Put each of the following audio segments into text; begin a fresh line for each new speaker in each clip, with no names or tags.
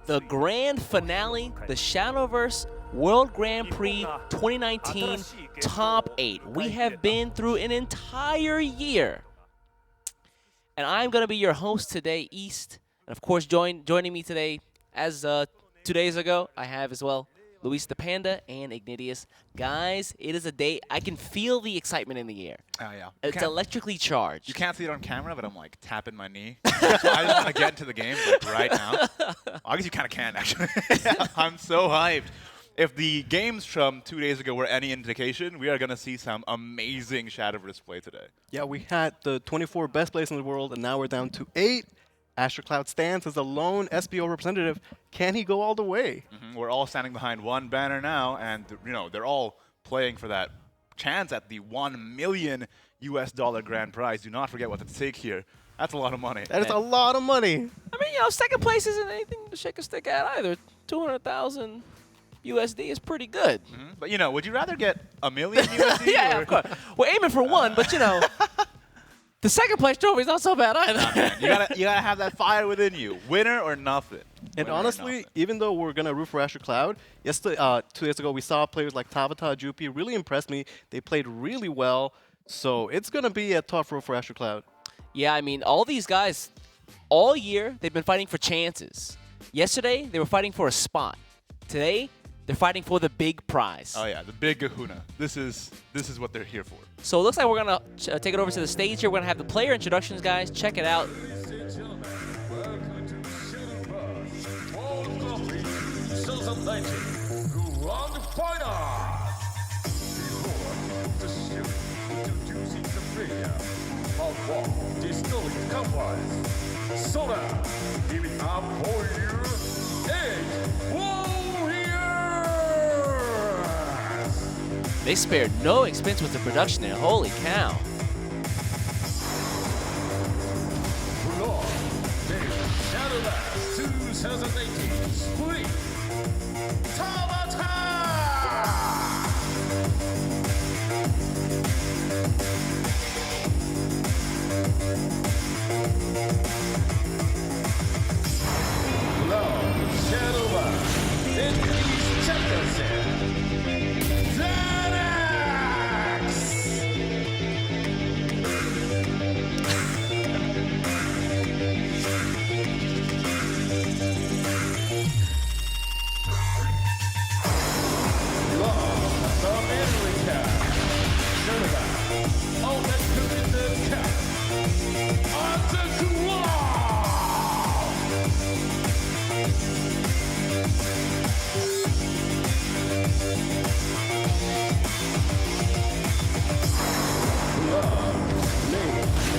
The grand finale, the Shadowverse World Grand Prix 2019 Top 8. We have been through an entire year. And I'm going to be your host today, East. And of course, joining me today, as 2 days ago, I have as well Luis the Panda and Ignatius. Guys, it is a day. I can feel the excitement in the air.
Oh, yeah.
It's electrically charged.
You can't see it on camera, but I'm like tapping my knee. So I just want to get into the game like, right now. I guess you kind of can, actually. I'm so hyped. If the games from 2 days ago were any indication, we are going to see some amazing Shadowverse play today.
Yeah, we had the 24 best players in the world, and now we're down to 8. AstroCloud stands as the lone SBO representative. Can he go all the way?
We're all standing behind one banner now, and they're all playing for that chance at the $1 million grand prize. Do not forget what's at stake here. That's a lot of money.
That is a lot of money.
I mean, second place isn't anything to shake a stick at either. 200,000 USD is pretty good.
But, would you rather get $1 million USD?
Yeah, of course. We're aiming for one, but, the second place trophy is not so bad either.
Nah, man. You gotta have that fire within you. Winner or nothing.
And
Winner
honestly, even though we're going to root for AstroCloud, yesterday, 2 days ago, we saw players like Tabata, Jupi really impressed me. They played really well. So it's going to be a tough road for AstroCloud.
Yeah, I mean, all these guys, all year, they've been fighting for chances. Yesterday, they were fighting for a spot. Today, they're fighting for the big prize.
Oh, yeah, the big kahuna. This is what they're here for.
So it looks like we're going to take it over to the stage here. We're going to have the player introductions, guys. Check it out.
Ladies and gentlemen, welcome to Shadowverse World Grand Prix 2019 Grand Final. Before the show, introducing the player, part 1, Distilling Conference. So now, give it up for you, 8 Warriors!
They spared no expense with the production there. Holy cow.
Lord, the Shadowverse 2018 Spring Tabata! Lord, Shadowverse Entries Championship Zanax! America, Canada, all that could in the cup. On the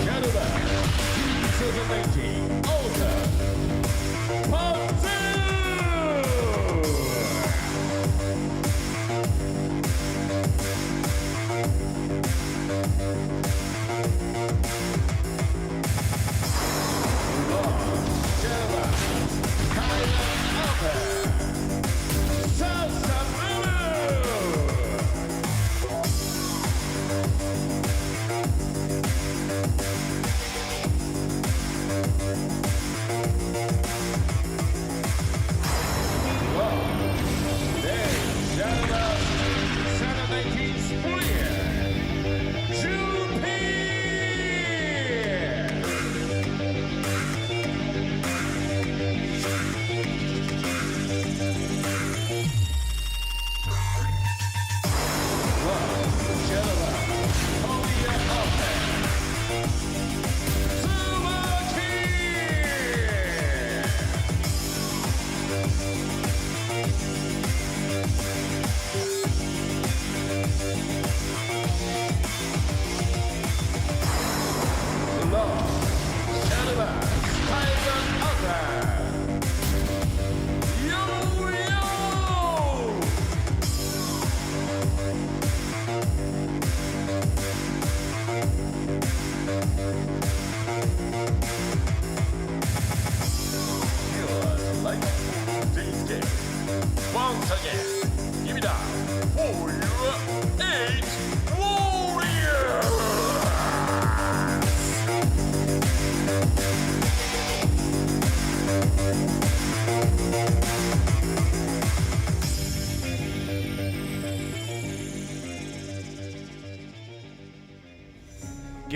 Canada, 2019, Alta, Part 2!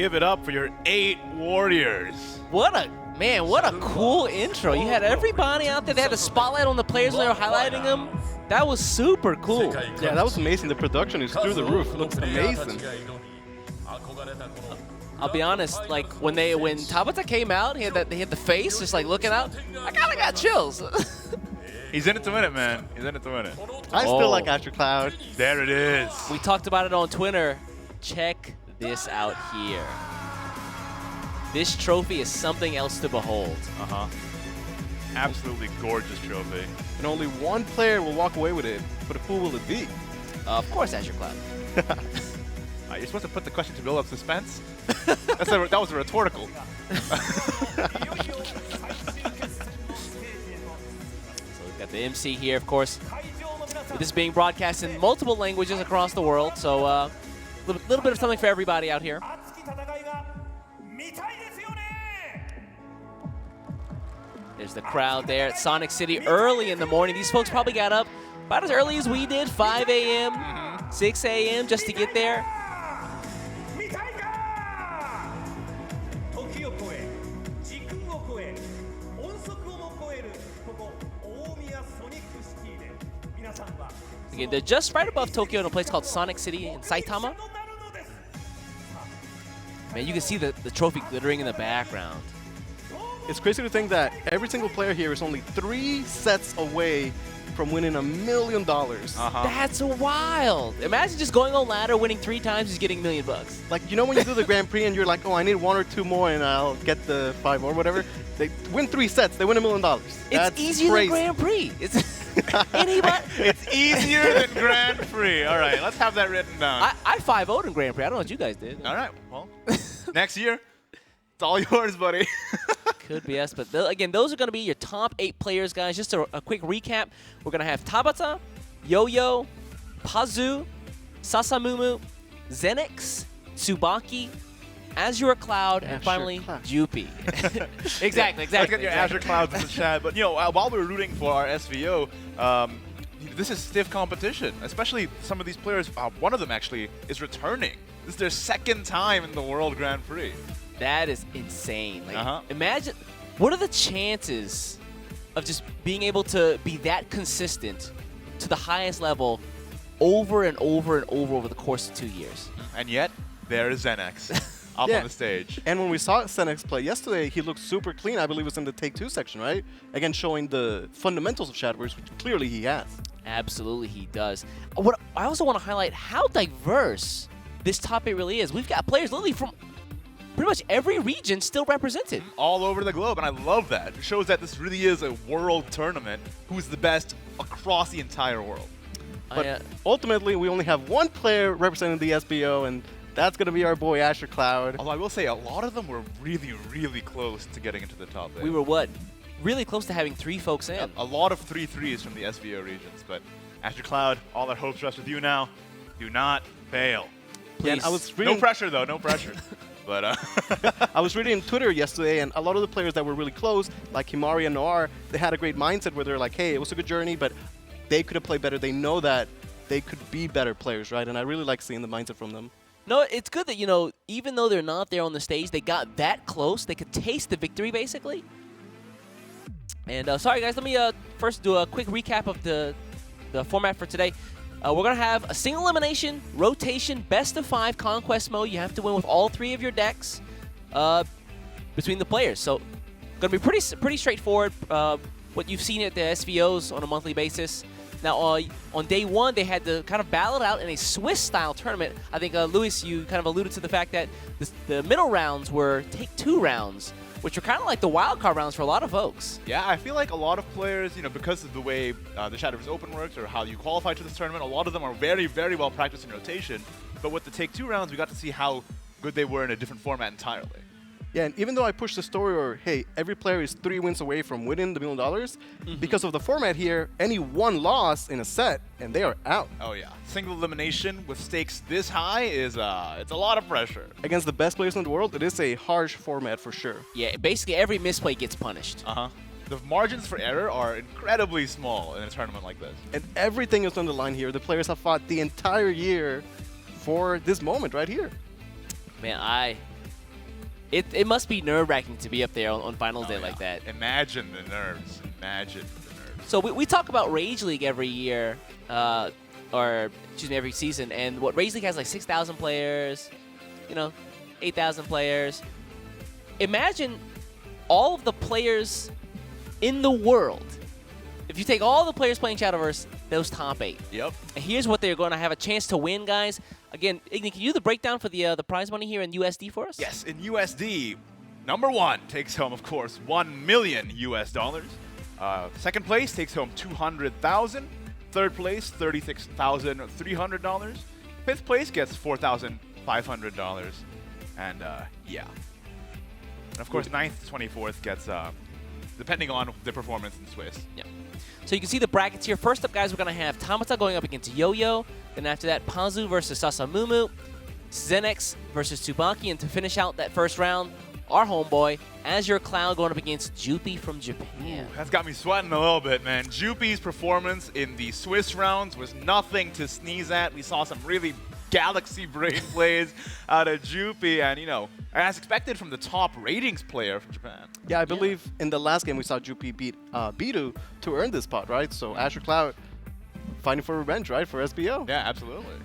give it up for your 8 warriors.
What a cool intro. You had everybody out there. They had the spotlight on the players when they were highlighting them. That was super cool.
Yeah, that was amazing. The production is through the roof. It looks amazing.
I'll be honest, like when Tabata came out, he had the face just like looking out. I kind of got chills.
He's in it to win it, man. He's in it to win it.
I still like Astro Cloud.
There it is.
We talked about it on Twitter. Check this out here. This trophy is something else to behold.
Absolutely gorgeous trophy.
And only one player will walk away with it, but who will it be?
Of course, Azure Cloud.
You're supposed to put the question to build up suspense? That was a rhetorical.
So we've got the MC here, of course. With this being broadcast in multiple languages across the world, so a little bit of something for everybody out here. There's the crowd there at Sonic City early in the morning. These folks probably got up about as early as we did, 5 a.m., 6 a.m. just to get there. Again, they're just right above Tokyo in a place called Sonic City in Saitama. Man, you can see the trophy glittering in the background.
It's crazy to think that every single player here is only 3 sets away from winning $1 million.
That's wild. Imagine just going on ladder, winning 3 times, just getting $1 million bucks.
Like, you know when you do the Grand Prix and you're like, oh, I need 1 or 2 more and I'll get the 5 or whatever? They win 3 sets, they win $1 million.
It's easier than Grand Prix.
It's easier than Grand Prix. All right, let's have that written down.
I 5-0'd in Grand Prix. I don't know what you guys did.
All right, well, next year, it's all yours, buddy.
Could be us, but again, those are going to be your top 8 players, guys. Just a quick recap. We're going to have Tabata, Yo-Yo, Pazu, Sasamumu, Zenix, Tsubaki, Azure Cloud, and finally, Jupi. Exactly.
Let's get your Azure Clouds in the chat. But, while we were rooting for our SVO, this is stiff competition, especially some of these players. One of them, actually, is returning. This is their 2nd time in the World Grand Prix.
That is insane. Like, imagine, what are the chances of just being able to be that consistent to the highest level over and over and over the course of 2 years?
And yet, there is Zenex up on the stage.
And when we saw Zenex play yesterday, he looked super clean. I believe it was in the Take-Two section, right? Again, showing the fundamentals of Shadowverse, which clearly he has.
Absolutely, he does. What I also want to highlight how diverse this top 8 really is. We've got players literally from pretty much every region still represented.
All over the globe, and I love that. It shows that this really is a world tournament. Who's the best across the entire world?
But ultimately, we only have 1 player representing the SBO, and that's going to be our boy Astro Cloud.
Although I will say, a lot of them were really, really close to getting into the top 8.
We were, really close to having 3 folks in.
A lot of 3-3s from the SVO regions, but Astro Cloud, all our hopes rest with you now. Do not fail.
Please.
Yeah, I was reading
no pressure, though. No pressure. But
I was reading Twitter yesterday, and a lot of the players that were really close, like Himari and Noir, they had a great mindset where they're like, hey, it was a good journey, but they could have played better. They know that they could be better players, right? And I really like seeing the mindset from them.
No, it's good that, even though they're not there on the stage, they got that close. They could taste the victory, basically. And sorry, guys, let me first do a quick recap of the format for today. We're going to have a single elimination, rotation, best of 5 conquest mode. You have to win with all 3 of your decks between the players. So going to be pretty straightforward, what you've seen at the SVOs on a monthly basis. Now, on day 1, they had to kind of battle it out in a Swiss-style tournament. I think, Luis, you kind of alluded to the fact that the middle rounds were take-2 rounds, which are kind of like the wildcard rounds for a lot of folks.
Yeah, I feel like a lot of players, because of the way the Shadowverse Open works or how you qualify to this tournament, a lot of them are very, very well practiced in rotation. But with the Take-Two rounds, we got to see how good they were in a different format entirely.
Yeah, and even though I pushed the story or, hey, every player is 3 wins away from winning the $1 million, because of the format here, any 1 loss in a set, and they are out.
Oh, yeah. Single elimination with stakes this high is it's a lot of pressure.
Against the best players in the world, it is a harsh format for sure.
Yeah, basically every misplay gets punished.
The margins for error are incredibly small in a tournament like this.
And everything is on the line here. The players have fought the entire year for this moment right here.
Man, It must be nerve-wracking to be up there on finals day like that.
Imagine the nerves. Imagine the nerves.
So we talk about Rage League every year, or excuse me, every season, and what Rage League has like 6,000 players, 8,000 players. Imagine all of the players in the world. If you take all the players playing Shadowverse, those top 8.
Yep.
And here's what they're going to have a chance to win, guys. Again, Igni, can you do the breakdown for the prize money here in USD for us?
Yes, in USD, number 1 takes home, of course, $1 million US. Second place takes home $200,000. Third place, $36,300. Fifth place gets $4,500. And yeah. And of course, 9th to 24th gets, depending on the performance in Swiss.
Yeah. So you can see the brackets here. First up, guys, we're going to have Tamata going up against Yo-Yo. Then after that, Pazu versus Sasamumu. Zenex versus Tsubaki. And to finish out that first round, our homeboy, Azure Cloud, going up against Jupi from Japan.
That's got me sweating a little bit, man. Jupi's performance in the Swiss rounds was nothing to sneeze at. We saw some really galaxy brain plays out of Jupi, and as expected from the top ratings player from Japan.
Yeah, I believe in the last game we saw Jupi beat Bidu to earn this spot, right? So Azure Cloud fighting for revenge, right, for SBO.
Yeah, absolutely.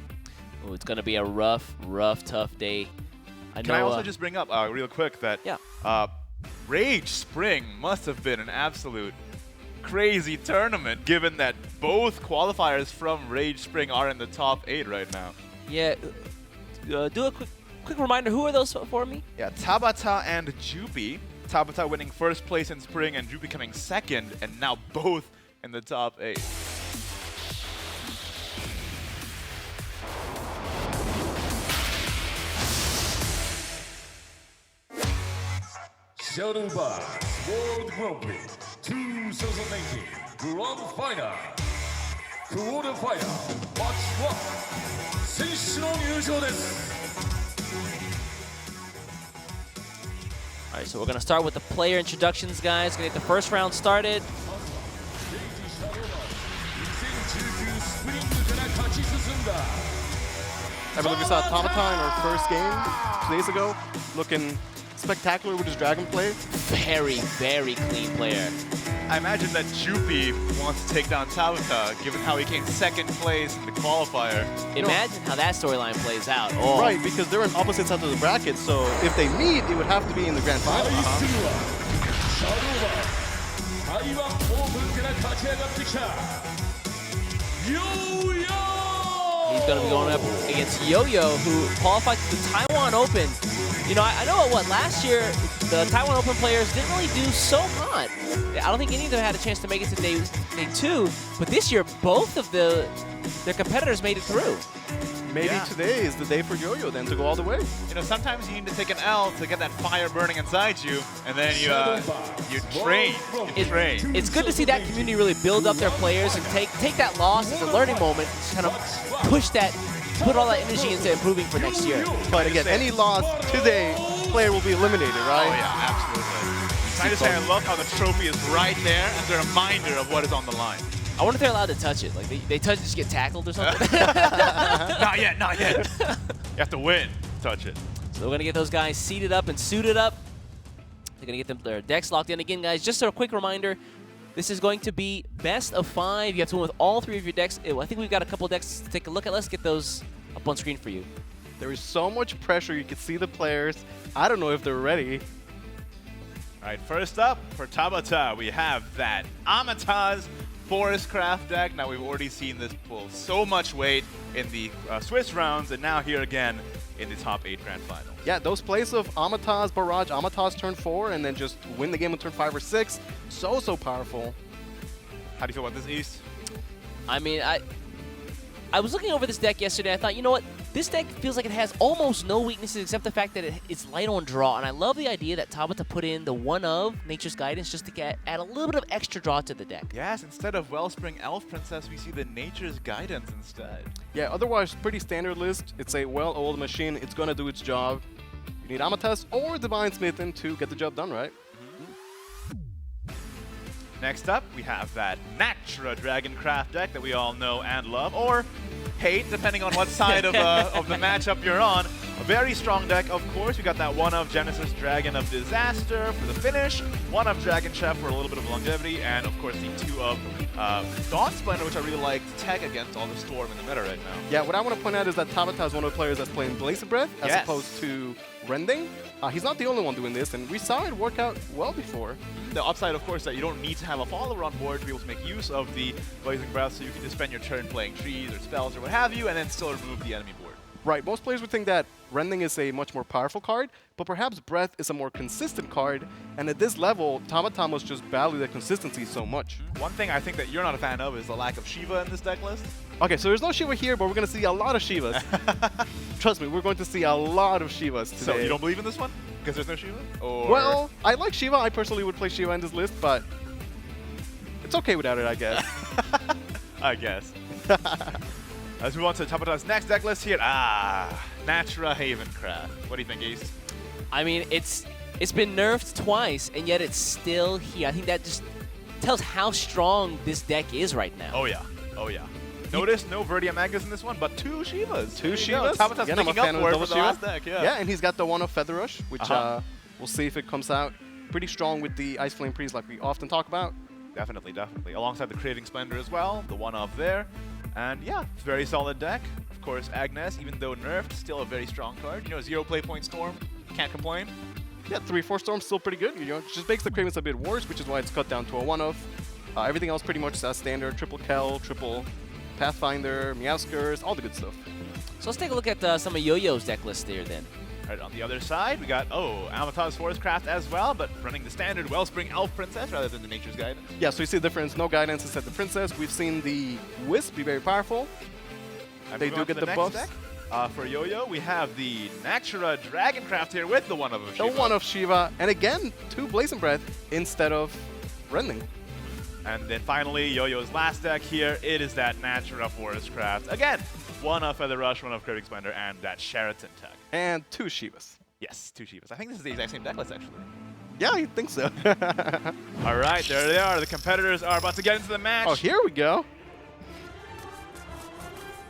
Oh, it's going to be a rough, tough day.
Can I also just bring up real quick that Rage Spring must have been an absolute crazy tournament, given that both qualifiers from Rage Spring are in the top 8 right now.
Yeah. Do a quick reminder, who are those for me?
Yeah, Tabata and Jupi. Tabata winning first place in Spring and Jupi coming second, and now both in the top 8.
Shadowverse World Grand Prix 2019 Grand Final Quarter Final Match 1選手の入場です
All right, so we're going to start with the player introductions, guys. Going to get the first round started.
I believe we saw Tamata in our first game 2 days ago, looking spectacular with his dragon play.
Very, very clean player.
I imagine that Jupi wants to take down Tabata, given how he came second place in the qualifier.
Imagine how that storyline plays out. Oh.
Right, because they're on opposite sides of the bracket, so if they meet, it would have to be in the grand final.
He's going to be going up against Yo-Yo, who qualified to the Taiwan Open. I know last year, the Taiwan Open players didn't really do so hot. I don't think any of them had a chance to make it to day 2, but this year, both of their competitors made it through.
Maybe today is the day for Yo-Yo then to go all the way.
Sometimes you need to take an L to get that fire burning inside you, and then you train.
It's good to see that community really build up their players and take that loss as a learning moment, kind of put all that energy into improving for next year.
But again, any loss today, player will be eliminated, right?
Oh yeah, absolutely. Can I just say I love how the trophy is right there as a reminder of what is on the line.
I wonder if they're allowed to touch it. Like they touch it, just get tackled or something.
Not yet. You have to win. Touch it.
So we're gonna get those guys seated up and suited up. They're gonna get their decks locked in again, guys. Just a quick reminder. This is going to be best of 5. You have to win with all 3 of your decks. I think we've got a couple decks to take a look at. Let's get those up on screen for you.
There is so much pressure. You can see the players. I don't know if they're ready.
All right, first up for Tabata, we have that Amata's Forest Craft deck. Now, we've already seen this pull so much weight in the Swiss rounds, and now here again in the top 8 grand final.
Yeah, those plays of Amata's Barrage, Amata's turn 4, and then just win the game on turn 5 or 6. So powerful.
How do you feel about this, East?
I mean, I was looking over this deck yesterday. I thought, you know what? This deck feels like it has almost no weaknesses except the fact that it's light on draw. And I love the idea that Tabata put in the one of Nature's Guidance just to add a little bit of extra draw to the deck.
Yes, instead of Wellspring Elf Princess, we see the Nature's Guidance instead.
Yeah, otherwise, pretty standard list. It's a well-oiled machine. It's going to do its job. You need Amatas or Divine Smithin to get the job done, right?
Next up, we have that Natra Dragoncraft deck that we all know and love, or hate, depending on what side of the matchup you're on. A very strong deck, of course. We got that one of Genesis Dragon of Disaster for the finish, one of Dragon Chef for a little bit of longevity, and of course the two of Dawn Splendor, which I really like to tech against all the Storm in the meta right now.
Yeah, what I want to point out is that Tabata is one of the players that's playing Blaze of Breath as
Yes.
opposed to Rending. He's not the only one doing this, and we saw it work out well before.
The upside, of course, that you don't need to have a follower on board to be able to make use of the Blazing Breath, so you can just spend your turn playing trees or spells or what have you, and then still remove the enemy board.
Right, most players would think that Rending is a much more powerful card, but perhaps Breath is a more consistent card, and at this level, Tabata must just value that consistency so much.
One thing I think that you're not a fan of is the lack of Shiva in this deck list.
Okay, so there's no Shiva here, but we're going to see a lot of Shivas. Trust me, we're going to see a lot of Shivas today.
So you don't believe in this one? Because there's no Shiva? Or
Well, I like Shiva. I personally would play Shiva in this list, but it's okay without it, I guess.
I guess. Let's move on to Tabata's next deck list here. Natura Havencraft. What do you think, Ace?
I mean, it's been nerfed twice, and yet it's still here. I think that just tells how strong this deck is right now.
Oh, yeah. Oh, yeah. Notice no Verdia Magnus in this one, but two Shivas.
Two
There you go.
Shivas.
Tabata's
Again, I'm a
making up
fan of
for it
double
for the
Shiva.
last deck, yeah.
Yeah, and he's got the one of Feather Rush, which we'll see if it comes out pretty strong with the Ice Flame Priest like we often talk about.
Definitely, definitely. Alongside the Craving Splendor as well, the one up there. And yeah, it's a very solid deck. Of course, Agnes, even though nerfed, still a very strong card. You know, 0 play point Storm, can't complain.
Yeah, 3/4 Storm's still pretty good. You know, it just makes the Cravens a bit worse, which is why it's cut down to a one of. Everything else pretty much standard, triple Kel, triple Pathfinder, Meowskers, all the good stuff.
So let's take a look at some of Yo-Yo's deck list there then.
Right on the other side, we got, Amata's Forestcraft as well, but running the standard Wellspring Elf Princess rather than the Nature's Guidance.
Yeah, so you see the difference. No guidance instead of the Princess. We've seen the Wisp be very powerful.
And
They
moving
do
on to
get the
next
buffs.
deck. For Yo-Yo, we have the Natura Dragoncraft here with the one of
The
Shiva.
one of Shiva, and again, 2 Blazing Breath instead of Rending.
And then finally, Yo-Yo's last deck here, it is that Natura Forestcraft. Again, one of Feather Rush, one of Craving Splendor, and that Sheraton tech.
And 2 Shivas.
Yes, 2 Shivas. I think this is the exact same deck list, actually.
Yeah, I think so.
All right, there they are. The competitors are about to get into the match.
Oh, here we go.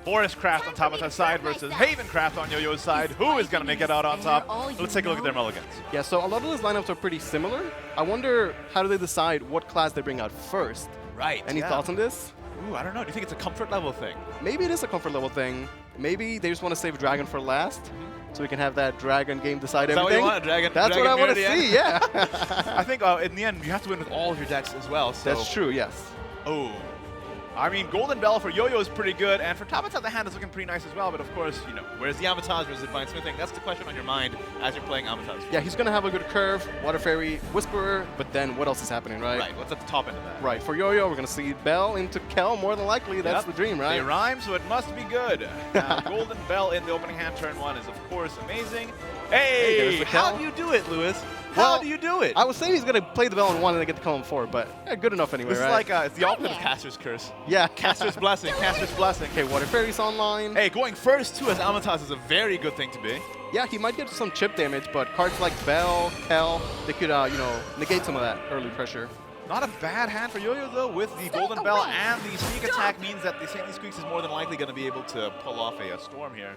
Forestcraft on Tabata's side versus Havencraft on Yo-Yo's side. Who is going to make it out on top? Let's take a look at their mulligans.
Yeah, so a lot of those lineups are pretty similar. I wonder, how do they decide what class they bring out first?
Right.
Any thoughts on this?
Ooh, I don't know. Do you think it's a comfort level thing?
Maybe it is a comfort level thing. Maybe they just want to save Dragon for last, so we can have that Dragon game decide
Is that what
everything.
you want? Dragon?
That's
Dragon
what I want to
mirror at the
see,
end?
yeah.
I think in the end, you have to win with all of your decks as well. So.
That's true, yes.
Oh. I mean, Golden Bell for Yo-Yo is pretty good, and for Tabata, the hand is looking pretty nice as well. But of course, you know, where's the Amataz versus Advanced Smithing? That's the question on your mind as you're playing Amataz.
Yeah, he's going to have a good curve, Water Fairy, Whisperer, but then what else is happening, right?
Right. What's at the top end of that?
Right, for Yo-Yo, we're going to see Bell into Kel, more than likely. That's
Yep.
the dream, right?
They rhyme, so it must be good. Now, Golden Bell in the opening hand turn 1 is, of course, amazing.
Hey, there's
Hey,
the
how
Kel.
do you do it, Lewis?
Well,
How do you do it?
I was saying he's going to play the Bell in 1 and then get the Kel in 4, but yeah, good enough anyway,
This is
right?
like it's the opposite of Caster's Curse.
yeah.
Caster's Blessing, Caster's Blessing.
Okay, Water Fairy's online.
Hey, going first, too, as Amataz is a very good thing to be.
Yeah, he might get some chip damage, but cards like Bell, Kel, they could, you know, negate some of that early pressure.
Not a bad hand for Yo-Yo, though, with the Golden Bell and the Sneak Attack means that the Saintly Squeaks is more than likely going to be able to pull off a Storm here.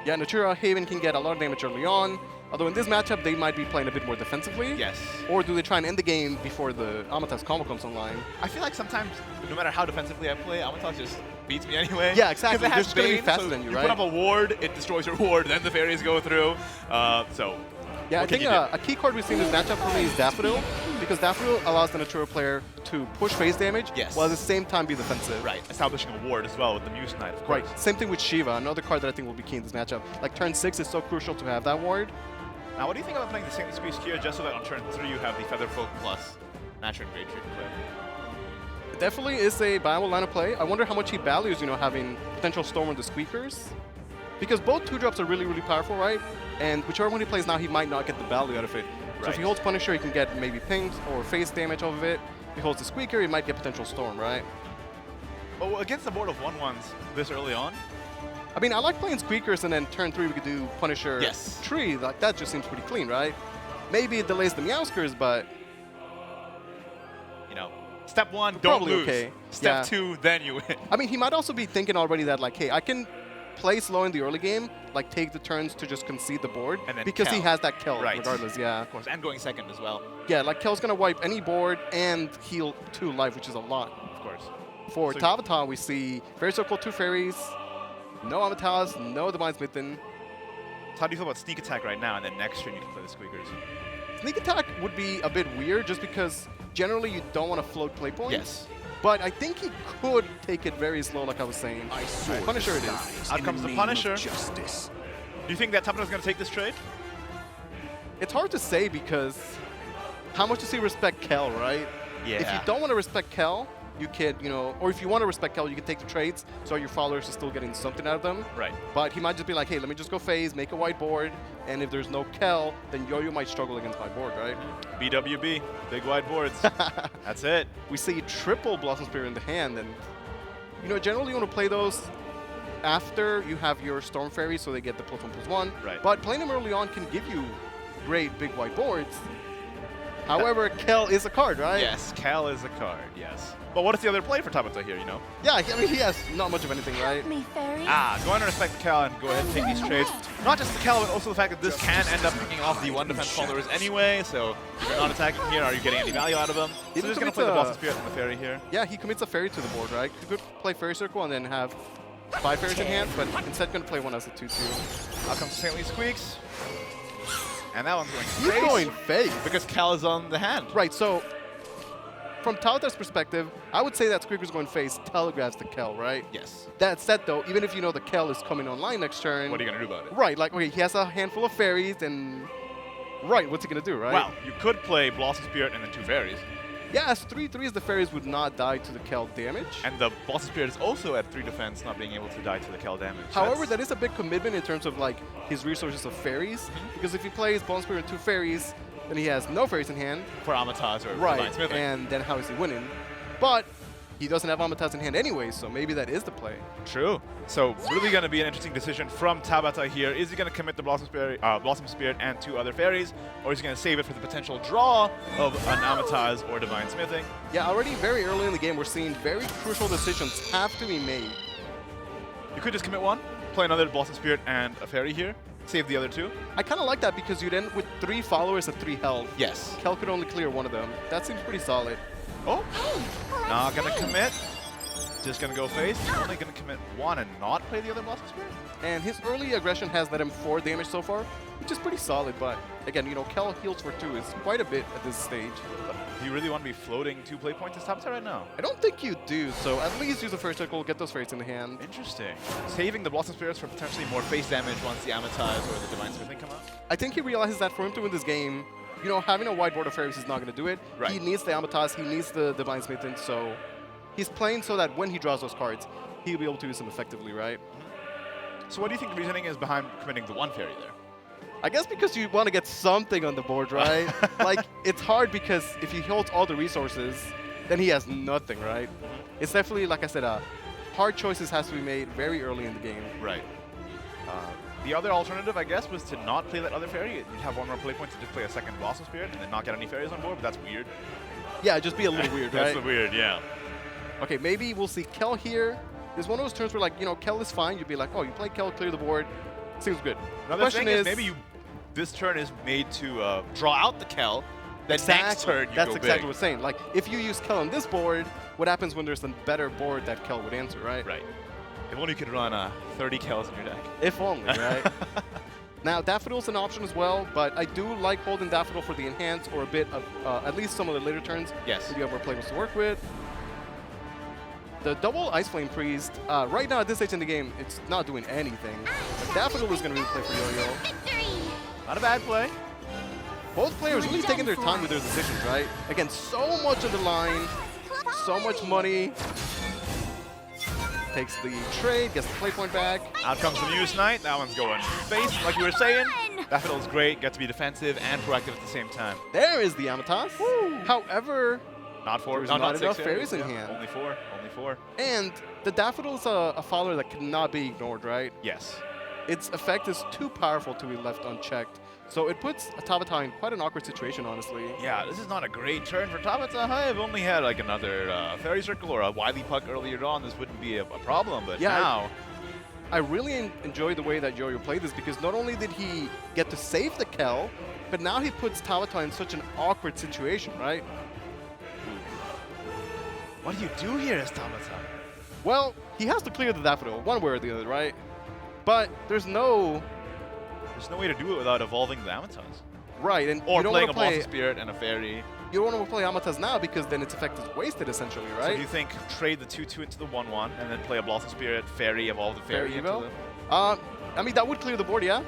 Yeah, Natura Haven can get a lot of damage early on, although in this matchup, they might be playing a bit more defensively.
Yes.
Or do they try and end the game before the Amataz combo comes online?
I feel like sometimes, no matter how defensively I play, Amataz just beats me anyway.
Yeah, exactly.
'Cause it
They're
has
just gonna be
Bane,
faster
so
than you,
you
right?
put up a ward, it destroys your ward, then the fairies go through.
Yeah, I
what can
think
you do?
a key card we've seen in this matchup for me is Daffodil, because Daffodil allows the Natura player to push phase damage
Yes.
while at the same time be defensive.
Right, establishing a ward as well with the Muse Knight, of course.
Right. Same thing with Shiva, another card that I think will be key in this matchup. Like turn 6 is so crucial to have that ward.
Now, what do you think about playing the Saintly Squeeze here, just so that on turn 3 you have the Featherfolk plus Natural Great Tree to play?
It definitely is a viable line of play. I wonder how much he values, you know, having potential Storm on the Squeakers. Because both 2-drops are really, really powerful, right? And whichever one he plays now, he might not get the value out of it. So if he
Right.
holds Punisher, he can get maybe pinged or face damage off of it. If he holds the Squeaker, he might get potential Storm, right?
Oh, against the board of 1/1s this early on,
I mean, I like playing Squeakers, and then turn 3 we could do Punisher
Yes.
Tree. Like, that just seems pretty clean, right? Maybe it delays the Meowskers, but
you know, step 1, don't
Probably
lose.
okay.
Step
Yeah.
2, then you win.
I mean, he might also be thinking already that, like, hey, I can play slow in the early game, like take the turns to just concede the board,
And then
because he
Kel.
has that Kel
Right.
regardless, yeah.
Of course, and going second as well,
Yeah, like Kel's gonna wipe any board and heal 2 life, which is a lot.
of course.
For
So-
Tabata, we see Fairy Circle, 2 fairies, no Amataz, no Divine Smitten.
So how do you feel about sneak attack right now, and then next turn you can play the squeakers?
Sneak attack would be a bit weird just because generally you don't want to float play points.
Yes.
But I think he could take it very slow, like I was saying. Punisher it is.
Out comes the Punisher. Do you think that Tabata's going to take this trade?
It's hard to say because how much does he respect Kel, right? If you don't want to respect Kel, you could, or if you want to respect Kel, you can take the trades so your followers are still getting something out of them.
Right.
But he might just be like, hey, let me just go phase, make a white board, and if there's no Kel, then Yo-Yo might struggle against my board, right?
BWB, big wide boards. That's it.
We see triple Blossom Spear in the hand, and generally you want to play those after you have your Storm Fairy, so they get the +1/+1.
Right.
But playing them early on can give you great big white boards. However, Kel is a card, right?
Yes, Cal is a card, yes. But what is the other play for Tabata here,
Yeah, I mean, he has not much of anything, right?
Me, fairy.
Go on and respect the Cal and go ahead and take these trades. Not just the Cal, but also the fact that this can end up picking off the 1 defense followers anyway, so if you're not attacking here, are you getting any value out of them? So
Even
just going to
commits
play the
a-
Blossom Spirit and the Fairy here.
Yeah, he commits a fairy to the board, right? He could play Fairy Circle and then have 5 fairies in hand, but instead going to play one as a 2/2.
Out comes St. Lee Squeaks. And that one's going
He's
face
going fake.
because Cal is on the hand.
Right, so from Talata's perspective, I would say that Squeaker's going face telegraphs the Kel, right?
Yes.
That said, though, even if you know the Kel is coming online next turn,
What are you going to do about it?
right, like, okay, he has a handful of fairies, and right, what's he going to do, right?
Well, you could play Blossom Spirit and then 2 fairies.
Yeah, as 3/3s, the fairies would not die to the Kel damage.
And the Blossom Spirit is also at 3 defense, not being able to die to the Cal damage.
However, that is a big commitment in terms of, like, his resources of fairies, because if he plays Bone Spirit and 2 fairies, then he has no fairies in hand.
for Amataz or
Right,
Divine Smithing.
and then how is he winning? But he doesn't have Amataz in hand anyway, so maybe that is the play.
True. So really going to be an interesting decision from Tabata here. Is he going to commit the Blossom Spirit and 2 other fairies, or is he going to save it for the potential draw of an Amataz or Divine Smithing?
Yeah, already very early in the game, we're seeing very crucial decisions have to be made.
You could just commit one, play another Blossom Spirit and a fairy here, save the other 2.
I kind of like that because you'd end with 3 followers at 3 health.
Yes.
Kel could only clear 1 of them. That seems pretty solid.
Oh, not going to commit. Just going to go face. Only going to commit 1 and not play the other Blossom Spirit.
And his early aggression has let him 4 damage so far, which is pretty solid. But again, Kel heals for 2 is quite a bit at this stage.
But do you really want to be floating 2 play points as Tabata right now?
I don't think you do, so at least use the first circle, get those fairies in the hand.
Interesting. Saving the Blossom Spirits for potentially more face damage once the Amataz or the Divine Smithing come out?
I think he realizes that for him to win this game, having a wide board of fairies is not going to do it.
Right.
He needs the Amataz, he needs the Divine Smithing, so he's playing so that when he draws those cards, he'll be able to use them effectively, right?
So what do you think the reasoning is behind committing the 1 fairy there?
I guess because you want to get something on the board, right? Like, it's hard because if he holds all the resources, then he has nothing, right? It's definitely, like I said, hard choices has to be made very early in the game.
Right. The other alternative, I guess, was to not play that other fairy. You'd have 1 more play point to just play a second Blossom Spirit and then not get any fairies on board, but that's weird.
Yeah, just be a little weird, right?
That's weird, yeah.
Okay, maybe we'll see Kel here. There's one of those turns where, like, Kel is fine. You'd be like, oh, you play Kel, clear the board. Seems good.
Another
Question
thing is maybe this turn is made to draw out the Kel. Then next turn you
That's
go
exactly
big.
what I'm saying. Like, if you use Kel on this board, what happens when there's a better board that Kel would answer, right?
Right. If only you could run 30 Kels in your deck.
If only, right? Now, Daffodil's an option as well, but I do like holding Daffodil for the enhance or a bit of, at least some of the later turns.
Yes.
So you have more players to work with. The double Ice Flame Priest, right now at this stage in the game, it's not doing anything. But Daffodil is going to be the play for Yo-Yo.
Victory!
Not a bad play.
Both players really taking their time with their decisions, right? Again, so much on the line, so much money. Takes the trade, gets the play point back.
Out comes the Muse Knight. That one's going face, like you were saying. Daffodil's great, gets to be defensive and proactive at the same time.
There is the Amataz. However,
Not 4,
There's
not
not
6
enough
fairies
fairies in
yeah.
hand.
Only 4, only 4.
and the Daffodil is a follower that cannot be ignored, right?
Yes.
Its effect is too powerful to be left unchecked. So it puts Tabata in quite an awkward situation, honestly.
Yeah, this is not a great turn for Tabata. I've only had like another Fairy Circle or a Wily Puck earlier on. This wouldn't be a problem, but
Yeah,
now...
I really enjoy the way that Yo-Yo played this because not only did he get to save the Kel, but now he puts Tabata in such an awkward situation, right?
What do you do here as Tabata?
Well, he has to clear the Daffodil, one way or the other, right? But there's no...
There's no way to do it without evolving the Amatas.
Right, and
Or
you don't
playing a
want to
Blossom Spirit and a Fairy.
You don't want to play Amatas now because then its effect is wasted, essentially, right?
So do you think trade the 2/2 into the 1/1 and then play a Blossom Spirit, Fairy, evolve the Fairy into
Evo?
the...
I mean, that would clear the board, yeah.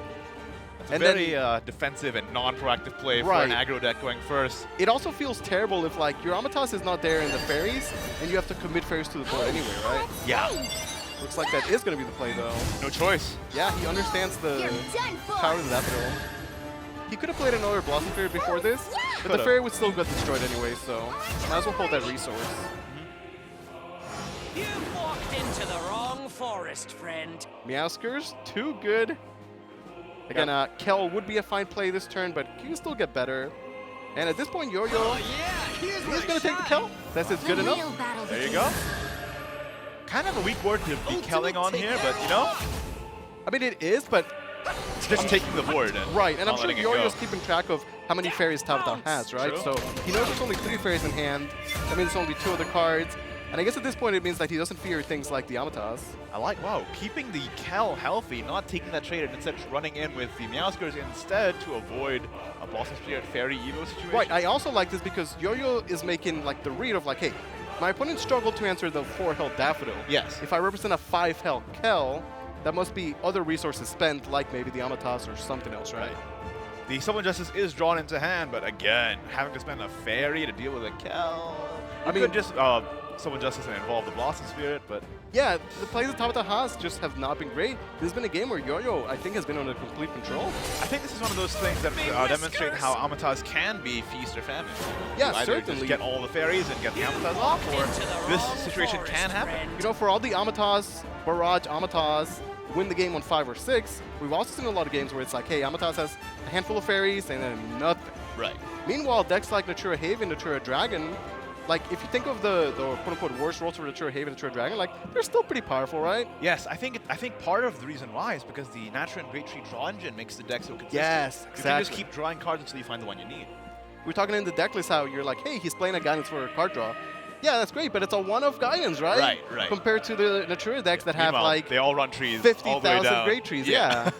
It's a
And
very
then-
defensive and non-proactive play
Right.
for an aggro deck going first.
It also feels terrible if, like, your Amatas is not there in the fairies, and you have to commit fairies to the board anyway, right?
Yeah.
Looks like that is going to be the play, though.
No choice.
Yeah, he understands the
You're done for.
power of the Daffodil. He could have played another Blossom Fairy before this, but the
Could've.
fairy would still get destroyed anyway, so might as well hold that resource.
You walked into the wrong forest, friend.
Meowskers, too good. Again, Kel would be a fine play this turn, but he can still get better. And at this point, Yo-Yo, he's going to take the Kel. That's it, good
The
enough.
real battle
There you
begins.
go. Kind of a weak board to be Kelling on here, but you know,
I mean, it is, but
it's just taking the board. And
right, and I'm
not
sure
letting it go.
Yo-Yo's keeping track of how many fairies Tabata has, right?
True.
So he knows there's only 3 fairies in hand. That means there's only 2 other cards. And I guess at this point it means that he doesn't fear things like the Amatas.
I like, wow, keeping the Kel healthy, not taking that trade, and instead just running in with the Meowskers instead to avoid a Blossom Spirit Fairy Evo situation.
Right, I also like this because Yo-Yo is making like the read of like, hey, my opponent struggled to answer the 4 health Daffodil.
Yes.
If I represent a 5 health Kel, that must be other resources spent, like maybe the Amatas or something else, right?
The Summon Justice is drawn into hand, but again, having to spend a Fairy to deal with a Kel.
I
I
mean-
could just Summon Justice and involve the Blossom Spirit, but
Yeah, the plays that Tabata has just have not been great. This has been a game where Yo-Yo, I think, has been under complete control.
I think this is one of those things that demonstrate how Amatas can be feast or famine.
Yeah,
You either
certainly.
just get all the fairies and get the Amatas off, or this situation can happen.
You know, for all the Amatas, Barrage Amatas, win the game on 5 or 6, we've also seen a lot of games where it's like, hey, Amatas has a handful of fairies and then nothing.
Right.
Meanwhile, decks like Natura Haven, Natura Dragon, like if you think of the quote-unquote worst rolls for Natura Haven, Natura Dragon, like they're still pretty powerful, right?
Yes, I think part of the reason why is because the Natura and Great Tree draw engine makes the deck so consistent.
Yes,
You can just
exactly.
keep drawing cards until you find the one you need.
We're talking in the deck list how you're like, hey, he's playing a guidance for a card draw. Yeah, that's great, but it's a one-off guidance, right?
Right.
Compared to the Natura decks that have
Meanwhile,
like
they all run trees all the way
50,000
down.
great trees, yeah.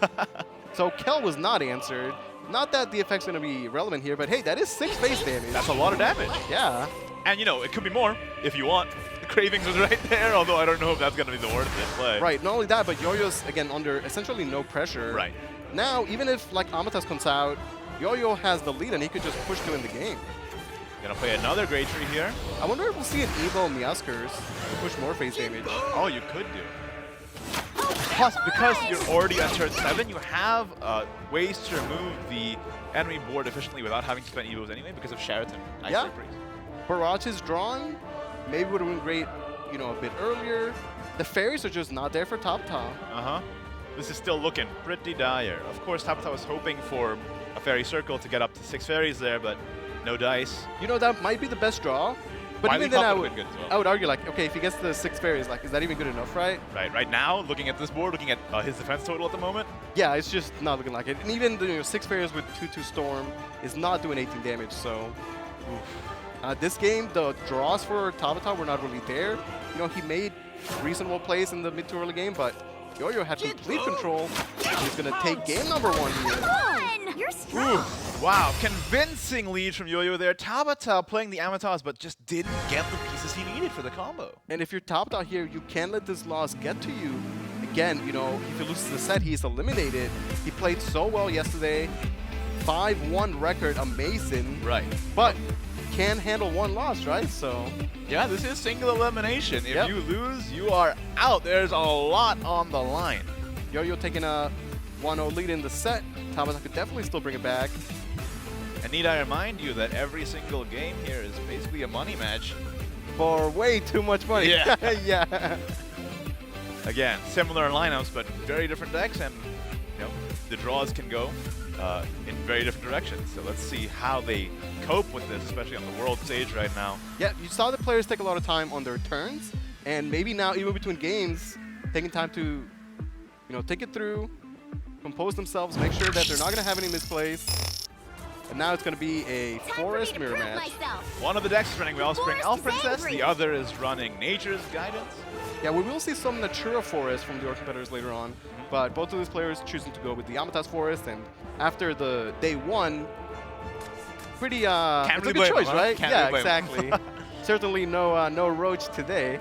So Kel was not answered. Not that the effect's going to be relevant here, but hey, that is 6 base damage.
That's a lot of damage.
Yeah.
And you know, it could be more if you want. The Cravings was right there, although I don't know if that's going to be the worth it play.
Right, not only that, but Yo-Yo's, again, under essentially no pressure.
Right.
Now, even if, like, Amatas comes out, Yo-Yo has the lead, and he could just push to win the game.
Gonna play another Great Tree here.
I wonder if we'll see an Evo Meowskers to push more face damage.
Oh, you could do. Plus, because you're already at turn 7, you have ways to remove the enemy board efficiently without having to spend Evos anyway because of Sheraton. Nice
Yeah.
surprise.
Barrage is drawn. Maybe would have been great, you know, a bit earlier. The fairies are just not there for Tabata.
Uh-huh. This is still looking pretty dire. Of course, Tabata was hoping for a fairy circle to get up to 6 fairies there, but no dice.
You know, that might be the best draw. But
Wily
even then,
Cup would've been good as well.
I would argue, like, okay, if he gets the 6 fairies, like, is that even good enough, right?
Right now, looking at this board, looking at his defense total at the moment,
Yeah, it's just not looking like it. And even the 6 fairies with 2/2 Storm is not doing 18 damage, so... this game, the draws for Tabata were not really there. You know, he made reasonable plays in the mid to early game, but Yo-Yo had complete control. He's going to take game number 1 here.
Come on! You're strong!
wow, convincing lead from Yo-Yo there. Tabata playing the Amatas, but just didn't get the pieces he needed for the combo.
And if you're Tabata here, you can't let this loss get to you. Again, you know, if he loses the set, he's eliminated. He played so well yesterday. 5-1 record, amazing.
Right.
But can handle 1 loss, right? So,
Yeah, this is single elimination. If
Yep.
you lose, you are out. There's a lot on the line.
Yo-Yo taking a 1-0 lead in the set. Tabata could definitely still bring it back.
And need I remind you that every single game here is basically a money match.
For way too much money.
Yeah.
Yeah.
Again, similar lineups, but very different decks, and you know the draws can go in very different directions. So let's see how they cope with this, especially on the world stage right now.
Yeah, you saw the players take a lot of time on their turns, and maybe now, even between games, taking time to take it through, compose themselves, make sure that they're not going to have any misplays. And now it's going to be a forest mirror match.
One of the decks is running Wellspring Elf
Forest
Princess,
angry.
the other is running Nature's Guidance.
Yeah, we will see some Natura Forest from the Orc competitors later on, but both of these players choosing to go with the Yamatas Forest, and after the day 1, pretty it's a
really
good
blame
choice,
them, huh?
right?
Can't
Yeah,
really blame
exactly. Certainly no Roach today.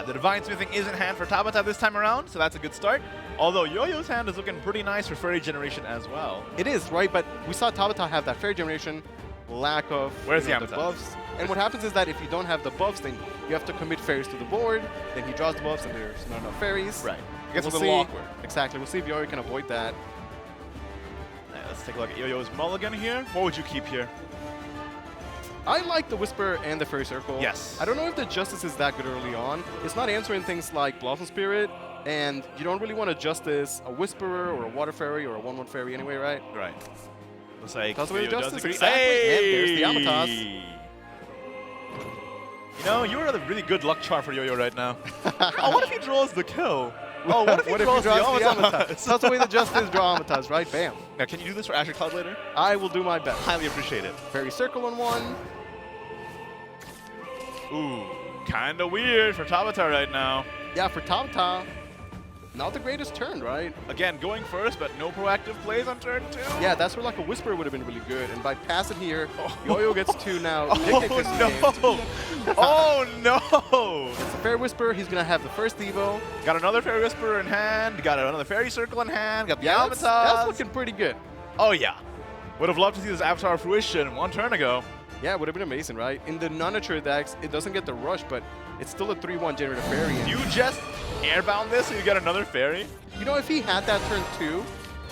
The Divine Smithing is in hand for Tabata this time around, so that's a good start. Although Yo-Yo's hand is looking pretty nice for Fairy Generation as well.
It is, right? But we saw Tabata have that Fairy Generation, lack of
Where's
the
the Yamatas?
buffs. And what happens is that if you don't have the buffs, then you have to commit fairies to the board, then he draws the buffs and there's not enough fairies.
Right. It gets
We'll
a little
see.
awkward.
Exactly. We'll see if Yo-Yo can avoid that.
Let's take a look at Yo-Yo's mulligan here. What would you keep here?
I like the Whisper and the Fairy Circle.
Yes.
I don't know if the Justice is that good early on. It's not answering things like Blossom Spirit, and you don't really want to Justice a Whisperer or a Water Fairy or a 1/1 Fairy anyway, right?
Right. Looks like
That's the way
Yo-Yo
it
does
does
agree.
it, exactly. And there's the Yamatas.
You know, you're a really good luck charm for Yo-Yo right now. Oh, what if he draws the kill? Oh, what if he draws the Yamatas?
That's the way the Justice draw Yamatas, right? Bam.
Now, can you do this for Azure Cloud later?
I will do my best.
Highly appreciate it.
Fairy Circle on 1.
Ooh, kind of weird for Tabata right now.
Yeah, for Tabata, not the greatest turn, right?
Again, going first, but no proactive plays on turn 2.
Yeah, that's where like a Whisper would have been really good. And by passing here, Yo-Yo gets to now dictate this game.
Oh, no. Oh, no.
It's a Fairy Whisper. He's going to have the first Evo.
Got another Fairy Whisperer in hand. Got another Fairy Circle in hand. Got the
Yeah,
Yamatas.
that's looking pretty good.
Oh, yeah. Would have loved to see this Avatar fruition 1 turn ago.
Yeah, it would have been amazing, right? In the non-nature decks, it doesn't get the rush, but it's still a 3/1 generator fairy.
Do you just airbound this so you get another fairy?
You know, if he had that turn 2, he would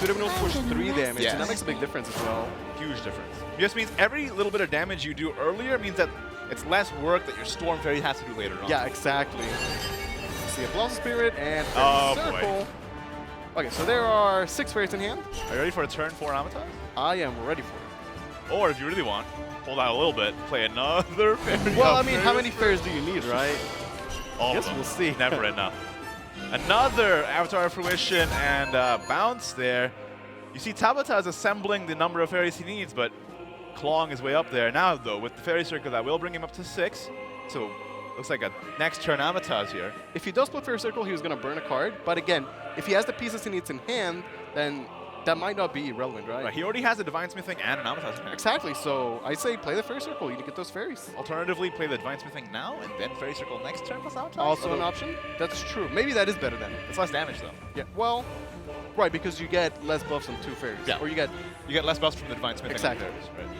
have been able to push 3 damage,
Yes.
and that makes a big difference as well.
Huge difference. It just means every little bit of damage you do earlier means that it's less work that your Storm Fairy has to do later on.
Yeah, exactly. See a Blossom Spirit and Fairy
Oh, boy.
Circle. Okay, so there are 6 fairies in hand.
Are you ready for a turn 4 Amatas?
I am ready for it.
Or if you really want, hold out a little bit, play another fairy.
Well, I
up
mean,
there.
how many fairies do you need, right?
All
Guess
of them.
we'll see.
Never enough. Another Avatar fruition and bounce there. You see Tabata is assembling the number of fairies he needs, but clawing his way up there. Now, though, with the Fairy Circle, that will bring him up to 6. So, looks like a next turn Amataz here.
If he does play Fairy Circle, he was going to burn a card. But again, if he has the pieces he needs in hand, then that might not be irrelevant, right?
Right, he already has a Divine Smithing and an Amataz in hand.
Exactly. So I say play the Fairy Circle. You can get those fairies.
Alternatively, play the Divine Smithing now and then Fairy Circle next turn plus Amataz.
Also an option. That's true. Maybe that is better then.
It's less damage, though.
Yeah. Well, right, because you get less buffs on 2 fairies.
Yeah.
Or you get.
You get less buffs from the Divine Smithing.
Exactly.
and fairies, right?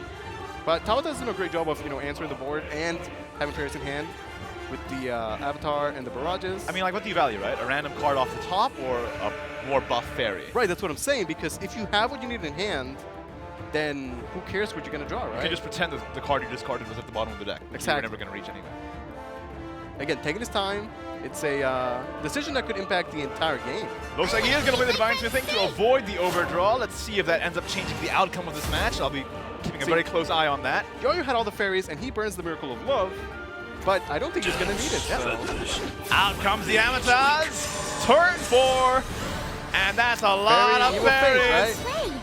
But Tabata's doing a great job of answering the board and having fairies in hand with the Avatar and the barrages.
I mean, like, what do you value, right? A random card off the top or a more buff fairy?
Right. That's what I'm saying. Because if you have what you need in hand, then who cares what you're gonna draw, right?
You can just pretend that the card you discarded was at the bottom of the deck. Which
Exactly.
You're never going to reach anyway.
Again, taking his time. It's a decision that could impact the entire game.
Looks like he is going to play the Divine Smithing to avoid the overdraw. Let's see if that ends up changing the outcome of this match. I'll be keeping a
See-
very close eye on that.
Yo-Yo had all the fairies, and he burns the Miracle of Love, but I don't think he's going to need it. So.
Out comes the Amataz. Turn 4. And that's a lot
Fairy
of
you will face,
fairies.
right?
Wait,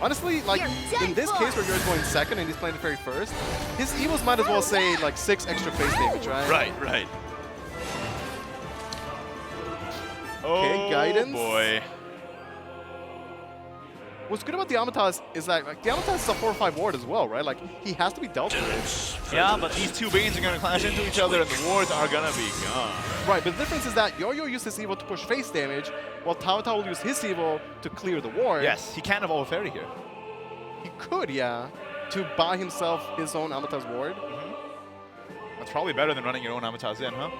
Honestly, like,
You're dead
in this
for.
case where you're going second and he's playing the fairy first, his evils might as well say, like, 6 extra face damage, right?
Right.
Okay,
oh,
guidance.
boy.
What's good about the Amataz is that, like, the Amataz is a 4/5 ward as well, right? Like, he has to be dealt with.
Yeah, but these two Banes are going to clash into each other and the wards are going to be gone.
Right, but the difference is that Yo-Yo used his evil to push face damage, while Tabata will use his evil to clear the ward.
Yes, he can't evolve a fairy here.
He could, yeah, to buy himself his own Amataz ward.
That's probably better than running your own Amataz in, huh?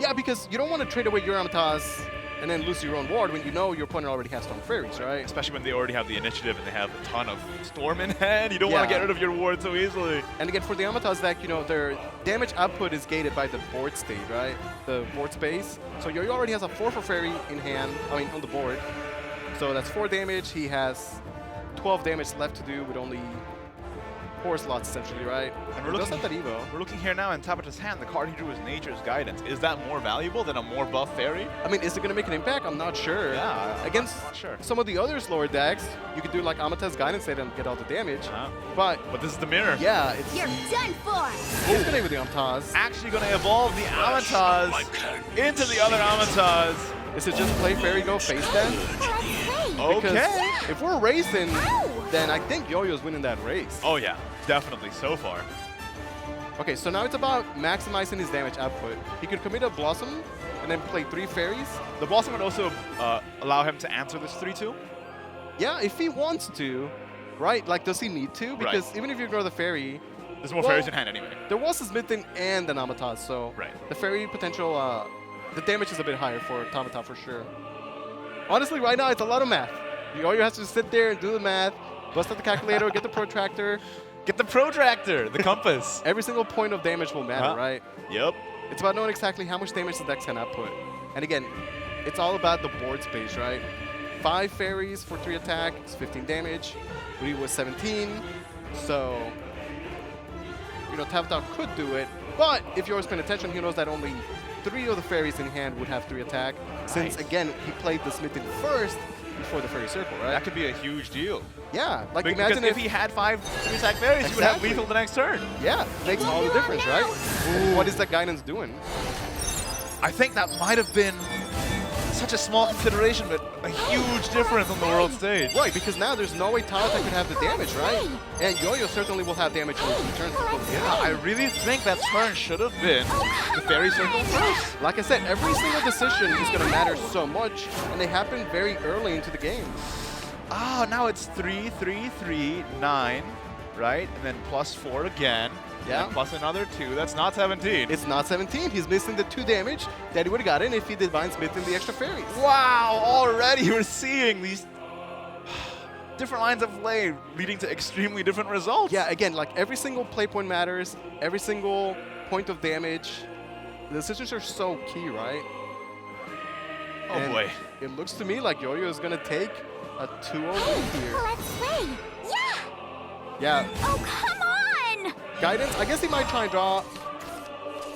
Yeah, because you don't want to trade away your Amataz and then lose your own ward when you know your opponent already has Stone Fairies, right?
Especially when they already have the initiative and they have a ton of Storm in hand. You don't want to
Yeah.
get rid of your ward so easily.
And again, for the Amataz deck, their damage output is gated by the board state, right? The board space. So Yo-Yo already has a 4/4 fairy in hand, on the board. So that's 4 damage. He has 12 damage left to do with only poor slots essentially, right?
And
He does have that Evo.
We're looking here now in Tabata's hand. The card he drew is Nature's Guidance. Is that more valuable than a more buff fairy?
I mean, is it going to make an impact? I'm not sure.
Yeah,
Against
not sure.
some of the other slower decks, you could do like Amata's Guidance State and get all the damage. But
But this is the mirror.
yeah, it's
You're done for.
he's going to with the Amtaz.
Actually going to evolve the Amataz into the other Amataz.
Is it just play Fairy Go face then?
Let's play.
Because
Okay.
if we're racing,
Ow!
then I think Yo-Yo's winning that race.
Oh yeah, definitely so far.
Okay, so now it's about maximizing his damage output. He could commit a Blossom and then play 3 fairies.
The Blossom would also allow him to answer this 3-2.
Yeah, if he wants to, right? Like, does he need to? Because
Right.
even if you grow the fairy,
There's more
Well-
fairies in hand anyway.
there was a Smitten and an Amataz, so
Right.
the fairy potential, the damage is a bit higher for Tamata for sure. Honestly, right now, it's a lot of math. Yo-Yo has to sit there and do the math, bust out the calculator, get the protractor.
Get the protractor, the compass.
Every single point of damage will matter, right?
Yep.
It's about knowing exactly how much damage the decks can output. And again, it's all about the board space, right? 5 fairies for 3 attack is 15 damage. Ryu was 17. So, you know, Tavtau could do it. But if you're always paying attention, he knows that only 3 of the fairies in hand would have 3 attack. Since,
Nice.
again, he played the Smitten first before the fairy circle, right?
That could be a huge deal.
Yeah, like
Because
imagine
if he had 5 3-attack fairies, he would have
Exactly.
lethal the next turn.
Yeah, makes all the difference, right? What is that guidance doing?
I think that might have been such a small consideration, but a huge difference on the world stage.
Right, because now there's no way Tavata could have the damage, right? And Yo-Yo certainly will have damage when he turns.
Yeah, I really think that turn should have been the fairy circle first.
Like I said, every single decision is going to matter so much, and they happen very early into the game.
Ah, now it's 3, 3, 3, 9, right? And then +4 again.
Yeah.
And plus another 2. That's not 17.
It's not 17. He's missing the 2 damage that he would have gotten if he Divine Smith in the extra fairies.
Wow, already we're seeing these different lines of play leading to extremely different results.
Yeah, again, like every single play point matters, every single point of damage. The decisions are so key, right?
Oh
And
boy.
It looks to me like Yo-Yo is going to take a 2-0 lead here.
Let's play. Yeah.
Yeah,
Oh, come on.
guidance, I guess he might try and draw.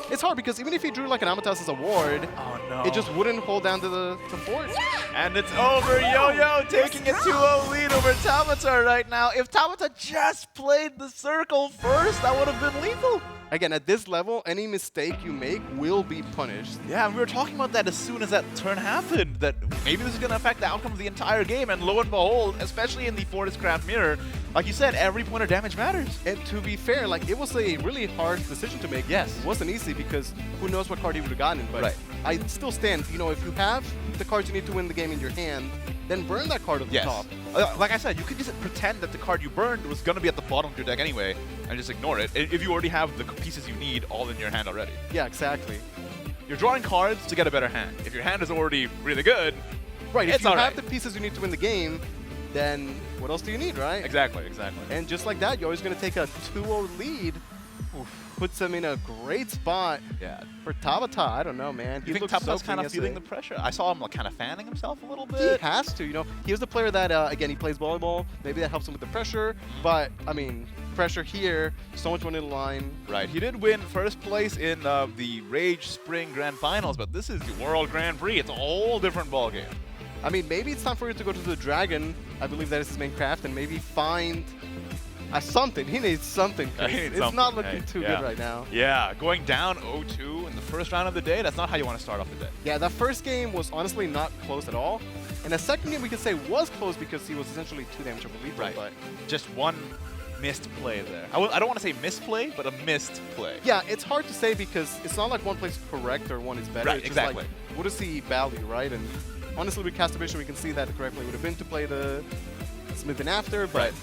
It's hard because even if he drew like an Amatas as a ward,
Oh no.
it just wouldn't hold down to the fort.
And it's over. Yo-Yo taking a 2-0 lead over Tabata right now. If Tabata just played the circle first, that would have been lethal.
Again, at this level, any mistake you make will be punished.
Yeah, and we were talking about that as soon as that turn happened, that maybe this is going to affect the outcome of the entire game, and lo and behold, especially in the Fortis Craft Mirror, like you said, every point of damage matters.
And to be fair, like it was a really hard decision to make.
Yes.
It wasn't easy because who knows what card he would have gotten, but
Right.
I still stand, you know, if you have the cards you need to win the game in your hand, then burn that card at the
Yes.
top.
Like I said, you could just pretend that the card you burned was going to be at the bottom of your deck anyway, and just ignore it, if you already have the pieces you need all in your hand already.
Yeah, exactly.
You're drawing cards to get a better hand. If your hand is already really good,
Right, if
It's
you
all
have
right.
the pieces you need to win the game, then what else do you need, right?
exactly.
And just like that, you're always going to take a 2-0 lead. Puts him in a great spot
Yeah.
for Tabata. I don't know, man.
You think
looked so
Tabata's kind
clean
of feeling
yesterday.
the pressure? I saw him like kind of fanning himself a little
He
bit.
has to, you know. He was the player that, again, he plays volleyball. Maybe that helps him with the pressure. But, I mean, pressure here, so much money in the line.
Right. He did win first place in the Rage Spring Grand Finals, but this is the World Grand Prix. It's a whole different ballgame.
I mean, maybe it's time for you to go to the Dragon. I believe that is his main craft, and maybe find something. He needs something. 'cause
He needs
it's
something,
not looking
hey,
too
yeah.
good right now.
Yeah, going down 0-2 in the first round of the day, that's not how you want to start off the day.
Yeah, that first game was honestly not close at all. And the second game we could say was close because he was essentially 2 damage over lethal.
Right.
But
Just one missed play there. I don't want to say misplay, but a missed play.
yeah, it's hard to say because it's not like one plays correct or one is better.
Right,
It's just
exactly.
like, what is the value, right? And honestly, with Castivation, we can see that the correct play would have been to play the Smith and after, but
Right.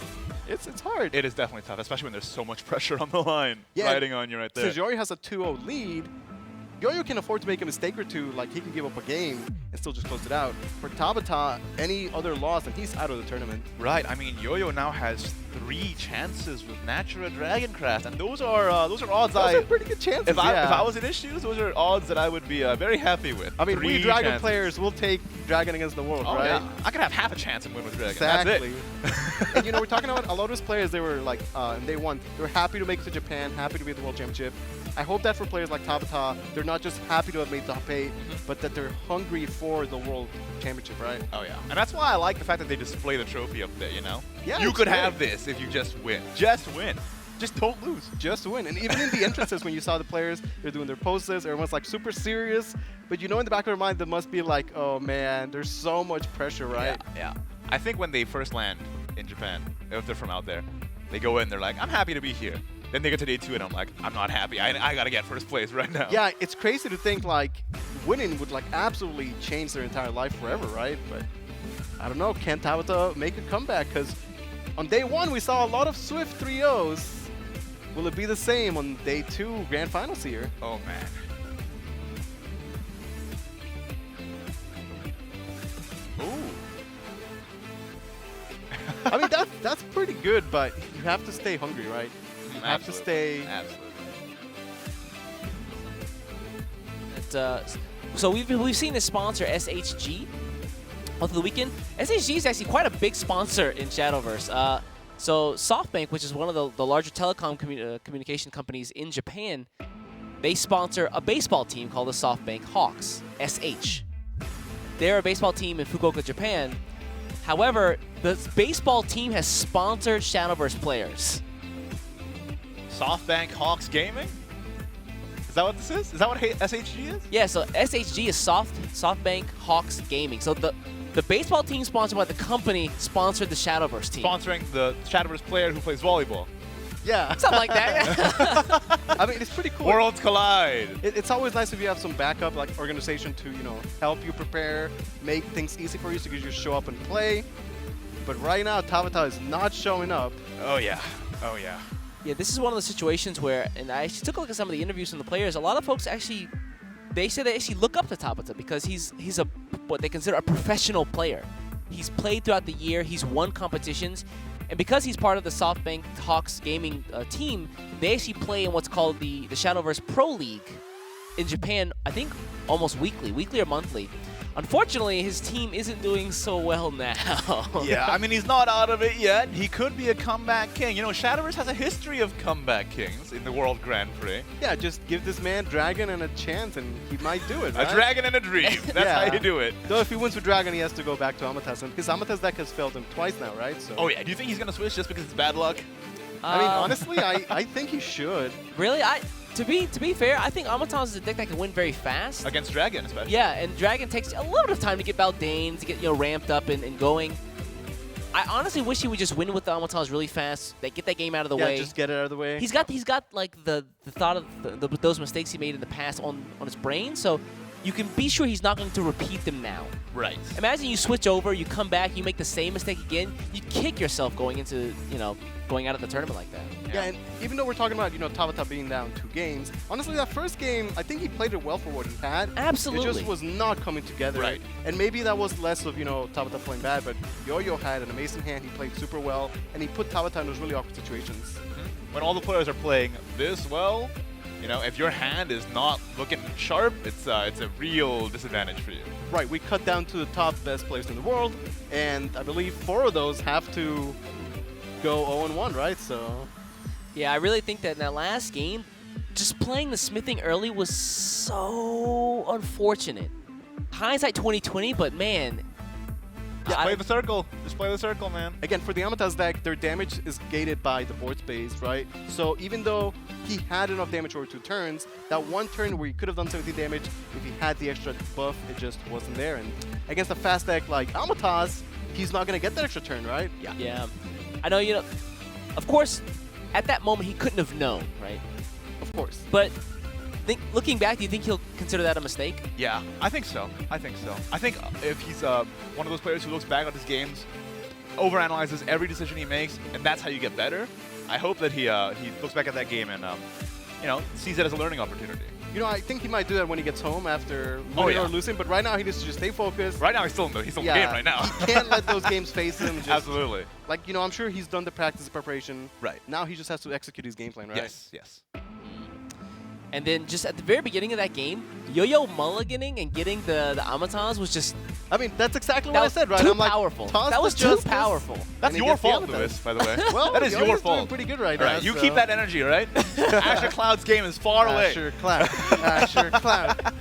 it's hard.
It is definitely tough, especially when there's so much pressure on the line riding on you right there.
Since Yo-Yo has a 2-0 lead, Yo-Yo can afford to make a mistake or two, like he can give up a game and still just close it out. For Tabata, any other loss and he's out of the tournament.
Right, I mean, Yo-Yo now has 3 chances with Natura Dragoncraft, and those are odds
Those are pretty good chances.
if
yeah.
I was in issues, those are odds that I would be very happy with.
I mean,
3
we Dragon
chances.
players will take Dragon against the world,
Oh,
right?
yeah. I could have half a chance and win with Dragon.
Exactly.
That's it.
And you know, we're talking about a lot of those players. They were like, and they won. They were happy to make it to Japan, happy to be at the World Championship. I hope that for players like Tabata, they're not just happy to have made top 8, but that they're hungry for the World Championship, right?
Oh yeah, and that's why I like the fact that they display the trophy up there. You know,
Yeah,
you
it's
could
great.
have this if you just win. Just win. Just don't lose.
Just to win. And even in the entrances, when you saw the players, they're doing their poses, everyone's like super serious. But you know in the back of their mind, they must be like, oh man, there's so much pressure, right?
Yeah. I think when they first land in Japan, if they're from out there, they go in, they're like, I'm happy to be here. Then they get to day 2 and I'm like, I'm not happy. I gotta get first place right now.
Yeah, it's crazy to think like winning would like absolutely change their entire life forever, right? But I don't know, can Tabata make a comeback? Because on day 1, we saw a lot of swift 3-0s. Will it be the same on day 2 grand finals here?
Oh man. Ooh.
I mean, that's pretty good, but you have to stay hungry, right? You have to stay.
Absolutely.
So we've seen the sponsor SHG over the weekend. SHG is actually quite a big sponsor in Shadowverse. So SoftBank, which is one of the larger telecom communication companies in Japan, they sponsor a baseball team called the SoftBank Hawks, SH. They're a baseball team in Fukuoka, Japan. However, the baseball team has sponsored Shadowverse players.
SoftBank Hawks Gaming? Is that what this is? Is that what SHG is?
Yeah, so SHG is SoftBank Hawks Gaming. So the baseball team sponsored by the company sponsored the Shadowverse team.
Sponsoring the Shadowverse player who plays volleyball.
Yeah.
Something like that.
I mean, it's pretty cool.
Worlds collide.
It's always nice if you have some backup, like organization to, you know, help you prepare, make things easy for you so you can just show up and play. But right now, Tabata is not showing up.
Oh yeah. Oh yeah.
Yeah, this is one of the situations where, and I actually took a look at some of the interviews from the players. A lot of folks actually, they say they actually look up to Tabata because he's a what they consider a professional player. He's played throughout the year. He's won competitions. And because he's part of the SoftBank Hawks gaming team, they actually play in what's called the Shadowverse Pro League in Japan, I think almost weekly or monthly. Unfortunately, his team isn't doing so well now.
Yeah, I mean, he's not out of it yet. He could be a comeback king. You know, Shadowverse has a history of comeback kings in the World Grand Prix.
Yeah, just give this man Dragon and a chance, and he might do it,
A
right?
dragon and a dream. That's
Yeah.
how you do it.
Though if he wins with Dragon, he has to go back to Amatas, because Amatas deck has failed him twice now, right? So
Oh yeah, do you think he's gonna switch just because it's bad luck?
I mean, honestly, I think he should.
Really, to be fair, I think Amatas is a deck that can win very fast.
Against Dragon, especially.
Yeah, and Dragon takes a little bit of time to get Baldane, to get ramped up and going. I honestly wish he would just win with the Amatas really fast. They get that game out of the
Yeah,
way.
just get it out of the way.
He's got like the thought of those mistakes he made in the past on his brain, so you can be sure he's not going to repeat them now.
Right.
Imagine you switch over, you come back, you make the same mistake again, you'd kick yourself going into going out of the tournament like that.
Yeah, and even though we're talking about, Tabata being down 2 games, honestly, that first game, I think he played it well for what he had.
Absolutely.
It just was not coming together.
Right.
And maybe that was less of, Tabata playing bad, but Yo-Yo had an amazing hand. He played super well, and he put Tabata in those really awkward situations.
When all the players are playing this well, if your hand is not looking sharp, it's a real disadvantage for you.
Right, we cut down to the top best players in the world, and I believe 4 of those have to go 0-1, right? So
Yeah, I really think that in that last game, just playing the smithing early was so unfortunate. Hindsight 2020, but man.
Just play the circle. Just play the circle, man.
again, for the Amatas deck, their damage is gated by the board space, right? So even though he had enough damage over 2 turns, that one turn where he could have done 17 damage, if he had the extra buff, it just wasn't there. And against a fast deck like Amatas, he's not going to get that extra turn, right?
Yeah. I know, of course, at that moment he couldn't have known, right?
Of course.
But looking back, do you think he'll consider that a mistake?
Yeah, I think so. I think if he's one of those players who looks back at his games, overanalyzes every decision he makes, and that's how you get better, I hope that he looks back at that game and sees it as a learning opportunity.
You know, I think he might do that when he gets home after
Oh,
winning
yeah.
or losing, but right now he needs to just stay focused.
Right now, he's still in the game right now.
He can't let those games face him. Just,
Absolutely.
Like, you know, I'm sure he's done the practice preparation.
Right.
Now he just has to execute his game plan, right?
Yes, yes.
And then just at the very beginning of that game, Yo-Yo mulliganing and getting the Amatons was just
I mean, that's exactly
that
what I
was
said, right?
too
I'm like,
powerful.
toss
That
the
was too
justice.
powerful.
That's
And he
your
gets the
fault,
Amatons.
Lewis, by the way.
Well,
that is
Yo-Yo's
your
doing
fault.
pretty good right
All
now.
right, you
so.
keep that energy, all right? Asher Cloud's game is far away.
Asher Cloud. Asher Cloud.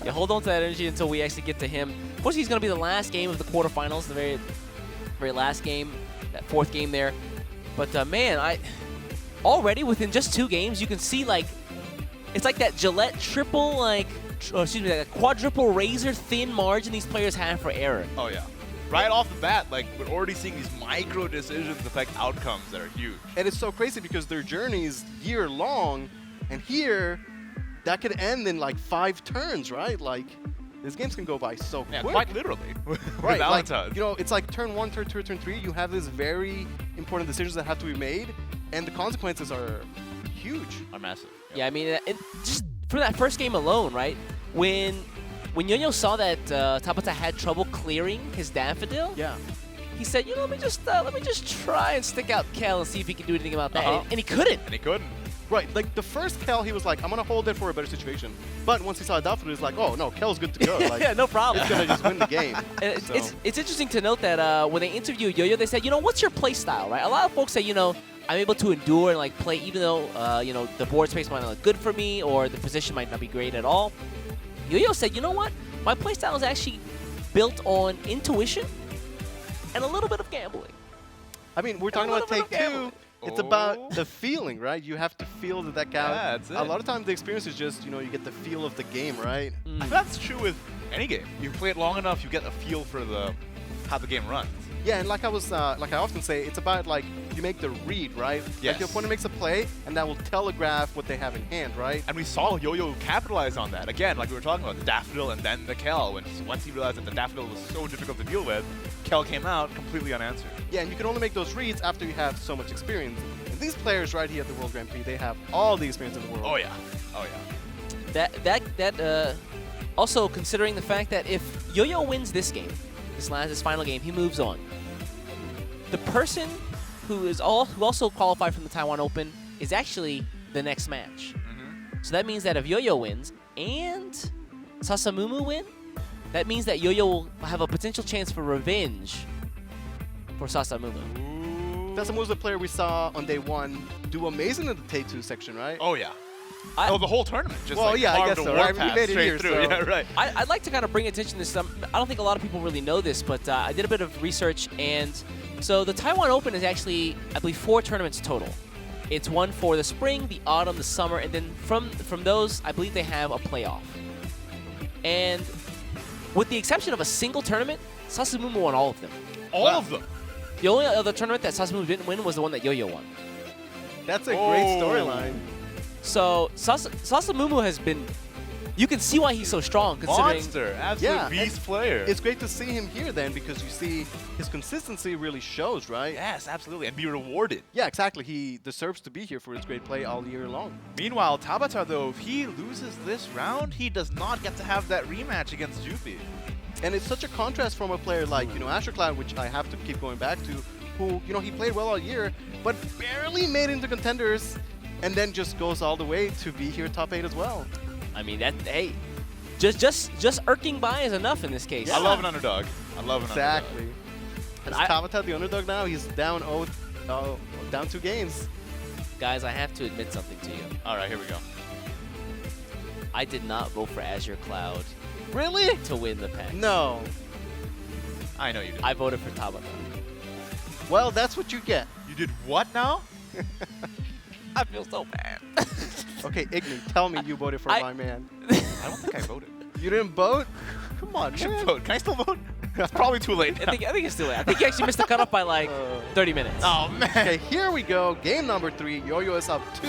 Yeah, hold on to that energy until we actually get to him. Of course, he's going to be the last game of the quarterfinals, the very last game, that fourth game there. But man, already within just 2 games, you can see like it's like that Gillette triple, like excuse me, like a quadruple razor thin margin these players have for error.
Oh, yeah. Right off the bat, like, we're already seeing these micro decisions affect outcomes that are huge.
And it's so crazy because their journey is year long, and here, that could end in like 5 turns, right? Like, these games can go by so
Yeah,
quick.
quite literally. With
Right, like,
Valentine's.
you know, it's like turn 1, turn 2, turn 3, you have these very important decisions that have to be made, and the consequences are huge.
Are massive.
Yeah, I mean, just for that first game alone, right? When Yo-Yo saw that Tabata had trouble clearing his Daffodil,
Yeah.
he said, you know, let me just try and stick out Kel and see if he can do anything about that.
Uh-huh.
And he couldn't.
And he couldn't.
Right, like the first Kel, he was like, I'm going to hold it for a better situation. But once he saw Daffodil, he's like, oh, no, Kel's good to go. Like,
Yeah, no problem.
It's going to just win the game.
And
So-
it's interesting to note that when they interviewed Yo-Yo, they said, you know, what's your play style, right? A lot of folks say, you know, I'm able to endure and like play even though, you know, the board space might not look good for me or the position might not be great at all. Yo-Yo said, you know what? My play style is actually built on intuition and a little bit of gambling.
I mean, we're talking
A
about
little bit
take
of
2.
gambling.
It's about the feeling, right? You have to feel the deck out.
Yeah, that's it.
A lot of times the experience is just, you know, you get the feel of the game, right?
That's true with any game. You play it long enough, you get a feel for how the game runs.
Yeah, and like I often say, it's about like you make the read, right?
Yes.
Like your opponent makes a play, and that will telegraph what they have in hand, right?
And we saw Yo-Yo capitalize on that. Again, like we were talking about, the Daffodil and then the Kel. When once he realized that the Daffodil was so difficult to deal with, Kel came out completely unanswered.
Yeah, and you can only make those reads after you have so much experience. And these players right here at the World Grand Prix, they have all the experience in the world.
Oh yeah. Oh yeah.
That also considering the fact that if Yo-Yo wins this game, this final game, he moves on. The person who also qualified from the Taiwan Open is actually the next match. So that means that if Yo-Yo wins and Sasamumu win, that means that Yo-Yo will have a potential chance for revenge for Sasamumu.
That's the player we saw on day 1 do amazing in the Day 2 section, right?
Oh yeah.
I-
Oh, the whole tournament. Just
Well,
like
yeah, I
carved
guess
a
so,
warpath
right? We made it
straight
here,
through.
so-
Yeah, right.
I'd like to kind of bring attention to some. I don't think a lot of people really know this, but I did a bit of research, and so the Taiwan Open is actually, I believe, 4 tournaments total. It's one for the spring, the autumn, the summer, and then from those, I believe they have a playoff. And with the exception of a single tournament, Sasamumu won all of them.
All of them.
The only other tournament that Sasamumu didn't win was the one that Yo-Yo won.
That's a great
Oh.
storyline.
So Sasamumu has been. You can see why he's so strong, considering.
Monster. Absolute
Yeah,
beast player.
It's great to see him here then because you see his consistency really shows, right?
Yes, absolutely. And be rewarded.
Yeah, exactly. He deserves to be here for his great play all year long.
Meanwhile, Tabata, though, if he loses this round, he does not get to have that rematch against Jupi.
And it's such a contrast from a player like, you know, Asher Cloud, which I have to keep going back to, who, you know, he played well all year, but barely made it into contenders, and then just goes all the way to be here top 8 as well.
I mean, hey, just irking by is enough in this case.
I love an underdog. I love an
Exactly.
And
Is Tabata the underdog now? He's down down 2 games.
Guys, I have to admit something to you.
underdog. All right, here we go.
I did not vote for Azure Cloud
Really?
to win the pack.
No.
I know you did.
I voted for Tabata.
Well, that's what you get.
You did what now?
I feel so bad.
Okay, Igni, tell me you voted for my man.
I don't think I voted.
You didn't vote? Come on,
I should
man.
vote. Can I still vote? It's probably too late.
I think it's too late. I think he actually missed the cutoff by like 30 minutes.
Oh, man.
Okay, here we go. Game number 3. Yo-Yo is up 2.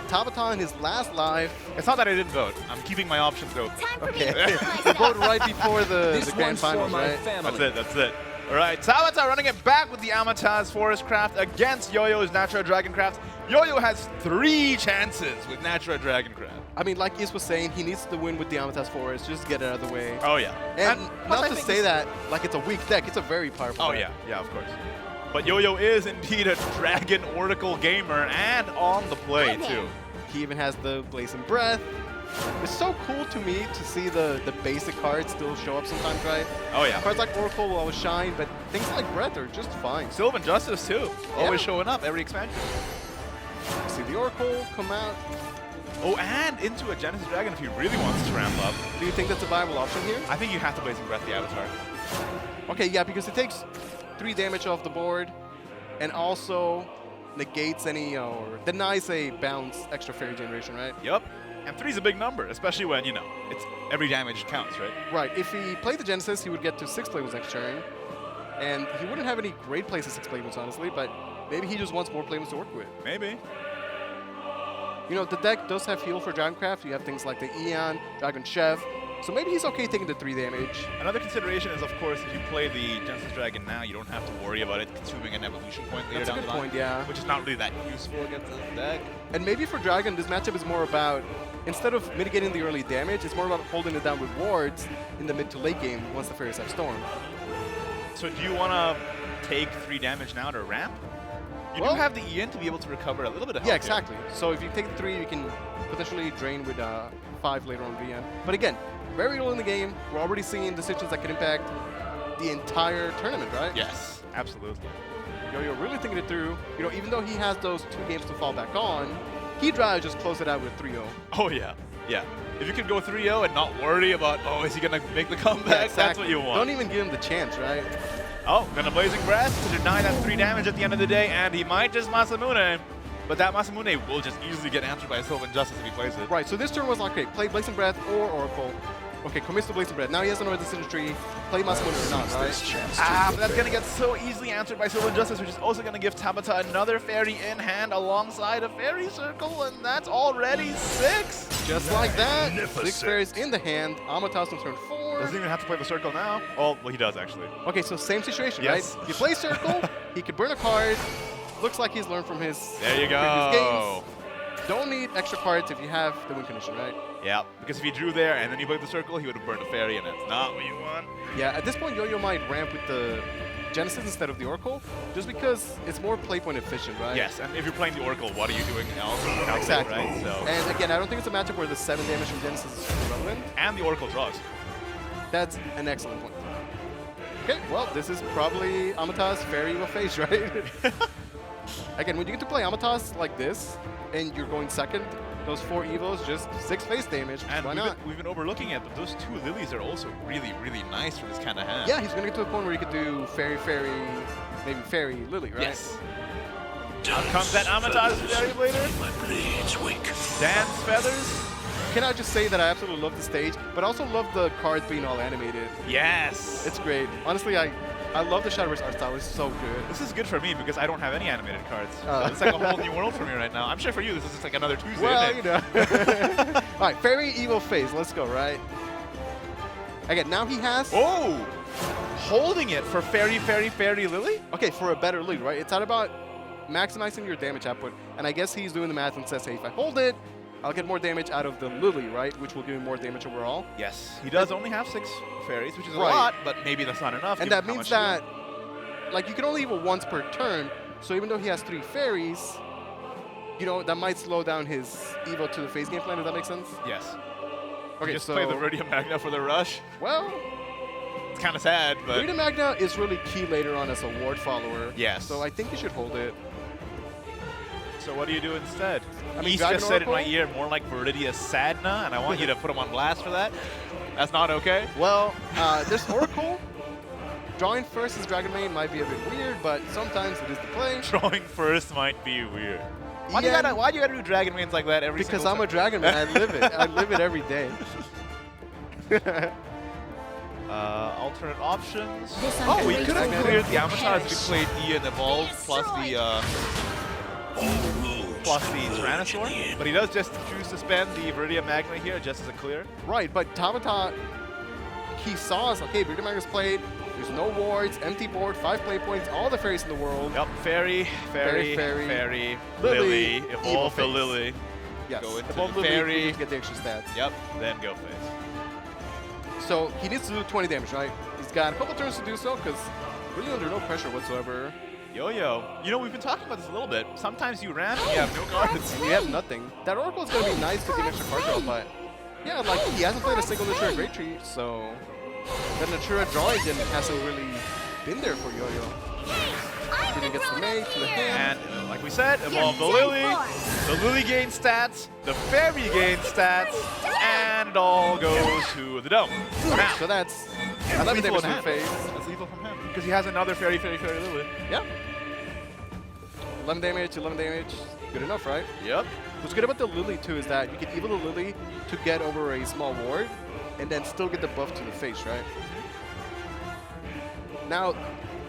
Tabata in his last live.
It's not that I didn't vote. I'm keeping my options open.
Time for
Okay.
me to
You vote right before the
This
grand
one's for
finals,
my
right?
family.
That's it. That's it. All right, Tabata running it back with the Amata's Forest Craft against Yo-Yo's Natura Dragon Craft. Yo-Yo has 3 chances with Natura Dragon Craft.
I mean, like Is was saying, he needs to win with the Amata's Forest. Just get it out of the way.
Oh, yeah.
And
plus
not
I
to
think
say
this-
that like it's a weak deck. It's a very powerful
Oh,
deck.
yeah, of course. But Yo-Yo is indeed a Dragon Oracle gamer and on the play, too.
He even has the Blazing Breath. It's so cool to me to see the basic cards still show up sometimes, right?
Oh, yeah.
Cards like Oracle will always shine, but things like Breath are just fine.
Sylvan Justice, too. Always
Yeah.
showing up every expansion.
See the Oracle come out.
Oh, and into a Genesis Dragon if he really wants to ramp up.
Do you think that's a viable option here?
I think you have to Blazing Breath the Avatar.
Okay, yeah, because it takes 3 damage off the board and also negates any or denies a bounce extra fairy generation, right?
Yep. And 3's a big number, especially when, you know, it's every damage counts, right?
Right. If he played the Genesis, he would get to 6 Playmates next turn. And he wouldn't have any great plays to 6 Playmates, honestly, but maybe he just wants more Playmates to work with.
Maybe.
You know, the deck does have heal for Dragoncraft. You have things like the Eon, Dragon Chef. So maybe he's okay taking the 3 damage.
Another consideration is, of course, if you play the Genesis Dragon now, you don't have to worry about it consuming an evolution point later
That's a
down
good
the line.
point, yeah.
Which is not really that useful against this deck.
And maybe for Dragon, this matchup is more about, instead of mitigating the early damage, it's more about holding it down with wards in the mid to late game once the Fairies have Storm.
So do you want to take 3 damage now to ramp? You
Well-
do have the Ian to be able to recover a little bit of health.
Yeah,
here.
exactly. So if you take the 3, you can potentially drain with 5 later on VN. But again, very early in the game, we're already seeing decisions that could impact the entire tournament, right?
Yes, absolutely.
Yo-Yo really thinking it through. You know, even though he has those 2 games to fall back on, he'd rather just close it out with 3-0.
Oh, yeah. Yeah. If you could go 3-0 and not worry about, oh, is he going to make the comeback? That's what you want.
Don't even give him the chance, right?
Oh, gonna Blazing Breath to deny that 3 damage at the end of the day, and he might just Masamune, but that Masamune will just easily get answered by Sylvan Justice if he plays it.
Right, so this turn was like, okay, play Blazing Breath or Oracle. Okay, commits to Blazing Breath. Now he has another decision tree. Play Masamune or not, right?
But that's gonna get so easily answered by Sylvan Justice, which is also gonna give Tabata another fairy in hand alongside a fairy circle, and that's already 6.
Just like that, 6
Magnificent.
fairies in the hand. Amata's on turn 4.
Doesn't even have to play the circle now. Oh, well, he does actually.
Okay, so same situation,
Yes.
right? You play Circle, he could burn a card. Looks like he's learned from his
There you
previous
go.
games. Don't need extra cards if you have the win condition, right?
Yeah, because if he drew there and then you played the circle, he would have burned a fairy, and that's not what you want.
Yeah, at this point, Yo-Yo might ramp with the Genesis instead of the Oracle, just because it's more play point efficient, right?
Yes, and if you're playing the Oracle, what are you doing else?
Exactly.
Right? So,
And again, I don't think it's a matchup where the 7 damage from Genesis is relevant.
and the Oracle draws.
That's an excellent point. Okay, well, this is probably Amata's fairy will face, right? Again, when you get to play Amata's like this, and you're going second, those 4 evos, just 6 face damage.
And
Why not?
we've been overlooking it, but those 2 lilies are also really, really nice for this kind of hand.
Yeah, he's gonna get to a point where he could do fairy, fairy, maybe fairy, lily, right?
Yes. Out comes that Amata's Fairy Blader.
My blade's weak.
Dance Feathers.
Can I just say that I absolutely love the stage, but also love the cards being all animated.
Yes.
It's great. Honestly, I love the Shadowverse art style. It's so good.
This is good for me because I don't have any animated cards.
Oh.
So it's like a whole new world for me right now. I'm sure for you, this is just like another Tuesday.
Well,
isn't
you
it?
know. All right, fairy, evil phase. Let's go, right? Again, now he has...
Oh! Holding it for Fairy, Fairy, Fairy Lily?
Okay, for a better lead, right? It's not about maximizing your damage output. And I guess he's doing the math and says, hey, if I hold it, I'll get more damage out of the lily, right? Which will give me more damage overall.
Yes. He does only have 6 fairies, which is a
Right.
lot, but maybe that's not enough.
And
given
that
how
means
much
that, like, you can only evil once per turn. So even though he has 3 fairies, you know, that might slow down his evo to the phase game plan. Does that make sense?
Yes.
Okay,
Just
so...
play the Viridian Magna for the rush.
Well,
It's kind of sad, but
Rita Magna is really key later on as a ward follower.
Yes.
So I think you should hold it.
so what do you do instead?
I mean,
East
Dragon
just said in my
Oracle?
ear, more like Viridia Sadna, and I want you to put him on blast for that. That's not okay.
Well, this Oracle, drawing first as Dragon Main might be a bit weird, but sometimes it is the play.
Drawing first might be weird. Why do
Yeah,
you gotta do Dragon Mains like that every
because
single
I'm a
time?
Dragon Man. I live it. I live it every day.
Alternate options.
This
Oh, we could have
unbreakable
cleared the
will
Avatars if we
perish.
played Ian Evolve plus the Tyrannosaur. But he does just choose to spend the Viridian Magna here just as a clear.
Right, but Tabata, he saw us, okay, Rita Magna's played. There's no wards, empty board, 5 play points, all the fairies in the world.
Yep, Fairy,
Fairy,
Lily,
evil
evolve the
face.
Lily.
Yes,
Go into
evolve
the
Lily
fairy.
to get the extra stats.
Yep, then go face.
So he needs to do 20 damage, right? He's got a couple turns to do so because really under no pressure whatsoever.
Yo-yo. You know, we've been talking about this a little bit. Sometimes you ramp and you have no cards.
And we have nothing. That Oracle is going to be nice to get an extra card draw, but yeah, like he hasn't played a single Natura Great Tree, so the Natura draw engine hasn't really been there for Yo-Yo. Didn't get some May to the hand.
And like we said, evolve the Lily. The Lily gains stats, the Fairy gains stats, and it all goes to the dome. Now,
So that's
yeah,
11
lethal
damage
in
to the
hand.
face.
That's lethal from him. Because he has another Fairy Lily.
Yeah. 11 damage, 11 damage. Good enough, right?
Yep.
What's good about the Lily too is that you can evil the Lily to get over a small ward and then still get the buff to the face, right? Now,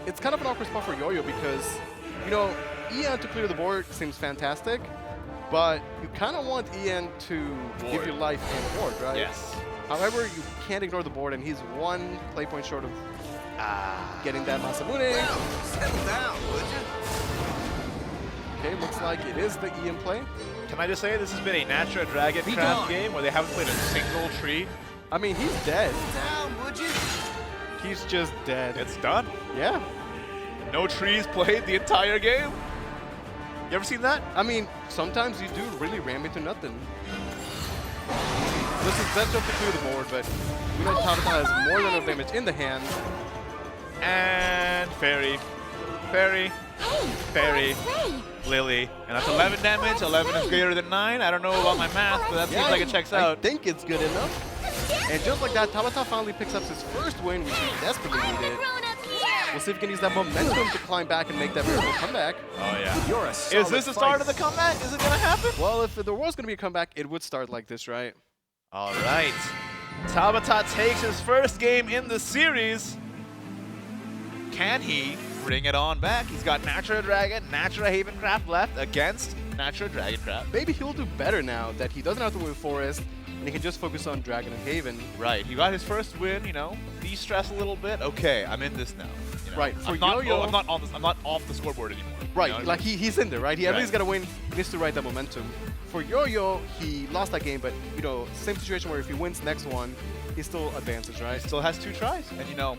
it's kind of an awkward spot for Yo-Yo because, you know, Ian to clear the board seems fantastic, but you kind of want Ian to give
Ward.
you life and ward, right?
Yes.
However, you can't ignore the board, and he's 1 play point short of getting that Masamune.
Settle down, would you?
Okay, looks like it is the Ian play.
Can I just say this has been a Natura Dragon
Be
craft
gone.
game where they haven't played a single tree.
I mean, he's dead.
Down, would you?
He's just dead.
It's done.
Yeah.
No trees played the entire game. You ever seen that?
I mean, sometimes you do really ram into nothing. This is best up to clear the board, but we know Tabata has more than enough damage in the hand.
And Fairy,
Hey,
Fairy,
hey.
Lily. And that's 11 damage. 11 is greater than 9. I don't know about my math, but that seems like it checks
I
out.
think it's good enough. And just like that, Tabata finally picks up his first win, which he desperately
I'm the
needed.
grown-up here.
We'll see if he can use that momentum to climb back and make that miracle comeback.
Oh, yeah.
You're a
Is
solid
this the start of the
fight.
comeback? Is it going to happen?
Well, if there was going to be a comeback, it would start like this, right?
All right. Tabata takes his first game in the series. Can he bring it on back? He's got Natura Dragon, Natura Havencraft left against Natura Dragoncraft.
Maybe he'll do better now that he doesn't have to win Forest, and he can just focus on Dragon and Haven.
Right. He got his first win, you know, de-stress a little bit. Okay, I'm in this now. You know?
Right, for
I'm not,
Yo-Yo-
I'm not on this. I'm not off the scoreboard anymore.
Right,
You know what I
like
mean?
he's in there, right? He at
Right.
least got to win. He needs to ride that momentum. For Yo-Yo, he lost that game, but you know, same situation where if he wins next one, he still advances, right?
Still has 2 tries, and you know,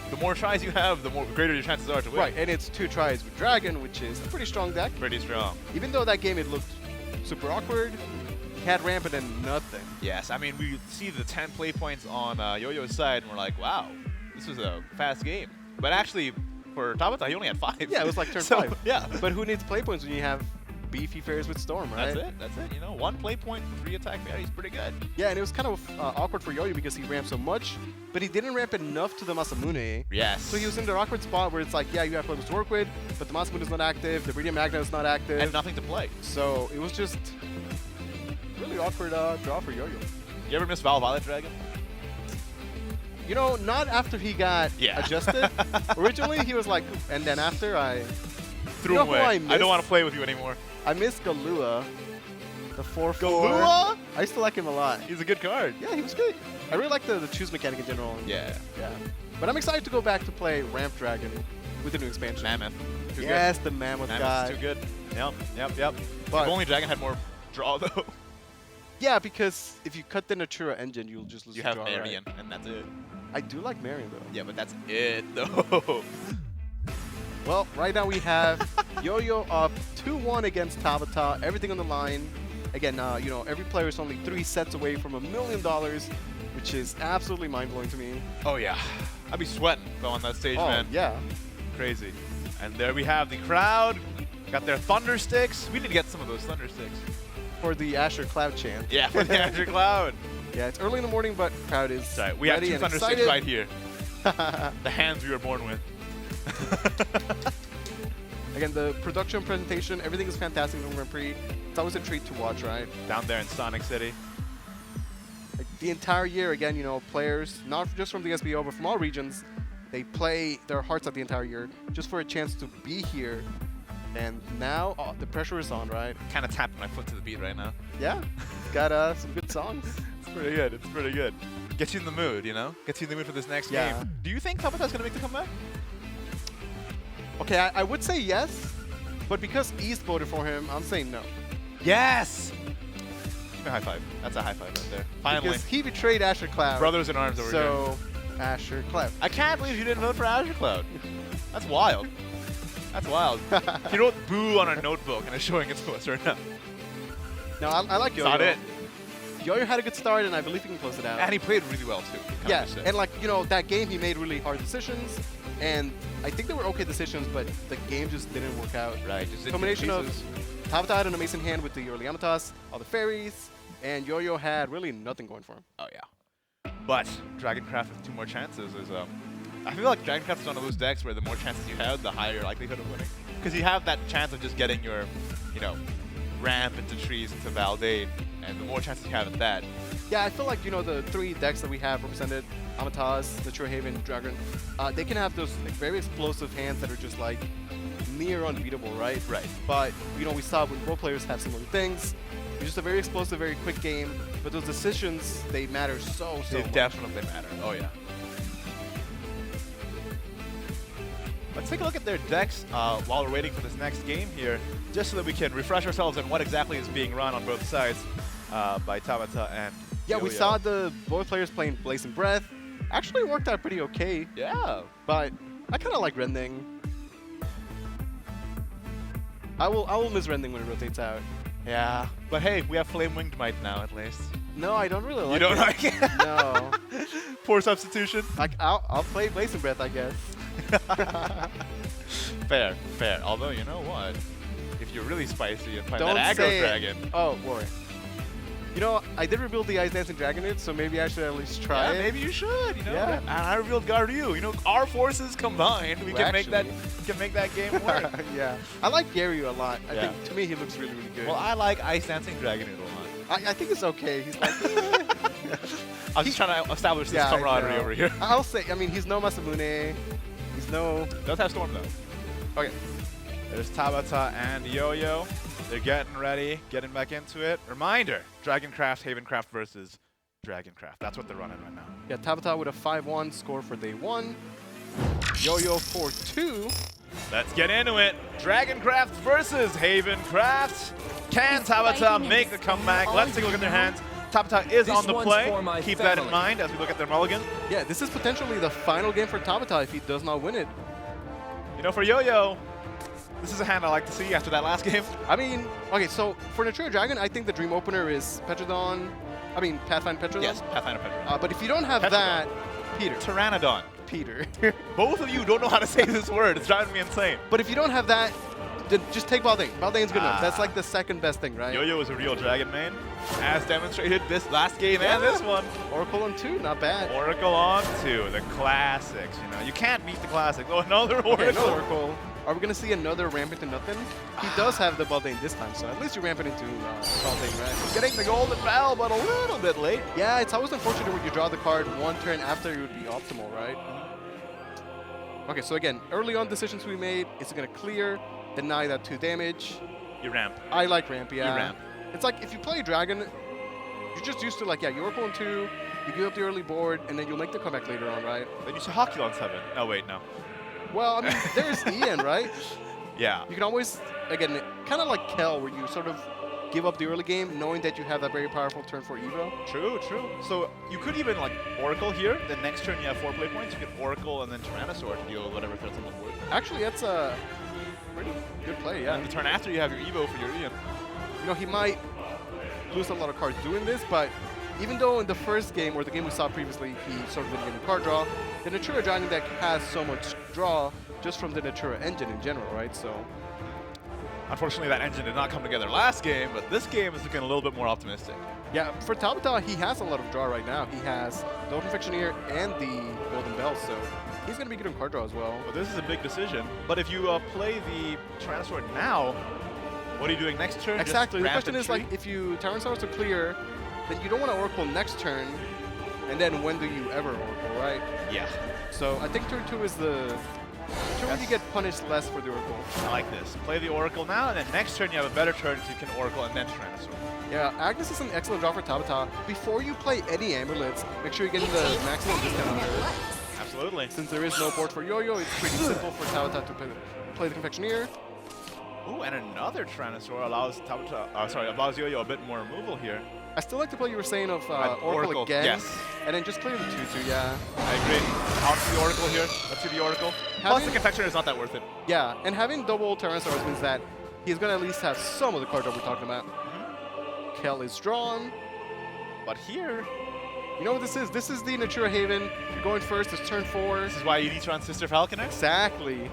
the more tries you have, the more greater your chances are to win.
Right, and it's 2 tries with Dragon, which is a pretty strong deck.
Pretty strong.
Even though that game it looked super awkward, he had ramp and then nothing.
Yes, I mean we see the 10 play points on Yo-Yo's side, and we're like, wow, this was a fast game. But actually, for Tabata, he only had 5.
Yeah, it was like turn
So,
5.
Yeah.
But who needs play points when you have beefy fairies with Storm, right?
That's it. That's it. You know, 1 play point, 3 attack fairy is pretty good.
Yeah, and it was kind of awkward for Yo-Yo because he ramped so much, but he didn't ramp enough to the Masamune.
Yes.
So he was in the awkward spot where it's like, yeah, you have players to work with, but the Masamune is not active, the Radiant Magna is not active.
and nothing to play.
So it was just really awkward draw for Yo-Yo.
You ever miss Violet Dragon?
You know, not after he got
Yeah.
adjusted. Originally, he was like, and then after I
Threw
You know
him
who
away.
I
I
missed?
don't want to play with you anymore.
missed Galua, the 4/4.
Galua?
I used to like him a lot.
He's a good card.
Yeah, he was good. I really like the choose mechanic in general.
Yeah.
Yeah. But I'm excited to go back to play Ramp Dragon with the new expansion.
Mammoth. Too
Yes, the Mammoth
good.
guy.
Mammoth's too good. Yep.
But
If only Dragon had more draw though.
yeah, because if you cut the Natura engine, you'll just lose
You
the
have
draw, right?
Marion, and that's it.
I do like Marion though.
Yeah, but that's it though.
Well, right now we have Yo-Yo up 2-1 against Tabata. Everything on the line. Again, you know, every player is only 3 sets away from $1 million, which is absolutely mind-blowing to me.
Oh yeah. I'd be sweating though on that stage,
Oh,
man.
yeah.
Crazy. And there we have the crowd. Got their thunder sticks. We need to get some of those thunder sticks.
For the Asher Cloud chant.
Yeah, for the Azure Cloud.
Yeah, it's early in the morning, but crowd is
Sorry, we have
ready
2
and
thunder
excited.
sticks right here. The hands we were born with.
Again, the production presentation, everything is fantastic in the Grand Prix. It's always a treat to watch, right?
Down there in Sonic City.
Like the entire year, again, you know, players, not just from the SBO, but from all regions, they play their hearts out the entire year just for a chance to be here. And now the pressure is on, right?
Kind of tapping my foot to the beat right now.
Yeah, got some good songs.
It's pretty good. It's pretty good. Gets you in the mood, you know? Gets you in the mood for this next
Yeah.
game. Do you think Tabata's going to make the comeback?
Okay, I would say yes, but because East voted for him, I'm saying no.
Yes! Give me a high five. That's a high five right there. Finally.
Because he betrayed Asher Cloud.
Brothers in arms over here.
So, Asher Cloud.
I can't believe you didn't vote for Azure Cloud. That's wild. That's wild. He wrote boo on a notebook and is showing it to us right now.
No, I like Yo-Yo.
Not it.
Yo-Yo had a good start, and I believe he can close it out.
And he played really well, too.
Yeah, and like, you know, that game he made really hard decisions, and I think they were okay decisions, but the game just didn't work out.
Right, just
Combination of Tabata had an amazing hand with the early Amatas, all the fairies, and Yo-Yo had really nothing going for him.
Oh, yeah. But Dragoncraft with 2 more chances is, I feel like Dragoncraft is one of those decks where the more chances you have, the higher likelihood of winning. Because you have that chance of just getting your, you know, ramp into trees into Valde, and the more chances you have at that.
Yeah, I feel like, you know, the 3 decks that we have represented, Amatas, Nature Haven, Dragon, they can have those like, very explosive hands that are just like near unbeatable, right?
Right.
But, you know, we saw when role players have similar things. It's just a very explosive, very quick game, but those decisions, they matter so
They
much.
definitely matter. Oh, yeah. Let's take a look at their decks while we're waiting for this next game here, just so that we can refresh ourselves on what exactly is being run on both sides by Tabata and
Yeah, we
Yo-Yo.
saw the both players playing Blazing Breath. Actually worked out pretty okay,
Yeah.
but I kind of like Rending. I will miss Rending when it rotates out.
Yeah. But hey, we have Flame Winged Might now at least.
No, I don't really like
You don't
it.
like it?
No.
Poor substitution.
Like, I'll play Blazing Breath, I guess.
Fair, fair. Although, you know what? If you're really spicy and find
Don't
that
say
aggro
it.
dragon.
Oh, boy. You know, I did rebuild the Ice Dancing Dragonite, so maybe I should at least try
Yeah,
it.
maybe you should, you know.
Yeah.
And I revealed Gardew. You know, our forces combined, we
Well,
can make that
actually.
can make that game work.
Yeah. I like Garyu a lot. I
Yeah.
think, to me, he looks really, really good.
Well, I like Ice Dancing Dragonite a lot.
I think it's okay. He's like,
I was just trying to establish this
yeah, I
camaraderie
know.
over here.
I'll say, I mean, he's no Masamune. He's no...
Does have Storm though. Okay. There's Tabata and Yo-Yo. They're getting ready, getting back into it. Reminder, Dragoncraft, Havencraft versus Dragoncraft. That's what they're running right now.
Yeah, Tabata with a 5-1 score for day 1. Yo-Yo 4-2.
Let's get into it. Dragoncraft versus Havencraft. Can
He's
Tabata
fighting
make the
his
comeback?
own
Let's take a look at their hands. Tabata is
This
on the
one's
play.
for my
Keep that in
family.
mind as we look at their mulligan.
Yeah, this is potentially the final game for Tabata if he does not win it.
You know, for Yo-Yo, this is a hand I like to see after that last game.
I mean, okay, so for Nature Dragon, I think the dream opener is Petrodon. I mean, Pathfinder Petrodon.
Yes, Pathfinder Petrodon.
But if you don't have
Petrodon.
that, Peter.
Pteranodon.
Peter.
Both of you don't know how to say this word. It's driving me insane.
But if you don't have that, then just take Baldane. Baldane's good enough. That's
Ah.
like the second best thing, right?
Yo-Yo is a real dragon main, as demonstrated this last game and this one.
Oracle on 2, not bad.
Oracle on 2, the classics. You know, you can't beat the classic. Oh, another
Okay,
Oracle.
no Oracle. Are we going to see another ramp into nothing? He does have the Baldane this time, so at least you ramp it into Baldane, right?
Getting the golden bell, but a little bit late.
Yeah, it's always unfortunate when you draw the card one turn after it would be optimal, right? Okay, so again, early on decisions we made, is it going to clear, deny that 2 damage?
You ramp.
I like ramp, yeah.
ramp.
It's like if you play Dragon, you're just used to like, yeah, you Oracle on 2, you give up the early board, and then you'll make the comeback later on, right?
Then you see Hockey on 7. Oh, wait, no.
Well, I mean, there's Ian, right?
Yeah.
You can always, again, kind of like Kel, where you sort of give up the early game, knowing that you have that very powerful turn for Evo.
True, true. So you could even like Oracle here. Then next turn you have 4 play points. You could Oracle and then Tyrannosaur to deal with whatever threats on the board.
Actually, that's a pretty good play, yeah.
And the turn after you have your Evo for your Ian.
You know, he might lose a lot of cards doing this, but even though in the first game, or the game we saw previously, he sort of didn't get a card draw, the Natura Dragon deck has so much draw just from the Natura engine in general, right? So,
Unfortunately, that engine did not come together last game, but this game is looking a little bit more optimistic.
yeah, for Tabata, he has a lot of draw right now. He has the Open Fictioneer and the Golden Bell, so he's going to be good on card draw as well.
But this is a big decision. But if you play the Tyrannosaur now, what are you doing next turn?
Exactly. The
Just ramp
question
and
is, like,
tree?
if you Tyrannosaurus to clear, then you don't want to Oracle next turn, and then when do you ever Oracle, right?
Yeah.
So I think turn 2 is the Sure,
Yes.
you get punished less for the Oracle.
I like this. Play the Oracle now, and then next turn you have a better turn so you can Oracle and then Tyrannosaur.
Yeah, Agnes is an excellent draw for Tabata. Before you play any amulets, make sure you're getting the maximum discount on her.
Absolutely.
Since there is no board for Yo-Yo, it's pretty simple for Tabata to play the Confectioneer.
Ooh, and another Tyrannosaur allows allows Yo-Yo a bit more removal here.
I still like the play you were saying of Oracle
Oracle,
again.
yes.
And then just clear the 2-2, yeah.
I agree. Out to the Oracle here. Let's see the Oracle. Plus the Confectioner is not that worth it.
Yeah, and having double Tyrannosaurus means that he's going to at least have some of the cards that we're talking about. Kel is drawn.
But here,
You know what this is? This is the Natura Haven. You're going first. It's turn 4.
this is why you need to run Sister Falconer.
Exactly.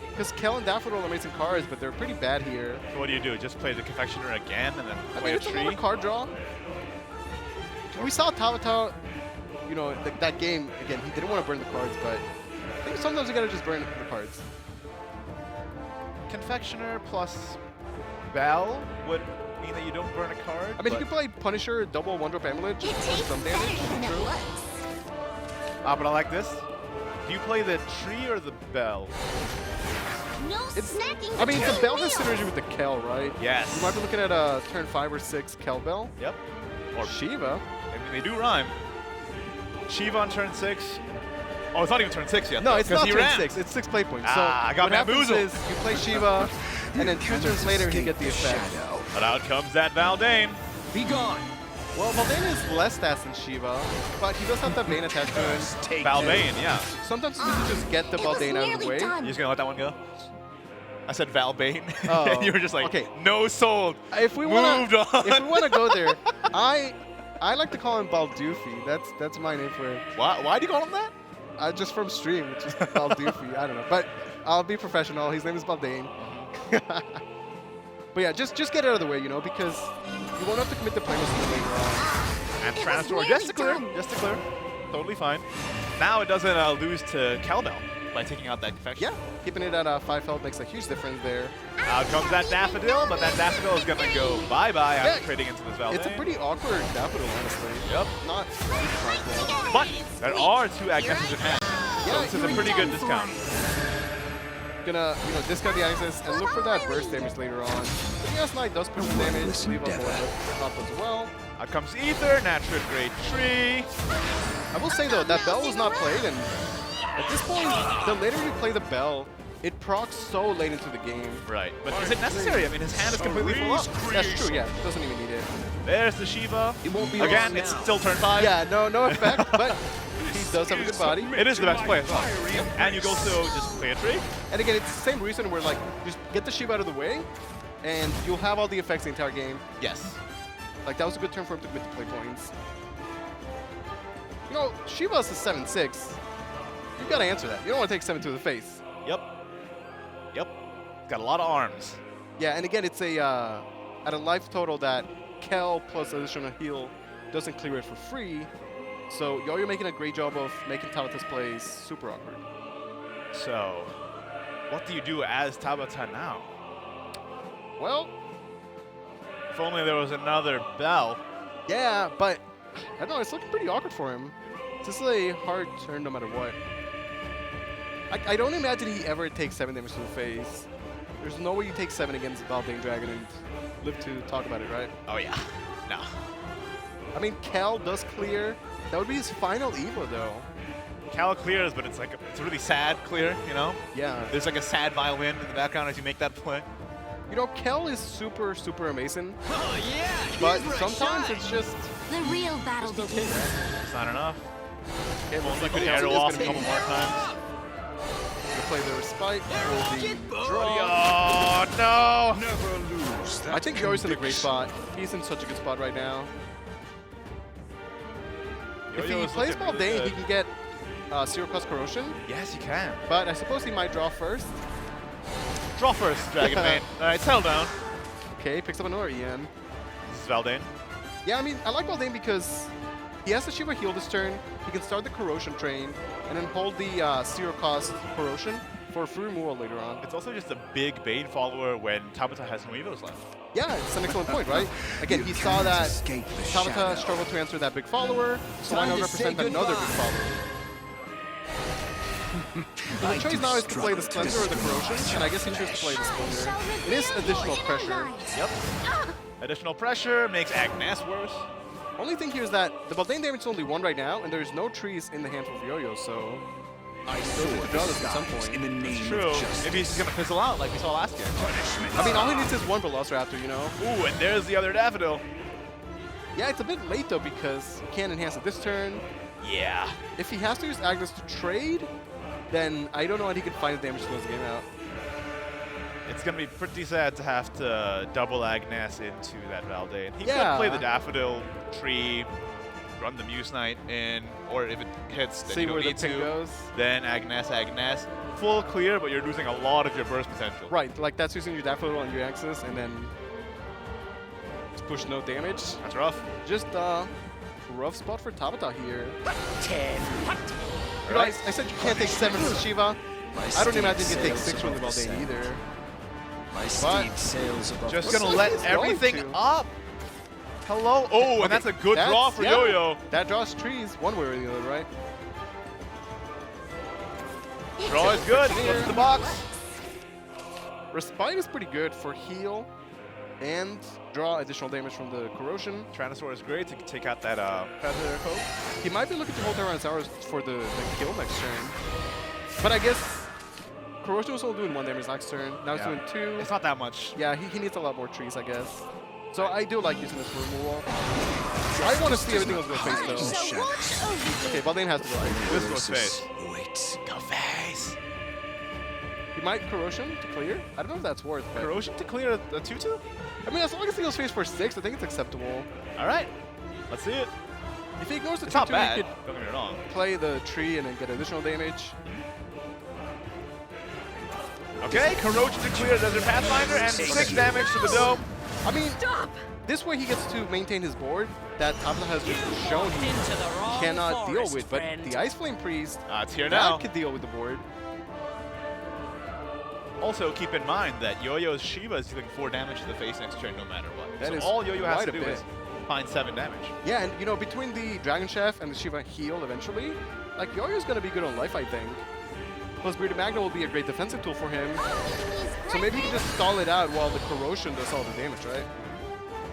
Because Kel and Daffodil are amazing cards, but they're pretty bad here.
So what do? Just play the Confectioner again and then
I
play
mean,
a
it's
tree?
another card draw. We saw Tabata, you know, that game, again, he didn't want to burn the cards, but I think sometimes you got to just burn the cards.
Confectioner plus Bell would mean that you don't burn a card.
I mean,
but
you could play Punisher, double one-drop Amulet,
It
just for
tastes
some
better
damage.
than it
True.
looks.
but I like this. Do you play the tree or the Bell?
No snacking.
I mean, the
between
Bell has
meals.
synergy with the Kel, right?
Yes.
You might be looking at turn 5 or 6 Kel Bell.
Yep.
Or Shiva.
I mean, they do rhyme. Shiva on turn 6. Oh, it's not even turn 6 yet.
No,
though,
it's
'cause
not
he
turn
ran.
6. It's 6 play points.
Ah,
so
I got
what happens
bamboozled.
is you play Shiva, and then 2 turns later you get the effect.
But out comes that Valdane.
Be gone.
Well, Valdane is less stats than Shiva, but he does have that Bane attached to him.
Valdane, yeah.
Sometimes you can just get the
It was
Valdane out of the
nearly
way.
done.
You just gonna let that one go? I said Valbane.
Oh,
and you were just like,
okay.
no sold.
If we
Moved
wanna,
on.
if we wanna go there, I like to call him Baldoofy. That's my name for him.
Why do you call him that?
Just from stream, which is Baldoofy. I don't know, but I'll be professional. His name is Baldane. But yeah, just get it out of the way, you know, because you won't have to commit the play most later on.
And
It was
Tyrannosaur, just to clear.
nearly done.
Just to clear. Totally fine. Now it doesn't lose to Cowbell by taking out that Confection.
Yeah, keeping it at 5 health makes a huge difference there.
Out comes that Daffodil, but that Daffodil is gonna go bye-bye after
Yeah,
trading into this Valdane.
It's a pretty awkward Daffodil, honestly.
Yep.
Not super powerful.
But there are 2 Agnesses in hand.
Yeah,
So this is a pretty good discount.
Gonna, you know, discard the Axis and look for that burst damage later on. But yes, Knight does put some damage, leave a board up as well.
Out comes Ether, Natural Great Tree.
I will say though, that Bell was not played, and at this point, the later you play the Bell, it procs so late into the game.
Right. But is it necessary? I mean, his hand is completely full up.
That's true, yeah, doesn't even need it.
There's the Shiva.
It won't be
Again,
long
it's
now.
still turn 5.
Yeah, no effect, but he does have a good body.
It is the best play as well. And you also just play a tree.
And again, it's the same reason where like, just get the Shiva out of the way, and you'll have all the effects the entire game.
Yes.
Like, that was a good turn for him to commit the play points. You know, Shiva's a 7-6. You gotta answer that. You don't want to take 7 to the face.
Yep. Yep. Got a lot of arms.
Yeah, and again, it's a at a life total that Kel plus additional heal doesn't clear it for free. So Yo-Yo making a great job of making Tabata's plays super awkward.
So, what do you do as Tabata now?
Well,
If only there was another Bell.
yeah, but I don't know, it's looking pretty awkward for him. This is a hard turn no matter what. I don't imagine he ever takes 7 damage to the face. There's no way you take 7 against Valdane Dragon and live to talk about it, right?
Oh, yeah. No.
I mean, Kel does clear. That would be his final Evo, though.
Cal clears, but it's like it's a really sad clear, you know?
Yeah.
There's like a sad violin in the background as you make that play.
You know, Kel is super, super amazing.
Oh, yeah.
But
here's where I
sometimes
shine.
it's just
The real battle begins.
It's not enough.
okay.
Only
Looks
could
like
arrow
Kel
off
is
a
gonna
couple
be-
more times.
gonna play the respite for the
Get booty.
draw.
Oh, no!
Never lose.
I think Yo's in a great spot. He's in such a good spot right now. If
Yo-Yo
he
is
plays
looking really
Baldane, he
good.
can get Zero Cost Corrosion,
Yes, you can.
but I suppose he might draw first.
Draw first, Dragon Mane. All right, settle down.
Okay, picks up another Ian.
This is Valdane.
Yeah, I mean, I like Baldane because he has the Shiva heal this turn. He can start the Corrosion train and then hold the Zero Cost Corrosion for free removal later on.
It's also just a big Bane follower when Tabata has no Evos left.
Yeah, it's an excellent point, right? Again, he saw that Tabata struggled to answer that big follower, so why
Time
not
to
represent
say
another big
goodbye.
follower? The choice now is to play the Splendor or the Corrosion, and I guess he chose to play the Splendor. It is additional pressure.
Yep. Additional pressure makes Agnes worse.
Only thing here is that the Baldane damage is only 1 right now, and there's no trees in the hand of Yo-Yo, so I still need to draw this at some point.
It's true. Maybe he's gonna fizzle out like we saw last game.
I mean, all he needs is 1 Velociraptor, you know?
Ooh, and there's the other Daffodil.
Yeah, it's a bit late though because he can't enhance it this turn.
Yeah.
If he has to use Agnes to trade, then I don't know how he can find the damage to close the game out.
It's gonna be pretty sad to have to double Agnes into that Valdane. He
Yeah.
could play the Daffodil tree, run the Muse Knight in, or if it hits, then
See
you don't
where the
need
pick
to.
goes.
Then Agnes. Full clear, but you're losing a lot of your burst potential.
Right, like that's using your Daffodil on your axis and then just push no damage.
That's rough.
Just rough spot for Tabata here.
10.
You know, I said you can't take 7 from Shiva. I don't imagine you can take 6 from the Valdane either.
My steed sails above.
Just
Looks
gonna
like
let
he's going
everything
to.
up. Hello. Oh, and that's a good draw for Yo-Yo.
That draws trees one way or the other, right?
Draw is good. What's the box?
Respite is pretty good for heal and draw additional damage from the Corrosion.
Tyrannosaur is great to take out that Feather Coat.
He might be looking to hold Tyrannosaurus for the kill next turn. But I guess Corrosion was only doing 1 damage next turn. Now he's doing 2.
It's not that much.
Yeah, he needs a lot more trees, I guess. So I do like using this for removal. I want to see everything else go face
So
though.
watch over
Okay, Baldane has to go face.
This goes face.
Wait.
Go face.
He might Corrosion to clear. I don't know if that's worth, but
Corrosion to clear a 2-2?
I mean, as long as he goes face for 6, I think it's acceptable.
All right. Let's see it.
If he ignores the
It's
2-2,
not bad.
he could
Don't get me wrong.
play the tree and then get additional damage.
Okay, Corrosion to clear Desert Pathfinder and 6 damage to the dome.
I mean, this way he gets to maintain his board that Tabata has just shown he
Into the wrong
cannot deal
forest,
with. But
friend.
the Ice Flame Priest,
It's here
that
now.
could deal with the board.
Also, keep in mind that Yo-Yo's Shiva is dealing 4 damage to the face next turn no matter what.
That
so
is
all Yo-Yo has
quite
to
a
do
bit.
is find 7 damage.
Yeah, and you know, between the Dragon Chef and the Shiva heal eventually, like Yo-Yo's gonna be good on life, I think. Plus, Breeder Magna will be a great defensive tool for him. So maybe he can just stall it out while the Corrosion does all the damage, right?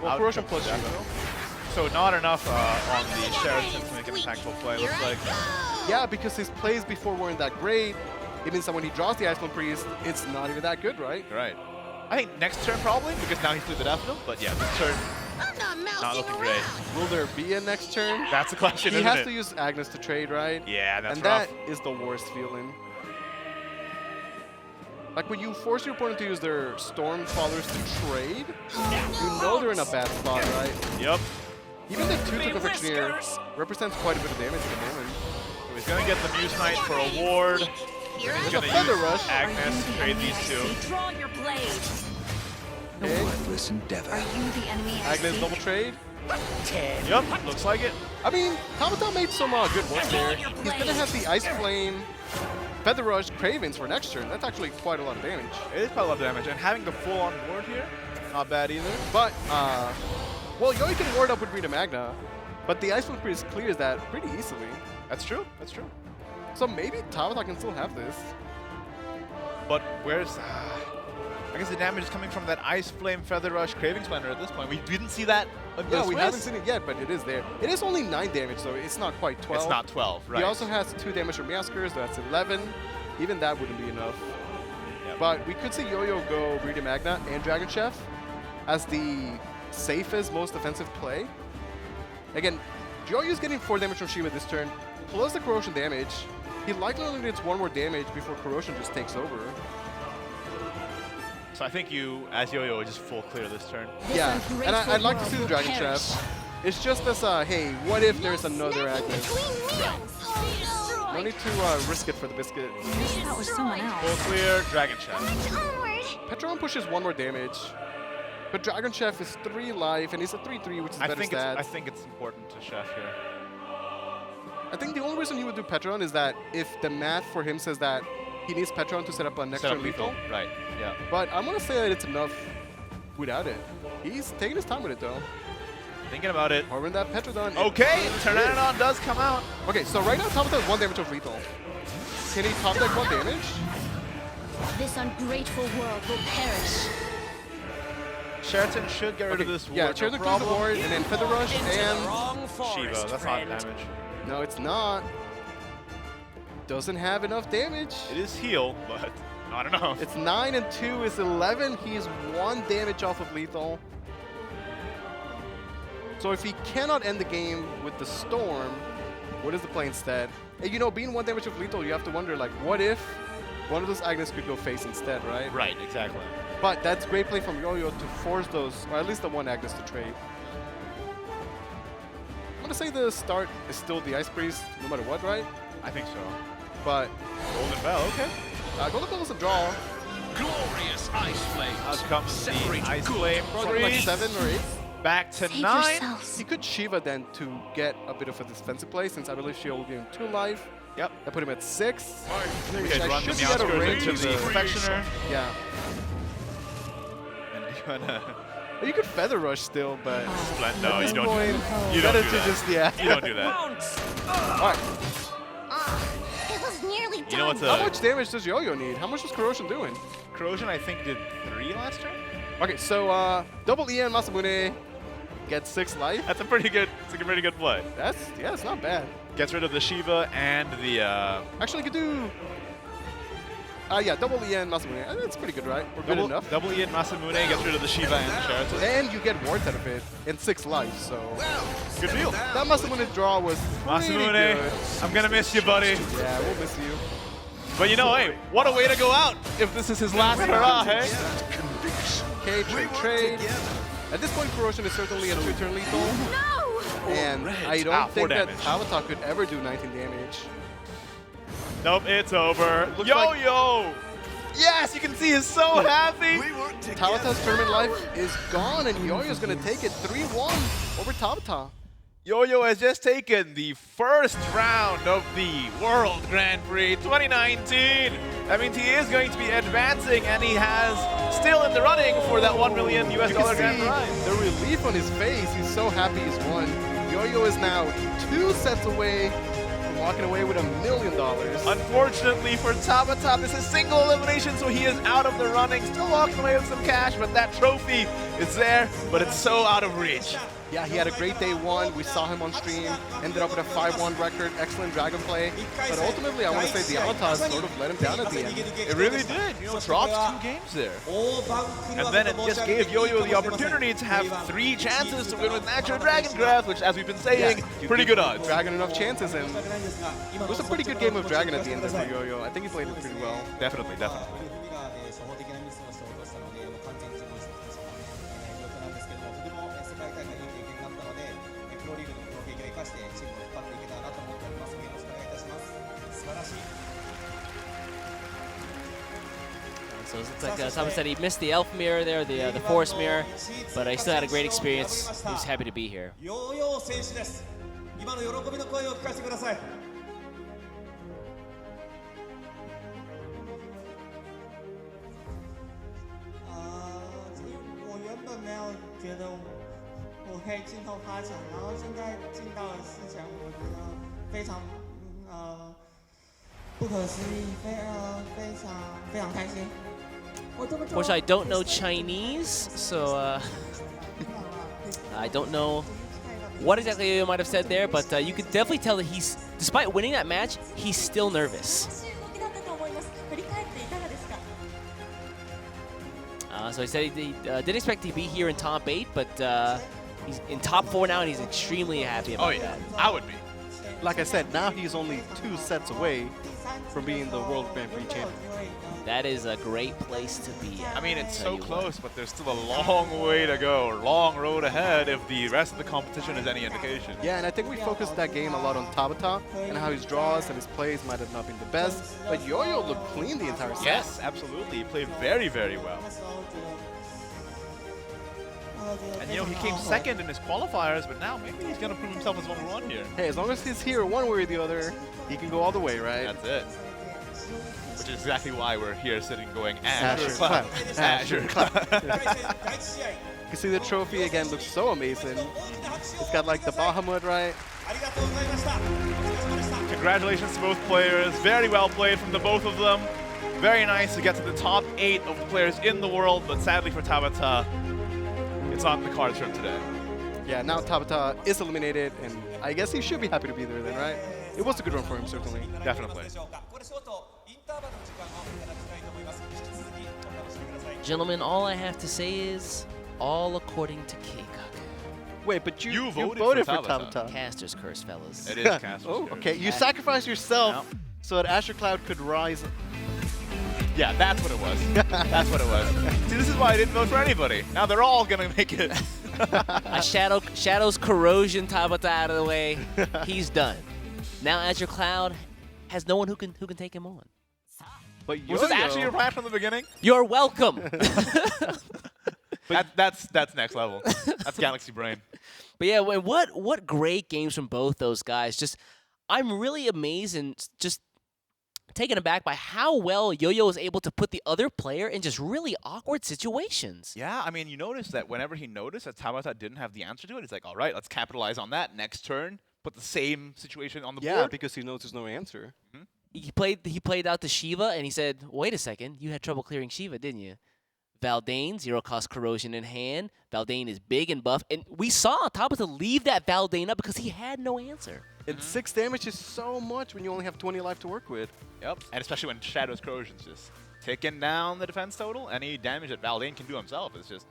Well, Corrosion plus Shiva.
So not enough on the Sheraton to make an impactful play, looks like.
Yeah, because his plays before weren't that great. It means that when he draws the Iceland Priest, it's not even that good, right?
Right. I think next turn probably, because now he's through the Daffodil. But yeah, this turn,
I'm not mousing
not looking
around.
great.
Will there be a next turn?
That's the question,
He
isn't
has
it?
to use Agnes to trade, right?
Yeah, that's
and
rough.
that is the worst feeling. Like when you force your opponent to use their Storm Followers to trade, you know they're in a bad spot, right?
Yep.
Even the 2
Me
token Engineer
whiskers.
represents quite a bit of damage at the moment.
So he's gonna get the Muse Knight for a ward.
Here
He's
I
gonna
Feather
use
Rush.
Agnes to trade these 2.
Draw your blade.
Okay,
Worthless endeavor.
Are you the enemy I
Agnes
seek?
double trade.
10.
Yep, looks like it.
I mean, Tabata made some good work there. He's gonna have the Ice Flame, Feather Rush, Cravens for next turn. That's actually quite a lot of damage.
It is quite a lot of damage, and having the full on board here, not bad either.
But, well, Yoi can ward up with Breeder Magna, but the Ice Flame Priest clears that pretty easily.
That's true. That's true.
So maybe Tabata can still have this.
But where's... I guess the damage is coming from that Ice Flame Feather Rush Craving Splendor at this point. We didn't see that in
Yeah,
the
we
Swiss.
haven't seen it yet, but it is there. It is only 9 damage, so it's not quite 12.
It's not 12, right?
He also has 2 damage from Maskers, so that's 11. Even that wouldn't be enough.
Yep.
But we could see Yo-Yo go Breeder Magna and Dragon Chef as the safest, most defensive play. Again, Yo-Yo's getting 4 damage from Shiva this turn, plus the Corrosion damage. He likely only needs 1 more damage before Corrosion just takes over.
So I think you, as Yo-Yo, would just full clear this turn.
Yeah, and I'd like to see the Dragon Chef. It's just as hey, what if there's another
Snacking
Agnes?
between meals. Oh,
No need to risk it for the biscuit.
That was someone else.
Full clear, Dragon Chef.
Onward.
Petron pushes 1 more damage, but Dragon Chef is 3 life, and he's a 3/3, which is better stats.
I think it's important to Chef here.
I think the only reason he would do Petron is that if the math for him says that he needs Petron to set up a next
Set
turn
up
lethal.
Right, yeah.
But I'm going to say that it's enough without it. He's taking his time with it, though.
Thinking about it.
Harming that Petrodon.
Okay, Pteranodon does come out.
Okay, so right now Tabata has 1 damage of lethal. Can he top deck 1 damage?
This ungrateful world will perish.
Sheraton should get rid of this ward.
Yeah,
no
Sheraton goes the
problem.
ward, and then Feather Rush,
Into the
and
wrong forest,
Shiva, that's not
friend.
damage.
no, it's not. Doesn't have enough damage.
It is heal, but not enough.
It's 9 and 2 is 11. He's 1 damage off of lethal. So if he cannot end the game with the Storm, what is the play instead? And you know, being 1 damage of lethal, you have to wonder, like, what if one of those Agnes could go face instead, right?
Right, exactly.
But that's great play from Yo-Yo to force those, or at least the 1 Agnes to trade. I'm gonna say the start is still the Ice Priest, no matter what, right?
I think so.
But
Golden Bell, okay.
Golden Bell is a draw.
Glorious ice flame.
Out comes the Ice Flame.
Probably like
Priest.
7 or 8.
Back to
Save
9.
yourselves.
He could Shiva then to get a bit of a defensive play, since I believe Shiva will give him 2 life.
Yep.
I put him at 6.
We
Which
could
I
run
should
from
be
the
out of
outskirts
range
into the
of the-
Infectioner.
Yeah.
And you're gonna...
You could Feather Rush still, but
No,
at
you
this
don't
point,
You don't
better
do
to
that.
just, yeah.
You don't do that.
Bounce!
Alright,
It was nearly done.
You know what's
how
a...
much damage does Yo-Yo need? How much was Corrosion doing?
Corrosion, I think, did 3 last turn?
Okay, so double EN Masamune gets 6 life.
That's a pretty good play.
Yeah, it's not bad.
Gets rid of the Shiva and the...
Actually, you could do... yeah, double EN Masamune. That's pretty good, right? Or good enough.
Double Ian Masamune gets rid of the Shiva and the Sheraton.
And you get wards out of it in 6 life, so...
Good deal.
That Masamune draw was pretty
Masamune,
good.
I'm gonna miss you, buddy.
Yeah, we'll miss you.
But you know, hey, what a way to go out if this is his last hurrah, hey?
Okay, trade. At this point, Corrosion is certainly a 2-turn lethal.
No!
And I don't
4
think that
damage.
Tavata could ever do 19 damage.
Nope, it's over.
Looks
Yo-Yo! Yes, you can see he's so happy.
Tavata's tournament life is gone, and Yo-Yo's going to take it 3-1 over Tavata.
Yo-Yo has just taken the first round of the World Grand Prix 2019. That means he is going to be advancing, and he has still in the running for that $1 million US
You can
grand
see
prize.
the relief on his face. He's so happy he's won. Yo-Yo is now 2 sets away from walking away with $1 million.
Unfortunately for Tabata, this is single elimination, so he is out of the running. Still walking away with some cash, but that trophy is there, but it's so out of reach.
Yeah, he had a great day 1. We saw him on stream. Ended up with a 5-1 record. Excellent dragon play. But ultimately, I want to say the Avatar sort of let him down at the end.
It really did. You know, dropped 2 games there. And then it just gave Yo-Yo the opportunity to have 3 chances to win with Natural Dragon Graph, which, as we've been saying,
you
pretty
give
good odds.
Dragon enough chances, and it was a pretty good game of Dragon at the end there for Yo-Yo. I think he played it pretty well.
Definitely, definitely.
So it looks like Thomas said he missed the elf mirror there, the forest mirror, but he still had a great experience. He was happy to be here.
ヨーヨー選手です。今の喜びの声を聞かせてください。
我原本没有觉得我可以进到8强，然后现在进到了4强，我觉得非常不可思议，非常开心。
Unfortunately, I don't know Chinese, so I don't know what exactly you might have said there, but you could definitely tell that he's, despite winning that match, he's still nervous. So he said he didn't expect to be here in top 8, but he's in top 4 now, and he's extremely happy about that.
I would be.
Like I said, now he's only 2 sets away from being the World Grand Prix champion.
That is a great place to be at.
I mean, it's
Tell
so
you
close, but there's still a long way to go, long road ahead if the rest of the competition is any indication.
Yeah, and I think we focused that game a lot on Tabata and how his draws and his plays might have not been the best, but Yo-Yo looked clean the entire set.
Yes, absolutely. He played very, very well. And you know, he came second in his qualifiers, but now maybe he's going to prove himself as number 1 here.
Hey, as long as he's here one way or the other, he can go all the way, right?
That's it. Which is exactly why we're here sitting going,
Azure
Azure
clap.
clap.
Azure
Azure
clap.
clap.
You can see the trophy again looks so amazing. It's got like the Bahamut, right?
ありがとうございました。お疲れ様でした。
Congratulations to both players. Very well played from the both of them. Very nice to get to the top 8 of the players in the world, but sadly for Tabata, it's on the cards for him today.
Yeah, now Tabata is eliminated, and I guess he should be happy to be there then, right? It was a good run for him, certainly.
Definitely.
これショートインターバルの時間をいただきたいと思います。引き続きお楽しみください。
Gentlemen, all I have to say is, all according to Keikaku.
Wait, but you
voted
voted
for
for
Tabata.
Tabata.
Caster's curse, fellas.
It is Casper's
Oh,
curse.
okay. You sacrificed yourself
Yeah.
so that Asher Cloud could rise.
Yeah, that's what it was. That's what it was. See, this is why I didn't vote for anybody. Now they're all gonna make it.
Shadow's corrosion Tabata out of the way. He's done. Now Azure Cloud has no one who can take him on.
But
Was this actually your plan from the beginning?
You're welcome.
That's next level. That's Galaxy Brain.
But yeah, what great games from both those guys. Just I'm really amazed and just taken aback by how well Yo-Yo is able to put the other player in just really awkward situations.
Yeah, I mean, you notice that whenever he noticed that Tabata didn't have the answer to it, he's like, all right, let's capitalize on that. Next turn, put the same situation on the
Yeah,
board.
because he knows there's no answer.
He played out the Shiva and he said, wait a second, you had trouble clearing Shiva, didn't you? Valdane, 0-cost corrosion in hand. Valdane is big and buff. And we saw Tabata leave that Valdane up because he had no answer.
And 6 damage is so much when you only have 20 life to work with.
Yep, and especially when Shadow's Corrosion's just ticking down the defense total. Any damage that Valdane can do himself is just,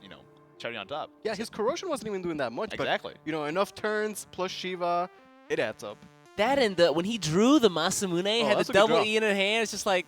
cherry on top.
Yeah, his corrosion wasn't even doing that much.
Exactly.
But, enough turns plus Shiva, it adds up.
That and when he drew the Masamune, had
that's
the
a good
double
draw.
E in her hand, it's just like,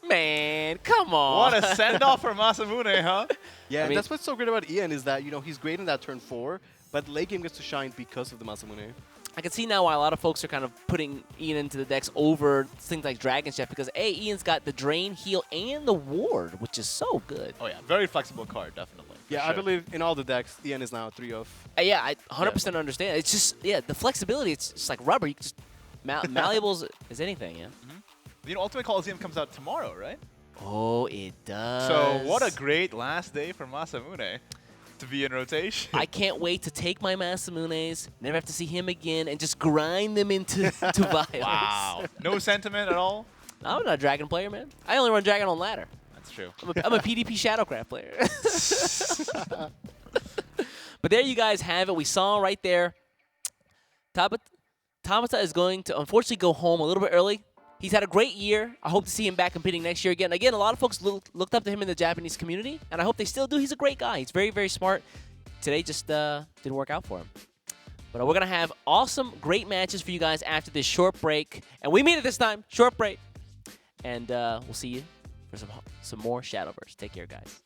man, come on.
What a send-off for Masamune, huh?
Yeah,
I mean-
that's what's so great about Ian is that, he's great in that turn 4, but late game gets to shine because of the Masamune.
I can see now why a lot of folks are kind of putting Ian into the decks over things like Dragon Chef because, A, Ian's got the Drain, Heal, and the Ward, which is so good.
Oh, yeah, very flexible card, definitely. for
Yeah, I
sure.
believe in all the decks, Ian is now 3 of.
Yeah, I 100% understand. It's just, the flexibility, it's just like rubber. You can just malleable as anything, yeah?
Ultimate Coliseum comes out tomorrow, right?
Oh, it does.
So what a great last day for Masamune to be in rotation.
I can't wait to take my Masamunes, never have to see him again, and just grind them into violence.
Wow. No sentiment at all?
I'm not a Dragon player, man. I only run Dragon on ladder.
That's true.
I'm a PDP Shadowcraft player. But there you guys have it. We saw right there. Tabata is going to unfortunately go home a little bit early. He's had a great year. I hope to see him back competing next year again. Again, a lot of folks looked up to him in the Japanese community, and I hope they still do. He's a great guy. He's very, very smart. Today just didn't work out for him. But we're going to have awesome, great matches for you guys after this short break. And we mean it this time. Short break. And we'll see you for some more Shadowverse. Take care, guys.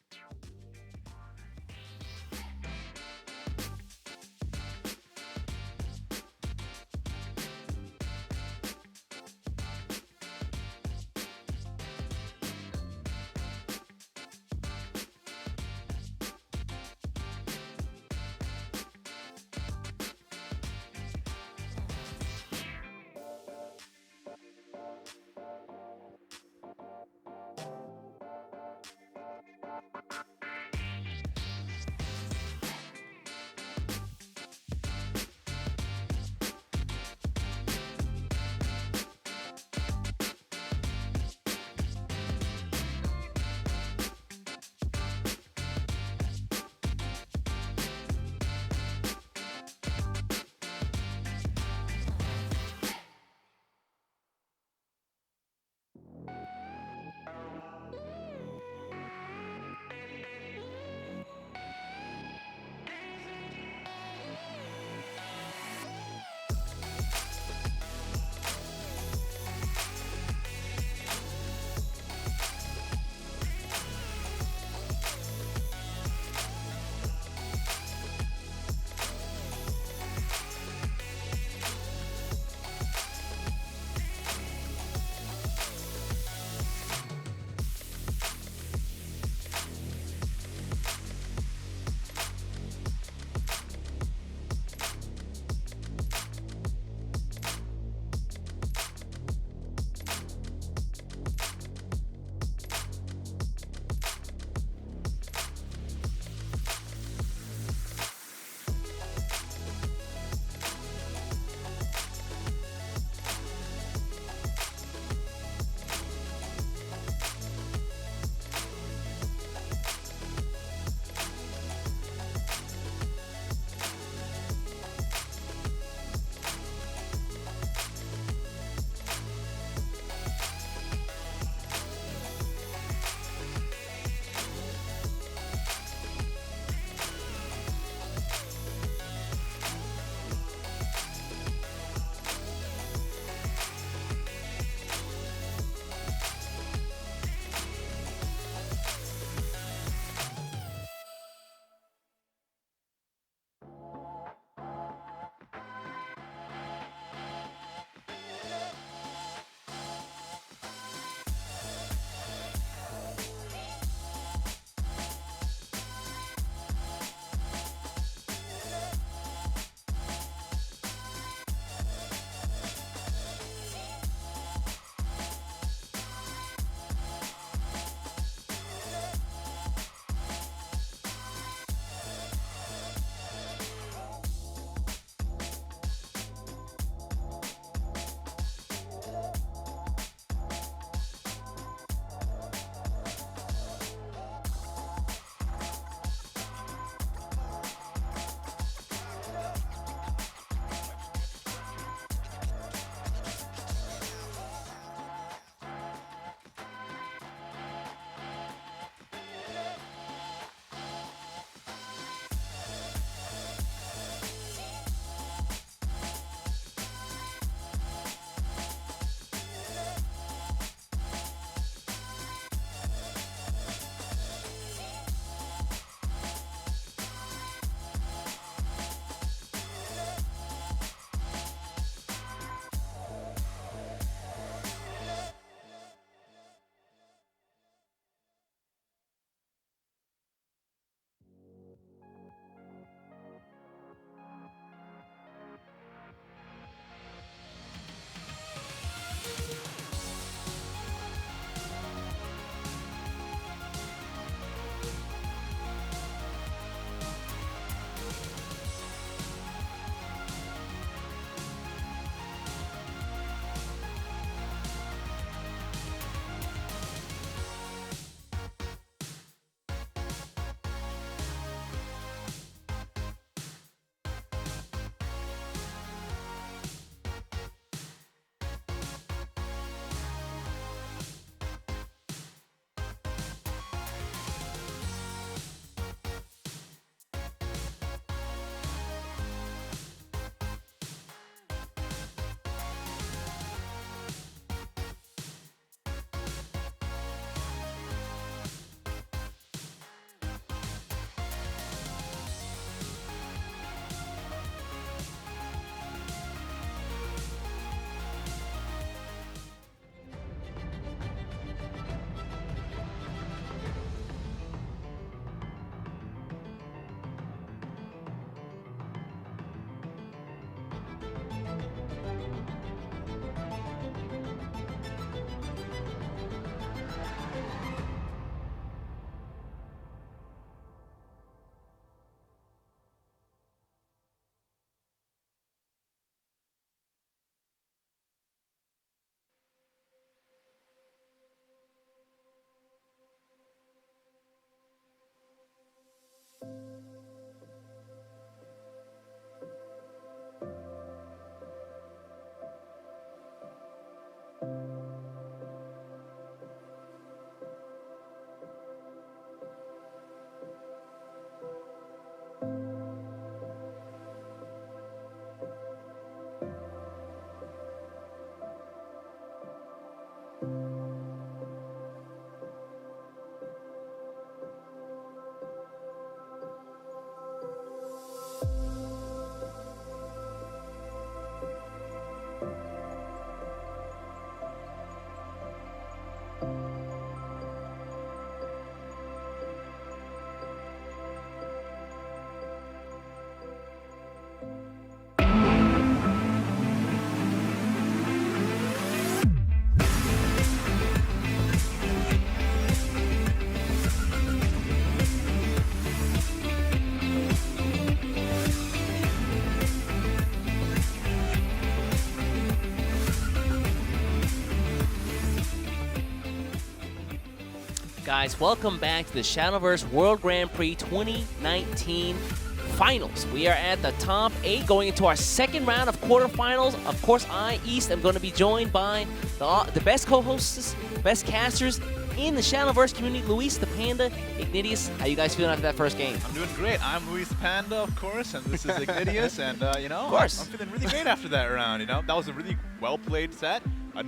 guys? Welcome back to the Shadowverse World Grand Prix 2019 Finals. We are at the top 8 going into our second round of quarterfinals. Of course, I, East, am going to be joined by the best co-hosts, best casters in the Shadowverse community, Luis the Panda, Ignitius. How you guys feeling after that first game?
I'm doing great. I'm Luis the Panda, of course, and this is Ignitius, and you know,
of course.
I'm feeling really great after that round. You know, that was a really well-played set.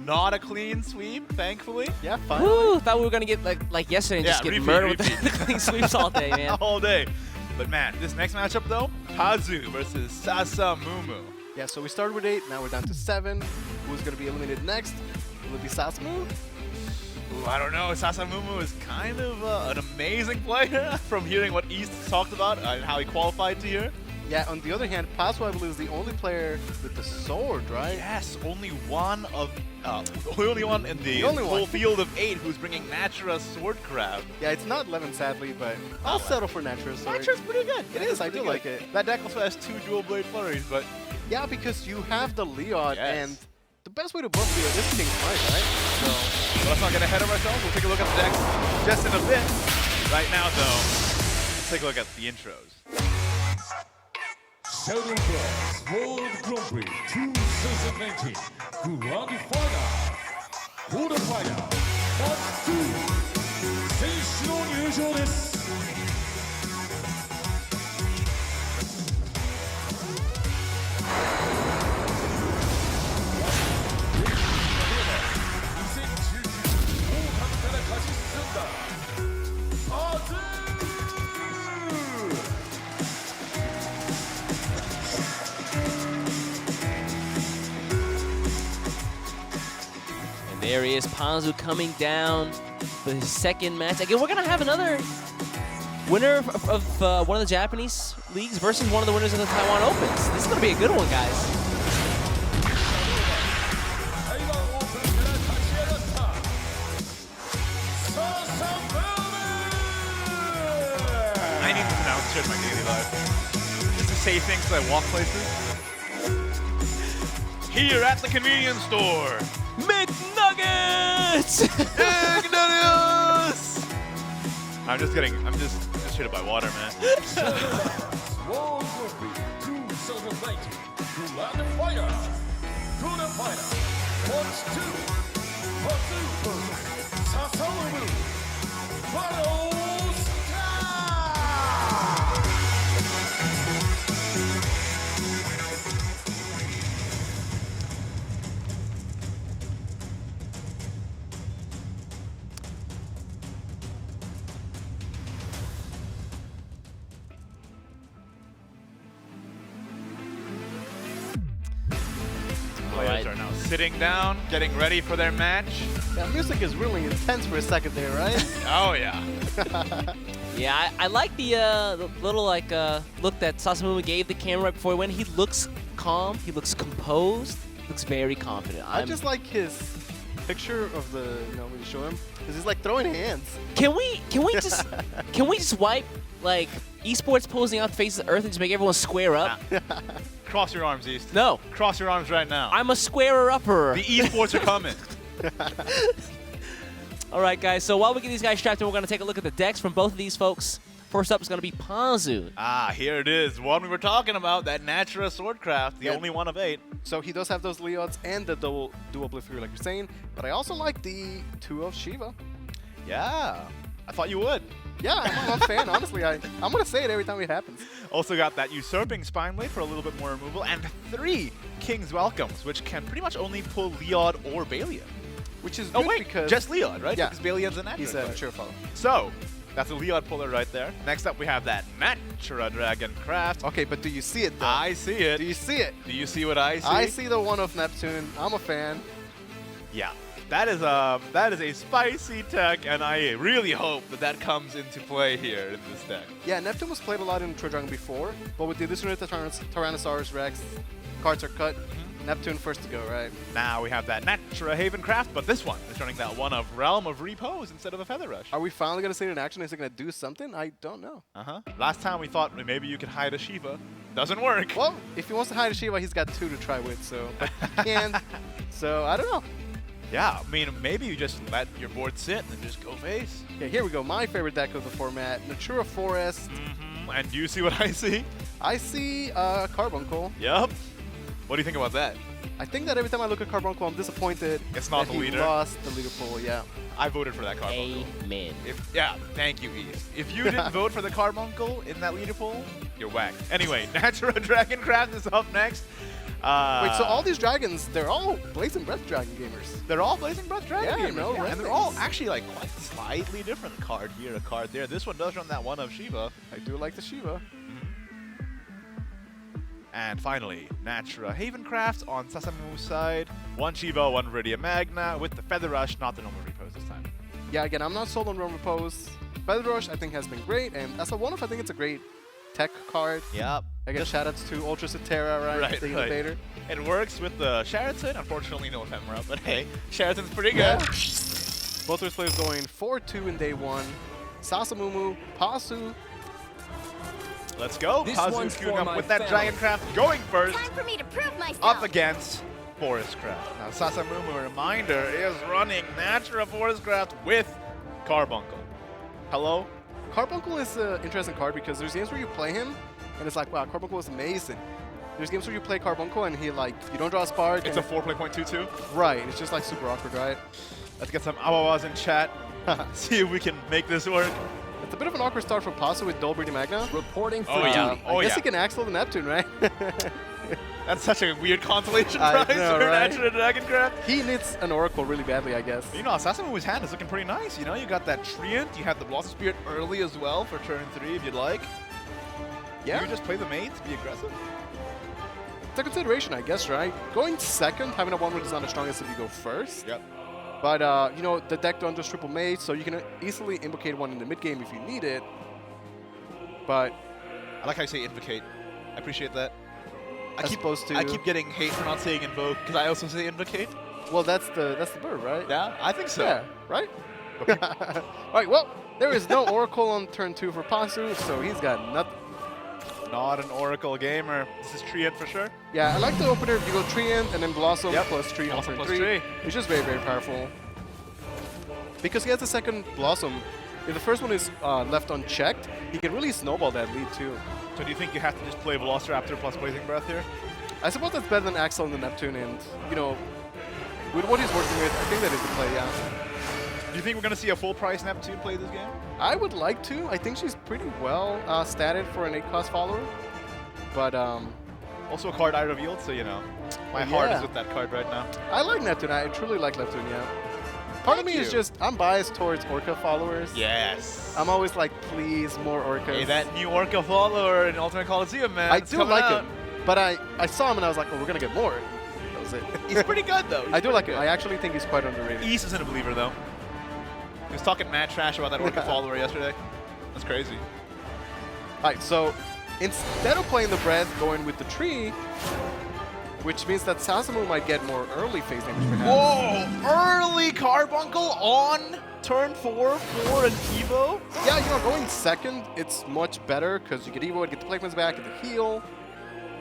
Not a clean sweep, thankfully.
Yeah, fine.
Woo, thought we were going to get like yesterday and just get
repeat,
murdered with the clean sweeps all day, man.
All day. But man, this next matchup though, Pazu versus Sasamumu.
Yeah, so we started with 8, now we're down to 7. Who's going to be eliminated next? Will it be Sasamu?
Ooh, I don't know. Sasamumu is kind of an amazing player from hearing what East talked about and how he qualified to here.
Yeah, on the other hand, Pazu, I believe, is the only player with the sword, right?
Yes, only one in the
only
whole
one.
field of 8 who's bringing Natura Swordcraft.
Yeah, it's not Levin, sadly, but I'll settle for Natura sword.
Natura's pretty good.
It is, I do like it.
That deck also has 2 dual blade flurries, but
Yeah, because you have the Leon,
Yes.
and the best way to buff Leon is King's Might, right? So,
let's not get ahead of ourselves. We'll take a look at the decks just in a bit. Right now, though, let's take a look at the intros.
Shadowverse World Grand Prix 2019 Grand Final Quarterfinal Match 2選手の入場です
There he is, Pazu coming down for his second match. Again, we're going to have another winner of one of the Japanese leagues versus one of the winners of the Taiwan Opens. This is going to be a good one, guys.
I need to pronounce shit in my daily life. Just to say things so I walk places. Here at the convenience store.
McNuggets!
Ignatius! I'm just shitted by water, man.
World Grand Prix 2019 Grand Final Quarterfinal Match 2 Pazu vs Sasamumu Battle Start!
Players are now sitting down, getting ready for their match.
that music is really intense for a second there, right?
Oh yeah.
Yeah, I like the little look that Sasamumu gave the camera right before he went. He looks calm. He looks composed. Looks very confident.
I just like his picture of the, when you show him, because he's like throwing hands.
Can we just wipe like esports posing out the face of the earth and just make everyone square up?
Cross your arms, East.
No,
Cross your arms right now.
I'm a squarer-upper.
The esports are coming.
All right, guys. So while we get these guys strapped in, we're gonna take a look at the decks from both of these folks. First up is gonna be Pazu.
Ah, here it is. One we were talking about, that Natura Swordcraft, the
Yeah.
only one of 8.
So he does have those Leods and the dual Blade Fury, like you're saying, but I also like the 2 of Shiva.
Yeah. I thought you would.
Yeah, I'm a fan, honestly. I'm going to say it every time it happens.
Also got that Usurping Spine Blade for a little bit more removal, and 3 King's Welcomes, which can pretty much only pull Leod or Balian.
Which is
Oh
good
wait,
because
just Leod, right?
Yeah.
Because Balian's a Natura.
he's a
player.
mature follow.
So, that's a Leod puller right there. Next up, we have that Natura Dragon Craft.
Okay, but do you see it, though?
I see it.
Do you see it?
Do you see what I see?
I see the one of Neptune. I'm a fan.
Yeah. That is a spicy tech, and I really hope that comes into play here in this deck.
Yeah, Neptune was played a lot in True Dragon before, but with the addition of the Tyrannosaurus Rex, cards are cut. Neptune first to go, right?
Now we have that Natura Havencraft, but this one is running that one of Realm of Repose instead of a Feather Rush.
Are we finally going to see it in action? Is it going to do something? I don't know.
Last time we thought maybe you could hide a Shiva. Doesn't work.
Well, if he wants to hide a Shiva, he's got 2 to try with, so but he can. So, I don't know.
Yeah, I mean, maybe you just let your board sit and just go face.
Yeah, here we go. My favorite deck of the format, Natura Forest.
And do you see what I see?
I see Carbuncle.
Yep. What do you think about that?
I think that every time I look at Carbuncle, I'm disappointed.
It's not
that
the leader.
He lost the leader pool, yeah.
I voted for that Carbuncle.
Amen.
Yeah, thank you, East. If you didn't vote for the Carbuncle in that leader pool, you're whacked. Anyway, Natura Dragoncraft is up next.
Wait, so all these dragons, they're all Blazing Breath Dragon gamers.
They're all Blazing Breath Dragon
Yeah,
gamers.
no,
yeah,
red
and they're all
things.
actually like quite slightly different. Card here, a card there. This one does run that one of Shiva.
I do like the Shiva.
And finally, Natura Havencraft on Sasamu's side. One Shiva, one Viridia Magna with the Feather Rush, not the normal repose this time.
Yeah, again, I'm not sold on Realm Repose. Feather Rush, I think, has been great, and as a one-off, I think it's a great tech card.
Yep.
I guess shoutouts to Ultra Cetera, right?
Right,
The
right.
innovator.
It works with the Sheraton. Unfortunately, no ephemera, but hey, Sheraton's pretty good.
Yeah. Both those players going 4-2 in day one. Sasamumu, Pasu.
Let's go.
This
Pazu
one's
queuing
for
up
my
with that
family.
Dragoncraft going first.
Time for me to prove myself.
Up against Forestcraft. Now, Sasamumu, a reminder, is running Natura Forestcraft with Carbuncle. Hello?
Carbuncle is an interesting card because there's games where you play him, and it's like, wow, Carbuncle is amazing. There's games where you play Carbuncle, and he, like, you don't draw a spark.
It's
and
a 4.22.
Right, it's just, like, super awkward, right?
Let's get some awawas in chat. See if we can make this work.
It's a bit of an awkward start for Pasu with Double Breeding Magna.
Reporting for
Oh, yeah.
duty.
Oh,
I guess
yeah.
he can Axel the Neptune, right?
That's such a weird consolation
I
prize
know,
for
right?
Natura Dragoncraft.
He needs an Oracle really badly, I guess.
You know, Sasamu's hand is looking pretty nice. You know, you got that Treant, you have the Blossom Spirit early as well for turn 3 if you'd like.
Yeah.
You just play the mates, be aggressive.
It's a consideration, I guess, right? Going second, having a 1-wood is not as strong as if you go first.
Yep.
But, you know, the deck don't just triple mate, so you can easily invocate one in the mid game if you need it. But
I like how you say invocate. I appreciate that.
as opposed to...
I keep getting hate for not saying invoke because I also say invocate.
Well, that's the bird, right?
Yeah, I think so.
Yeah, right? All right, well, there is no Oracle on turn 2 for Pasu, so he's got nothing.
Not an Oracle gamer. This is Treant for sure.
Yeah, I like the opener. You go Treant and then Blossom
Yep.
plus Tree on
Blossom
turn
plus
3.
Tree.
Which is very, very powerful. Because he has the second Blossom, if the first one is left unchecked, he can really snowball that lead too.
So do you think you have to just play Velociraptor plus Blazing Breath here?
I suppose that's better than Axel and the Neptune, and, you know, with what he's working with, I think that is the play, yeah.
Do you think we're going to see a full price Neptune play this game?
I would like to. I think she's pretty well statted for an 8-cost follower. But
Also a card I revealed, so you know, my heart
Yeah.
is with that card right now.
I like Neptune. I truly like Neptune, yeah. Part of me is
you.
just, I'm biased towards Orca followers.
Yes.
I'm always like, please, more Orcas.
Hey, that new Orca follower in Ultimate Coliseum, man.
I
it's
do
coming
like
out.
him. But I saw him and I was like, oh, we're going to get more. That was it.
He's pretty good, though.
I do like him. I actually think he's quite underrated.
East isn't a believer, though. He was talking mad trash about that Orca follower yesterday. That's crazy.
All right, so instead of playing the breath, going with the tree, which means that Sasamu might get more early phase damage perhaps.
Whoa! Early Carbuncle on turn 4 for an Evo?
Yeah, you know, going second, it's much better because you get Evo, get the Plaguemans back, get the heal.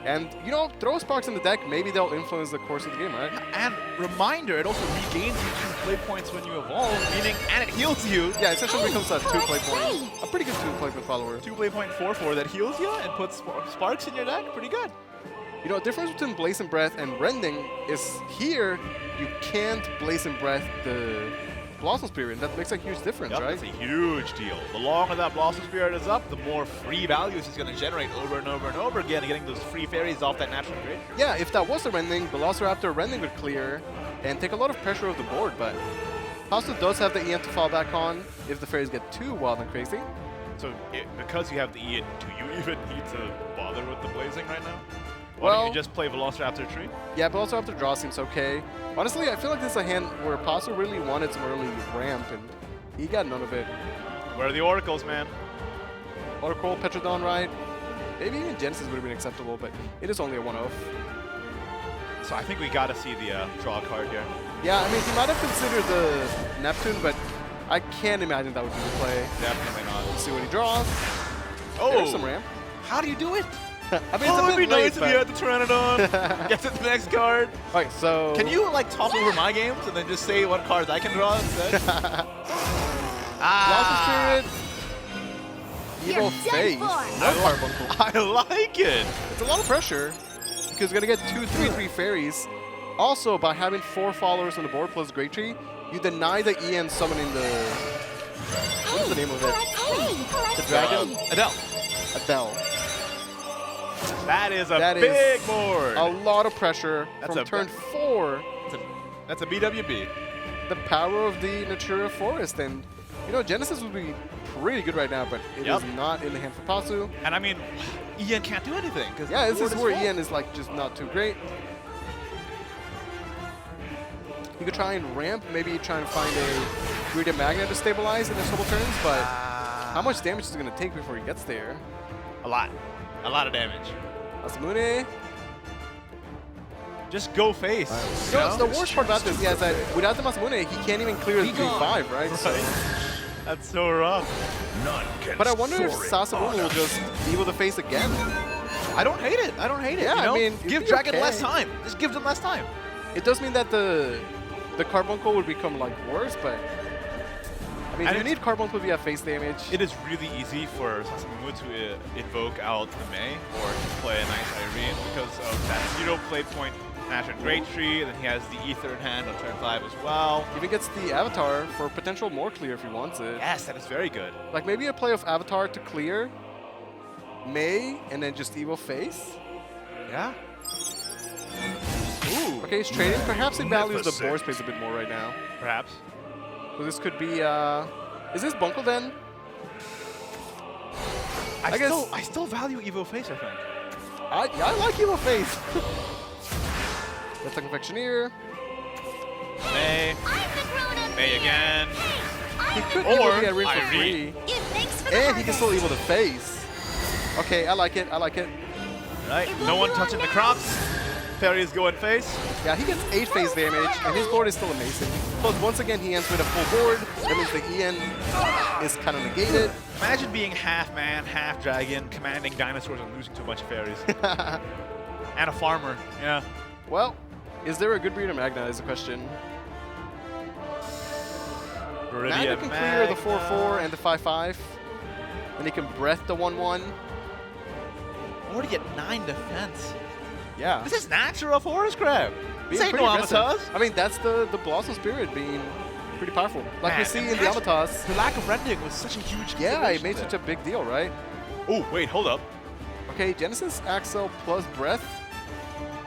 And, you know, throw sparks in the deck, maybe they'll influence the course of the game, right?
And reminder, it also regains you 2 play points when you evolve, meaning, and it heals you.
Yeah, essentially becomes a 2 play point.
Hey!
A pretty good 2 play point follower.
2 play point 4/4 that heals you and puts sparks in your deck. Pretty good.
You know, the difference between Blazing Breath and Rending is here, you can't Blazing Breath the Blossom Spirit, and that makes a huge difference,
Yep,
right?
that's a huge deal. The longer that Blossom Spirit is up, the more free values it's going to generate over and over and over again, getting those free fairies off that natural grid.
Yeah, if that was the Rending, Velociraptor Rending would clear and take a lot of pressure off the board, but Pasu does have the EM to fall back on if the fairies get too wild and crazy.
So because you have the E, do you even need to bother with the Blazing right now? Why
Well-
don't you just play Velociraptor Tree?
Yeah, but also after draw seems okay. Honestly, I feel like this is a hand where Pasu really wanted some early ramp, and he got none of it.
Where are the Oracles, man?
Oracle, Petrodon, right? Maybe even Genesis would have been acceptable, but it is only a 1-off.
So I think we got to see the draw card here.
Yeah, I mean, he might have considered the Neptune, but I can't imagine that would be the play.
Definitely not.
Let's see what he draws.
Oh!
There's some ramp.
How do you do it?
I mean,
Oh,
it's a
it'd be
bit late,
nice if you had the Pteranodon. Get to the next card.
All right, so
Can you like talk over my games and then just say what cards I can draw instead?
Blossom Spirit,
You're
Evil
done
Face,
for.
no Carbuncle.
I like it.
It's a lot of pressure because you're gonna get 2 3/3 fairies. Also, by having 4 followers on the board plus Great Tree, you deny the EN summoning the. What is the name of it? The dragon?
Adele.
Adele.
That is a
That is
big board.
A lot of pressure
That's
from
a
turn 4.
That's a BWB.
The power of the Natura Forest, and you know Genesis would be pretty good right now, but it is not in the hand for Pasu.
And I mean, Ian can't do anything.
Yeah, this is where Ian is like just not too great. You could try and ramp, maybe try and find a Greedy Magna to stabilize in a couple turns, but how much damage is it going to take before he gets there?
A lot. A lot of damage.
Masamune.
Just go face.
You know, the worst part about this is that without the Masamune, he can't even clear the 3-5, right? So,
That's so rough.
None can
but I wonder if
soar in
Sasamune
honor.
will just evil the face again.
I don't hate it. I don't hate it.
Yeah,
you know?
I mean, it'd
give
be
Dragon
okay.
less time. Just give them less time.
It does mean that the Carbuncle would become like worse, but I mean,
And
you
it's-
need Carbuncle if you have face damage.
It is really easy for Sasamune to invoke out the Mei or to play a nice Irene because of that 0 play point Nash and Great Tree, and then he has the Ether in hand on turn 5 as well.
Even gets the Avatar for potential more clear if he wants it.
Yes, that is very good.
Like maybe a play of Avatar to clear Mei and then just evil face.
Yeah. Ooh.
Okay, he's trading. Perhaps he values the
Magnificent.
board space a bit more right now.
Perhaps.
So this could be, is this Bunkel then?
I
guess-
still value Evo Face, I think.
I like evil face. That's a Confectioneer.
Mei.
I'm the grown-up.
Mei again.
He could
Or
evil the Irene for
Irene.
free.
Give thanks for the
And he can still
harvest.
evil the face. Okay, I like it. I like it.
Right. No one touching the crops. Fairies going face.
Yeah, he gets 8 phase damage, and his board is still amazing. Plus, once again, he ends with a full board. That means the EN is kind of negated.
Imagine being half man, half dragon, commanding dinosaurs and losing to a bunch of fairies. And a farmer. Yeah.
Well, is there a good breeder Magna is the question. Magna can clear the 4-4 and the 5-5. And he can breath the 1-1.
Or to get 9 defense.
Yeah.
This is natural forest crab. This
Being
ain't no
pretty aggressive.
Amatas.
I mean, that's the Blossom Spirit being pretty powerful. Like we
Man,
see in the
imagine
Amatas.
The lack of rending was such a huge
Yeah, it made such a big deal, right?
Oh, wait, hold up.
Okay, Genesis Axel plus breath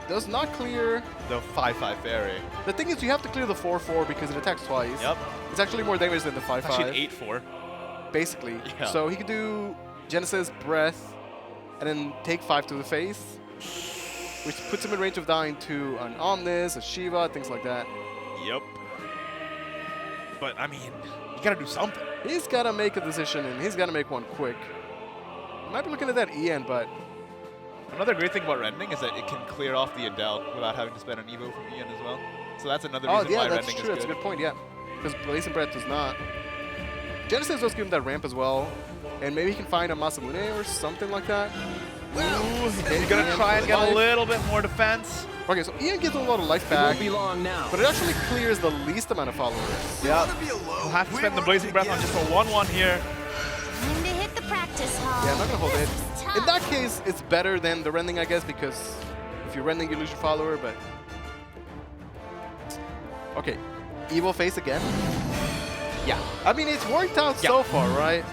does not clear.
The 5-5 fairy.
The thing is, you have to clear the 4-4 because it attacks twice.
Yep.
It's actually more damage than the 5-5.
It's actually an 8-4.
Basically.
Yeah.
So he could do Genesis, Breath, and then take 5 to the face, which puts him in range of dying to an Omnis, a Shiva, things like that.
Yep. But, I mean, you gotta do something.
He's got to make a decision, and he's got to make one quick. Might be looking at that EN, but
Another great thing about rending is that it can clear off the Adele without having to spend an Evo from Ian as well. So that's another reason why
that's
rending
true.
is
That's a
good.
good point, yeah. Because Blazing Breath does not. Genesis does give him that ramp as well, and maybe he can find a Masamune or something like that.
Ooh,
Okay,
he's gonna
Ian
try and
for
get
life.
a little bit more defense.
Okay, so Ian gets a lot of life
It
back,
won't be long now.
but it actually clears the least amount of followers.
Yeah. We'll have to spend the Blazing Breath on just a 1-1 here.
Time to hit the practice hall.
Yeah, I'm not gonna hold it.
This is
In that
tough.
case, it's better than the rending, I guess, because if you're rending, you lose your follower, but... Okay, evil face again? Yeah. I mean, it's worked out so far, right?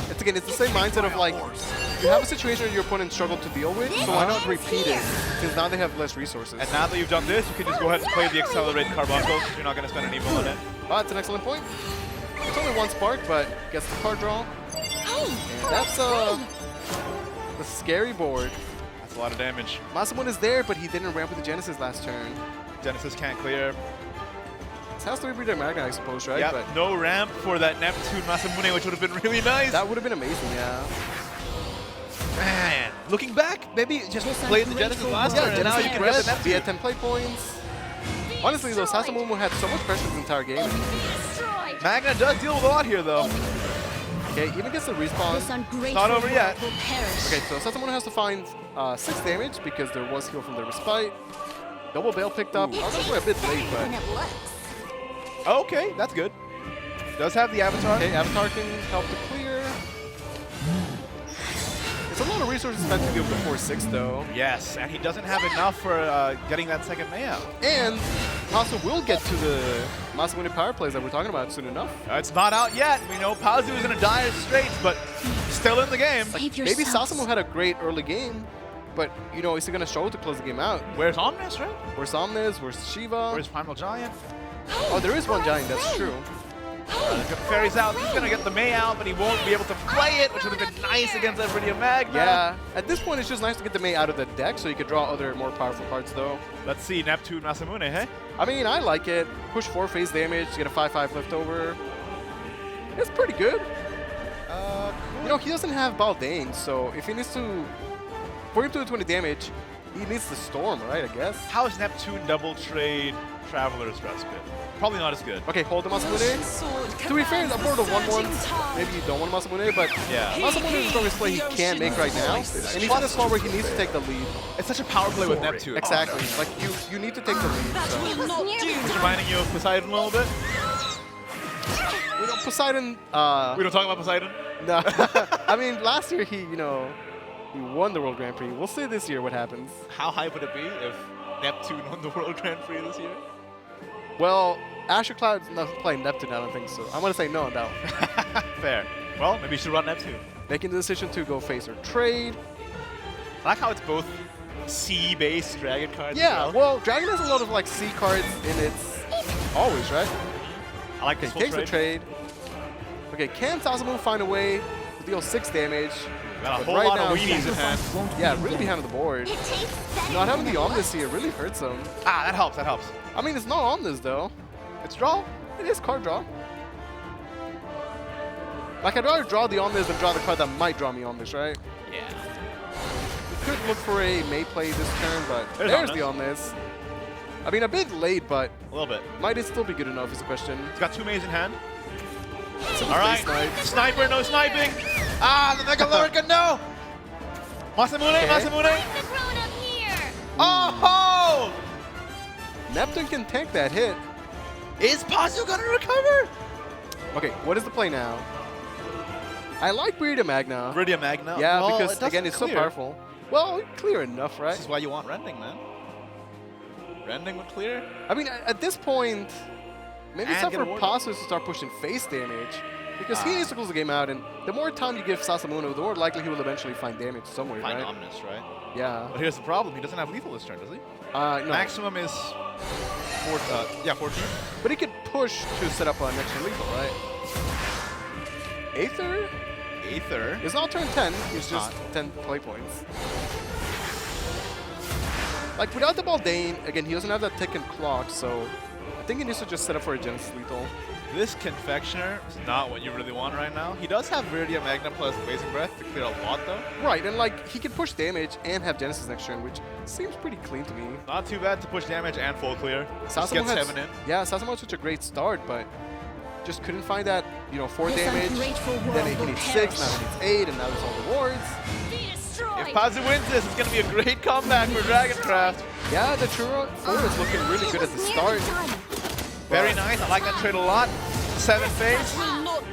It's again, it's the same mindset of like, you have a situation where your opponent struggled to deal with, so why not repeat it, since now they have less resources.
And now that you've done this, you can just go ahead and play the Accelerate Carbuncle. You're not gonna spend an Evo on it.
Oh, that's an excellent point. It's only one spark, but gets the card draw. And that's a scary board.
That's a lot of damage.
Masamune is there, but he didn't ramp with the Genesis last turn.
Genesis can't clear.
This has to be Breeder Magna, I suppose, right?
Yep,
But
no ramp for that Neptune Masamune, which would have been really nice.
that would have been amazing, yeah.
Man, looking back, maybe just
This
played the Genesis
ungrateful
last
world
turn, and now you
Genesis
can get the
Breath, be at
Neptune.
10 play points. Honestly, though, Sasamumu had so much pressure this entire game.
Destroyed.
Magna does deal with a lot here, though.
Okay, even gets the respawn.
This ungrateful
Not over
world
yet.
will perish.
Okay, so Sasamumu has to find 6 damage because there was heal from the respite. Double bail picked up. I don't know if we're a bit late,
than
but
it looks.
Okay, that's good. Does have the avatar.
okay, Avatar can help to clear. It's a lot of resources spent to go before 6 though.
Yes, and he doesn't have enough for getting that second Mei out.
And also we'll get to the Masamune power plays that we're talking about soon enough.
It's not out yet. We know Pazu is in a dire straits, but still in the game.
Save
Maybe
yourselves.
Sasamo had a great early game, but you know, is he gonna struggle to close the game out?
Where's Omnis, right?
Where's Omnis? Where's Shiva?
Where's Primal Giant?
Oh, there is one giant, that's true.
He's got the fairies out. He's gonna get the Mei out, but he won't be able to play it, which would have been nice against that Viridian Magna.
Yeah, at this point it's just nice to get the Mei out of the deck so you can draw other more powerful cards though.
Let's see Neptune Masamune, hey?
I mean, I like it. Push 4 phase damage, get a 5/5 leftover. It's pretty good. You know, he doesn't have Baldane, so if he needs to, for him to do 20 damage, he needs the Storm, right, I guess?
How is Neptune double trade Traveler's Respite? Probably not as good.
Okay, hold the Masamune. To be fair, a board of 1/1, maybe you don't want Masamune, but
Yeah.
Masamune is the strongest play he can make right now. And he's in a spot where he needs to take the lead.
It's such a power play with Neptune.
Exactly. Like, you need to take the lead. So.
Will not do.
It's reminding you of Poseidon a little bit.
You know, Poseidon,
We don't talk about Poseidon.
no. I mean, last year he won the World Grand Prix. We'll see this year what happens.
How hype would it be if Neptune won the World Grand Prix this year?
Well, Asher Cloud's not playing Neptune, I don't think so. I'm gonna say no on that one.
Fair. Well, maybe you should run Neptune.
Making the decision to go face or trade.
I like how it's both sea-based dragon cards.
Yeah,
as well.
well, Dragon has a lot of like C cards in its always, right?
I like
Okay,
this whole
takes the
trade.
trade. Okay, can Sasamo find a way to deal 6 damage?
Got a
But
whole
right
lot
now,
of weenies in hand.
yeah, really behind on the board.
It tastes better.
Not having the Omnis here really hurts him.
Ah, that helps, that helps.
I mean, it's not Omnis though.
It's draw.
It is card draw. Like, I'd rather draw the Omnis than draw the card that might draw me Omnis, right?
Yeah.
We could look for a May play this turn, but
There's
there's
Omnis.
the Omnis. I mean, a bit late, but
A little bit.
might it still be good enough is the question.
He's got 2 Meis in hand.
Simple
All right.
face knife.
Sniper, no sniping. Ah, the Mega Lurican, no. Masamune,
Okay.
Masamune.
The grown up here.
Oh!
Neptune can tank that hit.
Is Pazu gonna recover?
Okay, what is the play now? I like Viridian Magna.
Viridian Magna.
Yeah,
Well,
because
it
again,
doesn't
it's so
clear.
powerful. Well, clear enough, right?
This is why you want Rending, man. Rending would clear.
I mean, at this point, maybe it's
And
time
get
for
a ward.
Pazu to start pushing face damage. Because he needs to close the game out, and the more time you give Sasamuno, the more likely he will eventually find damage somewhere,
Find
right?
Omnis, right?
Yeah.
But here's the problem. He doesn't have lethal this turn, does he?
No.
Maximum is 14.
But he could push to set up an extra lethal, right? Aether?
Aether.
It's not turn 10, it's just
not.
10 play points. Like, without the Baldane, again, he doesn't have that Tekken clock, so I think he needs to just set up for a Genesis lethal.
This Confectioner is not what you really want right now. He does have Viridian Magna plus Blazing Breath to clear a lot, though.
Right, and like, he can push damage and have Genesis next turn, which seems pretty clean to me.
Not too bad to push damage and full clear. Just
Sasamo
get
had
7 in.
Yeah, Sasamo had such a great start, but just couldn't find that, 4
This
damage.
ungrateful
Then
world
he
will
needs
perish.
6, now he needs 8, and now there's all the wards.
Be destroyed.
If Pazu wins this, it's going to be a great comeback for Dragoncraft.
Yeah, the Churro 4 is looking really good at the start.
Very nice. I like that trade a lot. 7 phase.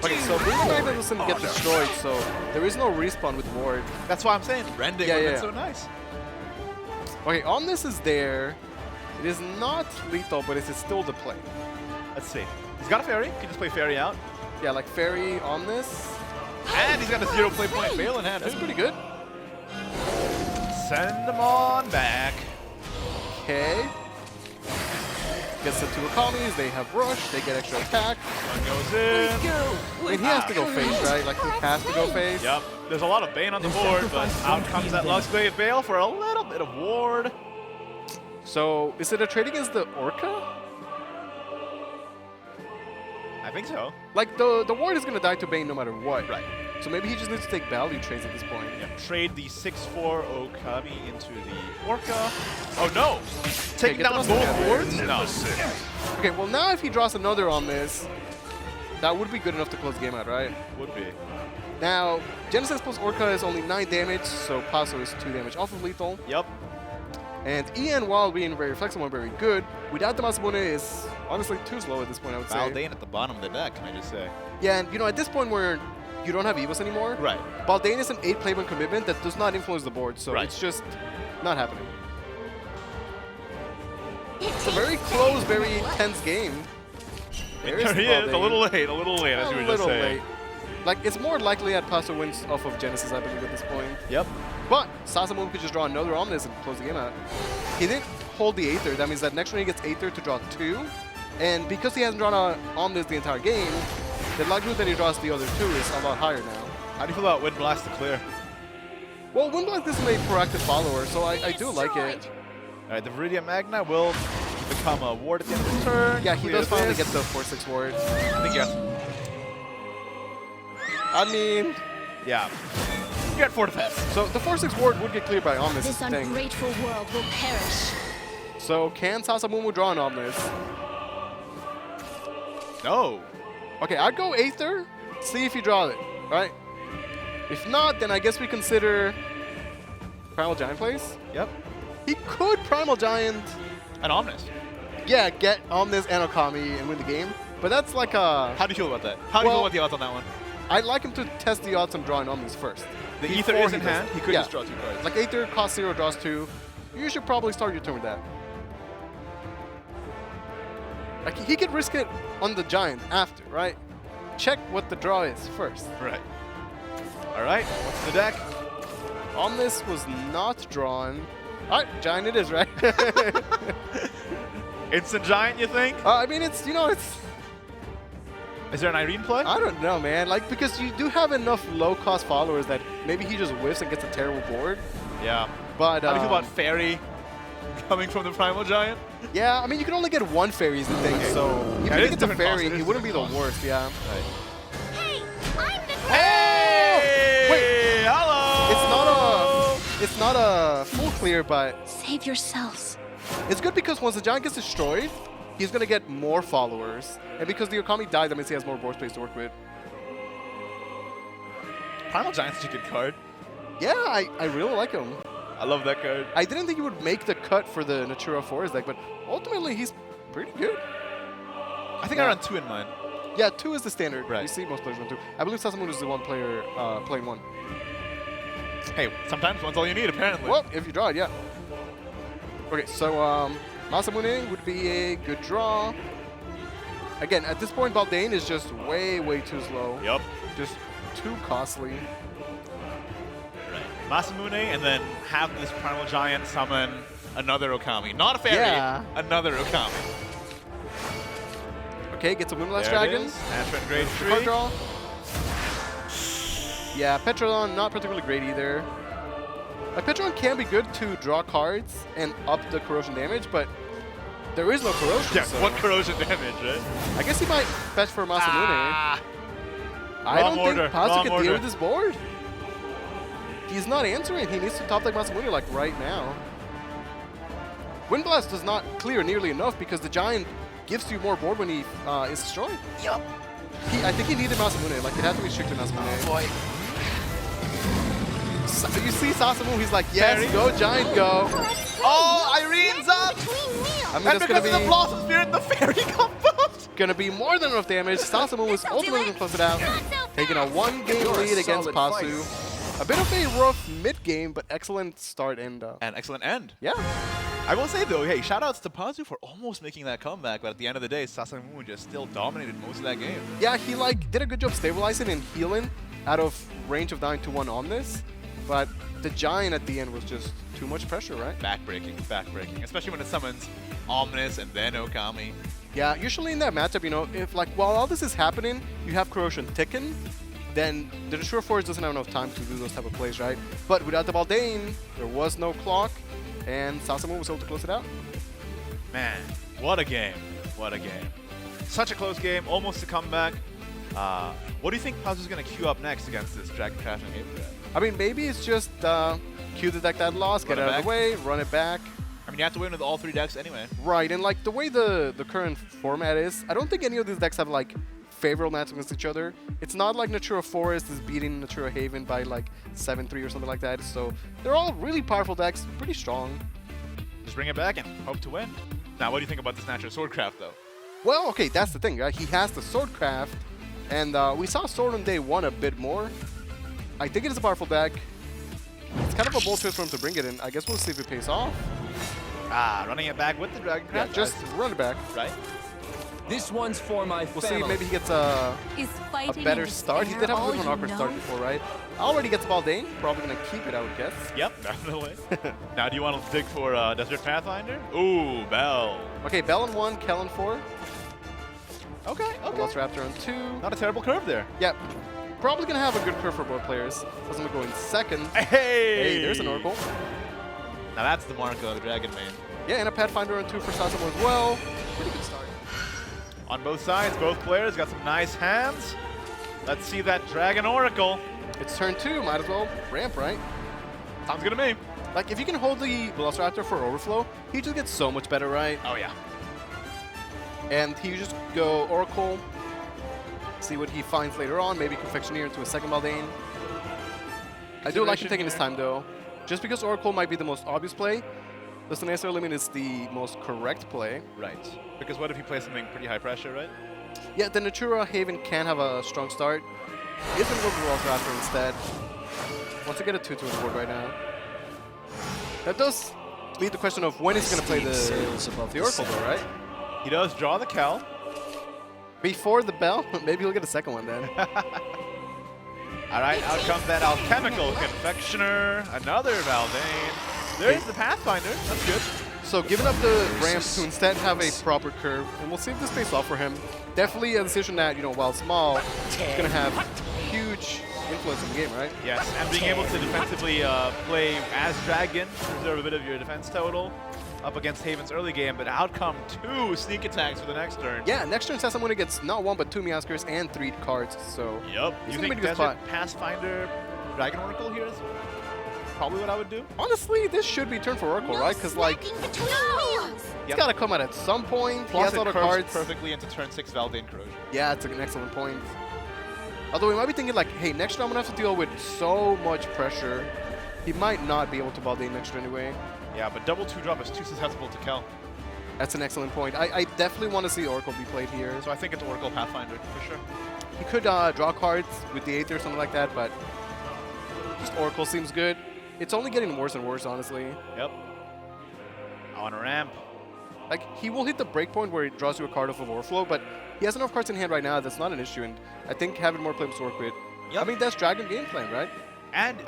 Okay, so Viridian Magna doesn't get destroyed, so there is no respawn with ward.
That's why I'm saying Rending
Yeah,
would have
yeah.
been so nice.
Okay, Omnis is there. It is not lethal, but it is still the play.
Let's see. He's got a Fairy. Can just play Fairy out.
Yeah, like Fairy, Omnis.
And he's got a 0 play point Veil in hand,
That's
too.
pretty good.
Send them on back.
Okay. Gets the 2 Akamis, they have Rush, they get extra attack.
One goes in.
I mean, he has to go face, right? Like, he has to go face.
Yep. There's a lot of Bane on the board, but out comes that Luxblade Veil for a little bit of ward.
So, is it a trade against the Orca?
I think so.
Like, the ward is going to die to Bane no matter what.
Right.
So maybe he just needs to take value trades at this point.
Yep. Trade the 6/4 Okami into the Orca. Oh no! Taking
get
down
the
both
Muscle
boards?
Gather.
No.
Okay, well now if he draws another on this, That would be good enough to close the game out, right?
Would be.
Now, Genesis plus Orca is only 9 damage, so Paso is 2 damage off of lethal.
Yep.
And Ian, while being very flexible and very good, without the Masamune is honestly too slow at this point, I would say.
Baldane at the bottom of the deck, can I just say?
Yeah, and at this point where you don't have Evos anymore,
Right.
Baldane is an 8 playable commitment that does not influence the board, so
Right.
it's just not happening. It's a very close, very tense game.
There
There's
he is,
Baldane.
a little late, as you were just saying.
late. Like, it's more likely that Paso wins off of Genesis, I believe, at this point.
Yep.
But Sasamu could just draw another Omnis and close the game out. He didn't hold the Aether. That means that next turn he gets Aether to draw 2. And because he hasn't drawn an Omnis the entire game, the likelihood that he draws the other 2 is a lot higher now.
How do you feel about Wind Blast to clear?
Well, Windblast is a proactive follower, so I do like it.
All right, the Viridian Magna will become a ward at the end of the turn.
Yeah, he
Clear
does finally
this.
get the 4/6 ward.
I think yes.
I mean,
Yeah. You got 4 defense.
so the 4/6 ward would get cleared by Omnis.
This
is the thing.
ungrateful world will perish.
So can Sasamu draw an Omnis?
No.
Okay, I'd go Aether, see if he draws it, right? If not, then I guess we consider Primal Giant plays.
Yep.
He could Primal Giant,
An Omnis.
yeah, get Omnis and Okami and win the game. But that's like a...
How do you feel about that? How do you feel
Well-
about the odds on that one?
I'd like him to test the odds on drawing Omnis first.
The
before
Ether is in
does
hand.
it.
He could
Yeah.
just draw 2 cards.
Like Aether costs 0, draws 2. You should probably start your turn with that. Like he could risk it on the Giant after, right? Check what the draw is first.
Right. All right. What's the deck?
Omnis was not drawn. Alright, Giant it is, right?
Instant Giant, you think?
I mean, it's, it's...
Is there an Irene play?
I don't know, man. Like, because you do have enough low-cost followers that maybe he just whiffs and gets a terrible board.
Yeah.
But,
How do you feel about Fairy coming from the Primal Giant?
yeah, I mean, you can only get 1 fairy is the thing, so
Yeah,
even
it
if
is
it's a
different cost,
fairy,
it is
he wouldn't be the
different cost.
worst, yeah.
Right.
Hey, I'm the
Hey!
Wait.
Hello!
It's not a full clear, but
Save yourselves.
it's good because once the Giant gets destroyed, he's going to get more followers. And because the Okami died, that means he has more board space to work with.
Primal Giant's such a good card.
Yeah, I really like him.
I love that card.
I didn't think he would make the cut for the Natura Forest deck, but ultimately he's pretty good.
I think
Yeah.
I run 2 in mine.
Yeah, 2 is the standard.
Right.
You see most players run 2. I believe Sasamun is the one player playing 1.
Hey, sometimes one's all you need, apparently.
Well, if you draw it, yeah. Okay, so Masamune would be a good draw. Again, at this point, Baldane is just way, way too slow.
Yup.
Just too costly.
Right. Masamune, and then have this Primal Giant summon another Okami. Not a fairy,
Yeah.
another Okami.
Okay, gets a Windblast
There it
Dragon.
is. Natural grade
Card
3.
draw. Yeah, Petrodon, not particularly great either. Petrodon can be good to draw cards and up the corrosion damage, but there is no corrosion.
Yeah,
so
what corrosion damage, right?
I guess he might fetch for Masamune.
Ah,
I
wrong
don't
order,
think Pazu
wrong
can
order.
deal with this board. He's not answering. He needs to top deck Masamune like right now. Windblast does not clear nearly enough because the Giant gives you more board when he is destroyed.
yup.
I think he needed Masamune. Like, it had to be strictly Masamune.
Boy.
You see Sasamu, he's like, yes,
Fairy.
go Giant, go.
Oh, Irene's up!
Between meals.
I mean,
And
that's
because of the
gonna
Blossom Spirit, the fairy combos!
be more than enough damage. Sasamu was ultimately going to close it out,
Not so
taking a
fast.
1-game
You're a
lead against
solid
Pasu. A bit of a rough mid-game, but excellent start and
An excellent end.
yeah.
I will say though, hey, shout outs to Pazu for almost making that comeback, but at the end of the day, Sasamu just still dominated most of that game.
Yeah, he did a good job stabilizing and healing out of range of 9-1 on this, but the Giant at the end was just too much pressure, right?
Backbreaking, backbreaking, especially when it summons Omnis and then Okami.
Yeah, usually in that matchup, if while all this is happening, you have Corrosion ticking, then the Destroyer Force doesn't have enough time to do those type of plays, right? But without the Baldane, there was no clock, and Sasamu was able to close it out.
Man, what a game. What a game. Such a close game, almost a comeback. What do you think Pazu's going to queue up next against this Dragon Crash and Ape?
I mean, maybe it's just cue the deck that lost, get
Run
it
it
out of the way, run it back.
I mean, you have to win with all 3 decks anyway.
Right, and like the way the current format is, I don't think any of these decks have like favorable matchups against each other. It's not like Natura Forest is beating Natura Haven by like 7-3 or something like that. So they're all really powerful decks, pretty strong.
Just bring it back and hope to win. Now, what do you think about this Natural Swordcraft, though?
Well, okay, that's the thing, right? He has the Swordcraft, and we saw Sword on day 1 a bit more. I think it is a powerful deck. It's kind of a bold choice for him to bring it in. I guess we'll see if it pays off.
Ah, running it back with the Dragon
Yeah,
Craft.
just run it back.
Right.
This one's for my
We'll
family.
see, maybe he gets a
Is fighting
better
and
start. He
despair
did have a
all
bit of an
you
awkward start
know?
before, right? Already gets Baldane. Probably going to keep it, I would guess.
Yep, definitely. Now, do you want to dig for Desert Pathfinder? Ooh, Bell.
Okay, Bell on 1, Kel on 4.
Okay, okay.
Velociraptor on 2.
Not a terrible curve there.
Yep. Probably going to have a good curve for both players. Doesn't go in second.
Hey!
Hey, there's an Oracle.
Now that's the mark of the Dragon Main.
Yeah, and a Pathfinder on 2 for Sasamo as well. Pretty good start.
On both sides, both players got some nice hands. Let's see that Dragon Oracle.
It's turn 2, might as well ramp, right?
Sounds good to me.
Like, if you can hold the Velociraptor for overflow, he just gets so much better, right?
Oh, yeah.
And he just go Oracle, see what he finds later on, maybe Confectioneer into a second Baldane. I do like him taking his time, though. Just because Oracle might be the most obvious play, doesn't necessarily mean it's the most correct play.
Right. Because what if you play something pretty high pressure, right?
Yeah, the Natura Haven can have a strong start. He's going to go for Velociraptor instead. Wants to get a 2-2 on the board right now. That does lead the question of when he's going to play the Oracle, though, right?
He does draw the Kel.
Before the Bell? Maybe he'll get a second one then.
All right, out comes that Alchemical Confectioner. Another Valdane. There's the Pathfinder. That's good.
So giving up the ramp to instead have a proper curve, and we'll see if this pays off for him. Definitely a decision that, you know, while small, is going to have huge influence in the game, right?
Yes, and being able to defensively play as Dragon, preserve a bit of your defense total up against Haven's early game, but out come 2 sneak attacks for the next turn.
Yeah, next turn Sassamune gets not 1 but 2 Meowskers and 3 cards, so
Yep.
he's
You
gonna
think
be in a good
Desert
spot.
Pathfinder Dragon Oracle here is probably what I would do?
Honestly, this should be turn for Oracle, right? Because, like,
Snacking between our meals.
he's got to come out at some point. He
Plus
has
it
all the
curves
cards.
perfectly into turn 6 Valdane Corrosion.
Yeah, it's an excellent point. Although we might be thinking, like, hey, next turn I'm going to have to deal with so much pressure. He might not be able to Baldane next turn anyway.
Yeah, but double 2-drop is too susceptible to Kel.
That's an excellent point. I definitely want to see Oracle be played here.
So I think it's Oracle Pathfinder for sure.
He could draw cards with the Aether or something like that, but just Oracle seems good. It's only getting worse and worse, honestly.
Yep. On a ramp.
Like, he will hit the breakpoint where he draws you a card off of Overflow, but he has enough cards in hand right now that's not an issue, and I think having more players to work with.
Yep.
I mean, that's Dragon game plan, right?
And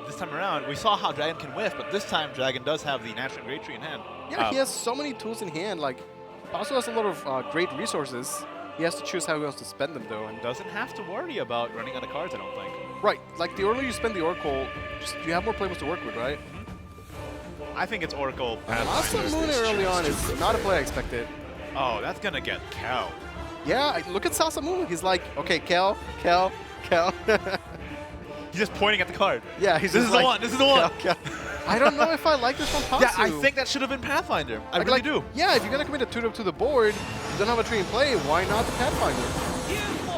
this time around, we saw how Dragon can whiff, but this time Dragon does have the Natural Great Tree in hand.
Yeah, he has so many tools in hand. Like, also has a lot of great resources. He has to choose how he wants to spend them, though. And
Doesn't have to worry about running out of cards, I don't think.
right, like the earlier you spend the Oracle, just you have more players to work with, right?
I think it's Oracle
Masa
Pathfinder.
Moon early on is not a play I expected.
Oh, that's gonna get Kel.
Yeah, look at Sasamu. He's like, okay, Kel.
He's just pointing at the card.
Yeah, he's
This
just
is the
like,
one. This is the one.
Kel. I don't know if I like this from Pasu.
Yeah, I think that should have been Pathfinder. I
Like,
really do.
Yeah, if you're gonna commit a 2-up to the board, you don't have a tree in play. Why not the Pathfinder?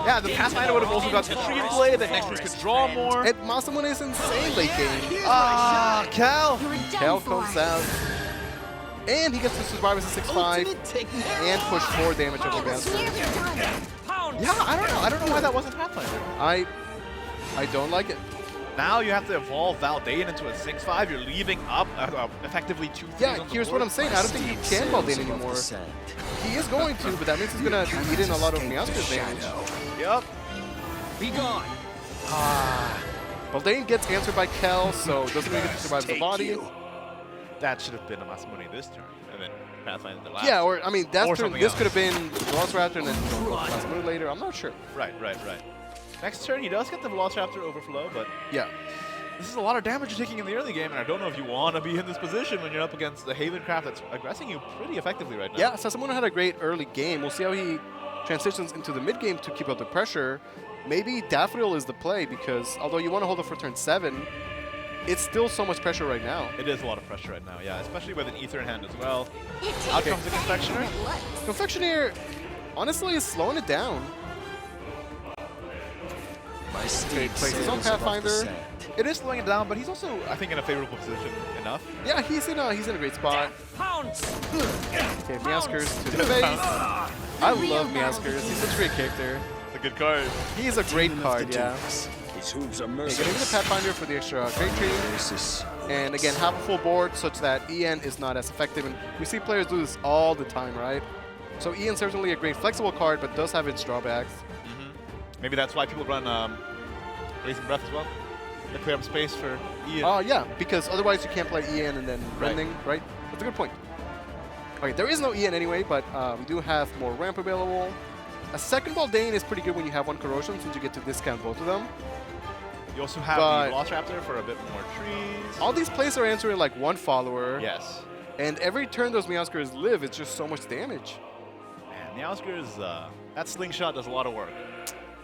Yeah, the Pathfinder would have also got the tree in play. The next could draw more.
And Masamune is insane late game.
Ah, Kel.
You're done
Kel
for.
comes out, and he gets to survive as a 6/5 and push 4 damage over against.
Nearly done.
Yeah, I don't know. I don't know why that wasn't Pathfinder.
I don't like it.
Now you have to evolve Valdane into a 6/5. You're leaving up effectively 2 threes
Yeah,
on the
here's
board.
what I'm saying. I don't think you can Baldane anymore. He is going to, but that means he's gonna eat in a lot of Meowscar's damage.
Yep.
Be gone.
Baldane gets answered by Kel, so doesn't really get to survive the body.
That should have been a Masamune this turn, and then Pathfinder the last.
Yeah, or I mean, that's
Or
turn,
something
this
else.
could have been Velociraptor and then Masamune later. I'm not sure.
Right. Next turn, he does get the Velociraptor overflow, but
Yeah.
this is a lot of damage you're taking in the early game, and I don't know if you want to be in this position when you're up against the Haven Craft that's aggressing you pretty effectively right now.
Yeah, Sasamune had a great early game. We'll see how he transitions into the mid game to keep up the pressure. Maybe Daffodil is the play because although you want to hold it for turn 7, it's still so much pressure right now.
It is a lot of pressure right now, yeah, especially with an Ether in hand as well.
It takes
Out comes the
seven
Confectioner.
red lights.
Confectioneer, honestly, is slowing it down. Okay, plays his own Pathfinder.
It is slowing it down, but he's also, I think, in a favorable position enough.
Yeah, he's in a great spot.
Pounce!
Okay, Meowskers to the face. I love Meowskers. He's such a great character.
It's a good card.
He's a great card, yeah.
His hooves are
Okay,
merciless.
gonna use the Pathfinder for the extra Great Tree. And again, have a full board such that EN is not as effective. And we see players do this all the time, right? So EN certainly a great flexible card, but does have its drawbacks.
Maybe that's why people run Blazing Breath as well. They clear up space for Ian.
Yeah, because otherwise you can't play EN and then Rending, right? That's a good point. Okay, there is no EN anyway, but we do have more ramp available. A second Baldane is pretty good when you have one Corrosion, since you get to discount both of them.
You also have the Velociraptor for a bit more trees.
All these plays are answering like one follower.
Yes.
And every turn those Meowskers live, it's just so much damage.
Man, Meowskers, that slingshot does a lot of work.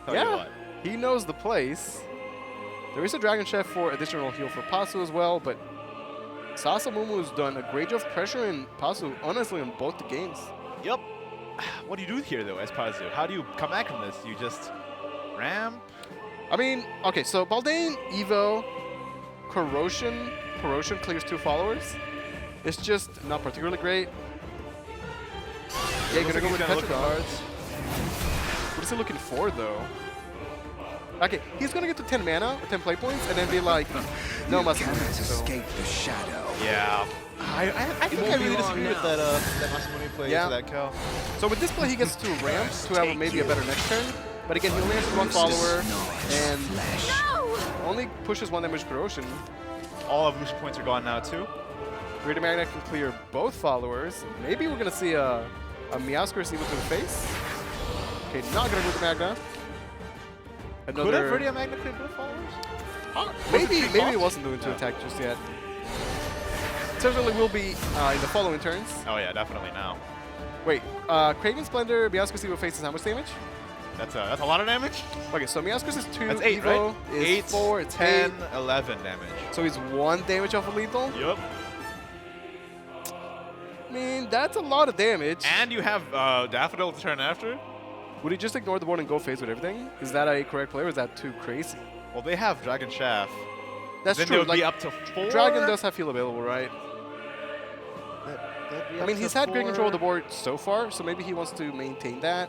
Tell you
Yeah,
what.
he knows the place. There is a Dragon Chef for additional heal for Pasu as well, but Sasamumu's done a great job of pressuring Pasu, honestly, in both the games.
Yep. What do you do here, though, as Pazu? How do you come back from this? You just ramp?
I mean, okay, so Baldane, Evo, Corrosion clears 2 followers. It's just not particularly great. Yeah, you're gonna go with Petrodon. What is he looking for, though? Okay, he's gonna get to 10 mana, or 10 play points, and then be like, no Masamune. So.
the shadow.
Yeah. I think I really disagree with that Masamune play to that Cal.
So with this play, he gets to ramp to have maybe a better next turn. But again, he only has 1 follower, and only pushes 1 damage Corrosion.
All of Lucian points are gone now, too.
Greater Magna can clear both followers. Maybe we're gonna see a Meowsker Steal to the face. Okay, not gonna go with the Magna.
Could have Viridian Magna cleared both followers?
Maybe it wasn't doing to attack just yet. Certainly will be in the following turns.
Oh yeah, definitely now.
Wait, Kraken Splendor, Meowsker Steal faces how much damage?
That's a lot of damage.
Okay, so Meowsker is 2,
That's 8,
Evo
right?
is
8,
4, it's
10,
8.
11 damage.
So he's 1 damage off of lethal?
Yup.
I mean, that's a lot of damage.
And you have Daffodil to turn after?
Would he just ignore the board and go phase with everything? Is that a correct play or is that too crazy?
Well, they have Dragon Shaft.
That's
then
true.
They would
like,
be up to 4.
Dragon does have heal available, right? I mean, he's had great control of the board so far, so maybe he wants to maintain that.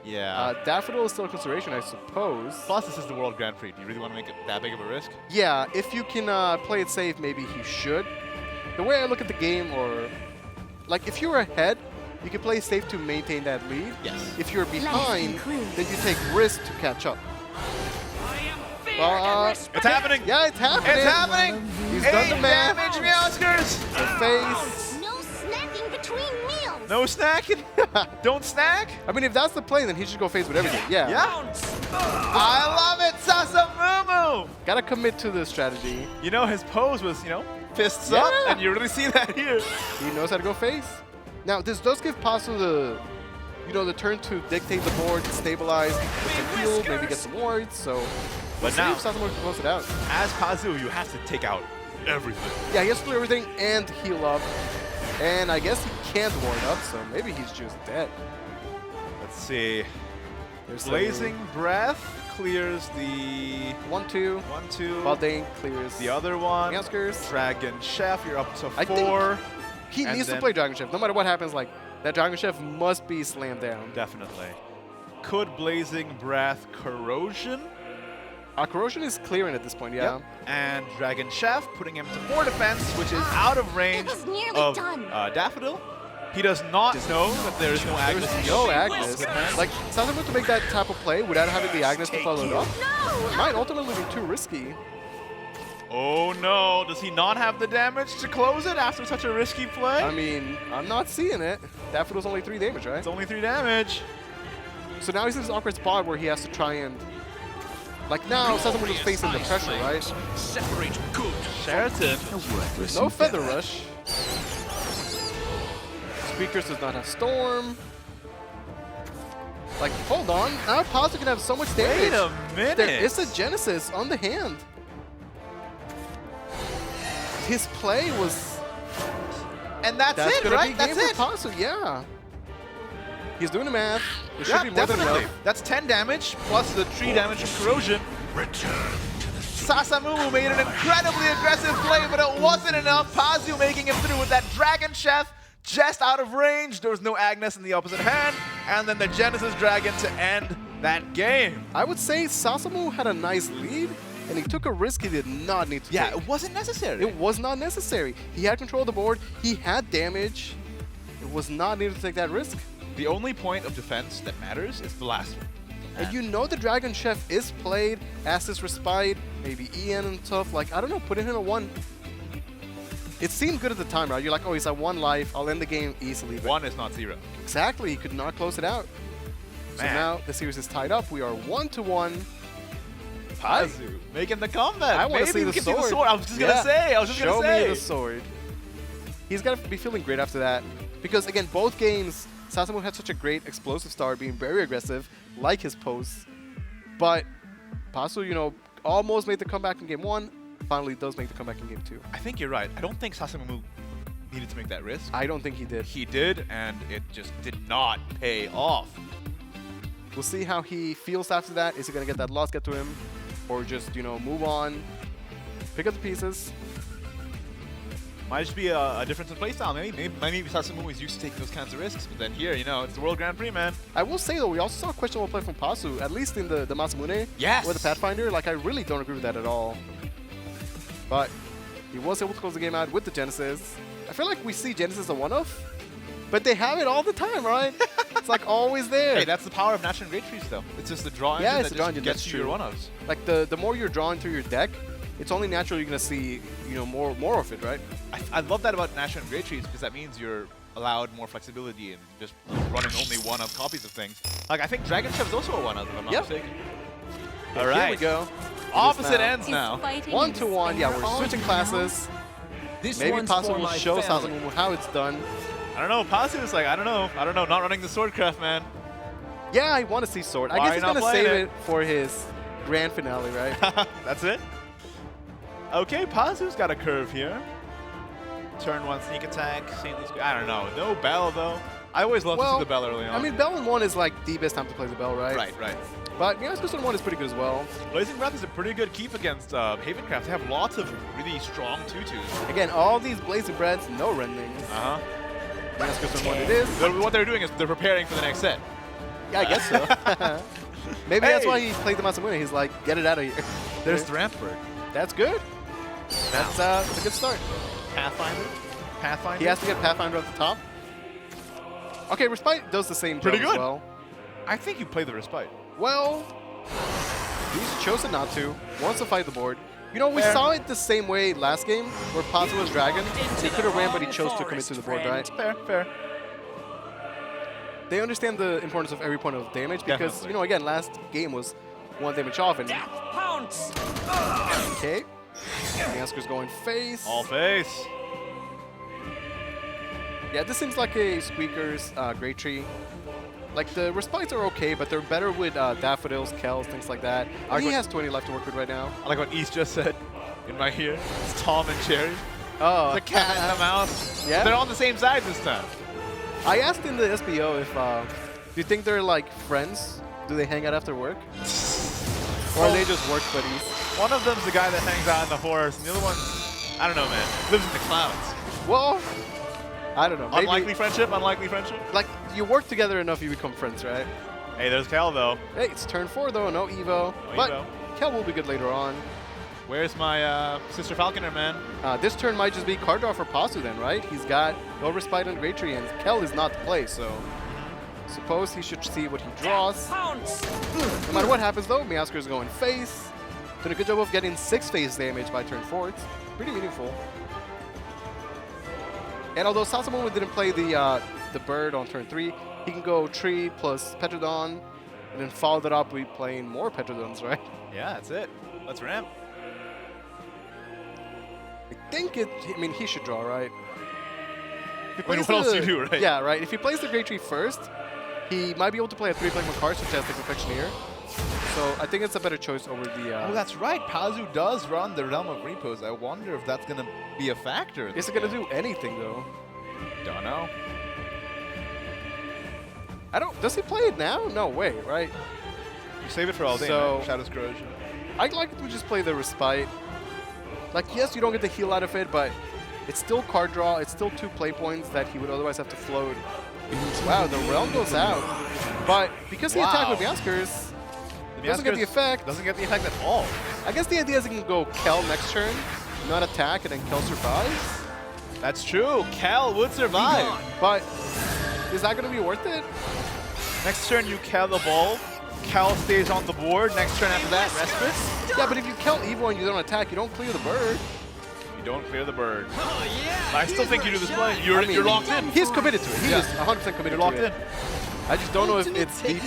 Yeah.
Daffodil is still a consideration, I suppose.
Plus, this is the World Grand Prix. Do you really want to make it that big of a risk?
Yeah, if you can play it safe, maybe he should. The way I look at the game, or like if you're ahead, you can play safe to maintain that lead.
Yes.
If you're behind, then you take risk to catch up.
It's happening!
Yeah, it's happening!
It's happening!
He's done the math.
Damage, Meowskers!
The face.
No snacking between meals.
No snacking? Don't snack?
I mean, if that's the play, then he should go face with everything. Yeah.
Yeah. I love it, Sasamumu!
Gotta commit to the strategy.
You know, his pose was, fists up, and you really see that here.
He knows how to go face. Now, this does give Pasu the turn to dictate the board, stabilize, get some heal, maybe get some wards. So,
but
now,
now,
if Sasamu can close it out.
As Pazu, you have to take out everything.
Yeah, he has to do everything and heal up. And I guess he can't ward up, so maybe he's just dead.
Let's see.
There's
Blazing Breath clears the
1-2.
1-2.
Baldane clears
The other one.
Meowskers.
Dragon Chef, you're up to 4.
I think he
And
needs to
then-
play Dragon Chef. No matter what happens, like, that Dragon Chef must be slammed down.
Definitely. Could Blazing Breath Corrosion?
Corrosion is clearing at this point, yeah.
Yep. And Dragon Chef, putting him to 4 defense, which is out of range
was nearly
of
done.
Daffodil. He does not know that there is no Agnes.
There's no Agnes. Like, Sasamu to make that type of play without having the Agnes to follow it up
No.
might ultimately be too risky.
Oh no, does he not have the damage to close it after such a risky play?
I mean, I'm not seeing it. Daffodil's only 3 damage, right?
It's only 3 damage.
So now he's in this awkward spot where he has to try and... Like now, Sasamu is facing the pressure, right?
Separate good.
Sheraton.
No Feather Rush. Speakers does not have Storm. Like, hold on. Now Pazu can have so much damage.
Wait a minute.
There is a Genesis on the hand. His play was...
And that's it,
gonna
right?
be
That's
game
it.
for Pazu, yeah. He's doing the math. It should
Yeah,
be more than
definitely.
enough.
That's 10 damage plus the 3 damage from Corrosion. Sasamumu made an incredibly aggressive play, but it wasn't enough. Pazu making him through with that Dragon Chef just out of range. There was no Agnes in the opposite hand, and then the Genesis Dragon to end that game.
I would say Sasamu had a nice lead, and he took a risk he did not need to take.
It wasn't necessary.
It was not necessary. He had control of the board. He had damage. It was not needed to take that risk.
The only point of defense that matters is the last one.
And you know the Dragon Chef is played, as this Respite, maybe Ian and stuff. Like, I don't know, put it in a 1. It seemed good at the time, right? You're like, oh, he's at 1 life. I'll end the game easily. But
1 is not 0.
exactly. He could not close it out. So now the series is tied up. We are 1-1.
Pazu making the comeback.
I want to see
we
the
can
sword.
I was just going to say.
Show me the sword. He's got to be feeling great after that. Because, again, both games, Sasamu had such a great explosive start, being very aggressive, like his posts. But Pazu, you know, almost made the comeback in game 1. Finally does make the comeback in game 2.
I think you're right. I don't think Sasamu needed to make that risk.
I don't think he did.
He did, and it just did not pay off.
We'll see how he feels after that. Is he going to get that loss get to him? Or just, you know, move on, pick up the pieces?
Might just be a difference in playstyle. Maybe Sasamu is used to taking those kinds of risks, but then here, you know, it's the World Grand Prix, man.
I will say, though, we also saw a questionable play from Pazu, at least in the Masamune.
Yes.
Or the Pathfinder. Like, I really don't agree with that at all. But he was able to close the game out with the Genesis. I feel like we see Genesis a one-off, but they have it all the time, right? It's like always there.
Hey, that's the power of Natural Great Trees, though. It's just the draw engine
it's
that
the draw
just
engine,
gets
that's
you your
true.
one-offs.
Like, the more you're drawing through your deck, it's only natural you're going to see, you know, more of it, right?
I love that about Natural Great Trees because that means you're allowed more flexibility and just running only one-of copies of things. Like, I think Dragon Chef is also a one-of, if I'm not mistaken. All right.
Here we go.
Opposite ends now.
1-1. Yeah, we're switching classes. Maybe Pazu will show Sasamu how it's done.
I don't know. Pazu is like, I don't know. Not running the Swordcraft, man.
Yeah, I want to see Sword. I
Why
guess
are
he's
you not
going to save
playing
it for his grand finale, right?
That's it? Okay, Pazu's got a curve here. Turn 1 sneak attack. I don't know. No bell, though. I always love to see the bell early on.
I mean, bell in 1 is like the best time to play the bell, right?
Right.
But Miascus in 1 is pretty good as well.
Blazing Breath is a pretty good keep against Havencraft. They have lots of really strong tutus.
Again, all these Blazing Breaths, no rendings. Miascus in 1 it is.
What they're doing is they're preparing for the next set.
Yeah, I guess so. Maybe that's why he played the Masamune. He's like, get it out of here.
There's the Rampberg.
That's good. That's a good start.
Pathfinder?
He has to get Pathfinder at the top. Okay, Respite does the same job as well.
I think you play the Respite.
Well, he's chosen not to. Wants to fight the board. You know, we saw it the same way last game, where Pazu was Dragon. He could have ran, but he chose to commit to the board, right?
Fair.
They understand the importance of every point of damage because,
Definitely.
you know, again, last game was 1 damage off. And
Pounce!
okay, Miascus going face.
All face.
Yeah, this seems like a Squeaker's Great Tree. Like, the Respites are okay, but they're better with Daffodils, Kells, things like that. He has 20 left to work with right now.
I like what East just said in my ear. It's Tom and Cherry.
Oh.
The cat and the mouse.
Yeah?
They're on the same side this time.
I asked in the SBO if, do you think they're like friends? Do they hang out after work? Or are they just work buddies?
One of them's the guy that hangs out on the horse, and the other one, I don't know, man, lives in the clouds.
Well, I don't know. Maybe,
Unlikely friendship?
like, you work together enough, you become friends, right?
Hey, there's Kel, though.
Hey, it's turn 4, though. No Evo. But
Evo.
Kel will be good later on.
Where's my Sister Falconer, man?
This turn might just be card draw for Pazu then, right? He's got no Respite and Great Tree, and Kel is not to play, so suppose he should see what he draws. No matter what happens, though, Miascus is going face. Doing a good job of getting 6 face damage by turn 4. It's pretty meaningful. And although Sasamu didn't play the bird on turn 3, he can go tree plus Petrodon, and then follow that up with playing more Petrodons, right?
Yeah, that's it. Let's ramp.
I mean, he should draw, right? If he
I mean,
plays
what else do you do, right?
Yeah, right. If he plays the Great Tree first, he might be able to play a 3-flavor card, such as the Confectioneer. So I think it's a better choice over the...
Oh, that's right. Pazu does run the Realm of Repos. I wonder if that's going to be a factor.
Is it going to do anything, though?
Don't know.
Does he play it now? No way, right?
You save it for all day,
So-
man. Shadow's Corrosion.
I'd like to just play the Respite. Like, yes, you don't get the heal out of it, but it's still card draw. It's still 2 play points that he would otherwise have to float. Wow, the Realm goes out. But because he attacked with Meowskers, doesn't get the effect.
Doesn't get the effect at all.
I guess the idea is he can go Kel next turn, not attack, and then Kel survives.
That's true. Cal would survive.
But is that going to be worth it?
Next turn, you Cal the ball. Cal stays on the board. Next turn after that, Respite.
Yeah, but if you Kel Evo and you don't attack, you don't clear the bird.
You don't clear the bird.
Oh, yeah.
I still think you do this play. You're,
I mean,
you're locked in.
He's committed to it. He is 100% committed
You're locked
to
in.
it. I just don't know if it's deep.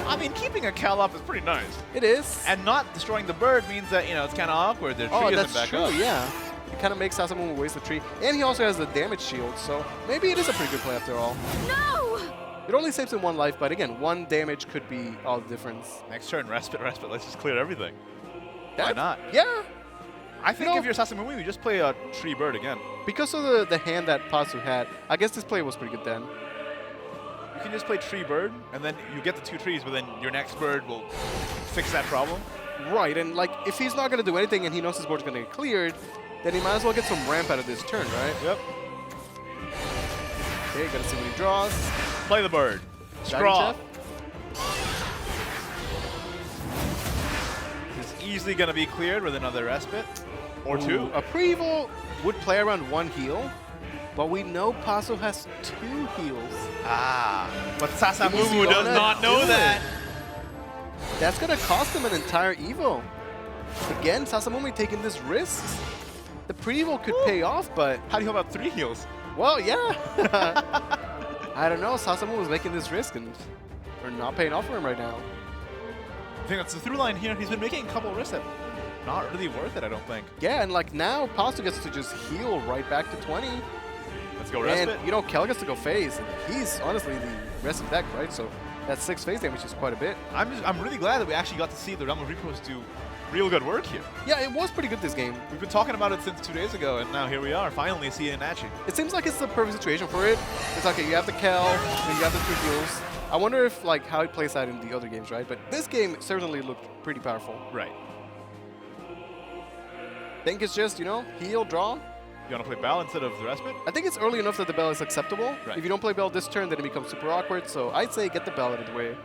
I mean, keeping a Cal up is pretty nice.
It is.
And not destroying the bird means that, you know, it's kind of awkward. The tree
Oh,
isn't
that's
back
true,
up.
yeah. It kind of makes Sasamu waste the tree. And he also has the damage shield, so maybe it is a pretty good play after all.
No!
It only saves him 1 life, but again, 1 damage could be all the difference.
Next turn, Respite. Let's just clear everything. Why not?
Yeah.
I think
No.
if you're Sasamumi, you just play a tree bird again.
Because of the hand that Pasu had, I guess this play was pretty good then.
You can just play tree bird, and then you get the 2 trees, but then your next bird will fix that problem.
Right, and like, if he's not going to do anything and he knows his board's going to get cleared, then he might as well get some ramp out of this turn, right?
Yep.
Okay, gotta see what he draws.
Play the bird.
Dragon
Scrawl.
Chef.
This is easily going to be cleared with another Respite. Or 2.
A pre-evil would play around 1 heal, but we know Paso has 2 heals.
Ah. But Sasamumu
He's
does
gonna
not know
do
that.
That's gonna cost him an entire Evo. Again, Sasamumi taking this risk. The pre-evil could pay off, but
How do you feel about 3 heals?
well, yeah. I don't know. Sasamu was making this risk and we're not paying off for him right now.
I think that's the through line here. He's been making a couple of risks that not really worth it, I don't think.
Yeah, and like now, Paso gets to just heal right back to 20.
Let's go Respite.
And, you know, Kel gets to go phase. And he's honestly the rest of the deck, right? So that's 6 phase damage is quite a bit.
I'm really glad that we actually got to see the Realm of Repos do real good work here.
Yeah, it was pretty good this game.
We've been talking about it since 2 days ago, and now here we are, finally seeing it in action.
It seems like it's the perfect situation for it. It's okay, you have the Kel, and you have the 2 heals. I wonder if like how it plays out in the other games, right? But this game certainly looked pretty powerful.
Right.
Think it's just, you know, heal, draw.
You want to play Bell instead of the Respite?
I think it's early enough that the Bell is acceptable.
Right.
If you don't play Bell this turn, then it becomes super awkward. So I'd say get the Bell out of the way.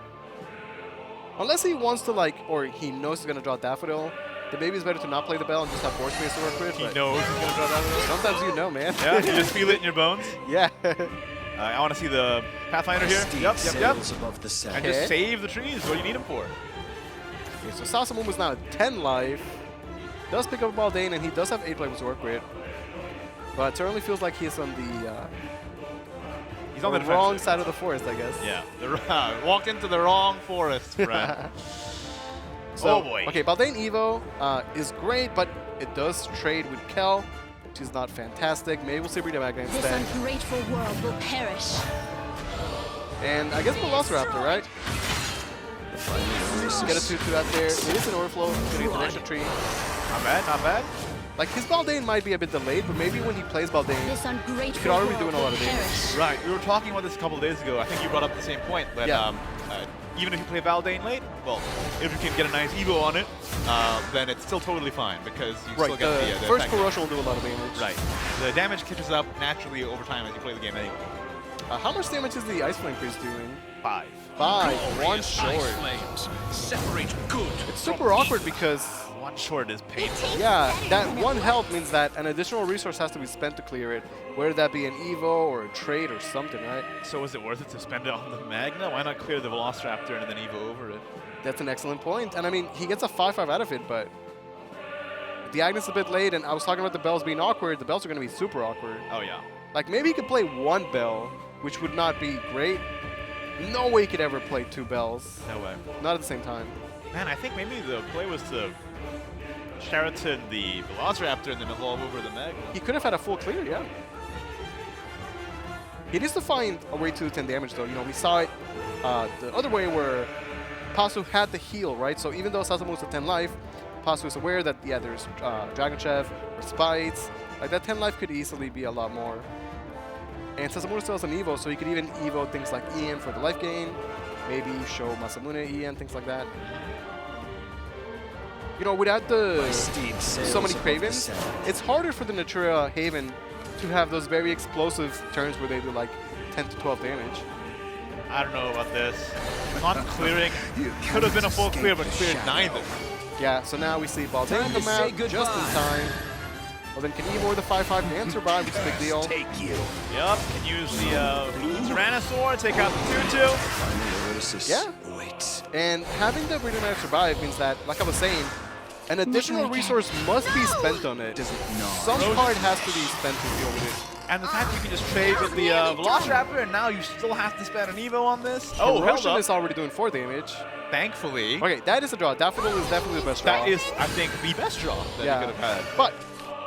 Unless he wants to like, or he knows he's going to draw Daffodil, then maybe it's better to not play the Bell and just have board space to work with.
He
but
knows he's going to draw that.
sometimes you know, man.
Yeah, you just feel it in your bones.
Yeah.
I want to see the Pathfinder here. Yep.
above the set.
And just save the trees. What do you need them for?
Okay, so Sasamun was now at 10 life. Does pick up Baldane, and he does have 8 players to work with. But it certainly feels like he's on the
He's on the
wrong
defensive.
side of the forest, I guess.
Yeah, walked into the wrong forest, friend.
So,
oh boy.
Okay, Baldane Evo is great, but it does trade with Kel, which is not fantastic. Maybe we'll see Rita Magna
This
instead.
ungrateful world will perish.
And I guess Velociraptor, right? Get a 2-2 out there. It is an overflow. Gonna get the extra tree.
Not bad, not bad.
Like, his Baldane might be a bit delayed, but maybe when he plays Baldane,
This ungrateful
could already be
world
doing a lot
will
of damage.
perish.
Right, we were talking about this a couple of days ago. I think you brought up the same point. That,
Yeah.
even if you play Valdane late, well, if you can get a nice Evo on it, then it's still totally fine because you still
right,
get
the
the
first
effect.
Corrosion will do a lot of damage.
Right. The damage catches up naturally over time as you play the game anyway.
How much damage is the Ice Flame Priest doing?
5.
5, 1
Glorious
short.
ice flames. Separate good.
It's super awkward because,
1 short is painful.
yeah, that 1 health means that an additional resource has to be spent to clear it, whether that be an Evo or a trade or something, right?
So is it worth it to spend it on the Magna? Why not clear the Velociraptor and then Evo over it?
That's an excellent point. And I mean, he gets a 5-5 out of it, but the Agnes is a bit late, and I was talking about the bells being awkward. The bells are going to be super awkward.
Oh, yeah.
Like, maybe he could play 1 bell, which would not be great. No way he could ever play 2 bells.
No way.
Not at the same time.
Man, I think maybe the play was to Sheraton the Velociraptor and then evolve over the Magna.
He could have had a full clear, yeah. He needs to find a way to 10 damage, though. You know, we saw it the other way where Pasu had the heal, right? So even though Sasamu's at 10 life, Pasu is aware that, yeah, there's Dragon Chef, or Spites. Like, that 10 life could easily be a lot more. And Sasamune still has an Evo, so he could even Evo things like Ian for the life gain. Maybe show Masamune Ian, things like that. you know, without the
steed sails
so many
above the
Cravens,
sand.
it's harder for the Natura Haven to have those very explosive turns where they do like 10 to 12 damage.
I don't know about this. Not clearing. Could have been a full clear, but cleared neither.
Yeah, so now we see Baldan
Time to
come out
say goodbye.
just in time. Well, then can Evo the 5-5 and survive, which is a big deal.
Take you.
Yep, can use the blue Tyrannosaur, take out the 2-2.
Final oasis
Yeah.
waits.
And having the Breeder Man survive means that, like I was saying, an additional resource must be spent on it.
Does it not?
Some card has to be spent to deal with it.
And the fact that you can just trade with the Velociraptor, and now you still have to spend an Evo on this. Oh, held
Corrosion
up.
is already doing 4 damage.
Thankfully.
Okay, that is a draw. Daffodil is definitely the best draw.
That is, I think, the best draw that you could have had.
But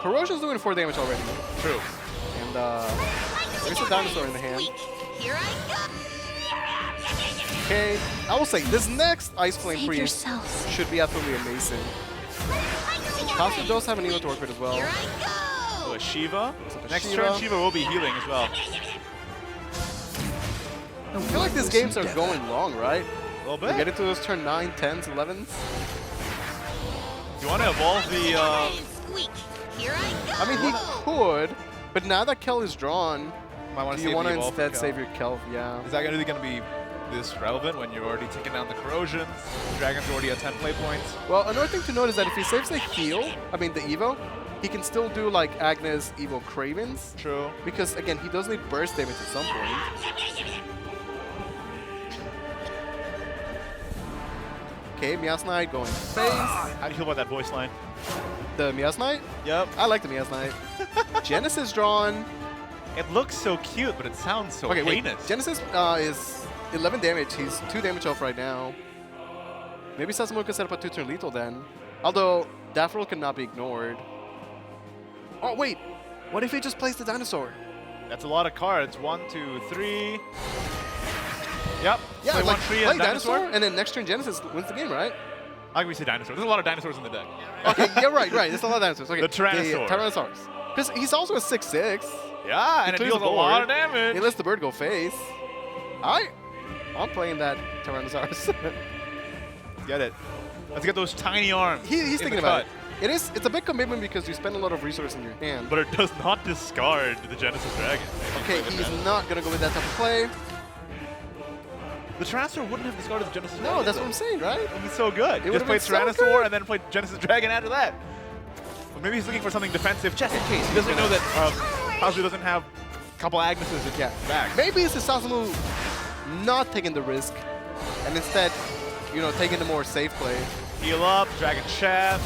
Corrosion's doing 4 damage already.
True.
And there's a dinosaur in the hand.
Here I go.
Okay, I will say this next Ice Flame
Save
Priest
yourself.
should be absolutely amazing. Pasu does have an Evo to work with as well.
Here I go.
So a Shiva. Next
Shiva.
turn, Shiva will be healing as well.
I feel like these games are going long, right?
A little
We get
bit.
into those turn 9, 10s, 11s.
You want to evolve the...
Squeak. Here I go.
I mean, he could, but now that Kel is drawn,
might want
do
to
you want to
evolve
instead
Kel.
save your Kel? Yeah.
Is that really going to be this relevant when you're already taking down the corrosions? Dragon's already at 10 play points.
Well, another thing to note is that if he saves the heal, I mean the Evo, he can still do like Agnes, Evo, Cravens.
True.
Because again, he does need burst damage at some point. Okay, Meowth Knight going face.
How do you feel about that voice line?
The Meowth Knight?
Yep.
I like the Meowth Knight. Genesis drawn.
It looks so cute, but it sounds so
Okay, wait.
heinous.
Genesis is 11 damage. He's 2 damage off right now. Maybe Sasamu can set up a 2-turn lethal then. Although, Daffodil cannot be ignored. Oh, wait. What if he just plays the dinosaur?
That's a lot of cards. 1, 2, 3. Yep.
Yeah,
play
like,
1 tree
play
and dinosaur.
and then next turn Genesis wins the game, right?
How can we say dinosaur? There's a lot of dinosaurs in the deck.
Okay, yeah, right. There's a lot of dinosaurs. Okay,
The Tyrannosaur.
Tyrannosaurus. Because he's also a 6-6.
Yeah, and it
clears
deals
the
a lot of
board.
damage.
He lets the bird go face. I'm playing that Tyrannosaurus.
Get it. Let's get those tiny arms.
He's
in
thinking
the
about
cut.
it. It's a big commitment because you spend a lot of resources in your hand.
But it does not discard the Genesis Dragon.
Okay, he's not gonna go with that type of play.
The Tyrannosaur wouldn't have discarded the Genesis Dragon.
No, that's what
though.
I'm saying, right?
It would be so good.
It
Just
would've
play
been so
Tyrannosaur
good.
and then play Genesis Dragon after that. Or maybe he's looking for something defensive just in case. He doesn't know that Pazu doesn't have a couple Agneses in back.
Maybe it's the Sasamu not taking the risk and instead, taking the more safe play.
Heal up, Dragon Chef.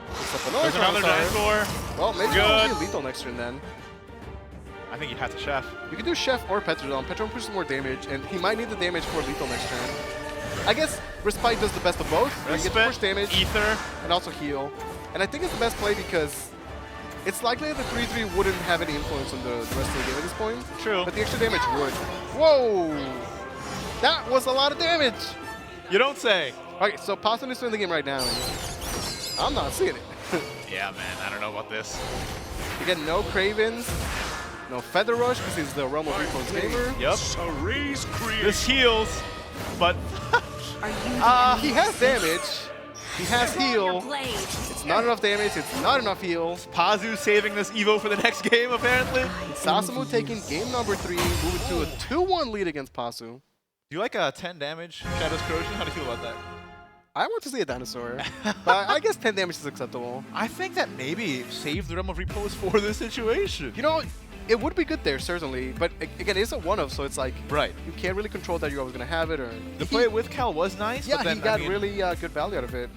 Picks up
There's another
Tyrannosaur.
dinosaur.
Well, maybe
Good.
it'll be lethal next turn then.
I think he has to Chef.
You can do Chef or Petrodon. Petrodon pushes more damage, and he might need the damage for lethal next turn. I guess Respite does the best of both. Where you get to push damage
Ether.
and also heal. And I think it's the best play because it's likely that the 3-3 wouldn't have any influence on the rest of the game at this point.
True.
But the extra damage would. Whoa! That was a lot of damage!
You don't say.
Okay, so Pasu is in the game right now. And I'm not seeing it.
Yeah, man. I don't know about this.
You get no Cravens, no Feather Rush because he's the Realm of Repos gamer.
Yep.
Cerise creation.
This heals, but
Are you
He has damage. He has heal.
blade?
It's not enough damage. It's not enough heal.
Pazu saving this Evo for the next game, apparently.
Sasamu taking game number 3, moving to a 2-1 lead against Pasu.
Do you like a 10 damage Shadow's Corrosion? How do you feel about that?
I want to see a dinosaur, but I guess 10 damage is acceptable.
I think that maybe save the Realm of Repose for this situation.
You know, it would be good there, certainly, but again, it's a one-of, so it's like,
Right.
you can't really control that you're always going to have it. Or
The play with Cal was nice,
yeah,
but then
he got
I mean,
really good value out of it.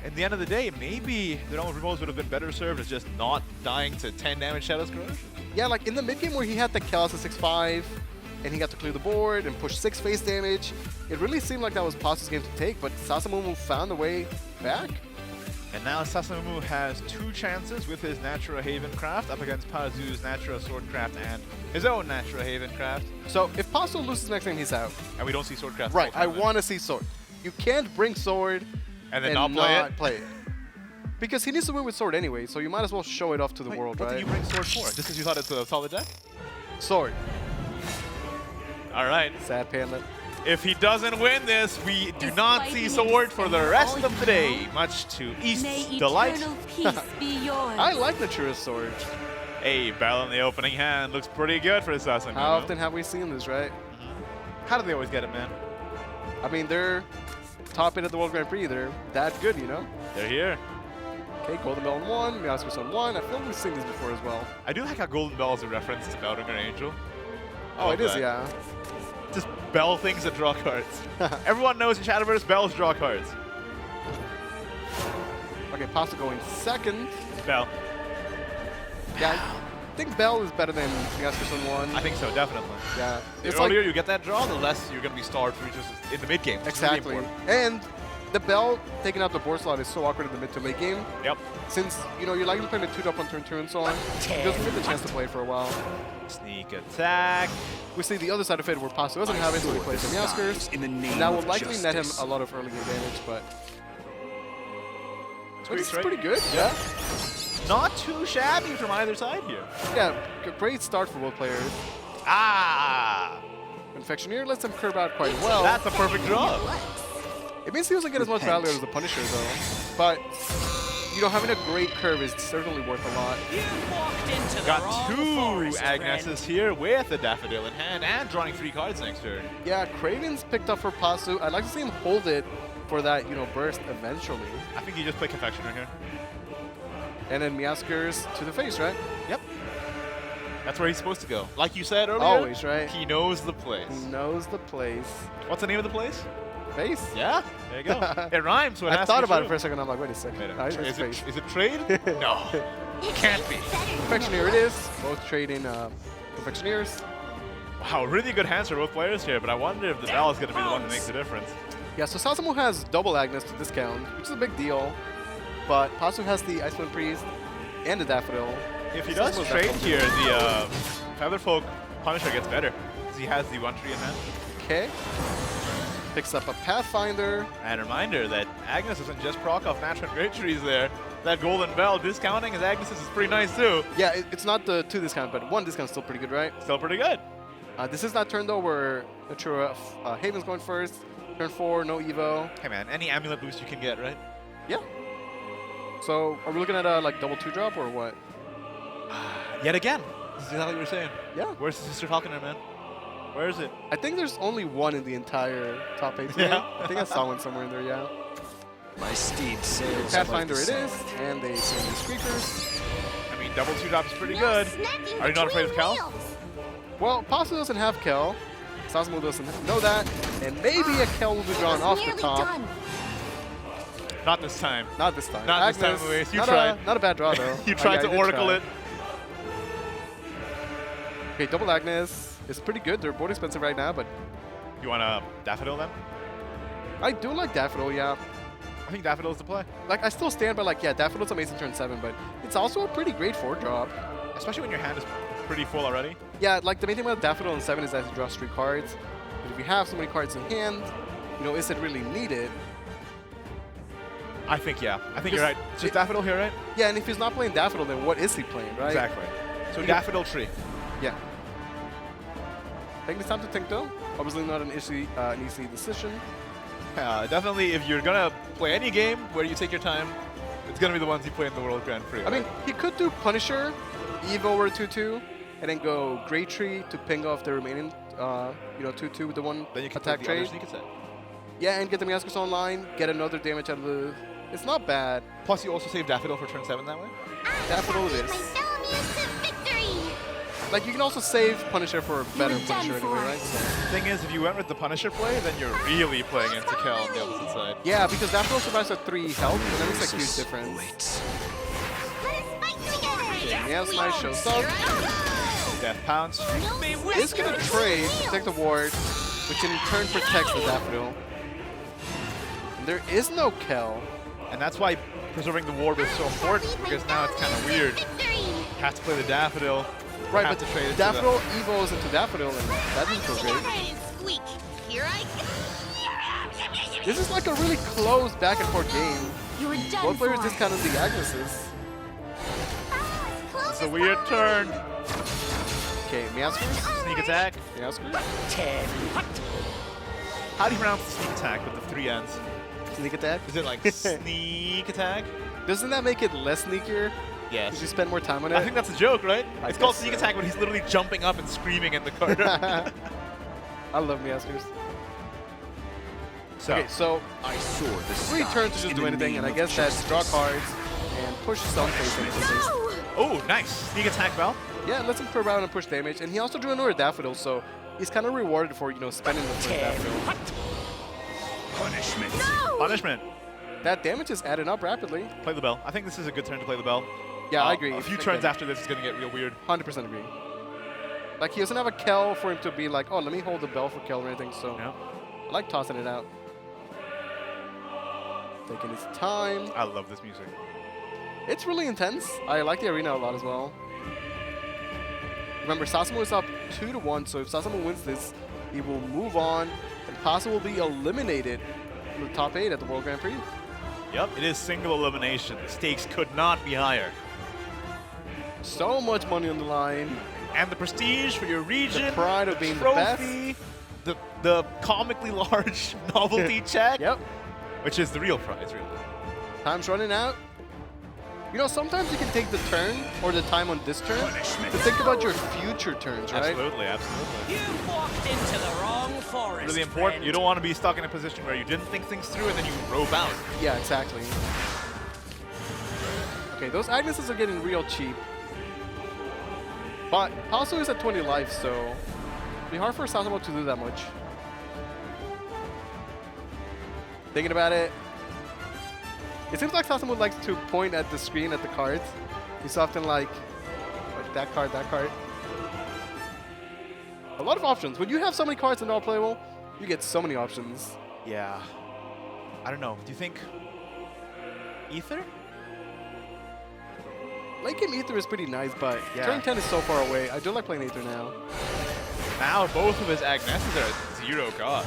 at the end of the day, maybe the Realm of Repose would have been better served as just not dying to 10 damage Shadow's Corrosion.
Yeah, like in the mid-game where he had the Chaos at 6-5, and he got to clear the board and push 6 face damage, it really seemed like that was Pasu's game to take, but Sasamu found a way back.
And now Sasamu has 2 chances with his Natura Haven craft up against Pazu's Natura Swordcraft and his own Natura Haven craft.
So if Pasu loses next game, he's out.
And we don't see Swordcraft.
Right,
full
I
time then.
want to see Sword. You can't bring Sword
And then not play it?
Because he needs to win with Sword anyway, so you might as well show it off to the
Wait,
world,
what
right?
did you bring Sword for? Just because you thought it's a solid deck?
Sword.
All right.
Sad panda.
If he doesn't win this, we do not see Sword for the rest of the day, much to East's delight.
I like Natura's sword.
Hey, Bell in the opening hand looks pretty good for Sasami.
How often have we seen this, right?
How do they always get it, man?
I mean, they're top 8 at the World Grand Prix. They're that good, you know?
They're here.
Okay, Golden Bell on 1, Miascus on 1. I feel like we've seen these before as well.
I do like how Golden Bell is a reference to Beldinger Angel.
Oh, it is,
that.
yeah.
Just Bell things that draw cards. Everyone knows in Shadowverse, Bells draw cards.
Okay, Pasta going second.
Bell.
Yeah, I think Bell is better than Miascus on 1.
I think so, definitely.
Yeah.
The
It's
earlier
like,
you get that draw, the less you're going to be starved for just in the mid game. It's really
exactly.
important.
And the Bell taking out the board slot is so awkward in the mid to late game.
Yep.
Since, you know, you're likely playing a 2-drop on turn 2 and so on, you doesn't get the chance to play for a while.
Sneak attack.
We see the other side of it where Pasta doesn't have it, so he plays the Miascus.
In the name
That will
of
likely net him
justice.
a lot of early game damage, but this is
right?
pretty good. Yeah.
Not too shabby from either side here.
Yeah, great start for both players.
Ah!
Infectioneer lets him curve out quite well.
That's a perfect draw.
It means he doesn't get as much value as the Punisher, though. But, you know, having a great curve is certainly worth a lot.
You walked into the
Got
wrong
two
forest,
Agnesses here with a Daffodil in hand and drawing 3 cards next turn.
Yeah, Kraven's picked up for Pasu. I'd like to see him hold it for that, you know, burst eventually.
I think you just play Confectioner here.
And then Miascus to the face, right?
Yep. That's where he's supposed to go. Like you said earlier,
Always, right?
he knows the place.
He knows the place.
What's the name of the place?
Face?
Yeah, there you go. It rhymes, so it
I
has
thought
to be
about
true.
it for a second. I'm like, wait a second.
Wait a
It's
minute.
face.
Is it trade? No. Can't be.
Confectioneer it is. Both trading Confectioneers.
Wow, really good hands for both players here, but I wonder if the Bell is going to be the one that makes the difference.
Yeah, so Sasamu has double Agnes to discount, which is a big deal. But Pasu has the Icewind Priest and the Daffodil.
If he does
Sasumu's
trade
Daffodil.
here, the Featherfolk Punisher gets better, because he has the 1 tree in hand.
Okay. Picks up a Pathfinder.
And a reminder that Agnes doesn't just proc off natural great trees there. That Golden Bell discounting his Agnes's is pretty nice too.
Yeah, it's not the 2 discount, but 1 discount is still pretty good, right?
Still pretty good.
This is that turn though where Natura Haven's going first. Turn 4, no Evo.
Hey man, any amulet boost you can get, right?
Yeah. So are we looking at a like double 2-drop or what?
Yet again. This is exactly what you're saying.
Yeah.
Where's the Sister Falconer, man? Where is it?
I think there's only 1 in the entire top 8 today.
Yeah.
I think I saw one somewhere in there, yeah.
My steed sails
Pathfinder
above
it
the
is,
sun.
and they send the Squeakers.
I mean, double 2-drop is pretty good. Are you not afraid of Cal?
Well, Pasu doesn't have Kel. Sasamu doesn't know that. And maybe a Kel will be drawn off the top.
Not this time.
Not this time.
Not this time,
Agnes,
Luis. You
not
tried.
not a bad draw, though.
You tried to
I did
oracle
try.
it.
Okay, double Agnes is pretty good. They're both expensive right now, but
You want a Daffodil then?
I do like Daffodil, yeah.
I think Daffodil's the play.
Like, I still stand by, like, yeah, Daffodil's amazing turn 7, but it's also a pretty great 4-drop.
Especially when your hand is pretty full already.
Yeah, like, the main thing about Daffodil in 7 is that it draws 3 cards. But if you have so many cards in hand, you know, is it really needed?
I think, yeah. I think
Because
you're right. It's just Daffodil here, right?
Yeah, and if he's not playing Daffodil, then what is he playing, right?
Exactly. So
You-
Daffodil tree.
Yeah. I think it's time to think, though. Obviously not an easy decision.
Definitely, if you're going to play any game where you take your time, it's going to be the ones you play in the World Grand Prix.
I mean,
right?
he could do Punisher, Evo over 2-2, and then go Great Tree to ping off the remaining, you know, 2-2 with the 1
then you can
attack
take the other
trade.
sneak attack.
Yeah, and get the Miascus online, get another damage out of the... It's not bad.
Plus, you also save Daffodil for turn 7 that way.
Daffodil it is. Like, you can also save Punisher for a better Punisher anyway, right? So,
Thing is, if you went with the Punisher play, then you're really playing into Kel on the opposite side.
yeah, because Daffodil survives at 3 health, and that makes a huge
Justice
difference.
waits.
Miasma shows up.
Death Pounce.
Is going to trade, protect the ward, which in turn protects the Daffodil. And there is no Kel.
And that's why preserving the ward was so important, because now it's kind of weird. Have to play the Daffodil.
Right,
have
but
to trade it to
Daffodil evos into Daffodil, and that doesn't feel great.
Squeak. Here I go.
This is like a really close back and forth game.
You were done
Both players
for.
discounted the Agnes's.
It's a weird turn.
Okay, Miascus.
Sneak attack.
Miascus.
10.
How do you pronounce sneak attack with the 3 N's?
Sneak attack?
Is it like sneak attack?
Doesn't that make it less sneakier?
Yes.
Did you spend more time on it?
I think that's a joke, right?
I
It's called
guess
sneak
so.
attack when he's literally jumping up and screaming in the corner.
I love Meowskers.
So,
Okay, so
I soar the
free
sky
turn to just
in
do
the
anything,
name
and I
of
guess that's draw
justice.
cards and push Stoneface into the face.
oh, nice. Sneak attack, Val.
Yeah, it lets him curve out and push damage, and he also drew another Daffodil, so he's kind of rewarded for, you know, spending the first Daffodil.
Punishment.
Punishment.
That damage is added up rapidly.
Play the bell. I think this is a good turn to play the bell.
Yeah, I agree.
A few
Again,
turns after this is going to get real weird.
100% agree. Like, he doesn't have a Kel for him to be like, oh, let me hold the bell for Kel or anything, so
Yeah.
I like tossing it out. Taking his time.
I love this music.
It's really intense. I like the arena a lot as well. Remember, Sasamo is up 2-1, so if Sasamo wins this, he will move on, and Pasa will be eliminated from the top 8 at the World Grand Prix.
Yep, it is single elimination. The stakes could not be higher.
So much money on the line.
And the prestige for your region,
The pride of being the
trophy, the comically large novelty check,
Yep.
which is the real prize, really.
Time's running out. You know, sometimes you can take the turn or the time on this turn to think about your future turns, right?
Absolutely, absolutely.
You've walked into the wrong forest.
Really important.
friend.
You don't want to be stuck in a position where you didn't think things through and then you rope out.
Yeah, exactly. Okay, those Agneses are getting real cheap. But Pasu is at 20 life, so it'll be hard for Sasamo to do that much. Thinking about it, it seems like Sasamo likes to point at the screen at the cards. He's often like that card, that card. A lot of options. When you have so many cards and all playable, you get so many options.
Yeah. I don't know. Do you think Ether?
Late game Ether is pretty nice, but
Yeah.
turn 10 is so far away. I do like playing Ether now.
Now both of his Agneses are at 0 God.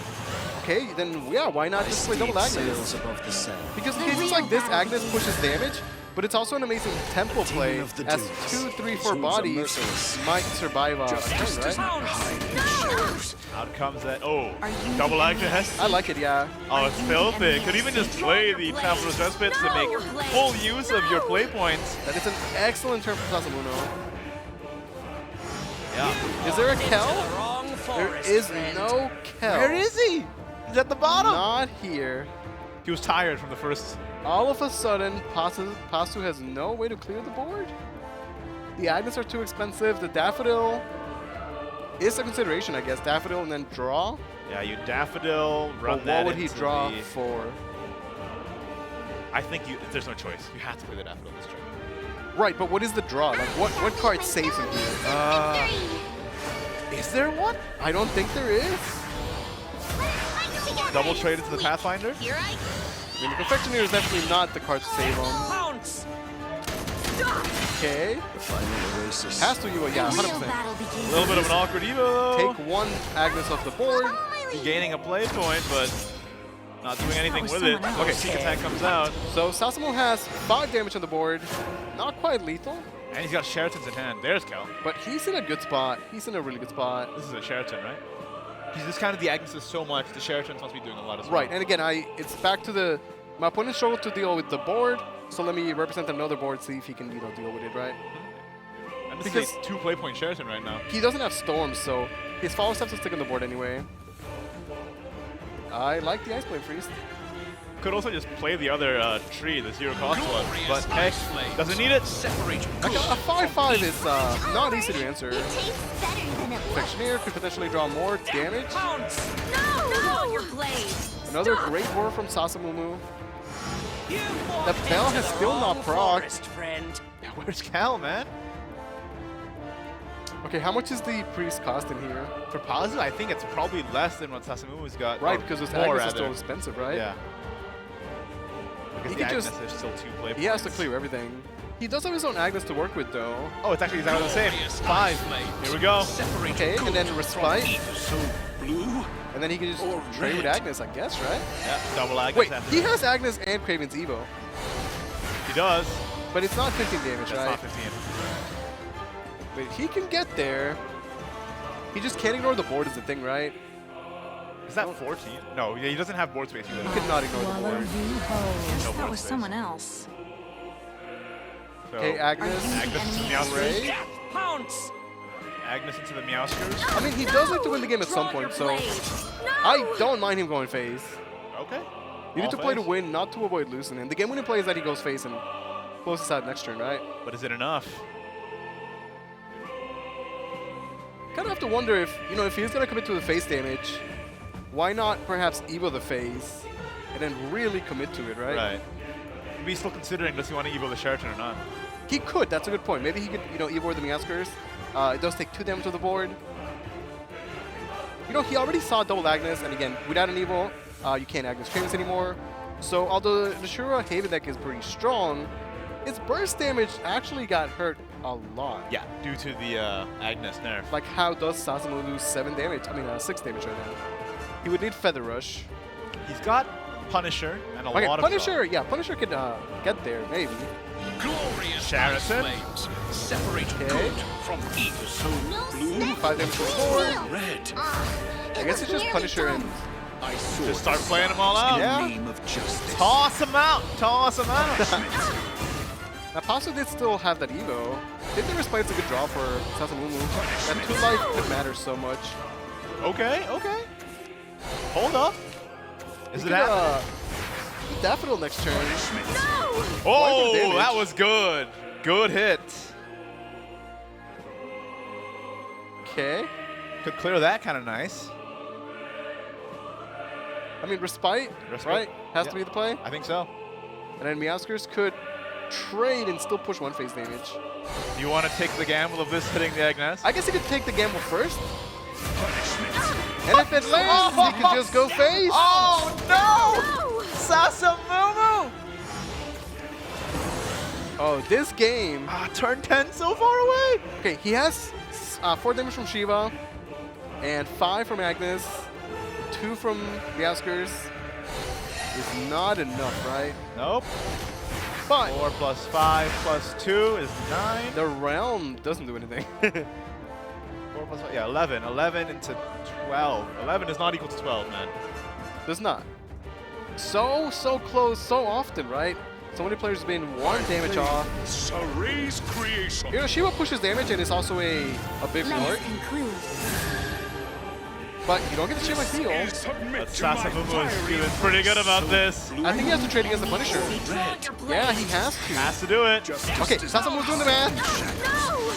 Okay, then yeah, why not just play double Agnes?
sails above the sand.
Because in cases like this, Agnes pushes damage, but it's also an amazing tempo play,
of the
as
dunes.
2, 3, 4
Swords are
bodies
merciless.
might survive a turn, right?
Hide in the shadows.
Out comes that. Oh,
Are you
double
the
Agnes.
I like it, yeah.
Oh, it's filthy. Could even just play the Traveler's Respite to make full use of your play points.
That is an excellent turn for Sasamuno.
Yeah.
Is there a
Into the
Kel?
wrong
There
forest,
is
friend.
no Kel.
Where is he? He's at the bottom.
Not here.
He was tired from the first.
All of a sudden, Pasu has no way to clear the board. The Agnes are too expensive. The Daffodil is a consideration, I guess. Daffodil and then draw.
Yeah, you Daffodil, run
But
that
what would he
into
draw
the-
for?
I think there's no choice. You have to play the Daffodil this turn.
Right, but what is the draw? Like, what card saves him here?
Is there one?
I don't think there is.
Double traded to the Pathfinder?
Here I
I mean, the Confectioneer is definitely not the card to save him.
Pounce.
Okay.
The final oasis.
Has to you, yeah,
real
100%.
battle
A
begins.
little bit of an awkward Evo, though.
Take one Agnes off the board.
Gaining a play point, but not doing anything
was
with it.
someone
Okay,
else.
sneak attack comes out,
So Sasamo has 5 damage on the board. Not quite lethal,
and he's got Sheratons in hand. There's Cal.
but he's in a good spot. He's in a really good spot.
This is a Sheraton, right? He's discounted the Agneses so much, the Sheratons must be doing a lot as well.
Right, and again, it's back to my opponent struggled to deal with the board, so let me represent another board, see if he can, deal with it, right?
And this is
because-
a 2 play point Sheraton right now.
He doesn't have storms, so his follow steps will stick on the board anyway. I like the Ice Blade Priest.
Could also just play the other tree, the 0 cost one, but hey, doesn't need it.
Like a 5/5 is not easy to answer.
It tastes better than it looks.
Confectioneer could potentially draw more damage.
Pounce.
No, your blade.
Another great war from Sasamumu.
You've walked
The bell
into
has
the
still not
wrong
procced.
forest, friend.
Yeah, where's Cal, man?
Okay, how much is the priest costing here?
For Pazu, I think it's probably less than what Sasamumu's got.
Right,
or
because this
more,
Agnes is still
rather.
expensive, right?
Yeah. Because
He
the
could
Agnes
just-
is still 2 play
He has to
points.
clear everything. He does have his own Agnes to work with, though.
Oh, it's actually exactly the same. 5. Here we go.
Okay, and then Respite,
So blue.
and then he can just
Or
trade with
red.
Agnes, I guess, right?
Yeah, double Agnes.
Wait,
after
he
this.
has Agnes and Craven's Evo,
He does.
but it's not 15 damage,
That's
right?
not 15.
But he can get there. He just can't ignore the board is the thing, right?
Is that 14? No, yeah, he doesn't have board space either.
He could not ignore the board.
Guess
No
that
board
was
space.
someone else.
So,
Okay, Agnes.
Agnes into the Meowskers.
Ray.
Pounce!
Agnes into the Meowskers.
I mean, he does like to win the game at some
Draw your
point, so
blade.
I don't mind him going phase.
Okay.
You need
All
to play to
phase.
win, not to avoid losing. And the game-winning play is that he goes face and closes out next turn, right?
But is it enough?
Kind of have to wonder if, if he's going to commit to the face damage, why not perhaps Evo the phase and then really commit to it, right?
Right. Maybe he's still considering does he want to Evo the Sheraton or not.
He could. That's a good point. Maybe he could, Evo the Meowskers. It does take 2 damage to the board. He already saw double Agnes, and again, without an Evo, you can't Agnes Trains anymore. So although the Shura Haven deck is pretty strong, its burst damage actually got hurt a lot.
Yeah, due to the Agnes nerf.
Like how does Sasamu lose 6 damage right now? He would need Feather Rush.
He's got Punisher and a
Okay,
lot of
Punisher, yeah, Punisher could get there, maybe.
Glorious
Sheraton.
flames. Separate
Okay.
good from evil. So blue,
5 damage to the board.
red.
I guess it's just Punisher and...
I saw
Just start
this
playing them all out.
in the
Yeah.
name of justice.
Toss him out. Toss him out.
Now, Paso did still have that Evo. Did the Respite's a good draw for Sasamumu. That 2 life could matter so much.
Okay, okay. Hold up. Is
He
it
could,
happening?
Daffodil next turn.
Oh,
damage.
that was good. Good hit.
Okay.
Could clear that kind of nice.
I mean, Respite, right? Has to be the play.
I think so.
And then Meowskers could trade and still push 1 phase damage.
Do you want to take the gamble of this hitting the Agnes?
I guess he could take the gamble first. And if it lands, he could just go phase.
Oh, no! Sasamumu!
Oh, this game.
Turn 10 so far away.
Okay, he has 4 damage from Shiva and 5 from Agnes, 2 from Meowskers. Is not enough, right?
Nope.
But
4 plus 5 plus 2 is 9.
the realm doesn't do anything.
4 plus 5, yeah, 11. 11 into 12. 11 is not equal to 12, man.
Does not. So close, so often, right? So many players have been 1 damage off.
Saray's creation.
Shiva pushes damage and is also a big
Let's
ward,
conclude.
but you don't get the Shiva heal.
But Sasamumu is feeling pretty good about this.
I think he has to trade against the Punisher.
Draw your blade.
Yeah, he has to.
Has to do it.
Okay, Sasamu's doing the math.
No!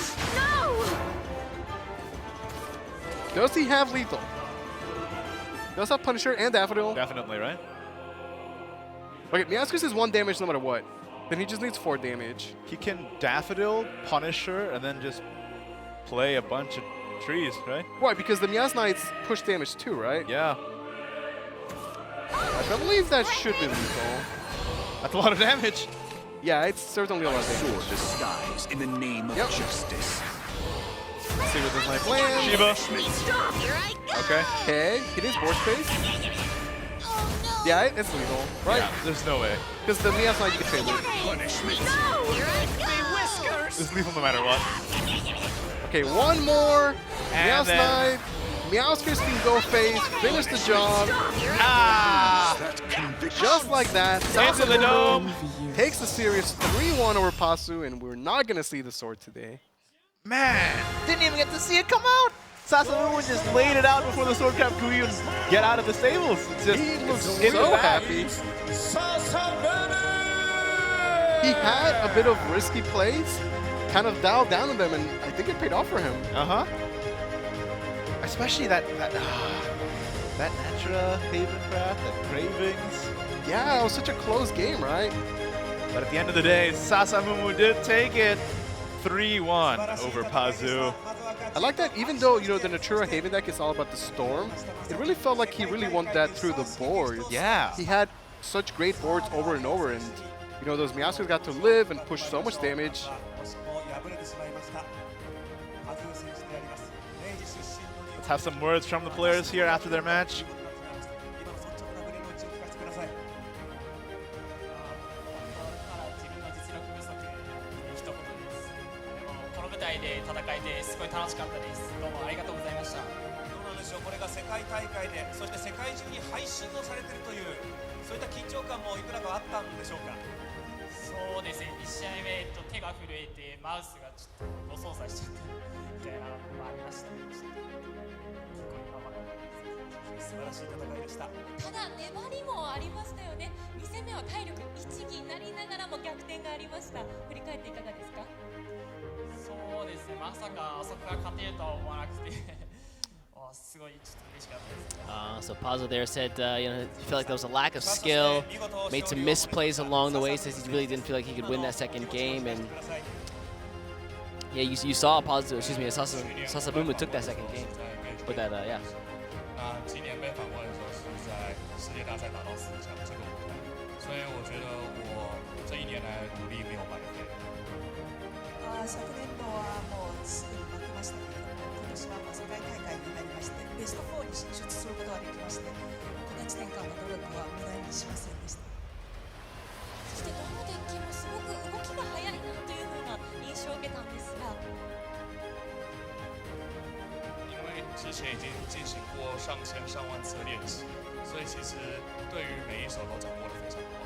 Does he have lethal? Does have Punisher and Daffodil?
Definitely, right?
Okay, Meowskers is 1 damage no matter what. Then he just needs 4 damage.
He can Daffodil, Punisher, and then just play a bunch of trees, right?
Why? Because the Meows Knights push damage too, right?
Yeah.
I believe that should be lethal.
That's a lot of damage.
Yeah, it's certainly a lot of
Sword
damage.
disguise in the name of
Yep.
justice.
Let's see what this might land.
Shiva.
Stop, here I go!
Okay.
Okay, he needs board space.
Oh no!
Yeah, it's lethal, right?
Yeah, there's no way.
Because the Meows Knight you can trade with.
Punishment.
No! Here I go!
Whiskers!
It's lethal no matter what.
Okay, 1 more.
And
Meows
then-
Knight. Meowskers can go face, finish the job.
Stop, here I
Ah!
That conviction.
Just like that.
Into the dome.
Takes the series 3-1 over Pasu, and we're not going to see the sword today.
Man, didn't even get to see it come out. Sasamumu just laid it out before the sword cap could even get out of the stables. It's just,
He looks
it's in the
so
bag.
happy.
Sasamumu!
He had a bit of risky plays, kind of dialed down on them, and I think it paid off for him.
Uh-huh. Especially that Natura, Havencraft, that Cravings.
Yeah, it was such a close game, right?
But at the end of the day, Sasamumu did take it 3-1 over Pazu.
I like that even though, the Natura Haven deck is all about the Storm, it really felt like he really won that through the board.
Yeah.
He had such great boards over and over, and, those Meowskers got to live and push so much damage.
惜しくも敗れてしまいましたパズー選手であります明治出身の
Let's have some words from the players here after their match.
今の率直なプレーのうちを聞かせてください
自分の実力不足という一言です。でもこの舞台で戦えてすごい楽しかったです。どうもありがとうございました。
どうなんでし
しょう、これが世界大会で、そして世界中に配信をされているという、そういった緊張感もいくらかあったんでしょうか。
そうですね、1試合目、手が震えて、マウスがちょっと誤操作しちゃってみたいなのもありましたね。結構今まで
素晴らしい戦いでした。
ただ粘りもありましたよね。2戦目は体力1になりながらも逆転がありました。振り返っていかがですか？
そうですね、まさかあそこが勝てるとは思わなくてすごいちょっと嬉しかったですね。
So Pazzo there said, you know, he felt like there was a lack of skill, made some misplays along the way, says he really didn't feel like he could win that second game, and yeah, you saw Pazzo, excuse me, Sasabumu took that second game, but that, yeah.
今年被访问的时候是在世界大赛打到4强这个舞台，所以我觉得我这一年来的努力没有白费。
昨年度はもうすでに負けましたけれども、今年は世界大会に入りまして、ベスト4に進出することができまして、この1年間の努力は無駄にしませんでした。
そしてどのデッキもすごく動きが速いなというふうな印象を受けたんですが、
因为之前已经进行过上千上万次的练习，所以其实对于每一手都掌握得非常好。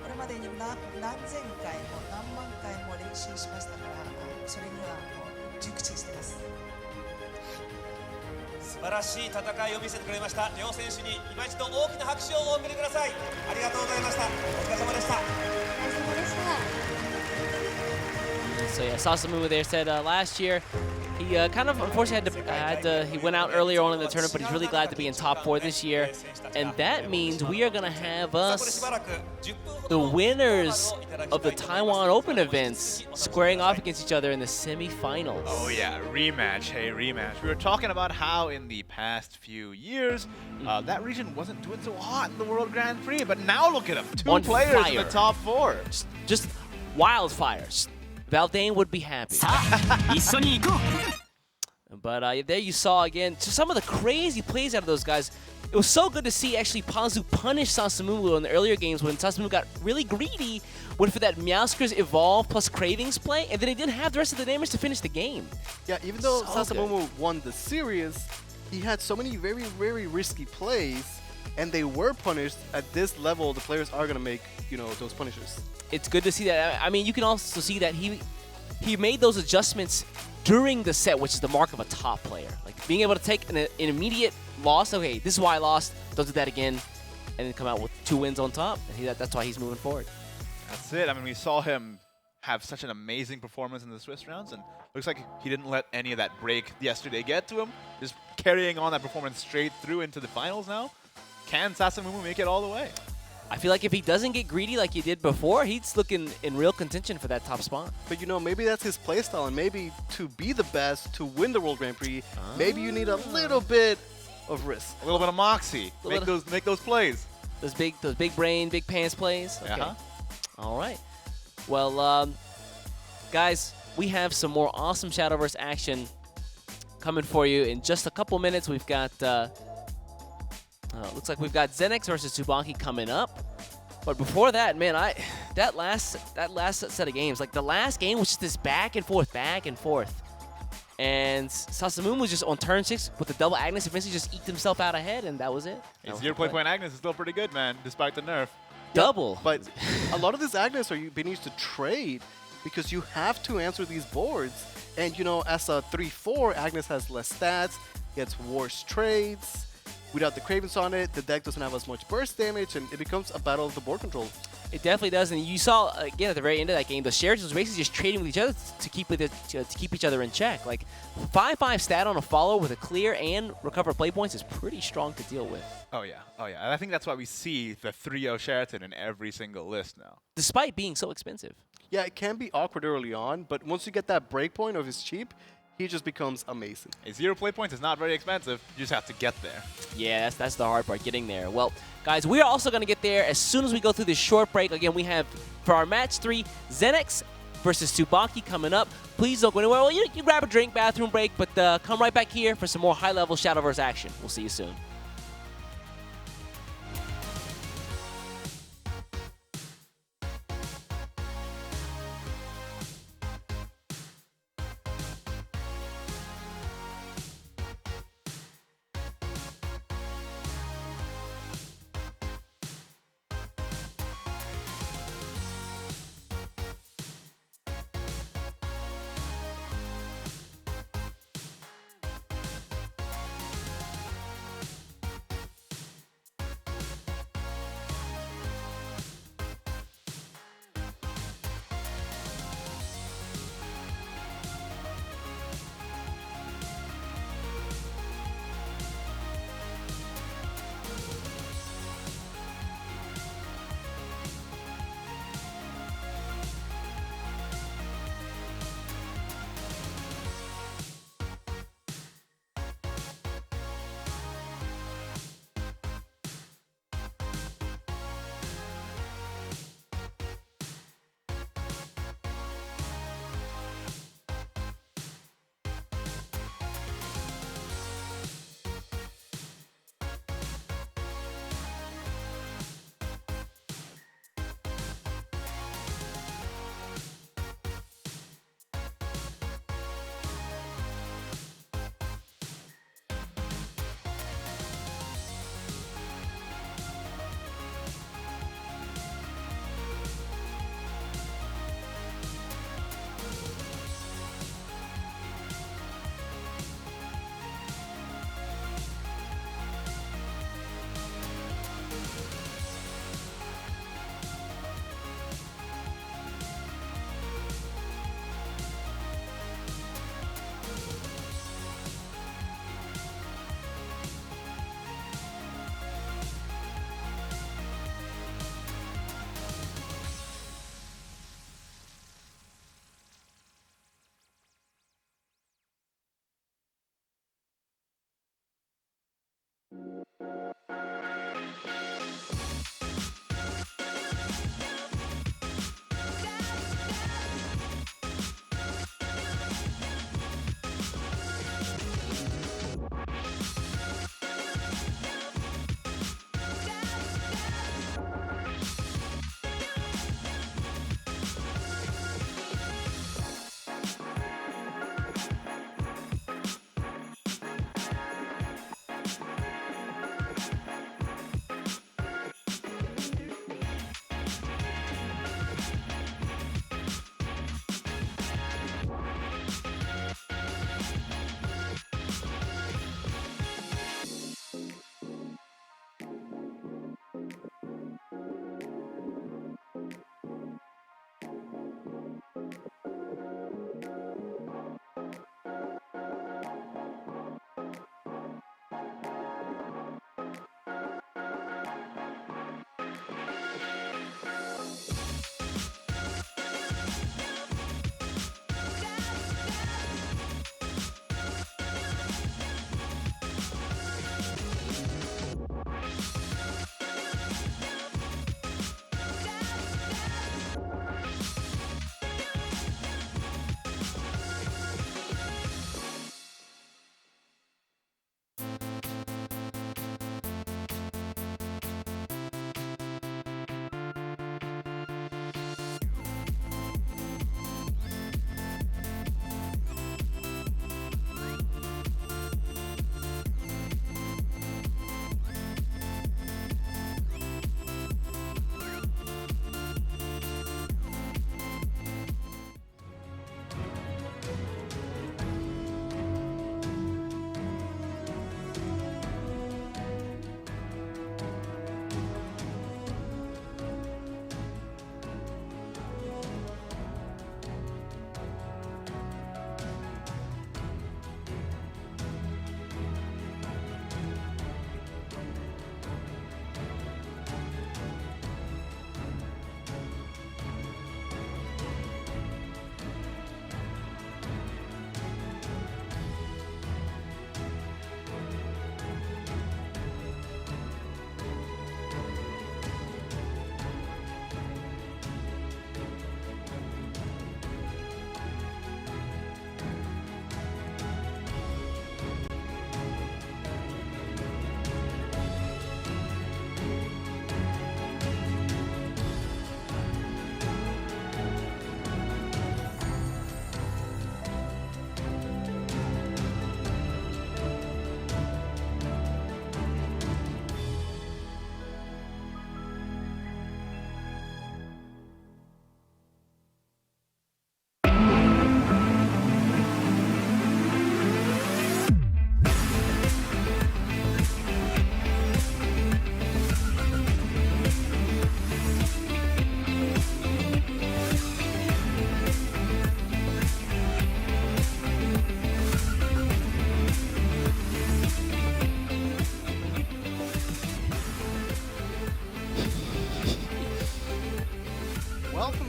これまでに何千回も何万回も練習しましたから、それにはもう熟知しています。
素晴らしい戦いを見せてくれました。両選手に今一度大きな拍手をお送りください。ありがとうございました。お疲れ様でした。
お疲れ様でした。
So yeah, Sasamu there said last year he kind of unfortunately he went out earlier on in the tournament, but he's really glad to be in top 4 this year, and that means we are gonna have us the winners of the Taiwan Open events squaring off against each other in the semifinals.
Oh yeah, rematch, hey rematch. We were talking about how in the past few years, that region wasn't doing so hot in the World Grand Prix, but now look at them, 2
On
players in the
fire.
top 4.
Just wildfires. Valdane would be happy. But there you saw again just some of the crazy plays out of those guys. It was so good to see actually Pazu punish Sasamu in the earlier games when Sasamu got really greedy, went for that Meowscar's Evolve plus Cravings play, and then he didn't have the rest of the damage to finish the game.
Yeah, even though
So
Sasamu won the series, he had so many very, very risky plays, and they were punished. At this level, the players are going to make, you know, those punishes.
It's good to see that. I mean, you can also see that he made those adjustments during the set, which is the mark of a top player. Like being able to take an immediate loss. Okay, this is why I lost. Don't do that again, and then come out with 2 wins on top. And that's why he's moving forward.
That's it. I mean, we saw him have such an amazing performance in the Swiss rounds, and looks like he didn't let any of that break yesterday get to him. Just carrying on that performance straight through into the finals now. Can Sasamumu make it all the way?
I feel like if he doesn't get greedy like he did before, he's looking in real contention for that top spot.
But you know, maybe that's his playstyle, and maybe to be the best, to win the World Grand Prix, maybe you need a little bit of risk.
A little bit of moxie. Make those plays.
Those big brain, big pants plays. Okay. All right. Well, guys, we have some more awesome Shadowverse action coming for you in just a couple minutes. We've got looks like we've got Zenex versus Tsubaki coming up. But before that, man, that last set of games, like the last game was just this back and forth. And Sasamu was just on turn 6 with the double Agnes, eventually just eked himself out ahead, and that was it.
His 0.point Agnes is still pretty good, man, despite the nerf.
Double.
But a lot of these Agnes are being used to trade because you have to answer these boards. And you know, as a 3-4, Agnes has less stats, gets worse trades. Without the Cravens on it, the deck doesn't have as much burst damage, and it becomes a battle of the board control.
It definitely does, and you saw again at the very end of that game, the Sharers was basically just trading with each other to keep each other in check. Like 5/5 stat on a follow with a clear and recover play points is pretty strong to deal with.
Oh yeah, and I think that's why we see the 3-0 Sheraton in every single list now.
Despite being so expensive.
Yeah, it can be awkward early on, but once you get that breakpoint of his cheap, he just becomes amazing.
A 0 play points is not very expensive. You just have to get there.
Yeah, that's the hard part, getting there. Well, guys, we are also going to get there as soon as we go through this short break. Again, we have, for our match 3, Zenex versus Tsubaki coming up. Please don't go anywhere. Well, you grab a drink, bathroom break, but come right back here for some more high-level Shadowverse action. We'll see you soon.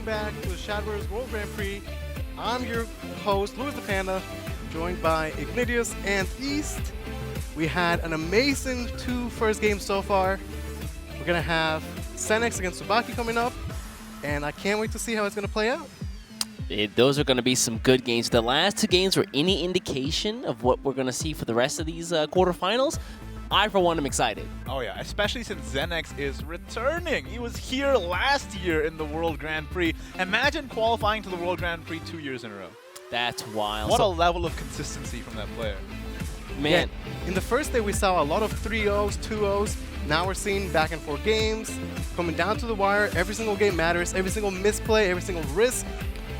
welcome back to the Shadowverse World Grand Prix. I'm your host, Louis the Panda, joined by Ignitius and East. We had an amazing 2 first games so far. We're gonna have Senex against Tsubaki coming up, and I can't wait to see how it's gonna play out.
Those are going to be some good games. The last 2 games were any indication of what we're going to see for the rest of these quarterfinals. I, for one, am excited.
Oh yeah, especially since Zenex is returning. He was here last year in the World Grand Prix. Imagine qualifying to the World Grand Prix 2 years in a row.
That's wild.
What a level of consistency from that player.
Man.
Yeah, in the first day, we saw a lot of 3-0s, 2-0s. Now we're seeing back and forth games, coming down to the wire. Every single game matters. Every single misplay, every single risk,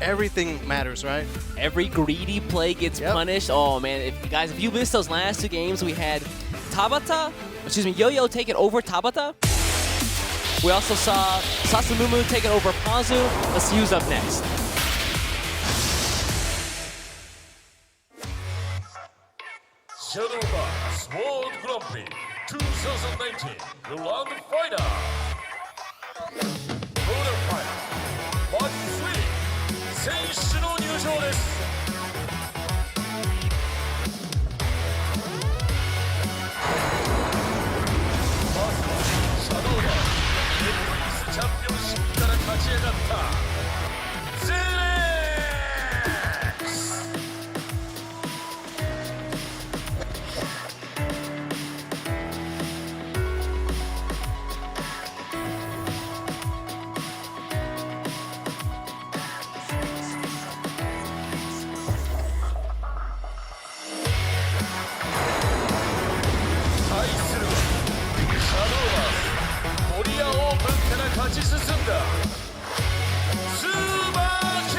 everything matters, right?
Every greedy play gets punished. Oh, man. Guys, if you missed those last 2 games, we had Yo-Yo take it over Tabata. We also saw Sasumumu take it over Pazu. Let's see who's up next.
Shadowverse World Grand Prix 2019 Grand Final. Quarter final. Match 3. 選手の入場です。まずはシャドウバーエブリスチャンピオンシップから勝ち上がったゼレックス。勝ち進んだツバキ。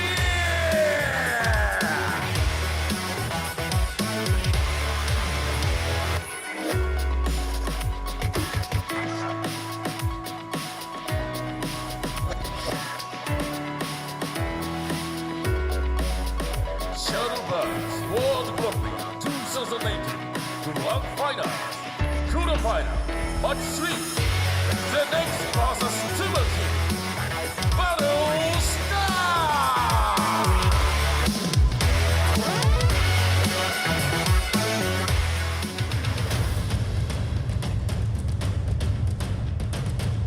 Shadowverse World Grand Prix 2019 Grand Final Quarter Final Match 3 The next versus Tsubaki. Battle start!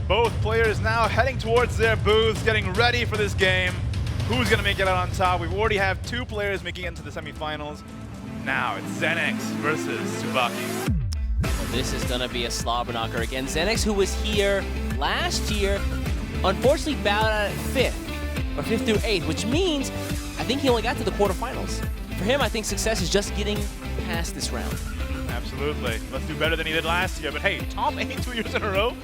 Both players now heading towards their booths, getting ready for this game. Who's going to make it out on top? We've already have 2 players making it into the semifinals. Now it's Zenex versus Tsubaki.
This is going to be a slobber knocker again. Zenex, who was here last year, unfortunately bowed out at 5th, or 5th through 8th, which means I think he only got to the quarterfinals. For him, I think success is just getting past this round.
Absolutely. Let's do better than he did last year. But hey, top 8 2 years in a row?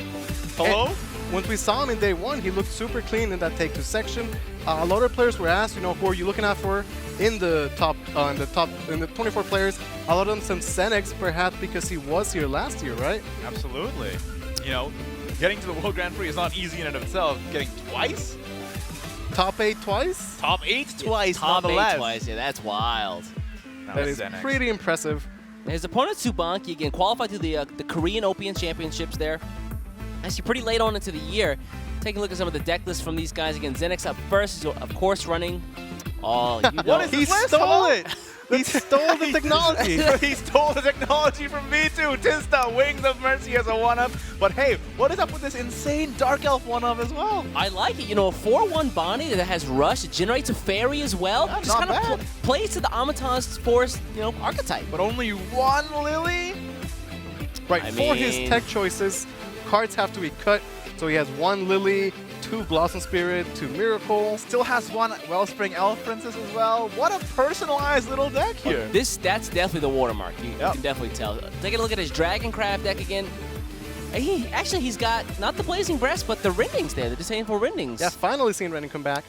Hello?
And once we saw him in day 1, he looked super clean in that take 2 section. A lot of players were asked, who are you looking out for in the top, in the 24 players? A lot of them said Senex, perhaps because he was here last year, right?
Absolutely. Getting to the World Grand Prix is not easy in and of itself. Getting twice?
Top 8 twice?
Top 8 twice,
top
nonetheless.
8 twice, yeah, that's wild.
That is pretty impressive.
His opponent, Tsubaki, again, qualified to the Korean Open Championships there. Actually, pretty late on into the year. Taking a look at some of the deck lists from these guys. Again, Zenex up first, is of course running. Oh,
He stole it! He stole the technology!
He stole the technology from V2. Tista, Wings of Mercy as a 1-up. But hey, what is up with this insane Dark Elf 1-up as well?
I like it. A 4-1 Bonnie that has Rush. It generates a Fairy as well.
Yeah,
just
not
kind of plays to the Amaton's Forest, archetype.
But only 1 Lily?
Right, for his tech choices, cards have to be cut. So he has 1 Lily, 2 Blossom Spirit, 2 Miracle.
Still has 1 Wellspring Elf Princess as well. What a personalized little deck here.
That's definitely the watermark. You can definitely tell. Taking a look at his Dragoncraft deck again. He's got not the Blazing Breast, but the Rendings there. The disdainful Rendings.
Yeah, finally seeing Rending come back.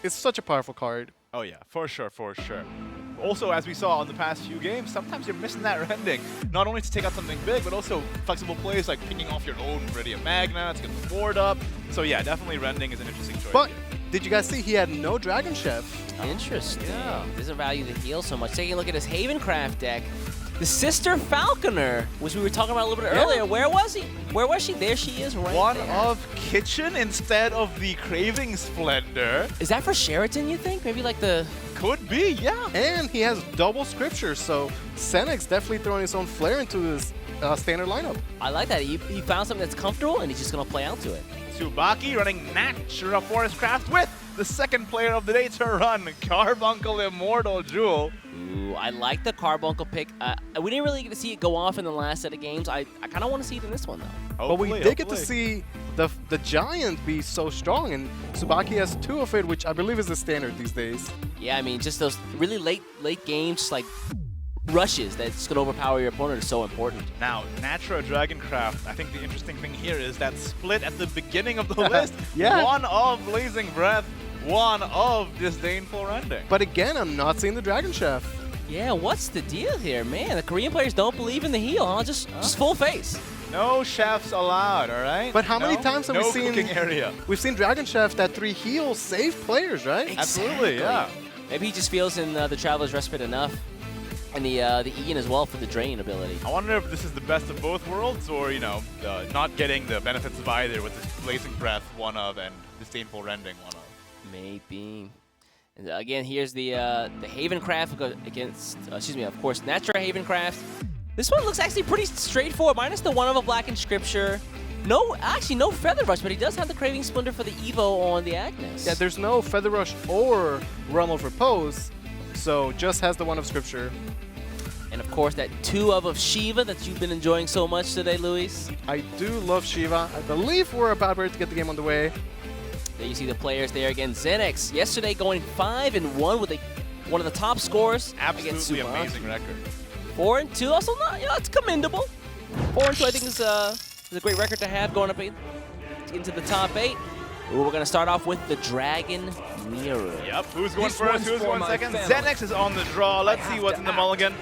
It's such a powerful card.
Oh yeah, for sure, for sure. Also, as we saw in the past few games, sometimes you're missing that Rending. Not only to take out something big, but also flexible plays like picking off your own Viridian Magna to get the board up. So yeah, definitely Rending is an interesting choice.
But
here.
did you guys see he had no Dragon Chef?
Interesting. Yeah. Doesn't value the heal so much. Taking a look at his Havencraft deck. The sister Falconer, which we were talking about a little bit earlier. Where was he? Where was she? There she is, right
One
there.
of Kitchen instead of the Craving Splendor.
Is that for Sheraton, you think? Maybe like the...
Could be, yeah.
And he has double scripture, so Senix definitely throwing his own flair into his standard lineup.
I like that. He found something that's comfortable, and he's just going to play out to it.
Tsubaki running Natura Forest Craft with the second player of the day to run, Carbuncle Immortal Jewel.
Ooh, I like the Carbuncle pick. We didn't really get to see it go off in the last set of games. I kind of want to see it in this one, though.
But we did get to see the Giant be so strong, and Tsubaki has 2 of it, which I believe is the standard these days.
Yeah, I mean, just those really late games, just like rushes that's going to overpower your opponent is so important.
Now, Natura Dragoncraft, I think the interesting thing here is that split at the beginning of the list.
Yeah.
One of Blazing Breath, one of Disdainful Rending.
But again, I'm not seeing the Dragon Chef.
Yeah, what's the deal here? Man, the Korean players don't believe in the heal, huh? Just full face.
No chefs allowed, all right?
But how many times have we seen...
cooking area.
We've seen Dragon Chef that 3 heals save players, right?
Exactly.
Absolutely, yeah.
Maybe he just feels in the Traveler's Respite enough. And the Ian as well for the drain ability.
I wonder if this is the best of both worlds, or, you know, not getting the benefits of either with this Blazing Breath one of and Disdainful Rending one of.
Maybe. And again, here's the Havencraft against, of course, Natura Havencraft. This one looks actually pretty straightforward, minus the one of a Blackened Scripture. No, actually, no Feather Rush, but he does have the Craving Splendor for the Evo on the Agnes.
Yeah, there's no Feather Rush or Realm of Repose, so just has the one of Scripture.
And of course, that 2 of Shiva that you've been enjoying so much today, Luis.
I do love Shiva. I believe we're about ready to get the game on the way.
There you see the players there again. Xenix, yesterday going 5-1 with one of the top scores.
Absolutely amazing record.
4-2, also not, it's commendable. 4-2, I think is a great record to have going up into the top 8. Ooh, we're gonna start off with the Dragon Mirror.
Yep, who's going first, who's going second? Xenix is on the draw. Let's see what's in the mulligan.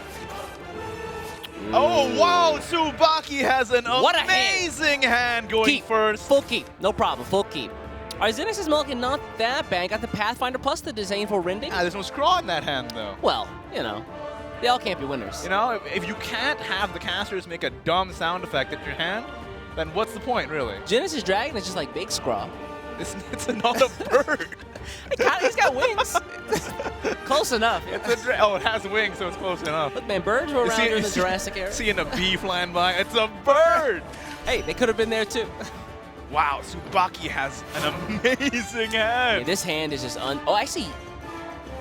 Oh, wow, Tsubaki has an amazing hand going first.
Full keep, no problem, full keep. All right, Xenix's mulligan not that bad. Got the Pathfinder plus the Disdainful Rending.
There's no scrawl in that hand, though.
Well, they all can't be winners.
You know, if you can't have the casters make a dumb sound effect at your hand, then what's the point, really?
Genesis Dragon is just like Big Scraw.
It's not a bird.
He's got wings. Close enough.
It's it has wings, so it's close enough.
Look, man, birds were around during the Jurassic era.
Seeing a bee flying by, it's a bird.
Hey, they could have been there too.
Wow, Tsubaki has an amazing hand.
Yeah, this hand is just Oh, actually,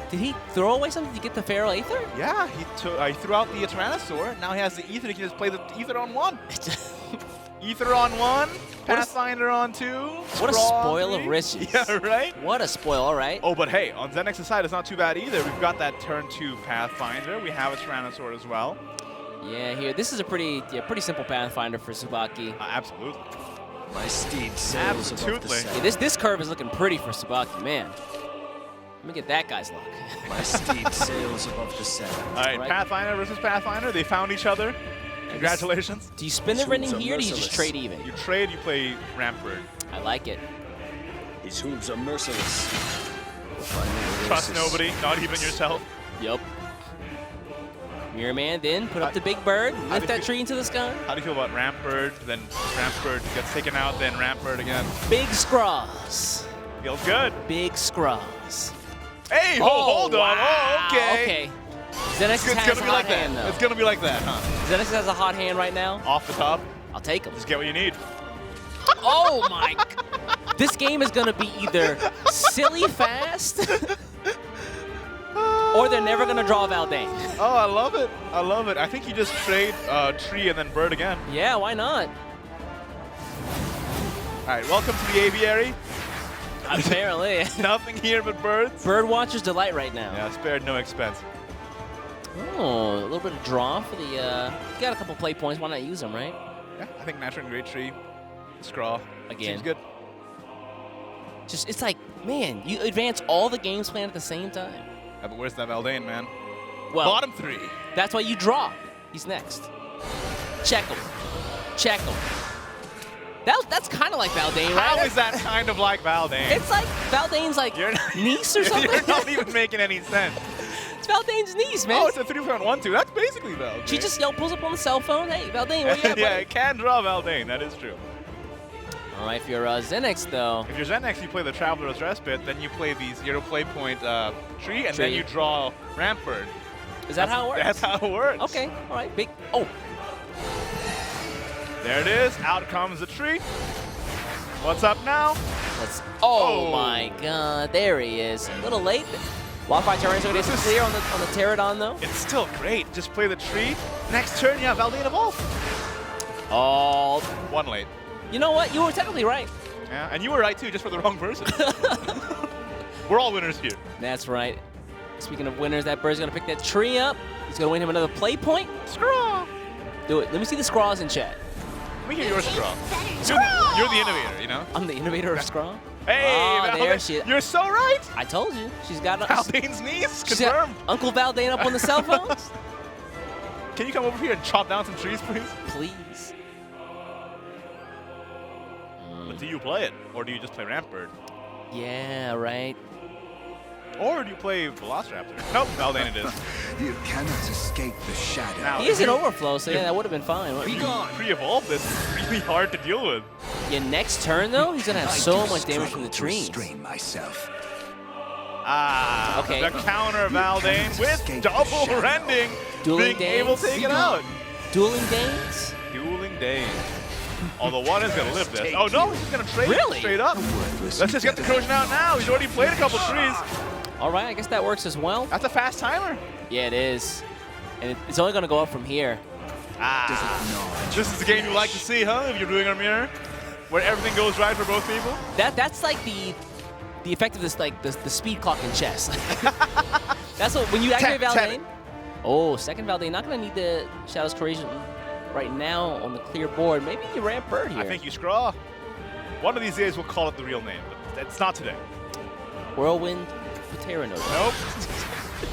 did he throw away something to get the Feral Aether?
Yeah, he threw out the Tyrannosaur. Now he has the Ether. He can just play the Ether on 1. Ether on 1, Pathfinder on 2.
What a spoil of riches.
Yeah, right?
What a spoil, all right.
Oh, but hey, on Xenix's side, it's not too bad either. We've got that turn 2 Pathfinder. We have a Tyrannosaur as well.
Yeah, here, this is a pretty simple Pathfinder for Tsubaki.
Absolutely.
My steed sails above the sand.
Yeah, this curve is looking pretty for Tsubaki, man. Let me get that guy's luck.
My steed sails above the sand.
All right, Pathfinder versus Pathfinder. They found each other. Congratulations.
Do you spin the Rending here, or do you just trade even?
You trade, you play Rampart.
I like it.
His hooves are merciless.
Trust nobody, not even yourself.
Yup. Mirror Man then put up the big bird, lift that tree into the sky.
How do you feel about Rampart? Then Rampart gets taken out, then Rampart again.
Big Scraws.
Feels good.
Big Scraws.
Hey, hold on.
Wow.
Oh, okay.
Okay. Xenix has a hot hand, though.
It's going to be like that, huh?
Xenix has a hot hand right now.
Off the top.
I'll take him.
Just get what you need.
Oh, my. This game is going to be either silly fast or they're never going to draw Valdane.
Oh, I love it. I love it. I think you just trade tree and then bird again.
Yeah, why not?
All right, welcome to the aviary.
Apparently.
Nothing here but birds.
Bird Watcher's delight right now.
Yeah, spared no expense.
Oh, a little bit of draw for the... you got a couple play points. Why not use them, right?
Yeah, I think Natural and Great Tree, Scrawl.
Again.
Seems good.
Just, it's like, man, you advance all the games planned at the same time.
Yeah, but where's that Valdane, man?
Well,
bottom 3.
That's why you draw. He's next. Check him. Check him. That's kind of like Valdane, right?
How is that kind of like Valdane?
It's like Valdane's like niece or something.
You're not even making any sense.
It's Valdane's niece, man.
Oh, it's a 3.12. That's basically Valdane.
She just pulls up on the cell phone. Hey, Valdane, where you at,
Yeah,
buddy?
it can draw Valdane. That is true.
All right, if you're Xenix, though.
If you're Xenix, you play the Traveler's Respite, then you play the 0 play point tree, and then you draw Rampart.
Is that how it works?
That's how it works.
Okay, all right, big. Oh.
There it is. Out comes the tree. What's up now?
Oh my God, there he is. A little late. Wildfire Tyrannosaurus is clear on the Pterodon, though.
It's still great. Just play the tree. Next turn, you have Valdane evolve.
Oh.
One late.
You know what? You were technically right.
Yeah, and you were right too, just for the wrong person. We're all winners here.
That's right. Speaking of winners, that bird's gonna pick that tree up. He's gonna win him another play point.
Scraw.
Do it. Let me see the scraws in chat.
Let me hear your scraw. You're the innovator, you know?
I'm the innovator of scraw.
Hey,
oh, there she is.
You're so right.
I told you. She's got
Valdane's niece.
She's got
Confirmed.
Uncle Valdane up on the cell phones.
Can you come over here and chop down some trees, please?
Please.
But do you play it, or do you just play Rampart?
Yeah, right.
Or do you play Velociraptor? Nope, Valdane it is.
You cannot escape the shadow.
Now,
He is an overflow, so yeah, that would have been fine.
Be gone. Pre-evolve this is really hard to deal with.
Yeah, next turn though, he's gonna have so much damage from the trees.
Myself.
Ah,
okay.
The counter Valdane with double rending,
Dueling
being able to take it out.
Dueling Danes?
Dueling Dane. Although one is going to live this. Oh no, he's just going to trade
Really?
straight up. Let's just get the Trojan out now. He's already played a couple trees.
All right, I guess that works as well.
That's a fast timer.
Yeah, it is. And it's only gonna go up from here.
Ah, this is the game you like to see, huh? If you're doing a mirror, where everything goes right for both people.
That's like the effect of this, like the speed clock in chess. That's what when you activate Valdane. Oh, second Valdane. Not gonna need the Shadow's Corrosion right now on the clear board. Maybe you ramp bird here.
I think you scraw. One of these days we'll call it the real name, but it's not today.
Whirlwind Pteranodon.
Nope.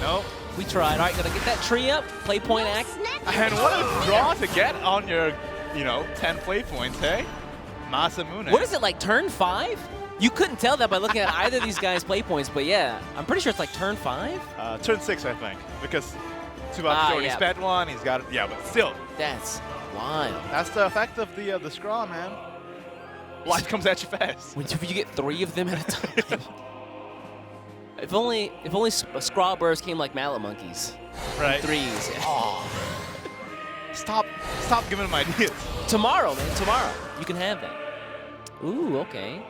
Nope.
We tried. All right, gonna get that tree up. Play point act.
And what a draw to get on your, 10 play points, hey? Masamune.
What is it, like turn 5? You couldn't tell that by looking at either of these guys' play points, but yeah, I'm pretty sure it's like turn 5.
Turn 6, I think, because Tsubaki's already spent one. He's got it. Yeah, but still.
That's wild.
That's the effect of the scraw, man. Life comes at you fast.
When you get 3 of them at a time. If only scraw birds came like mallet monkeys.
Right.
3s. Yeah.
Oh. Stop giving them ideas.
Tomorrow, man. Tomorrow. You can have that. Ooh, okay.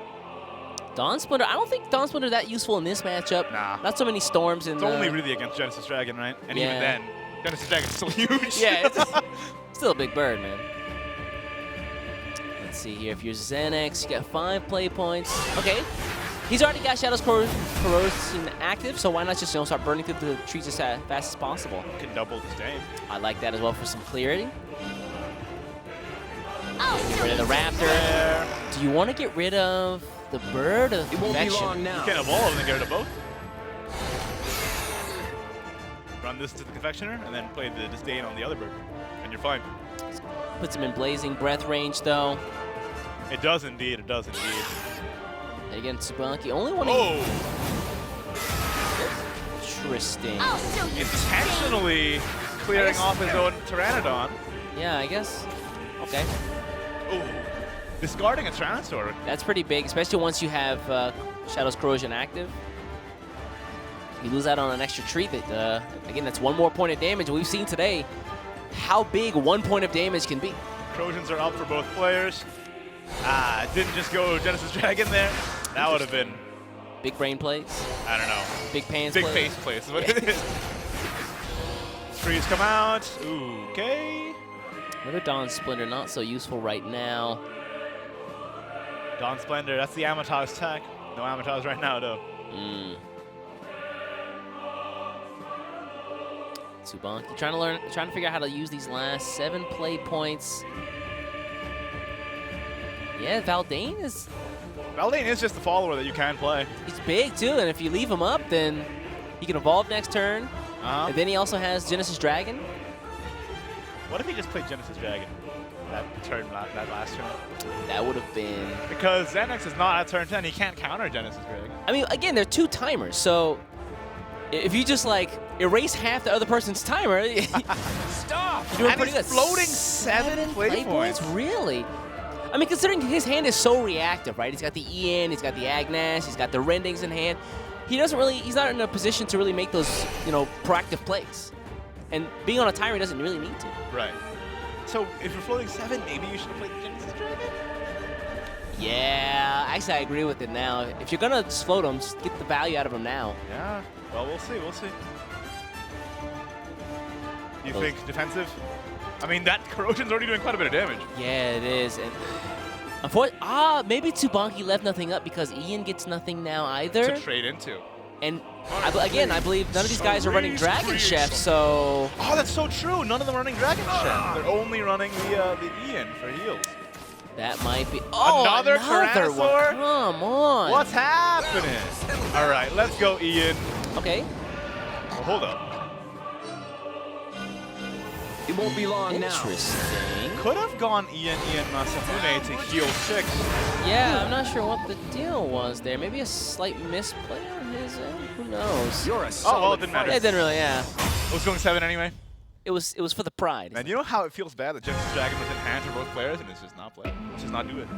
Dawn Splinter. I don't think Dawn Splinter that useful in this matchup.
Nah.
Not so many storms in
It's only really against Genesis Dragon, right? And even
Yeah.
then, Genesis Dragon's still huge.
Yeah, it's still a big bird, man. Let's see here. If you're Xenix, you got 5 play points. Okay. He's already got Shadow's Corrosion active, so why not just start burning through the trees as fast as possible?
You can double this game.
I like that as well for some clarity. Get rid of the raptor. Do you want to get rid of the bird or the confection?
You can evolve and then get rid of both. Run this to the confectioner and then play the disdain on the other bird, and you're fine.
Puts him in blazing breath range, though.
It does indeed. It does indeed.
And again, Tsubaki only one.
Oh.
Interesting.
Intentionally clearing off his own Pteranodon.
Yeah, I guess. Okay.
Oh. Discarding a Tyrannosaur.
That's pretty big, especially once you have Shadow's Corrosion active. You lose out on an extra treat. That again, that's 1 more point of damage. And we've seen today how big 1 point of damage can be.
Trojans are up for both players. Ah, it didn't just go Genesis Dragon there. That would have been
big brain plays.
I don't know.
Big pants.
Big
plays.
face plays. Is what it is. Trees come out. Ooh, okay.
Another Dawn Splinter, not so useful right now.
Dawn Splendor, that's the Amato's tech. No Amato's right now, though.
Tsubaki trying to figure out how to use these last 7 play points. Yeah, Valdane is
just the follower that you can play.
He's big too, and if you leave him up, then he can evolve next turn. And then he also has Genesis Dragon.
What if he just played Genesis Dragon that last turn?
That would have been...
Because Xenix is not at turn 10. He can't counter Genesis Dragon.
I mean, again, they're 2 timers, so if you just like erase half the other person's timer.
Stop!
You're doing
And
pretty
he's
good.
floating 7 play points.
Really? I mean, considering his hand is so reactive, right? He's got the Ian, he's got the Agnes, he's got the Rendings in hand. He's not in a position to really make those, proactive plays. And being on a timer, he doesn't really need to.
Right. So if you're floating 7, maybe you should have played Genesis Dragon?
Yeah, actually, I agree with it now. If you're going to float him, just get the value out of him now.
Yeah. Well, we'll see. We'll see. You think defensive? I mean, that corrosion's already doing quite a bit of damage.
Yeah, it is. And maybe Tsubanki left nothing up because Ian gets nothing now either.
To trade into.
And I believe none of these guys are running Dragon Chef, so...
Oh, that's so true. None of them are running Dragon Chef. They're only running the Ian for heals.
That might be... Oh,
another
one.
Tyrannosaur?
Come on.
What's happening? All right, let's go, Ian.
Okay.
Oh, hold up.
It won't be long now.
Interesting.
Could have gone Ian Masamune to heal 6.
Yeah, I'm not sure what the deal was there. Maybe a slight misplay on his end? Who knows?
You're a
Oh, well, it didn't matter.
It didn't really, yeah.
It was going 7 anyway.
It was for the pride.
And you know how it feels bad that Genesis Dragon was in hand for both players and it's just not playing. It's just not do it.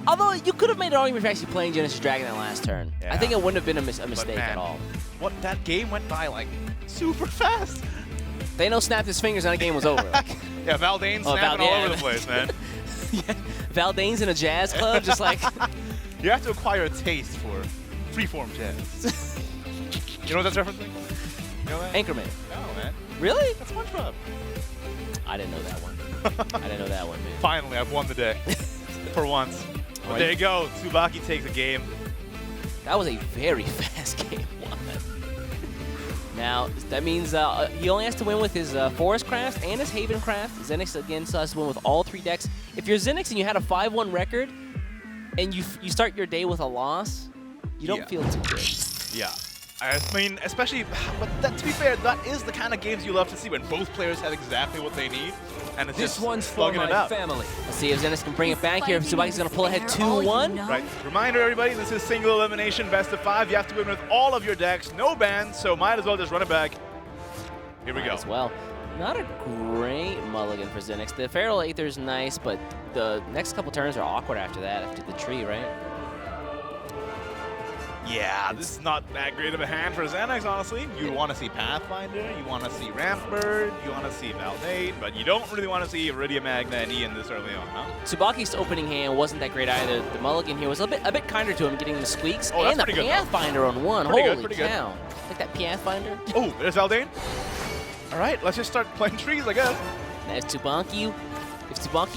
Although you could have made an argument for actually playing Genesis Dragon that last turn.
Yeah.
I think it wouldn't have been a mistake
man,
at all.
What, that game went by like super fast.
Thanos snapped his fingers and the game was over. Like,
yeah, Valdane's snapping all over the place, man.
yeah, Valdane's in a jazz club, just like...
You have to acquire a taste for freeform jazz. You know what that's referencing? You know that?
Anchorman.
No, man.
Really?
That's SpongeBob.
I didn't know that one. I didn't know that one, man.
Finally, I've won the day. For once. But
Right.
there you go. Tsubaki takes a game.
That was a very fast game. One. Now, that means he only has to win with his Forest Craft and his Haven Craft. Zenix, again, still has to win with all 3 decks. If you're Zenix and you had a 5-1 record, and you start your day with a loss, you don't feel too good.
Yeah. I mean, especially, but that, to be fair, that is the kind of games you love to see when both players have exactly what they need, and it's
This
just
one's for
slugging it
my
out.
family.
Let's see if Zenix can bring it back here. If Tsubaki's going to pull ahead 2-1.
Right. Reminder, everybody, this is single elimination, best of 5. You have to win with all of your decks, no bans, so might as well just run it back. Here we go.
As well. Not a great mulligan for Zenix. The Feral Aether's nice, but the next couple turns are awkward after that, after the tree, right?
Yeah, this is not that great of a hand for Xanax, honestly. You want to see Pathfinder, you want to see Rampbird, you want to see Valdane, but you don't really want to see Iridium Magna and Ian this early on, huh?
Tsubaki's opening hand wasn't that great either. The mulligan here was a bit kinder to him, getting the squeaks
Oh,
and the
pretty good,
Pathfinder on one.
Pretty
Holy
good, pretty
cow. Like that Pathfinder.
Oh, there's Valdane. All right, let's just start playing trees, I guess.
Now, if Tsubanki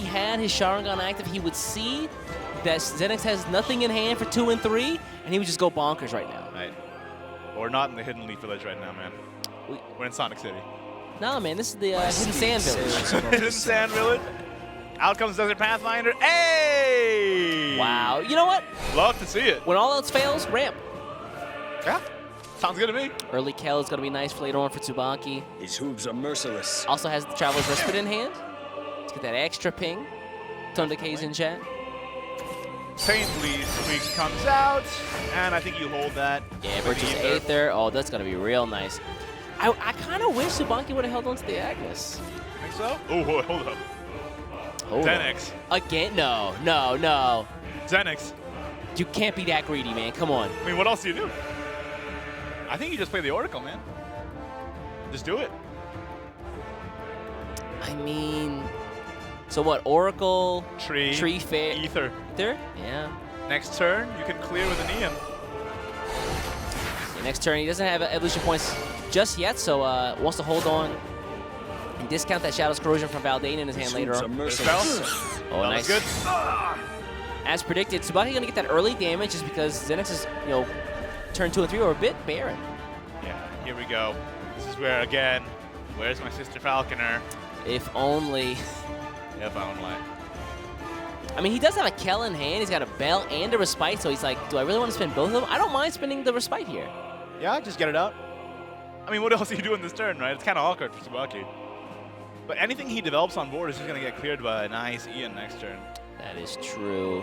had his Sharingan active, he would see that Zenix has nothing in hand for 2 and 3, and he would just go bonkers right now.
Right. We're not in the Hidden Leaf Village right now, man. We're in Sonic City.
No, man, this is the Hidden Sand Village.
Hidden Sand Village. Out comes Desert Pathfinder. Hey!
Wow. You know what?
Love to see it.
When all else fails, ramp.
Yeah. Sounds good to me.
Early Kel is going to be nice for later on for Tsubanki.
His hooves are merciless.
Also has the Traveler's Respite in hand. Let's get that extra ping. Ton of K's in chat.
Saintly Squeaks comes out, and I think you hold that.
Yeah, Virtuous Aether. Oh, that's going to be real nice. I kind of wish Tsubanki would have held on to the Agnes.
Think so? Oh, hold up. Zenix.
Again? No.
Zenix.
You can't be that greedy, man. Come on.
I mean, what else do you do? I think you just play the Oracle, man. Just do it.
I mean, so what? Oracle,
Tree,
Ether. Yeah.
Next turn, you can clear with an Ian.
Yeah, next turn, he doesn't have evolution points just yet, so wants to hold on and discount that Shadow's Corrosion from Valdane in his hand later on. Oh, nice.
Good.
As predicted, Tsubaki going to get that early damage just because Zenix is, turn 2 and 3 are a bit barren.
Yeah, here we go. This is where, again, where's my sister Falconer?
If only.
If only.
I mean, he does have a Kel in hand. He's got a Bell and a Respite, so he's like, do I really want to spend both of them? I don't mind spending the Respite here.
Yeah, just get it out. I mean, what else are you doing this turn, right? It's kind of awkward for Tsubaki. But anything he develops on board is just going to get cleared by a nice Ian next turn.
That is true.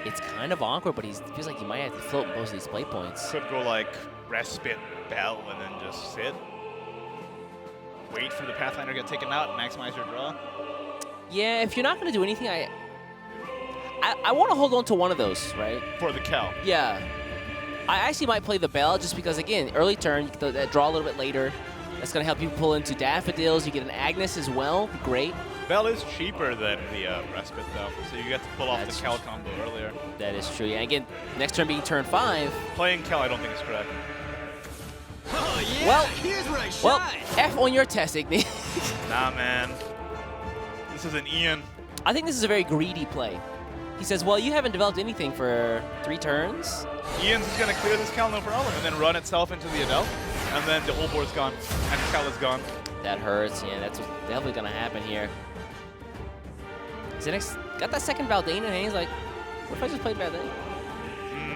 It's kind of awkward, but he feels like he might have to float most of these play points.
Could go like Respite, Bell and then just sit. Wait for the Pathfinder to get taken out and maximize your draw.
Yeah, if you're not going to do anything, I want to hold on to one of those, right?
For the Cal.
Yeah. I actually might play the Bell just because, again, early turn, you can draw a little bit later. That's going to help you pull into Daffodils. You get an Agnes as well. Great.
Bell is cheaper than the Respite, though, so you get to pull off the Cal combo earlier.
That is true. Yeah, again, next turn being turn 5.
Playing Cal, I don't think is correct.
Oh, yeah,
Well,
here's where I shine.
Well, F on your test, Igni.
Nah, man. This is an Ian.
I think this is a very greedy play. He says, well, you haven't developed anything for 3 turns.
Ian's is going to clear this Cal no problem and then run itself into the Adele, and then the whole board's gone, and Cal is gone.
That hurts. Yeah, that's what's definitely going to happen here. Zenix got that second Valdane, and he's like, what if I just played Valdane?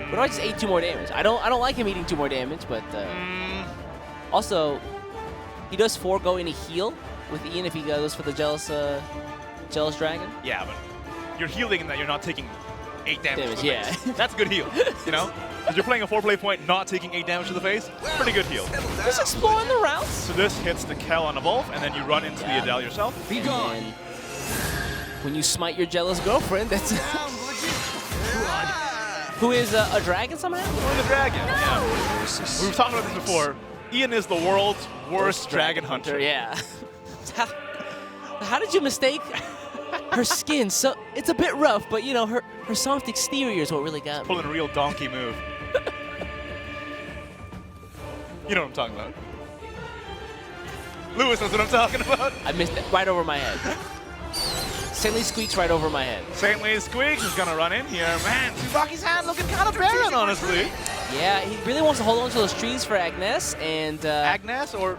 What if I just ate 2 more damage? I don't like him eating 2 more damage, but also, he does forego any heal with Ian if he goes for the Jealous Dragon.
Yeah, but you're healing in that you're not taking 8 damage to the
yeah.
face. That's a good heal, you know? If you're playing a 4-play point, not taking 8 damage to the face, pretty good heal.
Just exploring the routes.
So this hits the Cal on Evolve, and then you run into the Adele yourself.
Be gone.
And when you smite your jealous girlfriend, that's who is a dragon somehow?
Or the dragon, yeah. We were talking about this before. Ian is the world's worst dragon hunter.
Yeah. How did you mistake her skin? So it's a bit rough, but you know her soft exterior is what really got me.
Pulling a real donkey move. You know what I'm talking about. Lewis knows what I'm talking about.
I missed it right over my head. Saintly squeaks right over my head.
Saintly Squeaks is gonna run in here. Man, Tsubaki's hand looking kind of barren, honestly.
Yeah, he really wants to hold on to those trees for Agnes and
Agnes or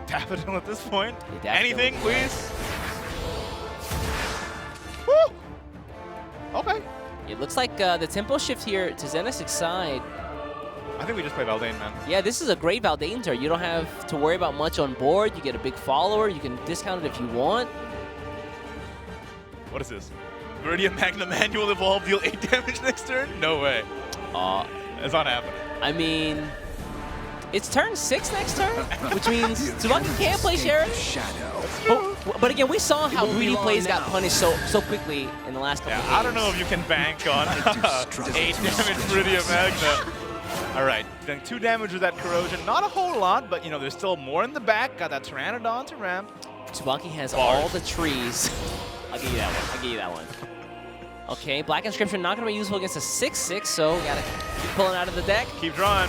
Daffodil at this point.
Yeah,
anything, please. Woo! Okay.
It looks like the tempo shift here to Zenith's side.
I think we just play Valdane, man.
Yeah, this is a great Valdane turn. You don't have to worry about much on board. You get a big follower. You can discount it if you want.
What is this? Meridian Magna Manual Evolve, deal 8 damage next turn? No way. It's not happening.
I mean, it's turn 6 next turn, which means Tsubaki can't play Sheriff. But again, we saw how greedy plays got punished so quickly in the last couple of games.
I don't know if you can bank on 8 damage Meridian Magna. All right, then 2 damage with that Corrosion. Not a whole lot, but you know, there's still more in the back. Got that Pteranodon to ramp.
Tsubaki has all the trees. I'll give you that one. I'll give you that one. Okay, Black Inscription not going to be useful against a 6/6, so got to keep pulling out of the deck.
Keep drawing.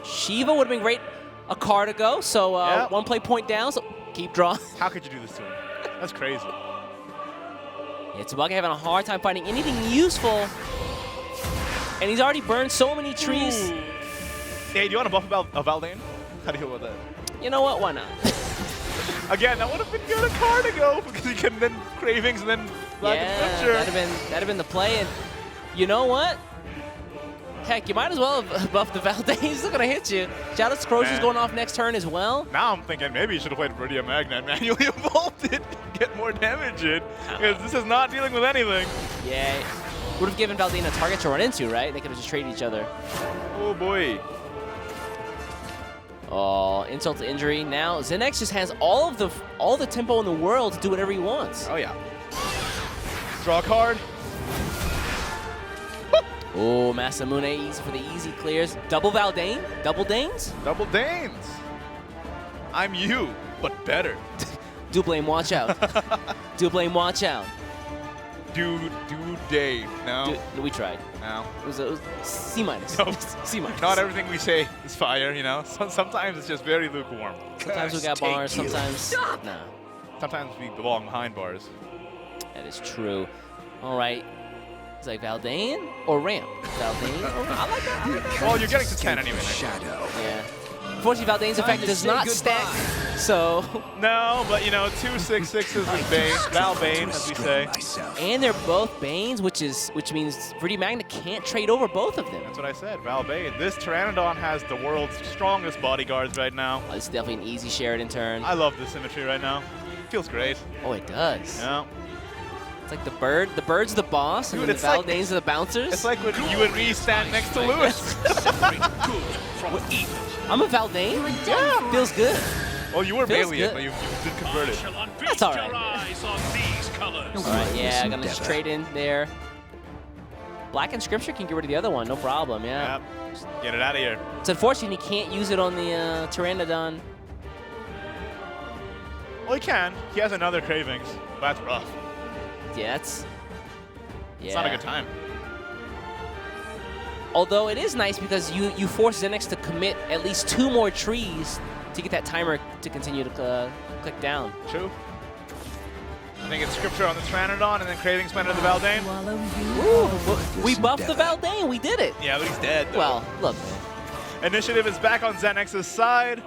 Shiva would have been great a card ago, so 1 play point down, so keep drawing.
How could you do this to him? That's crazy.
Yeah, Tsubaki having a hard time finding anything useful, and he's already burned so many trees.
Ooh. Hey, do you want to buff a Valdane? How do you feel about that?
You know what? Why not?
Again, that would have been good a card ago because you can then Cravings and then Black Inscription.
that'd have been the play, and you know what? Heck, you might as well have buffed the Valdane. He's still gonna hit you. Shadow's Corrosion's going off next turn as well.
Now I'm thinking maybe you should have played Meridian Magna and manually evolved it, get more damage in, because this is not dealing with anything.
Yeah, would have given Valdane a target to run into, right? They could have just traded each other.
Oh boy.
Oh, insult to injury. Now Zenex just has all the tempo in the world to do whatever he wants.
Oh yeah. Draw a card.
Oh, Masamune easy for the easy clears. Double Valdane? Double Danes?
Double Danes. I'm you, but better.
Do blame, watch out. Do blame, watch out.
Do Dave. No.
We tried.
No.
It was C minus.
No.
C minus.
Not everything we say is fire, you know. Sometimes it's just very lukewarm.
Sometimes we got bars, sometimes nah.
Sometimes we belong behind bars.
That is true. All right. It's like Valdane or Ramp. Valdane or Ramp. I like that.
Well, you're getting to 10 anyway.
Shadow.
Yeah. Unfortunately, Valdane's effect does not stack, so...
No, but you know, 2 6/6s with Bane, Valbane, as we say.
And they're both Banes, which means Viridian Magna can't trade over both of them.
That's what I said, Valbane. This Pteranodon has the world's strongest bodyguards right now.
Oh, it's definitely an easy Sheridan turn.
I love the symmetry right now. Feels great.
Oh, it does.
Yeah.
It's like the bird's the boss, and
Dude,
then the Valdane's are the bouncers.
It's like when you and me stand next to Lewis.
Good from evil.
I'm a Valdane. Yeah, feels good.
Oh, you were
Feels
Valiant,
good.
but you did convert it.
That's all right. All right, yeah, I'm gonna just trade in there. Black Inscription can get rid of the other one, no problem. Yeah.
Yep. Just get it out of here.
It's unfortunate you can't use it on the Pteranodon.
Well, he can. He has another Cravings, but that's rough.
Yeah, that's. Yeah.
It's not a good time.
Although it is nice because you force Xenix to commit at least 2 more trees to get that timer to continue to click down.
True. I think it's Scripture on the Pteranodon and then Cravings spent on the Valdane.
Ooh, we buffed the Valdane. We did it.
Yeah, but he's dead, though.
Well, look.
Initiative is back on Xenix's side.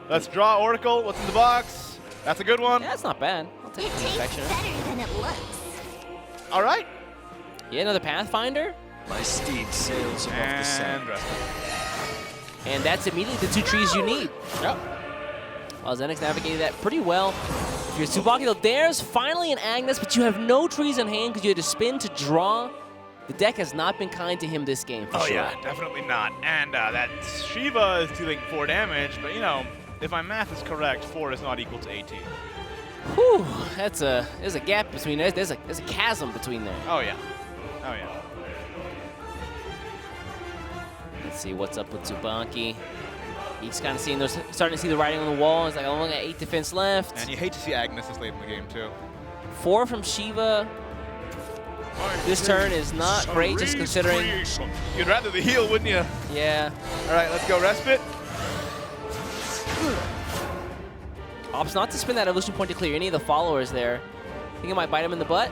Let's draw Oracle. What's in the box? That's a good one.
Yeah, that's not bad. I'll take the infection.
better than it looks.
All right.
Yeah, another Pathfinder.
My steed sails above the sun.
And that's immediately the 2 trees you need.
Yep.
Well, Xenix navigated that pretty well. If you're Tsubaki, though, there's finally an Agnes, but you have no trees in hand because you had to spin to draw. The deck has not been kind to him this game, for sure.
Yeah, definitely not. And that Shiva is dealing 4 damage, but, you know, if my math is correct, 4 is not equal to 18.
Whew, there's a gap between there. There's a chasm between there.
Oh, yeah. Oh, yeah.
Let's see what's up with Tsubaki. He's kind of seeing those, starting to see the writing on the wall. He's like, I only got 8 defense left.
And you hate to see Agnes this late in the game, too.
4 from Shiva. This turn is not great, just considering.
You'd rather the heal, wouldn't you?
Yeah.
All right, let's go Respite.
Opts not to spend that evolution point to clear any of the followers there. Think it might bite him in the butt?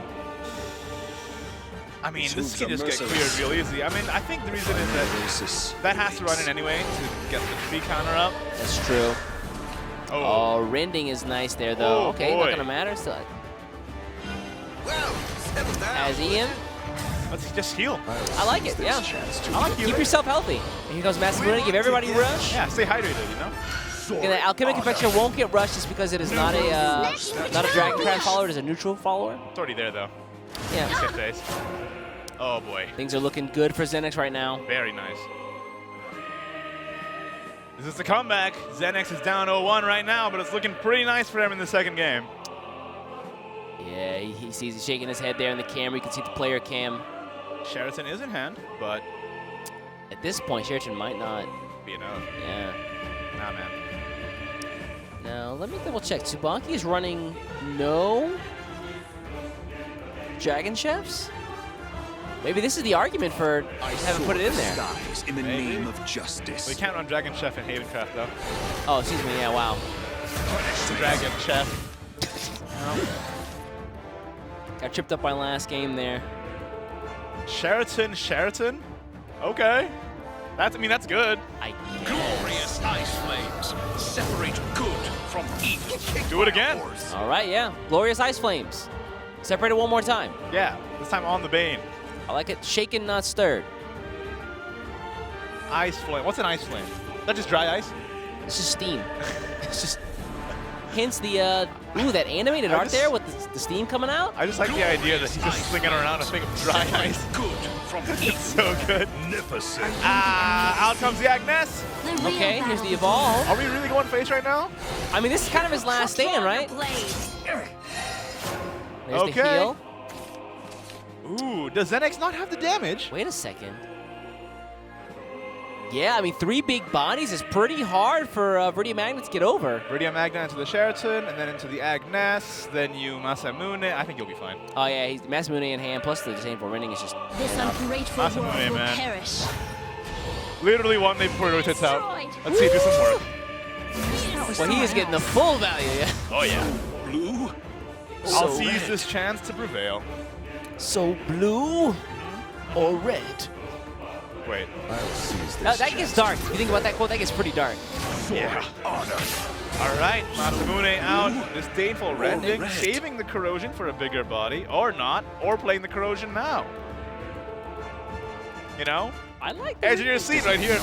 I mean, this can just get cleared real easy. I mean, I think the reason is that that has to run in anyway to get the tree counter up.
That's true. Oh, rending is nice there, though.
Oh,
okay,
boy.
not gonna matter. Still. As Ian.
Let's just heal.
I like it, yeah.
I like
Keep yourself healthy. And here comes Masamune, give everybody a rush.
Yeah, stay hydrated, you know?
And the Alchemic Infection won't get rushed just because it is not a Dragoncraft follower, it is a neutral follower.
It's already there, though.
Yeah.
Hit face. Oh, boy.
Things are looking good for Xenix right now.
Very nice. This is the comeback. Xenix is down 0-1 right now, but it's looking pretty nice for him in the second game.
Yeah, he sees he's shaking his head there in the camera. You can see the player cam.
Sheraton is in hand, but
at this point, Sheraton might not
be enough.
Yeah.
Nah, man.
Now, let me double check. Tsubaki is running no Dragon Chefs? Maybe this is the argument for having put it in there.
In the name of justice.
We can't run Dragon Chef in Havencraft, though.
Oh, excuse me. Yeah, wow.
Dragon Chef.
Got tripped up by last game there.
Sheraton? Okay. I mean, that's good.
Glorious ice flames separate good from evil.
Do it again.
All right, yeah. Glorious Ice Flames. Separate it one more time.
Yeah, this time on the Bane.
I like it shaken, not stirred.
Ice flame. What's an ice flame? Is that just dry ice?
It's just steam. It's just... Hence the, ooh, that animated art there with the steam coming out.
I just like the idea that he's just slinging around a thing of dry ice.
Good from
It's so good.
Magnificent.
Out comes the Agnes.
Okay, here's the Evolve.
Are we really going face right now?
I mean, this is kind of his last stand, right? There's the heal.
Ooh, does Xenix not have the damage?
Wait a second. Yeah, I mean, 3 big bodies is pretty hard for Viridian Magnet to get over.
Viridian Magnet into the Sheraton, and then into the Agnes, then you Masamune. I think you'll be fine.
Oh, yeah, he's Masamune in hand, plus the Disdainful Rending is just...
This ungrateful world
Masamune,
will
man.
perish.
Literally one day before it rotates out. Let's see, do some work.
Well, he is getting the full value, yeah.
Oh, yeah.
Blue.
I'll seize this chance to prevail.
So blue or red?
Wait.
That gets dark. If you think about that quote, that gets pretty dark.
Yeah. All right, Masamune out. Disdainful Rending, saving the Corrosion for a bigger body, or not, or playing the Corrosion now. You know?
I like
Edge of your seat right here.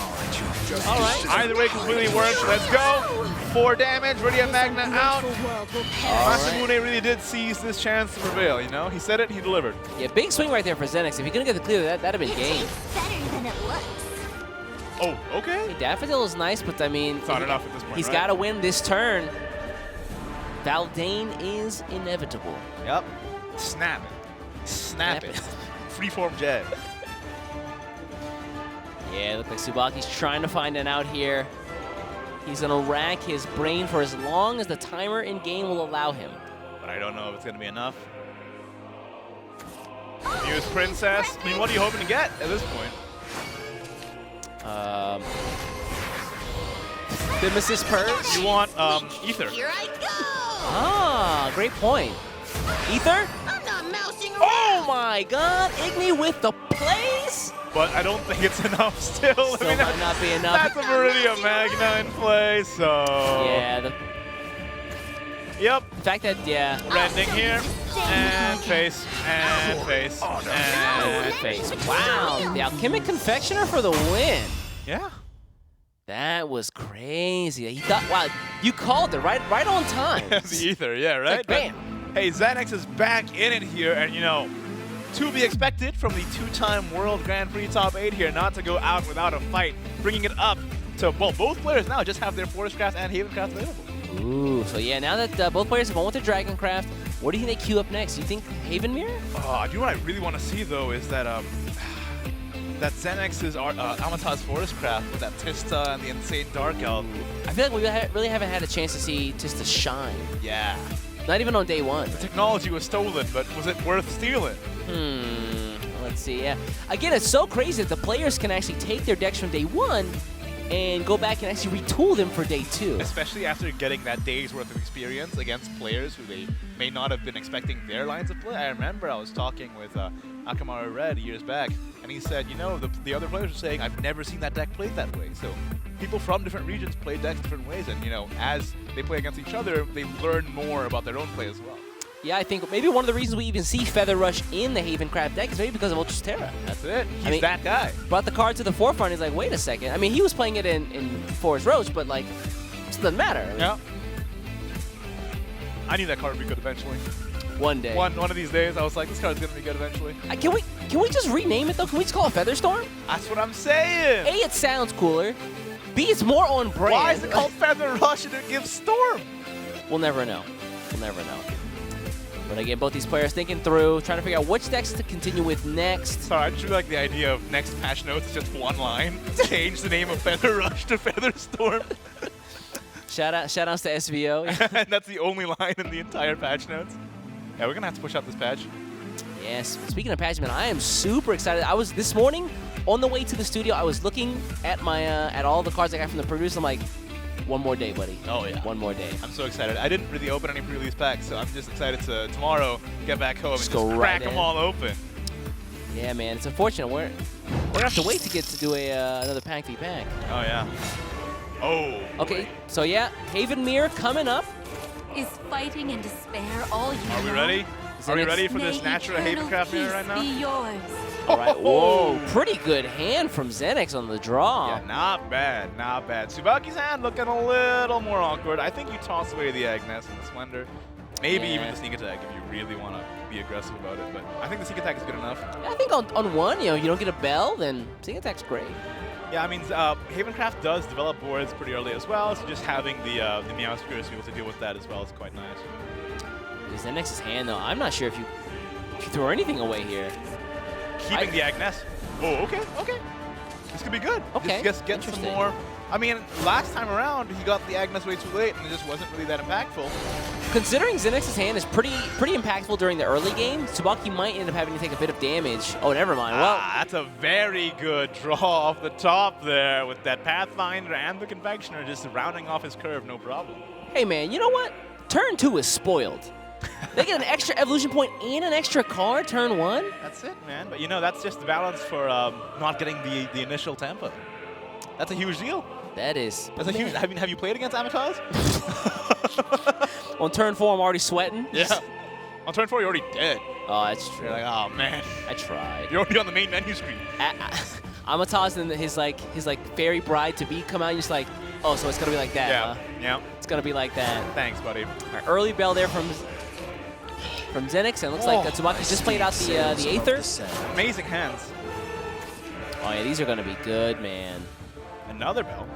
All right.
Either way completely works. Let's go. 4 damage. Viridian Magna out. Masamune really did seize this chance to prevail, you know? He said it, he delivered.
Yeah, big swing right there for Xenix. If you're going to get the clear, that'd have been game.
Better than it looks.
Oh, okay.
Hey, Daffodil is nice, but I mean,
It's not enough at this point,
he's
right?
got to win this turn. Valdane is inevitable.
Yep. Snap it. Snap it. Freeform jet.
Yeah, look like Tsubaki's trying to find an out here. He's going to rack his brain for as long as the timer in game will allow him.
But I don't know if it's going to be enough. Muse Princess. I mean, what are you hoping to get at this point?
Mimesis Purge.
You want Ether.
Here I go!
Ah, great point. Ether?
I'm not mousing around!
Oh my god, Igni with the plays?
But I don't think it's enough still.
Still might not be enough.
That's a Meridian Magna in play, so...
Yeah.
Yep.
The fact that, yeah.
Rending here. And face. And face.
And face. Wow, the Alchemic Confectioner for the win.
Yeah.
That was crazy. He thought, wow, you called it right on time.
The Ether, yeah, right?
Like, bam.
Hey, Xanax is back in it here, and you know, to be expected from the two-time World Grand Prix top 8 here, not to go out without a fight, bringing it up to, well, both players now just have their Forestcraft and Havencraft available.
Ooh, so yeah, now that both players have won with their Dragoncraft, what do you think they queue up next? Do you think Havenmere?
You know what I really want to see, though, is that that Xanax's Amata's Forestcraft with that Tista and the insane Dark Elf.
I feel like we really haven't had a chance to see Tista shine.
Yeah.
Not even on day one.
The technology was stolen, but was it worth stealing?
Let's see, yeah. Again, it's so crazy that the players can actually take their decks from day one and go back and actually retool them for day two.
Especially after getting that day's worth of experience against players who they may not have been expecting their lines of play. I remember I was talking with Akamaru Red years back, and he said, you know, the other players were saying, I've never seen that deck played that way. So people from different regions play decks different ways, and, you know, as they play against each other, they learn more about their own play as well.
Yeah, I think maybe one of the reasons we even see Feather Rush in the Havencraft deck is maybe because of Ultras Terra.
That's it. He's that guy.
Brought the card to the forefront. He's like, wait a second. I mean, he was playing it in Forest Roach, but like, it doesn't matter. I mean,
yeah. I knew that card would be good eventually.
One day.
One of these days, I was like, this card's gonna be good eventually.
Can we just rename it though? Can we just call it Featherstorm?
That's what I'm saying.
A, it sounds cooler. B, it's more on brand.
Why is it called Feather Rush and it gives Storm?
We'll never know. We'll never know. But again, both these players thinking through, trying to figure out which decks to continue with next.
Sorry, I just really like the idea of next patch notes is just one line. Change the name of Feather Rush to Featherstorm.
Shoutouts to SVO.
And that's the only line in the entire patch notes. Yeah, we're gonna have to push out this patch.
Yes. Speaking of patch, man, I am super excited. I was this morning on the way to the studio. I was looking at my at all the cards I got from the producer. I'm like, one more day, buddy.
Oh yeah.
One more day.
I'm so excited. I didn't really open any pre-release packs, so I'm just excited to tomorrow get back home and just crack them all open.
Yeah, man. It's unfortunate. We're gonna have to wait to get to do another pack v pack.
Oh yeah. Oh.
Okay. So yeah, Havenmere coming up.
Is fighting and despair all you
Are we ready? Are we ready for this
May
natural
eternal
Havencraft mirror
peace
right now?
be yours.
All right. Whoa. Pretty good hand from Xenix on the draw.
Yeah, not bad, not bad. Tsubaki's hand looking a little more awkward. I think you toss away the Agnes and the Splendor. Maybe even the sneak attack if you really want to be aggressive about it. But I think the sneak attack is good enough.
Yeah, I think on one, you don't get a bell, then sneak attack's great.
Yeah, I mean, Havencraft does develop boards pretty early as well, so just having the Meowscurus to be able to deal with that as well is quite nice.
Xenix's hand, though, I'm not sure if you throw anything away here.
Keeping the Agnes. Oh, okay, okay. This could be good.
Okay,
Just get some more. I mean, last time around, he got the Agnes way too late, and it just wasn't really that impactful.
Considering Xenix's hand is pretty impactful during the early game, Tsubaki might end up having to take a bit of damage. Oh, never mind. Well,
that's a very good draw off the top there with that Pathfinder and the Confectioner just rounding off his curve, no problem.
Hey, man, you know what? Turn 2 is spoiled. They get an extra evolution point and an extra card turn 1?
That's it, man. But, you know, that's just the balance for not getting the initial tempo. That's a huge deal.
That is.
That's a huge. I mean, have you played against Amataz?
On turn 4, I'm already sweating.
Yeah. On turn 4, you're already dead.
Oh, that's true.
You're like, oh man.
I tried.
You're already on the main menu screen.
Amataz and his fairy bride to be come out. And you're just like, oh, so it's gonna be like that.
Yeah.
Huh?
Yeah.
It's gonna be like that.
Thanks, buddy.
Right, early bell there from Xenix, and it looks like Tsubaki just played out the Aether.
Amazing hands.
Oh yeah, these are gonna be good, man.
Another bell.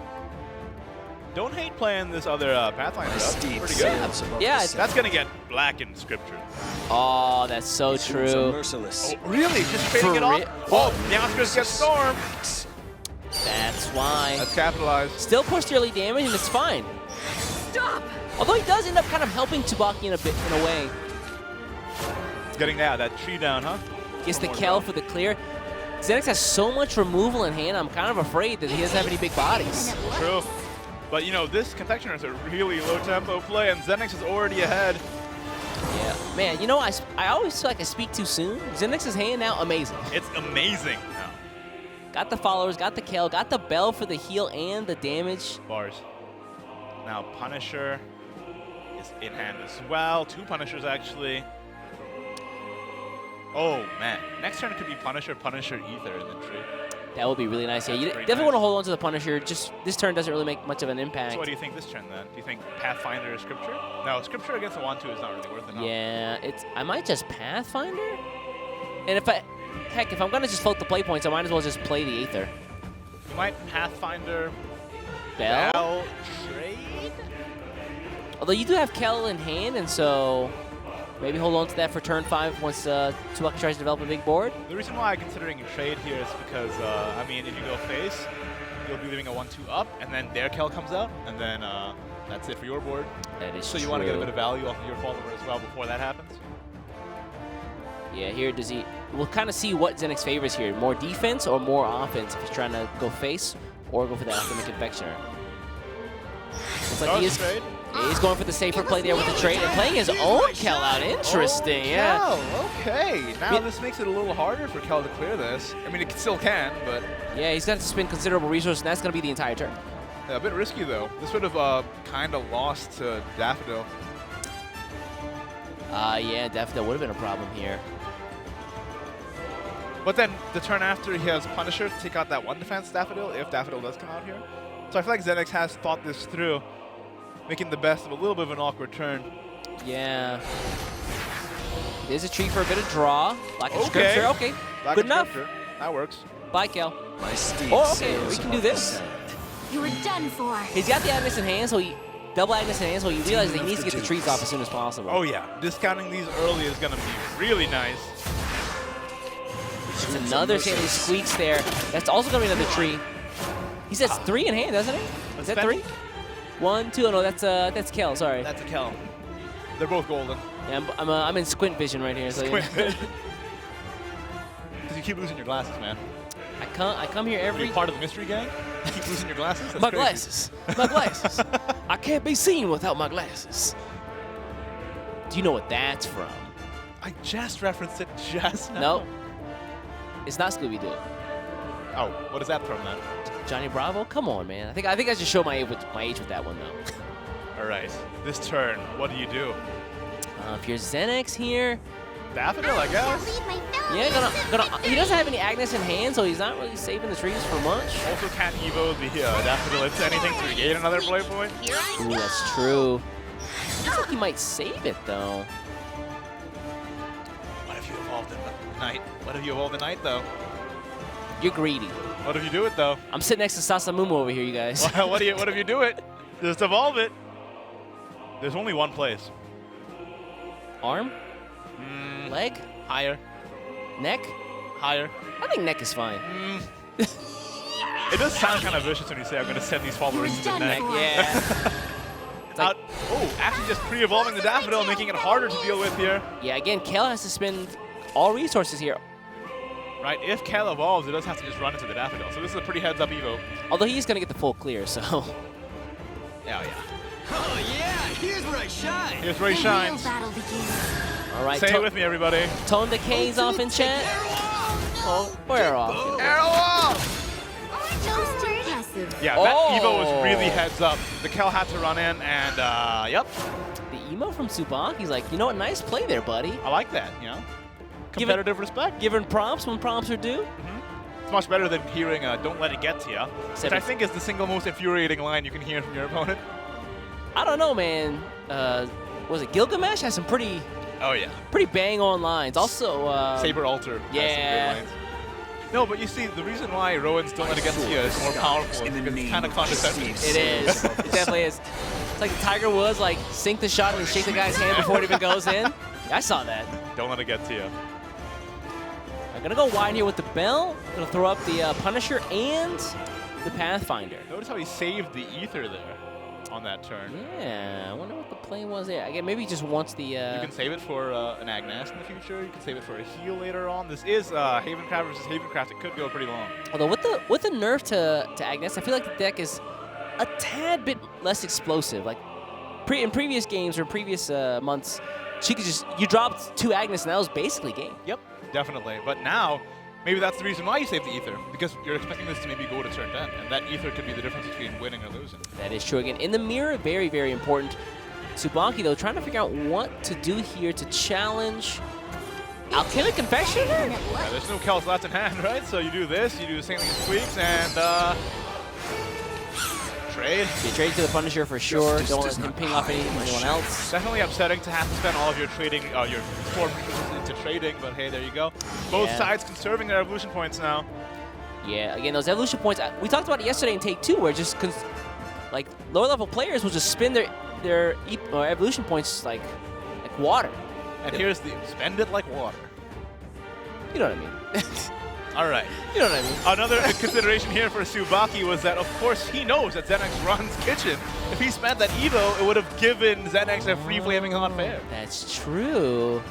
Don't hate playing this other Pathfinder stuff.
Steed
Pretty
sails
good.
above
Yeah,
the
it's-
sun.
That's going to get black in scripture.
Oh, that's so
These fools are
true.
merciless.
Oh, really? Just trading
For
it off?
real?
Oh, the Oscars get stormed.
That's why.
That's capitalized.
Still pushed early damage, and it's fine.
Stop!
Although he does end up kind of helping Tsubaki in a way.
It's getting that tree down, huh?
Gets the
One more
Kel
bell.
for the clear. Xenix has so much removal in hand, I'm kind of afraid that he doesn't have any big bodies.
True. But, you know, this Confectioner is a really low-tempo play, and Xenix is already ahead.
Yeah. Man, you know, I always feel like I speak too soon. Xenix's hand now, amazing.
It's amazing.
Got the followers, got the Kel, got the bell for the heal and the damage.
Bars. Now Punisher is in hand as well. 2 Punishers, actually. Oh, man. Next turn could be Punisher, Punisher, Ether in the tree.
That would be really nice. Yeah, you
Great
definitely
nice.
want to hold on to the Punisher. Just this turn doesn't really make much of an impact.
So what do you think this turn, then? Do you think Pathfinder or Scripture? No, Scripture against the 1-2 is not really worth it. No.
Yeah, I might just Pathfinder. And if I'm gonna just float the play points, I might as well just play the Aether.
You might Pathfinder,
Bell?
trade?
Although you do have Kel in hand, and so maybe hold on to that for turn 5 once Tsubaki tries to develop a big board.
The reason why I'm considering a trade here is because, I mean, if you go face, you'll be leaving a 1-2 up, and then their Kel comes out, and then that's it for your board.
That is
So you
true.
want to get a bit of value off of your follower as well before that happens.
Yeah, here does he... We'll kind of see what Xenix favors here. More defense or more offense if he's trying to go face or go for that Alchemic Confectioner. Looks like he is...
Trade.
Yeah, he's going for the safer play there with the trade and playing his own Kel out. Interesting, yeah.
Kel, okay. Now this makes it a little harder for Kel to clear this. I mean, it still can, but
Yeah, he's got to spend considerable resources, and that's going to be the entire turn.
yeah, a bit risky, though. This would have kind of lost to Daffodil.
Yeah, definitely would have been a problem here.
But then the turn after, he has Punisher to take out that 1 defense Daffodil, if Daffodil does come out here. So I feel like Xenix has thought this through, making the best of a little bit of an awkward turn.
Yeah. There's a tree for a bit of draw. Like a
Okay.
scripture. Okay,
Black
good
and
enough.
Scripture. That works.
Bye, Kel.
My steed
Oh, okay,
sails
we can
above
do
the
this.
sand.
You were done for.
He's got the Agnes in hand, so double Agnes in hand, so he realizes he needs to get the trees off as soon as possible.
Oh, yeah. Discounting these early is going to be really nice.
It's another Sandy Squeaks there. That's also going to be another tree. He says 3 in hand, doesn't he? Is that 3? 1, 2. Oh, no, that's Kel. Sorry.
That's a Kel. They're both golden.
Yeah, I'm in squint vision right here. So
Squint vision. Because you keep losing your glasses, man.
I come here
Are
every.
you part of the mystery gang? You keep losing your glasses? That's
My
crazy.
glasses. My glasses. I can't be seen without my glasses. Do you know what that's from?
I just referenced it just now.
No. It's not Scooby-Doo.
Oh, what is that from then?
Johnny Bravo? Come on, man. I think I just showed my age with that one though.
All right, this turn, what do you do?
If you're Xenix here,
Daffodil, I guess.
yeah, he doesn't have any Agnes in hand, so he's not really saving the trees for much.
Also can't Evo the Daffodil into anything to gain another play point.
Ooh, that's true. Looks like he might save it though.
What if you evolved in the night? What if you evolved the night, though?
You're greedy.
What if you do it, though?
I'm sitting next to Sasamumu over here, you guys.
What if you do it? Just evolve it. There's only one place.
Arm? Leg?
Higher.
Neck?
Higher.
I think neck is fine.
It does sound kind of vicious when you say I'm going to send these followers to the neck.
Yeah.
Like, actually just pre-evolving the Daffodil, making it harder to deal with here.
Yeah, again, Kel has to spend all resources here.
Right, if Kel evolves, it does have to just run into the Daffodil. So this is a pretty heads-up Evo.
Although he's going to get the full clear, so.
Yeah.
Oh yeah, here's where I shine.
Here's where he shines.
All right,
Say it with me, everybody.
Tone Decay's off in chat. Oh, we're off.
Arrow off! Yeah, that Evo was really heads up. The Kel had to run in, and yep.
The emo from Tsubaki's like, you know what, nice play there, buddy.
I like that, you know? Competitive respect.
Giving prompts when prompts are due.
It's much better than hearing don't let it get to you, which I think is the single most infuriating line you can hear from your opponent.
I don't know, man. Was it Gilgamesh? Has some pretty
Oh, yeah.
pretty bang on lines. Also,
Saber Alter.
Yeah.
Has some great lines. No, but you see, the reason why Rowan still not against Tia is more powerful is because it's kind of condescending.
It is. It definitely is. It's like Tiger Woods, like, sink the shot and shake the guy's hand before it even goes in. Yeah, I saw that.
Don't let it get to you.
I'm going to go wide here with the Bell. Going to throw up the Punisher and the Pathfinder.
Notice how he saved the Ether there on that turn.
Yeah, I wonder what the play was there. Again, maybe he just wants the...
You can save it for an Agnes in the future. You can save it for a heal later on. This is Havencraft versus Havencraft. It could go pretty long.
Although with the nerf to Agnes, I feel like the deck is a tad bit less explosive. Like in previous games or previous months, she could just... You dropped 2 Agnes and that was basically game.
Yep, definitely. But now... Maybe that's the reason why you save the Ether, because you're expecting this to maybe go to turn 10, and that Ether could be the difference between winning or losing.
That is true. Again, in the mirror, very, very important. Tsubaki, though, trying to figure out what to do here to challenge Alchemic Confectioner?
Yeah, there's no Kells left in hand, right? So you do this, you do the same thing as Tweaks, and trade.
You trade to the Punisher for sure. Don't let him ping off anyone else.
Definitely upsetting to have to spend all of your trading, your form into trading, but hey, there you go. Both sides conserving their evolution points now.
Yeah, again, those evolution points, we talked about it yesterday in Take 2, where just like lower level players will just spend their evolution points like water.
And here's the spend it like water.
You know what I mean?
All right.
You know what I mean.
Another consideration here for Tsubaki was that, of course, he knows that Zenex runs Kitchen. If he spent that Evo, it would have given Zenex a free flaming hot fare.
That's true.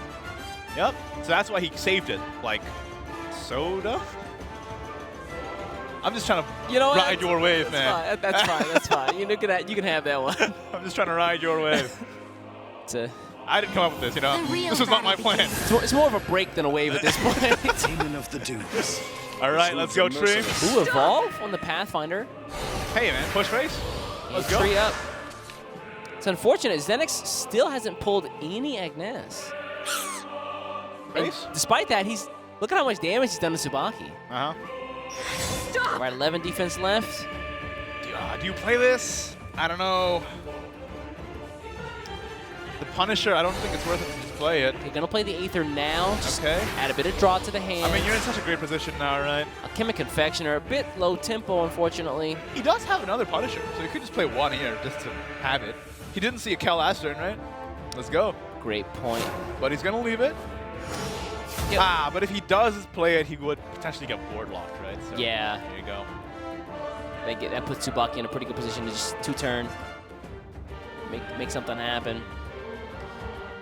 Yep. So that's why he saved it. Like, soda? I'm just trying to ride your wave, man.
That's fine. That's fine. You can have that one.
I'm just trying to ride your wave. I didn't come up with this, you know. This was not my plan.
It's more of a break than a wave at this point.
Demon of the Dunes.
All right, let's go, Tree.
Ooh, Evolve on the Pathfinder.
Hey, man, push race. Let's go.
Tree up. It's unfortunate. Zenex still hasn't pulled any Agnes. Despite that, look at how much damage he's done to Tsubaki.
Uh-huh.
All right, 11 defense left.
Do you play this? I don't know. The Punisher, I don't think it's worth it to just play it.
You're going to play the Aether now. Just
okay.
Add a bit of draw to the hand.
I mean, you're in such a great position now, right?
Alchemic Confectioner, a bit low tempo, unfortunately.
He does have another Punisher, so he could just play one here just to have it. He didn't see a Kel last turn, right? Let's go.
Great point.
But he's going to leave it. Yep. But if he does play it, he would potentially get board locked, right? So
yeah.
There you go.
That puts Tsubaki in a pretty good position to just 2-turn. Make something happen.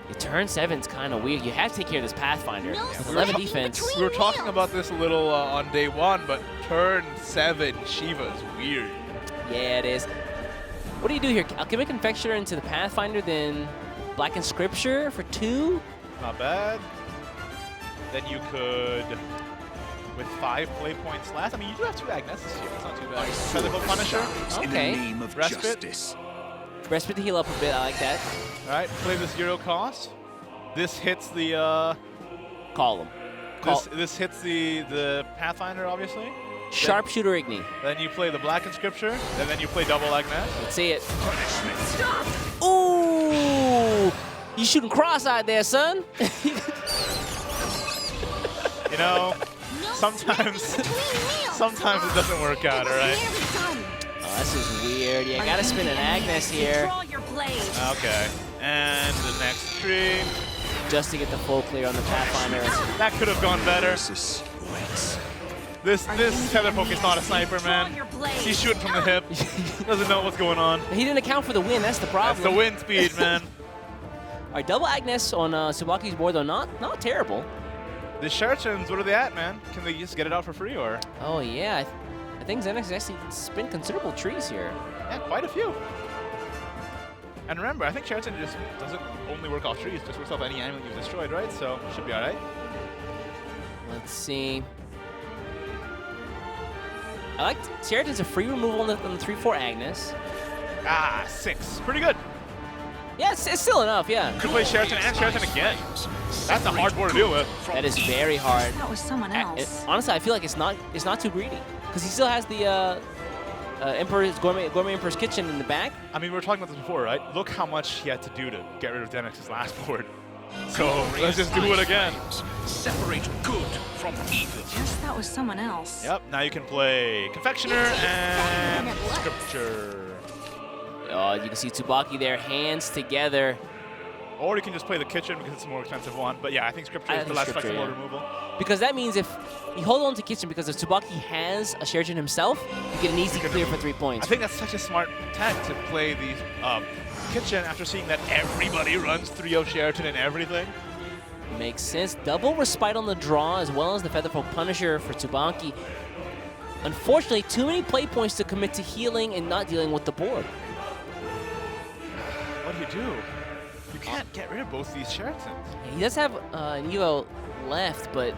Your turn 7's kind of weird. You have to take care of this Pathfinder. With 11 defense.
We were talking about this a little on day 1, but turn 7 Shiva's weird.
Yeah, it is. What do you do here? Alchemic Confectioner into the Pathfinder, then Blackened Scripture for 2?
Not bad. Then you could, with 5 play points last. I mean, you do have 2 Agnesses here. It's not too bad. Featherful Punisher.
Okay.
Respite.
Respite to heal up a bit. I like that.
All right. Play the 0 cost. This hits the
column.
This hits the Pathfinder, obviously.
Sharpshooter Igni.
Then you play the Blackened Scripture, and then you play double Agnes.
Let's see it. Stop! Ooh! You shooting cross-eyed there, son.
You know, sometimes it doesn't work out, all right?
Oh, this is weird. Yeah, gotta spin an Agnes here.
Okay. And the next tree.
Just to get the full clear on the Pathfinder.
That could have gone better. This Featherpoke is not a sniper, man. He's shooting from the hip. Doesn't know what's going on.
He didn't account for the wind. That's the problem.
That's the wind speed, man.
All right, double Agnes on Tsubaki's board, though. Not terrible.
The Sherchans, what are they at, man? Can they just get it out for free, or?
Oh, yeah. I think Zenex has actually spin considerable trees here.
Yeah, quite a few. And remember, I think Sherchan just doesn't only work off trees, just works off any animal you've destroyed, right? So, should be all right.
Let's see. I like Sheraton's a free removal on the 3-4 Agnes.
6. Pretty good.
Yeah, it's still enough, yeah.
You could play Sheraton and Sheraton again. That's a hard board to deal with.
That is very hard.
That was someone else.
Honestly, I feel like it's not too greedy. Because he still has the Emperor's Gourmet Emperor's Kitchen in the back.
I mean, we were talking about this before, right? Look how much he had to do to get rid of Denex's last board. So let's just do it again.
Separate good from evil.
Guess that was someone else.
Yep, now you can play Confectioner and Scripture.
Oh, you can see Tsubaki there, hands together.
Or you can just play the Kitchen because it's a more expensive one. But yeah, I think Scripture is the less flexible removal.
Because that means if you hold on to Kitchen, because if Tsubaki has a Sheraton himself, you get an easy clear for 3 points.
I think that's such a smart tech to play these Kitchen after seeing that everybody runs 3-0 Sheraton and everything.
Makes sense. Double Respite on the draw, as well as the Featherfall Punisher for Tsubaki. Unfortunately, too many play points to commit to healing and not dealing with the board.
What do you do? You can't get rid of both these Sheratons.
Yeah, he does have an Evo left, but...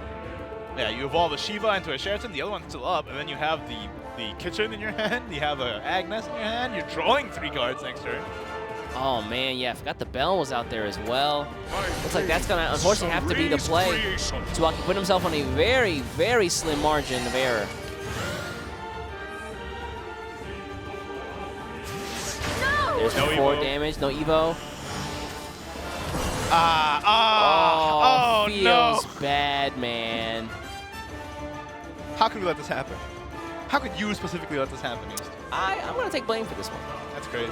Yeah, you evolve a Shiva into a Sheraton, the other one's still up, and then you have the Kitchen in your hand, you have a Agnes in your hand, you're drawing 3 cards next turn.
Oh man, yeah, I forgot the Bell was out there as well. Looks like that's gonna unfortunately have to be the play. Tsubaki put himself on a very, very slim margin of error. There's no 4 damage, no Evo. Oh, feels bad, man.
How could we let this happen? How could you specifically let this happen, East?
I'm gonna take blame for this one.
That's crazy.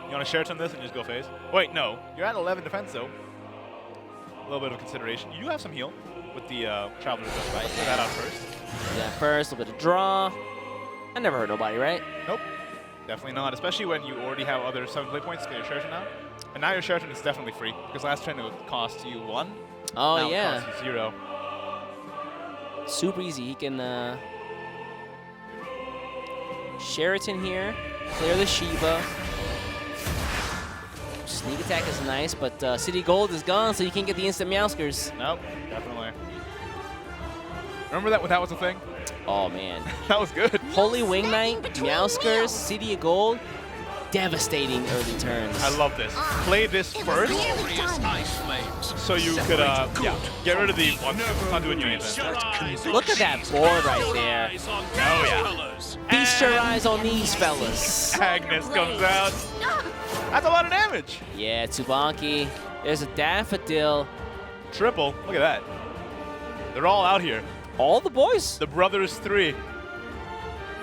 You want to Sheraton this and just go phase? Wait, no. You're at 11 defense, though. A little bit of consideration. You do have some heal with the Traveler's Respite. Let's figure that out first.
Yeah, first, a little bit of draw. I never hurt nobody, right?
Nope. Definitely not, especially when you already have other 7 play points to get your Sheraton out. And now your Sheraton is definitely free, because last turn it would cost you 1.
Oh,
now
yeah.
It costs you 0.
Super easy. He can Sheraton here, clear the Shiva. Sneak attack is nice, but City Gold is gone, so you can't get the instant Meowskers.
Nope, definitely. Remember that when that was a thing?
Oh, man.
That was good.
Holy Wing Knight, Meowskers, City of Gold. Devastating early turns.
I love this. Play this first, so you could get rid of the one. Not doing you anything.
Look at that board right there.
Oh yeah.
Feast your eyes on these fellas.
Agnes comes out. That's a lot of damage.
Yeah, Tsubaki. There's a Daffodil.
Triple. Look at that. They're all out here.
All the boys.
The brothers 3.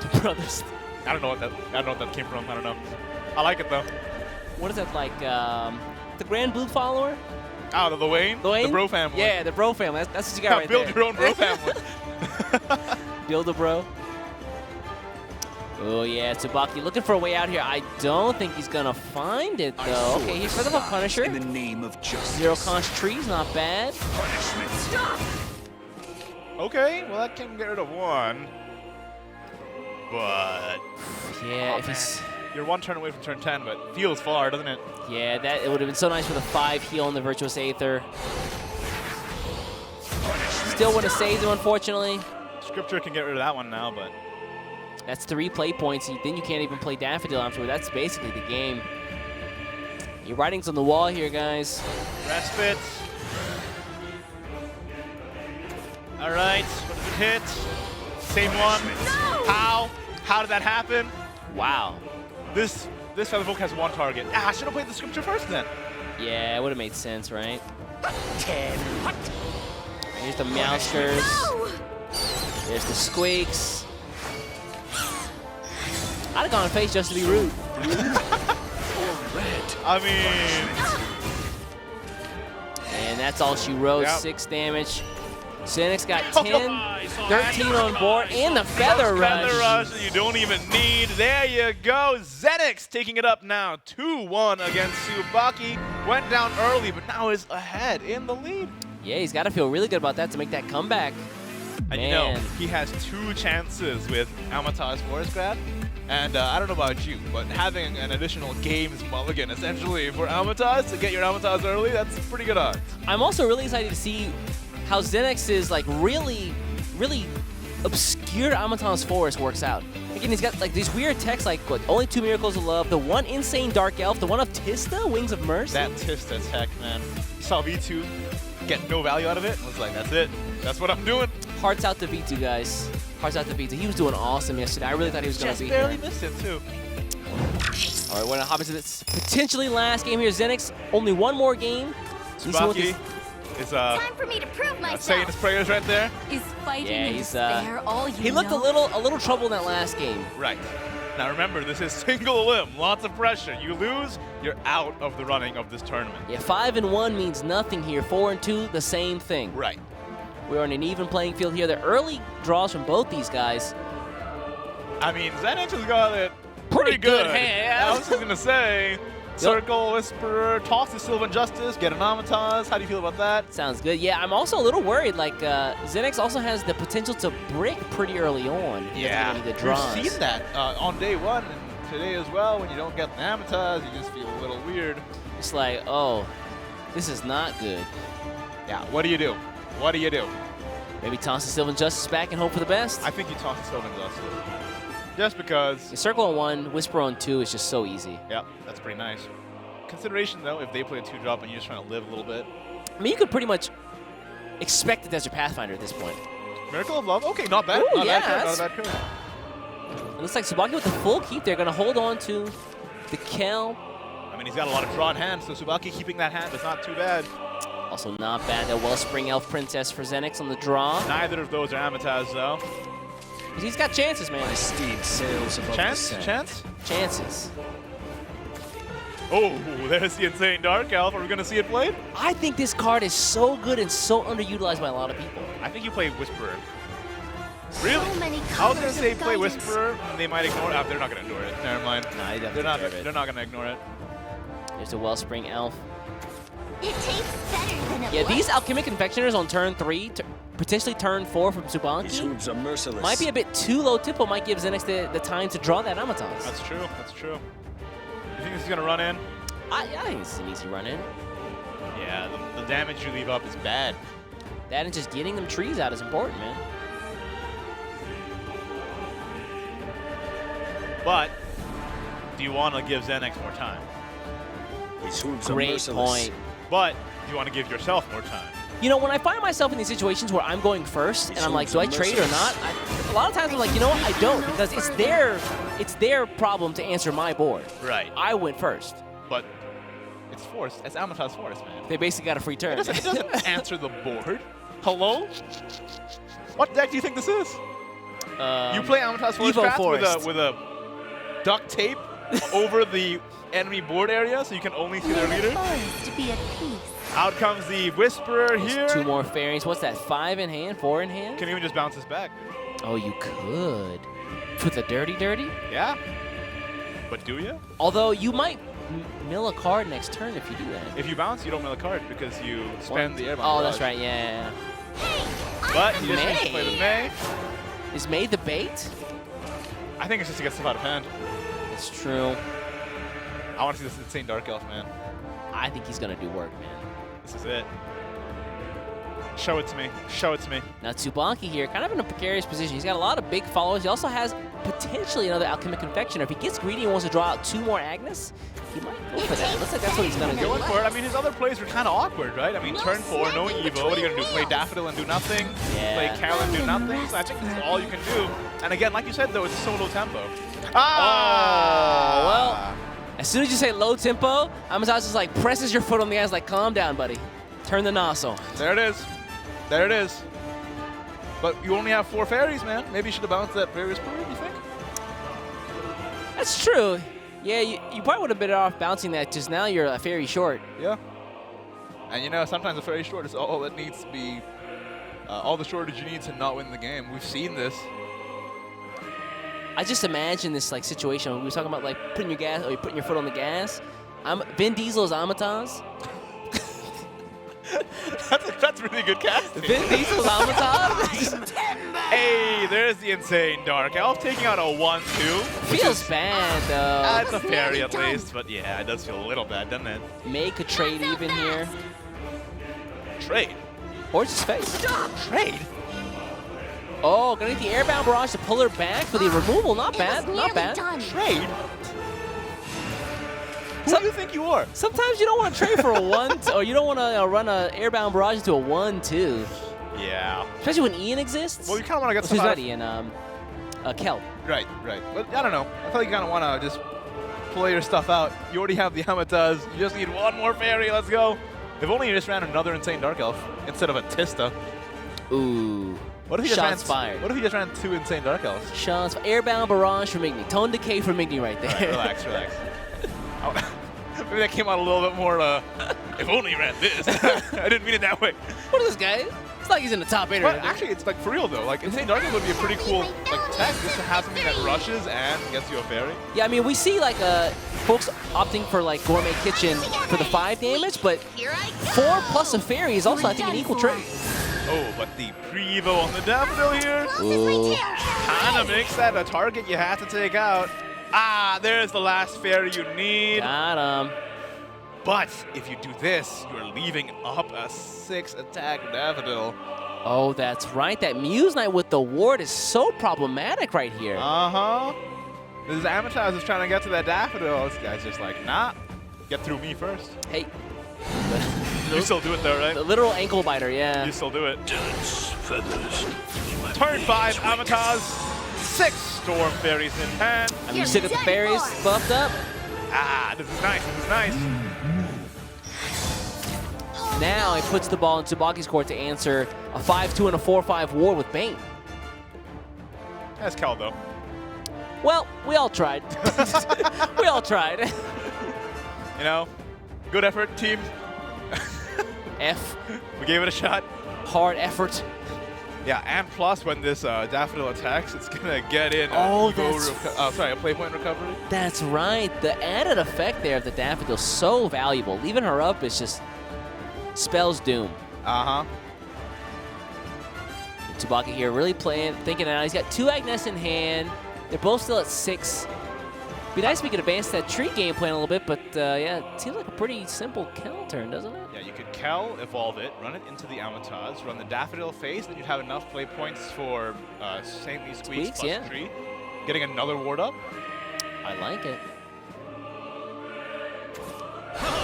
The brothers.
I don't know what that came from. I don't know. I like it though.
What is that like? The Grand Blue Follower?
Oh, the Wayne? The Bro family.
Yeah, the Bro family. That's what you got right
Build
there.
your own Bro family.
Build a Bro. Oh yeah, Tsubaki looking for a way out here. I don't think he's gonna find it though. Okay, he's for the Punisher.
In the name of justice.
0 const trees, not bad.
Okay, well that can get rid of 1. But
yeah, if he's
you're 1 turn away from turn 10, but feels far, doesn't it?
yeah, that it would have been so nice with a 5 heal on the Virtuous Aether. Still would have saved him, unfortunately.
Scripture can get rid of that one now, but
that's 3 play points. Then you can't even play Daffodil afterward. That's basically the game. Your writing's on the wall here, guys.
Respite. All right, what does it hit? Same one. No! How did that happen?
Wow.
This Featherfolk has 1 target. I should have played the Scripture first then.
Yeah, it would have made sense, right? 10. Here's the Meowskers. There's the Squeaks. I'd have gone face just to be rude.
I mean...
And that's all she wrote,
Yep.
6 damage. Zenix got 10, 13 on board, and the Feather Rush.
Feather Rush that you don't even need. There you go. Zenix taking it up now. 2-1 against Tsubaki. Went down early, but now is ahead in the lead.
Yeah, he's got to feel really good about that to make that comeback.
And
Man.
you know, he has 2 chances with Amata's Forest Grab. And I don't know about you, but having an additional games mulligan essentially for Amatas to get your Amatas early, that's pretty good odds.
I'm also really excited to see how Zenix's like really obscure Amaton's Forest works out. Again, he's got like these weird techs like what, only 2 Miracles of Love, the 1 insane Dark Elf, the 1 of Tista, Wings of Mercy.
That Tista tech, man. Saw V2 get no value out of it and was like, that's it. That's what I'm doing.
Hearts out to V2, guys. Hearts out to V2. He was doing awesome yesterday. I really thought he was going to be
Just barely
here.
missed it, too.
All right, we're gonna hop into this potentially last game here. Zenix, only one more game.
Tsubaki is
Time for me to prove myself.
saying his prayers right there.
Is fighting
Yeah,
and
he's
despair all you
he looked
know?
a little trouble in that last game.
Right. Now remember, this is single limb, lots of pressure. You lose, you're out of the running of this tournament.
Yeah, 5-1 means nothing here. 4-2, the same thing.
Right.
We're on an even playing field here. The early draws from both these guys.
I mean, Zenix has got it pretty good.
hand.
I was just gonna say, Circle, Whisperer, toss the Sylvan Justice, get an Amatas. How do you feel about that?
Sounds good. Yeah, I'm also a little worried. Like, Zenix also has the potential to brick pretty early on.
Yeah,
The draws.
we've seen that on day one and today as well. When you don't get the Amatas, you just feel a little weird.
It's like, oh, this is not good.
Yeah, what do you do? What do you do?
Maybe toss the Sylvan Justice back and hope for the best.
I think you toss the Sylvan Justice. Just because.
Yeah, Circle on 1, Whisper on 2 is just so easy.
Yeah, that's pretty nice. Consideration though, if they play a 2-drop and you're just trying to live a little bit.
I mean, you could pretty much expect the Desert Pathfinder at this point.
Miracle of Love? Okay, not bad.
Ooh,
not
yeah,
bad card, not a bad card.
It looks like Tsubaki with the full keep. They're going to hold on to the Kel.
I mean, he's got a lot of drawn hands, so Tsubaki keeping that hand is not too bad.
Also not bad. The Wellspring Elf Princess for Zenix on the draw.
Neither of those are Amatas though.
He's got chances, man.
My steed sails above the
Chance?
sand.
Chance?
Chances.
Oh, there's the Insane Dark Elf. Are we going to see it played?
I think this card is so good and so underutilized by a lot of people.
I think you play Whisperer. Really?
So many
I was going to
colors
say
of
play
guidance.
Whisperer, and they might ignore it. They're not going to ignore it. Never mind.
Nah,
They're not going to ignore it.
There's the Wellspring Elf.
It tastes better than it
Yeah,
looks.
these Alchemic Confectioners on turn 3, potentially turn 4 from
His
Tsubaki,
hooves are merciless.
might be a bit too low tempo, might give Zenix the time to draw that Amatas.
That's true. That's true. You think this is going to run in?
I think this is an easy run in.
Yeah, the damage you leave up is bad.
That and just getting them trees out is important, man.
But do you want to give Zenix more time?
His hooves are
Great
merciless.
point.
But do you want to give yourself more time?
You know, when I find myself in these situations where I'm going first and I'm like, do I trade or not? A lot of times I'm like, you know what, I don't, because it's their problem to answer my board.
Right.
I went first.
But it's forced. It's Amatas Forest, man.
They basically got a free turn.
It doesn't answer the board. Hello? What deck do you think this is? You play Amatas Forest
Evo
Craft
Forest.
with a duct tape over the enemy board area so you can only see their leader.
Forest to be at peace.
Out comes the Whisperer here.
2 more fairies. What's that, 5 in hand, 4 in hand?
Can even just bounce this back.
Oh, you could. With the dirty?
Yeah. But do you?
Although you might mill a card next turn if you do that.
If you bounce, you don't mill a card because you spend the airbound.
Oh, that's
barrage.
right, yeah.
But you just need to
May.
play the May.
Is May the bait?
I think it's just to get stuff out of hand.
It's true.
I want to see this Insane Dark Elf, man.
I think he's going to do work, man.
This is it. Show it to me. Show it to me.
Now Tsubaki here, kind of in a precarious position. He's got a lot of big followers. He also has potentially another Alchemic Confectioner. If he gets greedy and wants to draw out 2 more Agnes, he might go for that. It looks like that's what he's going to do.
Going for it. I mean, his other plays were kind of awkward, right? I mean, turn 4, no Evo. What are you going to do? Play Daffodil and do nothing?
Yeah.
Play Carol and do nothing? So I think this is all you can do. And again, like you said, though, it's so low tempo.
Oh, well, as soon as you say low tempo, Amatas just like presses your foot on the gas like, calm down, buddy. Turn the nozzle.
There it is. There it is. But you only have 4 fairies, man. Maybe you should have bounced that fairy Whisperer, you think?
That's true. Yeah, you probably would have been off bouncing that, just now you're a fairy short.
Yeah. And you know, sometimes a fairy short is all that needs to be, all the shortage you need to not win the game. We've seen this.
I just imagine this like situation. We were talking about like putting your gas, or you're putting your foot on the gas. Vin Diesel is Amatas.
That's really good casting.
Vin Diesel's Amatas.
Hey, there's the Insane Dark Elf taking out a 1-2.
Feels bad though.
It's a fairy at least, but yeah, it does feel a little bad, doesn't it?
May could trade even here.
Trade?
Or just face.
Trade?
Oh, gonna get the airbound barrage to pull her back for the removal. Not bad, not bad.
Trade? Who do you think you are?
Sometimes you don't want to trade for a 1, or you don't want to run an airbound barrage into a 1-2.
Yeah.
Especially when Ian exists.
Well, you kind of want to get
Who's
stuff
not Ian? Kel.
Right, right. But I don't know. I feel like you kind of want to just play your stuff out. You already have the Amataz. You just need one more fairy. Let's go. If only you just ran another Insane Dark Elf instead of a Tista.
Ooh.
What if he just
Shots
ran,
fired.
What if he just ran 2 Insane Dark Elves?
Shots. Airbound Barrage for Migny. Tone Decay for Migny right there.
All right, relax, relax. Maybe that came out a little bit more, if only you ran this. I didn't mean it that way.
What is this guy? It's like he's in the top 8
But
right
actually, it's like for real though. Like Insane Dark Elf would be a pretty cool like tech just to have something that rushes and gets you a fairy.
Yeah, I mean, we see like folks opting for like Gourmet Kitchen for the 5 damage, but 4 plus a fairy is also, I think, an equal trade.
Oh, but the Prevo on the Daffodil here kind of makes that a target you have to take out. Ah, there's the last fairy you need.
Got him.
But if you do this, you're leaving up a 6-attack Daffodil.
Oh, that's right. That Muse Knight with the ward is so problematic right here.
Uh-huh. This Amataz is trying to get to that Daffodil. This guy's just like, nah, get through me first.
Hey.
You still do it though, right?
The literal ankle biter, yeah.
You still do it.
Feathers.
Turn 5, Amataz. 6 Storm Fairies in hand.
I mean, you still got the fairies buffed up.
Ah, this is nice, this is nice.
Now it puts the ball in Tsubaki's court to answer a 5-2 and a 4-5 war with Bane.
That's Kel though.
Well, we all tried. We all tried.
You know, good effort, team.
F.
We gave it a shot.
Hard effort.
Yeah, and plus when this Daffodil attacks, it's gonna get in
Oh,
a play point recovery.
That's right. The added effect there of the Daffodil is so valuable. Leaving her up is just spells doom.
Uh-huh.
Tsubaki here really thinking it out. He's got 2 Agnes in hand. They're both still at 6. Be nice if we could advance that tree game plan a little bit, but yeah, it seems like a pretty simple kill turn, doesn't it?
Yeah, you could Kel, evolve it, run it into the Amataz, run the Daffodil phase, then you'd have enough play points for Saintly Squeaks plus
yeah.
tree. Getting another ward up.
I like it.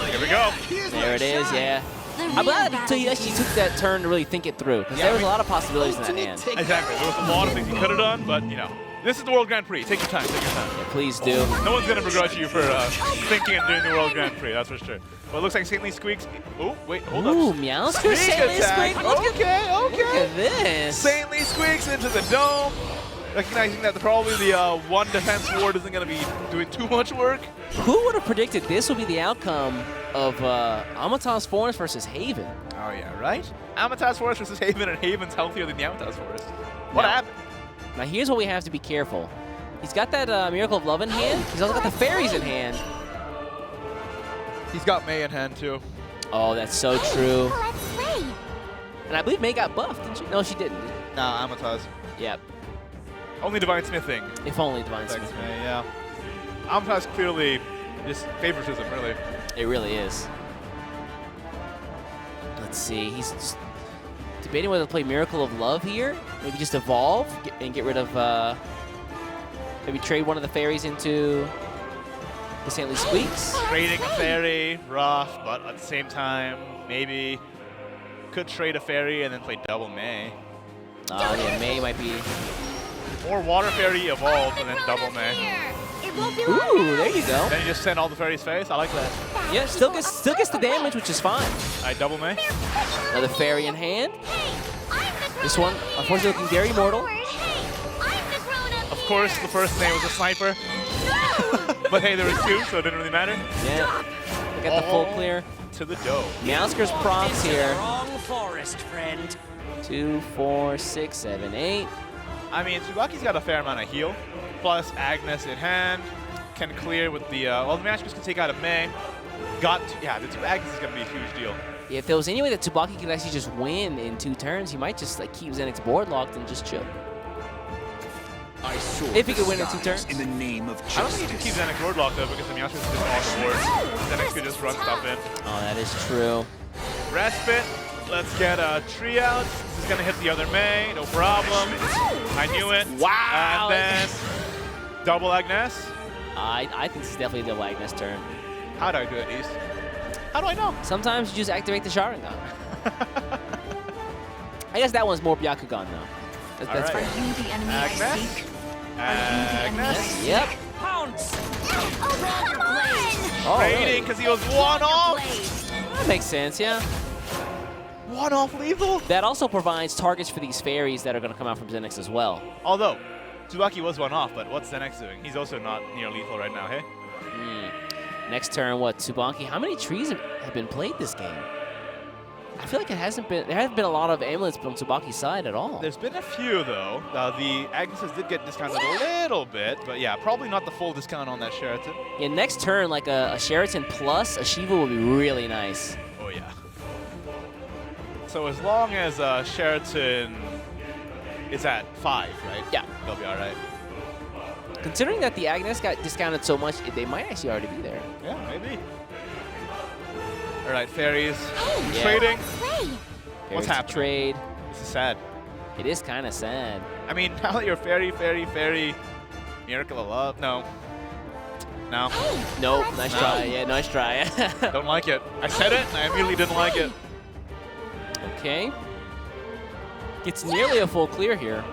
Here we go.
There it is, yeah. I'm glad until you actually took that turn to really think it through, because there was a lot of possibilities in that hand.
Exactly. There was a lot of things you could have done, but you know, this is the World Grand Prix. Take your time. Take your time.
Yeah, please do.
No one's gonna begrudge you for thinking and doing the World Grand Prix. That's for sure. Well, it looks like Saintly Squeaks. Oh, wait, hold up.
Ooh, Meowster, Saintly
attack.
Squeak. Look
Okay.
at this.
Saintly Squeaks into the dome. Recognizing that probably the 1 defense ward isn't going to be doing too much work.
Who would have predicted this would be the outcome of Amataz Forest versus Haven?
Oh, yeah, right? Amataz Forest versus Haven, and Haven's healthier than the Amataz Forest. What happened?
Now, here's what we have to be careful. He's got that Miracle of Love in hand. He's also got the fairies in hand.
He's got May in hand, too.
Oh, that's so true. And I believe May got buffed, didn't she? No, she didn't.
Nah, Amataz.
Yep.
Only Divine Smithing.
If only Divine Smithing.
Yeah. Amataz clearly just favoritism, really.
It really is. Let's see. He's just debating whether to play Miracle of Love here. Maybe just evolve and get rid of. Maybe trade one of the fairies into the Saintly Squeaks.
Trading a fairy, rough, but at the same time, maybe could trade a fairy and then play double May.
Yeah, May might be.
Or Water Fairy evolve and then double May.
Ooh, there you go.
Then you just send all the fairies face. I like that.
Yeah, still gets the damage, which is fine.
All right, double May.
Another fairy in hand. This one, unfortunately, looking very mortal.
Of course, the first name was a sniper. But hey, there was 2, so it didn't really matter.
Yeah. We got the full clear.
To the dough.
Meowsker's procs here.
Wrong forest, friend.
2, 4, 6, 7, 8.
I mean, Tsubaki's got a fair amount of heal, plus Agnes in hand, can clear with the, well, the Meowskers can take out a May. Yeah, the 2 Agnes is going to be a huge deal.
Yeah, if there was any way that Tsubaki could actually just win in 2 turns, he might just like keep Zenix board locked and just chill. If he could win in 2 turns.
In the name of
I don't think you can keep Zenix board locked though, because the Meowskers is just on the board. Zenix could just run stuff in.
Oh, that is true.
Respite. Let's get a tree out. This is going to hit the other May. No problem. I knew it.
Wow.
And then double Agnes.
I think this is definitely the double Agnes turn.
How do I do it, East? How do I know?
Sometimes you just activate the Sharingan. I guess that one's more Byakugan though. That's
right.
fair.
Are you the enemy I
Agnes.
seek?
Agnes.
Yep.
Pounce!
Oh,
Oh,
Trading
really?
because he was one off.
That makes sense, yeah.
One off lethal.
That also provides targets for these fairies that are going to come out from Zenix as well.
Although, Tsubaki was one off, but what's Zenex doing? He's also not near lethal right now, hey?
Next turn, what, Tsubaki? How many trees have been played this game? I feel like there hasn't been a lot of amulets from Tsubaki's side at all.
There's been a few, though. The Agneses did get discounted a little bit, but yeah, probably not the full discount on that Sheraton.
Yeah, next turn, like a Sheraton plus a Shiva would be really nice.
Oh, yeah. So as long as Sheraton is at 5, right?
Yeah.
They'll be all right.
Considering that the Agnes got discounted so much, they might actually already be there.
Yeah, maybe. All right, fairies.
Yeah.
Trading.
Fairies
What's
to
happening?
Trade.
This is sad.
It is kind of sad.
I mean, now that you're fairy, Miracle of Love. No. No.
Nope, nice
No.
try. Yeah, nice try.
Don't like it. I said it, and I immediately didn't like it.
Okay. Gets nearly a full clear here.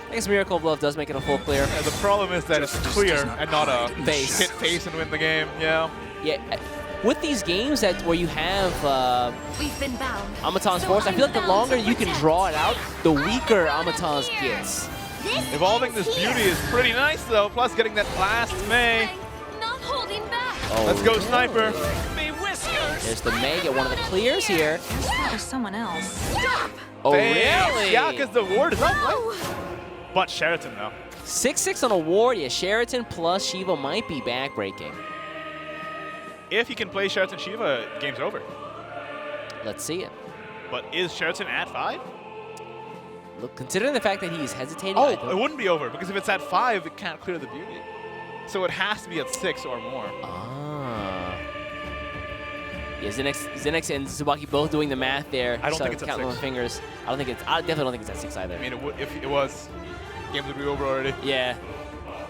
I guess Miracle of Love does make it a full clear.
Yeah, the problem is that it's clear and not a
Face.
hit face and win the game. Yeah.
Yeah. With these games where you have
We've been bound.
Amaton's Force, I feel like the longer you can draw it out, the weaker Amaton's gets.
Evolving this beauty is pretty nice, though. Plus, getting that last May.
Not holding back.
Oh,
Let's go, Sniper.
Me whiskers!
There's the May, get one of the clears here.
That was someone else.
Stop.
Oh,
Bam.
really?
Yeah, because the ward is up, right? But Sheraton, though.
6-6 on a ward. Yeah, Sheraton plus Shiva might be backbreaking.
If he can play Sheraton Shiva, game's over.
Let's see it.
But is Sheraton at 5?
Look, considering the fact that he's hesitating,
Oh, it wouldn't be over, because if it's at 5, it can't clear the beauty. So it has to be at 6 or more.
Ah. Yeah, Zenix and Tsubaki both doing the math there.
I don't think it's at
counting
6.
on fingers. I definitely don't think it's at 6 either.
I mean, if it was, games would be over already.
Yeah.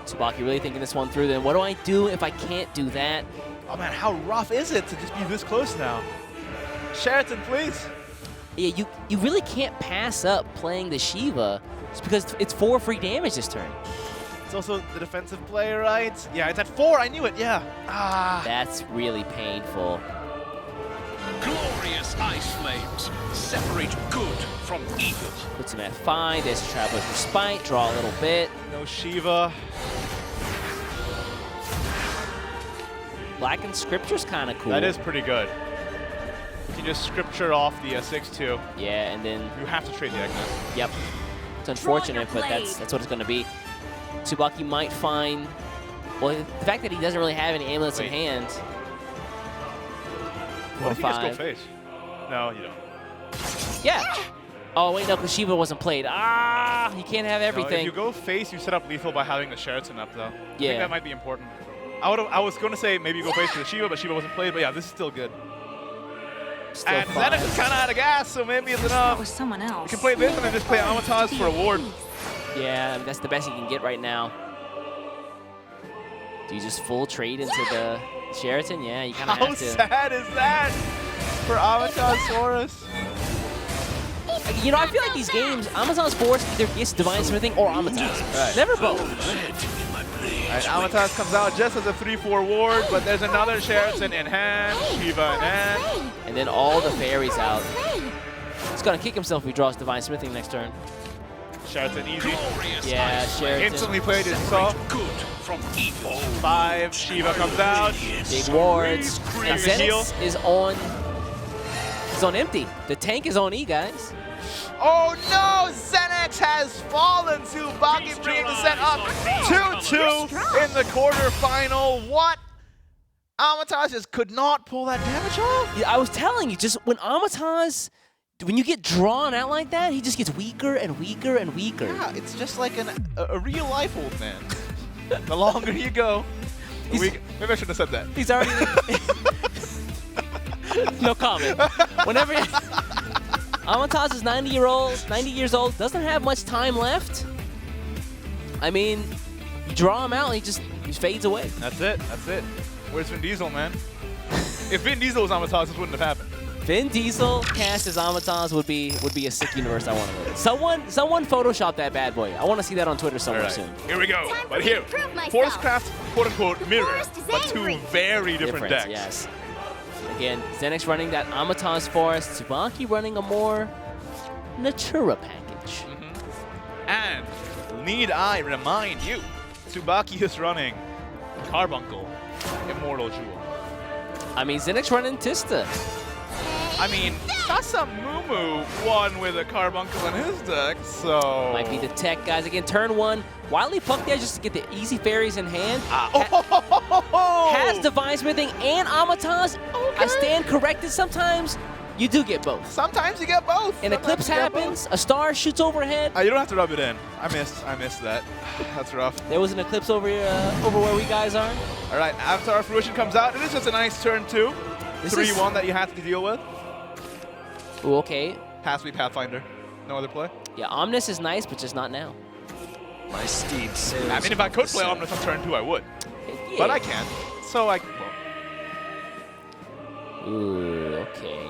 Tsubaki really thinking this one through. Then what do I do if I can't do that?
Oh man, how rough is it to just be this close now? Sheraton, please.
Yeah, you really can't pass up playing the Shiva just because it's 4 free damage this turn.
It's also the defensive play, right? Yeah, it's at 4. I knew it. Yeah. Ah.
That's really painful.
Glorious ice flames separate good from evil.
Puts him at 5. There's Traveler's Respite. Draw a little bit.
No Shiva.
Black and Scripture's kind of cool.
That is pretty good. You can just scripture off the 6-2.
Yeah, and then
You have to trade the Agnes.
Yep. It's unfortunate, but that's what it's going to be. Tsubaki might find... Well, the fact that he doesn't really have any amulets in hand.
What if you just go
5.
face? No, you don't.
Yeah. Oh, wait, no, because Shiva wasn't played. Ah, you can't have
No,
everything.
if you go face, you set up lethal by having the Sheraton up, though. I
Yeah.
think that might be important. I was going to say maybe you go face for the Shiva, but Shiva wasn't played. But yeah, this is still good.
Still
And
5.
Zenith is kind of out of gas, so maybe it's
That
enough.
was someone else.
You can play this and then just play Amataz for a ward.
Yeah, that's the best you can get right now. Do you just full trade into the Sheraton? Yeah, you kind of
How
have to.
sad is that for Amatasaurus?
You know, I feel like these games, Amazon's Force either gets Divine Smithing or Amataz.
Right.
Never both.
Alright, Amataz comes out just as a 3-4 ward, but there's another Sheraton in hand, Shiva in hand.
And then all the fairies out. He's going to kick himself if he draws Divine Smithing next turn.
Sheraton easy.
Yeah, Sheraton.
Instantly played as you saw.
Good from evil.
5, Shiva comes out.
Big wards. And
Heal.
Zenix is on empty. The tank is on E, guys.
Oh no! Zenex has fallen. Tsubaki bringing the set up 2-2 in the quarterfinal. What? Amataz just could not pull that damage off?
Yeah, I was telling you, just when Amataz, when you get drawn out like that, he just gets weaker and weaker and weaker.
Yeah, it's just like a real life old man. The longer you go, the weaker. Maybe I shouldn't have said that.
He's already... No comment. Whenever... Amataz is 90 years old, doesn't have much time left. I mean, you draw him out and he fades away.
That's it. That's it. Where's Vin Diesel, man? If Vin Diesel was Amataz, this wouldn't have happened.
Vin Diesel cast as Amatons would be a sick universe I want to live in. Someone Photoshop that bad boy. I want to see that on Twitter somewhere soon.
Here we go. But here, Forest Craft, quote unquote, mirror, but two very different decks.
Yes. Again, Zenix running that Amaton's Forest, Tsubaki running a more Natura package.
And need I remind you, Tsubaki is running Carbuncle, Immortal Jewel.
I mean, Zenix running Tista.
I mean, Sasamumu won with a Carbuncle in his deck, so...
Might be the tech, guys. Again, turn 1. Wily Puck there just to get the easy fairies in hand. Has Divine Smithing and Amatons. I stand corrected. Sometimes you do get both.
Sometimes you get both.
An eclipse happens. A star shoots overhead.
You don't have to rub it in. I missed that. That's rough.
There was an eclipse over where we guys are.
All right, Avatar Fruition comes out. It is just a nice turn 2. 3-1 that you have to deal with.
Ooh, okay.
Has to be Pathfinder. No other play?
Yeah, Omnis is nice, but just not now.
My steed sails.
I mean, if I could play Omnis on turn 2, I would.
Yeah.
But I can't. So I... Well.
Ooh, okay.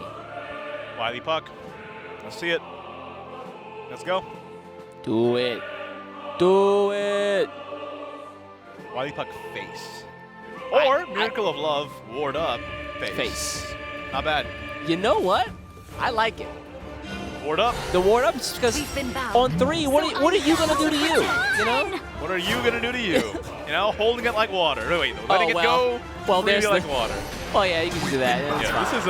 Wily Puck. Let's see it. Let's go.
Do it. Do it.
Wily Puck face. Or Miracle of Love, ward up, face. Not bad.
You know what? I like it.
Ward up.
The ward up is because on 3, what are you gonna do to you? You know?
What are you gonna do to you? You know, holding it like water. No, wait, letting it go.
Well, there's
like water.
Oh yeah, you can do that.
Yeah, this is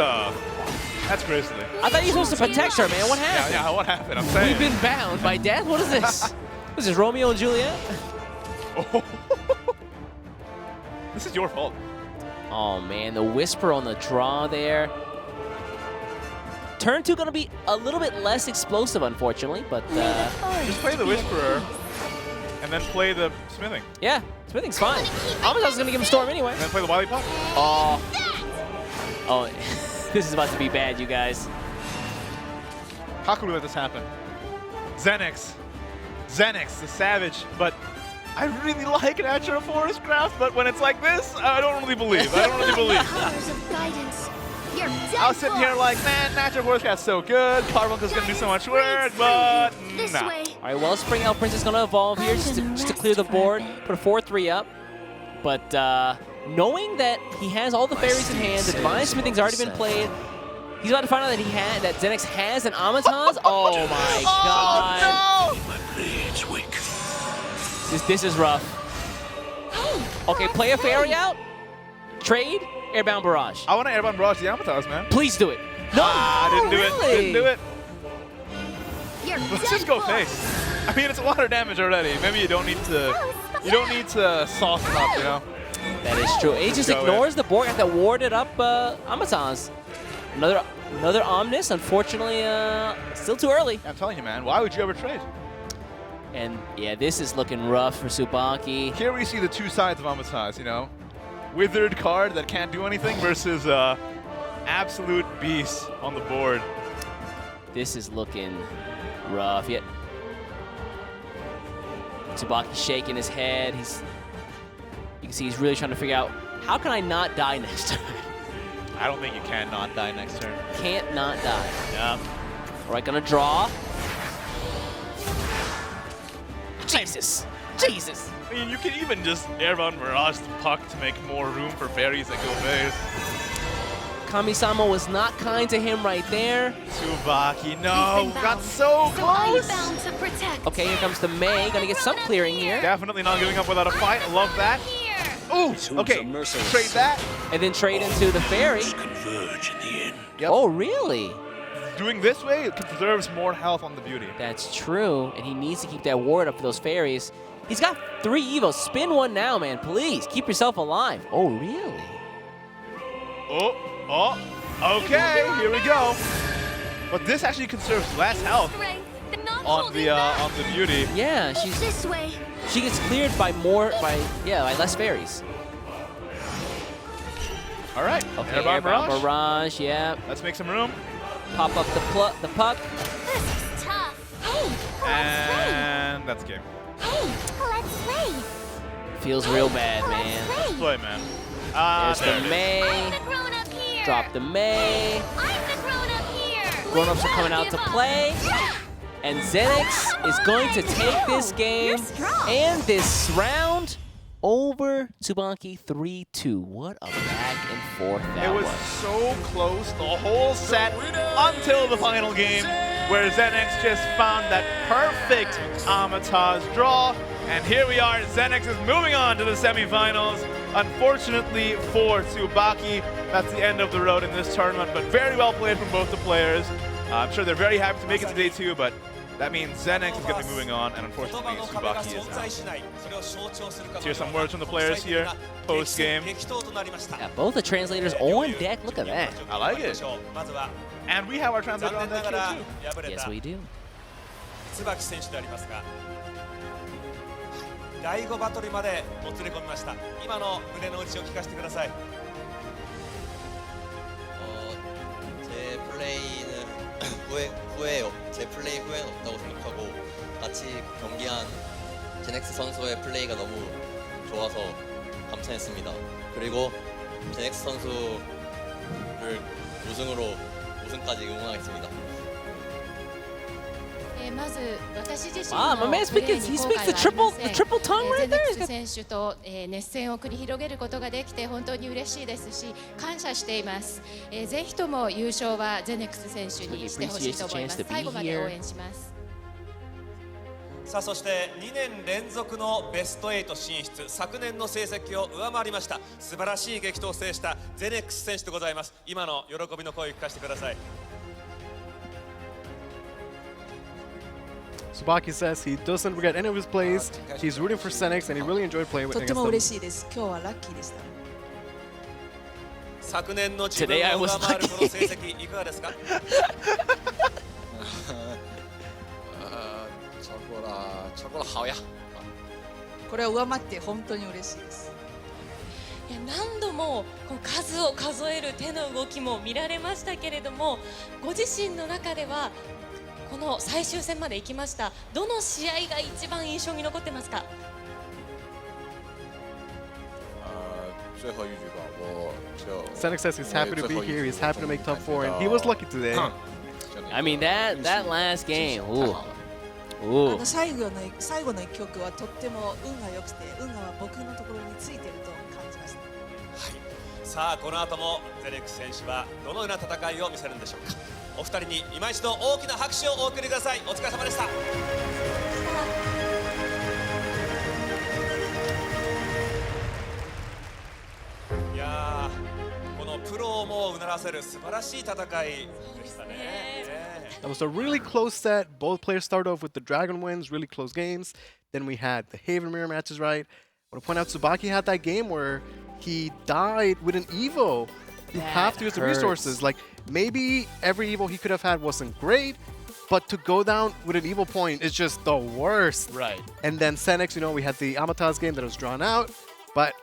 that's Grizzly.
I thought you were supposed to protect her, man. What happened?
Yeah, what happened? I'm saying.
We've been bound by death. What is this? This is Romeo and Juliet.
This is your fault.
Oh man, the Whisper on the draw there. Turn 2 gonna be a little bit less explosive, unfortunately, but
just play the Whisperer and then play the Smithing.
Yeah, Smithing's fine. Amaton's gonna give him Storm anyway.
And then play the Wily Puck.
Oh, this is about to be bad, you guys.
How could we let this happen? Zenix, the Savage, but I really like Natural Forest Craft, but when it's like this, I don't really believe. I was sitting here like, man, Natural Forest Craft's so good. Carbuncle's gonna do so much work, but nah.
All right, well, Spring Elf Prince is gonna evolve here just to clear the board, put a 4-3 up. But knowing that he has all the fairies in hand, the Divine Smithing's already been played. He's about to find out that Zenix has an Amatons. Oh my God! No! This is rough. Okay, play a fairy out. Trade Airbound Barrage.
I want to Airbound Barrage the Amatons, man.
Please do it. No,
didn't do
really?
it. Didn't do it. Let's just go face. I mean, it's a lot of damage already. Maybe you don't need to. You don't need to sauce it up, you know.
That is true. He just ignores the board that warded up Amatons. Another Omnis, unfortunately, still too early.
I'm telling you, man. Why would you ever trade?
And yeah, this is looking rough for Tsubaki.
Here we see the two sides of Amatons, you know. Withered card that can't do anything versus absolute beast on the board.
This is looking rough. Yet Tsubaki shaking his head. You can see he's really trying to figure out, how can I not die next turn?
I don't think you can not die next turn.
Can't not die.
Yeah.
All right, gonna draw. Jesus.
I mean, you can even just Airbound Mirage the Puck to make more room for fairies that go face.
Kami-sama was not kind to him right there.
Tsubaki, no, got so close.
Okay, here comes the May. Gonna get some clearing here.
Definitely not giving up without a fight. I love that. Ooh, okay, trade that.
And then trade into the fairy.
Converge in the end.
Yep.
Oh, really?
Doing this way, it preserves more health on the beauty.
That's true, and he needs to keep that ward up for those fairies. He's got 3 evos. Spin one now, man. Please, keep yourself alive. Oh, really?
Oh, okay, here we go. But this actually conserves less health on the beauty.
Yeah, she gets cleared by less fairies.
All right,
okay, Airbound Barrage, yeah.
Let's make some room.
Pop up the puck.
This is tough.
And that's game.
Let's play.
Feels real bad, man.
Let's play, man.
There's the May. Drop the May. Grown-ups are coming out to play. And Xenix is going to take this game and this round over Tsubaki 3-2. What a back and forth that was.
It was so close the whole set until the final game, where Xenix just found that perfect Amata's draw. And here we are, Xenix is moving on to the semifinals. Unfortunately for Tsubaki, that's the end of the road in this tournament, but very well played from both the players. I'm sure they're very happy to make it to day 2, but that means Xenix is going to be moving on, and unfortunately Tsubaki is out. Here's some words from the players here, post-game.
Yeah, both the translators on deck, look at that.
I like it. And we have our translator on deck here too.
Yes, we do.
椿選手でありますが、第5バトルまでもつれ込みました。今の胸の内を聞かせてください。
제 플레이는 후회요. 제 플레이 후회는 없다고 생각하고 같이 경기한 제넥스 선수의 플레이가 너무 좋아서 감탄했습니다. 그리고 제넥스 선수를 우승까지 응원하겠습니다.
まず私自身
Wow, my man he speaks the triple tongue right there.
ゼネックス選手と熱戦を繰り広げることができて本当に嬉しいですし感謝しています。ぜひとも優勝はゼネックス選手にしてほしいと思います。最後まで応援します。
さあそして2年連続のベスト8進出、昨年の成績を上回りました素晴らしい激闘を制したゼネックス選手でございます。今の喜びの声を聞かせてください。
Tsubaki says he doesn't regret any of his plays. He's rooting for Xenix and he really enjoyed playing against them.
とても嬉しいです。今日はラッキーでした。
昨年の自分を上回るこの成績いかがですか？
저거라 하야.
これを上回って本当に嬉しいです。
いや何度もこう数を数える手の動きも見られましたけれども、ご自身の中ではこの最終戦まで行きました。どの試合が一番印象に残ってますか？
Xenix says he's happy to be here. He's happy to make top 4, and he was lucky today.
I mean that last game. Ooh. Ooh.
最後の一曲はとっても運が良くて、運が僕のところについていると感じました。
はい。さあこの後もゼネックス選手はどのような戦いを見せるんでしょうか。お二人に今一度大きな拍手をお送りください。お疲れ様でした。いやー、このプロをもうならせる素晴らしい戦いでしたね。
That was a really close set. Both players started off with the Dragon wins, really close games. Then we had the Haven Mirror matches, right? I want to point out Tsubaki had that game where he died with an Evo. You have to use the resources. Like, maybe every Evo he could have had wasn't great, but to go down with an Evo point is just the worst.
Right.
And then Xenix, you know, we had the Amata's game that was drawn out, but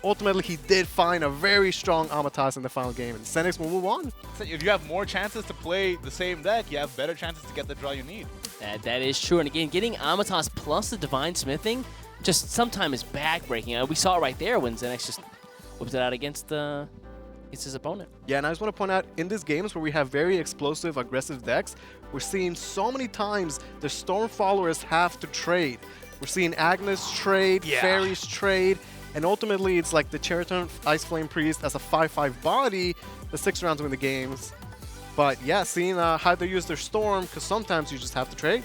ultimately he did find a very strong Amatas in the final game, and Xenix will move on.
So if you have more chances to play the same deck, you have better chances to get the draw you need.
That is true. And again, getting Amatas plus the Divine Smithing just sometimes is backbreaking. We saw it right there when Xenix just whipped it out against his opponent.
Yeah, and I just want to point out, in these games where we have very explosive, aggressive decks, we're seeing so many times the Storm followers have to trade. We're seeing Agnes trade, Fairies trade, and ultimately it's like the Cheriton Ice Flame Priest as a 5/5 body, the 6 rounds win the games. But yeah, seeing how they use their Storm, because sometimes you just have to trade.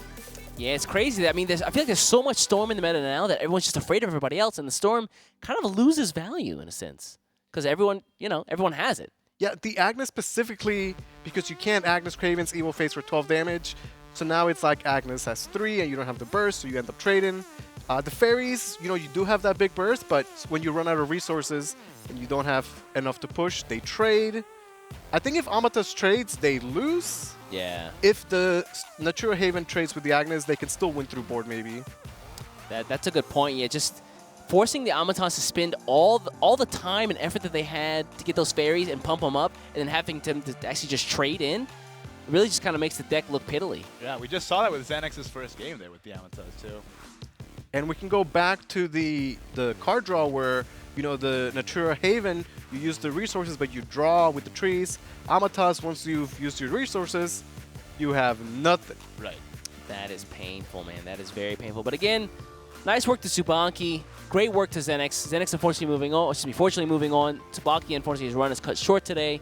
Yeah, it's crazy. I mean, I feel like there's so much Storm in the meta now that everyone's just afraid of everybody else, and the Storm kind of loses value in a sense. Because everyone, you know, everyone has it.
Yeah, the Agnes specifically, because you can't Agnes Kraven's Evil Face for 12 damage. So now it's like Agnes has 3 and you don't have the burst, so you end up trading. The Fairies, you know, you do have that big burst, but when you run out of resources and you don't have enough to push, they trade. I think if Amatas trades, they lose.
Yeah.
If the Natura Haven trades with the Agnes, they can still win through board maybe.
That's a good point. Yeah, just forcing the Amatas to spend all the time and effort that they had to get those fairies and pump them up, and then having them to actually just trade in, really just kind of makes the deck look piddly.
Yeah, we just saw that with Xenix's first game there with the Amatas too.
And we can go back to the card draw where, you know, the Natura Haven, you use the resources, but you draw with the trees. Amatas, once you've used your resources, you have nothing.
Right. That is painful, man. That is very painful. But again, nice work to Tsubaki. Great work to Zenix. Zenix unfortunately moving on. Excuse me, fortunately moving on. Tsubaki, unfortunately, his run is cut short today.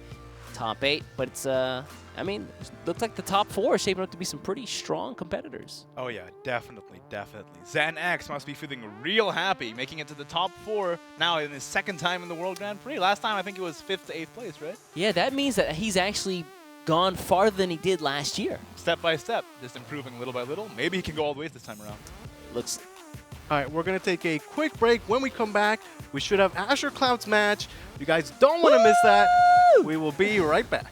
Top 8. But it's, I mean, looks like the top 4 is shaping up to be some pretty strong competitors.
Oh yeah, definitely, definitely. ZenX must be feeling real happy, making it to the top 4 now in his second time in the World Grand Prix. Last time I think it was 5th to 8th place, right?
Yeah, that means that he's actually gone farther than he did last year.
Step by step, just improving little by little. Maybe he can go all the way this time around.
Looks.
All right, we're going to take a quick break. When we come back, we should have Azure Cloud's match. You guys don't want to miss that. We will be right back.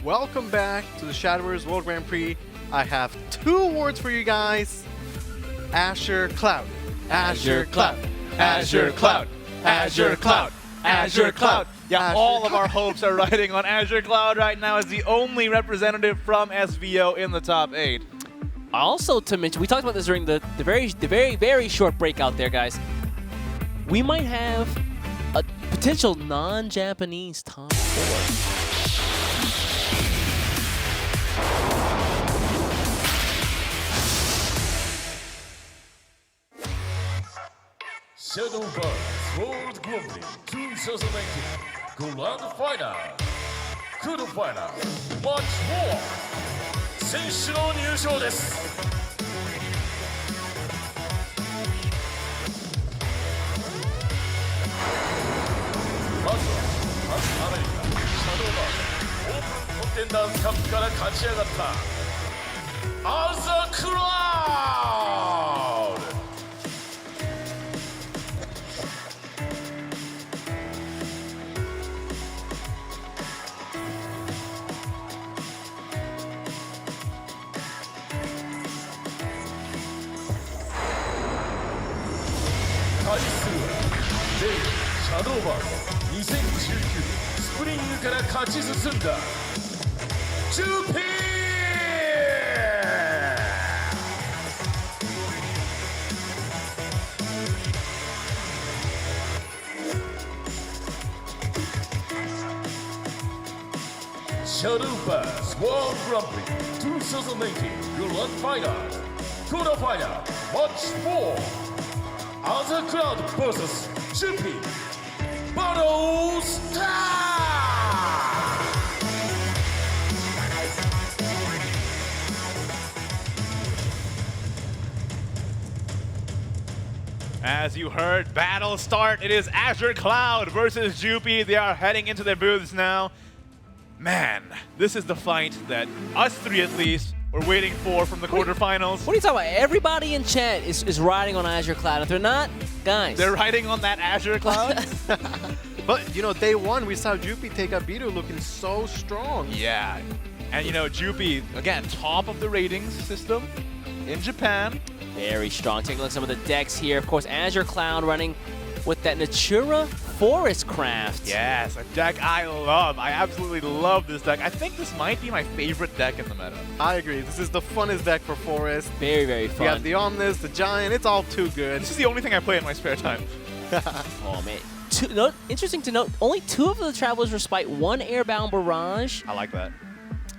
welcome back to the Shadowverse World Grand Prix. I have 2 awards for you guys. Azure Cloud. Azure Cloud.
Azure Cloud. Azure Cloud. Azure Cloud. Yeah,
Azure
all of our hopes are riding on Azure Cloud right now as the only representative from SVO in the top 8.
Also to mention, we talked about this during the very short break out there, guys. We might have a potential non-Japanese top 4.
Shadowverse World Grand Prix 2019 Grand Final Good Final Much More 選手の入場です。まずはアメリカシャドーバーオープンコンテンダーズカップから勝ち上がったアザクラウド。対するはレイシャドーバーズ2019スプリングから勝ち進んだジュピーシャドーバーズワールドグランプリ2019グランドファイナルクォーターファイナルマッチ4Other Cloud vs. Jupi Battle Star!
As you heard, battle start. It is Azure Cloud versus Jupi. They are heading into their booths now. Man, this is the fight that us 3 at least we're waiting for from the quarterfinals.
What are you talking about? Everybody in chat is riding on Azure Cloud. If they're not, guys.
They're riding on that Azure Cloud?
But, you know, day 1, we saw Jupi take up Biru looking so strong.
Yeah. And, you know, Jupi, again, top of the ratings system in Japan.
Very strong. Take a look at some of the decks here. Of course, Azure Cloud running with that Natura Forest Craft.
Yes, a deck I love. I absolutely love this deck. I think this might be my favorite deck in the meta.
I agree. This is the funnest deck for Forest.
Very, very fun.
You have the Omnis, the Giant. It's all too good.
This is the only thing I play in my spare time.
Oh, man. Interesting to note, only 2 of the Traveler's Respite, 1 Airbound Barrage.
I like that.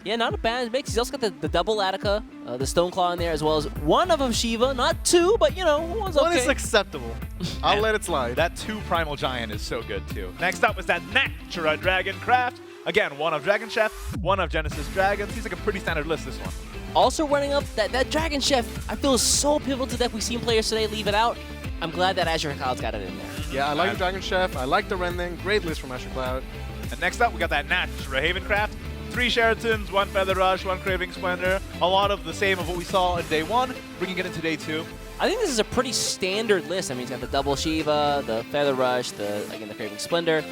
Yeah, not a bad mix. He's also got the double Attica, the Stoneclaw in there, as well as 1 of them Shiva. Not 2, but, you know, one's okay.
1 is acceptable. I'll let it slide.
That 2 Primal Giant is so good, too. Next up was that Natura Dragon Craft. Again, 1 of Dragon Chef, 1 of Genesis Dragons. Seems like a pretty standard list, this one.
Also running up that Dragon Chef, I feel is so pivotal to deck. We've seen players today leave it out. I'm glad that Azure Cloud's got it in there.
Yeah, I like the Dragon Chef. I like the Rending. Great list from Azure Cloud.
And next up, we got that Natura Havencraft. 3 Sheratons, 1 Feather Rush, 1 Craving Splendor. A lot of the same of what we saw in day 1, bringing it into day 2.
I think this is a pretty standard list. I mean, it's got the double Shiva, the Feather Rush, the Craving Splendor.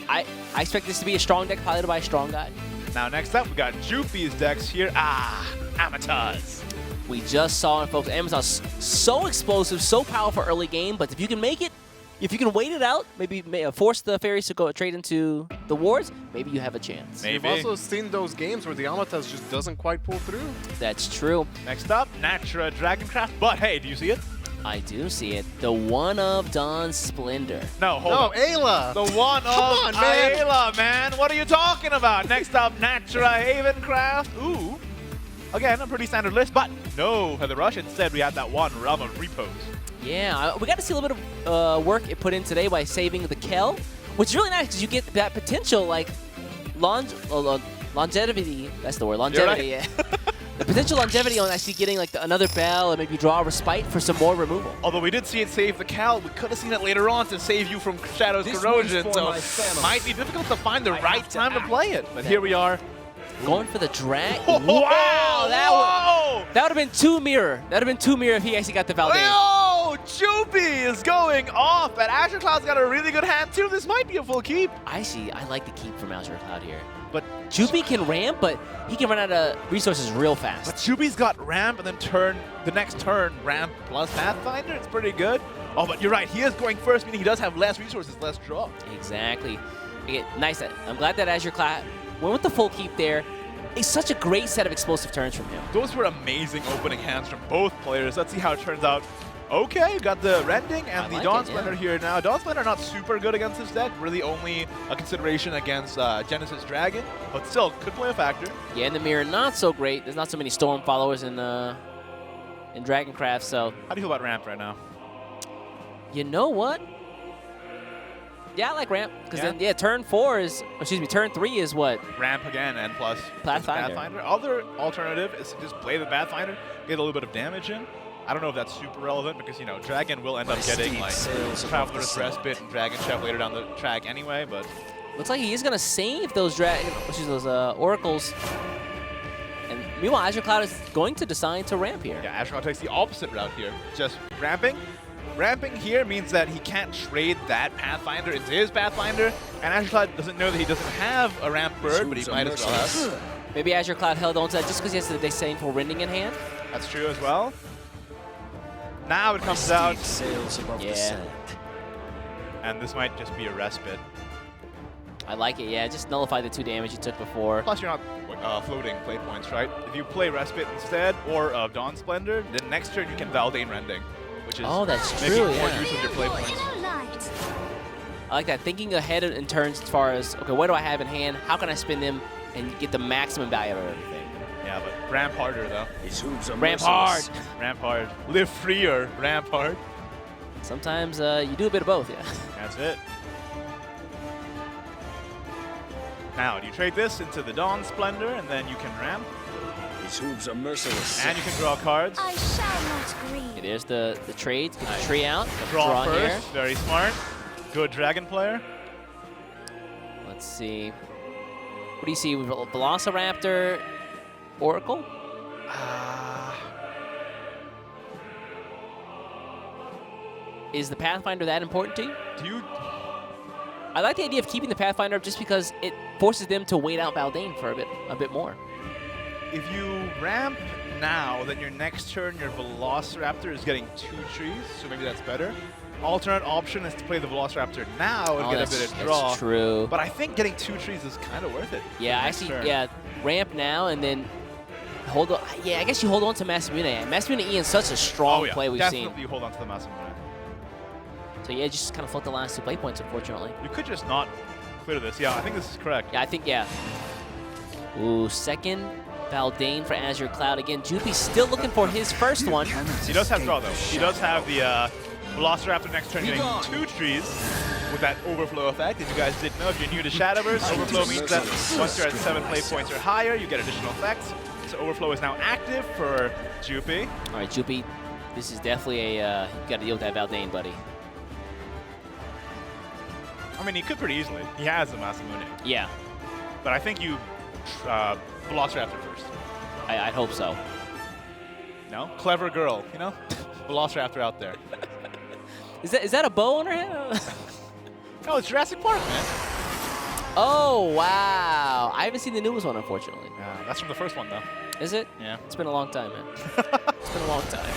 I expect this to be a strong deck piloted by a strong guy.
Now, next up, we got Jupi's decks here. Amataz.
We just saw it, folks. Amazon's so explosive, so powerful early game, but if you can make it, if you can wait it out, maybe force the fairies to go trade into the wards, maybe you have a chance.
Maybe.
We've also seen those games where the Amataz just doesn't quite pull through.
That's true.
Next up, Natura Dragoncraft. But hey, do you see it?
I do see it. The 1 of Dawn Splendor.
No, hold on.
Ayla.
The 1 of Ayla, man. What are you talking about? Next up, Natura Havencraft. Ooh. Again, a pretty standard list, but no Feather Rush. Instead, we have that 1 Realm of Repose.
Yeah, we got to see a little bit of work it put in today by saving the Kel, which is really nice because you get that potential, like, longevity. That's the word, longevity,
right.
yeah. The potential longevity on actually getting, like, another Bell and maybe draw a Respite for some more removal.
Although we did see it save the Cal, we could have seen it later on to save you from Shadow's Corrosion, so it might be difficult to find the right time to play it. But here we are.
Going for the drag. Wow, that would have been 2 mirror. That would have been 2 mirror if he actually got the Valdez.
Oh, Jupi is going off, and Azure Cloud's got a really good hand too. This might be a full keep.
I like the keep from Azure Cloud here.
But
Jupi can ramp, but he can run out of resources real fast.
But Jupi's got ramp and then the next turn ramp plus Pathfinder. It's pretty good. Oh, but you're right. He is going first, meaning he does have less resources, less draw.
Exactly. Okay, nice. I'm glad that Azure Cloud went with the full keep there. It's such a great set of explosive turns from him.
Those were amazing opening hands from both players. Let's see how it turns out. Okay, got the Rending and the Dawn Splendor here now. Dawn Splendor not super good against this deck. Really only a consideration against Genesis Dragon, but still could play a factor.
Yeah, in the mirror, not so great. There's not so many Storm followers in Dragoncraft, so.
How do you feel about ramp right now?
You know what? Yeah, I like ramp. Because then, turn 3 is what?
Ramp again and plus
Pathfinder.
Other alternative is to just play the Pathfinder, get a little bit of damage in. I don't know if that's super relevant because, you know, Dragon will end up getting like Traveler's Respite and Dragon Chef later down the track anyway, but.
Looks like he is going to save those Oracles. And meanwhile, Azure Cloud is going to decide to ramp here.
Yeah, Azure Cloud takes the opposite route here. Just ramping. Ramping here means that he can't trade that Pathfinder into his Pathfinder, and Azure Cloud doesn't know that he doesn't have a ramp bird, but he might as well have.
Maybe Azure Cloud held on to that just because he has the Disdainful Rending in hand.
That's true as well. Now it comes out. And this might just be a respite.
I like it, yeah. Just nullify the 2 damage you took before.
Plus, you're not floating play points, right? If you play Respite instead or Dawn Splendor, then next turn you can Valdane Rending, which is
that's
making
true,
more use of your play points.
I like that. Thinking ahead in turns as far as, okay, what do I have in hand? How can I spin them and get the maximum value out of everything?
Yeah, but ramp harder, though.
Ramp hard.
Ramp hard. Live freer. Ramp hard.
Sometimes you do a bit of both, yeah.
That's it. Now, do you trade this into the Dawn Splendor, and then you can ramp?
His hooves are merciless.
And you can draw cards.
I shall not grieve.
It is the trade. Get the tree out.
Draw first.
Here.
Very smart. Good Dragon player.
Let's see. What do you see? Velociraptor, Oracle? Is the Pathfinder that important to you? I like the idea of keeping the Pathfinder up just because it forces them to wait out Valdane for a bit more.
If you ramp now, then your next turn, your Velociraptor is getting 2 trees, so maybe that's better. Alternate option is to play the Velociraptor now and get a bit of draw.
That's true.
But I think getting 2 trees is kind of worth it.
Yeah, ramp now and then hold on. Yeah, I guess you hold on to Masamune. Masamune Ian's such a strong play we've seen.
Definitely you hold on to the Masamune.
So yeah, just kind of float the last 2 play points, unfortunately.
You could just not clear this. Yeah, I think this is correct.
Yeah, I think, yeah. Ooh, second Valdane for Azure Cloud. Again, Jupi's still looking for his first one.
He does have draw, though. He does have the Velociraptor next turn getting 2 trees with that overflow effect. If you guys didn't know, if you're new to Shadowverse, overflow means that once you're at 7 play points or higher, you get additional effects. So overflow is now active for Jupi.
All right, Jupi, this is definitely a, you got to deal with that Valdane, buddy.
I mean, he could pretty easily. He has the Masamune.
Yeah.
But I think you Velociraptor first.
I'd hope so.
No? Clever girl, you know? Velociraptor out there.
Is that a bow on her head?
No, it's Jurassic Park, man.
Oh, wow. I haven't seen the newest one, unfortunately.
Yeah, that's from the first one, though.
Is it?
Yeah.
It's been a long time, man. It's been a long time.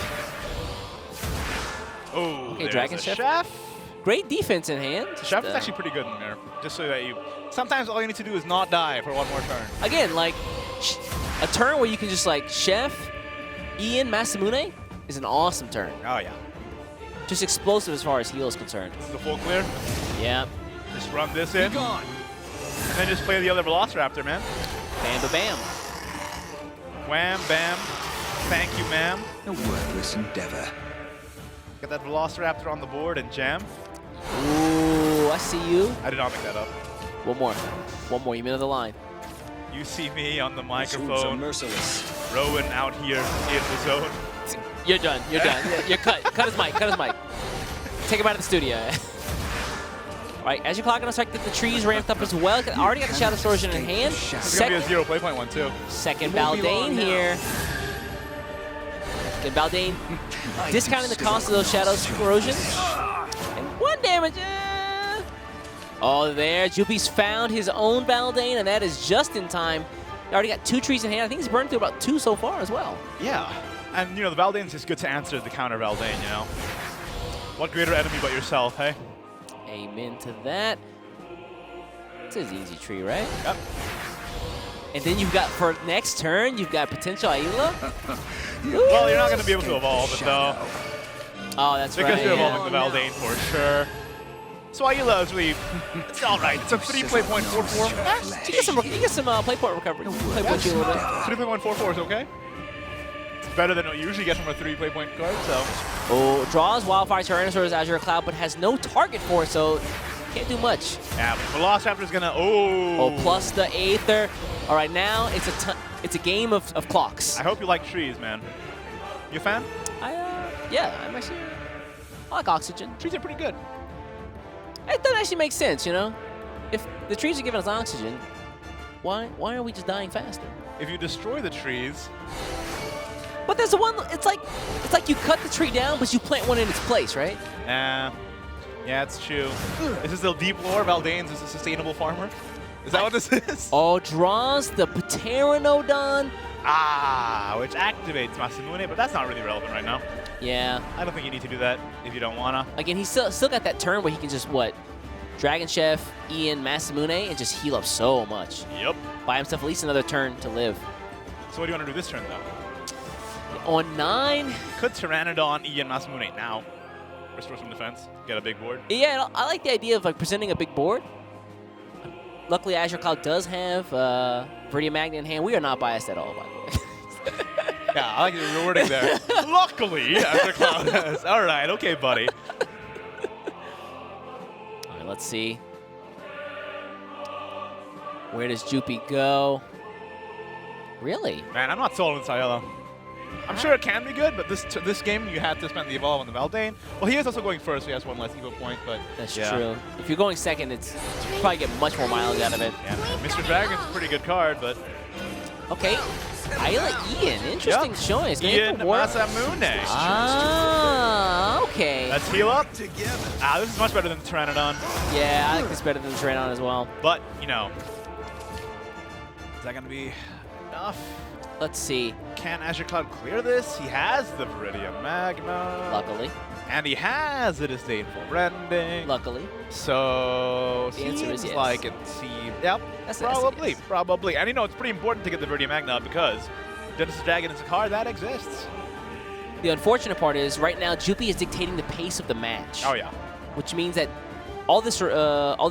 Oh,
okay, Dragon Chef. Great defense in hand.
Chef is actually pretty good in there. Just so that you... Sometimes all you need to do is not die for 1 more turn.
Again, like, a turn where you can just, like, Chef, Ian, Masamune is an awesome turn.
Oh, yeah.
Just explosive as far as heal is concerned.
This is the full clear?
Yeah.
Just run this in. And then just play the other Velociraptor, man.
Bam, ba-bam.
Wham, bam. Thank you, ma'am.
A worthless endeavor.
Get that Velociraptor on the board and jam.
Ooh, I see you.
I did not make that up.
One more. You middle of the line.
You see me on the microphone. Rowan out here in the zone.
You're done. You're done. You're cut. Cut his mic. Take him out of the studio. All right, as you're clocking us, like the trees ramped up as well. Already got the Shadow Distortion in hand.
It's going to be a 0 play point one, too.
Second Valdane here. Second Valdane discounting the cost of those Shadow Corrosions. And 1 damage. Oh, there. Jupi's found his own Valdane, and that is just in time. He already got 2 trees in hand. I think he's burned through about 2 so far as well.
Yeah. And, you know, the Valdane's just good to answer the counter Valdane, you know? What greater enemy but yourself, hey?
Amen to that. It's an easy tree, right?
Yep.
And then you've got, for next turn, you've got potential Ayla.
Well, you're not going to be able to evolve it, though.
Oh, that's right.
Because you're evolving the Valdane for sure. So Ayla is really, it's all right. It's a 3.44.
You get some play point recovery. Play point shield a little bit.
3.144 is okay. It's better than what you usually get from a 3 play point card, so.
Oh, draws Wildfire Tyrannosaurus Azure Cloud, but has no target for it, so can't do much.
Yeah, but Velociraptor's gonna, oh.
Plus the Aether. All right, now it's a game of clocks.
I hope you like trees, man. You a fan?
Yeah, I'm actually, I like oxygen.
Trees are pretty good.
It doesn't actually make sense, you know? If the trees are giving us oxygen, why are we just dying faster?
If you destroy the trees.
But there's the one, it's like you cut the tree down, but you plant one in its place, right?
Yeah, it's true. Is this the deep lore? Valdane's is a sustainable farmer? Is that what this is?
Oh, draws the Pteranodon.
Ah, which activates Masamune, but that's not really relevant right now.
Yeah.
I don't think you need to do that if you don't wanna.
Again, he's still got that turn where he can just, Dragon Chef, Ian, Masamune, and just heal up so much.
Yep.
Buy himself at least another turn to live.
So what do you want to do this turn, though?
On 9.
Could Pteranodon, Ian, Masamune now restore some defense, get a big board?
Yeah, I like the idea of presenting a big board. Luckily, Azure Cloud does have Viridian Magnet in hand. We are not biased at all, by the way.
Yeah, I like the wording there. Luckily, Azure Cloud has. All right, okay, buddy.
All right, let's see. Where does Jupi go? Really?
Man, I'm not sold on Sayala. I'm sure it can be good, but this game you had to spend the evolve on the Valdane. Well, he is also going first, so he has 1 less Evo point, but
that's true. If you're going second, it's you probably get much more mileage out of it.
Yeah, Mr. Dragon's a pretty good card, but
okay. Ayla Ian, interesting showing.
Ian Masamune.
Ah, okay.
Let's heal up. Ah, this is much better than Pteranodon.
Yeah, I think this is better than Pteranodon as well.
But, you know, is that going to be enough?
Let's see.
Can Azure Cloud clear this? He has the Viridian Magma.
Luckily.
And he has the Disdainful Rending.
Luckily.
So,
the answer is yes.
Like it seems. Yep, probably. And you know, it's pretty important to get the Viridian Magna up because Genesis Dragon is a card that exists.
The unfortunate part is, right now, Jupi is dictating the pace of the match.
Oh, yeah.
Which means that all this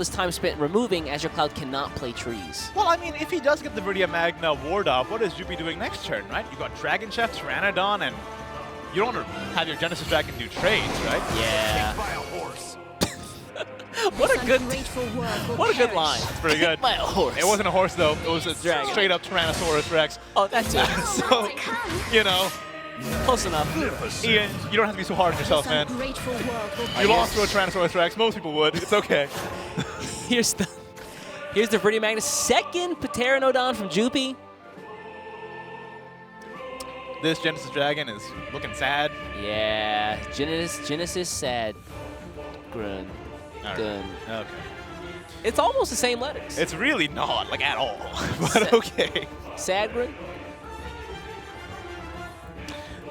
time spent removing, Azure Cloud cannot play trees.
Well, I mean, if he does get the Viridian Magna ward off, what is Jupi doing next turn, right? You got Dragon Chef, Pteranodon, and you don't want to have your Genesis Dragon do trades, right?
Yeah.
By a horse.
What a good line.
It's pretty good.
By a horse.
It wasn't a horse, though. It was a
dragon.
straight up Tyrannosaurus Rex.
Oh, that's it.
So, you know.
Close enough.
Ian, you don't have to be so hard on yourself, man. You lost to a Tyrannosaurus Rex. Most people would. It's okay.
Here's the Viridian Magnus. Second Pteranodon from Jupi.
This Genesis Dragon is looking sad.
Yeah, Genesis sad. Grun.
Right.
Gun.
Okay.
It's almost the same letters.
It's really not, like, at all. But okay.
Sadgren.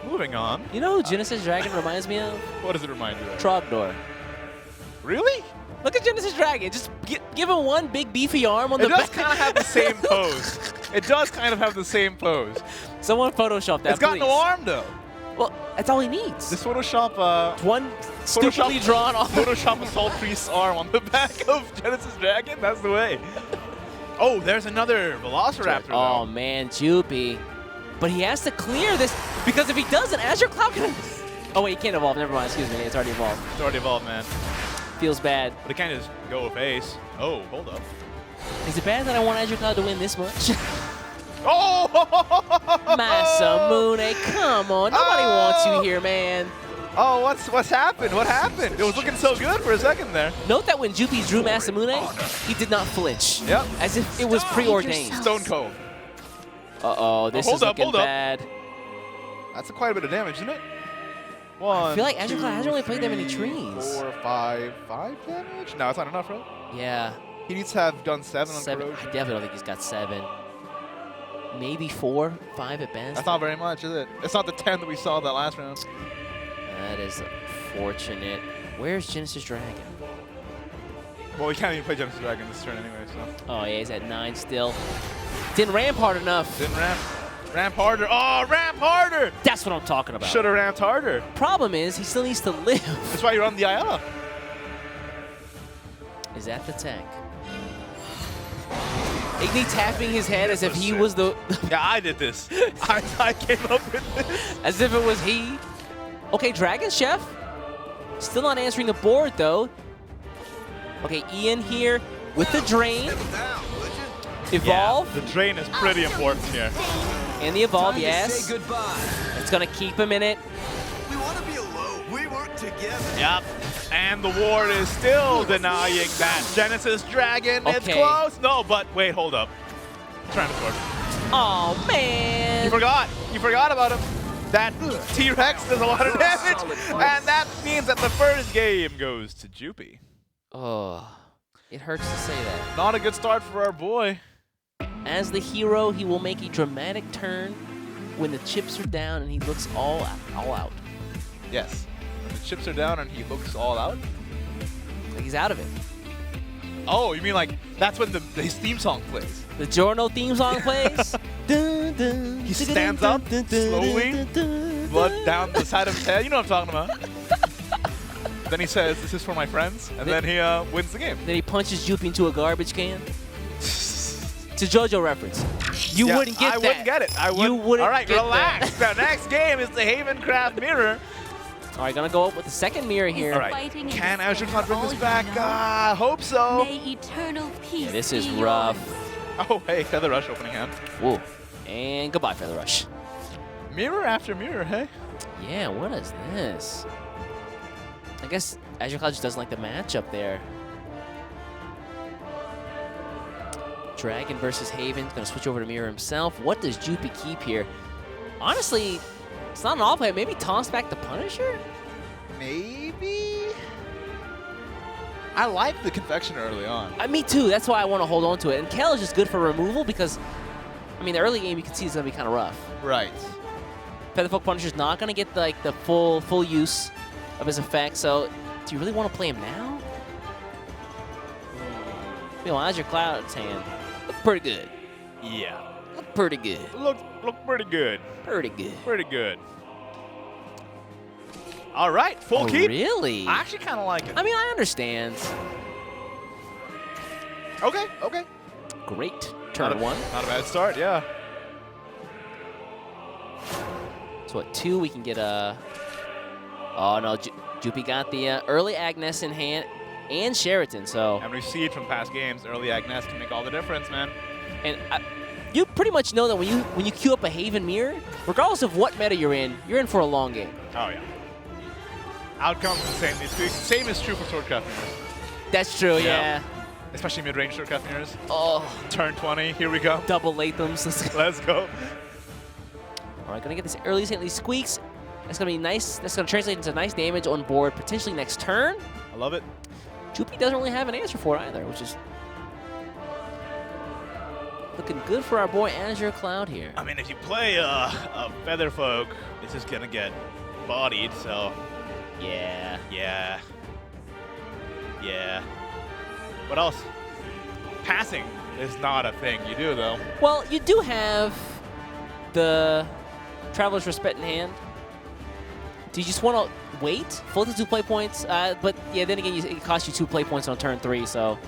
Moving on.
You know who Genesis Dragon reminds me of?
What does it remind you of?
Trogdor.
Really?
Look at Genesis Dragon. Just give him one big beefy arm on the back.
It does kind of have the same pose. It does kind of have the same pose.
Someone Photoshop that,
It's got
please.
no arm, though.
Well, that's all he needs.
This Photoshop,
one stupidly drawn off.
Photoshop Assault Priest's arm on the back of Genesis Dragon. That's the way. Oh, there's another Velociraptor.
Oh, man, Jupi. But he has to clear this, because if he doesn't, Azure Cloud can... Oh, wait, he can't evolve. Never mind. Excuse me. It's already evolved.
It's already evolved, man.
Feels bad.
But it can't just go with ace. Oh, hold up.
Is it bad that I want Azure Cloud to win this much?
Oh!
Masamune, come on. Nobody wants you here, man.
Oh, what's happened? What happened? It was looking so good for a second there.
Note that when Jupi drew Masamune, he did not flinch.
Yep.
As if it was preordained.
Stone Cold.
Uh-oh, this is looking bad.
That's quite a bit of damage, isn't it? One,
I feel like Azure Cloud hasn't really played that many
3,
trees.
4, 5 damage? No, it's not enough, right?
Yeah.
He needs to have done 7 on
7. I
corrosion.
definitely don't think he's got 7. Maybe 4, 5 at best.
That's not very much, is it? It's not the 10 that we saw that last round.
That is unfortunate. Where's Genesis Dragon?
Well, he can't even play Genesis Dragon this turn anyway, so.
Oh, yeah, he's at 9 still. Didn't ramp hard enough.
Didn't ramp. Ramp harder. Oh, ramp harder!
That's what I'm talking about.
Should have ramped harder.
Problem is, he still needs to live.
That's why you're on the IL.
Is that the tech? Igni tapping his head as if he was the...
Yeah, I did this. I came up with this.
As if it was he. Okay, Dragon Chef. Still not answering the board, though. Okay, Ian here with the drain. Evolve.
Yeah, the drain is pretty important here.
And the evolve,
Time
yes.
to say goodbye.
It's going to keep him in it.
We want to be alone. We work together.
Yep. And the ward is still denying that. Genesis Dragon, it's
Okay.
close. No, but wait, hold up. Trying to sword.
Oh, man.
You forgot. You forgot about him. That T-Rex does a lot of damage. And that means that the first game goes to Jupy.
Oh, it hurts to say that.
Not a good start for our boy.
As the hero, he will make a dramatic turn when the chips are down and he looks all out.
Yes. When the chips are down and he looks all out.
Like he's out of it.
Oh, you mean like that's when his theme song plays?
The Giorno theme song plays. Dun, dun,
He stands up slowly, blood down the side of his head. You know what I'm talking about. Then he says, "This is for my friends," and then he wins the game.
Then he punches Jupy into a garbage can. It's a JoJo reference. You
Yeah,
wouldn't get that.
I wouldn't get it. I wouldn't.
You wouldn't
All right,
get
relax.
that.
The next game is the Havencraft Mirror.
All right, gonna go up with the second mirror here.
All right. Can Azure Cloud bring this back? I hope so.
May eternal peace
Yeah, this is
be
rough.
yours.
Oh, hey, Feather Rush opening hand.
Whoa. And goodbye, Feather Rush.
Mirror after mirror, hey?
Yeah, what is this? I guess Azure Cloud just doesn't like the matchup there. Dragon versus Haven. Gonna switch over to Mirror himself. What does Jupy keep here? Honestly, it's not an all play. Maybe toss back the Punisher?
Maybe? I like the Confectioner early on.
Me too. That's why I want to hold on to it. And Kel is just good for removal because, I mean, the early game you can see is going to be kind of rough.
Right.
Featherfolk Punisher's not going to get like the full use of his effect. So, do you really want to play him now? Meanwhile, Azure Cloud's hand looked pretty good.
Yeah.
Looked pretty good.
Look pretty good.
Pretty good.
Pretty good. All right, full keep.
Really?
I actually kind of like it.
I mean, I understand.
Okay, okay.
Great. Turn one.
Not a bad start, yeah.
So at 2, we can get a... Oh, no. Jupy got the early Agnes in hand and Sheraton, so...
And we've seen from past games, early Agnes can make all the difference, man.
And you pretty much know that when you queue up a Haven Mirror, regardless of what meta you're in for a long game.
Oh, yeah. Outcomes the same these weeks. Same is true for Swordcraft Mirrors.
That's true, yeah.
Especially mid-range Swordcraft Mirrors.
Oh.
Turn 20, here we go.
Double Lathams.
Let's go.
All right, gonna get this early Saintly Squeaks. That's gonna be nice. That's gonna translate into nice damage on board, potentially next turn.
I love it.
Jupy doesn't really have an answer for it either, which is looking good for our boy Azure Cloud here.
I mean, if you play a Featherfolk, it's just gonna get bodied, so...
Yeah.
Yeah. Yeah. What else? Passing is not a thing you do, though.
Well, you do have the Traveler's Respect in hand. Do you just want to wait? Full to 2 play points, but yeah, then again, it costs you 2 play points on turn 3, so...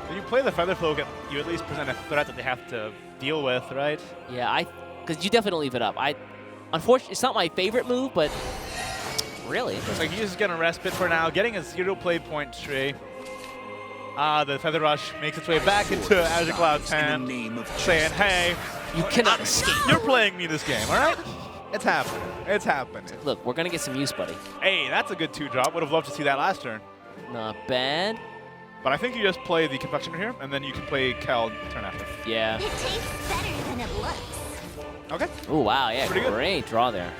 When you play the Featherfolk, you at least present a threat that they have to deal with, right?
Yeah, because you definitely don't leave it up. Unfortunately, it's not my favorite move, but really interesting.
Like, he's just gonna respite for now, getting a 0 play point tree. The Feather Rush makes its way back into Azure Cloud's hand, saying, hey,
you cannot escape.
You're playing me this game, all right? It's happening. It's happening.
Look, we're going to get some use, buddy.
Hey, that's a good 2-drop. Would have loved to see that last turn.
Not bad.
But I think you just play the Confectioner here, and then you can play Cal turn after.
Yeah.
It tastes better than it looks.
Okay.
Oh, wow. Yeah,
Pretty good.
great draw there.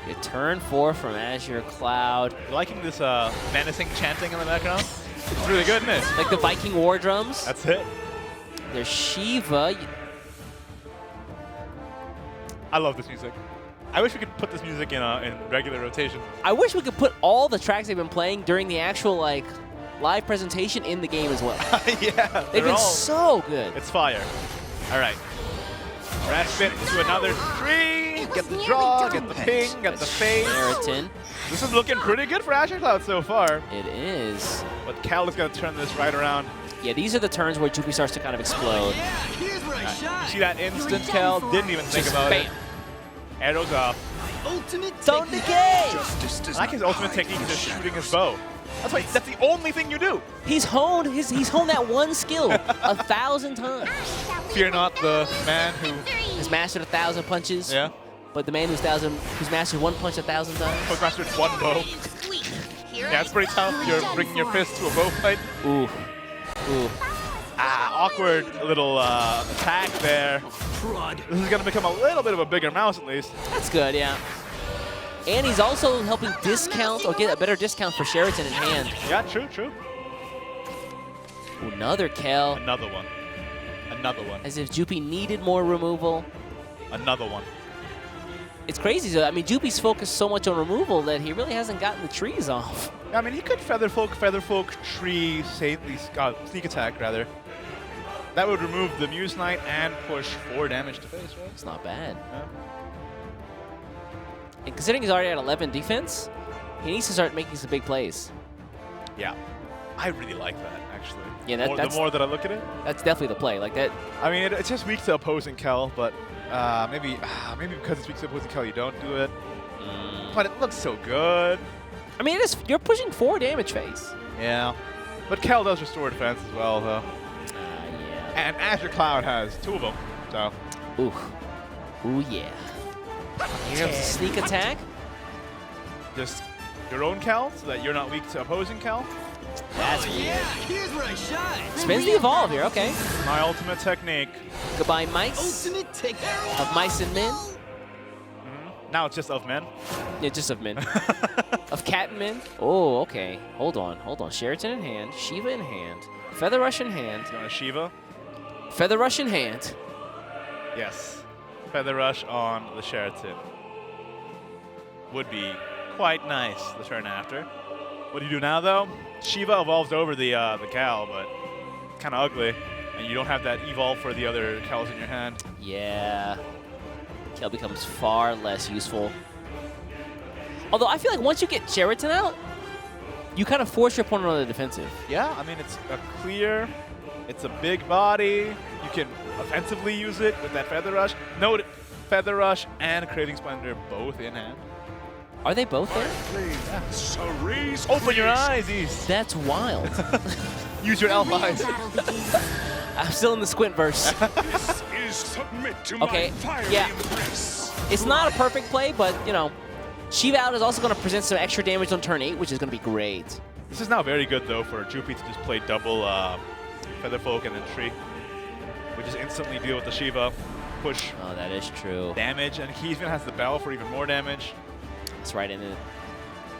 Your turn 4 from Azure Cloud.
You liking this menacing chanting in the background? It's really good, isn't it?
Like the Viking war drums.
That's it.
There's Shiva.
I love this music. I wish we could put this music in regular rotation.
I wish we could put all the tracks they've been playing during the actual like live presentation in the game as well.
Yeah,
They've been so good.
It's fire. All right. Crash spin to another tree. Get the draw, get the ping, get the fade.
Sheraton.
This is looking pretty good for Azure Cloud so far.
It is.
But Cal is going to turn this right around.
Yeah, these are the turns where Jupi starts to kind of explode.
You see that instant, Cal? Didn't even think about it. Arrows off.
Don't decay!
I like his ultimate technique is just shooting his bow. That's the only thing you do.
He's honed that one skill 1,000 times.
Fear not the man who
has mastered 1,000 punches.
Yeah.
But the man who's mastered one punch 1,000 times.
Who's mastered one bow. Yeah, it's pretty tough. You're bringing your fist to a bow fight.
Ooh. Ooh.
Awkward little attack there. This is going to become a little bit of a bigger mouse at least.
That's good, yeah. And he's also helping discount or get a better discount for Sheraton in hand.
Yeah, true, true.
Ooh, another Kel.
Another one. Another one.
As if Jupi needed more removal.
Another one.
It's crazy. So, I mean, Jupi's focused so much on removal that he really hasn't gotten the trees off.
I mean, he could Featherfolk, tree, sneak attack, rather. That would remove the Muse Knight and push 4 damage to face, right?
It's not bad.
Yeah.
And considering he's already at 11 defense, he needs to start making some big plays.
Yeah. I really like that, actually.
Yeah,
the more that I look at it.
That's definitely the play. Like that.
I mean, it's just weak to opposing Kel, but maybe because it's weak to opposing Kel, you don't do it. But it looks so good.
I mean, you're pushing 4 damage phase.
Yeah. But Kel does restore defense as well, though.
Yeah.
And Azure Cloud has 2 of them, so.
Ooh. Ooh, yeah. Here comes a sneak attack.
Just your own Kel, so that you're not weak to opposing Kel.
That's weird.
Here's where I shine.
Spins the evolve here, okay.
My ultimate technique.
Goodbye, mice. Of mice and men.
Now it's just of men.
Yeah, just of men. Of cat and men. Oh, okay. Hold on, hold on. Sheraton in hand, Shiva in hand, Feather Rush in hand.
You want a Shiva?
Feather Rush in hand.
Yes. Feather Rush on the Sheraton. Would be quite nice the turn after. What do you do now, though? Shiva evolves over the Cal, but kind of ugly. And you don't have that evolve for the other Cals in your hand.
Yeah. Kel becomes far less useful. Although I feel like once you get Sheraton out, you kind of force your opponent on the defensive.
Yeah, I mean, it's a clear, it's a big body. You can offensively use it with that Feather Rush. Note, Feather Rush and Craving Splendor both in hand.
Are they both there?
Yeah. Open your eyes, East.
That's wild.
Use your elf eyes.
I'm still in the squint verse. Okay, yeah. It's not a perfect play, but, you know, Shiva out is also going to present some extra damage on turn 8, which is going to be great.
This is now very good, though, for Jupi to just play double Featherfolk and then Tree. We just instantly deal with the Shiva, push.
Oh, that is true.
Damage, and he even has the Bell for even more damage.
That's right, and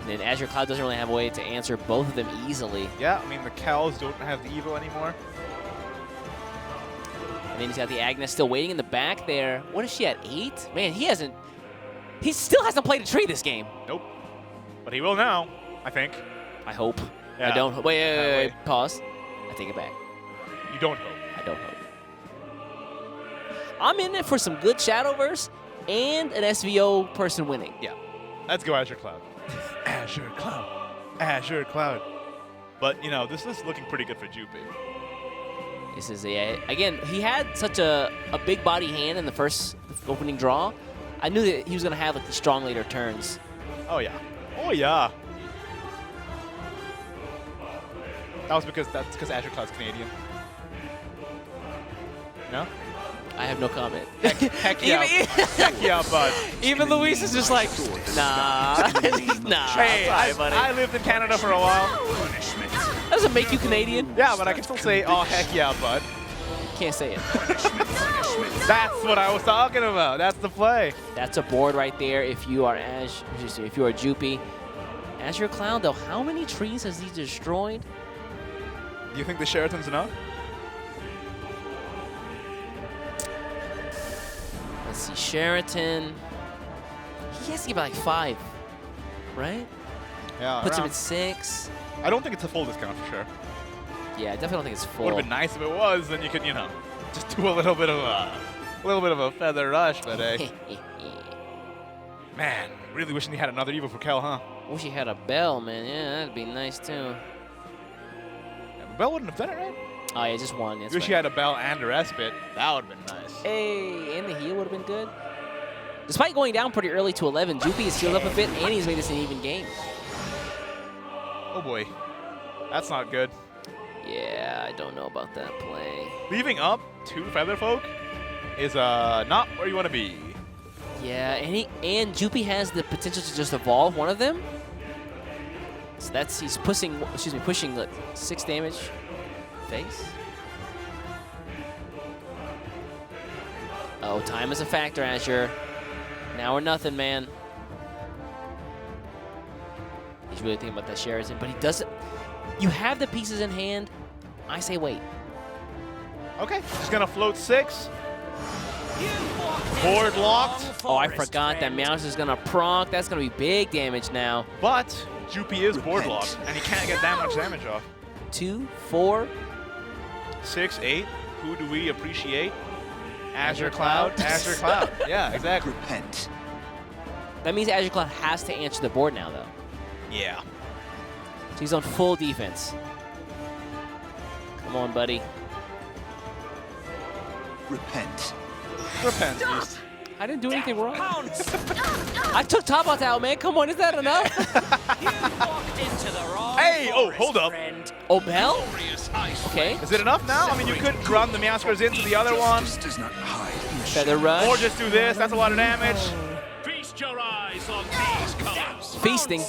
then Azure Cloud doesn't really have a way to answer both of them easily.
Yeah, I mean, the Cals don't have the Evo anymore.
And then he's got the Agnes still waiting in the back there. What is she at, 8? Man, he still hasn't played a tree this game.
Nope. But he will now, I think.
I hope.
Yeah.
I don't. Wait. Pause. I take it back.
You don't hope.
I don't hope. I'm in it for some good Shadowverse and an SVO person winning.
Yeah. Let's go Azure Cloud. Azure Cloud. Azure Cloud. But, you know, this is looking pretty good for Jupi.
This is again, he had such a big body hand in the first opening draw. I knew that he was going to have like the strong later turns.
Oh, yeah. Oh, yeah. That's because Azure Cloud's Canadian. No?
I have no comment.
Heck yeah. Heck yeah, bud.
Even Luis is just like, nah. Nah.
Hey,
sorry, buddy.
I lived in Canada for a while.
That doesn't make you Canadian.
Yeah, but I can still say, oh, heck yeah, bud.
Can't say it.
punishment.
That's what I was talking about. That's the play.
That's a board right there if you are if you are Jupi. Azure Cloud, though, how many trees has he destroyed?
Do you think the Sheraton's enough?
Let's see, Sheraton. He has to give like 5, right?
Yeah.
Puts him
around.
at 6.
I don't think it's a full discount for sure.
Yeah, I definitely don't think it's full.
Would have been nice if it was. Then you could, just do a little bit of a feather rush. But hey, man, really wishing he had another Evo for Kel, huh?
Wish he had a bell, man. Yeah, that'd be nice too.
Yeah, Bell wouldn't have done it, right?
Oh yeah, just one. That's
Wish
right.
he had a Bell and a Respite. That would have been nice.
Hey, and the heal would have been good. Despite going down pretty early to 11, Jupi has healed up a bit, and he's made this an even game.
Oh boy, that's not good.
Yeah, I don't know about that play.
Leaving up 2 Featherfolk is not where you want to be.
Yeah, and Jupi has the potential to just evolve one of them. So he's pushing like 6 damage. Face. Oh, time is a factor, Azure. Now or nothing, man. He's really thinking about that Sheraton, but he doesn't. You have the pieces in hand. I say wait.
Okay, just gonna float 6. Board locked.
Oh, I forgot that Mouse is gonna proc. That's gonna be big damage now.
But Jupi is board locked, and he can't get that much damage off.
2, 4,
6, 8. Who do we appreciate? Azure Cloud. Azure Cloud. Yeah, exactly.
Repent.
That means Azure Cloud has to answer the board now, though.
Yeah.
So he's on full defense. Come on, buddy.
Repent.
Repent, Beast.
I didn't do anything wrong. I took top out, man. Come on, is that enough?
Hey, oh, hold up.
Oh, Bell? Okay.
Is it enough now? I mean, you could run the Meowscars into the other one.
Does not hide in the
Feather rush.
Or just do this. That's a lot of damage.
Feast your eyes on these colors.
Feasting.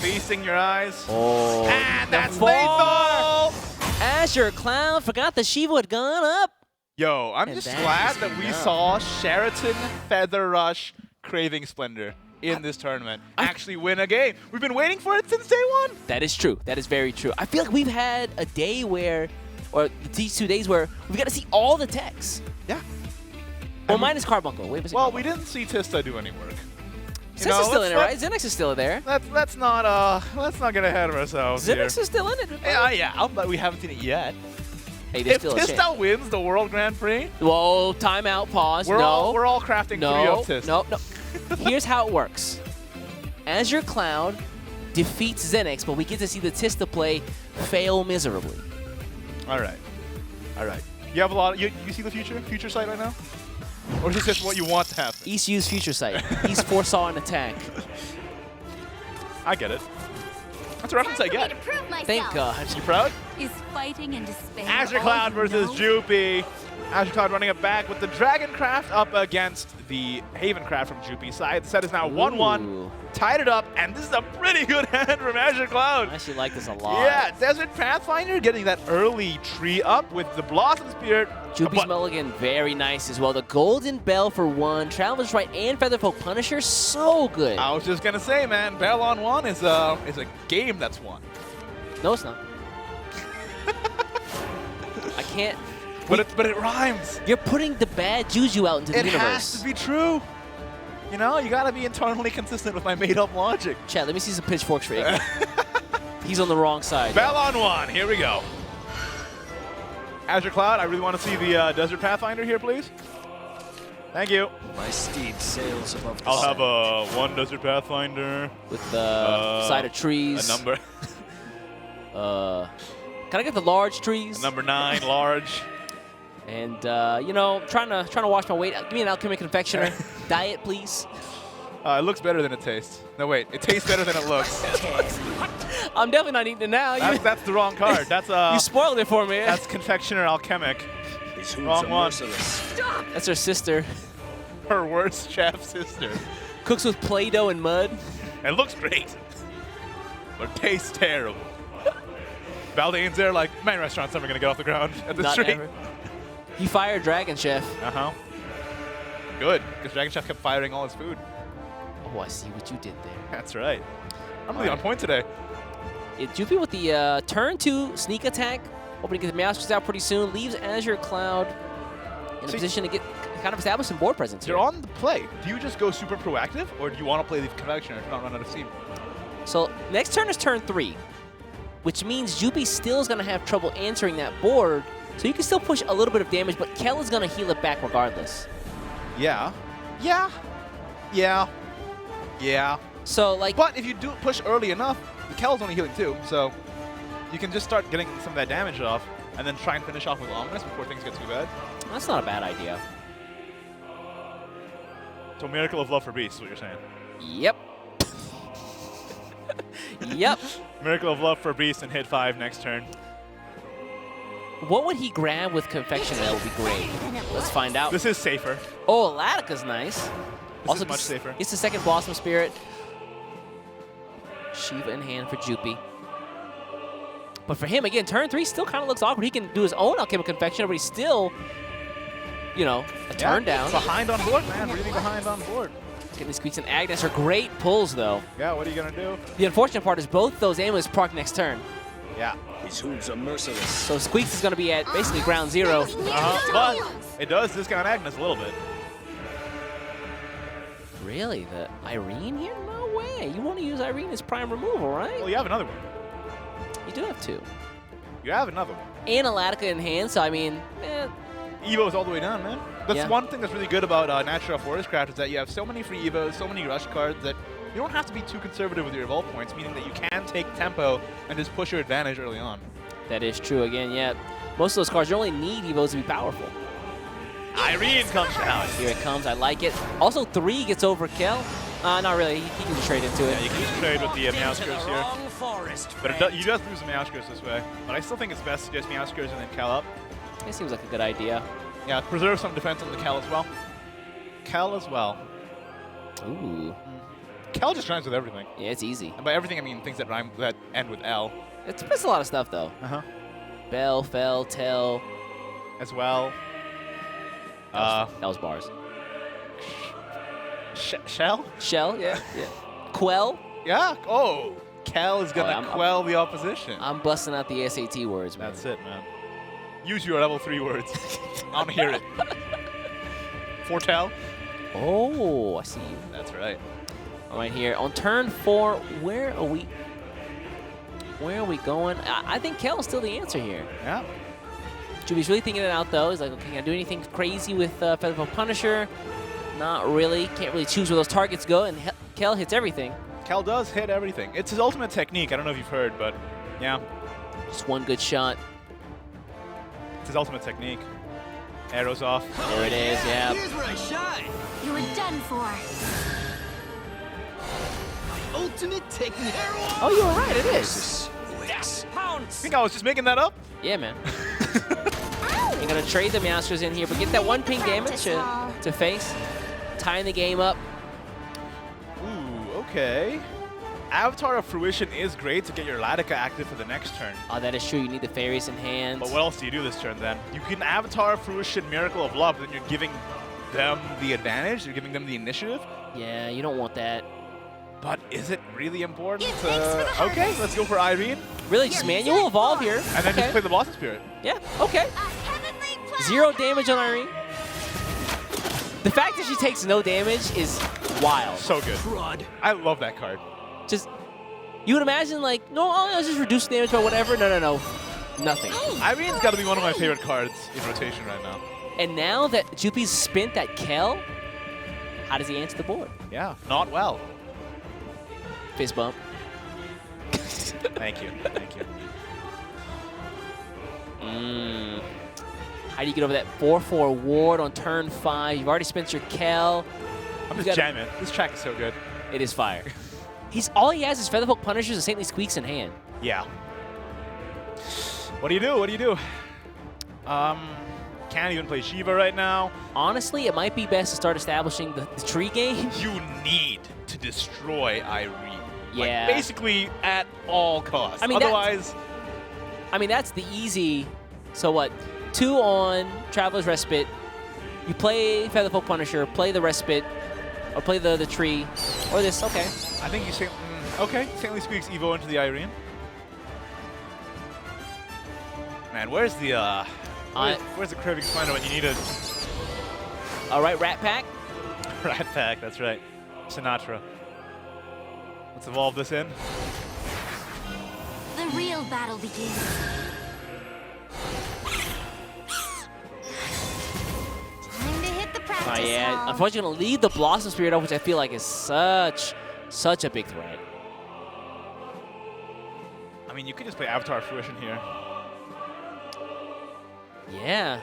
Feasting your eyes.
Oh.
And that's
fall.
Faithor!
Azure Cloud forgot the Shiva had gone up.
Yo, I'm
And
just
that
glad
is
that we
enough.
saw Sheraton, Feather Rush, Craving Splendor in this tournament actually win a game. We've been waiting for it since day 1.
That is true. That is very true. I feel like we've had a day where, or these 2 days where we've got to see all the techs.
Yeah.
Well, minus Carbuncle. Wait a second.
Well, we didn't see Tista do any work.
Zenix is still in it, right? Zenix is still there.
Let's not get ahead of ourselves here.
Zenix is still in it.
Yeah, but we haven't seen it yet.
Hey, there's
If
still a chance.
Tista wins the World Grand Prix,
Whoa, timeout, pause.
we're all crafting 3 of Tista.
No. Here's how it works. Azure Cloud defeats Zenix, but we get to see the Tista play fail miserably.
All right. You have a lot. You see the future sight right now, or is this just what you want to happen?
East used Future Sight. East foresaw an attack.
I get it. That's a reference I get.
Thank God.
You proud?
Is fighting in despair.
Azure
all
Cloud
you
versus
know?
Jupi. Azure Cloud running it back with the Dragoncraft up against the Havencraft from Jupi's side. The set is now 1-1.
Ooh.
Tied it up, and this is a pretty good hand from Azure Cloud.
I actually like this a lot.
Yeah, Desert Pathfinder getting that early tree up with the Blossom Spirit.
Jupi's Mulligan, very nice as well. The Golden Bell for 1, Traveler's Right, and Featherfolk Punisher, so good.
I was just gonna say, man, Bell on 1 is a game that's won.
No, it's not. I can't.
But it rhymes.
You're putting the bad juju out into the
It
universe.
has to be true. You know, you gotta be internally consistent with my made-up logic.
Chad, let me see some pitchforks for Igor. He's on the wrong side.
Bell on 1. Here we go. Azure Cloud, I really want to see the Desert Pathfinder here, please. Thank you.
My steed sails above the
I'll have
sand.
a 1 Desert Pathfinder.
With the side of trees.
A number.
Can I get the large trees?
Number 9, large.
And trying to watch my weight. Give me an alchemic confectioner diet, please.
It looks better than it tastes. No, wait. It tastes better than it looks.
I'm definitely not eating it now.
That's the wrong card. That's
you spoiled it for me.
That's confectioner alchemic.
His hooves
Wrong
are
one.
merciless.
That's her sister.
Her worst chef sister.
Cooks with Play-Doh and mud.
It looks great, but tastes terrible. Baldain's there like, my restaurant's never gonna get off the ground at this
Not
rate.
ever. He fired Dragon Chef.
Uh-huh. Good, because Dragon Chef kept firing all his food.
Oh, I see what you did there.
That's right. I'm really on point today.
Jupy with the turn 2 sneak attack. Hoping to get the Masters out pretty soon. Leaves Azure Cloud in a position to get kind of establish some board presence here.
You're on the play. Do you just go super proactive, or do you want to play the convection if not run out of steam?
So next turn is turn 3, which means Jupy still is going to have trouble answering that board. So you can still push a little bit of damage, but Kel is going to heal it back regardless.
Yeah. Yeah. Yeah. Yeah.
So like,
but if you do push early enough, the Kel's only healing too, so you can just start getting some of that damage off, and then try and finish off with Ominous before things get too bad.
That's not a bad idea.
So Miracle of Love for Beast is what you're saying?
Yep. Yep.
Miracle of Love for Beast and hit 5 next turn.
What would he grab with Confection? That would be great. Let's find out.
This is safer.
Oh, Elatica's nice.
This is much safer.
It's the second Blossom Spirit. Shiva in hand for Jupy. But for him, again, turn 3 still kind of looks awkward. He can do his own Alchemical Confection, but he's still, you know, a turn down.
Behind on board, man. Really behind on board.
Getting these Squeaks and Agnes are great pulls, though.
Yeah, what are you going to do?
The unfortunate part is both those amulets proc next turn.
Yeah.
His hooves are merciless.
So Squeaks is going to be at basically ground 0.
But it does discount Agnes a little bit.
Really? The Irene here? No way. You want to use Irene as prime removal, right?
Well, you have another one.
You do have 2.
You have another one.
And Elatica in hand, so I mean,
Evo's all the way down, man. That's
Yeah.
one thing that's really good about Natural Forest Craft is that you have so many free Evos, so many rush cards that you don't have to be too conservative with your evolve points, meaning that you can take tempo and just push your advantage early on.
That is true. Again, yeah. Most of those cards, you only need Evos to be powerful.
Irene comes out.
Here it comes. I like it. Also, 3 gets over Kel. Not really. He can trade into it.
Yeah, you can just trade with the Meowskers here. But you just lose the Meowskers this way. But I still think it's best to just Meowskers and then Kel up.
It seems like a good idea.
Yeah, preserve some defense on the Kel as well. Kel as well.
Ooh.
Kel just rhymes with everything.
Yeah, it's easy.
And by everything, I mean things that rhyme that end with L.
It's a lot of stuff, though.
Uh-huh.
Bell, Fell, Tell.
As well.
That was bars.
Shell?
Shell, yeah. Yeah. Quell?
Yeah. Oh, Kel is going to quell the opposition.
I'm busting out the SAT words, man.
That's it, man. Use your level 3 words. I want to hear it. Foretell?
Oh, I see you.
That's right.
All right, here. On turn 4, where are we going? I think Kel is still the answer here.
Yeah.
Jupy's really thinking it out, though. He's like, okay, can I do anything crazy with Featherfall Punisher? Not really. Can't really choose where those targets go, and Kel hits everything.
Kel does hit everything. It's his ultimate technique. I don't know if you've heard, but yeah.
Just one good shot.
It's his ultimate technique. Arrows off.
There it is, yeah.
Here's where I shine.
You were done for.
Ultimate technique.
Oh, you were right. It is.
I think I was just making that up.
Yeah, man. You're going to trade the Meowskers in here, but get that 1 ping damage to face. Tying the game up.
Ooh, okay. Avatar of Fruition is great to get your Latica active for the next turn.
Oh, that is true. You need the fairies in hand.
But what else do you do this turn then? You can Avatar of Fruition Miracle of Love, then you're giving them the advantage. You're giving them the initiative.
Yeah, you don't want that.
But is it really important to... Okay, let's go for Irene.
Really, just manual evolve here.
And then just play the Blossom Spirit.
Yeah, okay. 0 damage on Irene. The fact that she takes no damage is wild.
So good. I love that card.
Just, you would imagine like, no, I'll just reduce damage by whatever. No. Nothing.
Irene's got to be one of my favorite cards in rotation right now.
And now that Jupy's spent that Kel, how does he answer the board?
Yeah, not well.
Fist bump.
Thank you. Thank you.
How do you get over that 4/4 ward on turn 5? You've already spent your Kel.
I'm just jamming. This track is so good.
It is fire. All he has is Featherfolk Punishers and Saintly Squeaks in hand.
Yeah. What do you do? What do you do? Can't even play Shiva right now.
Honestly, it might be best to start establishing the tree game.
You need to destroy Irene.
Yeah.
Like, basically at all costs.
I mean,
otherwise...
that's the easy... So what? 2 on Traveler's Respite. You play Featherfolk Punisher, play the Respite, or play the tree, or this. Okay.
I think you say, okay. Saintly Squeaks Evo into the Irene. Man, where's the where's the Craving Splendor when you need it?
All right, Rat Pack.
Rat Pack, that's right. Sinatra. Let's evolve this in.
The real battle begins. Time to hit the practice
Yeah,
hall.
unfortunately, going to leave the Blossom Spirit up, which I feel like is such a big threat.
I mean, you could just play Avatar Fruition here.
Yeah.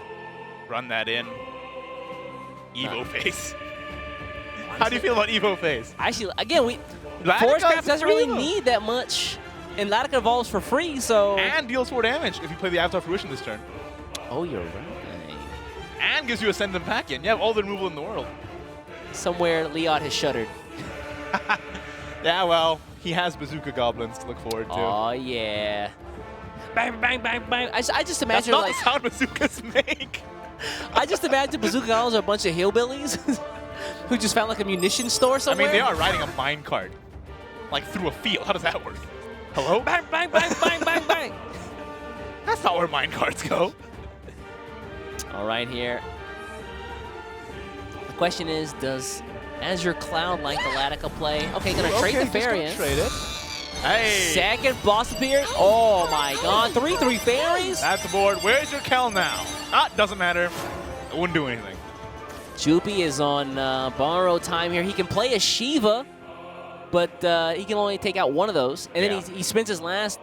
Run that in. Evo Face. How do you feel about Evo Face?
Actually, again,
Latica's
Forest Craft doesn't really
Evo.
need that much, and Latica evolves for free, so...
And deals 4 damage if you play the Avatar Fruition this turn.
Oh, you're right.
And gives you Ascendant Pack in. You have all the removal in the world.
Somewhere, Leod has shuddered.
Yeah, well, he has Bazooka Goblins to look forward to.
Oh, yeah. Bang, bang, bang, bang. I just imagine,
That's not
like...
the sound bazookas make.
I just imagine Bazooka Goblins are a bunch of hillbillies who just found, like, a munition store somewhere.
I mean, they are riding a minecart, like, through a field. How does that work? Hello?
Bang, bang, bang, bang, bang, bang.
That's not where minecarts go.
All right, here. The question is, does Azure Cloud like the Latica play? Okay, gonna trade the fairy in.
Trade it. Hey.
Second boss appear. Oh my god, 3/3 fairies.
That's the board. Where's your Kel now? Doesn't matter. It wouldn't do anything.
Jupi is on borrow time here. He can play a Shiva, but he can only take out one of those, and then he spends his last,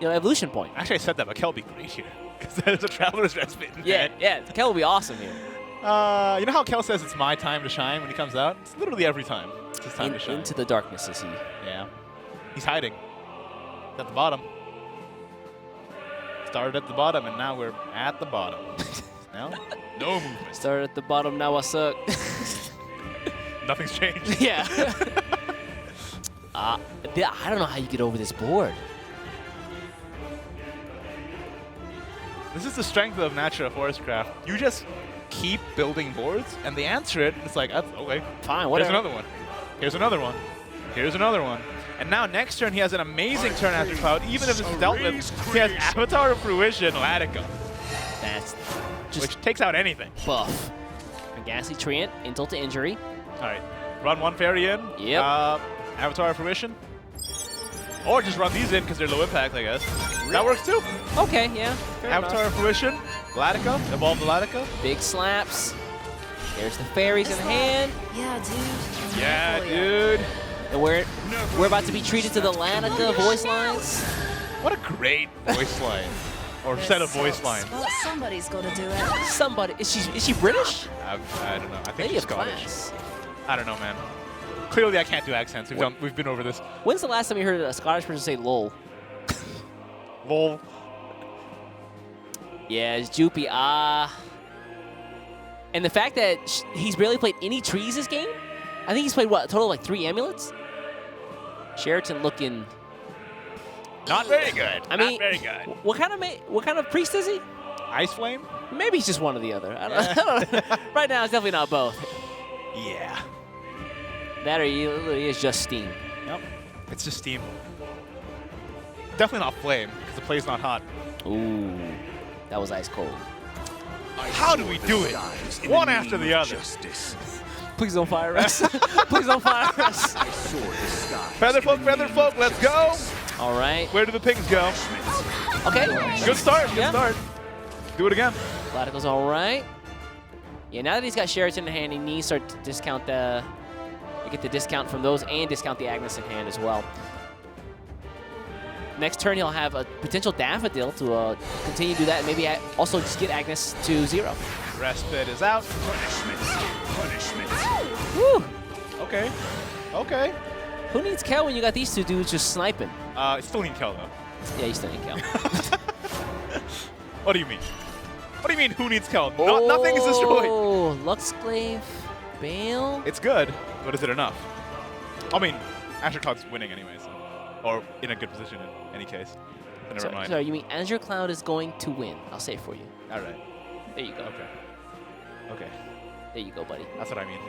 evolution point.
Actually, I said that, but Kel would be great here because that is a Traveler's Respite.
Yeah, Kel will be awesome here.
You know how Kel says it's my time to shine when he comes out? It's literally every time. It's his time to shine.
Into the darkness is he.
Yeah. He's hiding. At the bottom. Started at the bottom, and now we're at the bottom. Now, no movement.
Started at the bottom, now I suck.
Nothing's changed.
Yeah. I don't know how you get over this board.
This is the strength of Natura Forest Craft. You just keep building boards, and they answer it, and it's like, that's okay.
Fine, whatever.
Here's another one. Here's another one. Here's another one. And now next turn, he has an amazing turn after Cloud. Even if it's dealt with, he has Avatar of Fruition, Latica.
That's just
which takes out anything.
buff. A Ghastly Treant, insult to injury.
All right. Run one fairy in.
Yep.
Avatar of Fruition. Or just run these in because they're low impact, I guess. That works too.
Okay, yeah.
Avatar of Fruition, Latica, evolve the Latica.
Big slaps. There's the fairies in hand.
Yeah, dude.
Yeah, dude.
And we're about to be treated to the Latica voice lines.
What a great voice line. Or set of voice lines.
Well, somebody's got to do it.
Somebody. Is she British?
I don't know. I think
Lady
she's
of
Scottish.
class.
I don't know, man. Clearly, I can't do accents. We've been over this.
When's the last time you heard a Scottish person say lol?
Lol.
Yeah, it's Jupi. And the fact that he's barely played any trees this game, I think he's played, what, a total of like 3 amulets? Sheraton looking...
Not very good.
I mean,
not very good.
What kind of priest is he?
Ice Flame?
Maybe he's just one or the other. I don't know. Right now, it's definitely not both.
Yeah.
That or he literally is just steam.
Yep. It's just steam. Definitely not flame, because the play's not hot.
Ooh. That was ice cold.
How do we do it? One after the other.
Please don't fire us. Please don't fire us.
Featherfolk, let's go.
All right.
Where do the pings go?
Okay.
Good start, good start. Do it again.
Latical's all right. Yeah, now that he's got Sheraton in hand, he needs to start to discount get the discount from those and discount the Agnes in hand as well. Next turn, he'll have a potential Daffodil to continue to do that, and maybe also just get Agnes to 0.
Respite is out.
Punishment.
Woo!
Okay. Okay.
Who needs Kel when you got these two dudes just sniping?
Still need Kel, though.
Yeah, you still need Kel.
What do you mean? What do you mean, who needs Kel? Nothing is destroyed.
Oh, Luxclave, Bale.
It's good, but is it enough? I mean, Azure Cloud's winning anyway, so. Or in a good position in any case. But never mind.
So you mean Azure Cloud is going to win? I'll say it for you.
All right.
There you go.
Okay. Okay.
There you go, buddy.
That's what I mean.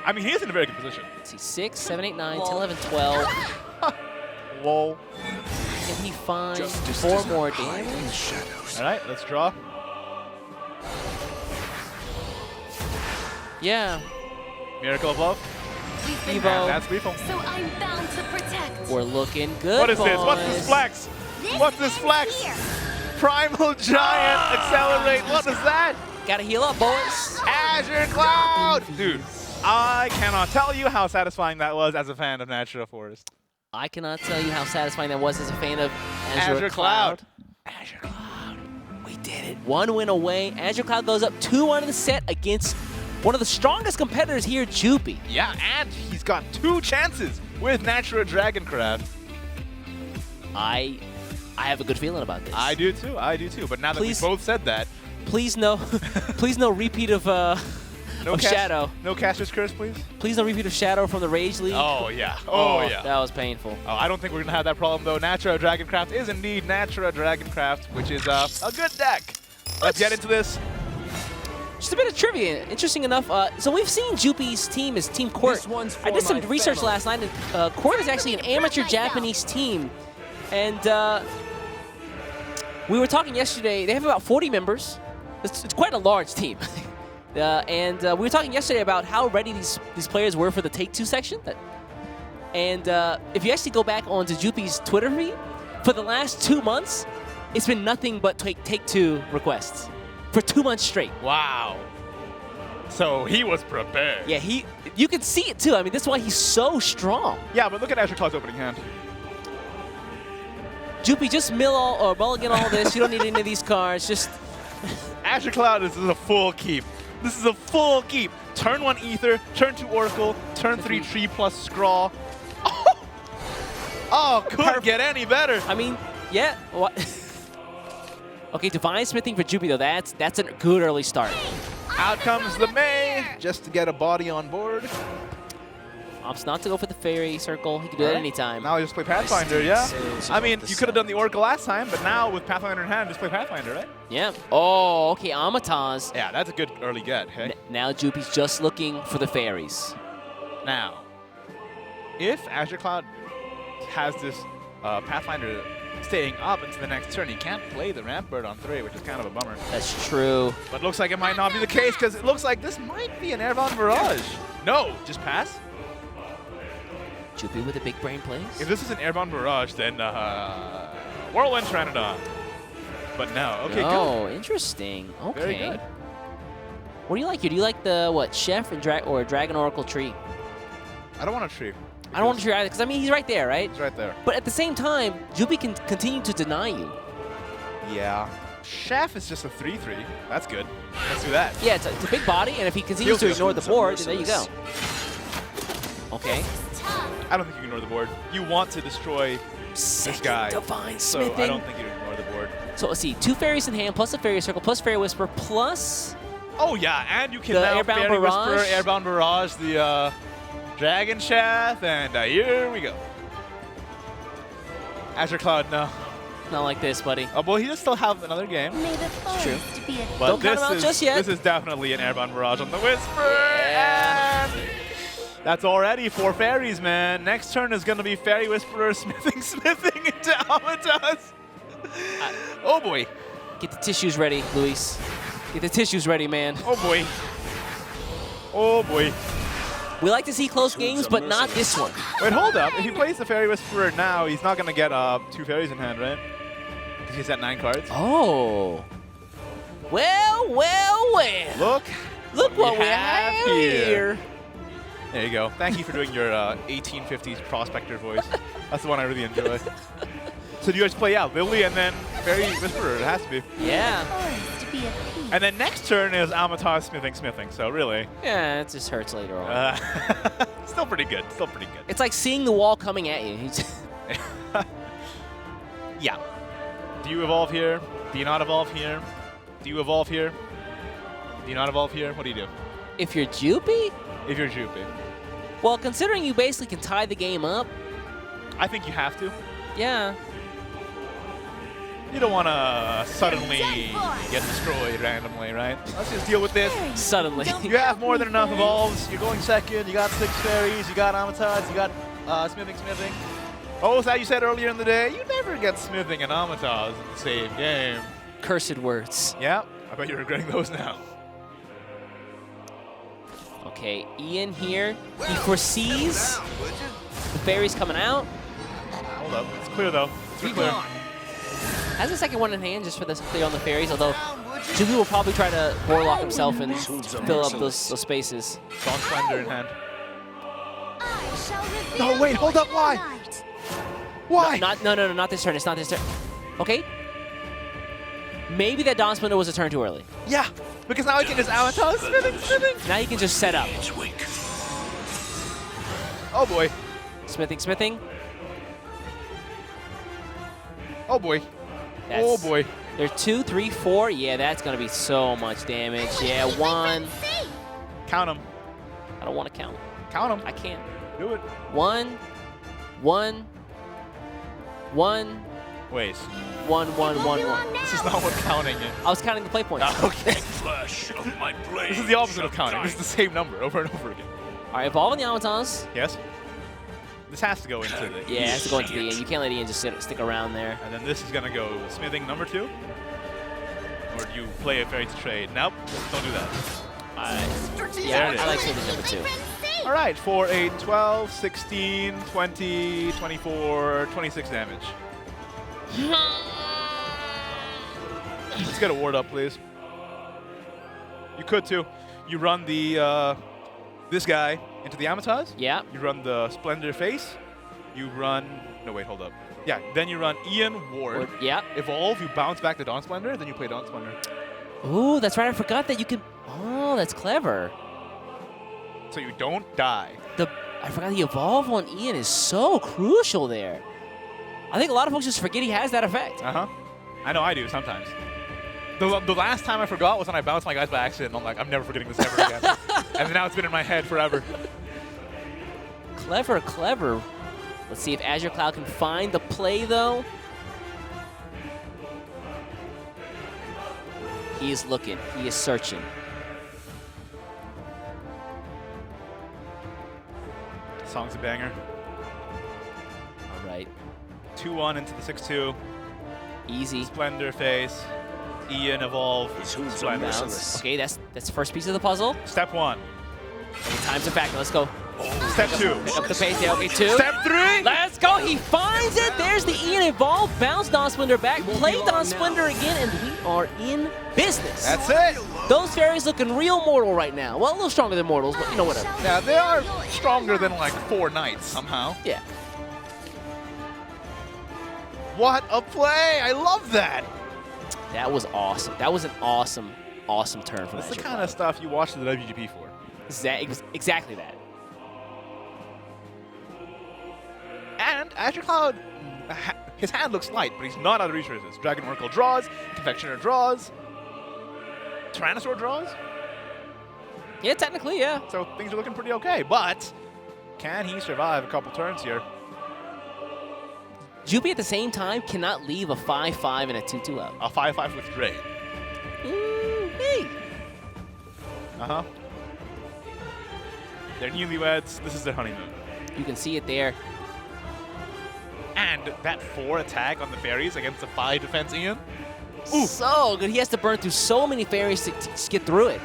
I mean, he is in a very good position.
Let's see, 6, 7, 8, 9, 10, 11, 12.
Lol.
Can he find 4 more damage?
All right, let's draw.
Yeah.
Miracle of Love.
Evo.
And that's lethal.
So I'm bound to protect.
We're looking good,
What is
boys.
this? What's this flex? What's this flex? Primal Giant Accelerate. What is that?
Gotta heal up, boys.
Azure Cloud. Dude, I cannot tell you how satisfying that was as a fan of Natural Forest.
I cannot tell you how satisfying that was as a fan of Azure Cloud.
Azure Cloud.
We did it. 1 win away. Azure Cloud goes up 2-1 in the set against one of the strongest competitors here, Jupi.
Yeah, and he's got 2 chances with Natural Dragoncraft.
I have a good feeling about this.
I do too. But now that we both said that,
please no, please no repeat of Shadow.
No Caster's Curse, please.
Please no repeat of Shadow from the Rage League.
Oh yeah. Oh yeah.
That was painful.
Oh, I don't think we're gonna have that problem though. Natura Dragoncraft is indeed Natura Dragoncraft, which is a good deck. Let's get into this.
Just a bit of trivia. Interesting enough, so we've seen Jupi's team is Team Court. I did some research last night, and Court is actually an amateur Japanese team. And we were talking yesterday, they have about 40 members. It's quite a large team. And we were talking yesterday about how ready these players were for the Take-Two section. And if you actually go back onto Jupi's Twitter feed, for the last 2 months, it's been nothing but Take-Two requests. For 2 months straight.
Wow. So he was prepared.
Yeah, you can see it too. I mean, that's why he's so strong.
Yeah, but look at Azure Cloud's opening hand.
Jupi, just mulligan all this. You don't need any of these cards. Just
Azure Cloud is a full keep. This is a full keep. Turn 1 Ether, turn 2 Oracle, turn 3 Tree plus Scrawl. Oh, couldn't get any better.
I mean, yeah. What? Okay, Divine Smithing for Jupi, though. That's a good early start.
Out comes the May, just to get a body on board.
Opts not to go for the Fairy Circle. He can do that anytime.
Now he just play Pathfinder, yeah? I mean, you could have done the Oracle last time, but now with Pathfinder in hand, just play Pathfinder, right?
Yeah. Oh, okay, Amataz.
Yeah, that's a good early get, hey?
Now Jupi's just looking for the Fairies.
Now, if Azure Cloud has this Pathfinder staying up into the next turn, he can't play the Rampart on 3, which is kind of a bummer.
That's true.
But looks like it might not be the case, because it looks like this might be an Airbound Barrage. No, just pass.
Jupi with a big brain plays.
If this is an Airbound Barrage, then Whirlwind Pteranodon. But no, okay, good.
Oh, interesting. Okay.
Very good.
What do you like here? Do you like the, Chef and Dragon Oracle tree?
I don't want a tree.
I don't want to tree either, because, I mean, he's right there, right?
He's right there.
But at the same time, Jupi can continue to deny you.
Yeah. Chef is just a 3/3. That's good. Let's do that.
Yeah, it's a big body, and if he continues to ignore the board, then there you go. Okay.
I don't think you ignore the board. You want to destroy this guy.
Divine
so
Smithing.
I don't think you ignore the board.
So let's see, 2 Fairies in hand, plus a Fairy Circle, plus Fairy Whisper, plus...
Oh yeah, and you can
the
now
Airbound
Fairy
Barrage.
Whisper, Airbound Barrage, the Dragon Shaft, and here we go. Azure Cloud, no.
Not like this, buddy.
Oh, well, he does still have another game.
May the
True.
forest be a
But
Don't count him out just yet.
This is definitely an Airbound Barrage on the Whisper. And that's already 4 fairies, man. Next turn is going to be Fairy Whisperer smithing into Amataz. Oh, boy.
Get the tissues ready, Luis. Get the tissues ready, man.
Oh, boy. Oh, boy.
We like to see close games, but not this one.
Wait, hold up. If he plays the Fairy Whisperer now, he's not going to get 2 fairies in hand, right? Because he's at 9 cards.
Oh. Well, well, well. Look what we have here.
There you go. Thank you for doing your 1850s prospector voice. That's the one I really enjoy. So do you guys play out Lily and then Fairy Whisperer? It has to be.
Yeah.
And then next turn is Amataz smithing. So really.
Yeah, it just hurts later on.
Still pretty good. Still pretty good.
It's like seeing the wall coming at you.
Yeah. Do you evolve here? Do you not evolve here? Do you evolve here? Do you not evolve here? What do you do?
If you're Jupi?
If you're Jupi.
Well, considering you basically can tie the game up.
I think you have to.
Yeah.
You don't want to suddenly get destroyed randomly, right? Let's just deal with this.
Suddenly.
You have more than enough evolves. You're going second. You got 6 fairies. You got Amatads. You got smithing. What was that you said earlier in the day? You never get smithing and Amatads in the same game.
Cursed words.
Yeah, I bet you're regretting those now.
Okay, Ian here. He foresees the fairies coming out.
Hold up. It's clear, though. It's clear.
Has a second one in hand just for this clear on the fairies, although Jubi will probably try to warlock himself and fill up those spaces.
Dawn Splendor in hand. No, wait, hold up, why? Why?
No, not this turn. It's not this turn. Okay. Maybe that Dawn Splendor was a turn too early.
Yeah, because now I can just Avatar smithing.
Now you can just set up.
Oh boy.
Smithing.
Oh boy. Oh boy.
There's 2, 3, 4. Yeah, that's gonna be so much damage. Yeah, 1.
Count them.
I don't want to count.
Count them.
I can't.
Do it.
1.
Wait.
1.
This is not what counting is.
I was counting the play points.
Okay.
Flash of my blade.
This is the opposite of counting. This is the same number over and over again.
All right, evolve on the Amatons.
Yes. This has to go into the
Yeah, it has to go into the Ian. You can't let Ian just stick around there.
And then this is gonna go smithing number 2. Or do you play a fairy to trade? Nope. Don't do that.
Yeah, I like smithing number 2.
All right, for a 12, 16, 20, 24, 26 damage. Let's get a ward up, please. You could too. You run the this guy into the Amataz.
Yeah.
You run the Splendor face. You run. No, wait, hold up. Yeah. Then you run Ian Ward.
Yeah.
Evolve. You bounce back to Dawn Splendor. Then you play Dawn Splendor.
Ooh, that's right. I forgot that you can. Oh, that's clever.
So you don't die.
I forgot the evolve on Ian is so crucial there. I think a lot of folks just forget he has that effect.
I know I do sometimes. The last time I forgot was when I bounced my guys by accident. I'm like, I'm never forgetting this ever again. And now it's been in my head forever.
Clever. Let's see if Azure Cloud can find the play, though. He is looking. He is searching.
Song's a banger.
All right.
2-1 into the 6-2.
Easy.
Splendor face. Ian evolve. Splendor.
Bounce. Okay, that's the first piece of the puzzle.
Step 1.
Okay, time's a factor. Let's go.
Step 2.
Pick up the pace. Yeah, okay, 2.
Step 3.
Let's go. He finds it. There's the Ian evolve. Bounce Dawn Splendor back. Play Dawn Splendor again, and we are in business.
That's it.
Those fairies looking real mortal right now. Well, a little stronger than mortals, but you know, whatever.
Yeah, they are stronger than like 4 knights somehow.
Yeah.
What a play! I love that.
That was awesome. That was an awesome turn from
That's the
Azure
kind
Cloud.
of stuff you watch the WGP for.
Exactly that.
And Azure Cloud, his hand looks light, but he's not out of resources. Dragon Oracle draws, Confectioner draws, Tyrannosaur draws.
Yeah, technically, yeah.
So things are looking pretty okay, but can he survive a couple turns here?
Jubi at the same time cannot leave a 5-5 and a 2-2 up.
A 5-5 with Dre.
Hey.
They're newlyweds. This is their honeymoon.
You can see it there.
And that 4 attack on the fairies against the 5 defense Ian.
Ooh. So good. He has to burn through so many fairies to get through it.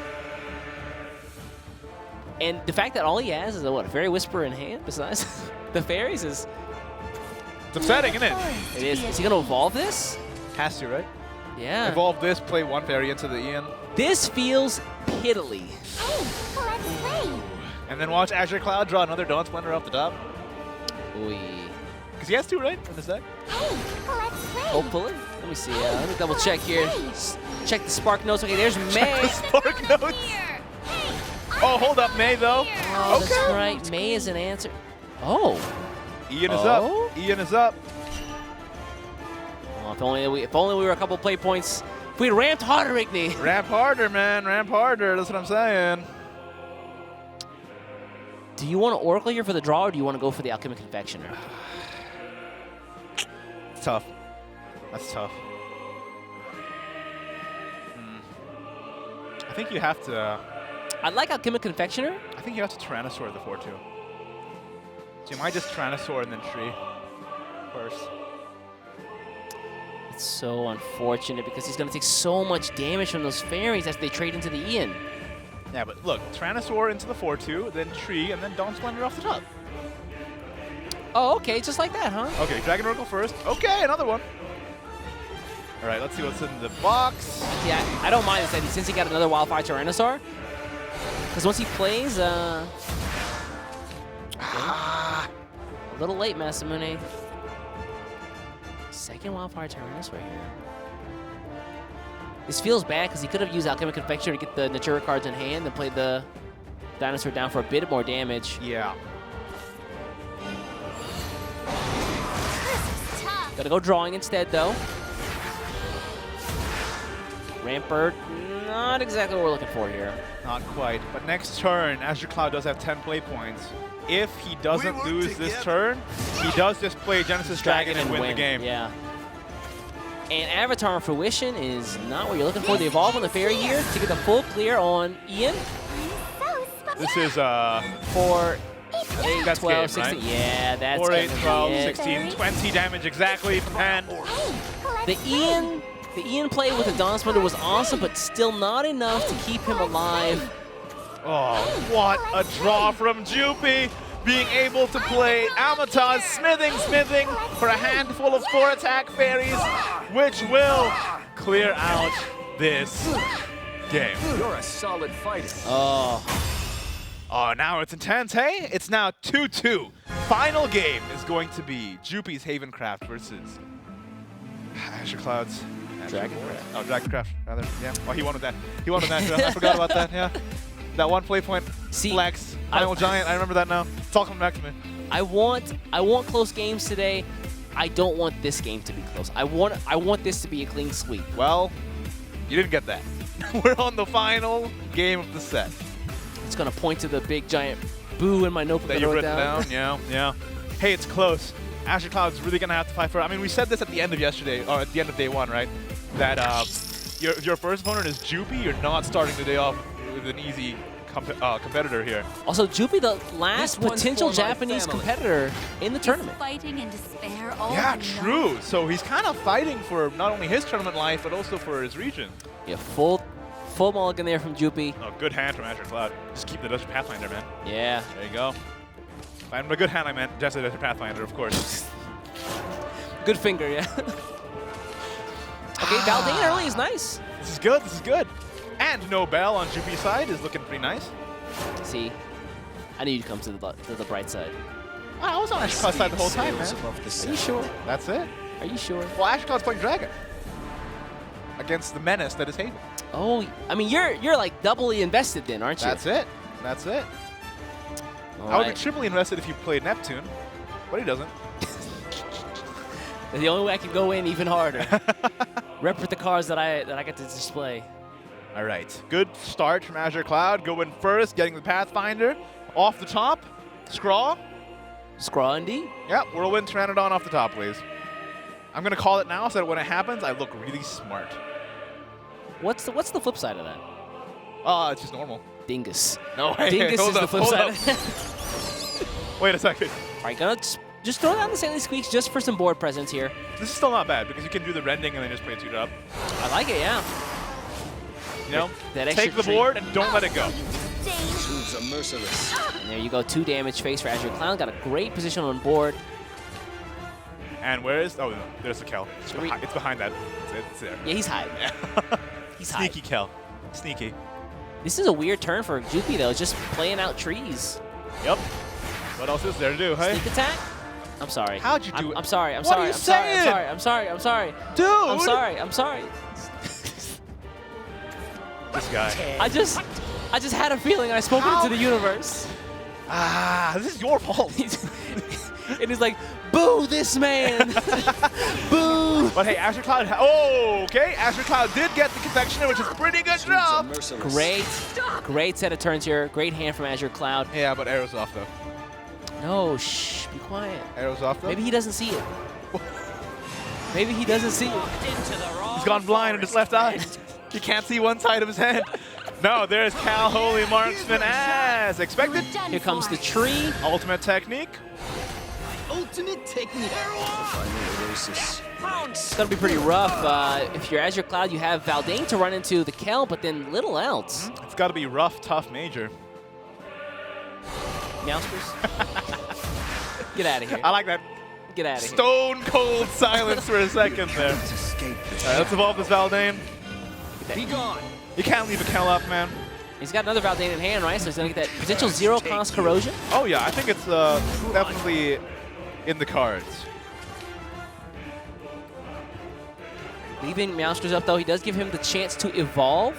And the fact that all he has is a Fairy Whisperer in hand besides the fairies is...
It's upsetting, isn't it?
It is. Is he going to evolve this?
Has to, right?
Yeah.
Evolve this, play 1 fairy into the Ian.
This feels piddly.
And then watch Azure Cloud draw another Dawn Splendor off the top.
Ooh.
Because he has 2, right, in this deck?
Hopefully. Let me see. Let me double check here. Check the spark notes. Okay, there's May.
Check the spark notes. Oh, hold up, May, though.
Oh, okay. That's right. May is an answer. Oh.
Ian is up. Ian is up.
Well, if only we were a couple play points. If we ramped harder, Igni.
Ramp harder, man. Ramp harder. That's what I'm saying.
Do you want to Oracle here for the draw, or do you want to go for the Alchemic Confectioner?
It's tough. That's tough. I think you have to.
I like Alchemic Confectioner.
I think you have to Tyrannosaur the 4-2. So you might just Tyrannosaur and then Tree first.
It's so unfortunate because he's going to take so much damage from those fairies as they trade into the Ian.
Yeah, but look, Tyrannosaur into the 4-2, then Tree, and then Dawn Splendor off the top.
Oh, okay, just like that, huh?
Okay, Dragon Oracle first. Okay, another one. All right, let's see what's in the box.
Yeah, I don't mind this, since he got another Wildfire Tyrannosaur. Because once he plays, a little late, Masamune. Second Wildfire Tyrannosaur here. This feels bad because he could have used Alchemic Confectioner to get the Natura cards in hand and played the dinosaur down for a bit more damage.
Yeah.
Gotta go drawing instead, though. Rampart, not exactly what we're looking for here.
Not quite. But next turn, Azure Cloud does have 10 play points. If he doesn't lose this turn, he does just play Genesis Dragon and win the game.
Yeah. And Avatar Fruition is not what you're looking for. The Evolve on the Fairy here to get the full clear on Ian.
This is
4, 8,
that's
12,
game,
16.
right?
Yeah, that's
4, 8,
gonna be
12,
it.
16, 20 damage exactly from hand.
The Ian play with the Dawn Splendor was awesome, but still not enough to keep him alive.
Oh, what a draw from Jupy, being able to play Amata's Smithing for a handful of 4-attack fairies, which will clear out this game.
You're a solid fighter.
Oh,
now it's intense, hey? It's now 2-2. Final game is going to be Jupy's Havencraft versus Azure Cloud's
Dragoncraft.
Oh, Dragoncraft, rather. Yeah. Oh, he won with that. He won with that. I forgot about that, yeah. That one play point, flex, Final Giant, I remember that now. It's all coming back to me.
I want close games today. I don't want this game to be close. I want this to be a clean sweep.
Well, you didn't get that. We're on the final game of the set.
It's gonna point to the big giant boo in my notebook
That you've written down, yeah. Hey, it's close. Azure Cloud's really gonna have to fight for it. I mean, we said this at the end of yesterday, or at the end of day one, right? That your first opponent is Jupy. You're not starting the day off with an easy competitor here.
Also, Jupy, the last potential Japanese competitor in the tournament.
Fighting in despair all
Yeah,
night.
true. So he's kind of fighting for not only his tournament life, but also for his region.
Yeah, full mulligan there from Jupy.
Oh, good hand from Azure Cloud. Just keep the Desert Pathfinder, man.
Yeah.
There you go. And a good hand, I meant just the Desert Pathfinder, of course.
Good finger, yeah. Okay, Valdane early is nice.
This is good, this is good. And no Bell on Jupy's side is looking pretty nice.
See, I knew you'd come to the bright side.
I was on Azure Cloud's side the whole time, man.
Are you sure?
That's it.
Are you sure?
Well, Azure Cloud's playing Dragon against the menace that is Haven.
Oh, I mean, you're like doubly invested then, aren't you?
That's it. That's it. I would be triply invested if you played Neptune, but he doesn't.
The only way I can go in even harder. Rep with the cards that I get to display.
All right, good start from Azure Cloud. Going first, getting the Pathfinder off the top. Scraw.
Scraw-indy?
Yep, Whirlwind Pteranodon off the top, please. I'm gonna call it now so that when it happens, I look really smart.
What's the flip side of that?
It's just normal.
Dingus.
No way.
Dingus
Hold
is the
up,
flip
hold
side.
Wait a second.
All right, gonna just throw down the Sandy Squeaks just for some board presence here.
This is still not bad because you can do the rending and then just play it 2-drop.
I like it, yeah.
You know,
that extra
take the
treat.
board and don't let it go.
Moves are merciless.
And there you go, 2 damage face for Azure Cloud. Got a great position on board.
And where is? Oh, no, there's the Kel. It's behind that. It's there.
Yeah, he's hiding. He's hiding.
Sneaky Kel. Sneaky.
This is a weird turn for Jupy though, just playing out trees.
Yep. What else is there to do, hey?
Sneak attack? I'm sorry.
How'd you do it?
I'm sorry. I'm
What
sorry.
are you
I'm sorry. I'm
saying?
sorry. I'm sorry. I'm sorry.
Dude!
I'm sorry. I'm sorry.
This guy.
I just had a feeling I spoke it to the universe.
This is your fault.
And he's like, boo this man. Boo.
But hey, Azure Cloud. Okay. Azure Cloud did get the Confectioner, which is a pretty good job.
Great set of turns here. Great hand from Azure Cloud.
Yeah, but arrow's off though.
No, shh, be quiet.
Arrow's off though.
Maybe he doesn't see it. Maybe he doesn't see it.
He's gone blind in his left eye. He can't see one side of his head. No, there's Cal Holy Marksman as expected.
Here comes the tree.
Ultimate technique.
Ultimate technique.
It's going to be pretty rough. If you're Azure Cloud, you have Valdane to run into the Kel, but then little else.
It's got to be rough, tough, major.
Meowskers? Get out of here.
I like that.
Get out of here.
Stone cold silence for a second there. All right, let's evolve this Valdane.
Be gone.
You can't leave a Kel up, man.
He's got another Valdane in hand, right? So he's going to get that potential 0-cost corrosion.
Oh, yeah. I think it's definitely in the cards.
Leaving Meowskers up, though, he does give him the chance to evolve.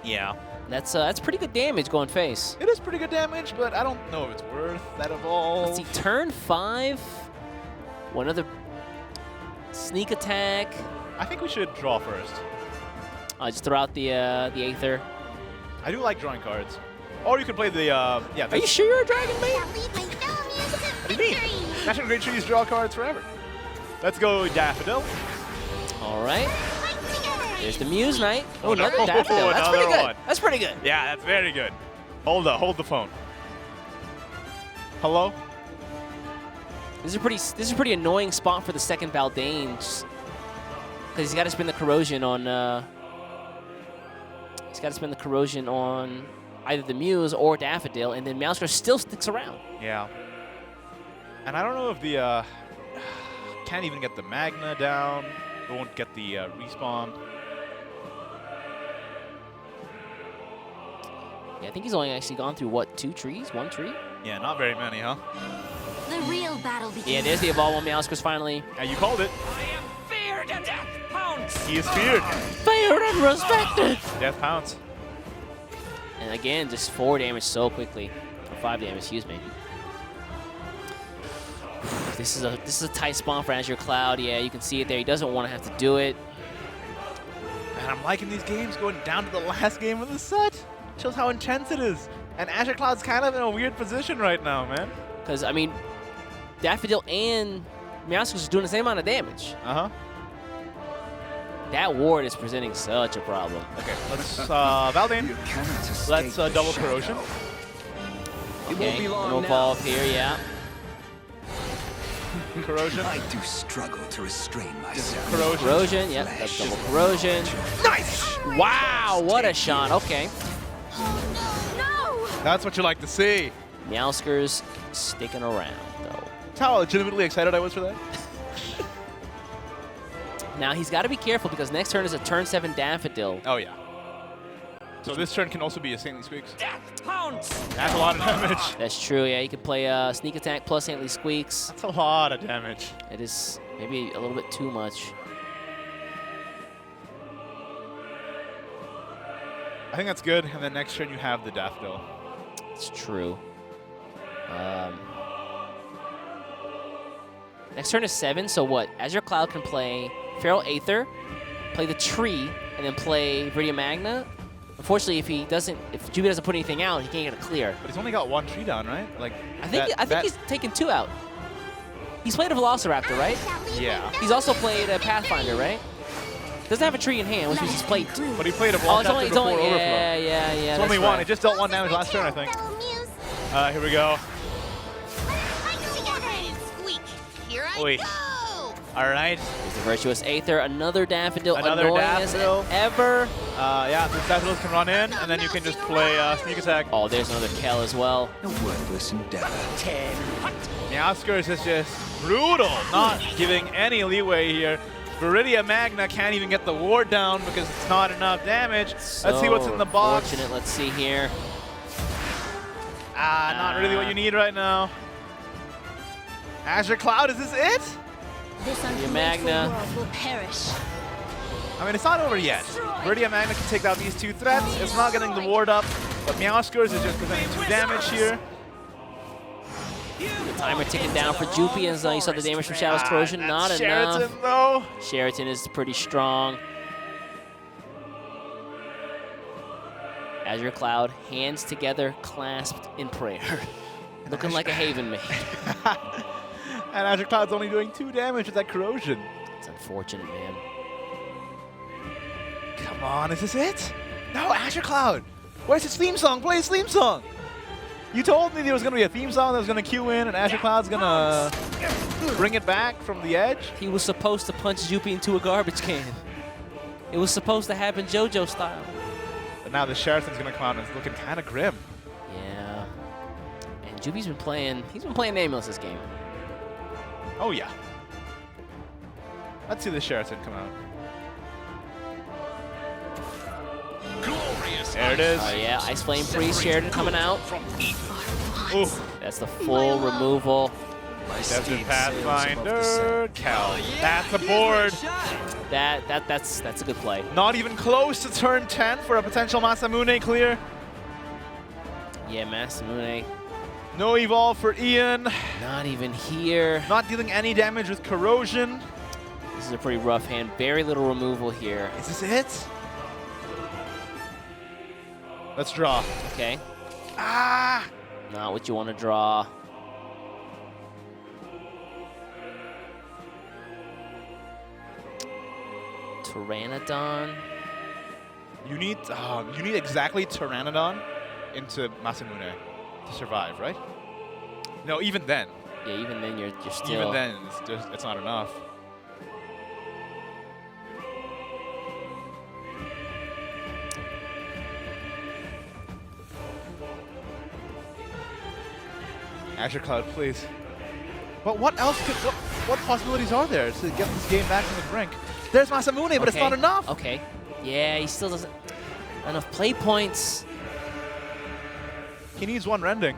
Yeah.
That's pretty good damage going face.
It is pretty good damage, but I don't know if it's worth that evolve.
Let's see, turn 5. One other sneak attack.
I think we should draw first.
Just throw out the Aether.
I do like drawing cards. Or you could play the, yeah.
Are you sure you're a Dragon Maid?
What do you mean? National Great Trees draw cards forever. Let's go Daffodil.
All right. There's the Muse Knight. Oh,
no.
another Daffodil. That's pretty
Another
good.
one.
That's pretty good.
Yeah, that's very good. Hold the phone. Hello?
This is a pretty annoying spot for the second Valdane, because he's got to spend the corrosion on. He's got to spend the corrosion on either the Muse or Daffodil, and then Meowsker still sticks around.
Yeah. And I don't know if the can't even get the Magna down. Won't get the respawn.
Yeah, I think he's only actually gone through what, 2 trees, 1 tree?
Yeah, not very many, huh?
The real battle begins.
Yeah, there's the evolve on Meowskers finally.
Yeah, you called it.
I am feared and death pounce.
He is feared.
Feared and respected.
Death pounce.
And again, just 4 damage so quickly. Or 5 damage, excuse me. This is a tight spawn for Azure Cloud. Yeah, you can see it there. He doesn't want to have to do it.
Man, I'm liking these games going down to the last game of the set. Shows how intense it is. And Azure Cloud's kind of in a weird position right now, man.
Because, I mean, Daffodil and Meowskers are doing the same amount of damage.
Uh-huh.
That ward is presenting such a problem.
Okay, let's Valdane. Let's double corrosion.
Okay, gonna evolve here, yeah.
Corrosion.
I do struggle to restrain myself.
Corrosion.
Corrosion, yep, that's double corrosion.
Nice!
Wow, what a shot. Okay.
That's what you like to see.
Meowskers sticking around, though.
That's how legitimately excited I was for that.
Now, he's got to be careful because next turn is a turn 7 Daffodil.
Oh, yeah. So this turn can also be a Saintly Squeaks.
Death pounce.
That's a lot of damage.
That's true, yeah. You could play Sneak Attack plus Saintly Squeaks.
That's a lot of damage.
It is maybe a little bit too much.
I think that's good. And then next turn you have the Daffodil.
It's true. Next turn is 7, so what? Azure Cloud can play Feral Aether, play the Tree, and then play Viridian Magna. Unfortunately, if Juby doesn't put anything out, he can't get a clear.
But he's only got 1 tree down, right? Like
I think he's taken 2 out. He's played a Velociraptor, right?
Yeah.
He's also played a Pathfinder, right? Doesn't have a tree in hand, which means he's played 2.
But he played a
Oh,
Velociraptor before Overflow.
Yeah.
It's only 1. It just dealt 1 damage last turn, I think. Here we go.
Here I
Oi.
go.
All right.
There's the Virtuous Aether, another Daffodil,
Another
annoying
Daffodil.
as ever.
Yeah, the Daffodils can run in, and then you can just play Sneak Attack.
Oh, there's another Kel as well.
A worthless endeavor.
Meowskers is just brutal, not giving any leeway here. Viridian Magna can't even get the ward down because it's not enough damage. Let's see what's in the box.
Unfortunate. Let's see here.
Not really what you need right now. Azure Cloud, is this it?
This
Viridian Magna.
world will perish.
I mean, it's not over yet. Viridian Magna can take down these 2 threats. It's not getting the ward up, but Meowskers is just presenting 2 damage here.
The timer ticking down for Jupy, as you saw the damage from Shadow's Corrosion. Not
Sheraton,
enough.
though.
Sheraton is pretty strong. Azure Cloud, hands together, clasped in prayer. Looking like a Haven maid.
And Azure Cloud's only doing 2 damage with that corrosion.
It's unfortunate, man.
Come on, is this it? No, Azure Cloud. Where's his theme song? Play his theme song. You told me there was going to be a theme song that was going to cue in, and Azure Cloud's going to bring it back from the edge.
He was supposed to punch Jupi into a garbage can. It was supposed to happen JoJo style.
But now the Sheraton's going to come out and it's looking kind of grim.
Yeah. And Jupi's been playing, he's been playing nameless this game.
Oh, yeah. Let's see the Sheraton come out.
Glorious.
There it is.
Oh, yeah. Ice Flame Priest Sheridan coming out.
Ooh.
That's the full removal.
Desert Pathfinder, Cal. That's a board.
That's a good play.
Not even close to turn 10 for a potential Masamune clear.
Yeah, Masamune.
No evolve for Ian.
Not even here.
Not dealing any damage with corrosion.
This is a pretty rough hand. Very little removal here.
Is this it? Let's draw.
Okay.
Ah!
Not what you want to draw. Pteranodon.
You need exactly Pteranodon into Masamune to survive, right? No, even then.
Yeah, even then you're still.
Even then, it's not enough. Azure Cloud, please. But what else could, what possibilities are there to get this game back from the brink? There's Masamune, but it's not enough.
Okay. Yeah, he still doesn't enough play points.
He needs one rending.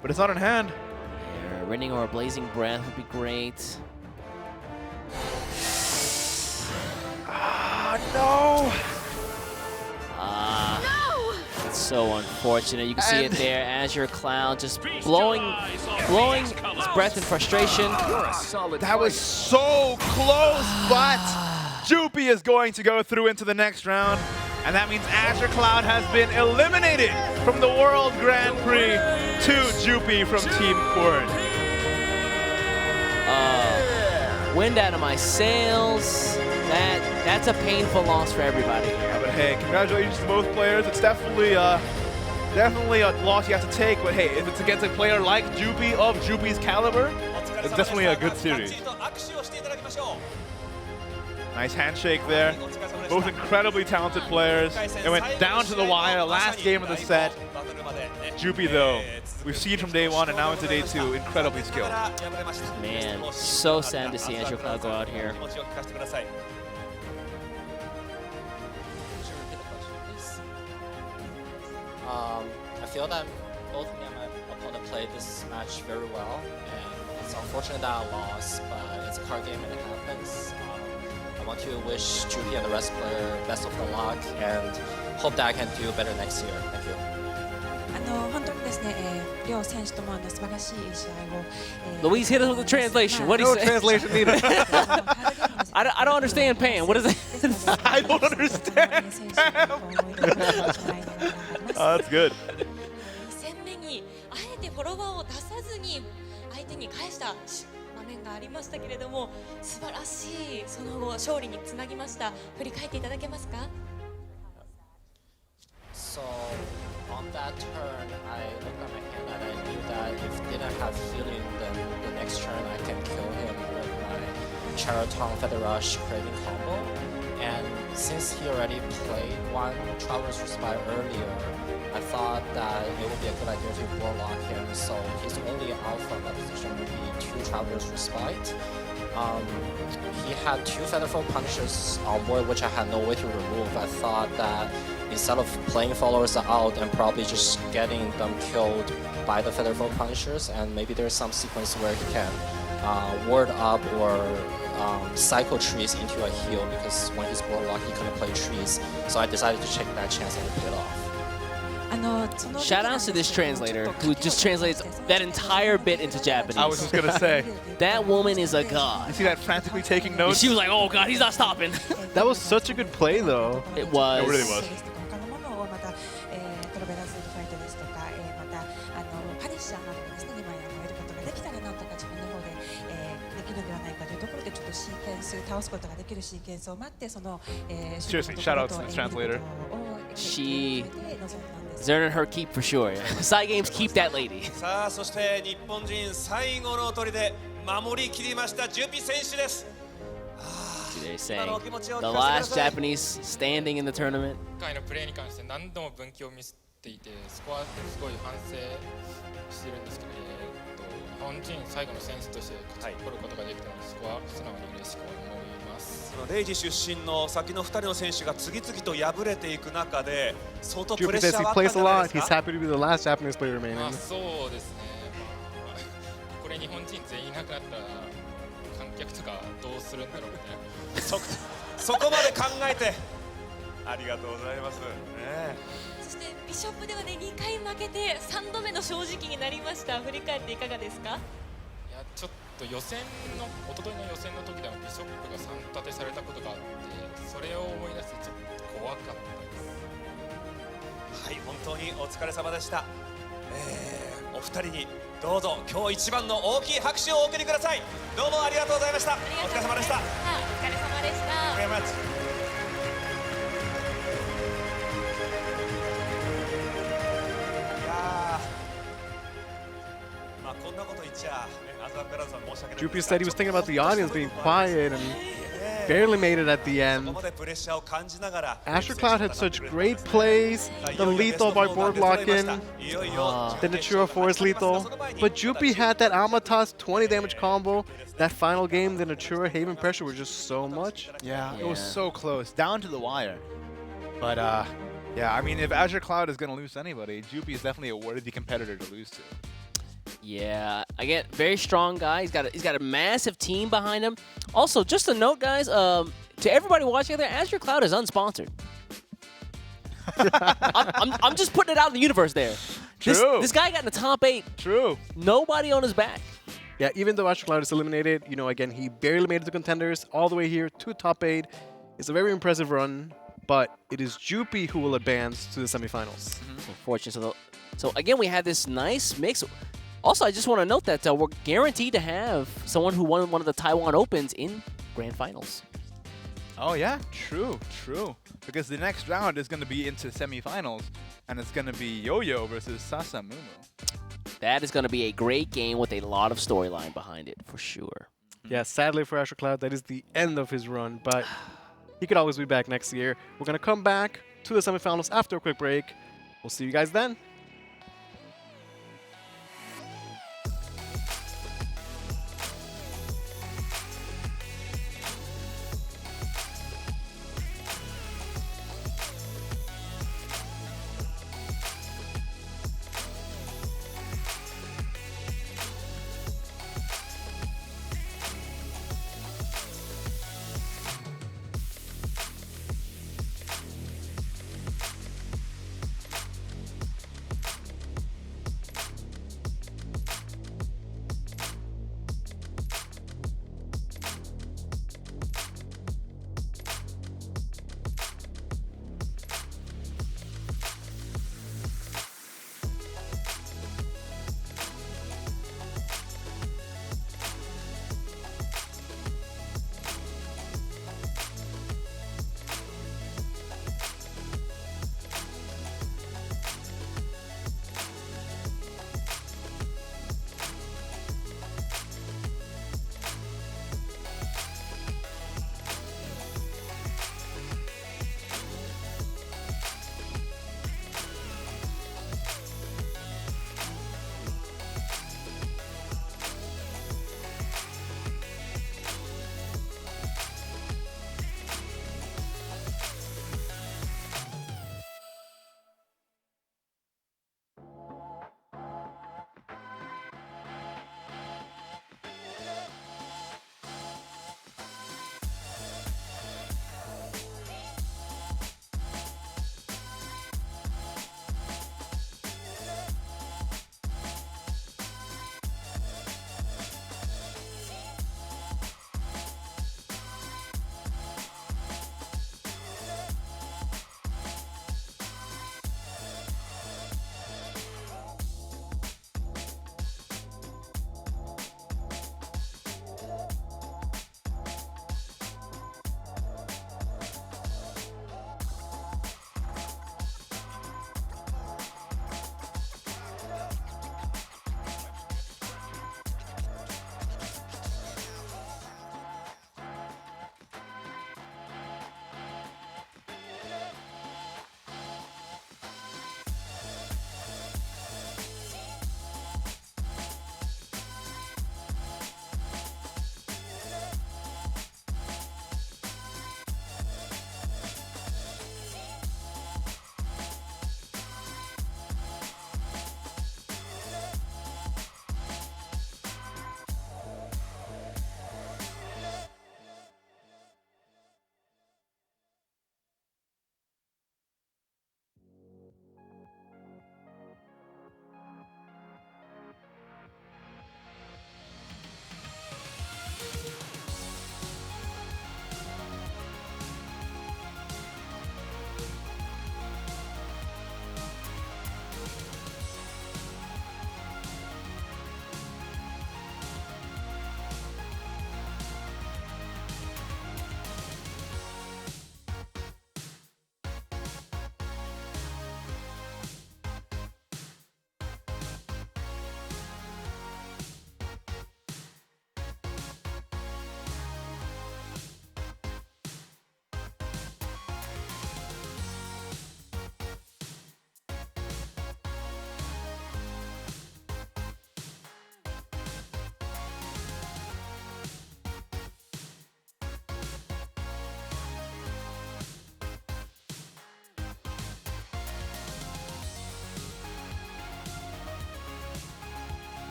But it's not in hand.
Yeah, Rending or a Blazing Breath would be great.
Ah, no!
It's so unfortunate. You can see it there. Azure Cloud just blowing his breath in frustration.
That was so close, but Jupi is going to go through into the next round. And that means Azure Cloud has been eliminated from the World Grand Prix to Jupi from Team Quirn.
Wind out of my sails. That's a painful loss for everybody.
Yeah, but hey, congratulations to both players. It's definitely a loss you have to take. But hey, if it's against a player like Jupi of Jupi's caliber, it's definitely a good series. Nice handshake there. Both incredibly talented players. It went down to the wire, last game of the set. Jupi, though, we've seen from day one and now into day two, incredibly skilled.
Man, so sad to see Azure Cloud go out here.
I feel that both me and my opponent played this match very well, and it's unfortunate that I lost, but it's a card game and it happens. I want to wish Jupi and the rest player best of the luck and hope that I can do better next year. Thank you.
本当にですね、両選手とも素晴らしい試合を。
Louise, hit us with the translation. What do you say?
No translation needed.
I don't understand Pan. What is it?
I don't understand Pan. Oh, that's good.
戦目にあえてフォロワーを出さずに相手に返した場面がありましたけれども、素晴らしいその後勝利につなぎました。振り返っていただけますか?
So on that turn, I looked at my hand and I knew that if didn't have healing, then the next turn I can kill him with my Charaton Feather Rush Craving combo. And since he already played one Traveler's Respite earlier, I thought that it would be a good idea to Warlock him, so his only out from that position would be 2 Traveler's Respite. He had 2 Featherfall Punishes on board, which I had no way to remove. I thought that instead of playing followers out and probably just getting them killed by the Featherfall Punishers, and maybe there's some sequence where he can ward up or cycle trees into a heal, because when he's Warlock he couldn't play trees. So I decided to take that chance and it paid off.
Shoutouts to this translator who just translates that entire bit into Japanese.
I was just gonna say.
That woman is a god.
You see that frantically taking notes?
She was like, oh god, he's not stopping.
That was such a good play though.
It was.
It really was.
トロベラスファイトですとか、またパニッシャーなどですね、2枚やることができたらなんとか自分の方でできるのではないかというところでちょっとシーケンス倒すことができるシーケンスを待ってその
Seriously, shout out to the translator.
She is earning her keep for sure. Side games keep that lady.
さあそして日本人最後の砦守りきりましたジュピ選手です。
They're saying the last Japanese standing in the tournament.
今回のプレーに関して何度も分岐をミスっていてそこはすごい反省してるんですけど、日本人最後の選手として勝ち取ることができたのでそこは素直に嬉しく思います。
レイジ出身の先の2人の選手が次々と敗れていく中で相当プ
Jupi
レッシ
says
ャー
he
はあったん
plays
じ
a
ゃない
lot.
です
He's
か。
happy to be the last Japanese player remaining.
そうですね、これ日本人全員いなくなったら観客とかどうするんだろうみたいな
そこまで考えてありがとうございます、
そしてビショップではね2回負けて3度目の正直になりました。振り返っていかがですか？
いやちょっと予選の一昨日の予選の時でもビショップが3立てされたことがあってそれを思い出してちょっと怖かったです。
はい、本当にお疲れ様でした、お二人にどうぞ今日一番の大きい拍手をお送りください。どうもありがとうございました。お疲れ様でした。
お疲れ様でした。
Very much. いやまあこんなこと言っちゃアズワクラウドさん申し訳ない。
Jupi said he was thinking about the audience being quiet and barely made it at the end. Asher Cloud had such great plays. The lethal by board lock-in. The Natura Force lethal. But Jupi had that Amatas 20 damage combo. That final game, the Natura Haven pressure was just so much.
Yeah, it was so close, down to the wire. But yeah, I mean, if Azure Cloud is going to lose to anybody, Jupi is definitely a worthy competitor to lose to.
Yeah, again, very strong guy. He's got a massive team behind him. Also, just a note, guys, to everybody watching out there, Azure Cloud is unsponsored. I'm just putting it out in the universe there.
True.
This guy got in the top 8.
True.
Nobody on his back.
Yeah, even though Asher Cloud is eliminated, you know, again, he barely made it to contenders all the way here to top 8. It's a very impressive run, but it is Jupi who will advance to the semifinals.
Unfortunately, so again, we have this nice mix. Also, I just want to note that we're guaranteed to have someone who won one of the Taiwan Opens in Grand Finals.
Oh, yeah, true. Because the next round is going to be into semifinals, and it's going to be Yo-Yo versus Sasamumu.
That is going to be a great game with a lot of storyline behind it, for sure.
Yeah, sadly for Asher Cloud, that is the end of his run, but he could always be back next year. We're going to come back to the semifinals after a quick break. We'll see you guys then.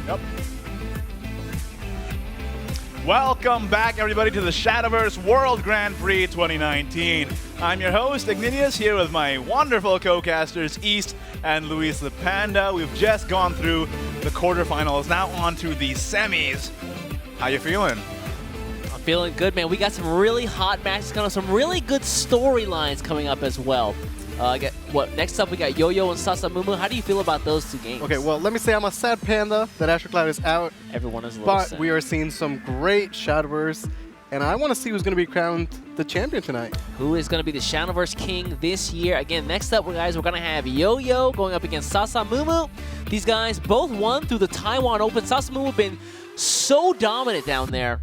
Yep. Welcome back, everybody, to the Shadowverse World Grand Prix 2019. I'm your host, Ignitius, here with my wonderful co-casters, East and Luis the Panda. We've just gone through the quarterfinals, now on to the semis. How you feeling?
I'm feeling good, man. We got some really hot matches coming up, some really good storylines coming up as well. Next up, we got Yo-Yo and Sasamumu. How do you feel about those two games?
Okay, well, let me say I'm a sad panda that Asher Cloud is out.
Everyone is a little
But
sad.
we are seeing some great Shadowverse, and I want to see who's going to be crowned the champion tonight.
Who is going to be the Shadowverse King this year? Again, next up, guys, we're going to have Yo-Yo going up against Sasamumu. These guys both won through the Taiwan Open. Sasamumu been so dominant down there.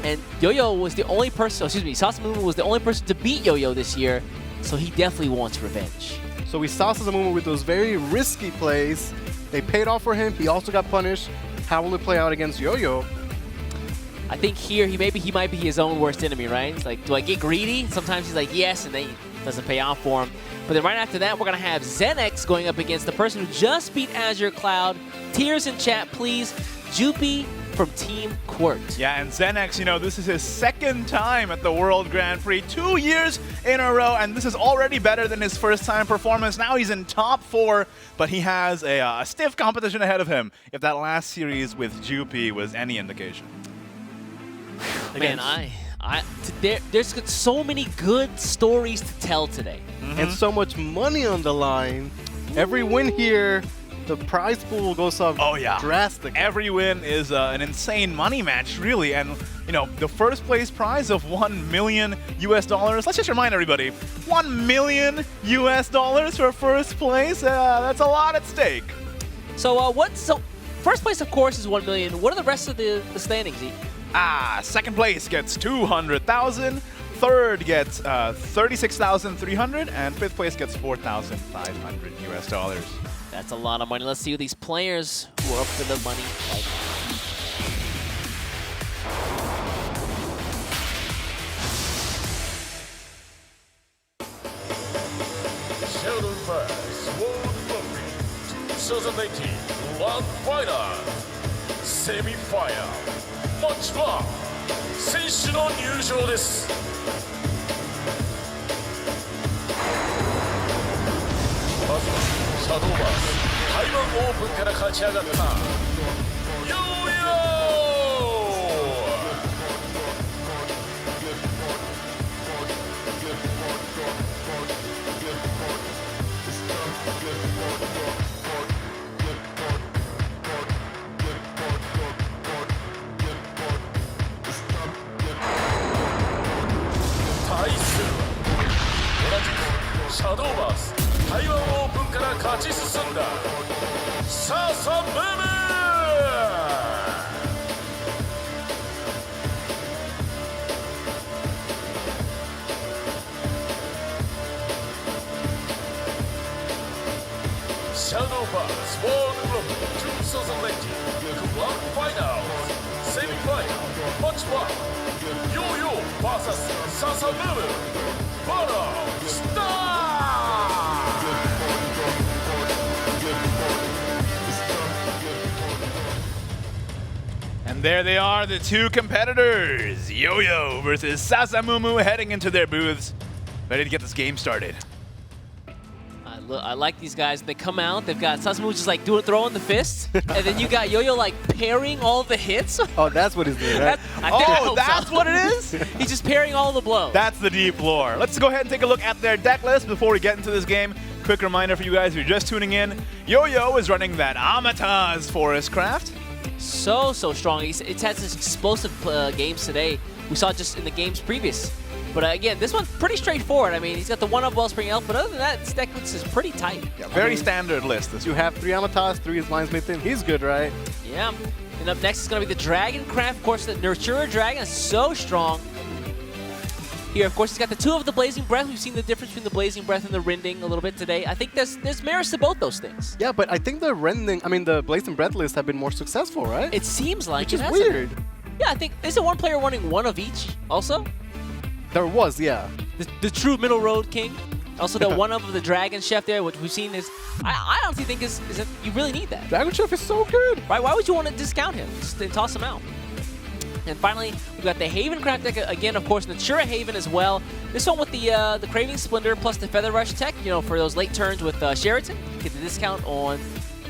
And Yo-Yo was the only person, Sasamumu was the only person to beat Yo-Yo this year. So he definitely wants revenge.
So we saw Sasamumu with those very risky plays. They paid off for him. He also got punished. How will it play out against Yo-Yo?
I think here he might be his own worst enemy, right? It's like, do I get greedy? Sometimes he's like, yes, and then it doesn't pay off for him. But then right after that, we're going to have Zenex going up against the person who just beat Azure Cloud. Tears in chat, please. Jupi from Team Quirt.
Yeah, and Zenex, this is his second time at the World Grand Prix, 2 years in a row, and this is already better than his first-time performance. Now he's in top 4, but he has a stiff competition ahead of him, if that last series with Jupi was any indication.
Man, there's so many good stories to tell today.
And so much money on the line. Every win here, the prize pool goes up drastically.
Every win is an insane money match, really. And, the first place prize of $1 million US. Let's just remind everybody, $1 million US for first place. That's a lot at stake.
So first place, of course, is $1 million. What are the rest of the standings, E?
Second place gets 200,000. Third gets 36,300, and fifth place gets 4,500 US.
That's a lot of money. Let's see who these players who are up for the money right now.
Shadowverse World Grand Prix 2019 Grand Final Semi-Final Match 1選手の入場です。まずはシャドーバース台湾オープンから勝ち上がったヨーヨ対する同じくシャドーバース台湾オープンから勝ち進んだササムムシャドーバースワールドグランプリ2019グランドファイナルセミファイナルマッチ1ヨーヨー vs ササムムバトルスタート
And there they are, the two competitors, Yo-Yo versus Sasamumu, heading into their booths, ready to get this game started.
I like these guys. They come out. They've got Sasamumu just like throwing the fists, and then you got Yo-Yo like parrying all the hits.
Oh, that's what he's doing, right?
That's what it is?
He's just parrying all the blows.
That's the deep lore. Let's go ahead and take a look at their deck list before we get into this game. Quick reminder for you guys who are just tuning in, Yo-Yo is running that Amata's Forest Craft.
So strong. It's had some explosive games today. We saw it just in the games previous. But again, this one's pretty straightforward. I mean, he's got the 1-up Wellspring Elf, but other than that, this deck list is pretty tight.
Yeah, very standard list.
You have 3 Amatas, 3 is Linesmith in. He's good, right?
Yeah. And up next is going to be the Dragon Craft. Of course, the Nurturer Dragon is so strong. Here, of course, he's got the 2 of the Blazing Breath. We've seen the difference between the Blazing Breath and the Rending a little bit today. I think there's merits to both those things.
Yeah, but I think the the Blazing Breath list have been more successful, right?
It seems like
Which
it
is
hasn't.
weird.
Yeah, I think, isn't one player running 1 of each also?
There was, yeah.
The true middle road king? Also, the one of the Dragon Chef there, which we've seen is, I honestly think is you really need that.
Dragon Chef is so good.
Right? Why would you want to discount him? Just toss him out. And finally, we've got the Haven Craft deck again, of course, Natura Haven as well. This one with the Craving Splendor plus the Feather Rush tech, you know, for those late turns with Sheraton. Get the discount on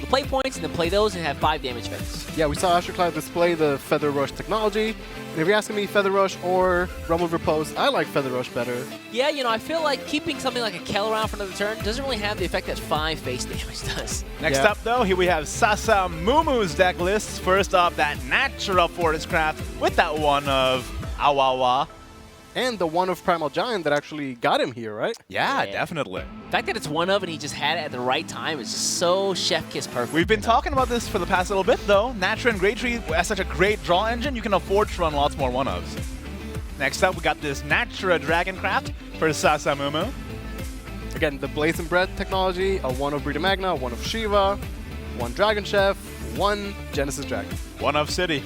the play points and then play those and have 5 damage phase.
Yeah, we saw Ashercloud display the Feather Rush technology. And if you're asking me Feather Rush or Rumble Repose, I like Feather Rush better.
Yeah, you know, I feel like keeping something like a Kel around for another turn doesn't really have the effect that 5 face damage does.
Next up, though, here we have Sasa Mumu's deck list. First up, that Natural Forest Craft with that one of Awawa.
And the one of Primal Giant that actually got him here, right?
Yeah, definitely.
The fact that it's one of and he just had it at the right time is just so chef kiss perfect.
We've been talking about this for the past little bit, though. Natra and Great Tree has such a great draw engine, you can afford to run lots more one-ofs. Next up, we got this Natura Dragoncraft for Sasa Mumu.
Again, the Blaze and Breath technology, a one of Brita Magna, one of Shiva, one Dragon Chef, one Genesis Dragon.
One of City.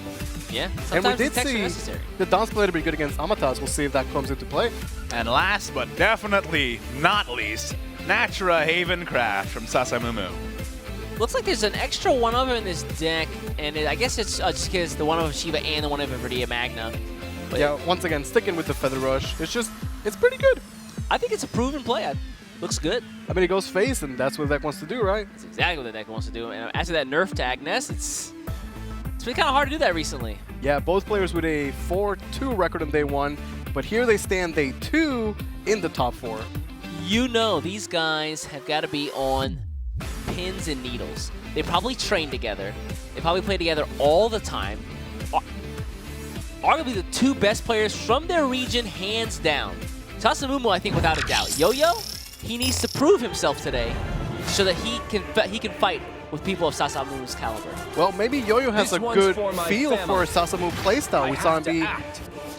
Yeah,
and we
sometimes
did
the techs are
see
necessary.
the Dawn Splitter be good against Amatas. We'll see if that comes into play.
And last but definitely not least, Natura Haven Craft from Sasa Mumu.
Looks like there's an extra one of them in this deck, and I guess it's just because the one of Shiva and the one of Brita Magna. But
yeah, once again, sticking with the Feather Rush. It's pretty good.
I think it's a proven play. Looks good.
I mean, it goes face, and that's what the deck wants to do, right?
That's exactly what the deck wants to do. And after that nerf to Agnes, it's been kind of hard to do that recently.
Yeah, both players with a 4-2 record on day 1, but here they stand day 2 in the top 4.
You know these guys have got to be on pins and needles. They probably train together. They probably play together all the time. Arguably the 2 best players from their region, hands down. Sasa Mumu, I think, without a doubt. Yo-Yo, he needs to prove himself today so that he can fight with people of Sasa Mumu's caliber.
Well, maybe Yo-Yo has a good feel for Sasa Mumu playstyle. We saw him be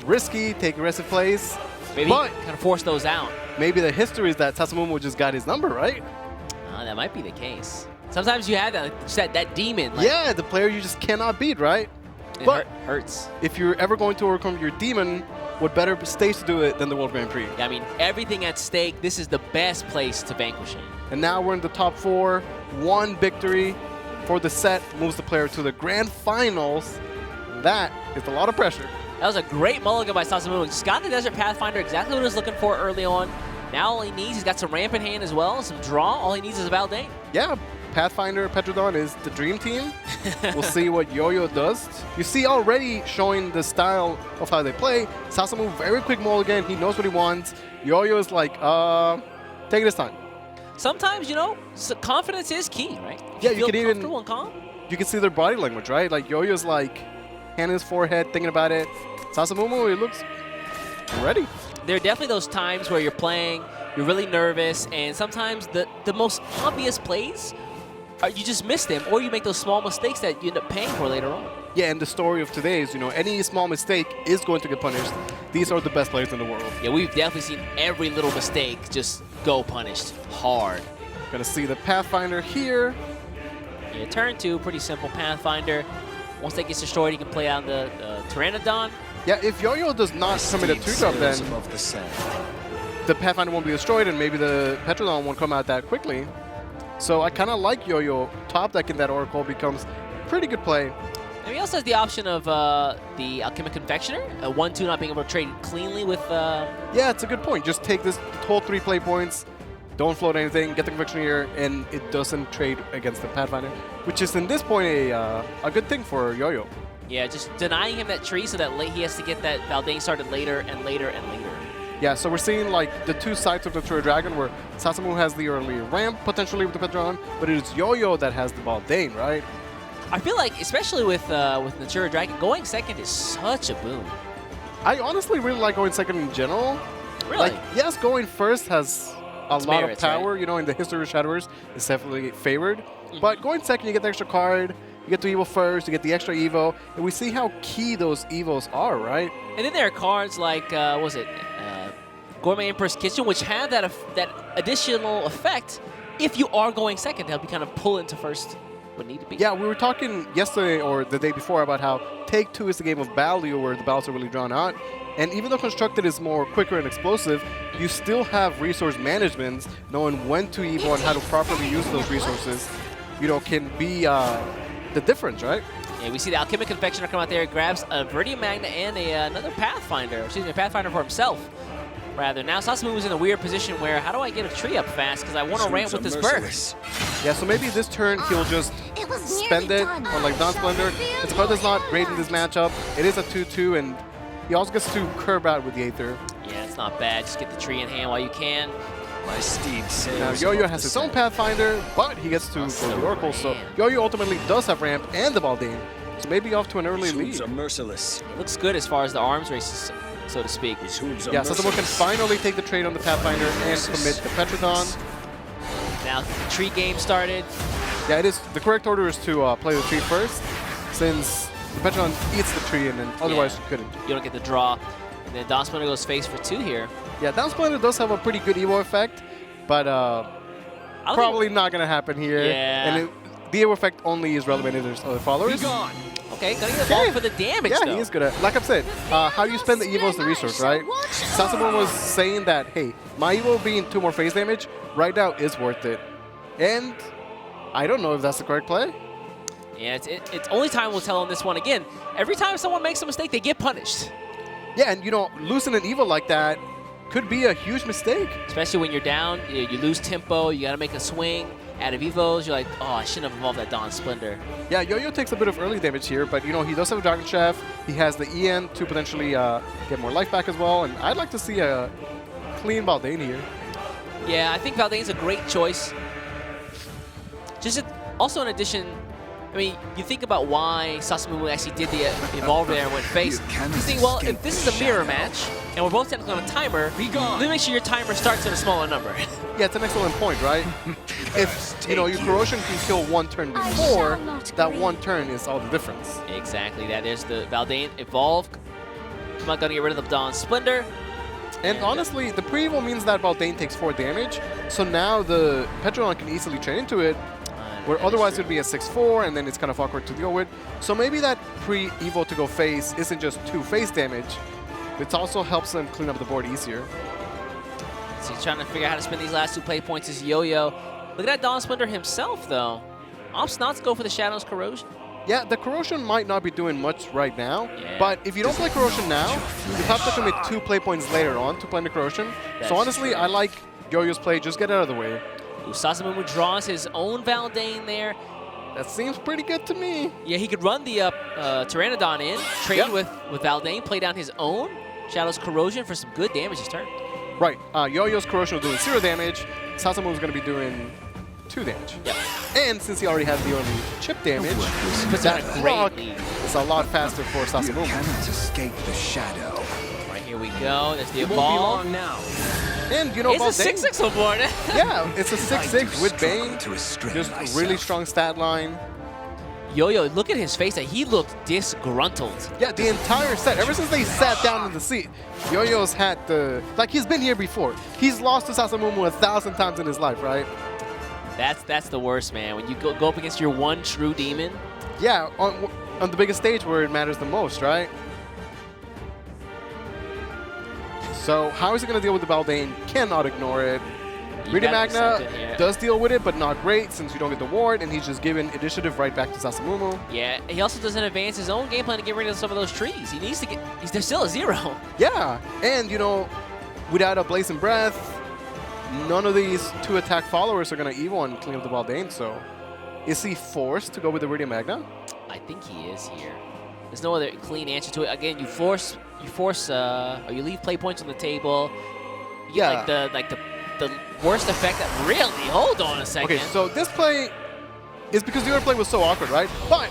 risky, take aggressive plays.
Maybe
but
kind of force those out.
Maybe the history is that Sasa Mumu just got his number, right?
That might be the case. Sometimes you have that demon. Like,
yeah, the player you just cannot beat, right?
It hurts.
If you're ever going to overcome your demon, what better stage to do it than the World Grand Prix?
Yeah, I mean, everything at stake. This is the best place to vanquish him.
And now we're in the top 4. 1 victory for the set moves the player to the grand finals. That is a lot of pressure.
That was a great mulligan by Sasa Mumu. Just got the Desert Pathfinder, exactly what he was looking for early on. Now all he needs, he's got some ramp in hand as well, some draw. All he needs is a Valdane.
Yeah, Pathfinder Petrodon is the dream team. We'll see what Yo-Yo does. You see already showing the style of how they play. Sasa Mumu, very quick mulligan. He knows what he wants. Yo-Yo is like, take this time.
Sometimes, you know, confidence is key, right?
Yeah, you can even,
and calm.
you can see their body language, right? Like Yo-Yo's like, hand in his forehead, thinking about it. Sasa Mumu, he looks ready.
There are definitely those times where you're playing, you're really nervous, and sometimes the most obvious plays, you just miss them, or you make those small mistakes that you end up paying for later on.
Yeah, and the story of today is, you know, any small mistake is going to get punished. These are the best players in the world.
Yeah, we've definitely seen every little mistake just go punished hard.
Gonna see the Pathfinder here.
Yeah, turn 2, pretty simple Pathfinder. Once that gets destroyed, you can play on the Pteranodon.
Yeah, if Yo-Yo does not come in a 2-drop, then the Pathfinder won't be destroyed, and maybe the Petrodon won't come out that quickly. So I kind of like Yo-Yo. Top deck in that Oracle becomes pretty good play.
And he also has the option of the Alchemic Confectioner, 1-2 not being able to trade cleanly with...
Yeah, it's a good point. Just take this whole 3 play points, don't float anything, get the Confectioner, and it doesn't trade against the Pathfinder, which is in this point a good thing for Yo-Yo.
Yeah, just denying him that tree so that he has to get that Valdane started later and later and later.
Yeah, so we're seeing like the 2 sides of the Natura Dragon where Sasa Mumu has the early ramp potentially with the Petron, but it is Yo-Yo that has the Valdane, right?
I feel like, especially with Natura Dragon, going second is such a boon.
I honestly really like going second in general.
Really?
Like, yes, going first has a lot
merits,
of power,
right?
You know, in the history of Shadowverse, it's definitely favored. But going second, you get the extra card, you get the Evo first, you get the extra Evo, and we see how key those Evos are, right?
And then there are cards like, what was it, Gourmet Empress Kitchen, which have that additional effect if you are going second to help you kind of pull into first would need to be.
Yeah, we were talking yesterday or the day before about how Take 2 is the game of value where the battles are really drawn out. And even though Constructed is more quicker and explosive, you still have resource management, knowing when to evo and how to properly use those resources, can be the difference, right?
Yeah, we see the Alchemic Confectioner come out there, grabs a Viridian Magna and another Pathfinder. Excuse me, a Pathfinder for himself. Rather, now Sasamu is in a weird position where, how do I get a tree up fast? Because I want to ramp with this burst.
Yeah, so maybe this turn he'll just spend it on like Dawn Splendor. His card is not great in this matchup. It is a 2-2, and he also gets to curb out with the Aether.
Yeah, it's not bad. Just get the tree in hand while you can.
My steed
now Yo-Yo has his own Pathfinder, but he gets to go to the Oracle, so Yo-Yo ultimately does have ramp and the Baldane. So maybe off to an early lead.
Are merciless.
It looks good as far as the arms race, so to speak.
Yeah, Sasamu can finally take the trade on the Pathfinder and commit the Petrodon.
Now the tree game started.
Yeah, it is. The correct order is to play the tree first, since the Petrodon eats the tree and then otherwise you couldn't.
You don't get the draw. And then Dawn Splendor goes face for 2 here.
Yeah, Dawn Splendor does have a pretty good Evo effect, but probably not going to happen here.
Yeah.
And the Evo effect only is relevant if there's other followers.
Okay, gonna get the ball for the damage,
yeah,
though.
he is good at, like I've said, how you spend the Evo is the resource, right? Sasamu was saying that, hey, my Evo being 2 more phase damage right now is worth it. And I don't know if that's the correct play.
Yeah, it's only time will tell on this one. Again, every time someone makes a mistake, they get punished.
Yeah, and losing an Evo like that could be a huge mistake.
Especially when you're down, you lose tempo, you gotta make a swing. Out of Evos, you're like, oh, I shouldn't have evolved that Dawn Splendor.
Yeah, Yo-Yo takes a bit of early damage here, but he does have a Dragon Shaft. He has the EN to potentially get more life back as well, and I'd like to see a clean Baldane here.
Yeah, I think Baldane's a great choice. Also in addition, I mean, you think about why Sasamu actually did the evolve there and went face. You think, well, if this is a mirror match, and we're both technically on a timer, let me make sure your timer starts at a smaller number.
Yeah, it's an excellent point, right? If, your Corrosion can kill 1 turn before, that 1 turn is all the difference.
Exactly that. There's the Baldane evolve. I'm not going to get rid of the Dawn Splendor.
And honestly, the pre-evo means that Baldane takes 4 damage, so now the Petrodon can easily train into it, where otherwise it would be a 6-4, and then it's kind of awkward to deal with. So maybe that pre-evo to go face isn't just 2 face damage, it also helps them clean up the board easier.
So he's trying to figure out how to spend these last 2 play points as Yo-Yo. Look at that Dawn Splendor himself, though. Opts not to go for the Shadow's Corrosion.
Yeah, the Corrosion might not be doing much right now, but if you don't play Corrosion now, you have to commit 2 play points later on to play the Corrosion. So honestly, I like Yo-Yo's play. Just get out of the way.
Sasamu draws his own Baldane there.
That seems pretty good to me.
Yeah, he could run the Pteranodon in, trade with Baldane, play down his own Shadow's Corrosion for some good damage this turn.
Right. Yo-Yo's Corrosion was doing 0 damage. Sasamu was going to be doing 2 damage.
Yep.
And since he already had the early chip damage,
that
clock is a lot faster for Sasamu.
You cannot escape the shadow.
Right, here we go. There's the
It
ball.
won't be long now.
And
it's a 6-6 on board.
Yeah, it's a 6-6 with Bane. Just a really strong stat line.
Yo-Yo, look at his face. He looked disgruntled.
Yeah, the entire set, ever since they sat down in the seat, Yo-Yo's had the... Like, he's been here before. He's lost to Sasamu 1,000 times in his life, right?
That's the worst, man. When you go up against your one true demon.
Yeah, on the biggest stage where it matters the most, right? So how is he going to deal with the Baldane? Cannot ignore it. Viridian Magna does deal with it, but not great since you don't get the ward, and he's just giving initiative right back to Sasamu.
Yeah, he also doesn't advance his own game plan to get rid of some of those trees. He needs to get... There's still a 0.
Yeah, and, without a Blazing Breath, none of these 2 attack followers are going to Evo and clean up the Baldane, so... Is he forced to go with the Viridian Magna?
I think he is here. There's no other clean answer to it. Again, you force, or you leave play points on the table. You get the worst effect. Really? Hold on a second.
Okay, so this play is because the other play was so awkward, right? But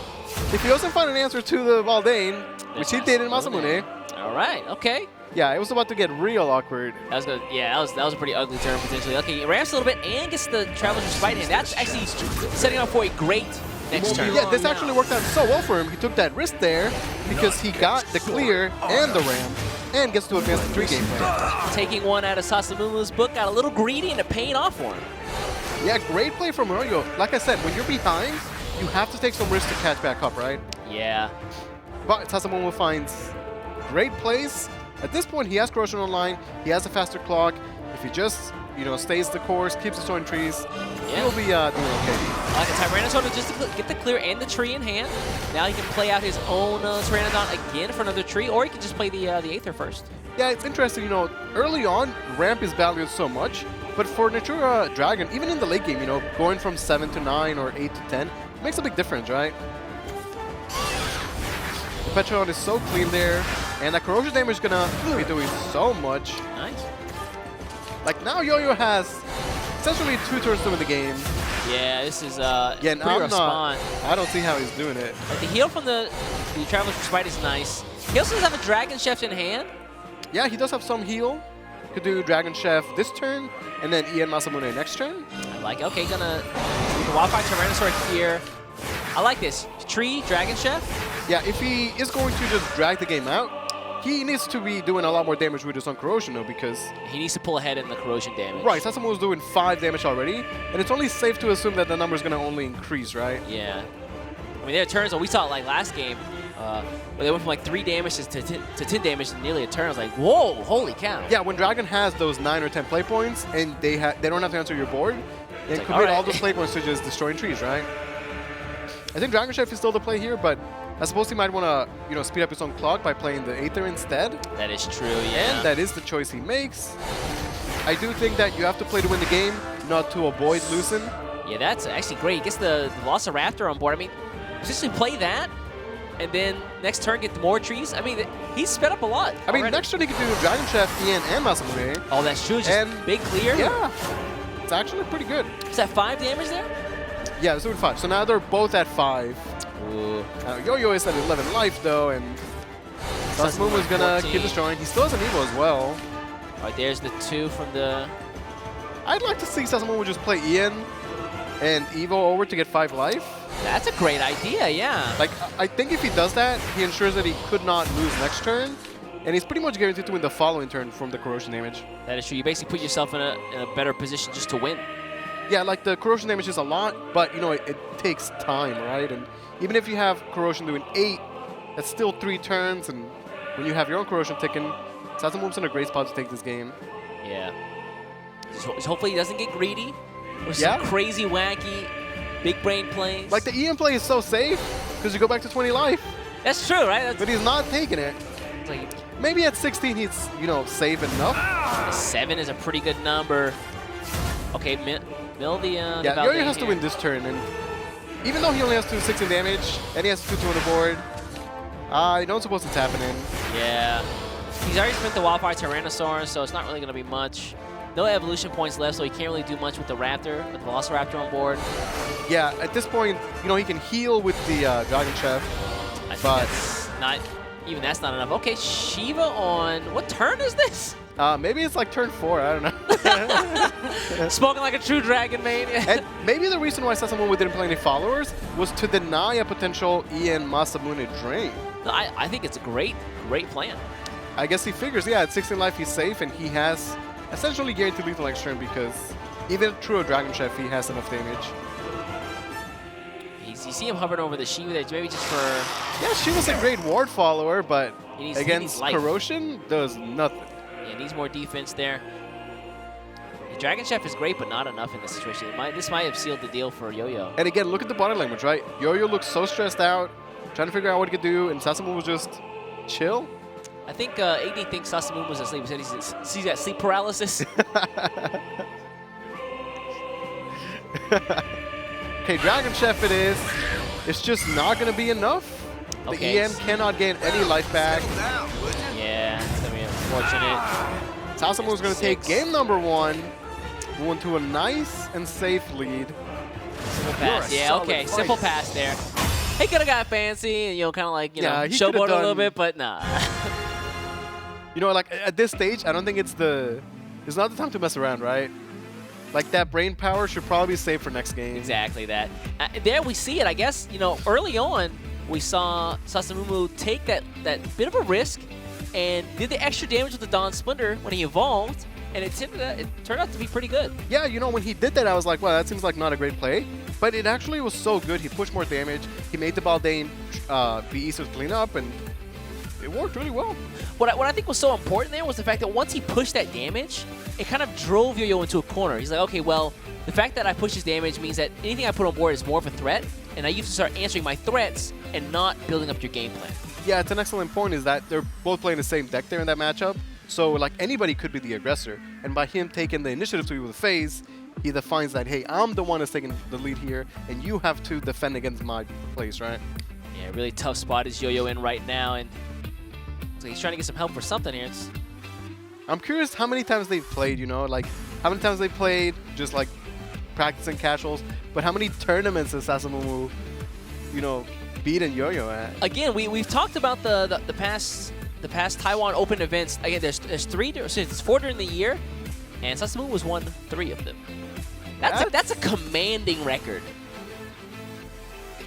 if he doesn't find an answer to the Baldane, which he did in Masamune.
All right. Okay.
Yeah, it was about to get real awkward.
That was good. Yeah, that was a pretty ugly turn potentially. Okay, he ramps a little bit and gets the Traveler's Respite in. That's actually setting up for a great next turn.
Yeah, this actually worked out so well for him. He took that risk there because he got the clear and the ramp and gets to advance the 3 game plan.
Taking one out of Sasamumu's book, got a little greedy and it paying off for him.
Yeah, great play from Yo-Yo. Like I said, when you're behind, you have to take some risk to catch back up, right?
Yeah.
But Sasamu finds great plays At this point, he has corrosion online. He has a faster clock. If he just, stays the course, keeps destroying trees, he'll be doing okay.
Like a Tyrannosaur just to get the clear and the tree in hand. Now he can play out his own Pteranodon again for another tree, or he can just play the Aether first.
Yeah, it's interesting. Early on, ramp is valued so much, but for Natura Dragon, even in the late game, going from 7 to 9 or 8 to 10 makes a big difference, right? The Petron is so clean there, and that corrosion damage is gonna be doing so much.
Nice.
Like now, Yo-Yo has essentially 2 turns to win the game.
Yeah, this is
and
pretty rough spawn.
I don't see how he's doing it.
Like the heal from the Traveler's Respite is nice. He also does have a Dragon Chef in hand.
Yeah, he does have some heal. Could do Dragon Chef this turn, and then Ian Masamune next turn.
I like it. Okay, gonna Wildfire Tyrannosaur here. I like this. Tree, Dragon Chef.
Yeah, if he is going to just drag the game out, he needs to be doing a lot more damage with his own corrosion, though, because
he needs to pull ahead in the corrosion damage.
Right, Sasamu was doing 5 damage already, and it's only safe to assume that the number is going to only increase, right?
Yeah. I mean, there are turns where we saw it like last game, where they went from like 3 damage to 10 damage in nearly a turn. I was like, whoa, holy cow.
Yeah, when Dragon has those 9 or 10 play points, and they don't have to answer your board, they
like,
commit all those play points to just destroying trees, right? I think Dragon Chef is still the play here, but I suppose he might want to, speed up his own clock by playing the Aether instead.
That is true, yeah.
And that is the choice he makes. I do think that you have to play to win the game, not to avoid losing.
Yeah, that's actually great. He gets the Velociraptor on board. I mean, essentially play that, and then next turn get more trees. I mean, he's sped up a lot.
I mean, next turn he could do Dragon Chef, Ian, and Masamune.
Oh, that's true. Just big clear.
Yeah. It's actually pretty good.
Is that 5 damage there?
Yeah, it's doing 5. So now they're both at 5. Yo-Yo is at 11 life, though, and Sasamu is going to keep destroying. He still has an Evo as well.
All right, there's the 2 from the...
I'd like to see Sasamu just play Ian and Evo over to get 5 life.
That's a great idea, yeah.
Like, I think if he does that, he ensures that he could not lose next turn, and he's pretty much guaranteed to win the following turn from the corrosion damage.
That is true. You basically put yourself in a better position just to win.
Yeah, like the corrosion damage is a lot, but it takes time, right? And even if you have corrosion doing 8, that's still 3 turns, and when you have your own corrosion ticking, Sasamu's in a great spot to take this game.
Yeah. So hopefully he doesn't get greedy with some crazy, wacky, big brain plays.
Like the Ian play is so safe because you go back to 20 life.
That's true, right?
But he's not taking it.
Like,
maybe at 16 he's, safe enough.
7 is a pretty good number. Okay, mill the
yeah, Yo-Yo has to win this turn, and even though he only has to do 16 damage, and he has to do 2 on the board, you don't supposed to tap it in.
Yeah. He's already spent the Wildfire Tyrannosaur, so it's not really going to be much. No evolution points left, so he can't really do much with the Raptor, with the Velociraptor on board.
Yeah, at this point, he can heal with the Dragon Chef.
I think that's not, even that's not enough. Okay, Shiva on, what turn is this?
Maybe it's like turn 4, I don't know.
Spoken like a true dragon main.
And maybe the reason why Sasamu didn't play any followers was to deny a potential Ian Masamune drain.
No, I think it's a great plan.
I guess he figures, yeah, at 16 life he's safe, and he has essentially guaranteed lethal next turn because even through a Dragon Chef, he has enough damage.
You see him hovering over the Shiva there, maybe just for...
Yeah, Shiva's a great ward follower, but against
life.
corrosion, does nothing.
Yeah, needs more defense there. The Dragon Chef is great, but not enough in this situation. This might have sealed the deal for Yo-Yo.
And again, look at the body language, right? Yo-Yo looks so stressed out, trying to figure out what he could do, and Sasamu was just chill.
I think AD thinks Sasamu was asleep. He said he sees that sleep paralysis.
Okay, Dragon Chef it is. It's just not going to be enough.
Okay.
The EM cannot gain any life back.
Yeah, it's going to be unfortunate.
Sasamu's going to take game number 1, going to a nice and safe lead.
Simple pass. Yeah, okay. Simple pass there. He could have got fancy and, kind of like, showboat a little bit, but nah.
Like at this stage, I don't think it's not the time to mess around, right? Like that brain power should probably be saved for next game.
Exactly that. There we see it. I guess, early on, we saw Sasamu take that bit of a risk and did the extra damage with the Dawn Splendor when he evolved, and it turned out to be pretty good.
Yeah, when he did that, I was like, wow, that seems like not a great play. But it actually was so good. He pushed more damage. He made the Baldane be easy to clean up, and it worked really well.
What I think was so important there was the fact that once he pushed that damage, it kind of drove Yo-Yo into a corner. He's like, okay, well, the fact that I push this damage means that anything I put on board is more of a threat, and I used to start answering my threats and not building up your game plan.
Yeah, it's an excellent point is that they're both playing the same deck there in that matchup. So, like, anybody could be the aggressor. And by him taking the initiative to be with FaZe, he defines that, hey, I'm the one that's taking the lead here, and you have to defend against my plays, right?
Yeah, really tough spot is Yo-Yo in right now, and so he's trying to get some help for something here.
I'm curious how many times they've played, you know, like, how many times they played, just, like, practicing casuals, but how many tournaments has Sasamumu, you know, beaten Yo-Yo at?
Again, we've talked about the past Taiwan Open events. Again, there's 4 during the year, and Sasamumu was won 3 of them. That's a commanding record.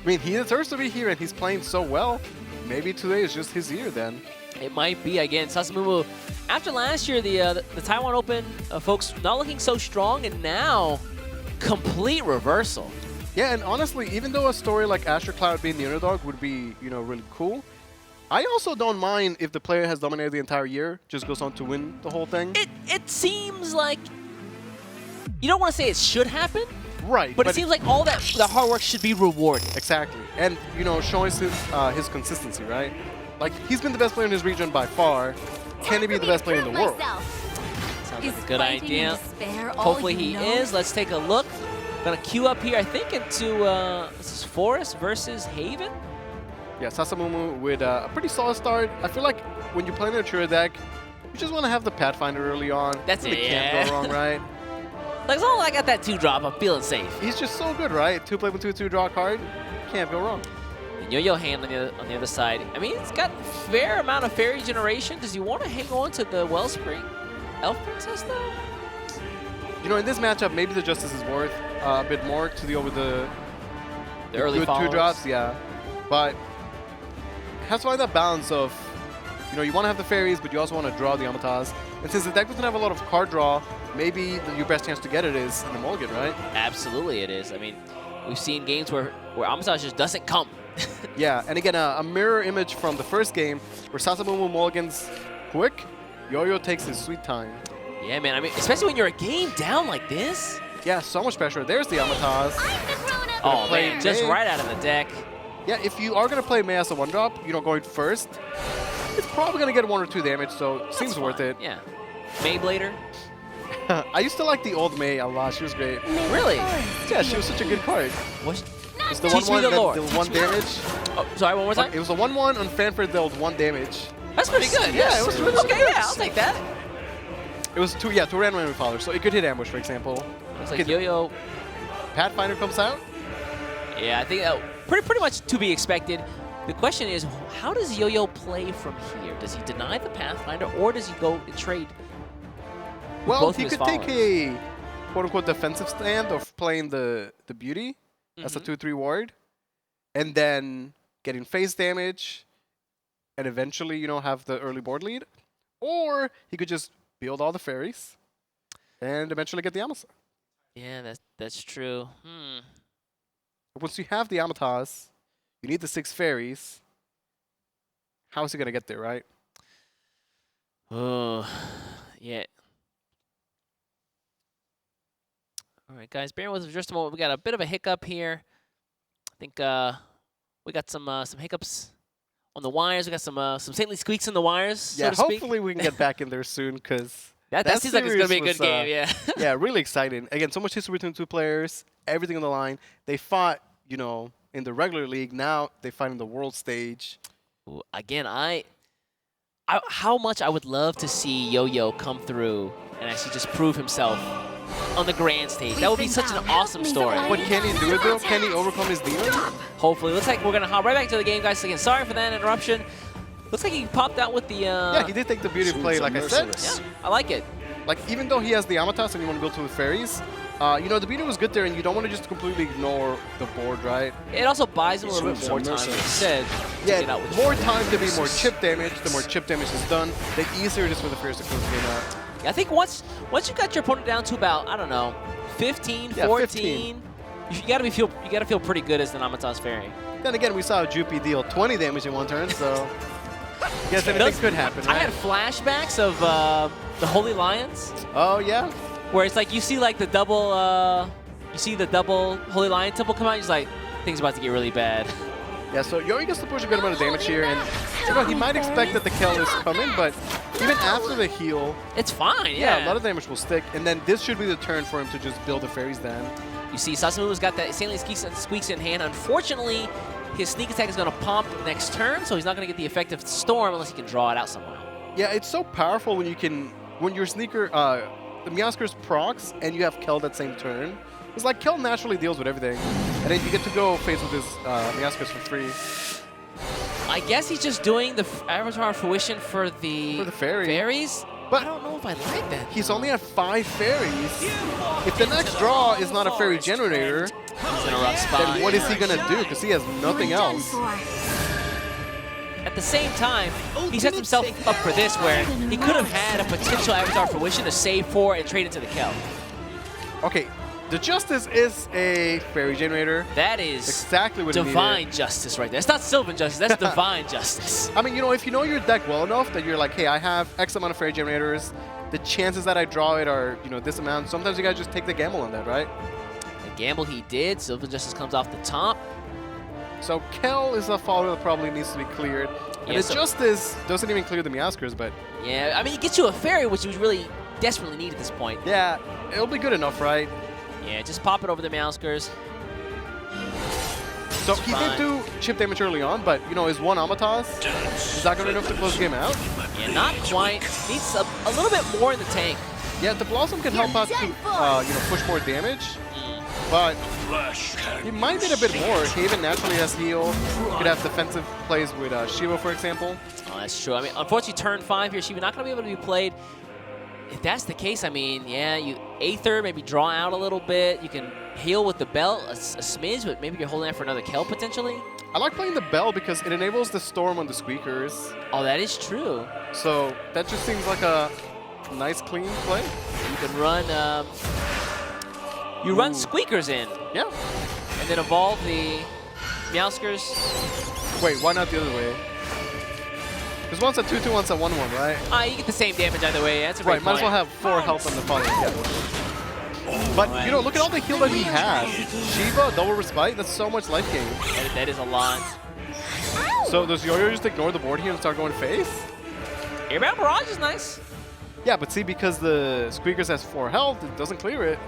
I mean, he deserves to be here, and he's playing so well. Maybe today is just his year then.
It might be. Again, Sasamumu, after last year, the Taiwan Open folks not looking so strong, and now complete reversal.
Yeah, and honestly, even though a story like Astro Cloud being the underdog would be, you know, really cool, I also don't mind if the player has dominated the entire year, just goes on to win the whole thing.
It seems like, you don't want to say it should happen,
right?
But it seems like all that the hard work should be rewarded.
Exactly, and you know, showing his consistency, right? Like, he's been the best player in his region by far. Can he be the best player in the world?
Sounds like a good idea. Hopefully he is. Let's take a look. Gonna queue up here, I think, into this is Forest versus Haven.
Yeah, Sasamumu with a pretty solid start. I feel like when you're playing a Natura deck, you just want to have the Pathfinder early on.
That's
really
it,
can't go wrong, right?
Like, as long as I got that 2-drop, I'm feeling safe.
He's just so good, right? 2 play with 2 draw card. Can't go wrong.
And Yo-Yo hand on the other side. I mean, it's got a fair amount of fairy generation. Does he want to hang on to the Wellspring Elf Princess, though?
You know, in this matchup, maybe the Justice is worth a bit more to deal with the
early
good
followers.
2 drops, yeah. But it has to find that balance of, you know, you want to have the fairies, but you also want to draw the Amatas. And since the deck doesn't have a lot of card draw, maybe your best chance to get it is in the mulligan, right?
Absolutely it is. I mean, we've seen games where Amatas just doesn't come.
Yeah, and again, a mirror image from the first game where Sasamumu mulligans quick, Yo-Yo takes his sweet time.
Yeah, man. I mean, especially when you're a game down like this.
Yeah, so much pressure. There's the Amatas.
Oh, man, just right out of the deck.
Yeah, if you are going to play May as a 1-drop, you know, going first, it's probably going to get 1 or 2 damage, so it seems worth it.
Yeah. Mayblader.
I used to like the old May a lot. She was great.
Really?
Yeah, she was such a good card. It's the
Teach me the lore.
Dealt 1 damage.
Oh, sorry, one more time?
It was a 1/1 on Fanfare dealt 1 damage.
That's pretty good.
Yeah, it was really
okay,
good.
yeah, I'll take that.
It was 2 random followers, so it could hit ambush, for example.
Looks like Yo-Yo.
Pathfinder comes out.
Yeah, I think pretty much to be expected. The question is, how does Yo-Yo play from here? Does he deny the Pathfinder, or does he go and trade?
Well,
both
he
of his
could take
followers?
a quote-unquote defensive stand of playing the beauty as a 2/3 ward, and then getting phase damage, and eventually, you know, have the early board lead. Or he could just build all the fairies and eventually get the Amasa.
Yeah, that's true.
Once you have the Amatas, you need the 6 fairies. How is he going to get there, right?
Oh, yeah. All right, guys, bear with us for just a moment. We got a bit of a hiccup here. I think we got some hiccups on the wires. We got some saintly squeaks in the wires.
Yeah,
so to speak.
hopefully we can get back in there soon because
that seems like it's gonna be a good game. Yeah.
Yeah, really exciting. Again, so much history between 2 players. Everything on the line. They fought, you know, in the regular league. Now they fight in the world stage.
Ooh, again, how much I would love to see Yo-Yo come through and actually just prove himself on the grand stage. That would be such an awesome story.
But can he do it though? Can he overcome his demon?
Hopefully. Looks like we're gonna hop right back to the game, guys. Again, sorry for that interruption. Looks like he popped out with the.
Yeah, he did take the beauty of play, like I said.
Yeah, I like it.
Like, even though he has the Amatas and you want to build 2 with fairies, you know, the beauty was good there, and you don't want to just completely ignore the board, right?
It also buys him a little bit more time, like you said.
Yeah, more time to be more chip damage. The more chip damage is done, the easier it is for the fairies to close the game out.
Yeah, I think once you got your opponent down to about, I don't know, 15, 14, you gotta feel pretty good as the Namatas Fairy.
Then again, we saw Jupi deal 20 damage in 1 turn, so Guess anything could happen,
I
right?
had flashbacks of the Holy Lions.
Oh, yeah?
Where it's like you see like the double, Holy Lion temple come out, and he's like, things about to get really bad.
Yeah, so Yo-Yo gets to push a good amount of damage here, and you know, he might expect that the kill is coming, but even after the heal,
it's fine,
yeah. A lot of damage will stick, and then this should be the turn for him to just build the fairies down.
You see, Sasamu's got that insanely squeaks in hand. Unfortunately, his sneak attack is going to pop next turn, so he's not going to get the effective storm unless he can draw it out somehow.
Yeah, it's so powerful when your sneaker, the Meowscar's procs, and you have Kel that same turn. It's like Kel naturally deals with everything, and then you get to go face with his Meowscars for free.
I guess he's just doing the Avatar Fruition for the fairies.
But
I don't know if I like that.
He's only at 5 fairies. If the next draw is not a fairy generator,
he's in a rough spot.
then what is he gonna do? Because he has nothing else.
At the same time, he sets himself up for this, where he could have had a potential Avatar Fruition to save for and trade into the Kel.
Okay, the Justice is a fairy generator.
That is
exactly what
divine justice right there. It's not Sylvan Justice, that's divine justice.
I mean, you know, if you know your deck well enough that you're like, hey, I have X amount of fairy generators, the chances that I draw it are, you know, this amount. Sometimes you gotta just take the gamble on that, right?
The gamble he did. Sylvan Justice comes off the top.
So Kel is a follower that probably needs to be cleared. And the Justice doesn't even clear the Meowscars, but...
Yeah, I mean, it gets you a fairy, which was really desperately needed at this point.
Yeah, it'll be good enough, right?
Yeah, just pop it over the Meowscars.
So he did do chip damage early on, but, you know, his one Amatas is not good enough to close the game out.
Yeah, not quite. Needs a little bit more in the tank.
Yeah, the Blossom can help out to, you know, push more damage. But he might need a bit more. Haven naturally has heal. Could have defensive plays with Shiva, for example.
Oh, that's true. I mean, unfortunately, turn 5 here, Shiva not going to be able to be played. If that's the case, I mean, yeah, you Aether, maybe draw out a little bit. You can heal with the belt a smidge, but maybe you're holding out for another Kel potentially.
I like playing the bell because it enables the storm on the Squeakers.
Oh, that is true.
So that just seems like a nice, clean play.
You can run... You run Squeakers in.
Yeah.
And then evolve the Meowscars.
Wait, why not the other way? Because one's a 2/2, one's a 1/1, right?
You get the same damage either way. That's a great
Right, might as well have 4 health on the following. Yeah. But, you know, look at all the heal that he has. Shiva, double respite, that's so much life gain.
That is a lot.
So does Yo-Yo just ignore the board here and start going face?
Airbound Barrage is nice.
Yeah, but see, because the Squeakers has 4 health, it doesn't clear it.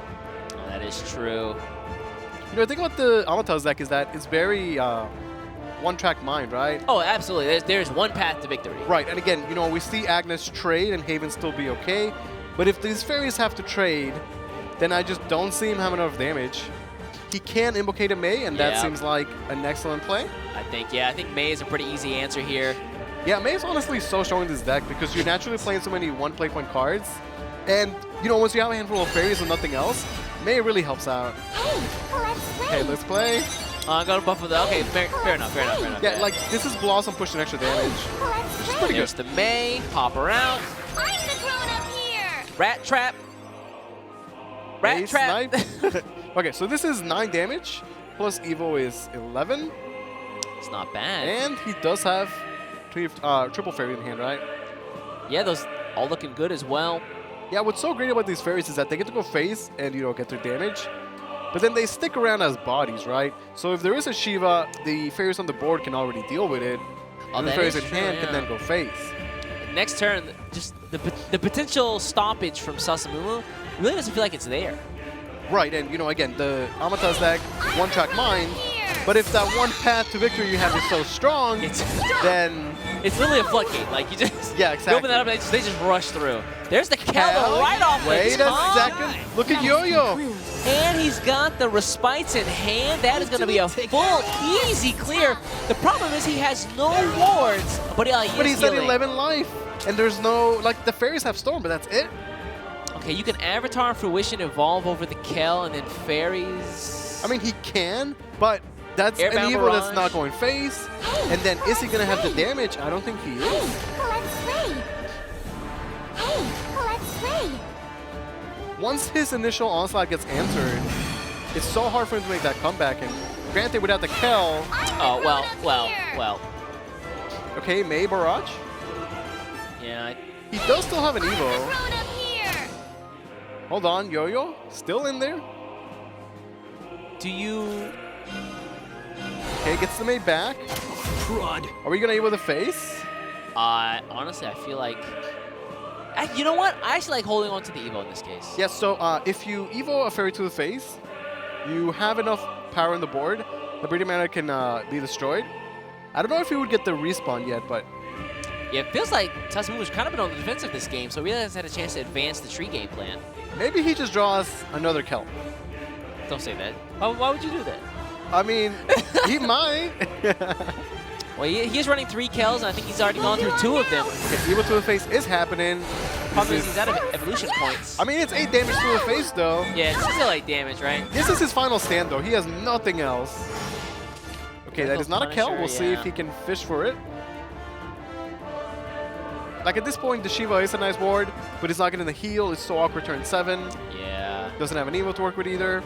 That is true.
You know, the thing about the Amatas deck is that it's very one-track mind, right?
Oh, absolutely. There's one path to victory.
Right, and again, you know, we see Agnes trade and Haven still be okay, but if these fairies have to trade, then I just don't see him having enough damage. He can Invocate a May, and that seems like an excellent play.
I think May is a pretty easy answer here.
Yeah, May is honestly so strong in this deck because you're naturally playing so many one-play point cards, and, you know, once you have a handful of fairies and nothing else, May really helps out. Hey, let's play.
I'm going to buff with the... Okay, fair enough.
Yeah, like, this is Blossom pushing extra damage. Which is pretty
There's
good.
the May. Pop her out.
I'm the grown-up here.
Rat Trap. Rat Trap.
Okay, so this is 9 damage, plus Evo is 11.
It's not bad.
And he does have triple fairy in hand, right?
Yeah, those all looking good as well.
Yeah, what's so great about these fairies is that they get to go face and, you know, get their damage. But then they stick around as bodies, right? So if there is a Shiva, the fairies on the board can already deal with it. And the fairies in hand can then go face.
Next turn, just the potential stoppage from Sasamumu really doesn't feel like it's there.
Right, and, you know, again, the Amatas deck, one-track mind. But if that one path to victory you have is so strong, then...
It's literally a floodgate. Like, you just...
Yeah, exactly.
You open that up and they just rush through. There's the Kel right off the
Wait
top.
a second. Look at Yo-Yo.
And he's got the respites in hand. That is going to be a full, easy clear. The problem is he has no wards, but
he's at 11 life. And there's no... Like, the fairies have Storm, but that's it.
Okay, you can Avatar Fruition, evolve over the Kel, and then fairies...
I mean, he can, but... That's an Evo that's not going face. And then is he going to have the damage? I don't think he is. Once his initial onslaught gets answered, it's so hard for him to make that comeback. And granted, without the Kel...
Oh, well.
Okay, May Barrage.
Yeah.
He does still have an Evo.
Grown up here.
Hold on, Yo-Yo. Still in there.
Do you...
Okay, gets the mate back.
Crud.
Are we going to Evo the face?
Honestly, I feel like... You know what? I actually like holding on to the Evo in this case.
Yes, so if you Evo a fairy to the face, you have enough power on the board. The Breeding Mana can be destroyed. I don't know if he would get the respawn yet, but...
Yeah, it feels like Sasamu's kind of been on the defensive this game, so he really hasn't had a chance to advance the tree game plan.
Maybe he just draws another Kelp.
Don't say that. Why would you do that?
I mean, he might.
Well, he is running 3 Kells, and I think he's already gone through 2 of them.
Okay, Evo to the face is happening.
Problem is he's out of evolution points.
I mean, it's 8 damage to the face, though.
Yeah, it's still 8 damage, right?
This is his final stand, though. He has nothing else. Okay, that is not a Kel. We'll see if he can fish for it. Like, at this point, the Shiva is a nice ward, but he's not getting the heal. It's so awkward turn 7.
Yeah.
Doesn't have an Evo to work with either.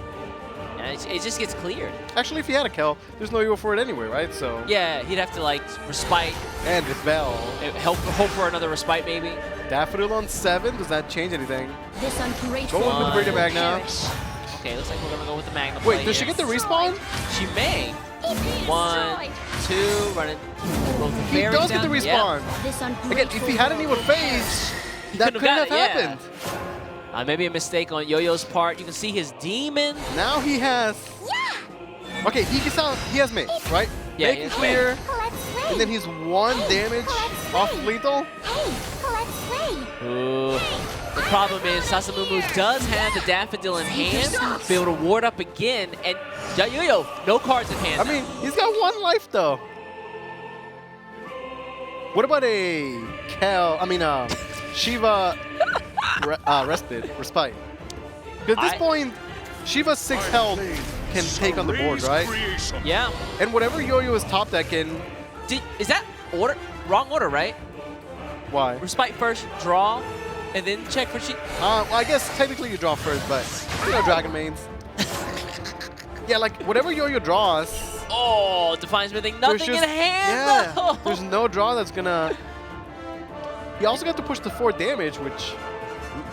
And it just gets cleared.
Actually, if he had a Kel, there's no Evo for it anyway, right? So
yeah, he'd have to, like, respite.
And Dispel.
Hope for another respite, maybe.
Daffodil on 7. Does that change anything?
This ungrateful
Going with the Breeding Magna.
Okay, looks like we're going to go with the Magna.
Wait, does she get the respawn?
She may. 1, 2, running.
He does get the respawn.
Yeah.
Again, if he had an Evo phase, that couldn't have happened.
Maybe a mistake on Yo-Yo's part. You can see his demon.
Now he has... Okay, he has mate, right?
Yeah,
Make it clear. And then he's 1 damage off lethal.
Ooh. The problem is Sasamumu does have the Daffodil in hand to be able to ward up again, and Yo-Yo, no cards in hand.
I mean, he's got 1 life, though. What about a Shiva respite? Because at this point, Shiva's 6 health can take on the board, right?
Yeah.
And whatever Yo-Yo is top decking...
Is that order? Wrong order, right?
Why?
Respite first, draw, and then check for
well, I guess technically you draw first, but you know Dragon Mains. Yeah, like whatever Yo-Yo draws...
Oh, Define Smithing, nothing in hand!
Yeah, there's no draw that's gonna... He also got to push the 4 damage, which...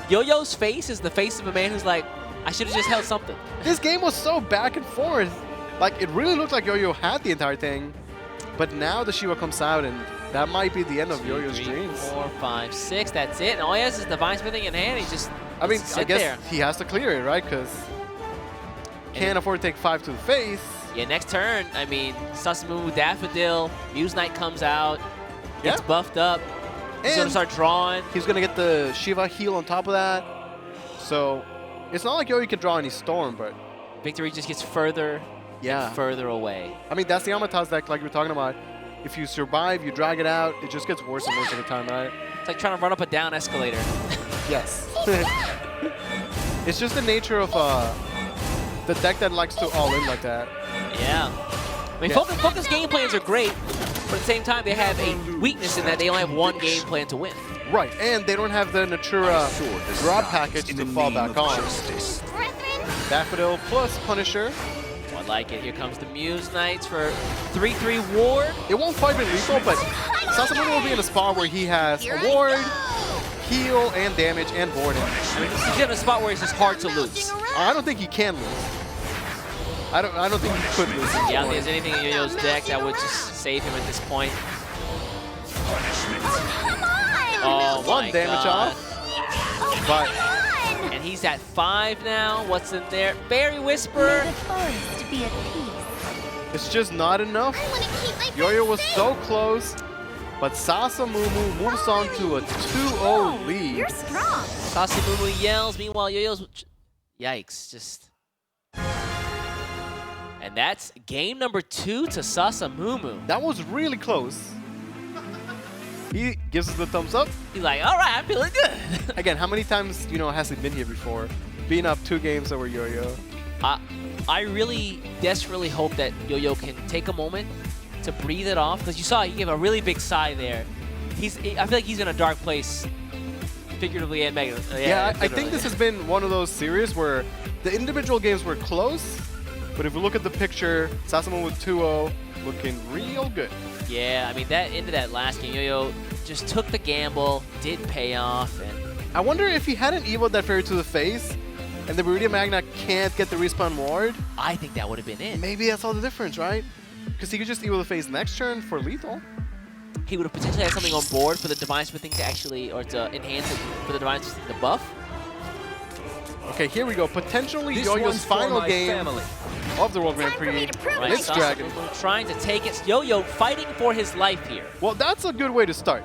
Yo-Yo's face is the face of a man who's like, I should have just held something.
This game was so back and forth. Like, it really looked like Yo-Yo had the entire thing. But now the Shiva comes out, and that might be the end of Yo-Yo's dreams.
4, 5, 6, that's it. And all he has is Divine Smithing in hand. He just
I mean, I guess
there.
he has to clear it, right? Because can't afford to take 5 to the face.
Yeah, next turn, I mean, Sasamumu, Daffodil, Muse Knight comes out, gets buffed up. He's going to start drawing.
He's going to get the Shiva heal on top of that. So it's not like Yo-Yo can draw any Storm, but...
Victory just gets further and further away.
I mean, that's the Amataz deck like you were talking about. If you survive, you drag it out, it just gets worse and worse every time, right?
It's like trying to run up a down escalator.
Yes. It's just the nature of the deck that likes to all in like that.
Yeah. I mean, focus game plans are great, but at the same time, they have a weakness in that they only have 1 game plan to win.
Right, and they don't have the Natura Rod package to fall back on. Daffodil plus Punisher.
Oh, I like it. Here comes the Muse Knights for 3/3 ward.
It won't quite be lethal, but Sasamumu will be in a spot where he has a ward, heal, and damage, and boarding.
I mean, he's in a spot where it's just hard to lose.
I don't think he can lose. I don't think he could lose.
Yeah, I don't think there's anything in Yo-Yo's deck that would just save him at this point. Oh,
1 damage off. But
and he's at 5 now. What's in there? Fairy Whisper.
It's just not enough. Yo-Yo was so close, but Sasamumu moves on to a 2-0 lead.
You're strong.
Sasamumu yells. Meanwhile, Yo-Yo's... Yikes. Just... And that's game number 2 to Sasamumu.
That was really close. He gives us the thumbs up.
He's like, all right, I'm feeling good.
Again, how many times, has he been here before? Being up 2 games over Yo-Yo.
I really desperately hope that Yo-Yo can take a moment to breathe it off, because you saw he gave a really big sigh there. I feel like he's in a dark place, figuratively and
I think this has been one of those series where the individual games were close, But if we look at the picture, Sasamo with 2-0, looking real good.
Yeah, I mean, that into that last game, Yo-Yo just took the gamble, did pay off, and
I wonder if he hadn't evoed that fairy to the face, and the Viridian Magna can't get the respawn ward.
I think that would have been it.
Maybe that's all the difference, right? Because he could just evo the face next turn for lethal.
He would have potentially had something on board for the Divine Smithing to actually, or to enhance it for the Divine Smithing to buff.
Okay, here we go. Potentially
This
Yo-Yo's
one's for
final
my
game
family.
of the World Grand Prix.
Right,
It's Dragon.
trying to take it. Yo-Yo fighting for his life here.
Well, that's a good way to start.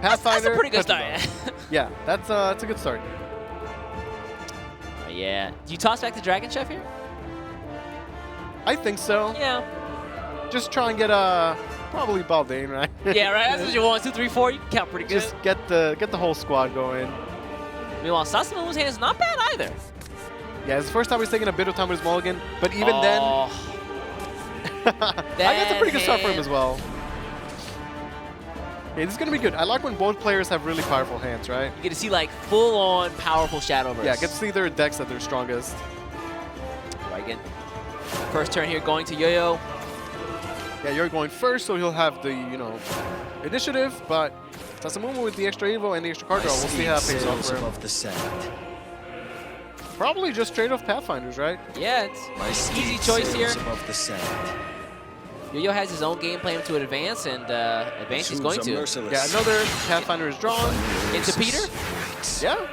Pathfinder.
That's a pretty good start.
Yeah, that's a good start.
Yeah. Do you toss back the Dragon Chef here?
I think so.
Yeah.
Just try and get probably Baldane, right?
Yeah, right. That's what you want. 2, 3, 4. You can count pretty good.
Just get the whole squad going.
Meanwhile, Sasamo's hand is not bad either.
Yeah, it's the first time he's taking a bit of time with his mulligan, but even then, I guess a pretty good start for him as well. Yeah, this is going to be good. I like when both players have really powerful hands, right?
You get to see like full-on powerful Shadowverse.
Yeah, get to see their decks at their strongest.
Right again. First turn here going to Yo-Yo.
Yeah, you're going first, so he'll have the, initiative, but Sasamumu with the extra Evo and the extra card draw, we'll see how that pays off for him.
Above the sand.
Probably just straight off Pathfinders, right?
Yeah, it's
My
easy choice here.
above the sand.
Yo-Yo has his own game plan to advance, and advance he's going to.
Yeah, another Pathfinder is drawn.
Into Peter?
Yeah.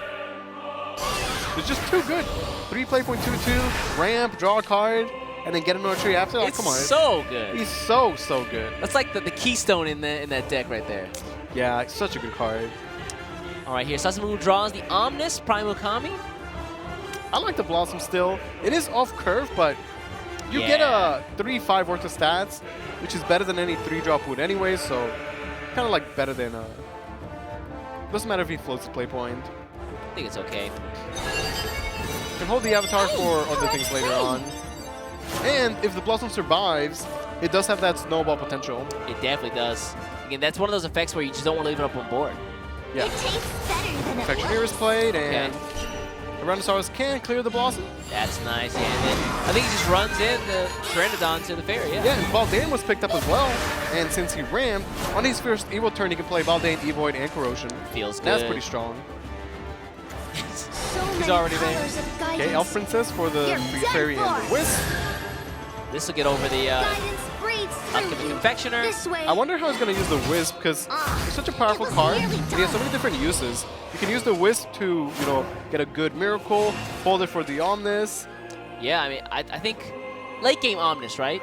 It's just too good. 3 play point 2/2, ramp, draw a card, and then get another tree after. Oh,
It's
come on.
so good.
He's so good.
That's like the keystone in that deck right there.
Yeah, it's such a good card.
All right, here Sasamu draws the Omnis Primal Kami.
I like the Blossom still. It is off curve, but you get a 3-5 worth of stats, which is better than any 3-drop would anyway, so kind of like better than... doesn't matter if he floats the play point.
I think it's okay.
Can hold the Avatar for other things later on. And if the Blossom survives, it does have that snowball potential.
It definitely does. Again, that's one of those effects where you just don't want to leave it up on board.
Yeah. Infectioneer is played, and Tyrannosaurus can clear the Blossom.
That's nice, yeah. And then I think he just runs in the Pteranodon to the fairy, yeah.
Yeah, and Baldane was picked up as well. And since he rammed, on his first Evo turn, he can play Baldane, Evoid, and Corrosion.
Feels good.
That's pretty strong.
He's already there.
Okay, Elf Princess for the Free Fairy and the Wisp.
This will get over the Alchemic Confectioner.
I wonder how he's going to use the Wisp, because it's such a powerful card. And he has so many different uses. You can use the Wisp to, get a good Miracle, hold it for the Omnis.
Yeah, I mean, I think late game Omnis, right?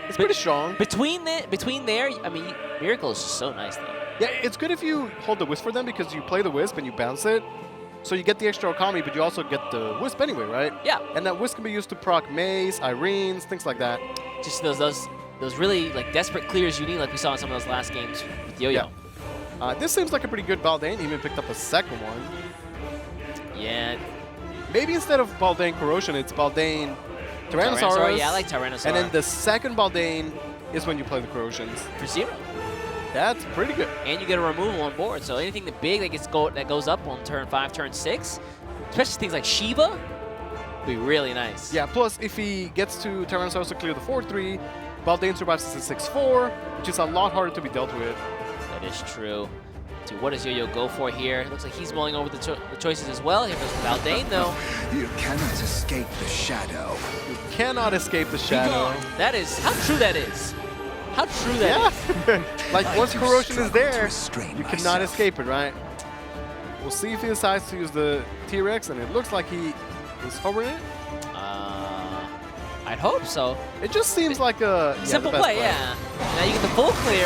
It's pretty strong.
Between there, I mean, Miracle is just so nice, though.
Yeah, it's good if you hold the Wisp for them, because you play the Wisp and you bounce it. So you get the extra Okami, but you also get the Wisp anyway, right?
Yeah.
And that Wisp can be used to proc Maze, Irenes, things like that.
Just those really like desperate clears you need, like we saw in some of those last games with Yo-Yo.
Yeah. This seems like a pretty good Baldane. He even picked up a second one.
Yeah.
Maybe instead of Baldane Corrosion, it's Baldane Tyrannosaurus.
Yeah, I like Tyrannosaurus.
And then the second Baldane is when you play the Corrosions.
For 0.
That's pretty good.
And you get a removal on board, so anything that big that goes up on turn 5, turn 6, especially things like Shiva, would be really nice.
Yeah, plus if he gets to Tyrannosaurus to clear the 4-3, Baldane survives as a 6-4, which is a lot harder to be dealt with.
That is true. So what does Yo-Yo go for here? It looks like he's mulling over the choices as well. Here goes Baldane, though.
You cannot escape the shadow.
You cannot escape the shadow.
That is, how true that is. How true that is.
Like, once Corrosion is there, you cannot escape it, right? We'll see if he decides to use the T-Rex, and it looks like he is hovering it.
I'd hope so.
It just seems like a
simple play, yeah. Now you get the full clear.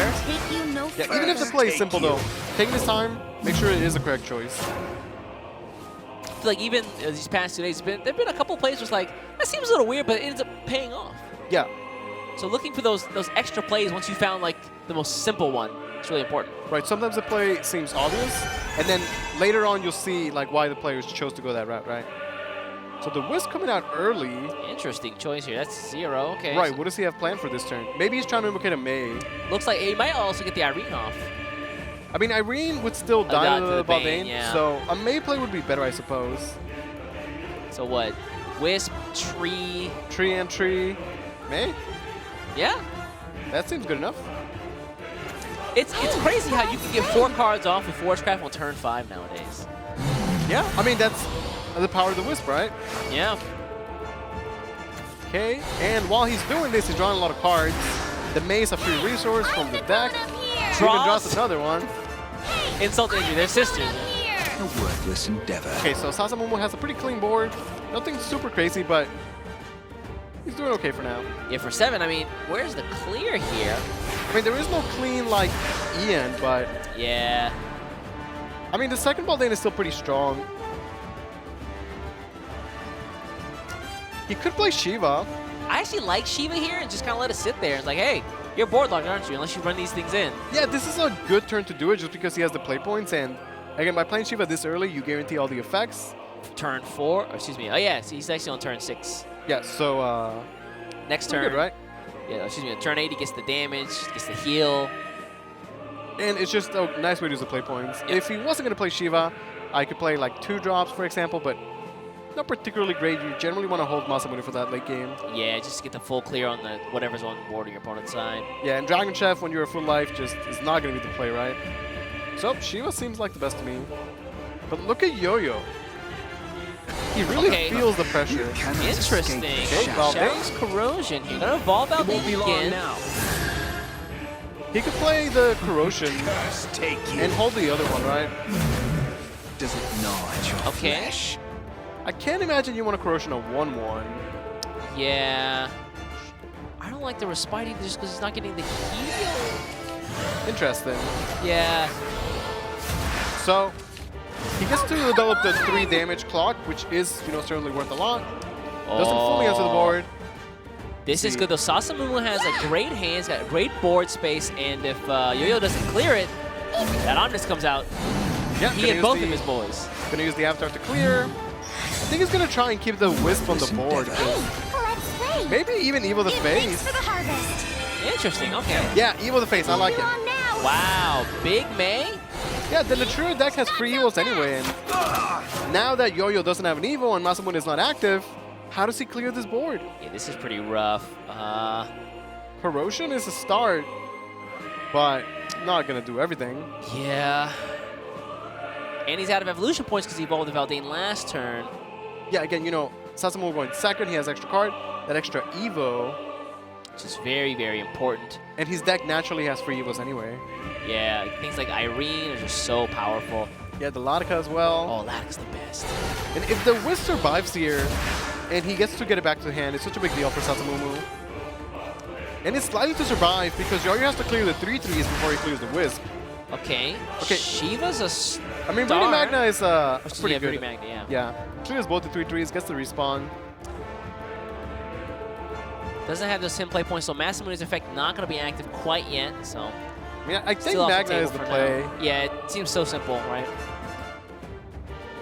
Yeah, even if the play is simple, though, taking his time, make sure it is a correct choice.
I feel like even these past 2 days, there've been a couple plays where it's like, that seems a little weird, but it ends up paying off.
Yeah.
So looking for those extra plays once you found like the most simple one, it's really important.
Right, sometimes the play seems obvious, and then later on you'll see like why the players chose to go that route, right? So the Wisp coming out early.
Interesting choice here. That's 0. Okay.
Right. What does he have planned for this turn? Maybe he's trying to invocate a May.
Looks like he might also get the Irene off.
I mean, Irene would still die to the Baldane,
yeah.
so a May play would be better, I suppose.
So what? Wisp, Tree.
Tree and Tree. May?
Yeah.
That seems good enough.
It's crazy how you can get 4 cards off with Forgecraft on turn 5 nowadays.
Yeah, I mean, that's the power of the Wisp, right?
Yeah.
Okay, and while he's doing this, he's drawing a lot of cards. The May is a free resource from the deck. He even draws another one.
Insult to injury, they're sisters.
A worthless endeavor.
Okay, so Sasamumu has a pretty clean board. Nothing super crazy, but he's doing okay for now.
Yeah, for 7, I mean, where's the clear here?
I mean, there is no clean like Ian, but
yeah.
I mean, the second ball lane is still pretty strong. He could play Shiva.
I actually like Shiva here and just kind of let it sit there. It's like, hey, you're board locked, aren't you? Unless you run these things in.
Yeah, this is a good turn to do it just because he has the play points. And again, by playing Shiva this early, you guarantee all the effects.
Turn 4, or excuse me. Oh, yeah, so he's actually on turn 6.
Yeah, so
next turn.
Good, right?
Yeah, excuse me. On turn 8, he gets the damage, gets the heal.
And it's just a nice way to use the play points.
Yep.
If he wasn't going to play Shiva, I could play like 2 drops, for example, but not particularly great. You generally want to hold Masamune for that late game.
Yeah, just to get the full clear on the whatever's on the board on your opponent's side.
Yeah, and Dragon Chef, when you're a full life, just is not going to be the play, right? So Shiva seems like the best to me. But look at Yo-Yo. He really feels the pressure.
Interesting.
Okay,
Shadow's Corrosion. He's going to evolve Valdane again.
He could play the Corrosion and hold the other one, right?
Does it gnaw at your flesh?
I can't imagine you want a Corrosion a 1-1.
Yeah. I don't like the Respite either just because he's not getting the heal.
Interesting.
Yeah.
So he gets to develop the 3 damage clock, which is, you know, certainly worth a lot. Doesn't fully enter the board.
This is good though. Sasamumu has a great hand, he's got great board space, and if Yo-Yo doesn't clear it, that Omnis comes out.
Yeah,
he and both of his boys.
Gonna use the Avatar to clear. I think he's gonna try and keep the Wisp on the board. Maybe even Evo the Face.
Interesting, okay.
Yeah, Evo the Face, I like it.
Wow, Big May?
Yeah, the Natura deck has free Evos anyway, and now that Yo-Yo doesn't have an Evo and Masamune is not active, how does he clear this board?
Yeah, this is pretty rough.
Corrosion is a start, but not gonna do everything.
Yeah. And he's out of evolution points because he evolved the Valdane last turn.
Yeah, again, you know, Sasamumu going second, he has extra card, that extra Evo.
Which is very, very important.
And his deck naturally has free Evos anyway.
Yeah, things like Irene are just so powerful.
Yeah, the Latika as well.
Oh, Latika's the best.
And if the Wisp survives here, and he gets to get it back to the hand, it's such a big deal for Sasamumu. And it's likely to survive because Yo-Yo has to clear the 3-3s before he clears the Wisp.
Okay. Shiva's a star.
I mean, Rudy Magna is pretty good.
Rudy Magna, yeah.
Yeah. Clears both the 3-3s, gets the respawn.
Doesn't have those 10 play points, so Masamune's effect not going to be active quite yet, so...
Yeah, I think Magna is the play.
Now. Yeah, it seems so simple, right?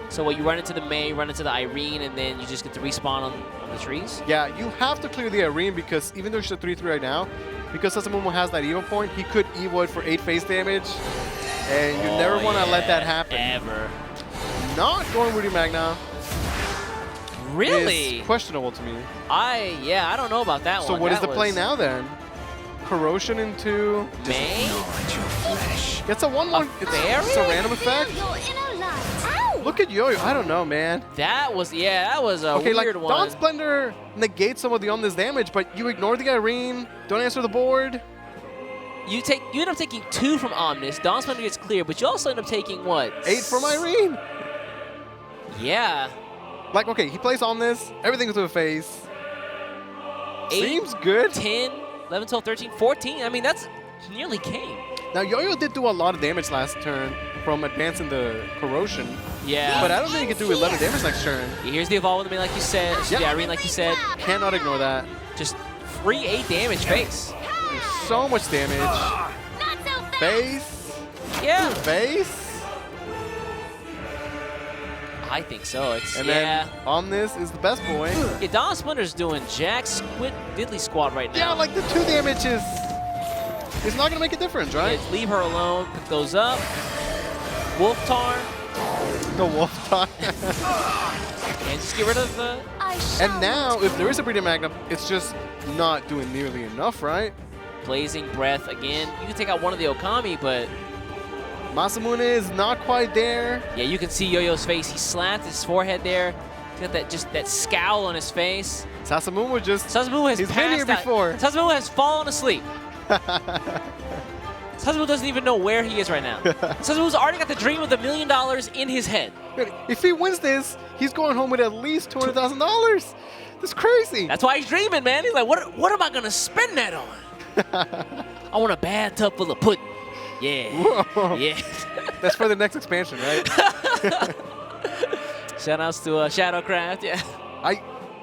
So what, you run into the May, run into the Irene, and then you just get the respawn on the trees?
Yeah, you have to clear the Irene because even though she's a 3-3 right now, because Sasamumu has that Evo point, he could Evo it for 8 face damage, and you never want to let that happen.
Ever.
Not going Rudy Magna.
Really?
Is questionable to me.
I don't know about that one.
So what is the play now then? Corrosion into
May?
Gets a 1-1. It's a random effect. Look at Yo-Yo. I don't know, man.
That was a weird one.
Dawn Splendor negates some of the Omnis damage, but you ignore the Irene. Don't answer the board.
You end up taking 2 from Omnis. Dawn Splendor gets clear, but you also end up taking what?
8 from Irene.
Yeah.
Like, okay, he plays Omnis. Everything's to a face.
8,
seems good.
10, 11, 12, 13, 14. I mean, that's nearly game.
Now, Yo-Yo did do a lot of damage last turn from advancing the Corrosion.
Yeah.
But I don't think he can do 11 damage next turn.
Here's the Evolve with me, like you said. Yeah, Irene, like you said.
Cannot ignore that.
Just free 8 damage face.
There's so much damage. Face.
Yeah.
Face.
I think so.
And then Omnis is the best boy.
Yeah, Dawn Splinter's doing Jack Squid Diddley Squad right now.
Yeah, like the 2 damage is it's not gonna make a difference, right?
Yeah, leave her alone. Pick those up. Wolf Tar.
The Wolf Tar.
And just get rid of the
And now, if there is a Breeding Magnum, it's just not doing nearly enough, right?
Blazing Breath again. You can take out one of the Okami, but
Masamune is not quite there.
yeah, you can see Yo-Yo's face. He slapped his forehead there. He's got that scowl on his face.
Sasamu
has
he's been here before.
Sasamu has fallen asleep. Sasamu doesn't even know where he is right now. Sasamu's already got the dream of $1 million in his head.
If he wins this, he's going home with at least $200,000. That's crazy.
That's why he's dreaming, man. He's like, what am I gonna spend that on? I want a bathtub full of pudding. Yeah.
Whoa.
Yeah.
That's for the next expansion, right?
Shoutouts to Shadowcraft. Yeah.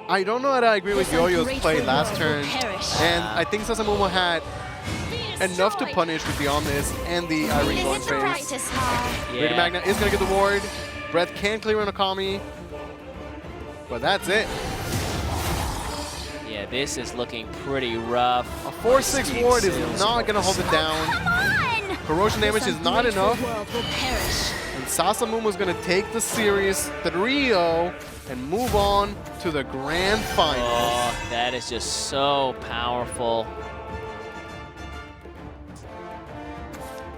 I don't know that I agree with Yo-Yo's play last turn, and I think Sasamu had enough to punish with the Omnis and the Irene going phase. Breeding Magna is going to get the ward. Breath can clear an Okami, but that's it.
Yeah, this is looking pretty rough.
A 4-6 ward is not going to hold it down. Corrosion damage is not enough. And Sasamu is going to take the series 3-0 and move on to the grand final.
Oh, that is just so powerful.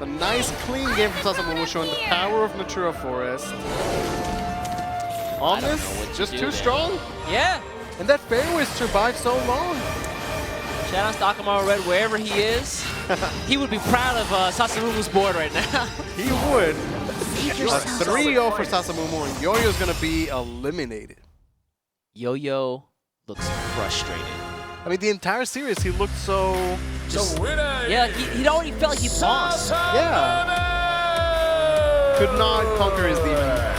The nice clean game from Sasamu showing the power of Natura Forest. Omnis, just too strong.
Yeah.
And that fairway survived so long.
Shout out to Akamaru Red wherever he is. He would be proud of Sasamu's board right now.
He would. 3-0 for Sasamu, and Yo-Yo's going to be eliminated.
Yo-Yo looks frustrated.
I mean, the entire series, he looked so...
yeah, he'd already felt like he lost.
Yeah. Could not conquer his demon.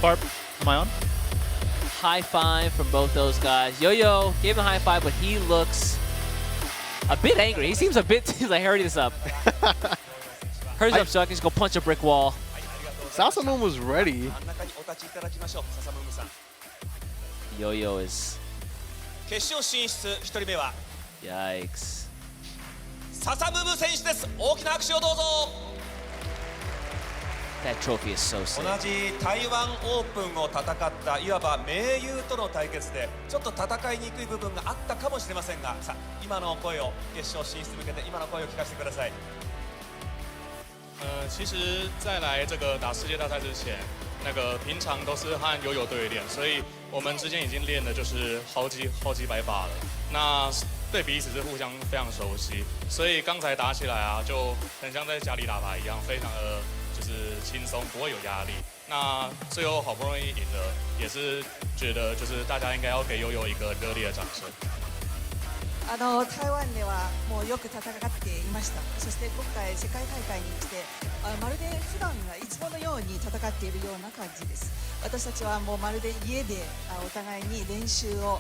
Barb, am I on?
High five from both those guys. Yo-Yo gave him a high five, but he looks a bit angry. He seems a bit, he's like, hurry this up. Hurry this up so I can just go punch a brick wall.
Sasamu was ready.
Yo-Yo is...
決勝進出1人目は
Yikes.
ササムム選手です。大きな拍手をどうぞ。
That trophy is so sick.
同じ台湾オープンを戦ったいわば盟友との対決でちょっと戦いにくい部分があったかもしれませんが、さあ今の声を決勝進出に向けて今の声を聞かせてください。
其实，在来这个打世界大赛之前，平常都是和友友队练，所以我们之间已经练的就是好几百把了。那对彼此是互相非常熟悉，所以刚才打起来啊，就很像在家里打牌一样，非常的就是轻松，不会有压力。那最后好不容易赢了，也是觉得就是大家应该要给友友一个热烈的掌声。
台湾ではもうよく戦っていました。そして今回世界大会に来てまるで普段がいつものように戦っているような感じです。私たちはもうまるで家でお互いに練習を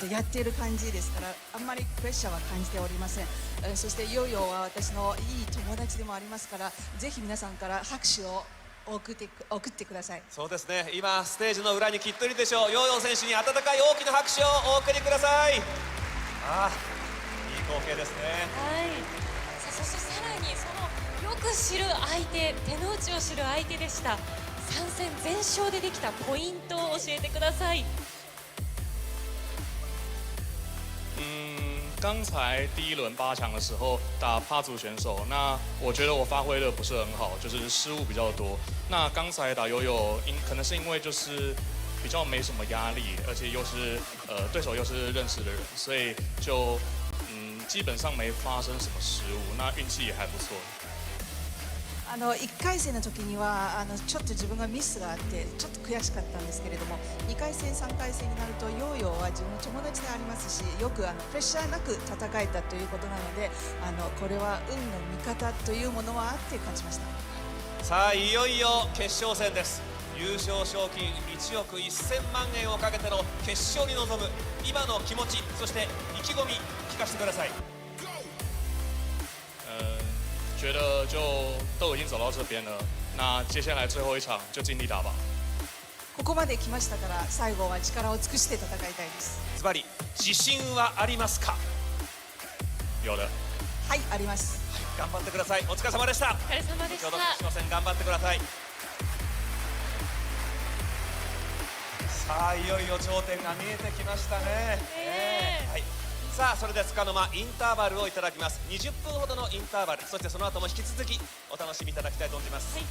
やっている感じですから、あんまりプレッシャーは感じておりません。そしてヨーヨーは私のいい友達でもありますから、ぜひ皆さんから拍手を送ってください。
そうですね。今ステージの裏にきっといるでしょう。ヨーヨー選手に温かい大きな拍手をお送りください。 ああ、いい光景ですね。
はい。そしてさらにそのよく知る相手、手の内を知る相手でした。3戦全勝でできたポイントを教えてください。
刚才第一轮8强的时候打帕族选手，那我觉得我发挥的不是很好，就是失误比较多。那刚才打友友，可能是因为就是比较没什么压力，而且又是对手又是认识的人，所以就基本上没发生什么失误，那运气也还不错。
1回戦の時にはちょっと自分がミスがあってちょっと悔しかったんですけれども、2回戦3回戦になるとヨーヨーは自分の友達でありますし、よくプレッシャーなく戦えたということなので、これは運の味方というものはあって勝ちました。
さあいよいよ決勝戦です。優勝賞金1億1000万円をかけての決勝に臨む今の気持ち、そして意気込み聞かせてください。
觉得就都已经走到这边了，那接下来最后一场就尽力打吧。
ここまで来ましたから最後は力を尽くして戦いたいです。
ズバリ自信はありますか？
有的。
はい、あります。
頑張ってください。お疲れ様でした。
お疲れ様でした。
先ほどすいません、頑張ってください。さあいよいよ頂点が見えてきましたね。はい。さあそれでつかの間インターバルをいただきます。20分ほどのインターバル、そしてその後も引き続きお楽しみいただきたいと思います。はい。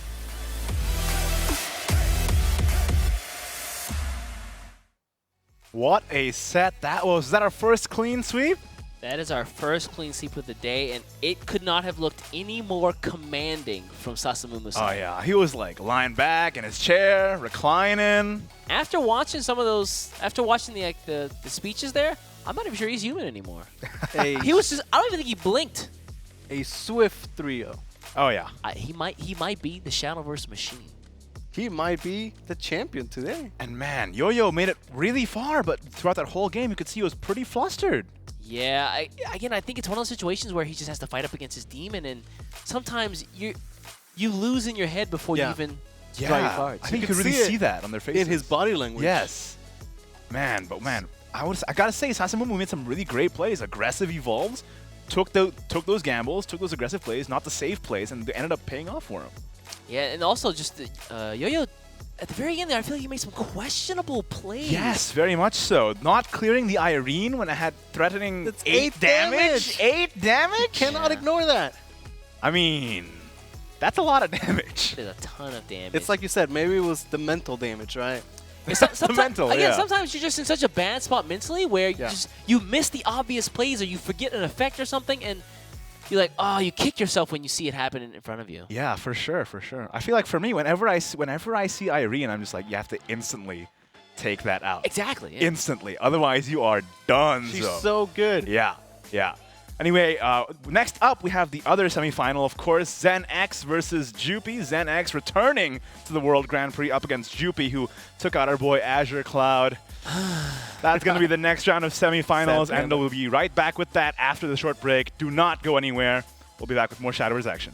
What a set that was. Was that our first clean sweep?
That is our first clean sweep of the day, and it could not have looked any more commanding from Sasamumu.
Oh yeah, he was like lying back in his chair, reclining.
After watching some of those, after watching the speeches there, I'm not even sure he's human anymore. He was just, I don't even think he blinked.
A swift 3-0.
Oh yeah.
He might be the Shadowverse machine.
He might be the champion today.
And man, Yo-Yo made it really far, but throughout that whole game, you could see he was pretty flustered.
Yeah, I think it's one of those situations where he just has to fight up against his demon, and sometimes you lose in your head before you even draw your cards.
I think you could really see that on their faces.
In his body language.
Yes. Man, I gotta say, Sasamumu made some really great plays. Aggressive evolves, took those gambles, took those aggressive plays, not the safe plays, and they ended up paying off for him.
Yeah, and also just Yo-Yo, at the very end there, I feel like he made some questionable plays.
Yes, very much so. Not clearing the Irene when I had threatening
That's
8 damage. 8 damage?
Cannot ignore that.
I mean, that's a lot of damage.
There's a ton of damage.
It's like you said, maybe it was the mental damage, right?
Sometimes you're just in such a bad spot mentally where you miss the obvious plays or you forget an effect or something, and you're like, oh, you kick yourself when you see it happen in front of you.
Yeah, for sure, for sure. I feel like for me, whenever I see Irene, I'm just like, you have to instantly take that out.
Exactly. Yeah.
Instantly. Otherwise, you are done.
She's so good.
Yeah, yeah. Anyway, next up, we have the other semifinal, of course, Zen X versus Jupi. Zen X returning to the World Grand Prix up against Jupi, who took out our boy Azure Cloud. That's going to be the next round of semifinals, and we'll be right back with that after the short break. Do not go anywhere. We'll be back with more Shadowverse action.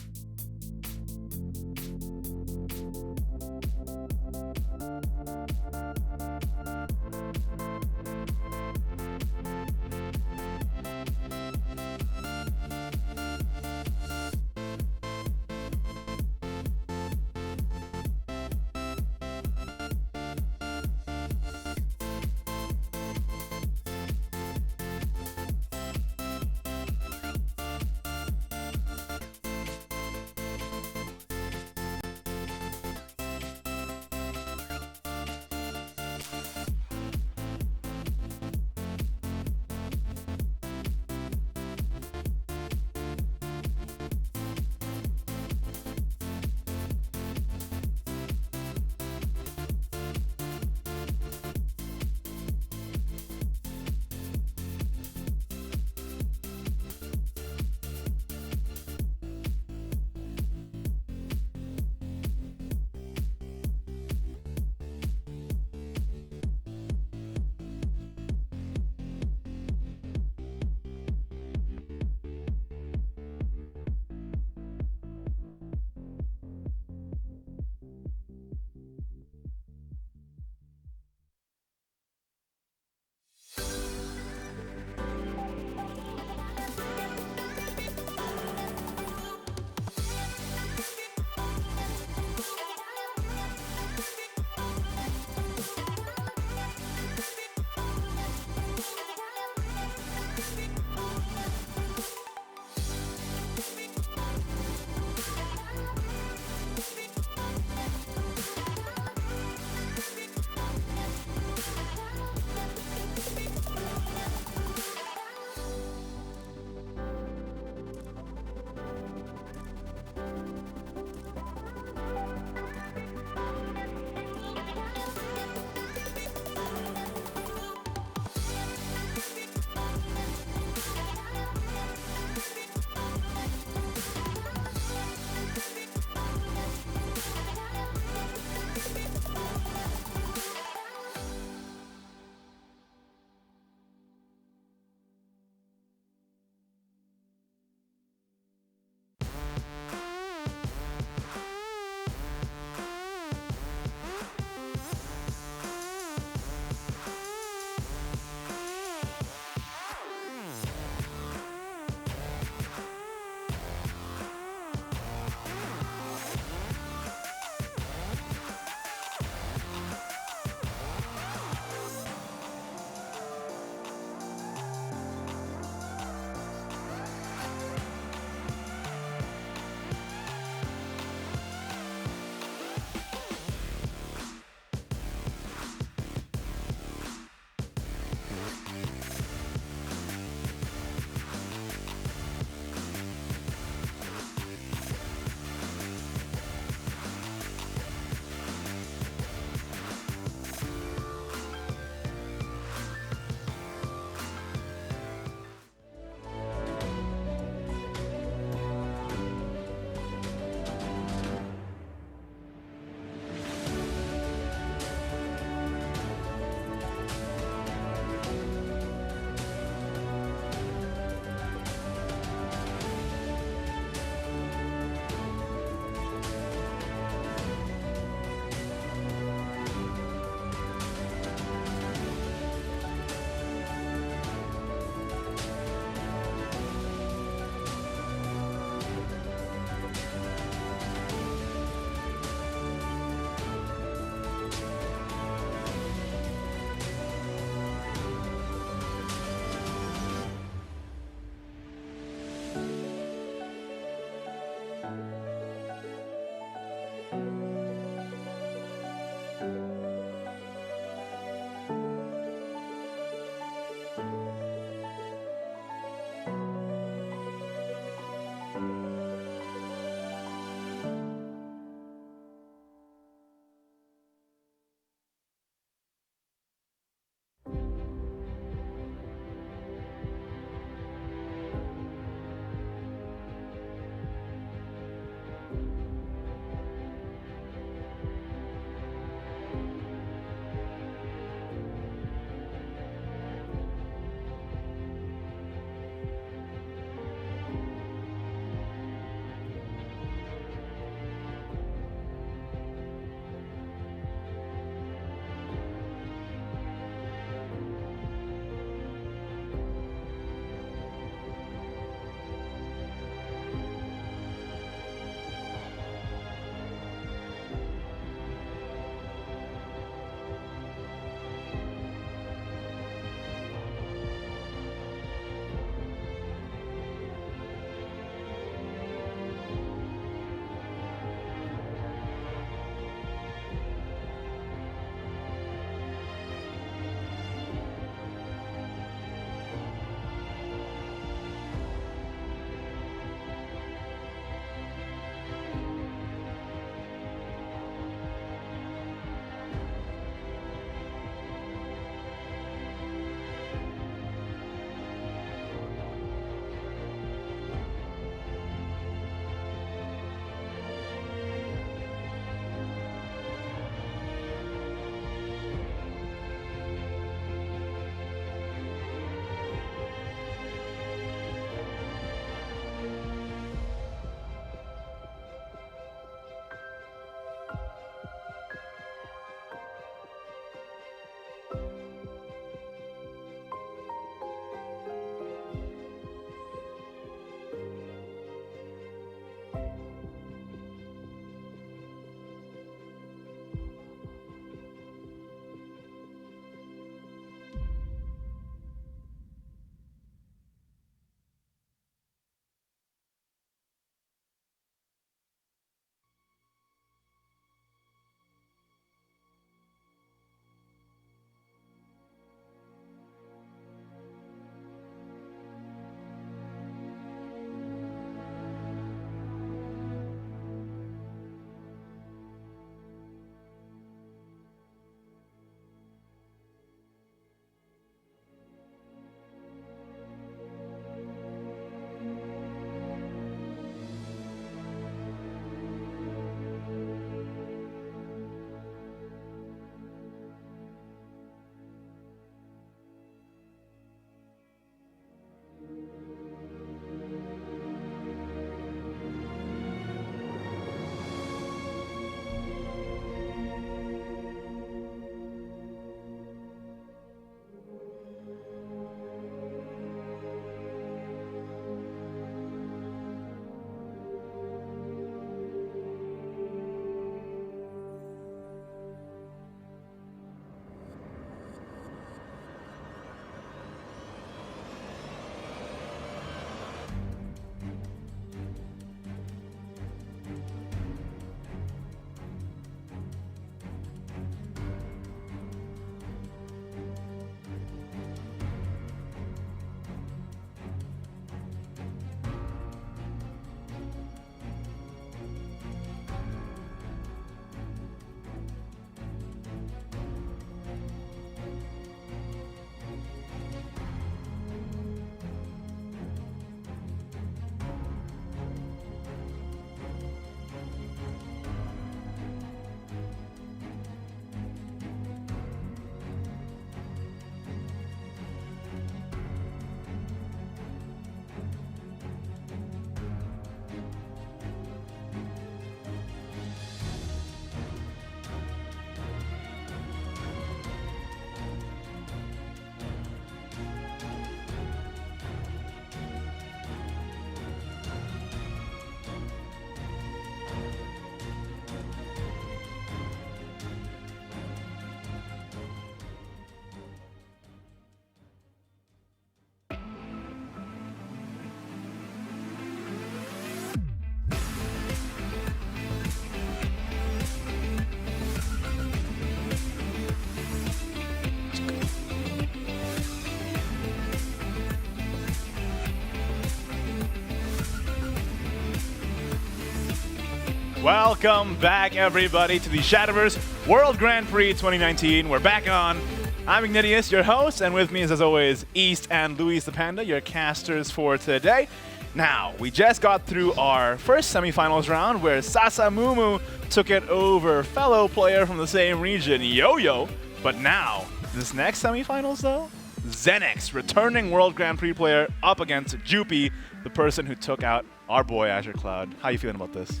Welcome back, everybody, to the Shadowverse World Grand Prix 2019. We're back on. I'm Ignatius, your host, and with me is, as always, East and Luis the Panda, your casters for today. Now, we just got through our first semifinals round where Sasamumu took it over fellow player from the same region, Yo-Yo. But now, this next semifinals, though, Zenex, returning World Grand Prix player, up against Jupi, the person who took out our boy Azure Cloud. How you feeling about this?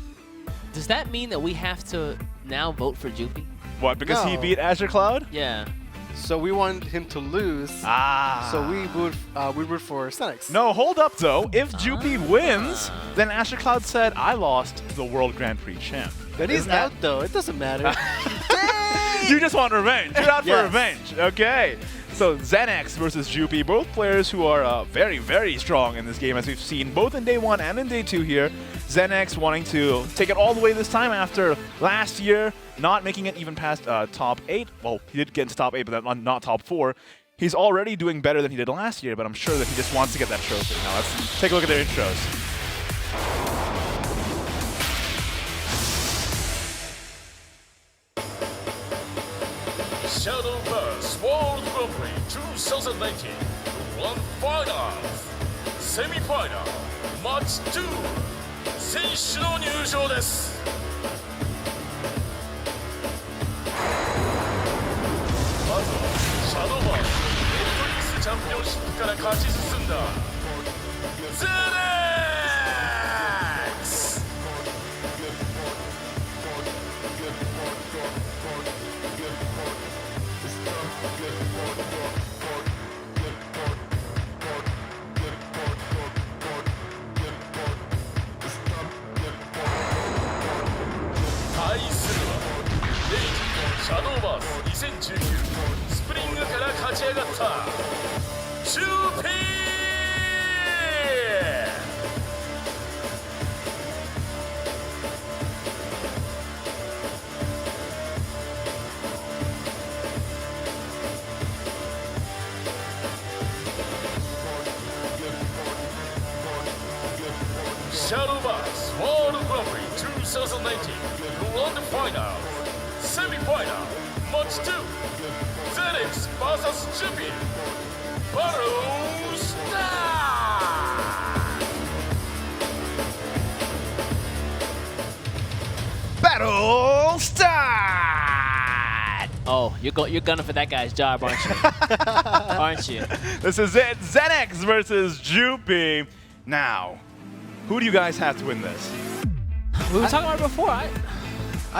Does that mean that we have to now vote for Jupi?
What, because he beat Azure Cloud?
Yeah.
So we want him to lose. So we root for Senex.
No, hold up though. If Jupi wins, then Azure Cloud said, I lost to the World Grand Prix champ.
But he's out though. It doesn't matter.
You just want revenge. You're out for revenge. Okay. So Zenex versus Jupi, both players who are very, very strong in this game, as we've seen both in day 1 and in day 2 here. Zenex wanting to take it all the way this time after last year not making it even past top 8. Well, he did get into top 8, but not top 4. He's already doing better than he did last year, but I'm sure that he just wants to get that trophy. Now let's take a look at their intros.
Shadowverse World Grand Prix 2019 Grand Finals Semi-Final Match 2選手の入場です。まずはシャドーバースネットリックスチャンピオンシップから勝ち進んだゼネックス。対するはレイジシャドーバース2019スプリングから勝ち上がったチューピー。Shadowverse World Grand Prix 2019 Grand Final Semi-Final Match 2 Zenex vs Jupi Battle Start!
Battle Start!
Oh, you're gunning for that guy's job, aren't you? Aren't you?
This is it. Zenex versus Jupi. Now, who do you guys have to win this?
We were talking about it before.
I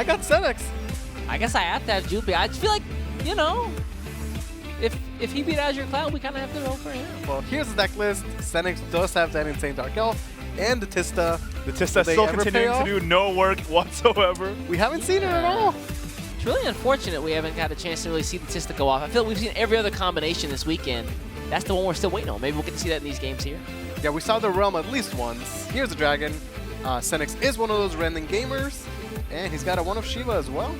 got Senex.
I guess I have to have Jupi. I feel like, you know, if he beat Azure Cloud, we kind of have to vote for him.
Well, here's the deck list. Senex does have that insane Dark Elf and the Tista.
The Tista still continuing to do no work whatsoever.
We haven't seen it at all.
It's really unfortunate we haven't got a chance to really see the Tista go off. I feel like we've seen every other combination this weekend. That's the one we're still waiting on. Maybe we'll get to see that in these games here.
Yeah, we saw the Realm at least once. Here's the Dragon. Senex is one of those Rending gamers, and he's got a one of Shiva as well.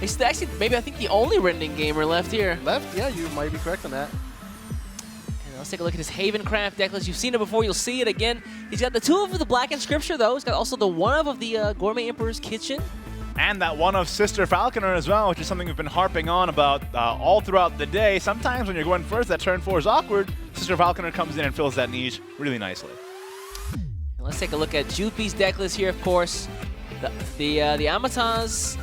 He's actually maybe I think the only Rending gamer left here.
Left? Yeah, you might be correct on that.
And let's take a look at his Havencraft deck list. You've seen it before, you'll see it again. He's got the 2 of the Black Inscripture though. He's got also the 1 of the Gourmet Emperor's Kitchen.
And that one of Sister Falconer as well, which is something we've been harping on about all throughout the day. Sometimes when you're going first, that turn 4 is awkward. Sister Falconer comes in and fills that niche really nicely.
And let's take a look at Jupi's deck list here, of course. The Amatas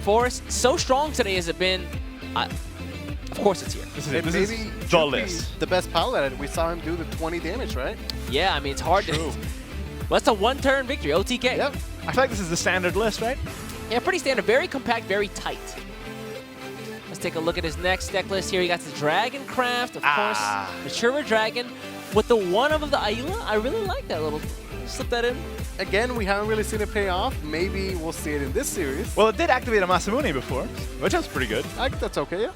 Forest, so strong today has it been. Of course it's here.
This is it. This
maybe
is the list.
The best pilot at it. We saw him do the 20 damage, right?
Yeah, I mean, it's hard to... Well, that's a one-turn victory, OTK.
Yep.
I feel like this is the standard list, right?
Yeah, pretty standard. Very compact, very tight. Let's take a look at his next deck list here. He got the Dragoncraft, of course. Mature Dragon with the 1 of the Ayla. I really like that little... Slip that in.
Again, we haven't really seen it pay off. Maybe we'll see it in this series.
Well, it did activate a Masamune before, which was pretty good.
I think that's okay, yeah.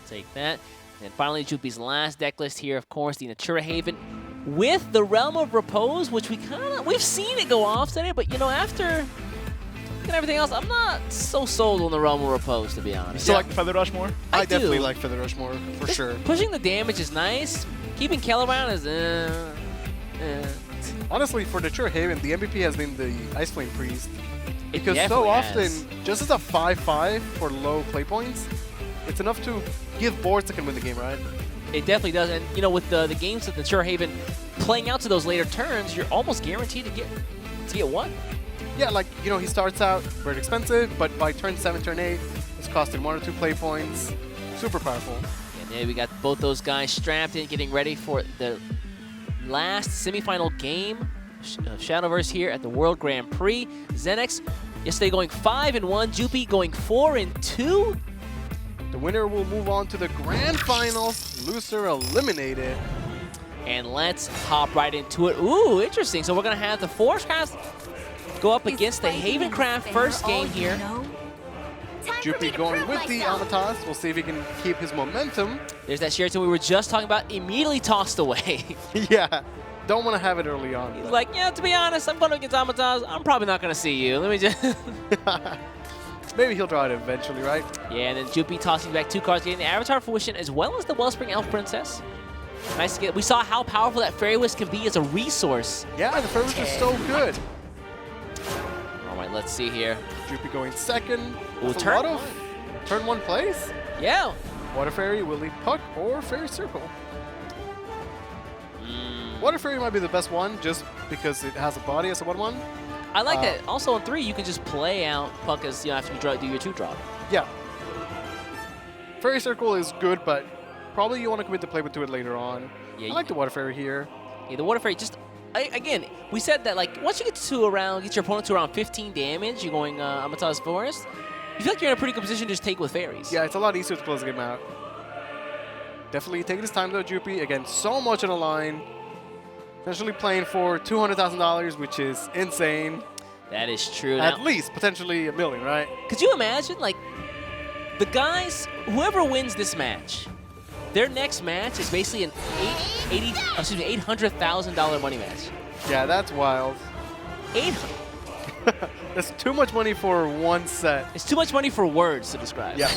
Take that. And finally, Jupi's last deck list here, of course, the Natura Haven with the Realm of Repose, which we've seen it go off today, but you know, after everything else, I'm not so sold on the Realm of Repose, to be honest.
You still like the Feather Rush more?
I definitely like Feather Rush more, for sure.
Pushing the damage is nice. Keeping Kell around is
Honestly, for Natura Haven, the MVP has been the Ice Flame Priest. Because so often, just as a 5-5 for low play points, it's enough to give boards that can win the game, right?
It definitely does. And, you know, with the games that the Natura Haven playing out to those later turns, you're almost guaranteed to get one.
Yeah, like, you know, he starts out very expensive, but by turn 7, turn 8, it's costing 1 or 2 play points. Super powerful.
And then we got both those guys strapped in, getting ready for the last semifinal game of Shadowverse here at the World Grand Prix. Zenex yesterday going 5-1, Jupi going 4-2.
The winner will move on to the grand finals. Loser eliminated.
And let's hop right into it. Ooh, interesting. So we're going to have the Forcecraft go up against the Havencraft first game here.
Jupi going with the Amatas. We'll see if he can keep his momentum.
There's that Sheraton we were just talking about, immediately tossed away.
Yeah, don't want to have it early on.
He's like, yeah, to be honest, I'm going against Amatas. I'm probably not going to see you. Let me just...
Maybe he'll draw it eventually, right?
Yeah, and then Jupi tossing back 2 cards, getting the Avatar Fruition as well as the Wellspring Elf Princess. Nice to get. We saw how powerful that Fairy Whisk can be as a resource.
Yeah, the Fairy Whisk is so good.
All right, let's see here.
Jupi going second.
Ooh,
turn 1 plays.
Yeah.
Water Fairy, Willy Puck, or Fairy Circle. Water Fairy might be the best one just because it has a body as a 1/1.
I like that. Also on 3, you can just play out Puck as, you know, after you do your 2-drop.
Yeah. Fairy Circle is good, but probably you want to commit to play with it later on.
Yeah,
I like the Water Fairy here.
Yeah, the Water Fairy just... again, we said that, like, once you get to get your opponent to around 15 damage, you're going Amatas Forest, you feel like you're in a pretty good position to just take with fairies.
Yeah, it's a lot easier to close the game out. Definitely taking his time though, Jupi. Again, so much on the line. Potentially playing for $200,000, which is insane.
That is true.
At least potentially $1 million, right?
Could you imagine, like, the guys, whoever wins this match, their next match is basically an $800,000 money match.
Yeah, that's wild. That's too much money for one set.
It's too much money for words to describe.
Yeah.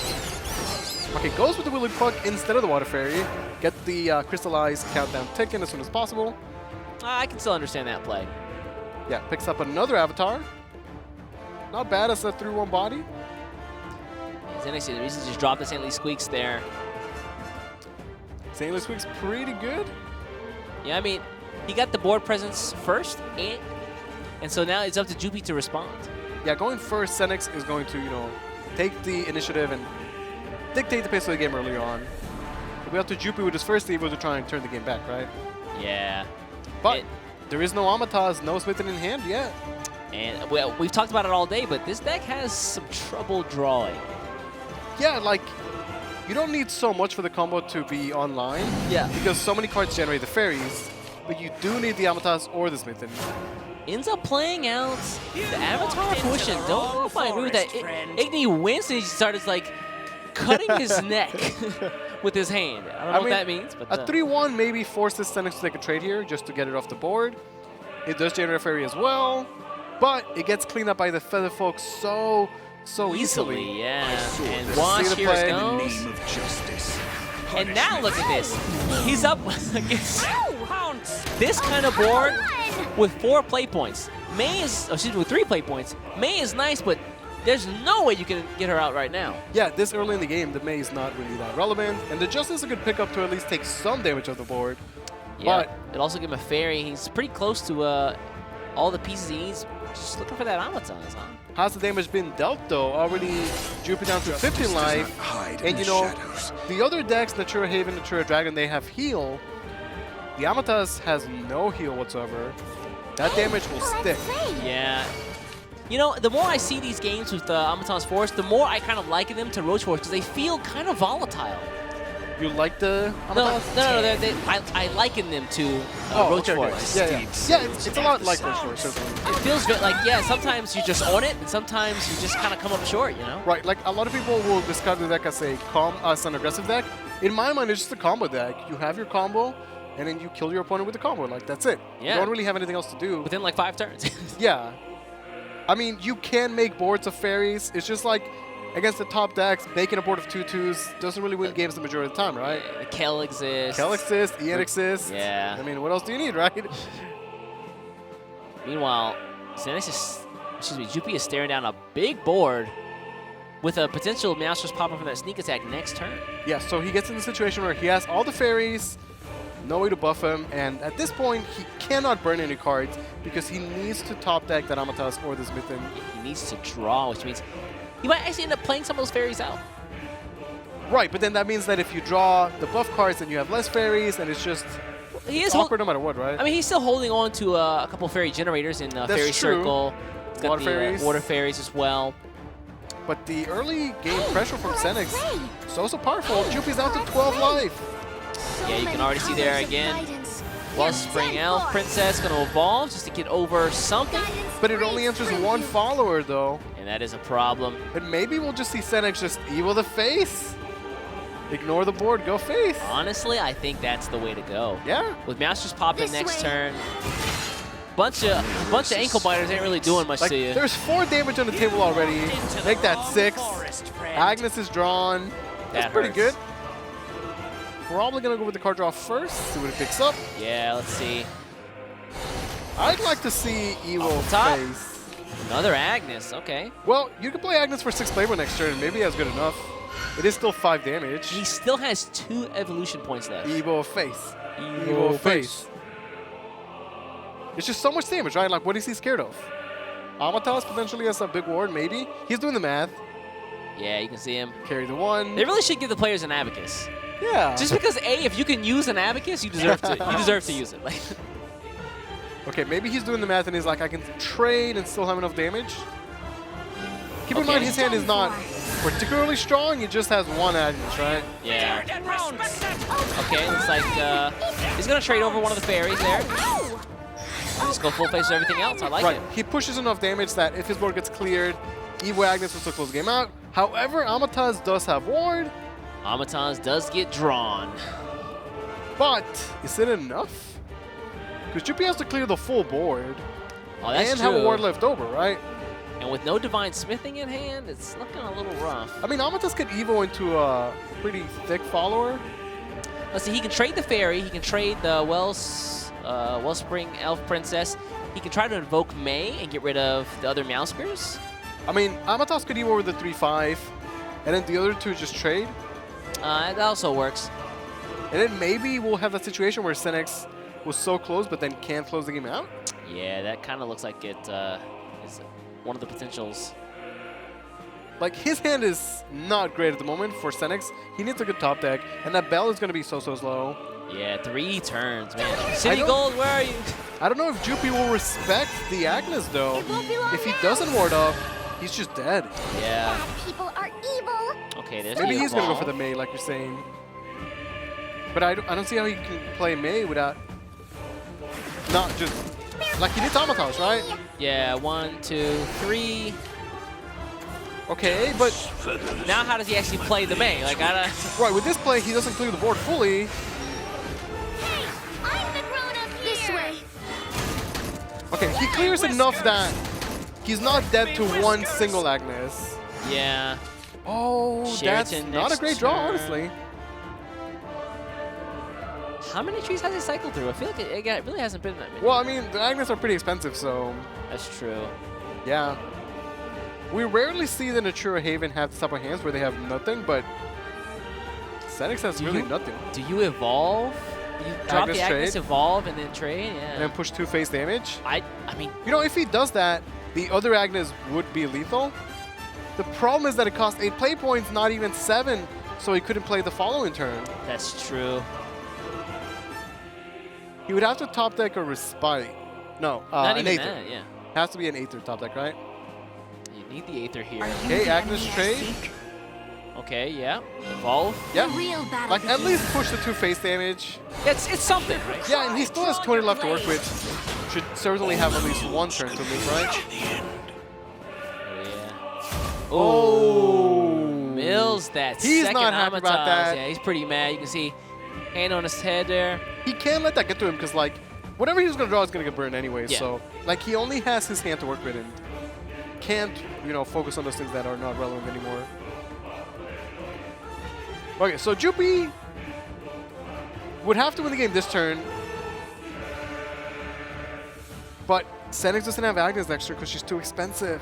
Okay, goes with the Willy Puck instead of the Water Fairy. Get the Crystallized countdown ticking as soon as possible.
I can still understand that play.
Yeah, picks up another Avatar. Not bad as a 3-1 body.
Zenex, the reason just drop the St. Lee Squeaks there.
St. Lee Squeaks pretty good.
Yeah, I mean, he got the board presence first, and so now it's up to Jupi to respond.
Yeah, going first, Zenex is going to, you know, take the initiative and dictate the pace of the game early on. It'll be up to Jupi with his first Evo to try and turn the game back, right?
Yeah.
But there is no Amatas, no Smitten in hand yet.
And well, we've talked about it all day, but this deck has some trouble drawing.
Yeah, like, you don't need so much for the combo to be online.
Yeah.
Because so many cards generate the fairies, but you do need the Amatas or the Smitten.
Ends up playing out the Avatar Fruition. Don't know if I agree with that. Igni wins and he started, like, cutting his neck with his hand. I don't know what that means. But
a 3-1 maybe forces Zenex to take a trade here just to get it off the board. It does generate a fairy as well, but it gets cleaned up by the Feather Folk so easily.
Yeah. And watch, here it goes. And now look at this. He's up against this kind of board with 4 play points. May is, with 3 play points. May is nice, but there's no way you can get her out right now.
Yeah, this early in the game, the May is not really that relevant. And the Justice is a good pickup to at least take some damage off the board.
Yeah,
but
it also give him a fairy. He's pretty close to all the pieces he needs. Just looking for that Amatas, huh?
How's the damage been dealt, though? Already Jupi down to 15 life. And, you know, the other decks, Natura Haven, Natura Dragon, they have heal. The Amatas has no heal whatsoever. That damage will stick.
Yeah. You know, the more I see these games with Amatas Forest, the more I kind of liken them to Roach Forest because they feel kind of volatile.
You like the Amatas?
No. I liken them to Roach Forest.
Yeah, it's a lot like Roach Forest.
It feels good. Like, yeah, sometimes you just own it, and sometimes you just kind of come up short, you know?
Right, like a lot of people will describe the deck as an aggressive deck. In my mind, it's just a combo deck. You have your combo, and then you kill your opponent with the combo. Like, that's it.
Yeah.
You don't really have anything else to do.
Within like 5 turns.
Yeah. I mean, you can make boards of fairies. It's just like, against the top decks, making a board of 2/2s doesn't really win games the majority of the time, right?
Yeah, Kel exists.
Kel exists, Ian exists.
Yeah.
I mean, what else do you need, right?
Meanwhile, Zenex is excuse me, Jupi is staring down a big board with a potential Masters popping from that sneak attack next turn.
Yeah, so he gets in the situation where he has all the fairies, no way to buff him, and at this point, he cannot burn any cards because he needs to top deck that Amatas or this Mythic.
He needs to draw, which means he might actually end up playing some of those fairies out.
Right, but then that means that if you draw the buff cards, then you have less fairies, and it's just awkward no matter what, right?
I mean, he's still holding on to a couple fairy generators in Fairy
true.
Circle. He's got
Water
the
fairies.
water fairies as well.
But the early game pressure from Xenix, so powerful. Jupi's out to 12 life.
Yeah, you can already see there again. Wellspring Elf Princess going to evolve just to get over something.
But it only enters one follower, though.
And that is a problem.
And maybe we'll just see Xenix just evil the face. Ignore the board, go face.
Honestly, I think that's the way to go.
Yeah.
With Masters popping next turn, bunch of ankle biters ain't really doing much to you.
There's 4 damage on the table already. Make that 6. Agnes is drawn. That's pretty good. Probably gonna go with the card draw first. See what it picks up.
Yeah, let's see.
I'd like to see evil face.
Another Agnes. Okay.
Well, you can play Agnes for 6 playable next turn. Maybe that's good enough. It is still 5 damage.
He still has 2 evolution points left.
Evil face. Evil face. It's just so much damage, right? Like, what is he scared of? Amatas potentially has a big ward, maybe. He's doing the math.
Yeah, you can see him.
Carry the 1.
They really should give the players an abacus.
Yeah.
Just because, if you can use an abacus, you deserve to. You deserve to use it. Like.
Okay, maybe he's doing the math and he's like, I can trade and still have enough damage. Keep in mind, his hand is not particularly strong. He just has 1 Agnes, right?
Yeah. Okay, looks like he's going to trade over one of the fairies there. Just go full face with everything else. I like it.
He pushes enough damage that if his board gets cleared, Evo Agnes will still close the game out. However, Amatas does have ward.
Amatas does get drawn.
But is it enough? Because Jupi has to clear the full board.
Oh, that's
and
true.
have a ward left over, right?
And with no Divine Smithing in hand, it's looking a little rough.
I mean, Amatas could Evo into a pretty thick follower.
Let's see, he can trade the fairy. He can trade the Wellspring Elf Princess. He can try to invoke May and get rid of the other Meow Spears.
I mean, Amatas could Evo over the 3/5, and then the other 2 just trade.
That also works.
And then maybe we'll have that situation where Xenix was so close, but then can't close the game out.
Yeah, that kind of looks like it is one of the potentials.
Like, his hand is not great at the moment for Xenix. He needs a good top deck, and that Bell is going to be so slow.
Yeah, 3 turns, man. City Gold, where are you?
I don't know if Jupi will respect the Agnes, though. If he doesn't ward up, he's just dead.
Yeah.
People are evil.
Okay, there's
Maybe
the
he's going to go
evolve.
for the May, like you're saying. But I don't see how he can play May without not just... Like, he needs Amatas, right?
Yeah, 1, 2, 3.
Okay, but...
Now how does he actually play the May? Like,
Right, with this play, he doesn't clear the board fully.
This way.
Okay, he clears enough that he's not dead to 1 single Agnes.
Yeah.
Oh, that's
Sheraton
not a
next
great draw,
turn.
honestly.
How many trees has he cycled through? I feel like it really hasn't been that many.
Well, I mean, the Agnes are pretty expensive, so...
That's true.
Yeah. We rarely see the Natura Haven have this type of hands where they have nothing, but Xenix has really nothing.
Do you evolve? You drop
Agnes
the Agnes,
trade?
evolve, and then trade? Yeah.
And then push 2 face damage?
I mean...
You know, if he does that, the other Agnes would be lethal. The problem is that it costs 8 play points, not even 7, so he couldn't play the following turn.
That's true.
He would have to top deck a Respite. No,
Not
an
even
Aether.
that, yeah.
Has to be an Aether top deck, right?
You need the Aether here.
Okay, Agnes trade.
Okay, yeah. Evolve.
Yeah. Like, at least push the 2 face damage.
It's something, right?
Yeah, and he still has 20 left to work with. Should certainly have at least 1 turn to live, right?
Oh, Mills that
He's
second
not happy about
Amatas.
that.
Yeah, he's pretty mad. You can see hand on his head there.
He can't let that get to him because, like, whatever he's going to draw is going to get burned anyway.
Yeah.
So, like, he only has his hand to work with and can't, you know, focus on those things that are not relevant anymore. Okay, so Jupi would have to win the game this turn. But Senex doesn't have Agnes next turn because she's too expensive.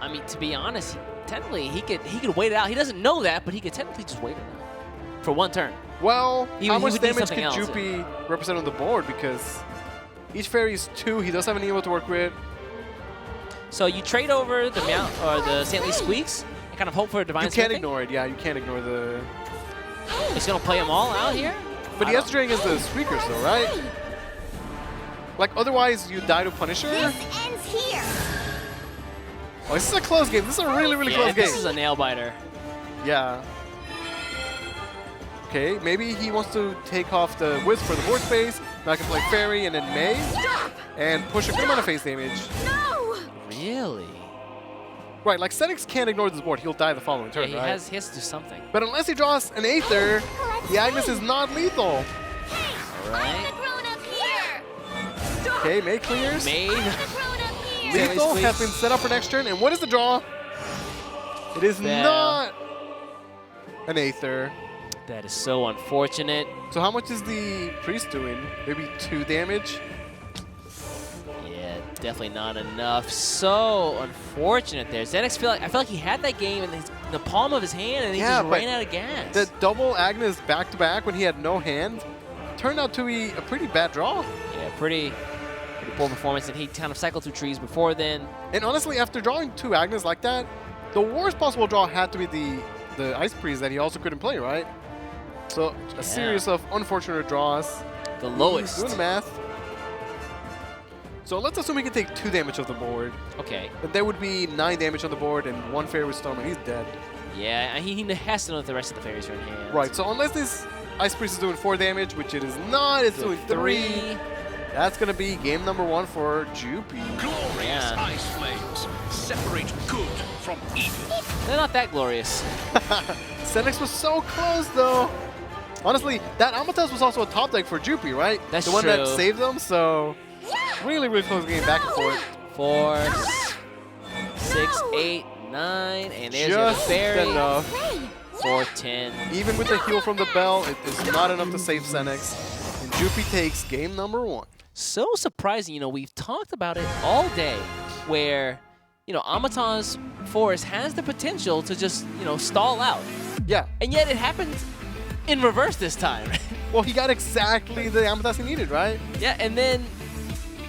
I mean, to be honest, technically he could wait it out. He doesn't know that, but he could technically just wait it out for one turn.
Well, how much
would need
damage
something
can
else,
Jupi represent on the board? Because each fairy is 2. He does have an Evo to work with.
So you trade over the Meow or the St. Lee Squeaks and kind of hope for a Divine
You can't
Smithing?
ignore it. Yeah, you can't ignore the...
He's going to play them all out here?
But he has to drain against the Squeakers though, right? Like, otherwise you die to Punisher?
This ends here.
Oh, this is a close game. This is a really, really close game.
This is a nail-biter.
Yeah. Okay, maybe he wants to take off the Wisp for the board space. Now I can play Fairy and then May. And push a good amount of face damage.
No!
Really?
Right, like Senex can't ignore this board. He'll die the following turn,
he
right?
has to do something.
But unless he draws an Aether, the Agnes is not lethal.
All right.
Okay, May clears.
May.
Lethal has been set up for next turn. And what is the draw? It is not an Aether.
That is so unfortunate.
So how much is the Priest doing? Maybe 2 damage?
Yeah, definitely not enough. So unfortunate there. Xenix, I feel like he had that game in the palm of his hand and he just ran out of gas.
The double Agnes back-to-back when he had no hand turned out to be a pretty bad draw.
Yeah, pretty poor performance, and he kind of cycled through trees before then.
And honestly, after drawing 2 Agnes like that, the worst possible draw had to be the Ice Priest that he also couldn't play, right? So a series of unfortunate draws.
The lowest.
Doing the math. So let's assume he can take 2 damage off the board.
Okay.
But there would be 9 damage on the board and 1 Fairy with Storm, and he's dead.
Yeah, he has to know that the rest of the fairies are in hand.
Right, so unless this Ice Priest is doing 4 damage, which it is not, it's doing 3. That's going to be game number 1 for Jupi.
Glorious ice flames separate good from evil.
They're not that glorious.
Senex was so close, though. Honestly, that Amatas was also a top deck for Jupi, right?
That's
the one
true.
that saved them, so really, really close game back and forth.
4, 6, 8, 9, and there's your
Just
fairy.
enough.
4, 10.
Even with the heal from the bell, it is not enough to save Senex. And Jupi takes game number 1.
So surprising, we've talked about it all day where, Amaton's Forest has the potential to just, stall out.
Yeah.
And yet it happened in reverse this time.
Well, he got exactly the Amatas he needed, right?
Yeah, and then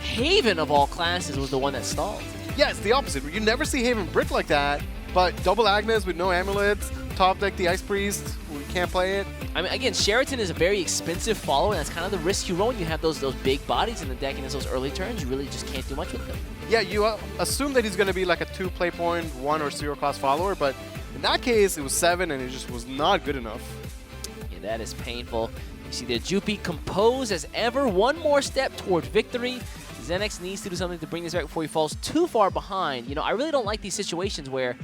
Haven of all classes was the one that stalled.
Yeah, it's the opposite. You never see Haven brick like that, but double Agnes with no amulets, top deck the Ice Priest, we can't play it.
I mean, again, Sheraton is a very expensive follow, and that's kind of the risk you run when you have those big bodies in the deck, and it's those early turns, you really just can't do much with them.
Yeah, you assume that he's going to be like a 2 play point, 1 or 0 class follower, but in that case, it was 7, and it just was not good enough.
Yeah, that is painful. You see the Jupi composed as ever, one more step toward victory. Xenix needs to do something to bring this back before he falls too far behind. I really don't like these situations where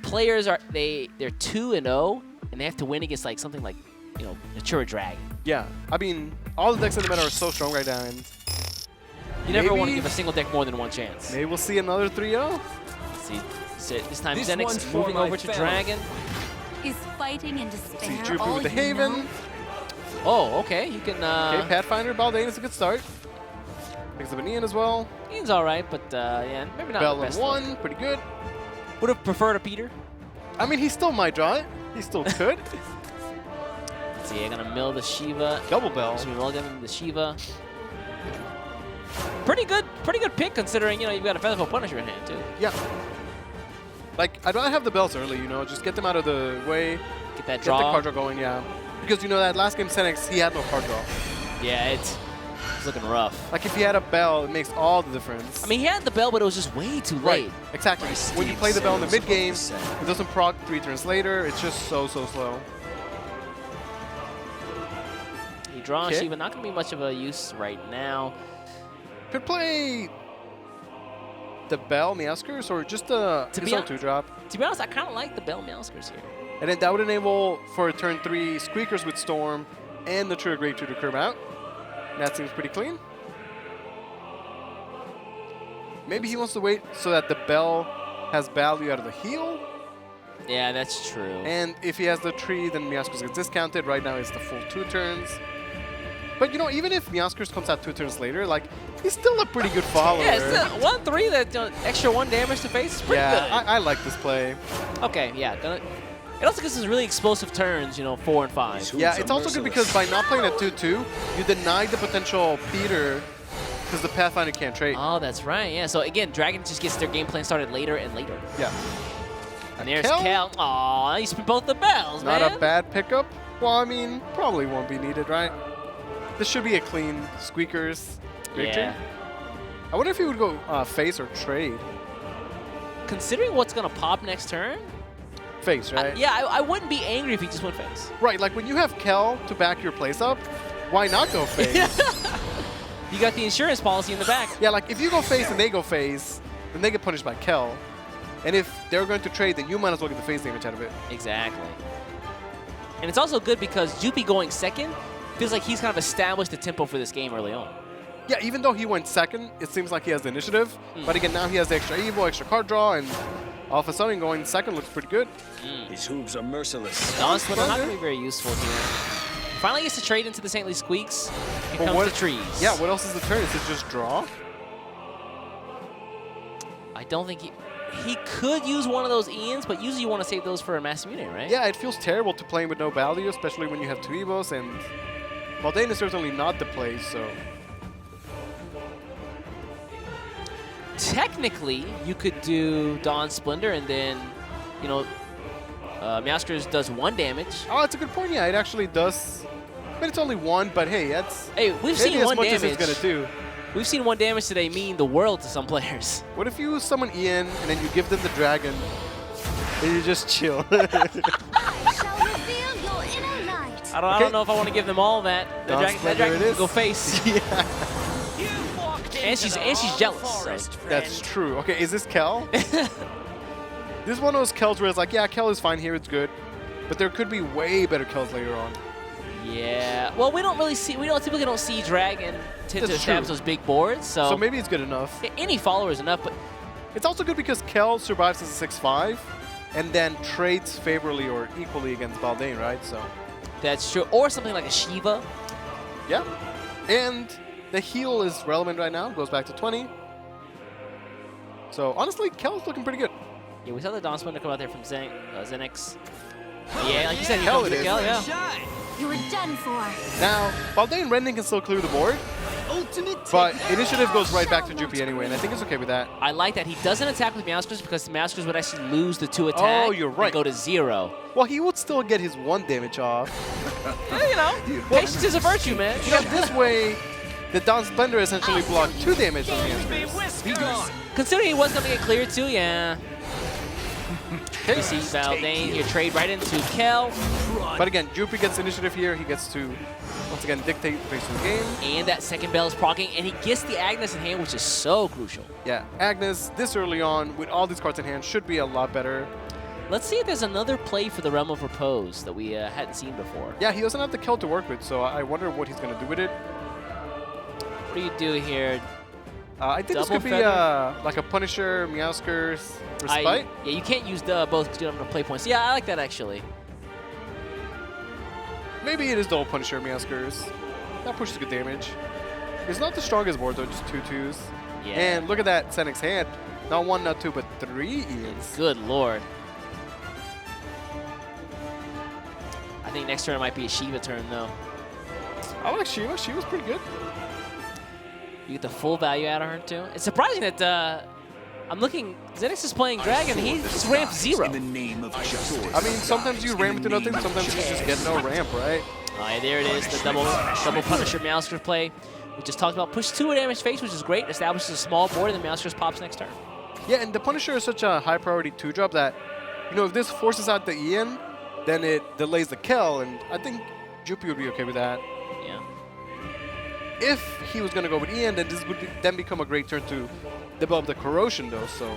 players they're 2-0 and they have to win against like something like Natura Dragon.
Yeah, I mean, all the decks in the meta are so strong right now, and
you never want to give a single deck more than one chance.
Maybe we'll see another 3-0.
See, this time Xenix moving over to Dragon.
Is fighting in despair.
See Jupi with the Haven.
Oh, okay. You can.
Okay, Pathfinder, Baldane is a good start. Picks up an Ian as well.
Ian's all right, but yeah, maybe not
Bell
the best.
1, pretty good.
Would have preferred a Peter.
I mean, he still might draw it. He still could.
Let's see, I'm gonna mill the Shiva.
Double Bell.
So we roll down the Shiva. Pretty good pick considering you've got a Featherfall Punisher in hand too.
Yeah. Like, I'd rather have the bells early, just get them out of the way.
Get that draw.
Get the card draw going, yeah. Because that last game Senex, he had no card draw.
Yeah, it's looking rough.
Like, if he had a bell, it makes all the difference.
I mean, he had the bell, but it was just way too late.
Right, exactly. When you play the bell in the mid-game, it doesn't proc 3 turns later. It's just so slow.
He draws Shiva, not going to be much of a use right now.
Could play the Bell Meowskers or just a 2-drop.
To be honest, I kind of like the Bell Meowskers here.
And then that would enable for turn 3 Squeakers with Storm and the Trigger Great 2 to curve out. That seems pretty clean. Maybe he wants to wait so that the Bell has value out of the heal.
Yeah, that's true.
And if he has the tree, then Meowskers gets discounted. Right now it's the full 2 turns. But even if Meowskers comes out 2 turns later, like He's still a pretty good follower.
Yeah, it's still 1-3, that extra 1 damage to face is pretty good.
I like this play.
Okay, yeah. It also gives us really explosive turns, 4 and 5.
Yeah, it's also good because by not playing at 2-2, you deny the potential Peter because the Pathfinder can't trade.
Oh, that's right. Yeah, so again, Dragon just gets their game plan started later and later.
Yeah.
And there's Kel. Aw, you spin both the bells,
Not
man.
a bad pickup. Well, I mean, probably won't be needed, right? This should be a clean squeakers victory.
Yeah.
I wonder if he would go face or trade.
Considering what's going to pop next turn,
Face, right?
I wouldn't be angry if he just went face.
Right, like when you have Kel to back your place up, why not go face?
You got the insurance policy in the back.
Yeah, like if you go face and they go face, then they get punished by Kel. And if they're going to trade, then you might as well get the face damage out of it.
Exactly. And it's also good because Jupi going second feels like he's kind of established the tempo for this game early on.
Yeah, even though he went second, it seems like he has the initiative. But again, now he has the extra evil, extra card draw, and all of a sudden going second looks pretty good.
His hooves are merciless.
Dawn Splitter not going to be very useful here. Finally gets to trade into the St. Louis Squeaks. Here comes the trees.
Yeah, what else is the turn? Is it just draw?
I don't think he could use one of those Ians, but usually you want to save those for a Masamune, right?
Yeah, it feels terrible to play with no value, especially when you have 2 evos, and Baldane is certainly not the play, so...
Technically, you could do Dawn Splendor and then, Meowscurs does 1 damage.
Oh, that's a good point. Yeah, it actually does. But it's only 1, but hey, that's
we've seen 1 damage.
as it's gonna do.
We've seen 1 damage today mean the world to some players.
What if you summon Ian and then you give them the dragon and you just chill?
I shall reveal your inner light.
I don't know if I want to give them all that. That dragon can go face.
Yeah.
And she's jealous. So.
That's true. Okay, is this Kel? This is one of those Kels where it's like, yeah, Kel is fine here, it's good. But there could be way better Kels later on.
Yeah. Well, we typically don't see Dragon tend to establish those big boards.
So maybe it's good enough.
Any follower is enough, but
it's also good because Kel survives as a 6-5 and then trades favorably or equally against Baldane, right? So
that's true. Or something like a Shiva.
Yeah. And the heal is relevant right now. Goes back to 20. So honestly, Kel's looking pretty good.
Yeah, we saw the Dawn Splendor come out there from Zenix. Yeah, like you said,
Kel it
is. Kel, yeah.
You were done for.
Now, Baldane Rending can still clear the board, but initiative goes right back to Jupi anyway, and I think it's okay with that.
I like that. He doesn't attack with Meowscurs because Meowscurs would actually lose the 2 attack.
Oh, you're right.
And go to 0.
Well, he would still get his 1 damage off.
Yeah, patience is a virtue, man.
This way, the Dawn Splendor essentially blocked 2 damage from Meowscurs.
Considering he was going to get cleared too, yeah. You see Baldane here trade right into Kel.
But again, Jupi gets initiative here. He gets to, once again, dictate the pace of the game.
And that second bell is proccing, and he gets the Agnes in hand, which is so crucial.
Yeah, Agnes, this early on, with all these cards in hand, should be a lot better.
Let's see if there's another play for the Realm of Repose that we hadn't seen before.
Yeah, he doesn't have the Kel to work with, so I wonder what he's going to do with it.
What do you do here?
I think this could be like a Punisher, Meowscurs, Respite.
Yeah, you can't use both because you don't have no play points. Yeah, I like that actually.
Maybe it is double Punisher, Meowscurs. That pushes good damage. It's not the strongest board though, just 2/2s.
Yeah.
And look at that Zenix hand. Not 1, not 2, but 3 Ians.
Good lord. I think next turn might be a Shiva turn though.
I like Shiva. Shiva's pretty good.
You get the full value out of her too. It's surprising that I'm looking. Zenix is playing Dragon. He just ramped 0.
In the name of justice.
I mean, sometimes you ramp into nothing. Sometimes you just get no ramp, right?
All right, there it is. The double Punisher Meowscurs play. We just talked about push 2 damage face, which is great. Establishes a small board, and the Meowscurs pops next turn.
Yeah, and the Punisher is such a high priority 2-drop that, if this forces out the Ian, then it delays the Kel, and I think Jupi would be okay with that.
Yeah.
If he was going to go with Ian, then this would then become a great turn to develop the Corrosion, though, so...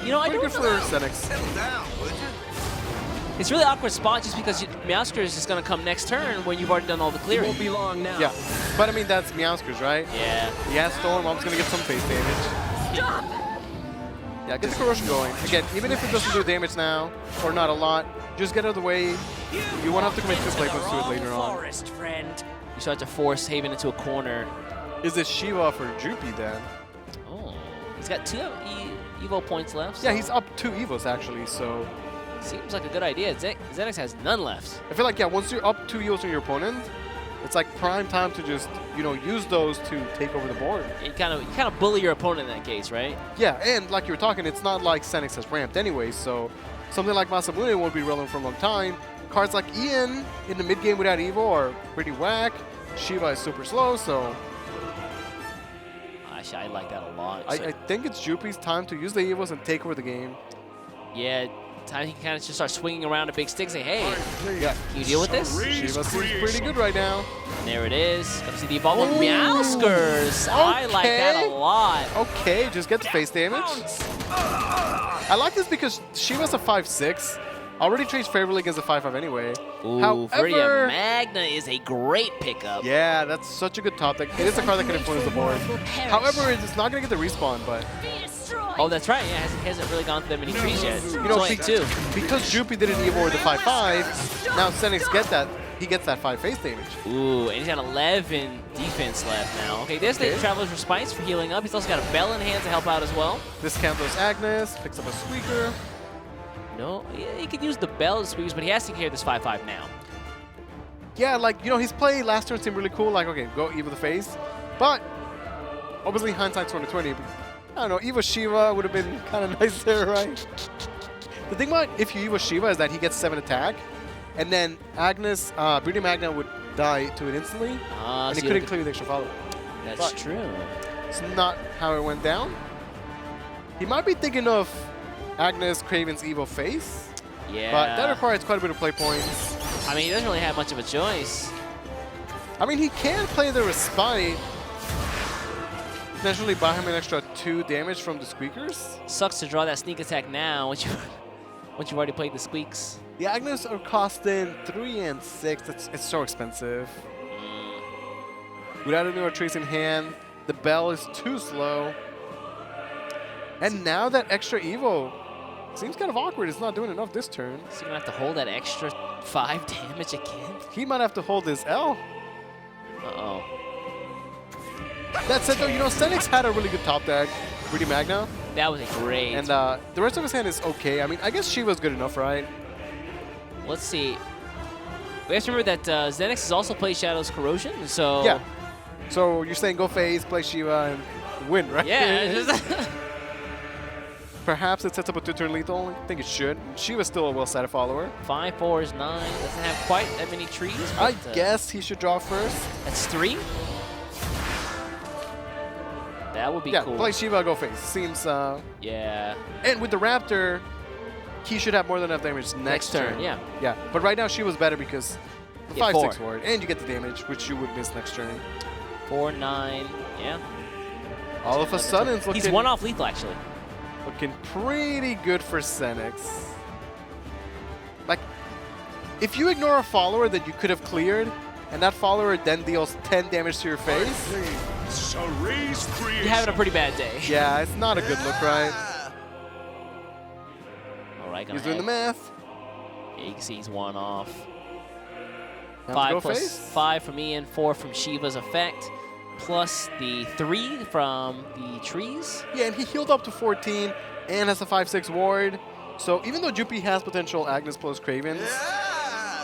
I don't
good for Zenix.
It's a really awkward spot just because Meowscurs is going to come next turn when you've already done all the clearing.
It won't be long now.
Yeah, but I mean, that's Meowscurs, right?
Yeah.
He has Storm, I'm just going to get some face damage.
Stop!
Yeah, get the Corrosion going. Again, even if it doesn't do damage now, or not a lot, just get out of the way. You won't have to commit 2 play points to it later on.
You start to force Haven into a corner.
Is it Shiva for Jupi then?
Oh, he's got 2 Evo points left.
Yeah,
so
he's up 2 Evos actually, so...
Seems like a good idea. Xenix has none left.
I feel like, yeah, once you're up 2 Evos on your opponent, it's like prime time to just, you know, use those to take over the board.
You kind of bully your opponent in that case, right?
Yeah, and like you were talking, it's not like Xenix has ramped anyway, so something like Masamune won't be relevant for a long time. Cards like Ian in the mid game without Evo are pretty whack. Shiva is super slow, so...
Actually, I like that a lot.
I think it's Jupi's time to use the Evos and take over the game.
Yeah, time he can kind of just start swinging around a big stick and say, hey,
yeah,
can you deal with this?
Shiva seems pretty good right now.
And there it is. Gonna see the evolve of Meowskers. Okay. I like that a lot.
Okay, just get the face damage. I like this because Shiva's a 5-6. Already trades favorably against a 5-5 anyway.
Ooh,
However,
Magna is a great pickup.
Yeah, that's such a good top deck. It is a card that can influence the board. However, it's not going to get the respawn, but...
Oh, that's right. Yeah, he hasn't really gone through that many trees yet.
You know,
too.
Because Jupi didn't Evo with the 5-5, now Xenix he gets that 5 face damage.
Ooh, and he's got 11 defense left now. Okay, there's the Traveler's Respite for healing up. He's also got a Bell in hand to help out as well.
Discount those Agnes, picks up a Squeaker.
No, yeah, he could use the Bell squeeze, but he has to carry this 5-5 now.
Yeah, like, you know, his play last turn seemed really cool. Like, okay, go Evo the face. But, obviously, hindsight's 2020. I don't know, Evo Shiva would have been kind of nice there, right? The thing about if you Evo Shiva is that he gets 7 attack, and then Agnes, Beauty Magna would die to it instantly, and he couldn't clear the extra follow.
That's true.
It's not how it went down. He might be thinking of Agnes Craven's Evo face.
Yeah.
But that requires quite a bit of play points.
I mean, he doesn't really have much of a choice.
I mean, he can play the Respite. Potentially buy him an extra 2 damage from the Squeakers.
Sucks to draw that sneak attack now once you've already played the Squeaks.
The Agnes are costing 3 and 6. It's so expensive. Without any more trees in hand, the Bell is too slow. And now that extra Evo seems kind of awkward. It's not doing enough this turn.
So you're going to have to hold that extra 5 damage again?
He might have to hold his L.
Uh-oh.
That said, though, you know, Xenix had a really good top deck. Pretty Magna.
That was a great.
And the rest of his hand is okay. I mean, I guess Shiva's good enough, right?
Let's see. We have to remember that Xenix has also played Shadow's Corrosion, so...
Yeah. So you're saying go face, play Shiva, and win, right?
Yeah.
Perhaps it sets up a 2-turn lethal. I think it should. Shiva's still a well-sided follower.
5, 4 is 9. Doesn't have quite that many trees.
I guess he should draw first.
That's 3? That would be cool.
Yeah, play Shiva, go face. Seems,
yeah.
And with the Raptor, he should have more than enough damage next turn.
Yeah.
Yeah, but right now Shiva's better because the
Yeah,
5-6
4.
ward, and you get the damage, which you would miss next turn.
4, 9, yeah.
All of a sudden, it's looking...
He's 1 off lethal, actually.
Looking pretty good for Xenix. Like, if you ignore a follower that you could have cleared, and that follower then deals 10 damage to your face,
you're having a pretty bad day.
yeah, it's not a good look, right?
All right,
He's doing the math.
Yeah, you can see he's 1 off.
Time to
5
go
plus
face.
5 from Ian, 4 from Shiva's effect, plus the 3 from the trees.
Yeah, and he healed up to 14 and has a 5-6 ward. So even though Jupi has potential Agnes plus Cravens,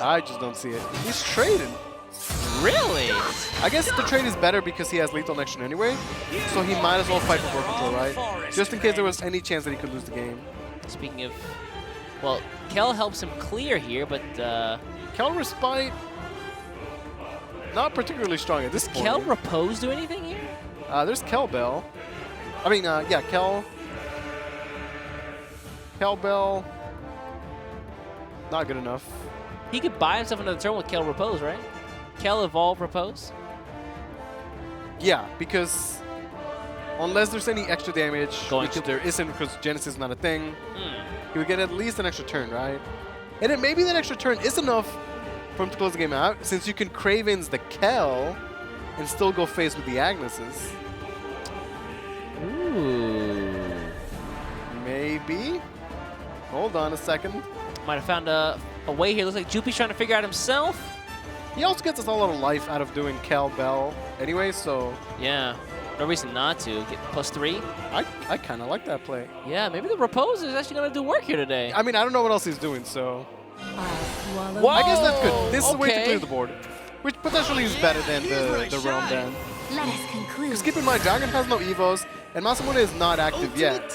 I just don't see it. He's traded.
Really?
I guess the trade is better because he has lethal next turn anyway, so he might as well fight for board control, right? Just in case there was any chance that he could lose the game.
Speaking of, well, Kel helps him clear here, but
Kel Respite, not particularly strong at this point.
Kel Repose do anything here?
There's Kel Bell. I mean, yeah, Kel Bell, not good enough.
He could buy himself another turn with Kel Repose, right? Kel Evolve Repose?
Yeah, because unless there's any extra damage, which there isn't because Genesis is not a thing, he would get at least an extra turn, right? And then maybe that extra turn is enough for him to close the game out, since you can Cravens the Kel and still go face with the Agneses.
Ooh.
Maybe. Hold on a second.
Might have found a way here. Looks like Jupi's trying to figure out himself.
He also gets us a lot of life out of doing Cal Bell anyway, so...
Yeah. No reason not to. Get +3.
I kind of like that play.
Yeah, maybe the Repose is actually going to do work here today.
I mean, I don't know what else he's doing, so...
Whoa!
I guess that's good. This is the way to
Okay.
clear the board. Which potentially is better than the Realm then.
Let us conclude.
Because keep in mind, Dragon has no Evos, and Masamune is not active yet.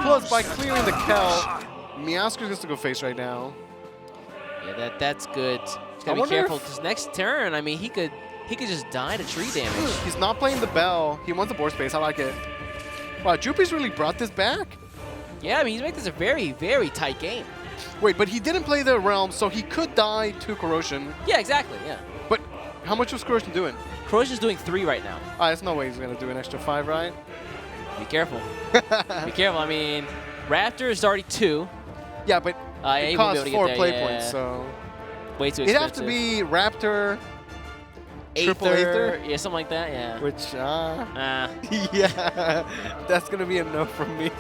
Plus, by clearing the Kel, Miyazuki gets to go face right now.
Yeah, that's good. He's got to be
wonder
careful,
if-
because next turn, I mean, he could just die to tree damage.
He's not playing the Bell. He wants the board space. I like it. Wow, Jupi's really brought this back?
Yeah, I mean, he's making this a very, very tight game.
Wait, but he didn't play the Realm, so he could die to Corrosion.
Yeah, exactly, yeah.
But how much was Corrosion doing?
Corrosion's doing 3 right now.
There's no way he's going to do an extra 5, right?
Be careful. Be careful. I mean, Raptor is already 2.
Yeah, but it
he won't be
costs
able to
4
get there,
play
yeah.
points, so...
Way too
It'd
expensive.
have to be Raptor, triple Aether.
Yeah, something like that, yeah.
Which,
yeah,
that's going to be a no from me.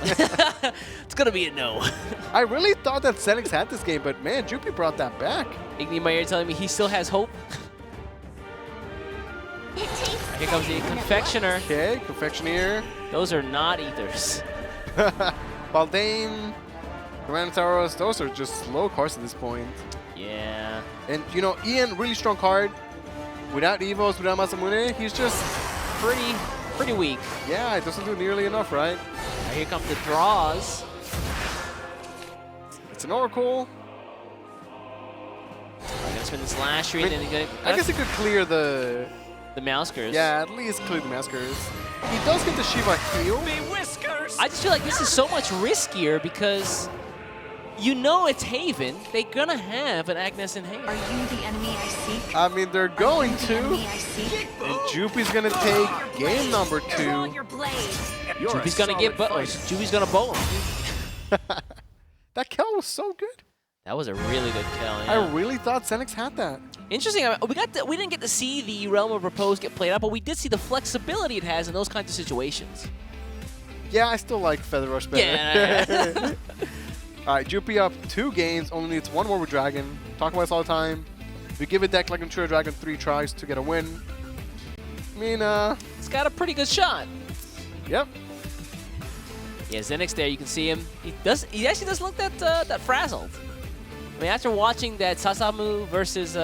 it's going to be a no.
I really thought that Zenix had this game, but man, Jupi brought that back.
Igni Meyer telling me he still has hope. Here comes the Confectioner.
Okay, Confectioneer.
Those are not Ethers.
Baldane, Tyrannosaurus, those are just slow cards at this point.
Yeah.
And, you know, Ian, really strong card. Without Evos, without Masamune, he's just...
Pretty weak.
Yeah, it doesn't do nearly enough, right?
Now here come the draws.
It's an Oracle.
I'm going to spin this last tree, and then he's
I guess he could clear the
Maskers.
Yeah, at least clear the Maskers. He does get the Shiva heal.
I just feel like this is so much riskier because you know it's Haven. They're going to have an Agnes in Haven.
Are you the enemy I seek?
I mean, they're going to.
Enemy I seek?
And Jupi's going to take game number 2.
Jupi's going to get Jupi's going to bowl him.
That Kel was so good.
That was a really good kill, yeah.
I really thought Zenix had that.
Interesting. We didn't get to see the Realm of Repose get played out, but we did see the flexibility it has in those kinds of situations.
Yeah, I still like Feather Rush better.
Yeah.
All right, Jupi up 2 games, only needs 1 more with Dragon. Talk about this all the time. If you give a deck like Intruder Dragon 3 tries to get a win, I mean,
it's got a pretty good shot.
Yep.
Yeah, Zenix there, you can see him. He actually does look that frazzled. I mean, after watching that Sasamu versus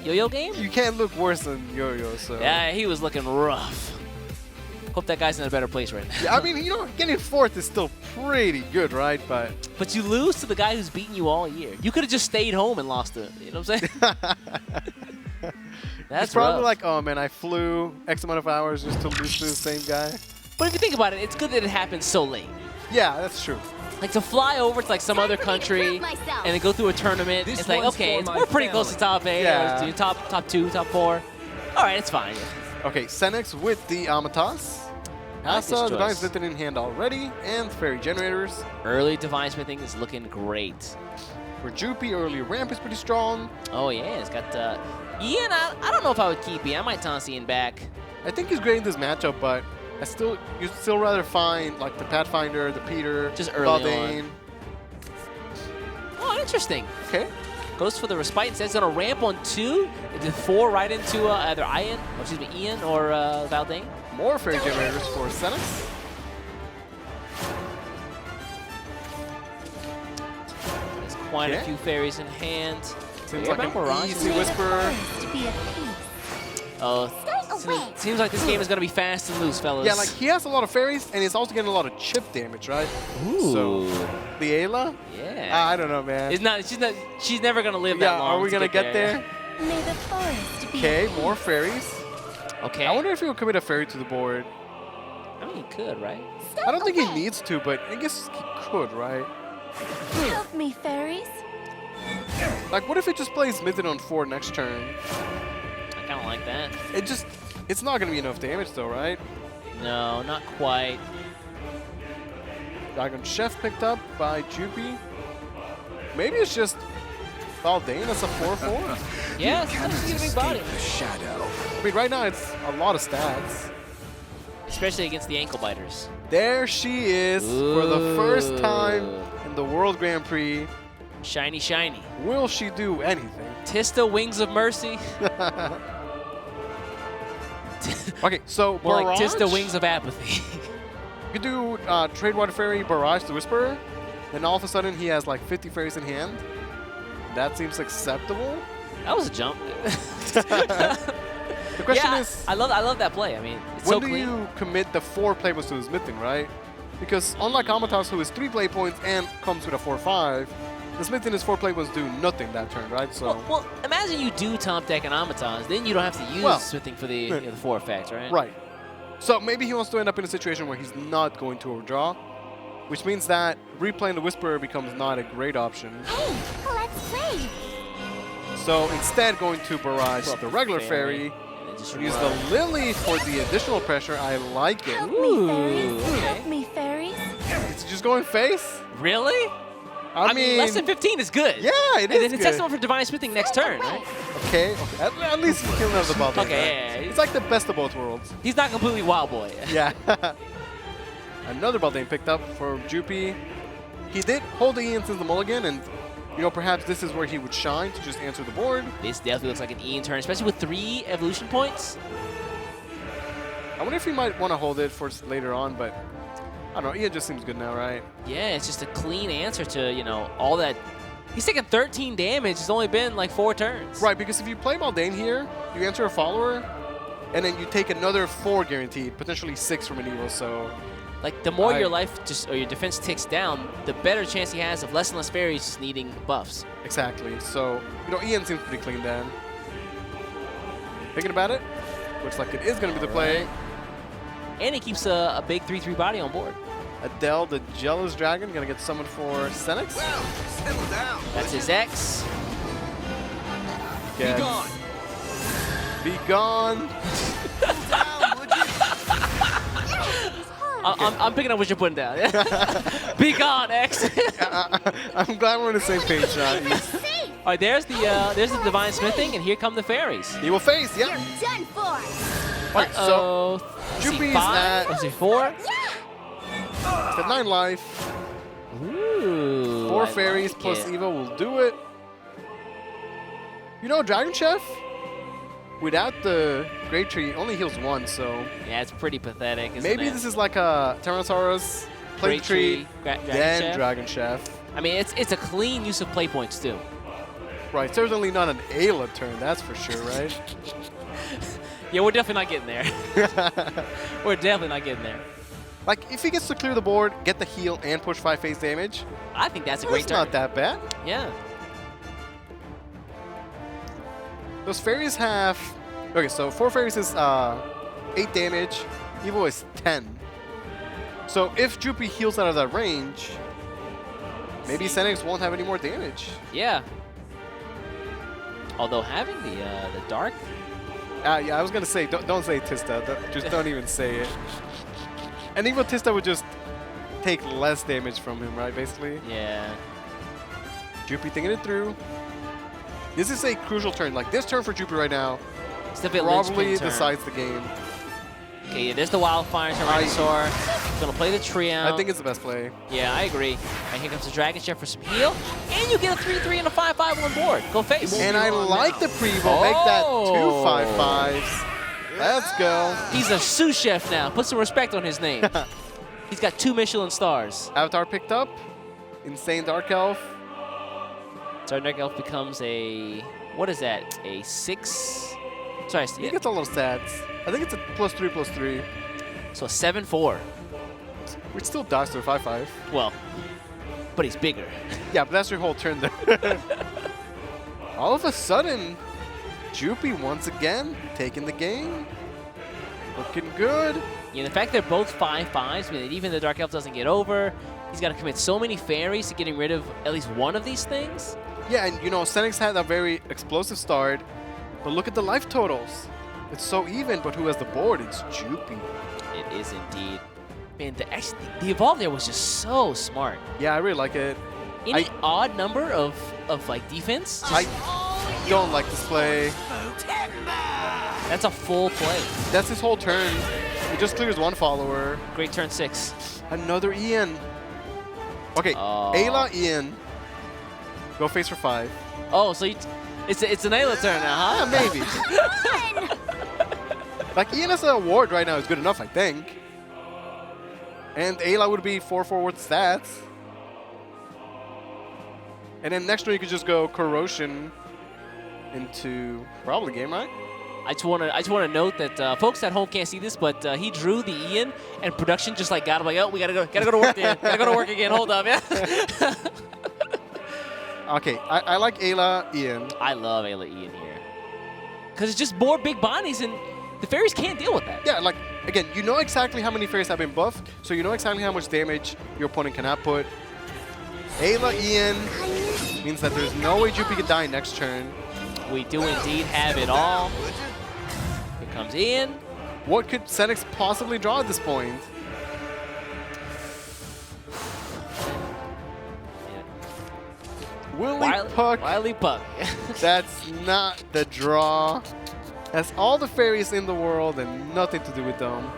Yo-Yo game,
you can't look worse than Yo-Yo, so.
Yeah, he was looking rough. Hope that guy's in a better place right now.
Yeah, I mean, you know, getting 4th is still pretty good, right?
But you lose to the guy who's beaten you all year. You could have just stayed home and lost it. You know what I'm saying? That's
it's probably
rough.
like, oh man, I flew X amount of hours just to lose to the same guy.
But if you think about it, it's good that it happened so late.
Yeah, that's true.
Like to fly over to like some other country and then go through a tournament, it's like, okay, we're pretty close to top 8,
Yeah.
or top 2, top 4. All right, it's fine.
Okay, Zenix with the Amatas.
I like
Has
this
Divine
choice.
Smithing in hand already, and Fairy Generators.
Early Divine Smithing is looking great.
For Jupi, early Ramp is pretty strong.
Oh yeah, it's got Ian. I don't know if I would keep Ian. I might toss Ian back.
I think he's great in this matchup, but you'd still rather find like the Pathfinder, the Peter,
Just early
Baldane.
Oh, interesting.
Okay.
Goes for the Respite and says it's going to ramp on 2. It did 4 right into either Ian or Valdane.
More Fairy Generators for Zenix.
There's quite a few fairies in hand.
Seems like an easy Whisper.
Oh, seems like this game is going to be fast and loose, fellas.
Yeah, like he has a lot of fairies, and he's also getting a lot of chip damage, right?
Ooh.
So, the Ayla?
Yeah.
I don't know, man.
She's never going to live that long.
Are we going to get there?
May the forest be
Okay, more fairies.
Okay.
I wonder if he'll commit a fairy to the board.
I mean, he could, right?
I don't think he needs to, but I guess he could, right?
Help me, fairies.
Like, what if it just plays Smithing on 4 next turn?
I kind of like that.
It's not going to be enough damage, though, right?
No, not quite.
Dragon Chef picked up by Jupi. Maybe it's just Baldane as a 4/4.
Yeah, it's a big body.
I mean, right now it's a lot of stats.
Especially against the ankle biters.
There she is for the first time in the World Grand Prix.
Shiny, shiny.
Will she do anything?
Tista, Wings of Mercy.
Okay, so
More like
Barrage?
Tista, Wings of Apathy.
You could do Trade Water Fairy, Barrage the Whisperer, and all of a sudden he has like 50 fairies in hand. That seems acceptable.
That was a jump.
The question is,
I love that play. I mean, it's
when
so
do
clean.
you commit the 4 play points to his Smithing, right? Because unlike Amatas, who is 3 play points and comes with a 4/5, the Smithing is 4 play points do nothing that turn, right? So
Well, imagine you do top deck and Amatas, then you don't have to use Smithing for the, the 4 effects, right?
Right. So maybe he wants to end up in a situation where he's not going to overdraw, which means that replaying the Whisperer becomes not a great option.
Hey, let's play.
So instead, going to Barrage the regular fairy, and use the Lily for the additional pressure. I like it.
Help me, fairies. Help me, fairies.
It's just going face?
Really? I mean, less than 15 is good.
Yeah, it
and
is
then
good.
test one for Divine Smithing next turn, right?
Okay. At least he'll have the bubble.
Okay, yeah.
It's like the best of both worlds.
He's not completely wild boy.
Yeah. Another Baldane picked up for Jupi. He did hold the Ian since the mulligan, and you know, perhaps this is where he would shine to just answer the board.
This definitely looks like an Ian turn, especially with 3 evolution points.
I wonder if he might want to hold it for later on, but I don't know. Ian just seems good now, right?
Yeah, it's just a clean answer to, you know, all that. He's taking 13 damage. It's only been like 4 turns.
Right, because if you play Baldane here, you answer a follower, and then you take another 4 guaranteed, potentially 6 from an Evo, so...
Like, the more your life or your defense ticks down, the better chance he has of less and less fairies just needing buffs.
Exactly. So, you know, Ian seems pretty clean then. Thinking about it, looks like it is going to be the play.
And he keeps a big 3/3 body on board.
Adele, the Jealous Dragon, going to get summoned for Senex.
Well, settle down.
That's his X.
Be gone.
Be gone.
I'm picking up what you're putting down. Be gone, X.
I'm glad we're on the same page, Sean.
All right, there's the Divine Smithing, and here come the fairies.
He will face,
You're done for.
All right, so Jupi's at
4.
It's at 9 life.
Ooh,
4
I
fairies
like
plus
it.
Evo will do it. You know, Dragon Chef, without the Great Tree, only heals 1, so...
Yeah, it's pretty pathetic, isn't
maybe
it?
this is like a Tyrannosaurus, Play
Great
Tree,
Dragon
then
Chef.
Dragon Chef.
I mean, it's a clean use of play points, too.
Right, certainly not an Ayla turn, that's for sure, right?
Yeah, we're definitely not getting there. We're definitely not getting there.
Like, if he gets to clear the board, get the heal, and push 5 phase damage,
I think that's a great turn.
not that bad.
Yeah.
Those fairies have... Okay, so 4 fairies is 8 damage. Evo is 10. So if Jupi heals out of that range, maybe Senex won't have any more damage.
Yeah. Although having the dark...
Yeah, I was going to say, don't say Tista. Just don't even say it. And Evo Tista would just take less damage from him, right, basically?
Yeah.
Jupi thinking it through. This is a crucial turn. Like, this turn for Jupi right now
It's the bit
probably
linchpin turn.
decides the game.
Okay, yeah, there's the Wildfire Tyrannosaur. Gonna play the tree out.
I think it's the best play.
Yeah, I agree. And here comes the Dragon Chef for some heal. And you get a 3/3 and a 5/5 on board. Go face.
And I like the pre-evo. Make that 2 5/5s. Let's go.
He's a sous chef now. Put some respect on his name. He's got 2 Michelin stars.
Avatar picked up. Insane Dark Elf.
So Dark Elf becomes a... What is that? A 6? Sorry,
He gets a little stats. I think it's a +3/+3.
So a 7/4.
Which still dies to a 5/5.
Well, but he's bigger.
Yeah, but that's your whole turn there. All of a sudden, Jupi once again taking the game. Looking good.
Yeah, the fact they're both 5/5s, I mean, even the Dark Elf doesn't get over. He's got to commit so many fairies to getting rid of at least one of these things.
Yeah, and you know, Senex had a very explosive start, but look at the life totals. It's so even, but who has the board? It's Jupi.
It is indeed. Man, the evolve there was just so smart.
Yeah, I really like it.
Any odd number of like defense?
I don't like this play.
That's a full play.
That's his whole turn. He just clears 1 follower.
Great turn 6.
Another Ian. Okay, Ayla Ian. Go face for 5.
Oh, so it's an Ayla turn now, huh?
Yeah, maybe. Like, Ian as an award right now is good enough, I think. And Ayla would be 4/4 with stats. And then next turn you could just go Corrosion into probably game, right?
I just want to note that folks at home can't see this, but he drew the Ian, and production just like got him like, oh, we gotta go to work again, gotta go to work again. Hold up, yeah.
Okay, I like Ayla Ian.
I love Ayla Ian here because it's just more big bodies, and the fairies can't deal with that.
Yeah, like again, you know exactly how many fairies have been buffed, so you know exactly how much damage your opponent can output. Ayla Ian means that there's no way Jupi could die next turn.
We do indeed have it all. Here comes Ian.
What could Senix possibly draw at this point?
Wily Puck.
That's not the draw. Has all the fairies in the world and nothing to do with them.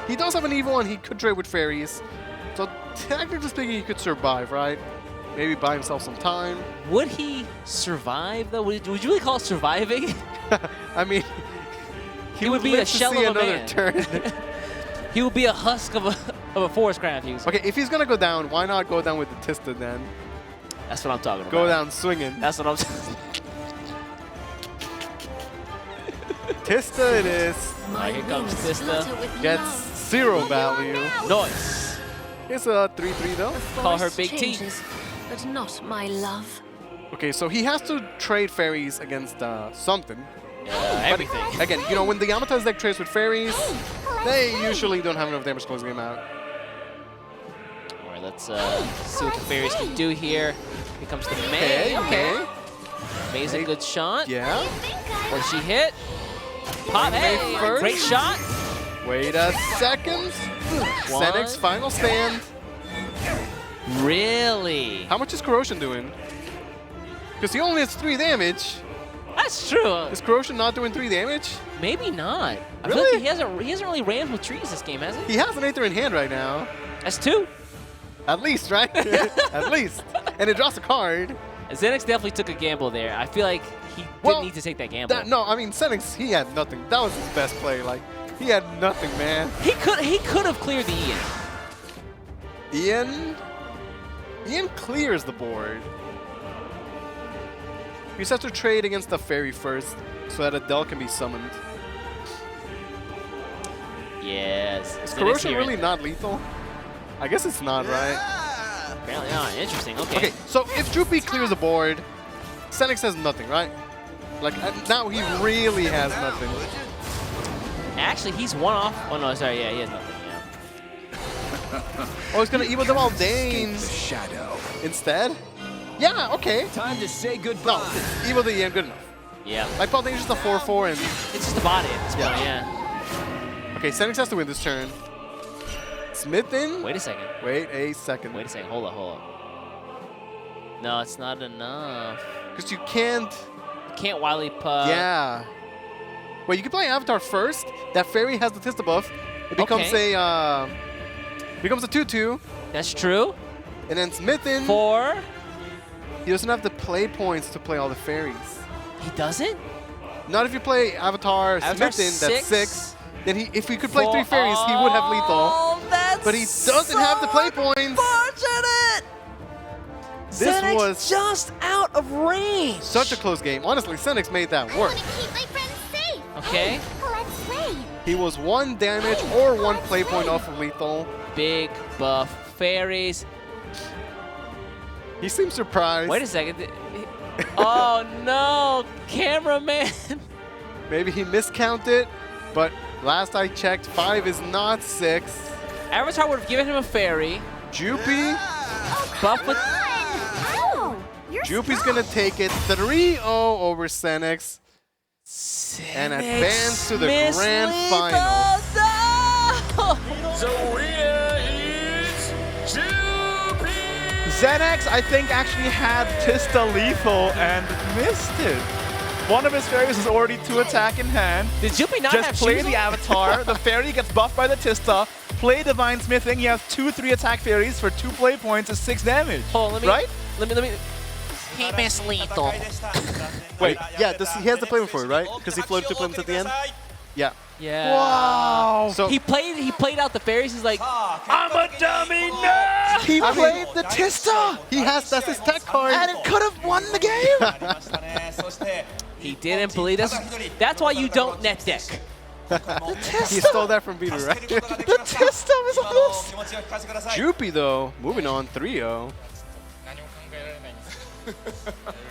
He does have an evil and he could trade with fairies. So technically speaking, he could survive, right? Maybe buy himself some time.
Would he survive though? Would you really call it surviving?
I mean,
he would be a shell of a man.
Turn.
He would be a husk of a forest crown.
Okay, if he's gonna go down, why not go down with the Tista then?
That's what I'm talking about.
Go down swinging.
That's what I'm saying.
Tista it is.
Here comes Tista.
Gets 0 value.
Nice.
It's a 3/3 though.
Call her Big T.
But not my love.
Okay, so he has to trade fairies against something.
Everything.
But again, you know, when the Yamata's deck trades with fairies, they usually don't have enough damage to close the game out.
All right, let's see what the fairies can do here. Here comes the May. Okay. May's a good shot.
Yeah.
What did she hit? Pop. Hey, great shot.
Wait a second. Senix final stand.
Really?
How much is Corrosion doing? Because he only has 3 damage.
That's true.
Is Corrosion not doing 3 damage?
Maybe not. I feel
Really?
like he hasn't really ran with trees this game, has he?
He has an Aether in hand right now.
That's 2.
At least, right? At least. And it draws a card.
Xenix definitely took a gamble there. I feel like he didn't need to take that gamble.
No, I mean, Senix, he had nothing. That was his best play. Like, he had nothing, man.
He could have cleared the Ian.
Ian clears the board. You just have to trade against the fairy first so that Adele can be summoned.
Yes.
Is Corrosion really not lethal? I guess it's not, right?
Apparently not. Interesting. Okay.
Okay, so if Jupi clears the board, Senix has nothing, right? Like, now he really has nothing.
Actually, he's one off. Oh, no, sorry. Yeah, he has nothing.
Oh, he's going to Evil them all Dane
Shadow
instead? Yeah, okay.
Time to say goodbye.
No, Evil the EM, good enough.
Yeah.
Like, Paul Dane's just a 4/4 and...
It's just a body at this point, yeah.
Okay, Senix has to win this turn. Smith in?
Wait a second.
Wait a second.
Wait a second. Hold up. No, it's not enough.
Because you can't...
You can't Wily Puck.
Yeah. Wait, you can play Avatar first. That fairy has the Tista buff. It becomes a... becomes a 2/2.
That's true.
And then Smith in...
4.
He doesn't have the play points to play all the fairies.
He doesn't?
Not if you play Avatar Smith in, that's 6. Then if he could play 3 fairies, he would have lethal.
That's
but he doesn't have the play points.
Unfortunate.
This was
just out of range.
Such a close game. Honestly, Senix made that work.
Okay.
He was 1 damage or 1 play point off of lethal.
Big buff fairies.
He seems surprised.
Wait a second. Oh no, cameraman.
Maybe he miscounted, but last I checked, 5 is not 6.
Avatar would have given him a fairy.
Jupi.
Buff with...
Jupi's going to take it 3-0 over Senix. And advance to the grand final.
The winner is Jupi!
Xanax, I think, actually had Tista lethal and missed it. One of his fairies is already 2 attack in hand.
Did Jupi not
Just
have
play
shoes
the
on?
Avatar. The fairy gets buffed by the Tista. Play Divine Smithing. He has 2 3 attack fairies for 2 play points is 6 damage.
Hold on,
right?
Let me. He missed lethal.
Wait, yeah, he has the playment for it, right? Because he floated 2 playmates at the end? Yeah.
Yeah.
Wow.
So he played out the fairies. He's like,
I'm a dummy, no!
He played the Tista! That's his tech card.
And it could have won the game!
he didn't believe this. That's why you don't net deck.
He stole that from Beater, right?
The Tista was on this!
Jupi, though, moving on 3-0.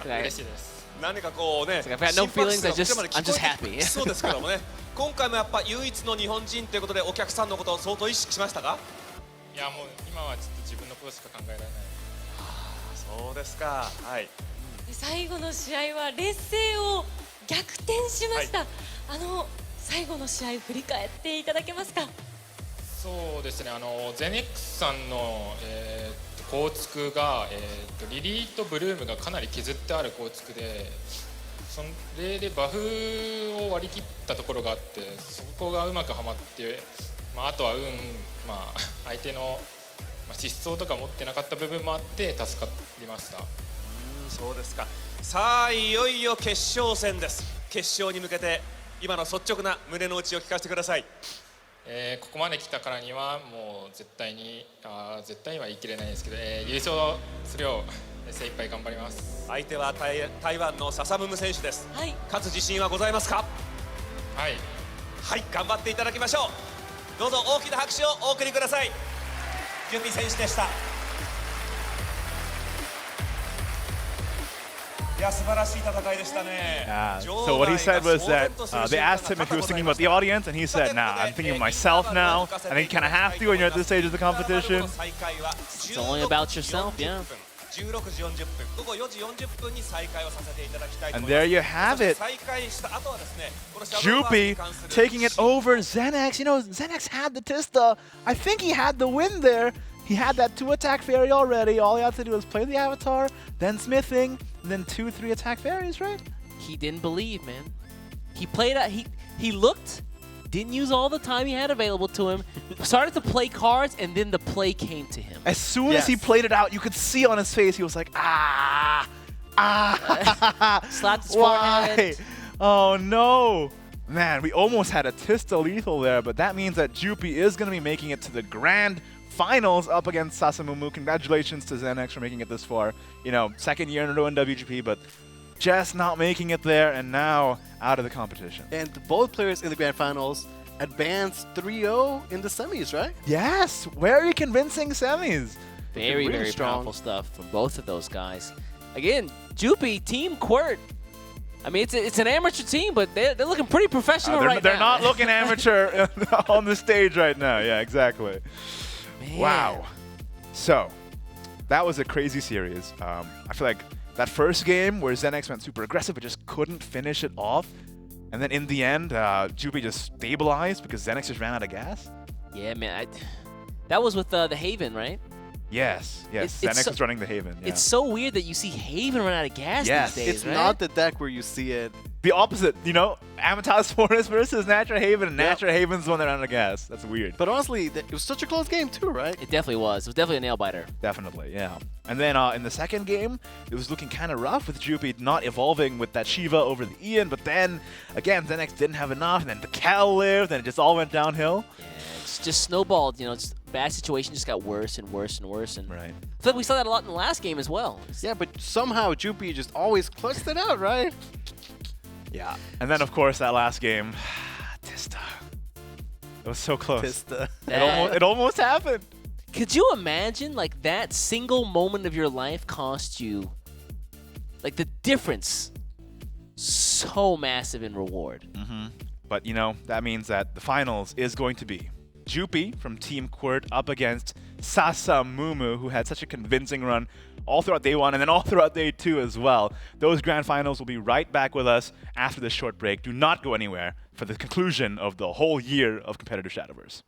嬉しいです何かこうね
I've got no feelings. I'm just happy.
そうですけどもね今回もやっぱ唯一の日本人ということでお客さんのことを相当意識しましたか
いやもう今はちょっと自分のことしか考えられない
そうですかはい
最後の試合は劣勢を逆転しました、最後の試合振り返っていただけますか
そうですねゼネックスさんの、構築が、リリーとブルームがかなり削ってある構築でそれでバフを割り切ったところがあってそこがうまくはまって、あとは相手の失踪とか持ってなかった部分もあって助かりました
そうですかさあいよいよ決勝戦です決勝に向けて今の率直な胸の内を聞かせてください
ここまで来たからにはもう絶対には言い切れないですけど、優勝するよう精一杯頑張ります
相手は台湾のササムム選手です、勝つ自信はございますかはい頑張っていただきましょうどうぞ大きな拍手をお送りくださいジュピ選手でしたいや素晴らしい戦いでしたね
So what he said was that they asked him if he was thinking about the audience, and he said, nah, I'm thinking of myself now. I think you kind of have to when you're at this stage of the competition.
It's only about yourself, yeah.
16時40分午後4時40分に再開をさせていただきたいと思います
And there you have it.
再開した後はですね
Jupi taking it over Zenex. You know, Zenex had the Tista. I think he had the win there. He had that 2-attack fairy already. All he had to do was play the avatar, then smithing, and then 2-3 attack fairies, right?
He didn't believe, man. He played out. He looked, didn't use all the time he had available to him. Started to play cards, and then the play came to him.
As soon as he played it out, you could see on his face he was like,
Slapped his
why?
forehead.
Oh no. Man, we almost had a Tista lethal there, but that means that Jupi is going to be making it to the grand finals up against Sasamumu. Congratulations to Zenex for making it this far. You know, second year in a row in WGP, but just not making it there, and now out of the competition.
And both players in the grand finals advanced 3-0 in the semis, right?
Yes, very convincing semis.
Very, very powerful stuff from both of those guys. Again, Jupi, Team Quirt. I mean, it's an amateur team, but they're looking pretty professional right now.
They're not looking amateur on the stage right now. Yeah, exactly.
Man.
Wow. So, that was a crazy series. I feel like that first game where Zenex went super aggressive but just couldn't finish it off. And then in the end, Jupi just stabilized because Zenex just ran out of gas.
Yeah, man. That was with the Haven, right?
Yes. Zenex was running the Haven. Yeah.
It's so weird that you see Haven run out of gas these days,
it's not the deck where you see it.
The opposite, you know, Amata's Forest versus Natural Haven, and Natural Haven's the one that ran out of gas. That's weird.
But honestly, it was such a close game too, right?
It definitely was. It was definitely a nail-biter.
Definitely, yeah. And then in the second game, it was looking kind of rough with Jupi not evolving with that Shiva over the Ian, but then, again, Zenex didn't have enough, and then the Cal lived, and it just all went downhill.
Yeah, it's just snowballed, you know, just bad situation just got worse and worse and worse. And
right.
I feel like we saw that a lot in the last game as well.
Yeah, but somehow Jupi just always clutched it out, right?
Yeah. And then, of course, that last game, Tista. It was so close.
Tista.
It almost happened.
Could you imagine, like, that single moment of your life cost you, like, the difference so massive in reward?
Mm-hmm. But, you know, that means that the finals is going to be Jupi from Team Quirt up against Sasamumu, who had such a convincing run all throughout day one and then all throughout day two as well. Those grand finals will be right back with us after this short break. Do not go anywhere for the conclusion of the whole year of competitive Shadowverse.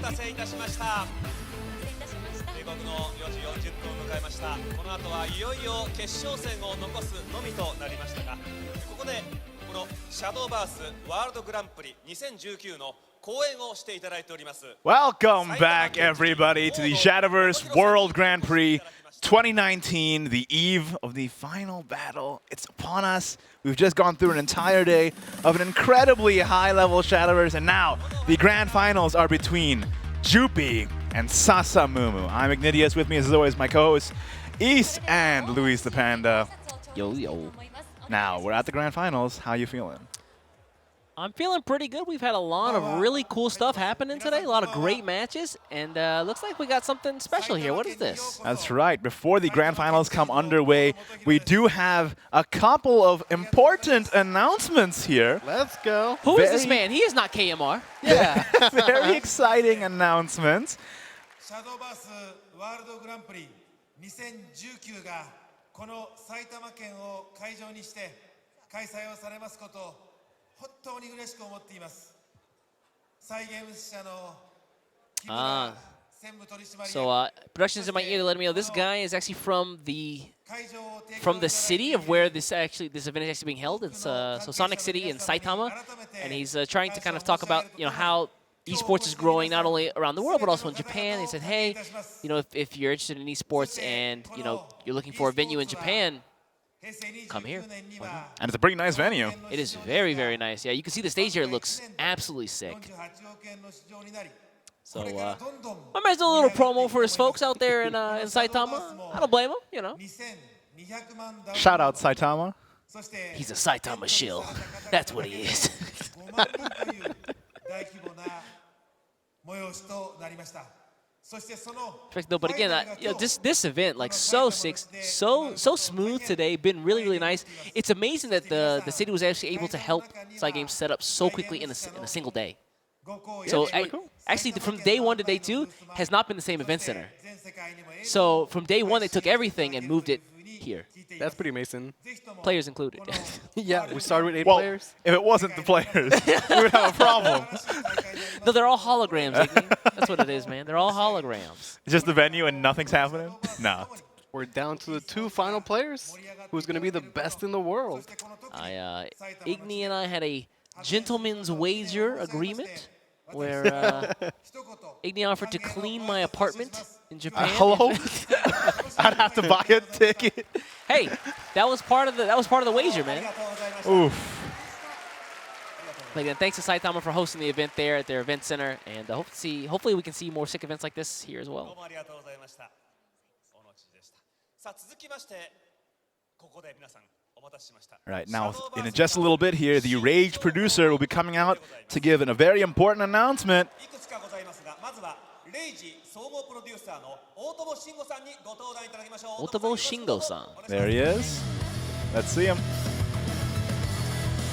待たせいたしました米国の4時40分を迎えましたこの後はいよいよ決勝戦を残すのみとなりましたがここでこのシャドーバースワールドグランプリ2019の講演をしていただいております
Welcome back, everybody, to the Shadowverse World Grand Prix 2019, the eve of the final battle. It's upon us. We've just gone through an entire day of an incredibly high-level Shadowverse, and now the grand finals are between Jupi and Sasamumu. I'm Ignidius. With me, as always, my co-hosts, East and Luis the Panda.
Yo, yo.
Now, we're at the grand finals. How you feeling?
I'm feeling pretty good. We've had a lot of really cool stuff happening today, a lot of great matches, and looks like we got something special here. What is this?
That's right. Before the grand finals come underway, we do have a couple of important announcements here.
Let's go.
Who is this man? He is not KMR.
Yeah. Very exciting announcements.
Shadowverse World Grand Prix 2019がこの埼玉県を会場にして開催をされますことを本当に嬉しく思っています。サイゲームス社の木村専務取締役
So productions in my ear letting me know this guy is actually from the city of where this event is actually being held. It's so Sonic City in Saitama, and he's trying to kind of talk about how esports is growing not only around the world but also in Japan. He said, hey, if you're interested in esports and you're looking for a venue in Japan, come here.
And it's a pretty nice venue.
It is very, very nice. Yeah, you can see the stage here looks absolutely sick. So, I might do a little promo for his folks out there in Saitama. I don't blame him,
Shout out Saitama.
He's a Saitama shill. That's what he is. No, but again, this event, like so sick, so smooth today, been really, really nice. It's amazing that the city was actually able to help Cygames set up so quickly in a single day. So actually, from day 1 to day 2 has not been the same event center. So from day 1, they took everything and moved it here.
That's pretty amazing.
Players included.
Yeah, we started with 8
well,
players.
If it wasn't the players, we would have a problem.
No, they're all holograms, Iggy. That's what it is, man. They're all holograms.
Just the venue and nothing's happening? No.
We're down to the 2 final players. Who's going to be the best in the world?
Iggy and I had a gentleman's wager agreement where Iggy offered to clean my apartment in Japan.
Hello? I'd have to buy a ticket.
Hey, that was part of the wager, man.
Oof.
Again, thanks to Saitama for hosting the event there at their event center, and hopefully we can see more sick events like this here as well.
Right, now in just a little bit here, the Rage producer will be coming out to give a very important announcement.
Otabo Shingo-san.
There he is. Let's see him.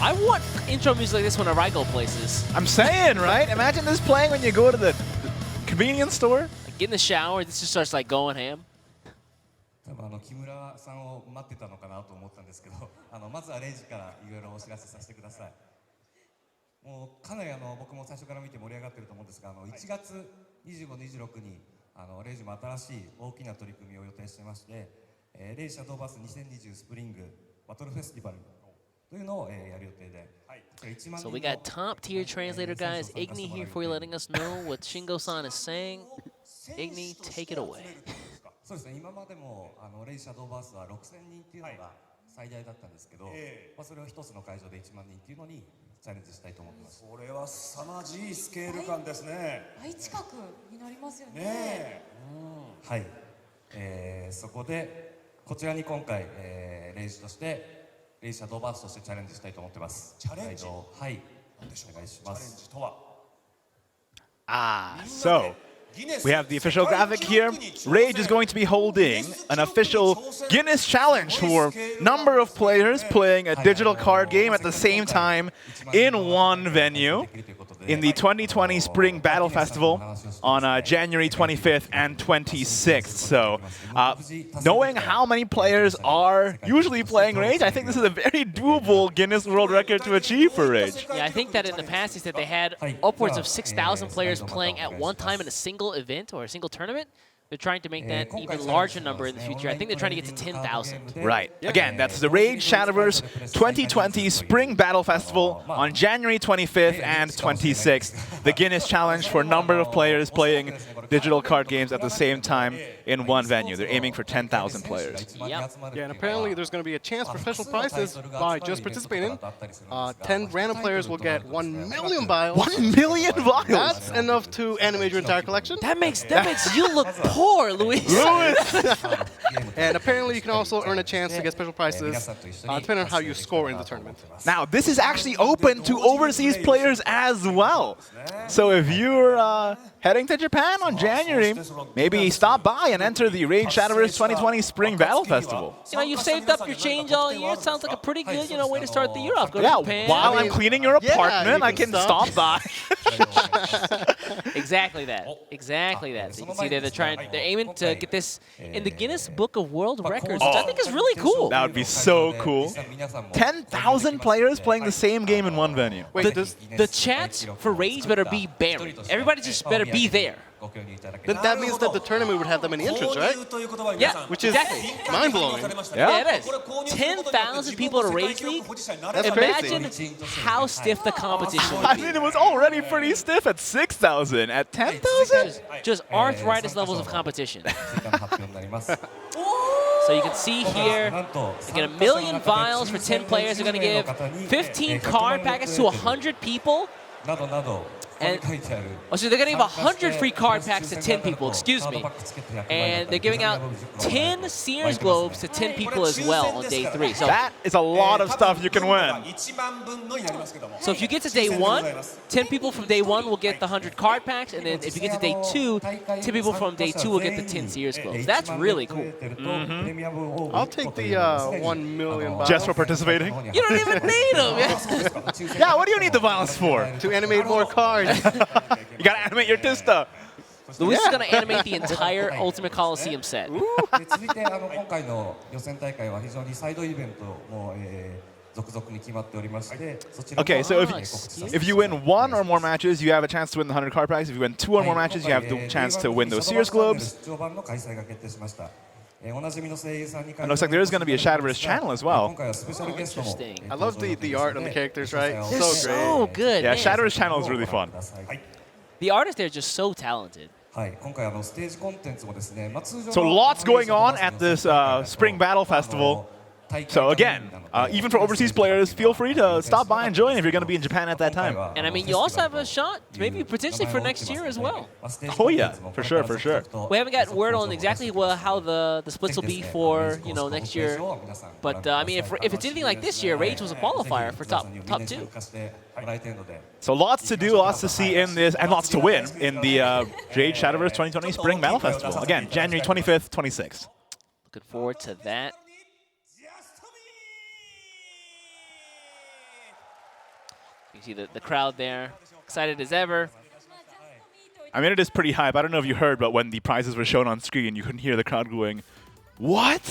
I want intro music like this whenever I go places.
I'm saying, right? Imagine this playing when you go to the convenience store.
Like, get in the shower, this just starts like going ham.
木村さんを待ってたのかなと思ったんですけど、まずはレイジからいろいろお知らせさせてください。もうかなり僕も最初から見て盛り上がってると思うんですが、1月25、26にレイジも新しい大きな取り組みを予定してまして、レイジシャドーバース2020スプリングバトルフェスティバルというのをやる予定で。
So we got top tier translator guys. Igni here for you, letting us know what Shingo-san is saying. Igni, take it away.
そうですね、今までもレイシャドーバースは6000人っていうのが最大だったんですけど、それを一つの会場で1万人っていうのにチャレンジしたいと思ってます。
これは凄まじいスケール感ですね。
倍近くになりますよね。
はい、そこでこちらに今回、レイジとしてレイシャドーバースとしてチャレンジしたいと思ってます。
チャレンジ、
はい、お願いします。チャレンジとは
So we have the official graphic here. Rage is going to be holding an official Guinness challenge for number of players playing a digital card game at the same time in one venue. in the 2020 Spring Battle Festival on January 25th and 26th. So, knowing how many players are usually playing Rage, I think this is a very doable Guinness World Record to achieve for Rage.
Yeah, I think that in the past he said they had upwards of 6,000 players playing at one time in a single event or a single tournament. They're trying to make that even larger number in the future. I think they're trying to get to 10,000.
Right. Again, that's the Rage Shadowverse 2020 Spring Battle Festival on January 25th and 26th. The Guinness Challenge for number of players playing digital card games at the same time in one venue. They're aiming for 10,000 players.
Yep.
Yeah, and apparently there's going to be a chance for special prizes by just participating. 10 random players will get 1 million vials.
1 million vials?
That's enough to animate your entire collection.
That makes you look poor, Luis.
And apparently you can also earn a chance to get special prizes depending on how you score in the tournament.
Now, this is actually open to overseas players as well. So if you're heading to Japan on January, maybe stop by and enter the Rage Shadowverse 2020 Spring Battle Festival.
You know, you've saved up your change all year. It sounds like a pretty good, way to start the year off. Go to Japan.
While I'm cleaning your apartment, I can stop by.
Exactly that. Exactly that. So you can see they're aiming to get this in the Guinness Book of World Records, which I think is really cool.
That would be so cool. 10,000 players playing the same game in one venue.
Wait, the chats for Rage better be buried. Everybody just better be there.
Then that means that the tournament would have that many entrants, right?
Yeah,
which is mind-blowing.
Yeah, it is. 10,000 people at a Rage League? Imagine how stiff the competition would be.
I mean, it was already pretty stiff at 6,000. At 10,000?
Just arthritis levels of competition. So you can see here, you get 1 million vials for 10 players. They're going to give 15 card packets to 100 people. And, so they're going to give 100 free card packs to 10 people, excuse me. And they're giving out 10 Sears Globes to 10 people as well on day 3. So
that is a lot of stuff you can win.
So if you get to day 1, 10 people from day 1 will get the 100 card packs. And then if you get to day 2, 10 people from day 2 will get the 10 Sears Globes. That's really cool.
I'll take the 1 million vials.
Just for participating?
You don't even need them.
Yeah, what do you need the vials for?
To animate more cards.
You gotta animate your Tista.
Luis is going to animate the entire Ultimate Coliseum set.
Okay, so if you win 1 or more matches, you have a chance to win the 100 card packs. If you win 2 or more matches, you have the chance to win those Sears Globes. It looks like there is going to be a Shadowverse channel as well.
Interesting.
I love the art on the characters, right?
They're so good.
Yeah,
man.
Shadowverse channel is really fun.
The artists there are just so talented.
So lots going on at this Spring Battle Festival. So again, even for overseas players, feel free to stop by and join if you're going to be in Japan at that time.
And I mean, you also have a shot, maybe potentially for next year as well.
Oh yeah, for sure, for sure.
We haven't gotten word on exactly how the splits will be for next year. But I mean, if it's anything like this year, Rage was a qualifier for top 2.
So lots to do, lots to see in this, and lots to win in the Rage Shadowverse 2020 Spring Battle Festival. Again, January 25th, 26th.
Looking forward to that. You see the crowd there, excited as ever.
I mean, it is pretty hype. I don't know if you heard, but when the prizes were shown on screen, you couldn't hear the crowd going, "What?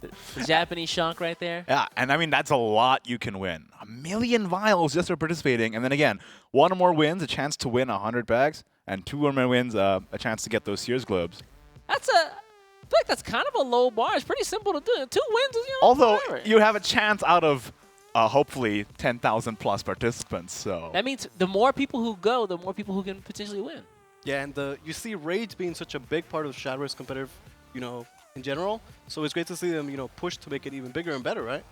The Japanese shock right there.
Yeah, and I mean, that's a lot you can win. 1 million vials just for participating. And then again, 1 or more wins, a chance to win 100 bags, and 2 or more wins, a chance to get those Sears Globes.
I feel like that's kind of a low bar. It's pretty simple to do. 2 wins is,
Although
whatever.
you have a chance out of hopefully 10,000 plus participants. So
that means the more people who go, the more people who can potentially win.
Yeah, and you see Rage being such a big part of Shadowverse competitive, in general. So it's great to see them, push to make it even bigger and better, right?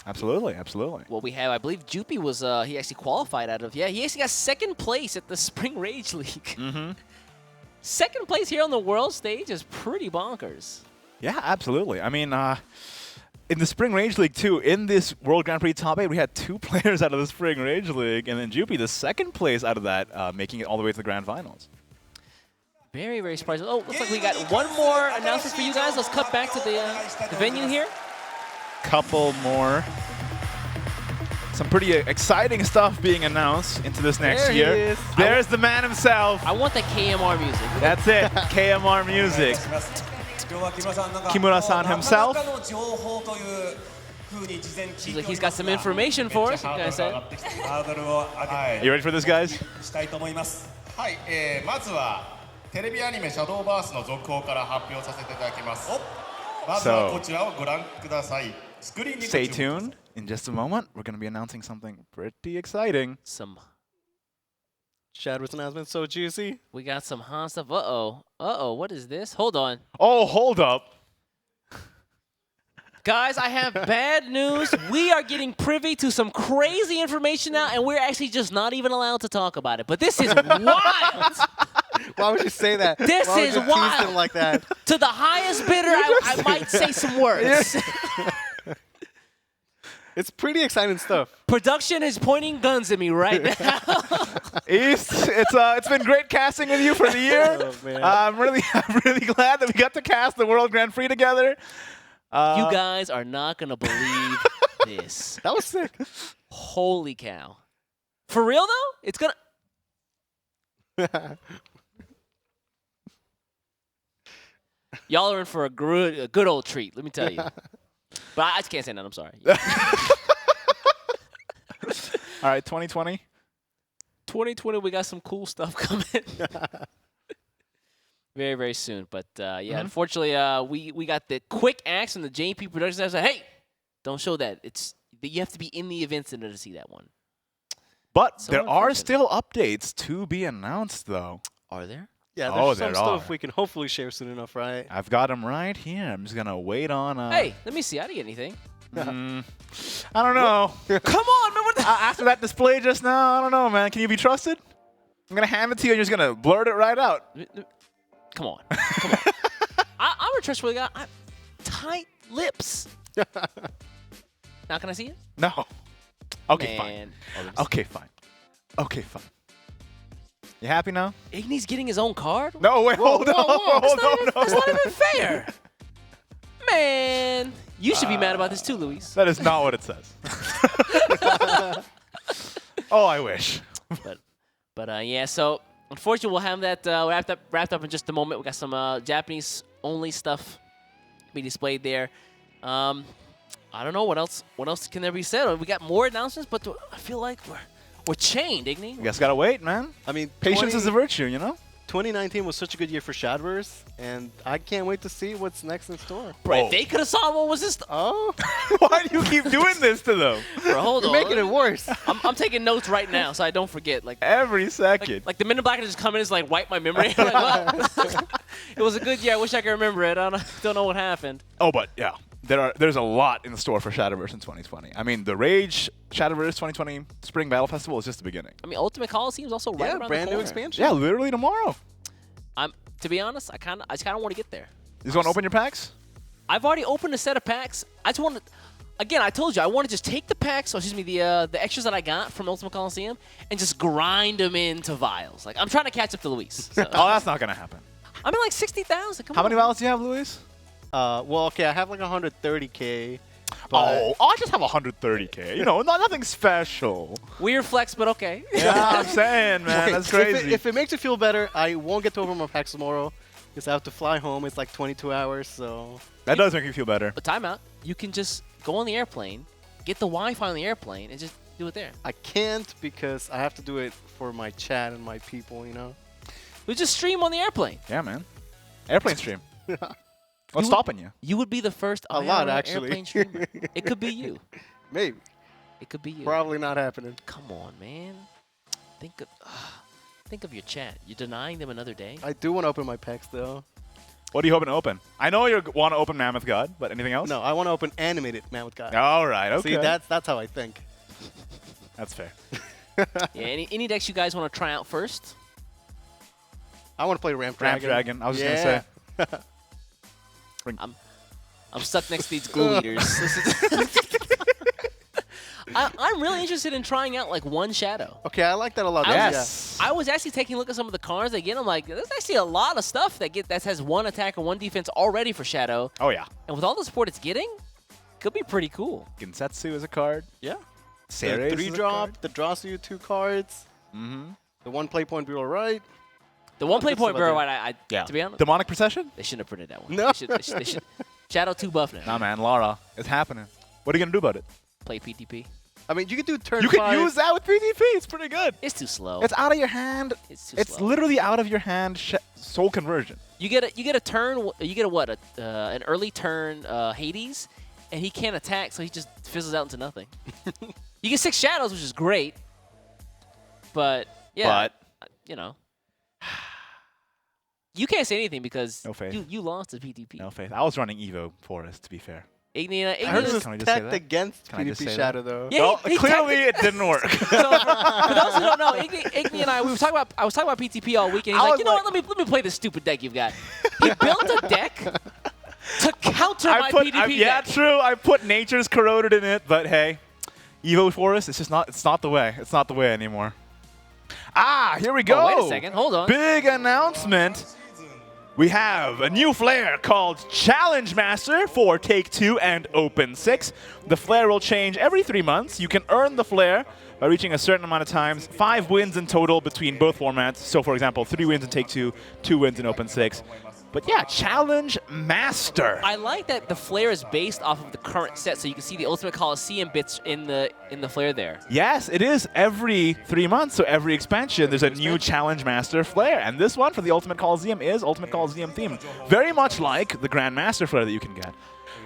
Absolutely, absolutely.
Well, we have, I believe, Jupi was he actually qualified out of. Yeah, he actually got 2nd place at the Spring Rage League.
Mm-hmm.
2nd place here on the world stage is pretty bonkers.
Yeah, absolutely. I mean, in the Spring Rage League, too, in this World Grand Prix Top 8, we had 2 players out of the Spring Rage League, and then Jupi, the 2nd place out of that, making it all the way to the Grand Finals.
Very, very surprising. Oh, looks like we got 1 more announcement for you guys. Let's cut back to the venue here.
Couple more. Some pretty exciting stuff being announced into this next
There he
year.
is.
There's the man himself.
I want the KMR music.
That's it. KMR music. Kimura-san himself.
He's like, he's got some information for us. What can I say?
You ready for this, guys?
はい、まずはテレビアニメシャドーバースの続報から発表させていただきます。まずはこちらをご覧ください。スクリーンに
Stay tuned. In just a moment, we're going to be announcing something pretty exciting.
Some
Shadowverse announcement so juicy.
We got some hot stuff. Uh-oh. Uh-oh, what is this? Hold on.
Oh, hold up.
Guys, I have bad news. We are getting privy to some crazy information now, and we're actually just not even allowed to talk about it. But this is wild.
Why would you say that?
This
Why
is
would you tease
wild.
them like that?
To the highest bidder, I might say some words.
It's pretty exciting stuff.
Production is pointing guns at me right now.
East, it's been great casting with you for the year.
Oh, man.
I'm really glad that we got to cast the World Grand Prix together.
You guys are not gonna believe this.
That was sick.
Holy cow! For real though, it's gonna. Y'all are in for a good old treat. Let me tell you. But I just can't say that. I'm sorry.
All right, 2020.
2020, we got some cool stuff coming. Very, very soon. But, yeah, unfortunately, we got the quick axe from the JP Productions that said, hey, don't show that. You have to be in the event center to see that one.
But
So
there are still updates to be announced, though.
Are there?
Yeah,
Oh,
there's some
there are.
stuff we can hopefully share soon enough, right?
I've got them right here. I'm just going to wait on...
Hey, let me see. I didn't get anything.
I don't know.
Come on, man.
After that display just now, I don't know, man. Can you be trusted? I'm going to hand it to you and you're just going to blurt it right out.
Come on. Come on. I'm a trustworthy guy.
tight lips.
Now can I see it?
No. Okay,
Man.
fine. Okay, fine. Okay, fine. You happy now?
Igny's getting his own card?
No, wait, hold on.
That's not even fair. Man. You should be mad about this too, Luis.
That is not what it says. Oh, I wish.
But yeah, so unfortunately we'll have that wrapped up in just a moment. We got some Japanese only stuff to be displayed there. I don't know what else can there be said. We got more announcements, but I feel like we're chained, Igny.
You guys gotta wait, man.
I mean,
patience is a virtue, you know?
2019 was such a good year for Shadowverse, and I can't wait to see what's next in store.
Bro, if they could have saw what was this.
Oh.
Why do you keep doing this to them?
Bro, hold
You're
on.
making it worse.
I'm taking notes right now so I don't forget. Like
every second.
Like the Men in Black just come in and just like wipe my memory. Like, well, it was a good year. I wish I could remember it. I don't know what happened.
Oh, but yeah. There's a lot in store for Shadowverse in 2020. I mean, the Rage Shadowverse 2020 Spring Battle Festival is just the beginning.
I mean, Ultimate Coliseum is also right around
brand
the
new
corner.
expansion.
Yeah, literally tomorrow.
To be honest, I just kind of want to get there.
You just want to open your packs?
I've already opened a set of packs. I just want to. Again, I told you I want to just take the packs, or excuse me, the extras that I got from Ultimate Coliseum, and just grind them into vials. Like I'm trying to catch up to Luis. So.
Oh, that's not gonna happen.
I'm at like 60,000.
How many vials do you have, Luis?
Well, okay, I have like 130K.
Oh, I just have 130K. You know, nothing special.
Weird flex, but okay.
Yeah, I'm saying, man,
Okay,
that's
so
crazy.
If it makes you feel better, I won't get to open my packs tomorrow because I have to fly home. It's like 22 hours, so.
That does make you feel better.
But timeout. You can just go on the airplane, get the Wi-Fi on the airplane, and just do it there.
I can't because I have to do it for my chat and my people, you know?
We just stream on the airplane.
Yeah, man. Airplane stream. What's stopping you?
You would be the first
A lot, actually.
airplane streamer. It could be you.
Maybe.
It could be you.
Probably not happening.
Come on, man. Think of your chat. You're denying them another day?
I do want to open my packs, though.
What are you hoping to open? I know you want to open Mammoth God, but anything else?
No, I want to open animated Mammoth God.
All right, okay.
See, that's how I think.
That's fair.
Yeah, any decks you guys want to try out first?
I want to play Ramp Dragon.
Ramp Dragon, I was just going to say.
I'm stuck next to these glue eaters. I'm really interested in trying out like one shadow.
Okay, I like that a lot.
Yes.
I was actually taking a look at some of the cards again. I'm like, there's actually a lot of stuff that has one attack and one defense already for shadow.
Oh yeah.
And with all the support it's getting, could be pretty cool.
Gensetsu is a card.
Yeah.
Ceres
the
is a
3-drop
card.
that draws you 2 cards.
Mm-hmm.
The 1 play point below right.
The 1 play
Good
point
stuff out
Burrow,
there.
I to be honest,
Demonic Procession?
they shouldn't have printed that one.
No.
They should Shadow 2 buff now.
Nah, man, Lara, it's happening. What are you gonna do about it?
Play PTP.
I mean, you could do turn
You
5.
can use that with PTP. It's pretty good.
It's too slow.
It's out of your hand.
It's too
It's
slow.
literally out of your hand. Soul Conversion.
You get a turn. You get a what? An early turn Hades, and he can't attack, so he just fizzles out into nothing. You get 6 shadows, which is great, but yeah, you know, you can't say anything because
No faith.
you lost to PTP.
No faith. I was running Evo Forest, to be fair.
Ignia,
I heard it was
Can I just say
tech
that?
against
Can I just
PvP
say
Shadow,
that?
though.
Yeah,
Well,
he
clearly it didn't work.
So for those who don't know, Igni and I was talking about PTP all weekend. He's like, you know what? Let me play this stupid deck you've got. He built a deck to counter my PTP
yeah,
deck.
true. I put Nature's Corroded in it, but hey, Evo Forest, it's just not. It's not the way. It's not the way anymore. Ah, here we go.
Oh, wait a second. Hold on.
Big announcement. We have a new flare called Challenge Master for Take-Two and Open 6. The flare will change every 3 months. You can earn the flare by reaching a certain amount of times. 5 wins in total between both formats. So, for example, 3 wins in Take-Two, 2 wins in Open 6. But yeah, Challenge Master.
I like that the flare is based off of the current set, so you can see the Ultimate Coliseum bits in the flare there.
Yes, it is every 3 months, so every expansion there's a new Challenge Master flare. And this one for the Ultimate Coliseum is Ultimate Coliseum themed. Very much like the Grand Master flare that you can get.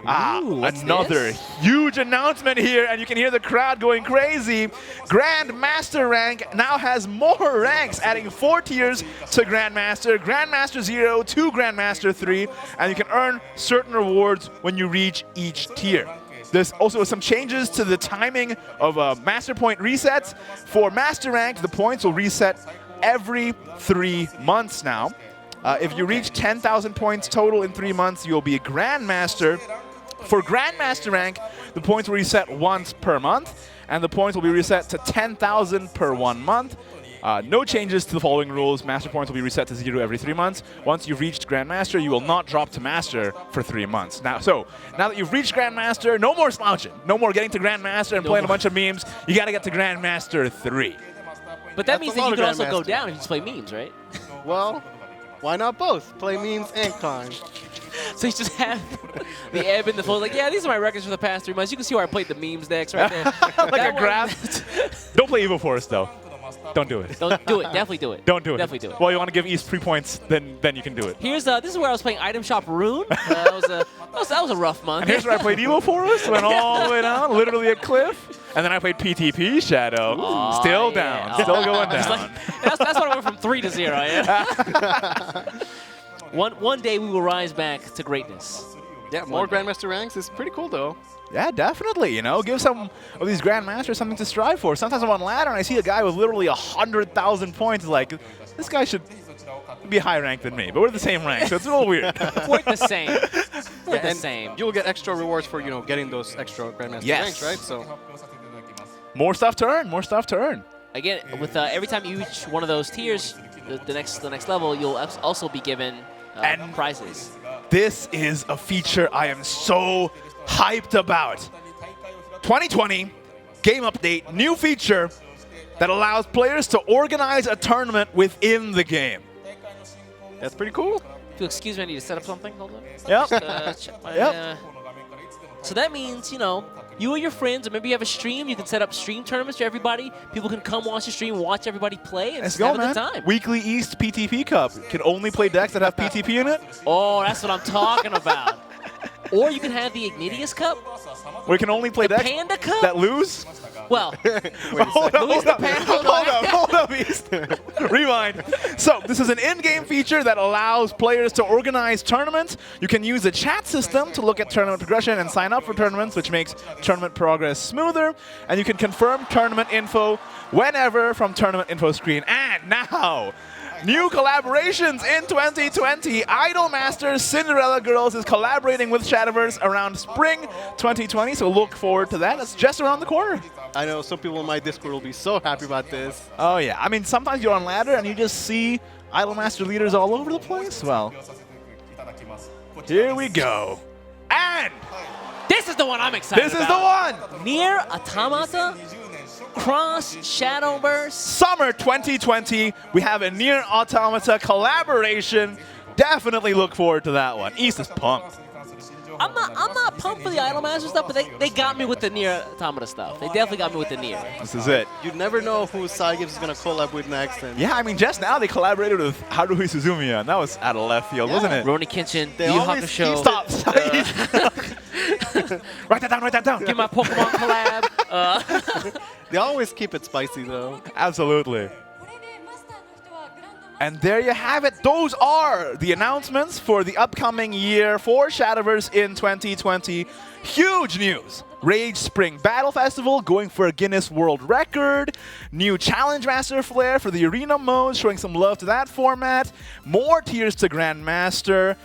Another huge announcement here, and you can hear the crowd going crazy. Grand Master rank now has more ranks, adding 4 tiers to Grand Master. Grand Master 0 to Grand Master 3, and you can earn certain rewards when you reach each tier. There's also some changes to the timing of Master Point resets. For Master rank, the points will reset every 3 months now. If you reach 10,000 points total in 3 months, you'll be a Grand Master. For Grandmaster rank, the points will reset once per month, and the points will be reset to 10,000 per 1 month. No changes to the following rules. Master points will be reset to 0 every 3 months. Once you've reached Grandmaster, you will not drop to Master for 3 months. Now that you've reached Grandmaster, no more slouching. No more getting to Grandmaster and playing a bunch of memes. You got to get to Grandmaster 3.
But that means that you can also go down if you just play memes, right?
Well, why not both? Play memes and climb.
So you just have the ebb and the flow. Like, yeah, these are my records for the past 3 months. You can see where I played the memes decks right there.
Like a graph. Don't play Evo Forest, though. Don't do it.
Don't do it. Definitely do it.
Don't do it.
Definitely do it.
Well, you want to give East 3 points, then you can do it.
Here's this is where I was playing Item Shop Rune. That was a rough month.
And here's where I played Evo Forest, went all the way down, literally a cliff. And then I played PTP Shadow. Still down. Still going down.
Like, that's what I went from 3 to 0. Yeah. One day we will rise back to greatness.
Yeah, more Grandmaster ranks is pretty cool, though.
Yeah, definitely. You know, give some of these Grandmasters something to strive for. Sometimes I'm on ladder and I see a guy with literally 100,000 points. Like, this guy should be higher ranked than me, but we're the same rank, so it's a little weird.
We're the same. We're the same.
You'll get extra rewards for getting those extra Grandmaster ranks, right? So
more stuff to earn. More stuff to earn.
Again, with every time you reach one of those tiers, the next level, you'll also be given prizes.
This is a feature I am so hyped about. 2020 game update, new feature that allows players to organize a tournament within the game.
That's pretty cool.
If you'll excuse me, I need to set up something. Hold on.
Yep.
Check my, so that means, you and your friends, or maybe you have a stream, you can set up stream tournaments for everybody. People can come watch the stream, watch everybody play, and
Let's
just
go,
have a
man.
good time.
Weekly East PTP Cup. Can only play decks that have PTP in it.
Oh, that's what I'm talking about. Or you can have the Ignidius Cup.
We can only play decks
Panda Cup?
that lose.
Well,
hold up, East. Rewind. So this is an in-game feature that allows players to organize tournaments. You can use the chat system to look at tournament progression and sign up for tournaments, which makes tournament progress smoother. And you can confirm tournament info whenever from tournament info screen. And now, new collaborations in 2020. Idolmaster Cinderella Girls is collaborating with Shadowverse around spring 2020, so look forward to that. It's just around the corner.
I know some people in my Discord will be so happy about this.
Oh, yeah. I mean, sometimes you're on ladder and you just see Idolmaster leaders all over the place. Well, here we go. And
this is the one I'm excited about.
This is the one.
Nier Automata across Shadowverse.
Summer 2020, we have a Nier Automata collaboration. Definitely look forward to that one. East is pumped.
I'm not pumped for the Idolmaster stuff, but they got me with the Nier Automata stuff. They definitely got me with the Nier.
This is it.
You never know who Cygibbs is going to collab with next. And
Yeah, I mean, just now they collaborated with Haruhi Suzumiya, and that was out of left field, wasn't it?
Roni Kenshin,
They
Yu
always
Hakusho.
Stop. Write that down, write that down.
Get my Pokemon collab.
They always keep it spicy, though.
Absolutely. And there you have it. Those are the announcements for the upcoming year for Shadowverse in 2020. Huge news. Rage Spring Battle Festival going for a Guinness World Record. New Challenge Master flair for the Arena mode, showing some love to that format. More tiers to Grandmaster.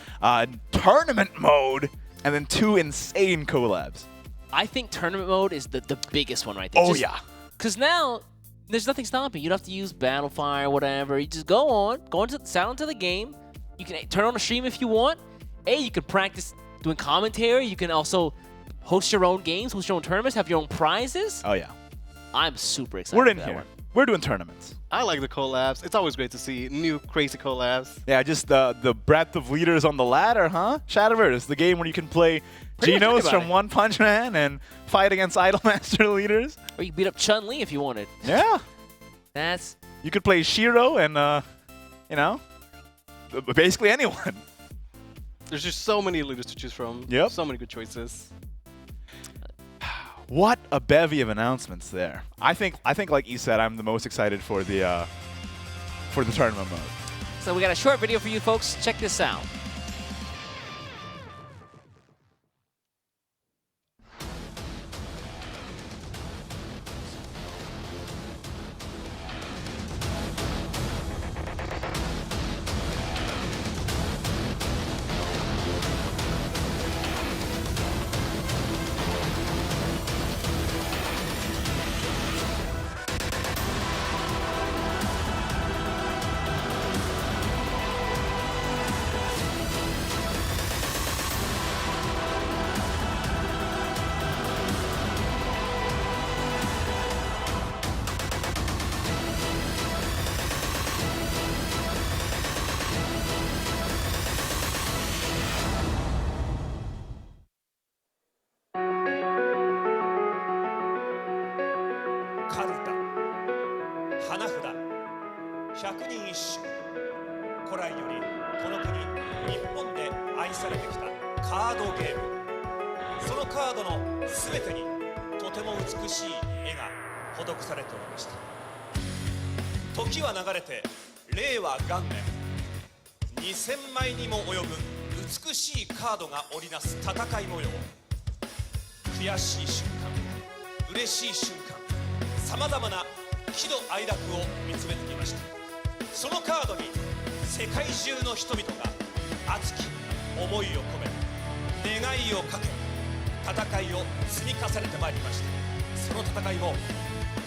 Tournament mode. And then 2 insane collabs.
I think tournament mode is the biggest one right there.
Oh, yeah.
Because now, there's nothing stopping. You don't have to use Battlefire or whatever. You just go into the game. You can turn on a stream if you want. You can practice doing commentary. You can also host your own games, host your own tournaments, have your own prizes.
Oh, yeah.
I'm super excited
We're in
for that
here.
one.
We're doing tournaments.
I like the collabs. It's always great to see new crazy collabs.
Yeah, just the breadth of leaders on the ladder, huh? Shadowverse, the game where you can play
Pretty much
Genos
anybody.
from One Punch Man and fight against Idolmaster leaders.
Or you can beat up Chun-Li if you wanted.
Yeah.
That's...
You could play Shiro and, you know, basically anyone.
There's just so many leaders to choose from.
Yep.
So many good choices.
What a bevy of announcements there. I think like you said, I'm the most excited for the tournament mode.
So we got a short video for you folks. Check this out.2000
枚にも及ぶ美しいカードが織りなす戦い模様。悔しい瞬間、嬉しい瞬間、さまざまな喜怒哀楽を見つめてきました。そのカードに世界中の人々が熱き思いを込め、願いをかけ、戦いを積み重ねてまいりました。その戦いも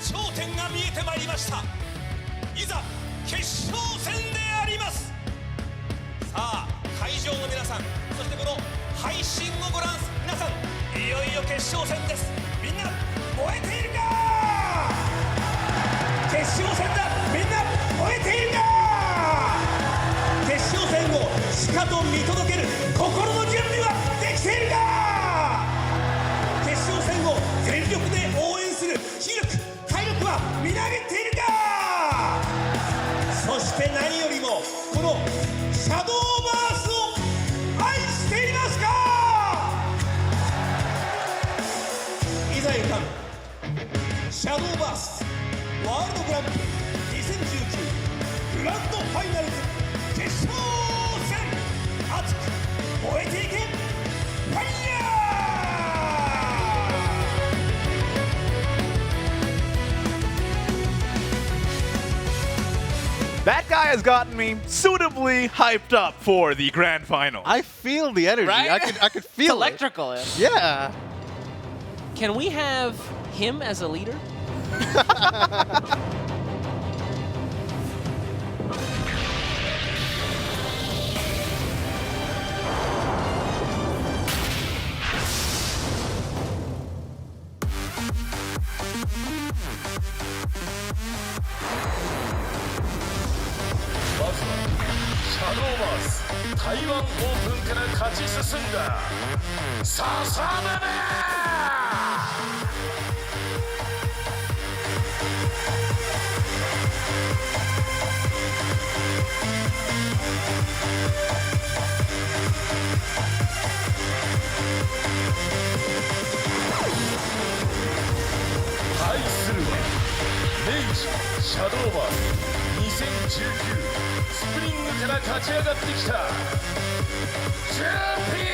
頂点が見えてまいりました。いざ決勝戦であります。さあ、会場の皆さん、そしてこの配信をご覧皆さん、いよいよ決勝戦です。みんな燃えているか。決勝戦だ。みんな燃えているか。決勝戦をしかと見届ける心の準備はできているか。決勝戦を全力で応援する気力体力はみなぎっているか。そして何よりもこのシャドーバースを愛していますか。いざゆかんシャドーバースワールドグランプリ2019グランドファイナルズ決勝戦、熱く燃えていけファイヤー。
That guy has gotten me suitably hyped up for the grand final.
I feel the energy.
Right?
I could feel
it's electrical.
it. Yeah.
Can we have him as a leader?
バース台湾オープンから勝ち進んだ笹沼対するは明治シャドーバース2019スプリングから勝ち上がってきたジュピー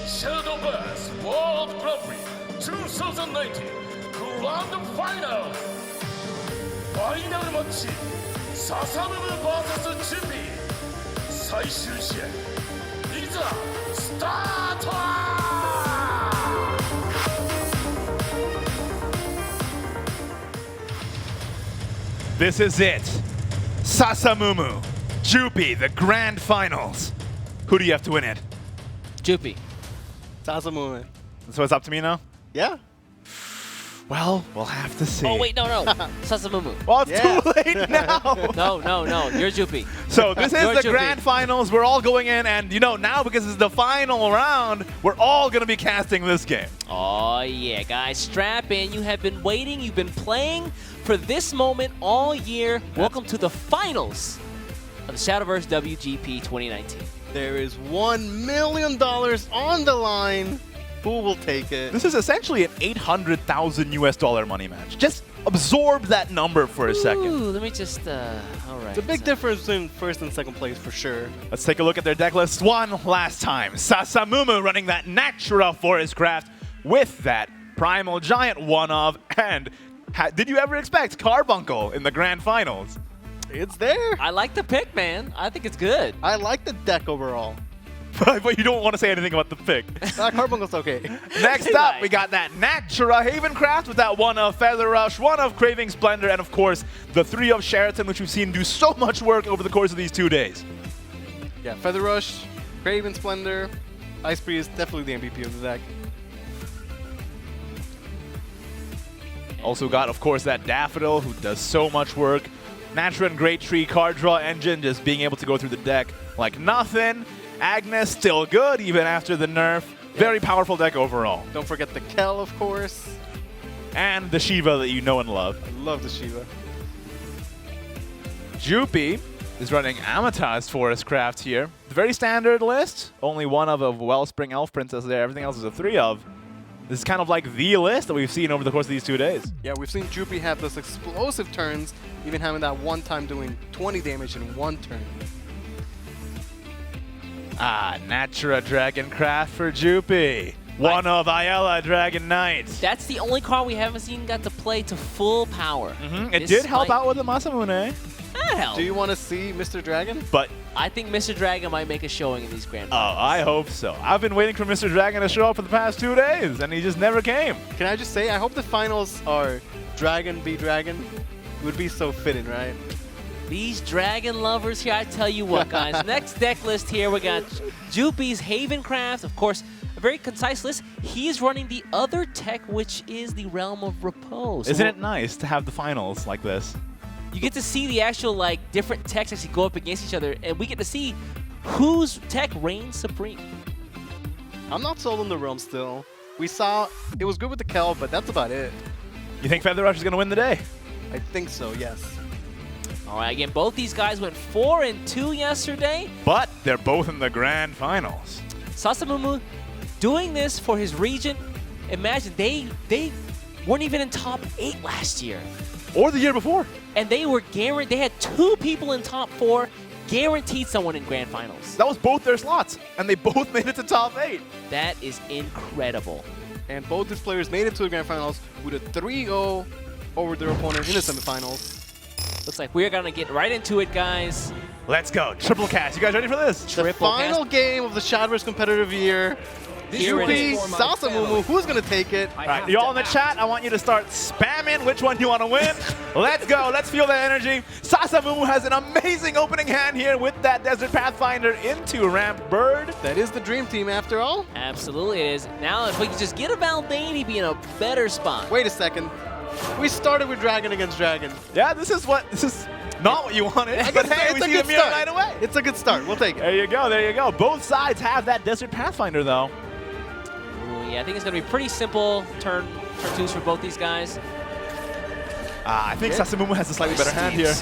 Shadowverse World Grand Prix 2019 Grand Finals ファイナルマッチ笹沼 vs ジュピー最終試合いざスタート
This is it. Sasamumu, Jupi, the grand finals. Who do you have to win it?
Jupi.
Sasamumu.
So it's up to me now?
Yeah.
Well, we'll have to see.
Oh, wait, no. Sasamumu.
Well, it's too late now.
No. You're Jupi.
So this is
You're
the
Jupi.
grand finals. We're all going in, and now because it's the final round, we're all going to be casting this game.
Oh, yeah, guys. Strap in. You have been waiting. You've been playing for this moment all year. Welcome to the finals of the Shadowverse WGP 2019.
There is $1 million on the line. Who will take it?
This is essentially an $800,000 US money match. Just absorb that number for a second.
Ooh, let me just, all right.
It's a big difference between first and second place for sure.
Let's take a look at their deck list one last time. Sasamumu running that Natura Forest Craft with that Primal Giant one-of. And did you ever expect Carbuncle in the grand finals?
It's there.
I like the pick, man. I think it's good.
I like the deck overall.
But you don't want to say anything about the pick.
Carbuncle's okay.
Next up, we got that Natura Havencraft with that one of Feather Rush, one of Craving Splendor, and of course, the 3 of Sheraton, which we've seen do so much work over the course of these 2 days.
Yeah, Feather Rush, Craven Splendor, Ice Breeze, definitely the MVP of the deck.
Also got, of course, that Daffodil, who does so much work. Natura and Great Tree card draw engine, just being able to go through the deck like nothing. Agnes, still good, even after the nerf. Very powerful deck overall.
Don't forget the Kel, of course.
And the Shiva that you know and love.
I love the Shiva.
Jupi is running Amethyst Forest Craft here. The very standard list. Only one of a Wellspring Elf Princess there. Everything else is a 3 of. This is kind of like the list that we've seen over the course of these 2 days.
Yeah, we've seen Jupi have those explosive turns, even having that one time doing 20 damage in 1 turn.
Natura Dragoncraft for Jupi. One of Ayala Dragon Knight.
That's the only card we haven't seen got to play to full power.
It did help out with the Masamune.
That helped.
Do you want to see Mr. Dragon?
But
I think Mr. Dragon might make a showing in these grand
oh,
finals.
I hope so. I've been waiting for Mr. Dragon to show up for the past 2 days, and he just never came.
Can I just say, I hope the finals are Dragon v Dragon. It would be so fitting, right?
These dragon lovers here, I tell you what, guys. Next deck list here, we got Jupi's Havencraft. Of course, a very concise list. He's running the other tech, which is the Realm of Repose.
Isn't it nice to have the finals like this?
You get to see the actual, like, different techs actually go up against each other, and we get to see whose tech reigns supreme.
I'm not sold on the Realm still. We saw, it was good with the Kel, but that's about it.
You think Feather Rush is going to win the day?
I think so, yes.
All right, again, both these guys went 4-2 yesterday.
But they're both in the grand finals.
Sasamumu doing this for his region. Imagine, they weren't even in top 8 last year.
Or the year before.
And they were guaranteed, they had 2 people in top 4, guaranteed someone in grand finals.
That was both their slots, and they both made it to top 8.
That is incredible.
And both these players made it to the grand finals with a 3-0 over their opponent in the semifinals.
Looks like we're going to get right into it, guys.
Let's go. Triple cast. You guys ready for this?
The final game of the Shadowverse competitive year.
Here it
Jupi,
is.
Sasamumu, who's going to take it?
All right, you all in the chat, I want you to start spamming which one you want to win. Let's go. Let's feel the energy. Sasamumu has an amazing opening hand here with that Desert Pathfinder into Ramp Bird.
That is the dream team after all.
Absolutely it is. Now, if we could just get a Valdane, he'd be in a better spot.
Wait a second. We started with Dragon against Dragon.
Yeah, this is not what you wanted. But hey, we see the mirror right away.
It's a good start. We'll take it.
There you go. There you go. Both sides have that Desert Pathfinder, though.
Ooh, yeah, I think it's going to be pretty simple turn twos for both these guys.
I think Sasamumu has a slightly better hand here.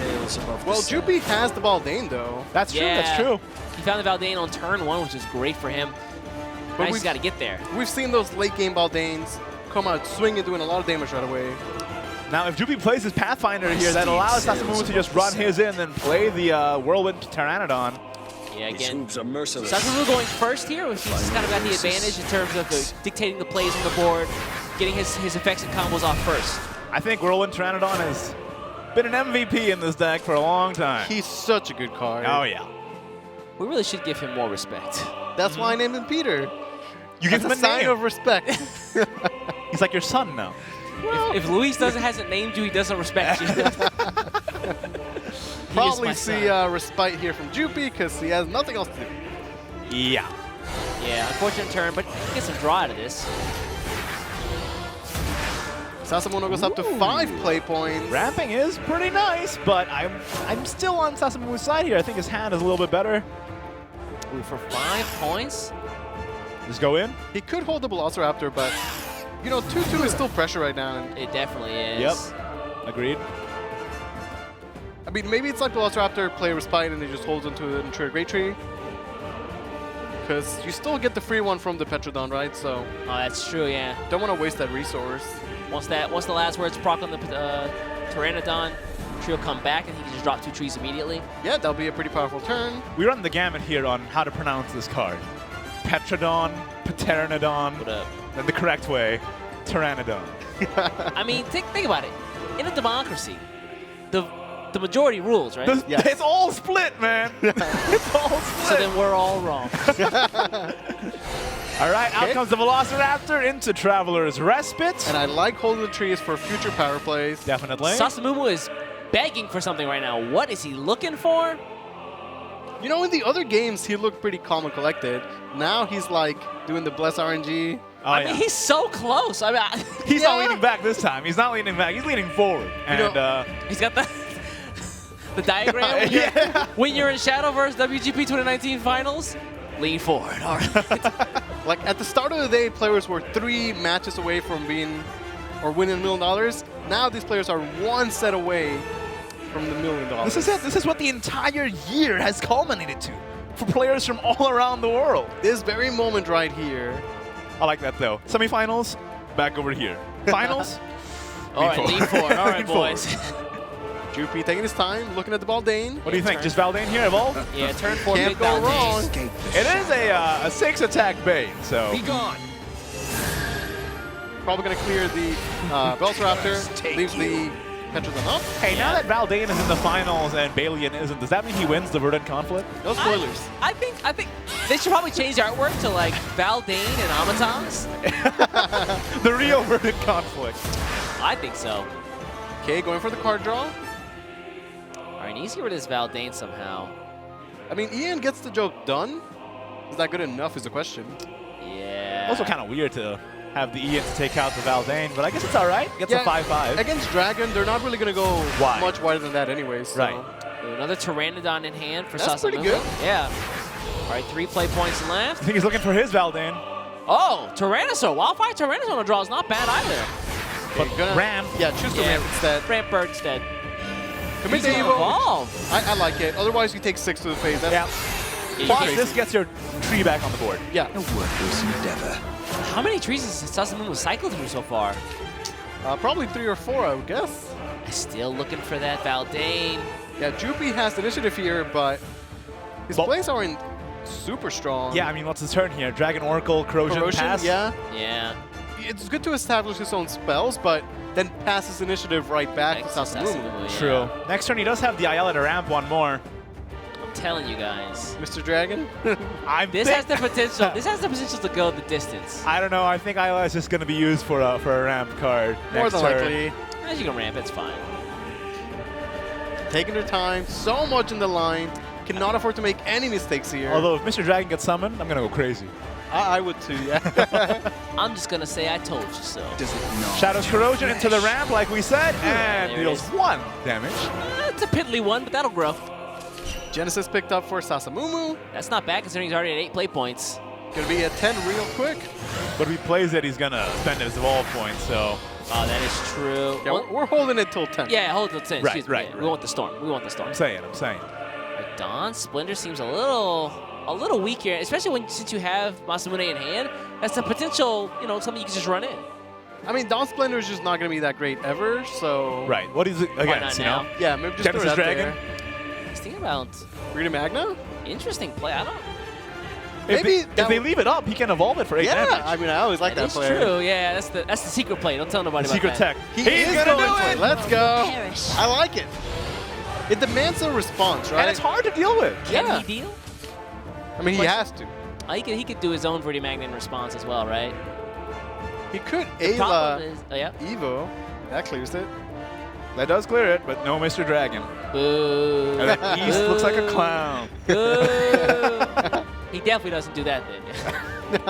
Well, Jupi has the Baldane, though.
That's true.
Yeah.
That's true.
He found the Valdane on turn 1, which is great for him. But he's got to get there.
We've seen those late game Baldanes come out swinging, doing a lot of damage right away.
Now, if Jupi plays his Pathfinder here, that allows Sasamumu to just run his in and play the Whirlwind Pteranodon.
Yeah, again, Sasamumu going first here, which he's kind of got the advantage in terms of dictating the plays on the board, getting his effects and combos off first.
I think Whirlwind Pteranodon has been an MVP in this deck for a long time.
He's such a good card.
Oh, yeah.
We really should give him more respect.
That's why I named him Peter.
You give him a
sign
name.
of respect.
He's like your son now.
Well, if Luis hasn't named you, he doesn't respect you.
Probably see respite here from Jupi because he has nothing else to do.
Yeah.
Yeah, unfortunate turn, but he gets some draw out of this.
Sasamumu goes up to 5 play points.
Ramping is pretty nice, but I'm still on Sasamumu's side here. I think his hand is a little bit better.
Ooh, for 5 points?
Just go in.
He could hold the Velociraptor, but you know, 2-2 is still pressure right now.
It definitely is.
Yep. Agreed.
I mean, maybe it's like Velociraptor play Respite and he just holds onto it and trigger Great Tree. Because you still get the free one from the Petrodon, right? So.
Oh, that's true, yeah.
Don't want to waste that resource.
Once the last words proc on the Pteranodon, Tree will come back and he can just drop 2 trees immediately.
Yeah, that'll be a pretty powerful turn.
We run the gamut here on how to pronounce this card. Petrodon, Pteranodon, and the correct way, Pteranodon.
I mean, think about it. In a democracy, the majority rules, right?
It's all split, man. It's all split.
So then we're all wrong.
All right, out comes the Velociraptor into Traveler's Respite.
And I like holding the trees for future power plays.
Definitely.
Sasamumu is begging for something right now. What is he looking for?
You know, in the other games, he looked pretty calm and collected. Now he's like doing the Bless RNG.
Oh,
I mean, he's so close. I mean,
he's not leaning back this time. He's not leaning back. He's leaning forward. And
he's got the diagram when you're in Shadowverse WGP 2019 Finals. Lean forward. All right.
Like at the start of the day, players were 3 matches away from winning $1 million. Now these players are 1 set away from the $1 million.
This is it. This is what the entire year has culminated to for players from all around the world.
This very moment right here.
I like that, though. Semifinals, back over here. Finals,
all right, lean forward. All right, boys.
Jupi taking his time, looking at the Baldane.
What do you think? Just Valdane here, Evolve?
Yeah, turn 4,
Can't
big
go wrong.
Valdane.
It is a 6-attack bait, so.
Be gone.
Probably going to clear the Velociraptor, leaves the Petrodon up.
Hey, now that Valdane is in the finals and Balian isn't, does that mean he wins the Verdant Conflict?
No spoilers.
I think they should probably change the artwork to like Valdane and Amatas.
The real Verdant Conflict.
I think so.
Okay, going for the card draw.
All right, needs to get rid of this Valdane somehow.
I mean, Ian gets the joke done. Is that good enough is the question.
Yeah.
Also kind of weird to have the Ian to take out the Valdane, but I guess it's all right. Gets a 5-5.
Against Dragon, they're not really going to go much wider than that anyways. So.
Right.
Another Pteranodon in hand for
That's pretty good.
Yeah. All right, 3 play points left.
I think he's looking for his Valdane.
Oh, Tyrannosaur. Wildfire Tyrannosaur on the draw is not bad either.
But Ram.
Yeah, choose the Ram instead.
Ramp Bird instead.
Commit to Evo. I like it. Otherwise, you take 6 to the face. That's
Plus, this gets your tree back on the board.
Yeah.
A worthless endeavor.
How many trees has Sasamumu cycled through so far?
Probably 3 or 4, I would guess.
Still looking for that Valdane.
Yeah, Jupi has the initiative here, but his plays aren't super strong.
Yeah, I mean, what's his turn here? Dragon Oracle, Corrosion Pass?
Yeah.
Yeah.
It's good to establish his own spells, but then pass his initiative right back to Sasamumu.
True. Next turn, he does have the Ayala to ramp one more.
I'm telling you guys.
Mr. Dragon?
This has the potential. This has the potential to go the distance.
I don't know. I think Ayla is just going to be used for a ramp card.
More
next
than
turn.
likely.
As you can ramp, it's fine.
Taking their time, so much in the line. Cannot afford to make any mistakes here.
Although if Mr. Dragon gets summoned, I'm going to go crazy.
I would too, yeah.
I'm just going to say I told you so.
Shadow's Corrosion into the ramp, like we said, and
There it
deals
is.
1 damage.
It's a piddly one, but that'll grow.
Genesis picked up for Sasamumu.
That's not bad considering he's already at 8 play points.
Gonna be at 10 real quick.
But if he plays it, he's going to spend his evolve points, so...
Oh, that is true.
Yeah, we're holding it till 10.
Yeah, hold it till 10.
Right,
Excuse me.
right,
Yeah,
right.
We want the storm. We want the storm.
I'm saying.
But Dawn Splendor seems a little weak here, especially since you have Masamune in hand. That's a potential, something you can just run in.
I mean, Dawn Splendor is just not gonna be that great ever, so...
Right. What is it against,
not now?
Yeah, maybe just throw
Genesis
it out
Dragon?
there.
Just think about
Rita Magna?
interesting play. I don't.
If they leave it up, he can evolve it for 8
Yeah,
damage.
I mean, I always like that
It's
play.
true. Yeah, that's the secret play. Don't tell nobody
The
about
secret
that.
tech.
He
He's
is
gonna
going
do
for
it.
it. Let's go.
Perish.
I like it. It demands a response, right?
And it's hard to deal with.
Can
Yeah.
he deal?
I mean, he has to.
He could do his own Verdi Magna in response as well, right?
He could
The problem
Ayla
is, yeah.
Evo. That clears it.
That does clear it, but no Mr. Dragon.
Boo.
And then East looks like a clown.
Boo. He definitely doesn't do that then.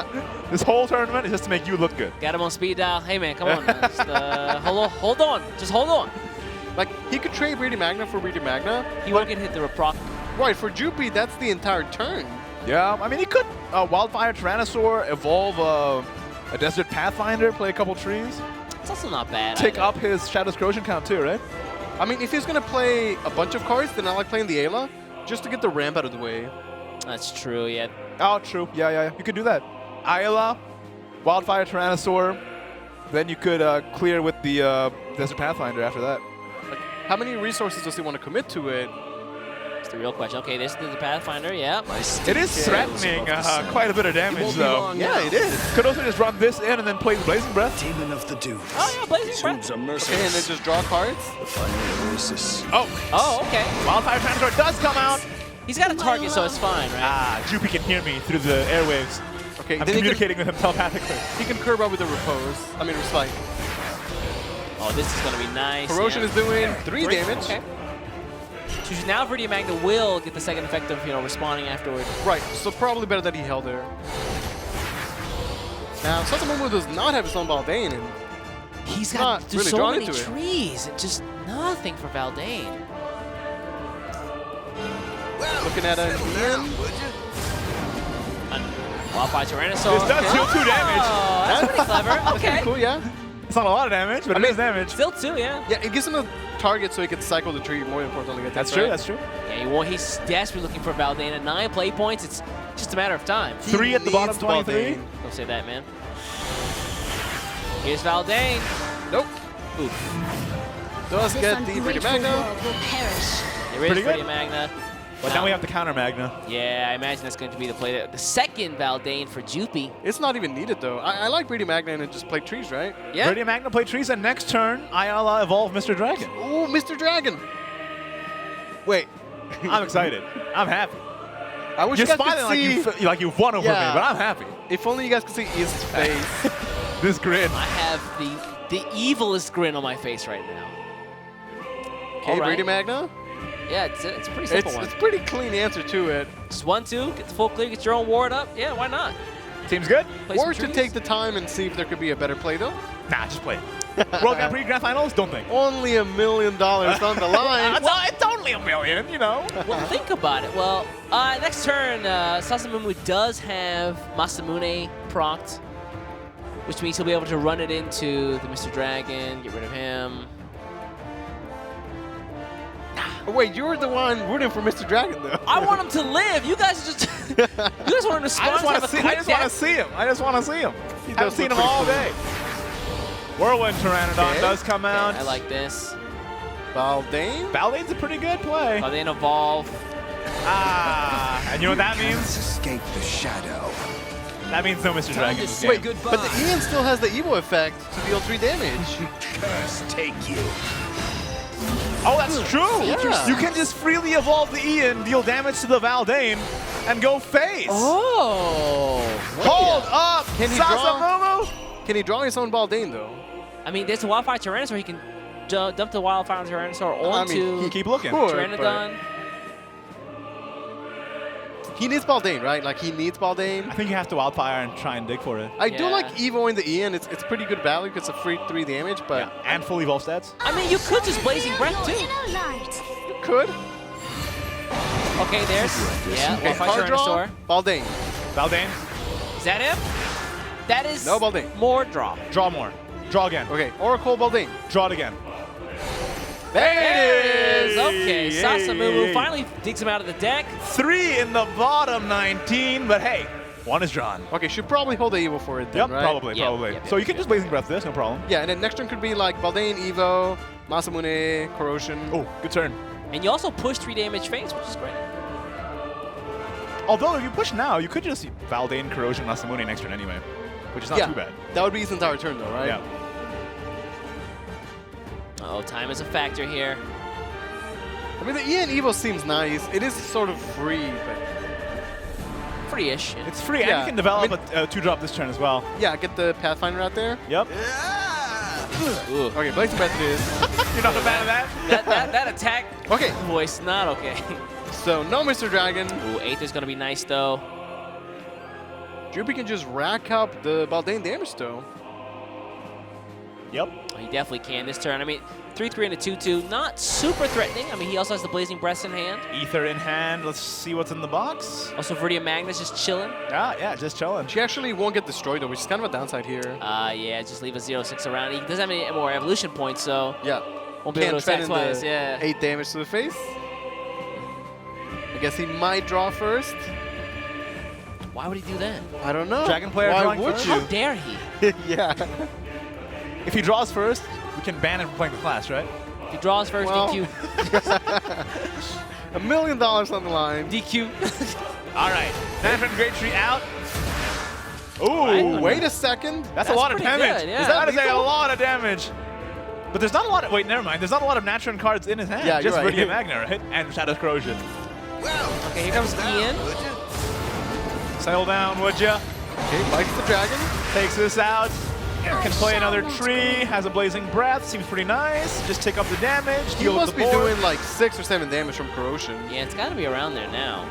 This whole tournament is just to make you look good.
Got him on speed dial. Hey man, come on. Man. Just, hold on. Just hold on.
Like, he could trade Rita Magna for Rita Magna.
He won't get hit the proc.
Right, for Jupi, that's the entire turn.
Yeah, I mean, he could Wildfire Tyrannosaur, evolve a Desert Pathfinder, play a couple trees.
It's also not bad.
Take
either.
up his Shadow's Corrosion count too, right?
I mean, if he's going to play a bunch of cards, then I like playing the Ayla, just to get the ramp out of the way.
That's true, yeah.
Oh, true. Yeah. You could do that. Ayla, Wildfire Tyrannosaur, then you could clear with the Desert Pathfinder after that.
Like, how many resources does he want to commit to it?
It's the real question. Okay, this is the Pathfinder, yeah.
It is threatening quite a bit of damage, though.
Yeah, it is.
Could also just run this in and then play the Blazing Breath.
Demon of the Dunes.
Oh, yeah, Blazing Breath.
Okay, and then just draw cards?
The final oasis.
Oh, okay.
Wildfire Tyrannosaur does come out.
He's got a target, so it's fine, right?
Ah, Jupi can hear me through the airwaves.
Okay,
I'm
then
communicating with him telepathically.
he can curb up with a repose. I mean, respite.
Oh, this is going to be nice.
Corrosion
yeah.
is doing 3 damage.
Okay. So now Verdi Magna will get the second effect of, responding afterward.
Right, so probably better that he held there. Now, Sasamumu does not have his own Baldane, and
He's
not
got
really
so
drawn
many
into it.
trees. And just nothing for Valdane.
looking at an Ian.
Wildfire Tyrannosaur.
This does deal 2 damage.
Oh, that's pretty clever.
That's
Okay.
pretty cool, yeah.
It's not a lot of damage, but it is damage.
Still 2, yeah.
Yeah, it gives him a target so he can cycle the tree, more importantly. I think,
That's
right?
true, that's true.
Yeah, he's desperately looking for Valdane at 9 play points. It's just a matter of time.
3 at the bottom,
needs
23.
Baldane.
Don't say that, man. Here's Valdane.
Nope.
Oof.
Does get the Pretty Magna.
will perish.
There is
Pretty good.
Verdi Magna.
But now we have the counter Magna.
Yeah, I imagine that's going to be the play. The second Valdane for Jupi.
It's not even needed, though. I like Pretty Magna and just play trees, right?
Yeah.
Verdi Magna play trees, and next turn, Ayala evolve Mr. Dragon.
Ooh, Mr. Dragon. Wait.
I'm excited. I'm happy.
I wish
You're
you guys
smiling
could see.
like you've won over me, but I'm happy.
If only you guys could see his face.
This grin.
I have the evilest grin on my face right now.
Okay,
All right.
Pretty Magna.
Yeah, it's a pretty simple one.
It's pretty clean answer to it.
Just 1-2, get the full clear, get your own ward up. Yeah, why not?
Team's good?
Play
Or
some
to
trees.
take the time and see if there could be a better play, though.
Nah, just play it. World Grand Prix Grand Finals? Don't think.
Only $1 million on the line.
It's only $1 million,
Well, think about it. Well, next turn, Sasamumu does have Masamune procced, which means he'll be able to run it into the Mr. Dragon, get rid of him.
Oh, wait, you're the one rooting for Mr. Dragon, though.
I want him to live. You guys are just you guys want him to spawn.
I just want to see. I just want to
death.
see him. I just want to see him.
He
I haven't
does
seen
look
him all
pretty
day. Whirlwind Pteranodon
Okay.
does come out.
I like this.
Baldane?
Baldane's a pretty good play.
Then evolve.
And you know what that means?
Escape the shadow.
That means no Mr. Dragon. in this
Wait,
game.
but the Ian still has the Evo effect to deal 3 damage.
Curse take you.
Oh, that's true.
Yeah.
You can just freely evolve the Ian, deal damage to the Valdane, and go face.
Oh.
Hold up.
Can he
Sasamumu?
Can he draw his own Baldane though?
I mean, there's a Wildfire Tyrannosaur. He can dump the Wildfire Tyrannosaur onto
keep looking.
Pteranodon.
He needs Baldane, right? Like, he needs Baldane.
I think you have to Wildfire and try and dig for it.
I do like Evo in the Ian. It's pretty good value because it's a free 3 damage, but...
Yeah, and full evolve stats.
I mean, you could just Blazing Breath, too.
You could.
Okay, there's... Yeah,
Okay,
Wildfire
card draw,
Tyrannosaur.
Baldane.
Baldane.
Is that him? That is...
No Baldane.
More draw.
Draw more. Draw again.
Okay, Oracle Baldane.
Draw it again.
There it is. Okay,
Yay,
Sasamumu
yay.
finally digs him out of the deck.
3 in the bottom 19, but hey, 1 is drawn.
Okay, should probably hold the Evo for it then,
Yep,
right?
probably. So you can just Blazing Breath this, no problem.
Yeah, and then next turn could be like Baldane, Evo, Masamune, Corrosion.
Oh, good turn.
And you also push 3 damage face, which is great.
Although if you push now, you could just Valdane, Corrosion, Masamune next turn anyway, which is not too bad.
That would be his entire turn though, right?
Yeah.
Oh, time is a factor here.
I mean, the Ian Evo seems nice. It is sort of free, but...
Free-ish.
It's free, and you can develop a 2-drop this turn as well.
Yeah, get the Pathfinder out there.
Yep.
Okay, Blazing Breath it is.
You're not a fan of that?
that attack
Okay.
voice, not okay.
So, no Mr. Dragon.
Ooh, 8th is going to be nice, though.
Droopy can just rack up the Baldane damage, though.
Yep.
He definitely can this turn. I mean, 3-3 and a 2-2, not super threatening. I mean, he also has the Blazing Breath in hand.
Ether in hand. Let's see what's in the box.
Also, Viridian Magnus just chilling.
Yeah, just chilling.
She actually won't get destroyed, though, which is kind of a downside here.
Yeah, just leave a 0-6 around. He doesn't have any more evolution points, so
yeah,
won't be able to attack twice. Yeah.
8 damage to the face. I guess he might draw first.
Why would he do that?
I don't know.
Dragon player
Why
drawing
would
first?
you?
How dare he?
Yeah.
If he draws first, we can ban him from playing the class, right?
If he draws first,
Well.
DQ.
$1 million on the line.
DQ.
All right. Manfred Great Tree out. Ooh,
Right.
Wait a second.
That's a lot of
pretty
damage.
good, yeah.
That is a
lethal?
lot of damage. But there's not a lot of, wait, never mind. There's not a lot of Natron cards in his hand.
Yeah,
just
you're right.
Viridian Magna, right? And Shadow's Corrosion.
Okay, here comes Ian.
Settle down, would ya?
Okay, likes the dragon.
Takes this out. Can play another tree. Has a Blazing Breath. Seems pretty nice. Just take up the damage.
He
Deal with
must
the
be
board.
doing like 6 or 7 damage from Corrosion.
Yeah, it's got to be around there now.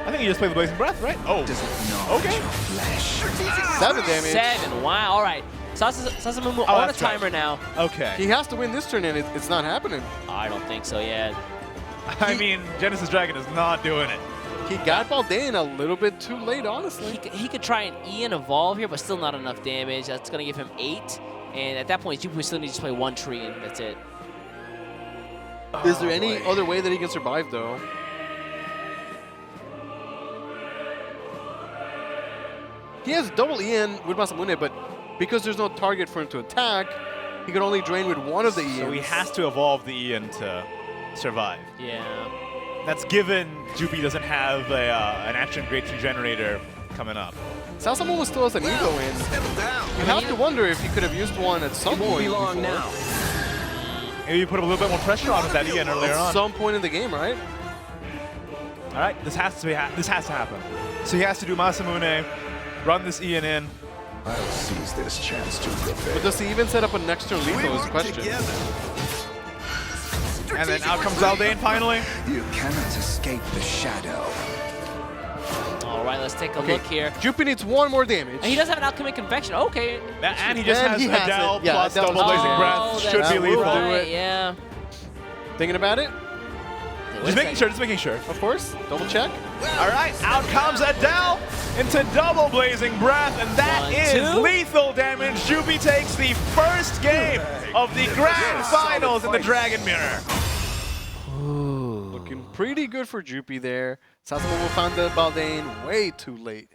I think he just played the Blazing Breath, right? Oh. Okay.
7 damage.
7. Wow. All right. Sasamumu on a
that's right.
timer now.
Okay.
He has to win this turn, and it's not happening.
I don't think so. Yeah.
I mean, Genesis Dragon is not doing it.
He got Baldane a little bit too late, honestly.
He could try an Ian evolve here, but still not enough damage. That's going to give him 8. And at that point, Jupiter still needs to play 1 tree, and that's it.
Is there any other way that he can survive, though? He has double Ian with Masamune, but because there's no target for him to attack, he can only drain with 1 of the Ians.
So he has to evolve the Ian to survive.
Yeah.
That's given Jupi doesn't have an action Great Tree Generator coming up.
Sasamumu still has an ego in. You have to wonder if he could have used one at some point.
Be long now.
Maybe you put a little bit more pressure on with that Ian earlier
At
on.
some point in the game, right?
All right, this has to happen. So he has to do Masamune, run this Ian in.
I'll seize this chance to prevail.
But does he even set up a next turn lethal is the question.
And then out comes Zaldane finally.
You cannot escape the shadow.
All right, let's take a look here.
Jupi needs 1 more damage.
And he does have an Alchemic Convection. Okay.
And he just
And
has
he has
Adele
it. Yeah,
plus
Adele
double Blazing
Oh,
Breath.
that's
Should be lethal.
right, yeah.
Thinking about it?
Just making sure, just making sure.
Of course. Double check.
All right, out comes Adele into double Blazing Breath, and that
1,
is
2.
lethal damage. Jupi takes the first game of the Grand Finals in the Dragon Mirror.
Looking pretty good for Jupi there. Sasamumu found the Baldane way too late.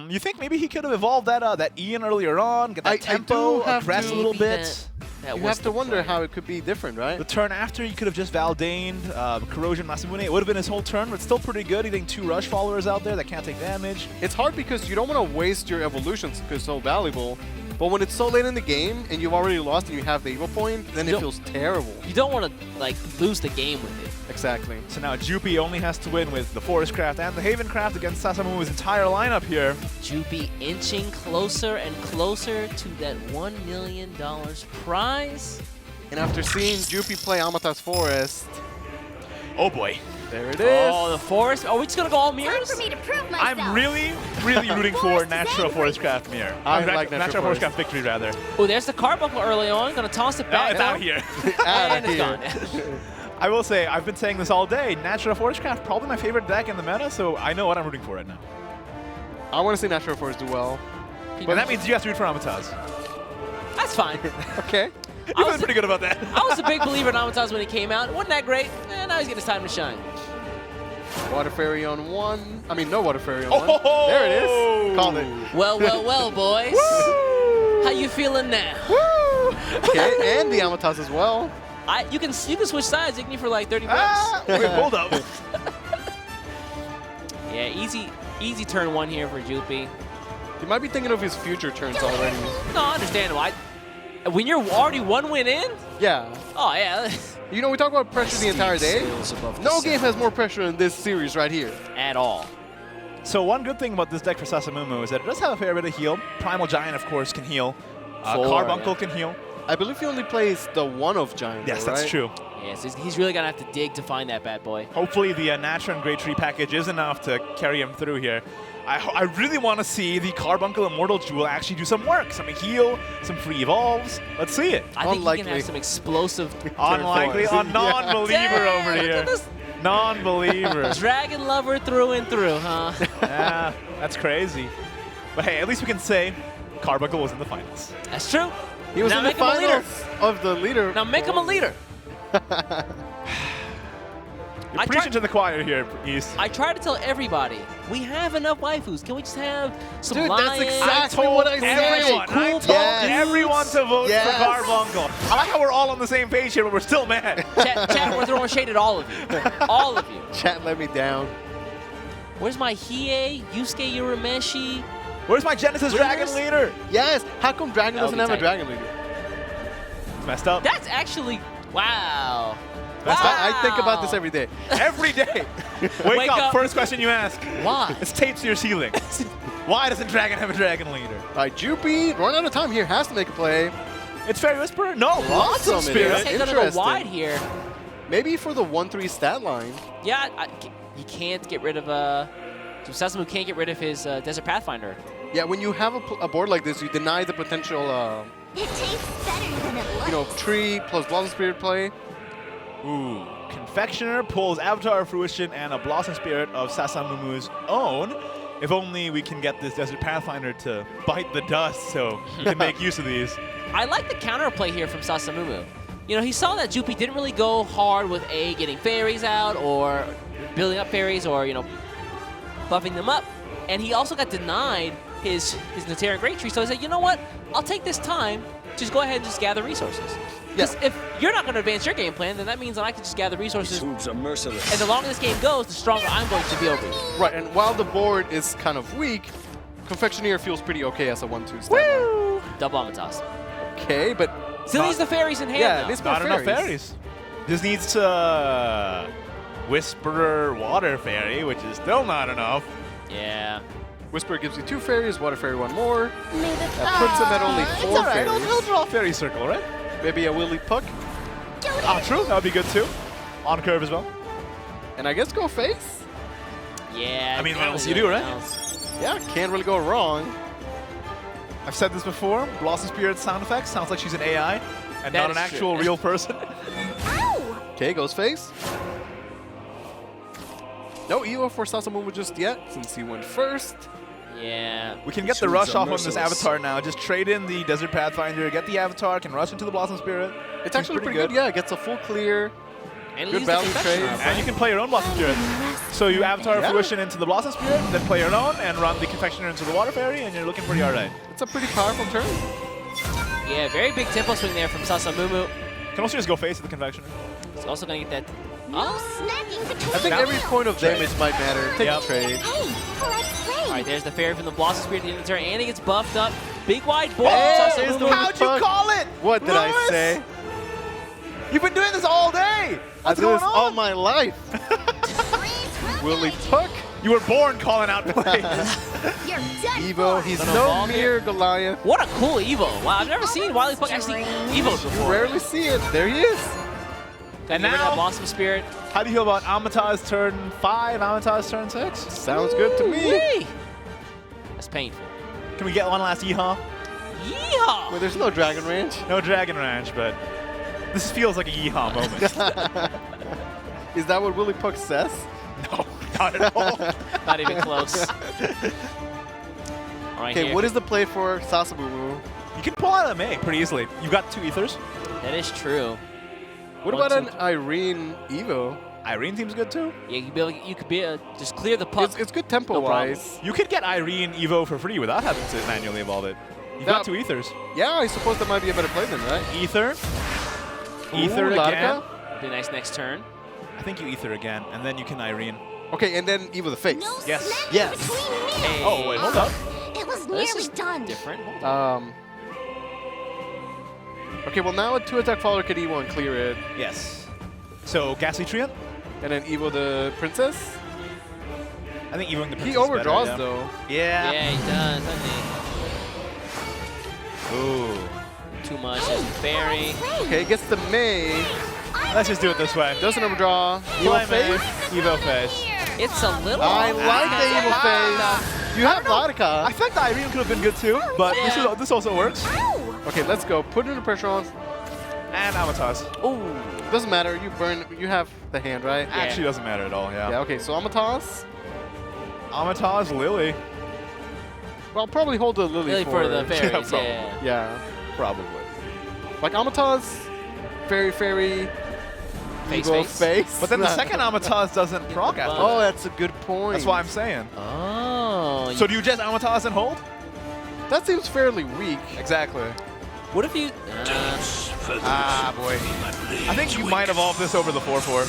You think maybe he could have evolved that Ian earlier on, get that tempo, aggress a little bit?
That
You
was
have to
the
wonder
play.
how it could be different, right?
The turn after, he could have just Valdaned, Corrosion, Masamune. It would have been his whole turn, but still pretty good. Hitting 2 Rush followers out there that can't take damage.
It's hard because you don't want to waste your evolutions because it's so valuable. But when it's so late in the game and you've already lost and you have the Evo point, then it feels terrible.
You don't want to like lose the game with it.
Exactly.
So now Jupi only has to win with the Forestcraft and the Havencraft against Sasamumu's entire lineup here.
Jupi inching closer and closer to that $1 million prize.
And after seeing Jupi play Amata's Forest,
oh boy.
There it is.
Oh, the Forest. Are we just going to go all mirrors?
For me to prove myself.
I'm really rooting for Natural Forestcraft Mirror.
I like Natural
Forestcraft Victory, rather.
Oh, there's the Carbuncle early on. Going to toss it back.
It's out here.
And it's gone.
I will say, I've been saying this all day. Natural Forestcraft, probably my favorite deck in the meta, so I know what I'm rooting for right now.
I want to see Natural Forest do well.
But that means you have to root for Amataz.
That's fine.
Okay.
You're feeling pretty good about that.
I was a big believer in Amataz when he came out. Wasn't that great? Now he's getting his time to shine.
Water Fairy on one. I mean, no Water Fairy on
Oh,
one. There it is. Called it.
Well, boys. How you feeling now?
Woo! Okay, and the Amataz as well.
You can switch sides, Igni, for like 30 bucks.
Wait, hold up.
Yeah, easy turn one here for Jupi.
He might be thinking of his future turns already.
No, understandable. When you're already one win in?
Yeah.
Oh, yeah.
You know, we talk about pressure the entire day. No game has more pressure in this series right here.
At all.
So one good thing about this deck for Sasamumu is that it does have a fair bit of heal. Primal Giant, of course, can heal. Carbuncle can heal.
I believe he only plays the one of Giant.
Yes,
though,
that's
right?
true.
Yes, he's really going to have to dig to find that bad boy.
Hopefully the Natra and Great Tree package is enough to carry him through here. I really want to see the Carbuncle Immortal Jewel actually do some work. Some heal, some free evolves. Let's see it.
I think he can have some explosive...
Unlikely. A non-believer over here. Non-believer.
Dragon lover through and through, huh?
Yeah, that's crazy. But hey, at least we can say Carbuncle was in the finals.
That's true.
He was
now
in the finals of the leader.
Now make him a leader.
You're preaching to the choir here, East.
I try to tell everybody, we have enough waifus. Can we just have some
Dude,
lions?
that's exactly what I said.
I told everyone to vote for Carbuncle. I like how we're all on the same page here, but we're still mad.
Chat, we're throwing shade at all of you. All of you.
Chat let me down.
Where's my Hiei, Yusuke Urameshi?
Where's my Genesis Dragon Leader?
Yes. How come Dragon doesn't have a Dragon Leader?
It's messed up.
That's actually, wow.
I think about this every day.
Every day. Wake up. First question you ask.
Why?
It's taped to your ceiling. Why doesn't Dragon have a Dragon Leader?
All right, Jupi, run out of time here. Has to make a play.
It's Fairy Whisperer? No. Blossom Spirit.
He's gonna go wide here.
Maybe for the 1-3 stat line.
Yeah, he can't get rid of so Sasamu can't get rid of his Desert Pathfinder.
Yeah, when you have a board like this, you deny the potential,
It tastes better than it looks.
you know, tree plus Blossom Spirit play.
Ooh. Confectioner pulls Avatar of Fruition and a Blossom Spirit of Sasamumu's own. If only we can get this Desert Pathfinder to bite the dust so we can make use of these.
I like the counterplay here from Sasamumu. You know, he saw that Jupi didn't really go hard with getting fairies out or building up fairies or, you know, buffing them up. And he also got denied his Natera Great Tree. So he said, you know what? I'll take this time. Just go ahead and just gather resources. Because if you're not going to advance your game plan, then that means that I can just gather resources.
These hoops are merciless.
And the longer this game goes, the stronger I'm going to be over you.
Right, and while the board is kind of weak, Confectioneer feels pretty okay as a 1-2 stat line.
Double Amatas.
Okay, but...
Still needs the fairies in hand
Yeah,
now.
needs more
Not enough fairies. This needs Whisperer Water Fairy, which is still not enough.
Yeah.
Whisperer gives you 2 fairies, Water Fairy 1 more. That puts him at only 4
It's all right.
fairies.
He'll draw Fairy Circle, right?
Maybe a Willy Puck.
Ah, true. That would be good too. On curve as well.
And I guess go face?
Yeah.
I mean, what else you do, right?
Yeah, can't really go wrong.
I've said this before. Blossom Spirit sound effects sounds like she's an AI and
That
not
is
an actual
true.
real person.
Okay, goes face. No Evo for Sasamumu just yet, since he went first.
Yeah.
We can get the rush off on this Avatar now. Just trade in the Desert Pathfinder, get the Avatar, can rush into the Blossom Spirit.
It's actually pretty good. Yeah, it gets a full clear.
And
Good value trades.
And you can play your own Blossom Spirit. So you Avatar Fruition into the Blossom Spirit, then play your own, and run the Confectioner into the Water Fairy, and you're looking pretty alright.
It's a pretty powerful turn.
Yeah, very big tempo swing there from Sasamumu.
Can also just go face at the Confectioner.
He's also going to get that.
I think every point of damage might matter. Take a trade.
All right, there's the fairy from the Blossom Spirit at the end of the turn, and he gets buffed up. big wide board.
Hey,
How'd you call it?
What did I
Lewis?
say?
You've been doing this all day.
I
What's
do this
going
all
on?
my life. Willie Puck.
You were born calling out plays.
Evo, he's
Gonna
no
evolve
mere
here.
Goliath.
What a cool Evo. Wow, I've never seen Wiley Puck actually Evo
You
before.
rarely see it. There he is.
And
Get rid of
now,
that Blossom Spirit.
how do you feel about Amata's turn 5, Amata's turn 6?
Sounds good to me.
Whee! That's painful.
Can we get one last yeehaw?
Yeehaw!
Well, there's no Dragon Range.
No Dragon Ranch, but this feels like a yeehaw moment.
Is that what Willie Puck says?
No, not at all.
Not even close. All right,
Okay,
here.
what is the play for Sasabumu?
You can pull out a May pretty easily. You've got 2 ethers.
That is true.
What
One,
about
two,
an Irene Evo?
Irene seems good too.
Yeah, you could be just clear the puck.
It's good tempo
No problem.
wise.
You could get Irene Evo for free without having to manually evolve it. You've
That-
got 2 ethers.
Yeah, I suppose that might be a better play then, right?
Ether. Ether
Ooh,
again.
Latika.
Be nice next turn.
I think you ether again, and then you can Irene.
Okay, and then Evo the face.
Yes.
Yes.
Hey.
Oh, wait, hold up.
It was
This
nearly
is
done.
different. Hold on.
Okay, well now a 2-attack follower could Evo and clear it.
Yes. So, Ghastly Treant?
And then Evo the princess.
I think Evoing the Princess
He
is
overdraws
better,
though.
Yeah.
Yeah, he does, doesn't he?
Ooh.
Too much. There's the fairy.
Okay, gets the May.
Let's just do it this way.
Doesn't overdraw.
Play
Evo
May,
face.
Evo face.
It's a little.
I like the Evo face. You have Latika.
I think the Irene could have been good too, but this also works.
Okay, let's go. Put in the pressure on.
And Amata's.
Ooh.
Doesn't matter. You burn. You have the hand, right?
Actually doesn't matter at all,
Yeah. Okay. So Amata's.
Amata's Lily.
Well, I'll probably hold the Lily,
Lily for the fairies.
probably.
Yeah.
Yeah.
Probably.
Like Amata's fairy.
Face,
Evo
face.
face.
But then the second Amata's doesn't proc after.
Oh, that's a good point.
That's why I'm saying.
Oh.
So do you just Amata's and hold?
That seems fairly weak.
Exactly.
What if you?
Ah, boy. I think you might evolve this over the 4/4.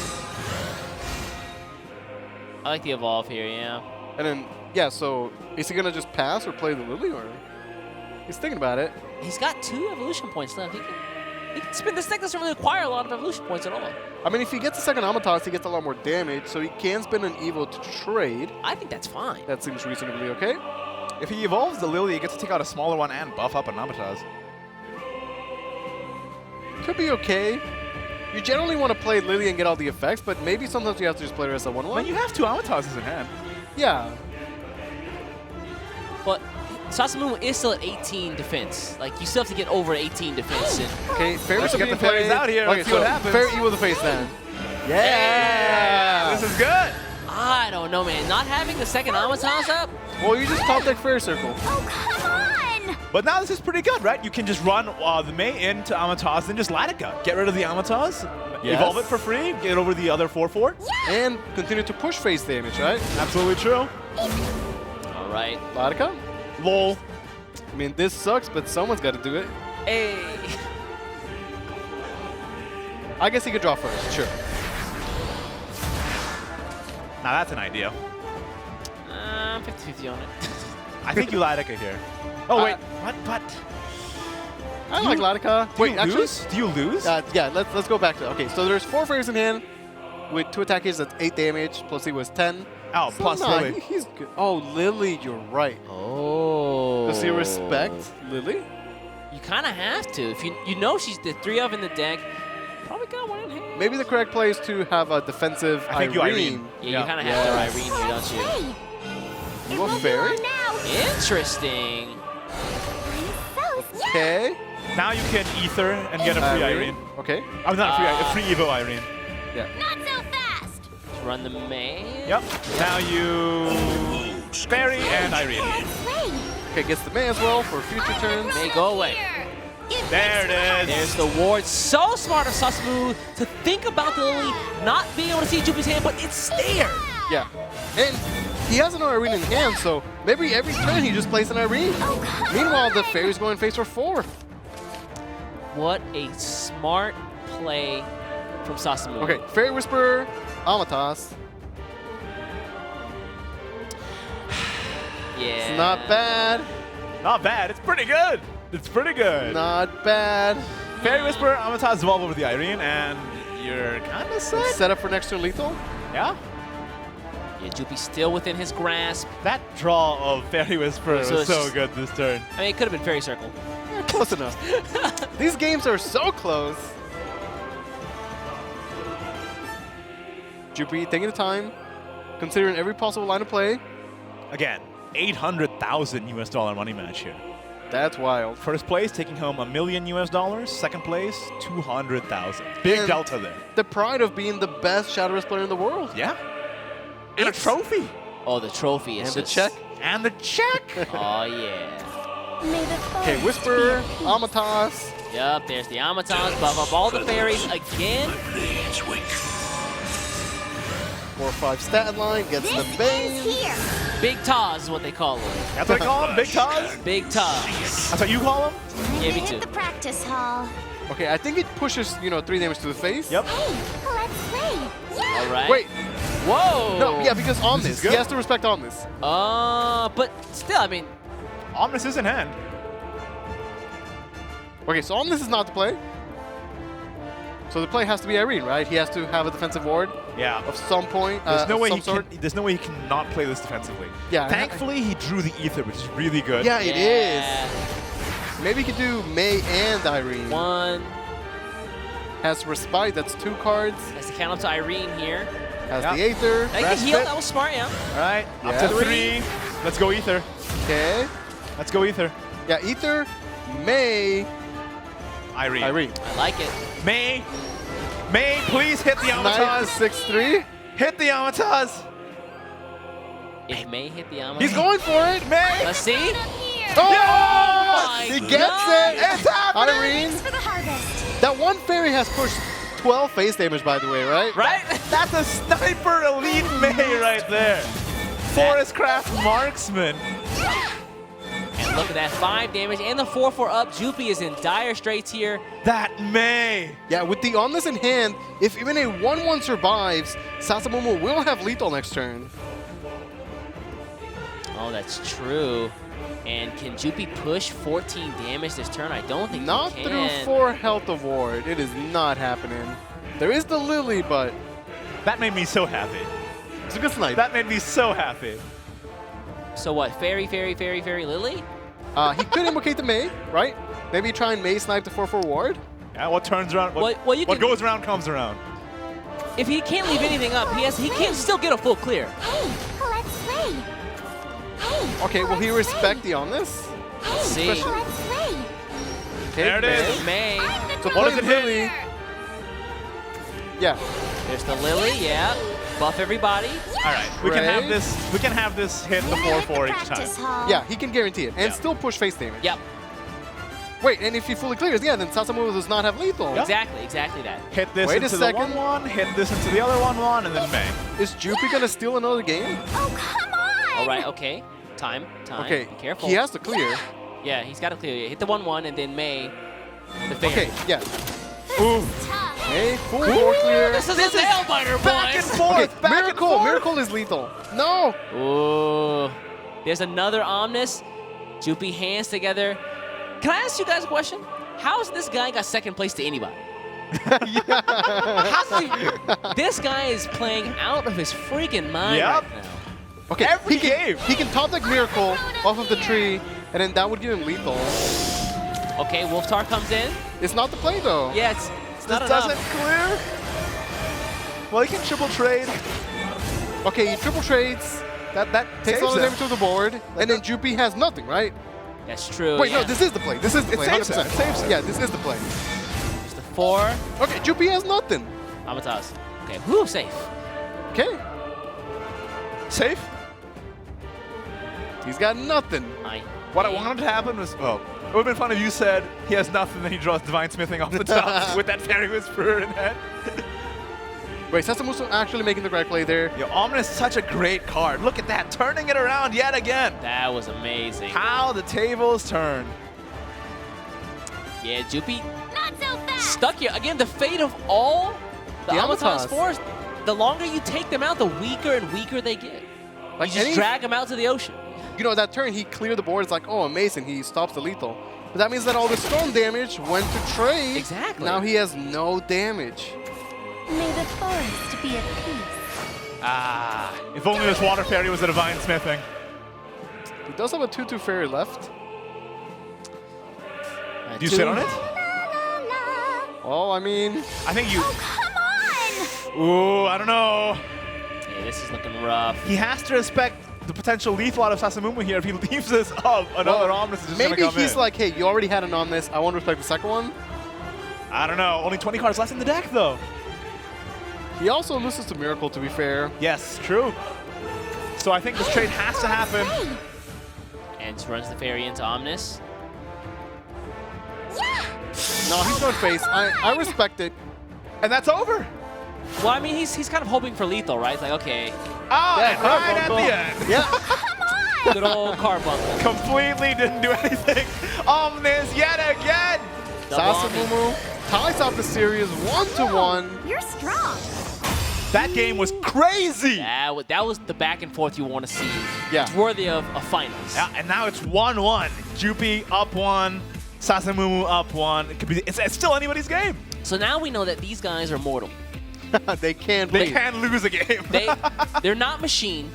I like the evolve here. Yeah.
And then, yeah, so is he going to just pass or play the Lily? Or he's thinking about it.
He's got 2 evolution points left. He can spin. This deck doesn't really require a lot of evolution points at all.
I mean, if he gets a second Amatas, he gets a lot more damage, so he can spin an Evo to trade.
I think that's fine.
That seems reasonably okay.
If he evolves the Lily, he gets to take out a smaller one and buff up an Amata's.
Could be okay. You generally want to play Lily and get all the effects, but maybe sometimes you have to just play her as a 1/1.
When you have 2 Amata's in hand.
Yeah.
But Sasamu is still at 18 defense. Like, you still have to get over 18 defense. And
Okay, Fairy
Let's
to
get
be
the fairies
played.
out here.
Okay,
Let's see
so
what happens.
Fairy Evo the face then.
Yeah! This is good.
I don't know, man. Not having the second Amatas up?
Well, you just top deck Fairy Circle.
Oh, come on!
But now this is pretty good, right? You can just run the May into Amata's and just Latika. Get rid of the Amata's,
Yes.
evolve it for free, get over the other 4/4.
And continue to push face damage, right?
Absolutely true.
All right.
Latika?
Lol.
I mean, this sucks, but someone's got to do it.
Hey.
I guess he could draw first, sure.
Now that's an idea.
50-50 on it.
I think you Latika here. Oh, wait. What?
I like Latika.
Do
Wait,
you
actually,
lose? Do you lose?
yeah, let's go back to okay. So there's 4 fairies in hand with 2 attackers. That's 8 damage. Plus he was 10.
Oh,
So
plus
nah,
Lily.
He's good. Oh, Lily, you're right.
Oh.
Does he respect Lily?
You kind of have to. If you know she's the 3 of in the deck, probably got one in hand.
Maybe the correct play is to have a defensive
I think you Irene.
Yeah, you kind of have to Irene here, don't you?
You go fairy?
Interesting.
Okay.
Now you can Ether and get a free Irene.
Okay.
Oh, not a free Evo Irene.
Yeah.
Not so fast!
Let's run the May.
Yep. Now you Fairy and Irene.
Okay, gets the May as well for future turns.
May go away.
There it is.
There's the ward. So smart of Sasamu to think about the Lily not being able to see Jupi's hand, but it's there.
Yeah. And he has an Irene in hand, so maybe every turn he just plays an Irene. Meanwhile, the fairy's going face for 4.
What a smart play from Sasamu.
Okay, Fairy Whisperer, Amatas.
Yeah.
It's not bad.
Not bad. It's pretty good. It's pretty good.
Not bad.
Fairy Whisper, Amata's evolve over the Irene, and you're kind of set.
Set up for next turn lethal?
Yeah.
Yeah, Jupi still within his grasp.
That draw of Fairy Whisper was so good this turn.
I mean, it could have been Fairy Circle.
Yeah, close enough. These games are so close. Jupi taking the time, considering every possible line of play.
Again, $800,000 US money match here.
That's wild.
First place taking home $1 million US. Second place, 200,000. Big
And
delta there.
The pride of being the best Shadowverse player in the world.
Yeah. And a trophy.
Oh, the trophy is
And the
just-
check.
And the check.
Oh, yeah.
Okay, Whisper, Amatas.
Yup, there's the Amatas. Buff up all the fairies again.
4-5 stat line, gets the Bane.
Big Taz is what they call him.
That's what they call him? Big Taz?
Big Taz.
That's what you call him?
Yeah, me too.
The practice hall.
Okay, I think it pushes, 3 damage to the face.
Yep.
Let's play.
All right.
Wait.
Whoa.
No, yeah, because Omnis.
good.
He has to respect Omnis.
But still, I mean.
Omnis is in hand.
Okay, so Omnis is not the play. So the play has to be Irene, right? He has to have a defensive ward.
Yeah.
Of some point.
There's no
of
way
some
he
sort.
can. There's no way he cannot play this defensively.
Yeah.
Thankfully, he drew the ether, which is really good.
Yeah, it is. Maybe he could do May and Irene.
One.
Has Respite, that's 2 cards.
Has to count up to Irene here.
Has the Aether.
I can heal, that was smart, yeah.
All right, up
Yeah.
to 3. Let's go ether.
Okay.
Let's go ether.
Yeah, Aether, May,
Irene.
Irene.
I like it.
May, please hit the
9
Amatas.
to 6-3.
Hit the Amatas.
If May hit the Amatas.
He's going for it.
May.
Let's see.
Oh!
my
He gets
God.
it.
It's happening.
Irene.
For the harvest.
That one fairy has pushed 12 face damage, by the way, right?
Right?
That's a sniper elite May right there. Forestcraft marksman.
And look at that, 5 damage and the 4-4 up. Jupi is in dire straits here.
That May.
Yeah, with the Omnis in hand, if even a 1-1 survives, Sasamomo will have lethal next turn.
Oh, that's true. And can Jupi push 14 damage this turn? I don't think
Not
he
through
can.
4 health of ward. It is not happening. There is the Lily, but
That made me so happy.
it's a good snipe.
That made me so happy.
So what, Fairy, Lily?
He could invocate the May, right? Maybe try and May snipe the 4-4 ward.
Yeah, what turns around, what
Well, you can-
goes around comes around.
If he can't leave anything up, he can still get a full clear.
Let's play.
Okay, will he respect the Omnis?
Let's see.
Let's play.
Okay,
There it is.
May.
So
What
play
does it hit?
Lily. Yeah.
There's the Lily, yeah. Buff everybody.
All right, we can have
Right.
this. We can have this hit the 4-4 each time.
Practice hall.
Yeah, he can guarantee it. And
Yeah.
still push face damage.
Yep.
Wait, and if he fully clears, yeah, then Sasamomo does not have lethal.
Exactly that.
Hit this
Wait a
into the
second.
1-1. Hit this into the other 1-1, and then May.
Is Jupi gonna steal another game?
Oh, come on.
All right, okay. Time.
Okay,
Be careful.
he has to clear.
Yeah, he's got to clear. Hit the 1-1 and then May. The fairy.
Okay, yeah.
Ooh.
Hey, full board clear.
This is a nail biter,
Back and
boys.
forth.
Okay,
back and
Miracle.
forth.
Miracle is lethal. No.
Ooh. There's another Omnis. Jupi hands together. Can I ask you guys a question? How's this guy got second place to anybody? How's he, this guy is playing out of his freaking mind
Yep.
right now.
Okay,
Every
he
game.
He can top deck Miracle off of the tree, and then that would give him lethal.
Okay, Wolftar comes in.
It's not the play, though.
Yeah, it's
This
not
doesn't
enough.
clear. Well, he can triple trade.
Okay, he triple trades,
That
takes
saves
all the
him.
damage to the board, and then Jupi has nothing, right?
That's true.
Wait,
yeah.
no, this is the play. This is the
It
play,
saves
100%.
him. It saves him.
Yeah, this is the play.
There's the 4.
Okay, Jupi has nothing.
Amatas. Okay, whoo, safe.
Okay,
Safe.
he's got nothing.
What I wanted to happen was, well, it would have been fun if you said he has nothing, then he draws Divine Smithing off the top with that Fairy Whisperer in head.
Wait, Sasamuso actually making the correct play there.
Yo, Omnis is such a great card. Look at that, turning it around yet again.
That was amazing.
How the tables turn.
Yeah, Jupi
Not so fast.
stuck here. Again, the fate of all the
The
Amatas
Amatas.
fours, the longer you take them out, the weaker and weaker they get.
Like
You just
any-
drag them out to the ocean.
you know, that turn he cleared the board. It's like, oh, amazing. He stops the lethal. But that means that all the storm damage went to trade.
Exactly.
Now he has no damage.
May the forest be at peace.
Ah, if only this water fairy was a divine smithing.
He does have a 2/2 fairy left.
Do you sit on it?
Oh, I mean,
I think you.
Oh, come on!
Ooh, I don't know.
Hey, this is looking rough.
He has to respect the potential lethal out of Sasamumu here. If he leaves this up, another Omnis is just going to
maybe
come
he's
in.
like, hey, you already had an Omnis. I won't respect the second one.
I don't know. Only 20 cards left in the deck, though.
He also loses to Miracle, to be fair.
Yes, true. So I think this trade has to happen.
And runs the fairy into Omnis.
No, he's going face. I respect it.
And that's over.
Well, I mean, he's kind of hoping for lethal, right? It's like, okay.
Oh,
Yeah,
and right at the end.
Yeah.
Good old carbuncle.
Completely didn't do anything. Omnis yet again.
Sasamumu ties up the series 1-1.
You're strong.
That game was crazy.
That was the back and forth you want to see.
Yeah.
It's worthy of a finals.
Yeah, and now it's 1-1. Jupi up 1. Sasamumu up 1. It could be. It's still anybody's game.
So now we know that these guys are mortal.
They can't
They
leave.
can lose a game.
They're not machine.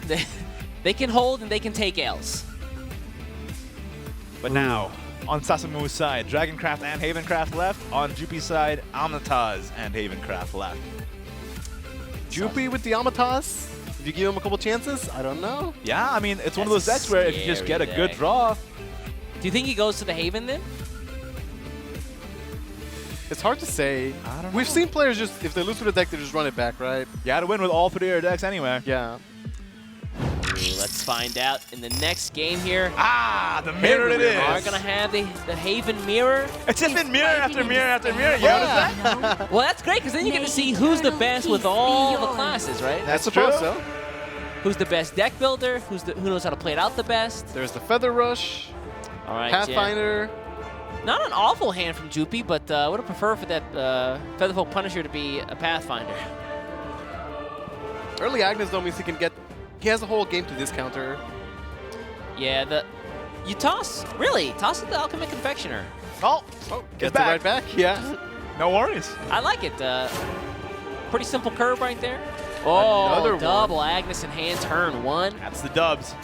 They can hold and they can take L's.
But now, on Sasamumu's side, Dragoncraft and Havencraft left. On Jupi's side, Omnitaz and Havencraft left.
Jupi with the Amatas. If you give him a couple chances, I don't know.
Yeah, I mean, it's one of those decks where if you just get a good draw.
Do you think he goes to the Haven then?
It's hard to say.
I don't know.
We've seen players just, if they lose to the deck, they just run it back, right?
You had to win with all 3 of your decks anyway.
Yeah.
Let's find out in the next game here.
Ah, the mirror it is.
We're going to have the Haven mirror.
It's just been mirror after mirror after mirror. You notice that?
Well, that's great because then you get to see who's the best with all the classes, right?
That's suppose so.
Who's the best deck builder? Who knows how to play it out the best?
There's the Feather Rush.
All right,
Pathfinder.
Not an awful hand from Jupi, but I would have preferred for that Featherfolk Punisher to be a Pathfinder.
Early Agnes though means he has a whole game to discount her.
Yeah, you toss it the Alchemic Confectioner.
Oh,
gets it right back. Yeah.
No worries.
I like it. Pretty simple curve right there. Oh,
Another
double Agnes in hand, turn 1.
That's the dubs.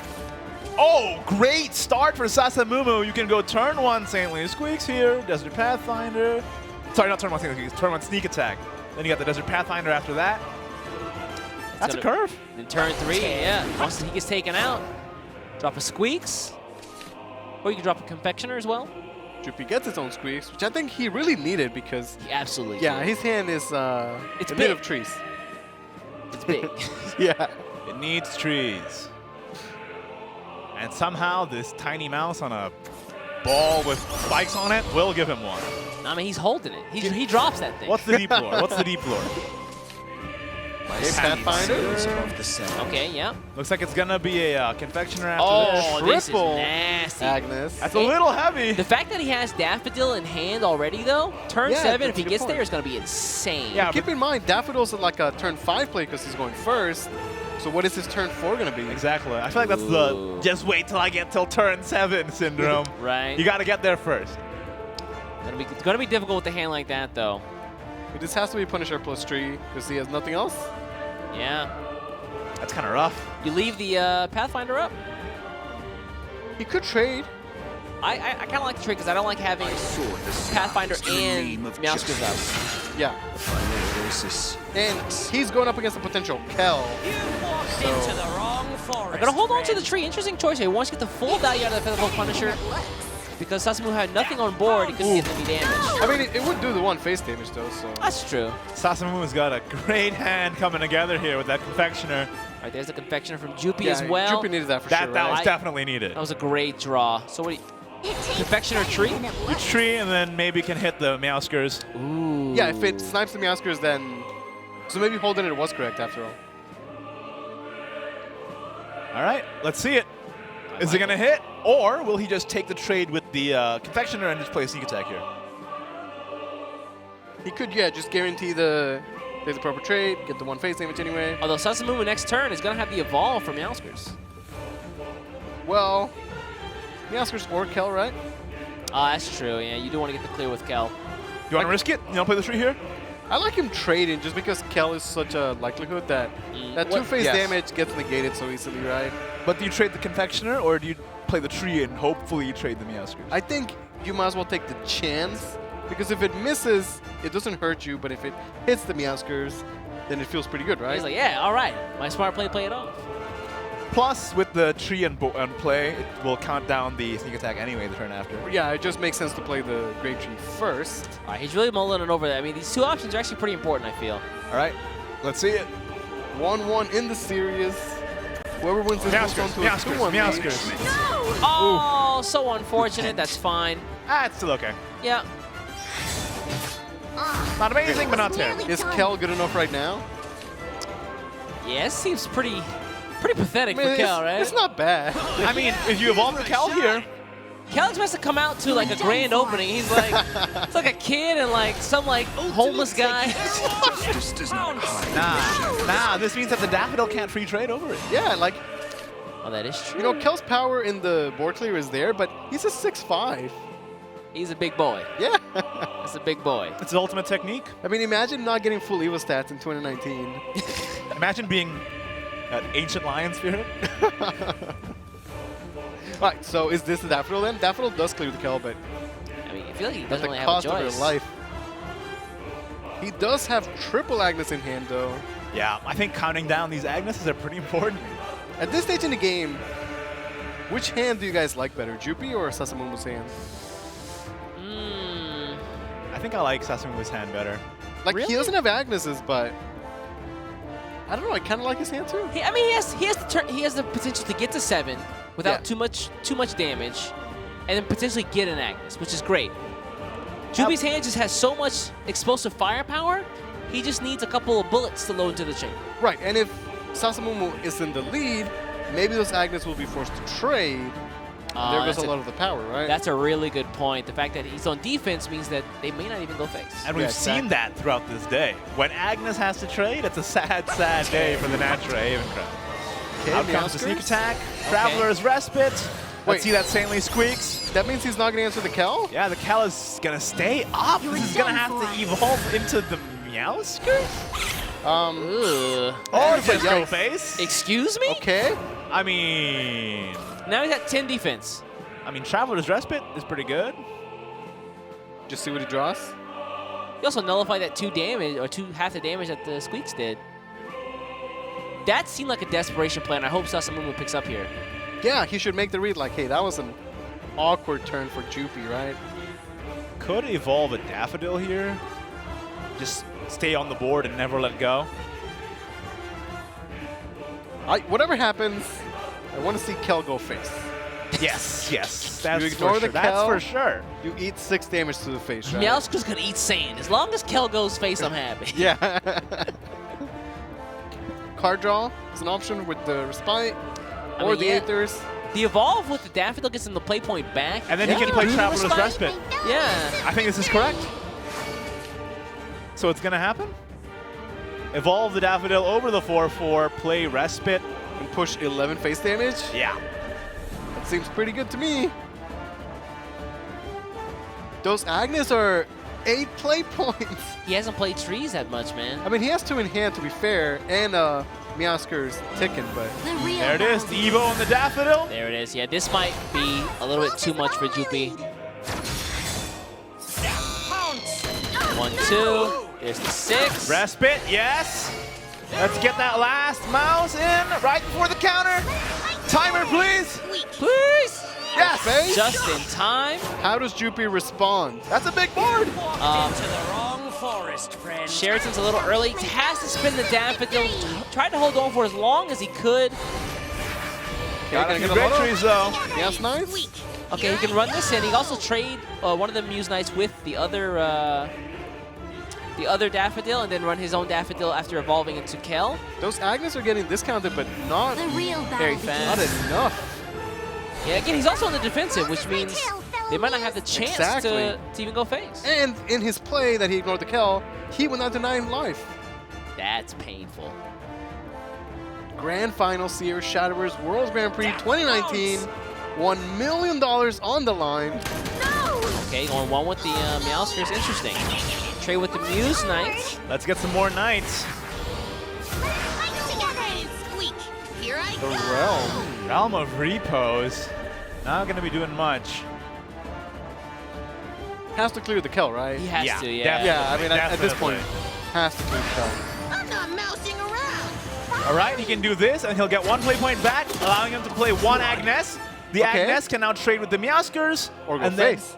Oh, great start for Sasamumu. You can go turn 1 St. Louis Squeaks here, Desert Pathfinder. Sorry, not turn 1 St. Louis Squeaks, turn 1 Sneak Attack. Then you got the Desert Pathfinder after that. That's a curve.
Then turn 3, yeah. Once he gets taken out, drop a Squeaks. Or you can drop a Confectioner as well.
Jupi gets its own Squeaks, which I think he really needed because...
He absolutely
Yeah,
did.
his hand is
It's
in
big.
need of trees.
It's big.
Yeah.
It needs trees. And somehow this tiny mouse on a ball with spikes on it will give him one.
I mean, he's holding it. He drops that thing.
What's the deep lore? What's the deep lore?
Pathfinder.
Okay, yeah.
Looks like it's gonna be a confectioner after
Oh,
this.
this is nasty.
Agnes.
That's a little heavy.
The fact that he has Daffodil in hand already, though, turn
Yeah,
7,
that's
if he
a good
gets
point.
there, is going to be insane.
Yeah,
Keep in mind, Daffodil's like a turn 5 play because he's going first. So what is his turn 4 going to be?
Exactly. I feel like that's the just wait till I get till turn 7 syndrome.
Right.
You got to get there first.
It's going to be difficult with a hand like that, though.
This has to be Punisher plus 3 because he has nothing else.
Yeah.
That's kind of rough.
You leave the Pathfinder up.
He could trade.
I kind of like the trade because I don't like having Pathfinder and Meowscles up.
Yeah. And he's going up against a potential Kel.
Into the wrong forest.
I'm going to hold on to the tree. Interesting choice here. He wants to get the full value out of the Featherfolk Punisher. Because Sasamu had nothing on board, he couldn't get any damage.
I mean, it would do the 1 face damage though, so.
That's true.
Sasamu's got a great hand coming together here with that confectioner.
All right, there's the confectioner from Jupi
Yeah,
as well.
Jupi needed that for
That
sure.
was
right?
definitely needed.
That was a great draw. So what do you, confectioner tree?
You tree and then maybe can hit the Meowskers.
Ooh.
Yeah, if it snipes the Meowskers, then. So maybe holding it was correct after all.
All right, let's see it. Is it going to hit? Or will he just take the trade with the confectioner and just play a sneak attack here?
He could, yeah, just guarantee the proper trade, get the 1 face damage anyway.
Although Sasamu next turn is going to have the evolve from Meowskers.
Well, Meowscar's or Kel, right?
Oh, that's true. Yeah, you do want to get the clear with Kel.
You want to risk it? You want to play the tree here?
I like him trading just because Kel is such a likelihood that that two-phase damage gets negated so easily, right?
But do you trade the Confectioner, or do you play the tree and hopefully you trade the Meowscars?
I think you might as well take the chance, because if it misses, it doesn't hurt you, but if it hits the Meowscars, then it feels pretty good, right?
He's like, yeah, all right. My smart play it off.
Plus, with the tree and play, it will count down the sneak attack anyway the turn after.
Yeah, it just makes sense to play the Great Tree first.
All right, he's really mulling it over that. I mean, these two options are actually pretty important, I feel.
All right, let's see it.
1-1 in the series. Whoever wins this moves on to a 2-1 lead.
Oh, so unfortunate. That's fine.
It's still okay.
Yeah.
Not amazing, but not terrible.
Is Kel good enough right now?
Yeah, it seems pretty pathetic
I mean,
for Kel, right?
It's not bad.
I mean, if you evolve the Kel here,
Kel expects to come out to like a grand opening. He's like, it's like a kid and like some like homeless guy.
Nah, this means that the Daffodil can't free trade over it.
Yeah, like,
oh, that is true.
you know, Kel's power in the board clear is there, but he's a 6'5".
He's a big boy.
Yeah.
That's a big boy.
It's his ultimate technique.
I mean, imagine not getting full Evo stats in 2019.
Imagine being an ancient lion spirit.
Alright, so is this the Daffodil then? Daffodil does clear the Kel, but
I mean, I feel like he
at
doesn't
the
really have a
cost of
choice.
their life. He does have triple Agnes in hand, though.
Yeah, I think counting down these Agneses are pretty important.
At this stage in the game, which hand do you guys like better, Jupi or Sasamumu's hand?
I think I like Sasamu's hand better.
Like, he doesn't have Agneses, but I don't know. I kind of like his hand too.
I mean, he has the potential to get to 7 without too much damage, and then potentially get an Agnes, which is great. Jubi's hand just has so much explosive firepower. He just needs a couple of bullets to load into the chamber.
Right, and if Sasamumu is in the lead, maybe those Agnes will be forced to trade. There goes a lot of the power, right?
That's a really good point. The fact that he's on defense means that they may not even go face.
And we've seen that throughout this day. When Agnes has to trade, it's a sad, sad day for the Natural Haven crowd.
Okay,
Out comes the sneak attack. Traveler's Respite. Let's see that Saintly Squeaks.
That means he's not going to answer the Kel?
Yeah, the Kel is going to stay up. This is going to have to evolve into the Meowscar? Or just go face.
Excuse me?
Okay.
I mean...
Now he's at 10 defense.
I mean, Traveler's Respite is pretty good.
Just see what he draws.
He also nullified that 2 damage, or half the damage that the Squeaks did. That seemed like a desperation plan. I hope Sasamumu picks up here.
Yeah, he should make the read like, hey, that was an awkward turn for Jupi, right?
Could evolve a Daffodil here. Just stay on the board and never let go.
Whatever happens, I want to see Kel go face.
Yes, yes. That's
you ignore the Kel,
that's for sure.
You eat 6 damage to the face, right?
Meowscar's gonna eat sand. As long as Kel goes face, I'm happy.
Yeah. Card draw is an option with the Respite or the Aethers.
The Evolve with the Daffodil gets him the play point back.
And then he can play Traveler's Respite.
Yeah.
I think this is correct. So it's going to happen? Evolve the Daffodil over the 4/4, play Respite.
And push 11 face damage?
Yeah.
That seems pretty good to me. Those Agnes are 8 play points.
He hasn't played trees that much, man.
I mean, he has 2 in hand, to be fair, and Meowscar's ticking, but...
There it is, the Evo and the Daffodil.
There it is. Yeah, this might be a little bit too much for Jupi. 1, 2. There's the 6.
Respite, yes. Let's get that last mouse in right before the counter. Timer, please.
Please.
Yes.
Just in time.
How does Jupi respond?
That's a big board.
Into the wrong forest, friend.
Sheraton's a little early. Has to spin the Daffodil. Tried to hold on for as long as he could.
Got a few victories, though.
Yes, nice.
Okay, he can run this in. He can also trade one of the Muse Knights with the other Daffodil and then run his own Daffodil after evolving into Kel.
Those Agnes are getting discounted, but not
very fast.
Not enough.
Yeah, again, he's also on the defensive, which means they might not have the chance to even go face.
And in his play that he ignored the Kel, he would not deny him life.
That's painful.
Grand Final Series Shadowverse World Grand Prix 2019. $1 million on the line.
Okay, going one with the Meowskers. Interesting. Trade with the Muse Knights.
Let's get some more Knights.
The Realm.
Realm of Repose. Not going to be doing much.
Has to clear the kill, right?
He has to, yeah.
Yeah, I mean, at this point,
Definitely.
has to clear the kill.
I'm not mousing around.
All right, he can do this, and he'll get 1 play point back, allowing him to play 1 Agnes. The
Okay.
Agnes can now trade with the Meowskers.
Or go
and then-
face.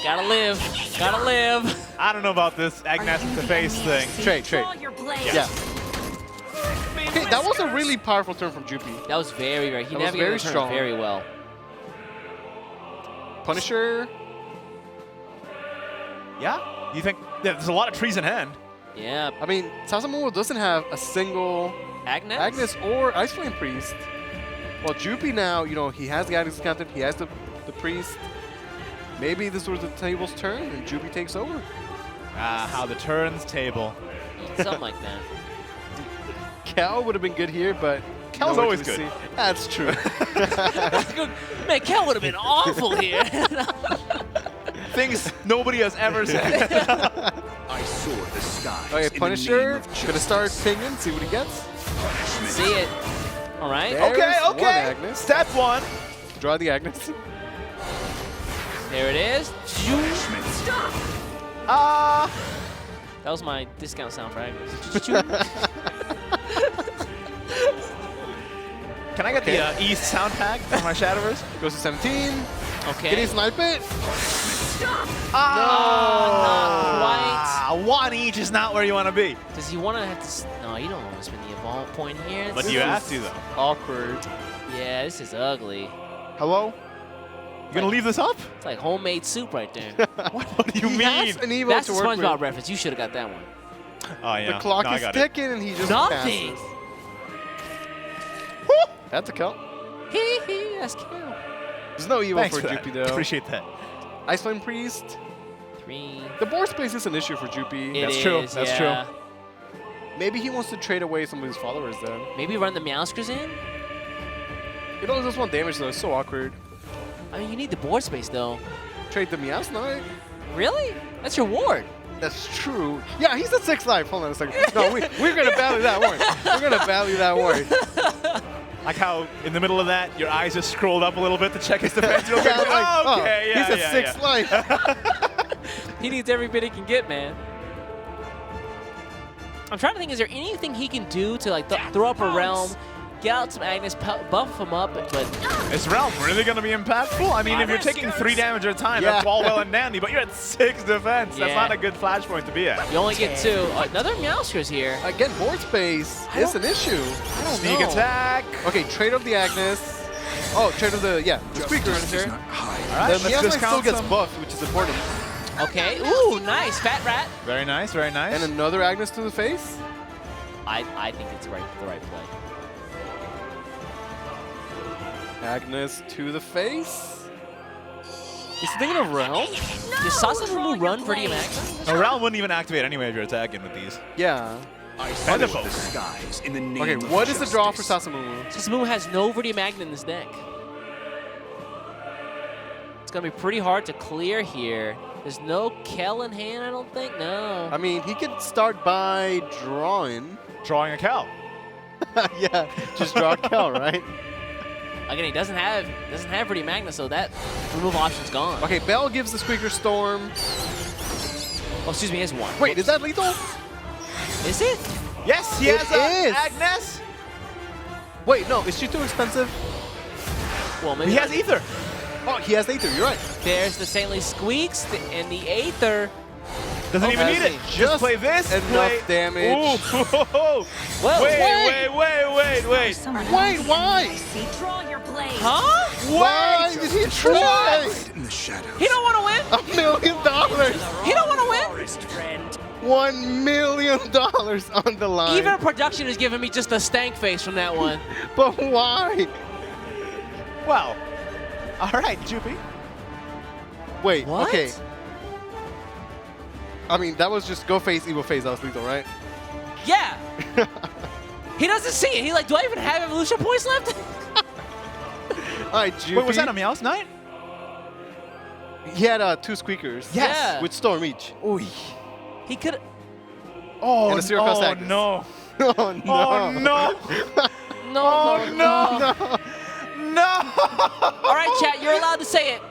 Gotta live. Gotta live.
I don't know about this Agnes with the face thing.
Trade.
Yeah.
Okay, that was a really powerful turn from Jupi.
That was very. He
That was
navigated
very
the turn
strong.
very well.
Punisher.
Yeah? You think there's a lot of trees in hand?
Yeah.
I mean, Sasamomo doesn't have a single
Agnes
or Ice Flame Priest. Well, Jupi now, you know, he has the Agnes counted, he has the Priest. Maybe this was the table's turn and Jupi takes over.
How the turns table.
Something like that.
Cal would have been good here, but
Cal's
nowhere
always
to be
good.
seen. That's true.
Man, Cal would have been awful here.
Things nobody has ever said.
I soar the skies.
Okay,
in the
Punisher,
name of
gonna start
justice.
pinging, see what he gets.
See it. All right.
There's one
Okay.
Agnes.
Step 1.
Draw the Agnes.
There it is. That was my discount sound for Agnes.
Can I get the East sound pack for my Shadowverse?
Goes to 17.
Okay.
Can he snipe it?
Not quite.
1 each is not where you want to be.
Does he want to have to? No, you don't want to spend the evolve point here.
But
This
you
is-
have to, though.
Awkward.
Yeah, this is ugly.
Hello?
You gonna leave this up?
It's like homemade soup right there.
What do you
He
mean?
has an Evo
That's
to
a
work
SpongeBob
with.
reference. You should have got that one.
Oh, yeah.
The clock
No, I
is
got it.
ticking and he just
Nothing.
passes. That's a kill.
Hee hee. That's cute.
There's no Evo
Thanks
for
for that.
Jupi though.
Appreciate that.
Ice Flame Priest.
3.
The board space is an issue for Jupi.
It
That's true.
is,
That's
yeah.
true.
Maybe he wants to trade away some of his followers then.
Maybe run the Meowskers in.
It only does 1 damage though, it's so awkward.
I mean, you need the board space though.
Trade the Meows Knight.
Really? That's your ward.
That's true. Yeah, he's at 6 life. Hold on a second. No, we're gonna value that ward. We're gonna value that ward.
Like how in the middle of that, your eyes just scrolled up a little bit to check his defense real quick.
Yeah, like,
Oh, okay, yeah,
he's at
yeah,
6
yeah.
life.
He needs every bit he can get, man. I'm trying to think, is there anything he can do to like throw up a realm, get out some Agnes, buff him up, but
Is Realm really going to be impactful? I mean, if you're taking 3 damage at a time, that's all well and dandy, but you're at 6 defense. That's
Yeah.
not a good flashpoint to be at.
you only get 2. Another Meowskers here.
Again, board space is an issue.
I don't
Sneak
know.
attack.
Okay, trade of the Agnes. Oh, trade of the, the Squeaker.
Justice does not hide.
All right,
The
let's
Meow Knight
discount
still gets
some.
buffed, which is important.
Okay. Ooh, nice. Fat rat.
Very nice, very nice.
And another Agnes to the face.
I think it's the right play.
Agnes to the face. He's thinking of Realm?
Does Sasamu run for DMX?
A Realm wouldn't even activate anyway if you're attacking with these.
Yeah.
I
And the
soar
folk.
the skies in the name
Okay,
of
what is the draw for
justice.
Sasamu?
Sasamu has no Verdi Magnet in his deck. It's going to be pretty hard to clear here. There's no Kel in hand, I don't think. No.
I mean, he could start by drawing.
Drawing a cow.
Yeah, just draw a Kel, right?
Again, he doesn't have Verdi Magnet, so that remove option's gone.
Okay, Bell gives the Squeaker Storm.
Oh, excuse me, he has 1.
Wait, is that lethal?
Is it?
Yes, he
It
has a
is.
Agnes.
Wait, no, is she too expensive?
Well, maybe
He has Ether.
Oh, he has Aether, you're right.
There's the Saintly Squeaks and the Aether.
Doesn't even
Has
need it. Just play this.
enough
play.
damage.
Ooh.
Whoa,
Wait.
Wait, why?
Draw your blade.
Huh?
Why did he try?
In the shadows.
He don't want to win.
$1 million.
He don't want to win.
$1 million on the line.
Even production is giving me just a stank face from that one.
But why?
Well, all right, Jupi.
Wait,
What?
okay. I mean, that was just go face, evil face. That was lethal, right?
Yeah. He doesn't see it. He's like, do I even have evolution points left?
All right, Jupi.
Wait, was that a Meowth Knight?
He had 2 squeakers.
Yes. Yeah.
With Storm each.
Ooh.
He could.
Oh,
And a Zero Cost Agnes.
no.
Oh, no.
Oh, no.
No,
Oh, no. No.
All right, chat, you're allowed to say it.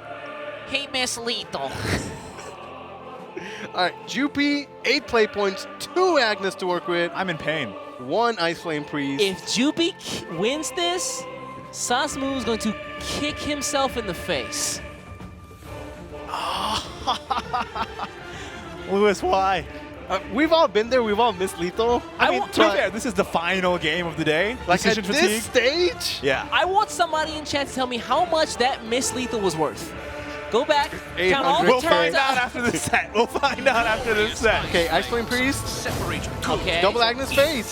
Hey, Miss Lethal.
All right, Jupi, 8 play points, 2 Agnes to work with.
I'm in pain.
1 Ice Flame Priest.
If Jupi wins this, Sasamu is going to kick himself in the face.
Lewis, why?
We've all been there. We've all missed lethal.
I mean, to be fair, this is the final game of the day.
Like
Decision
at
fatigue.
this stage?
Yeah.
I want somebody in chat to tell me how much that Miss Lethal was worth. Go back, count all the
We'll find
turns
out after the set. We'll find out after the set.
Okay, Ice Flame Priest.
Okay.
Double Agnes face.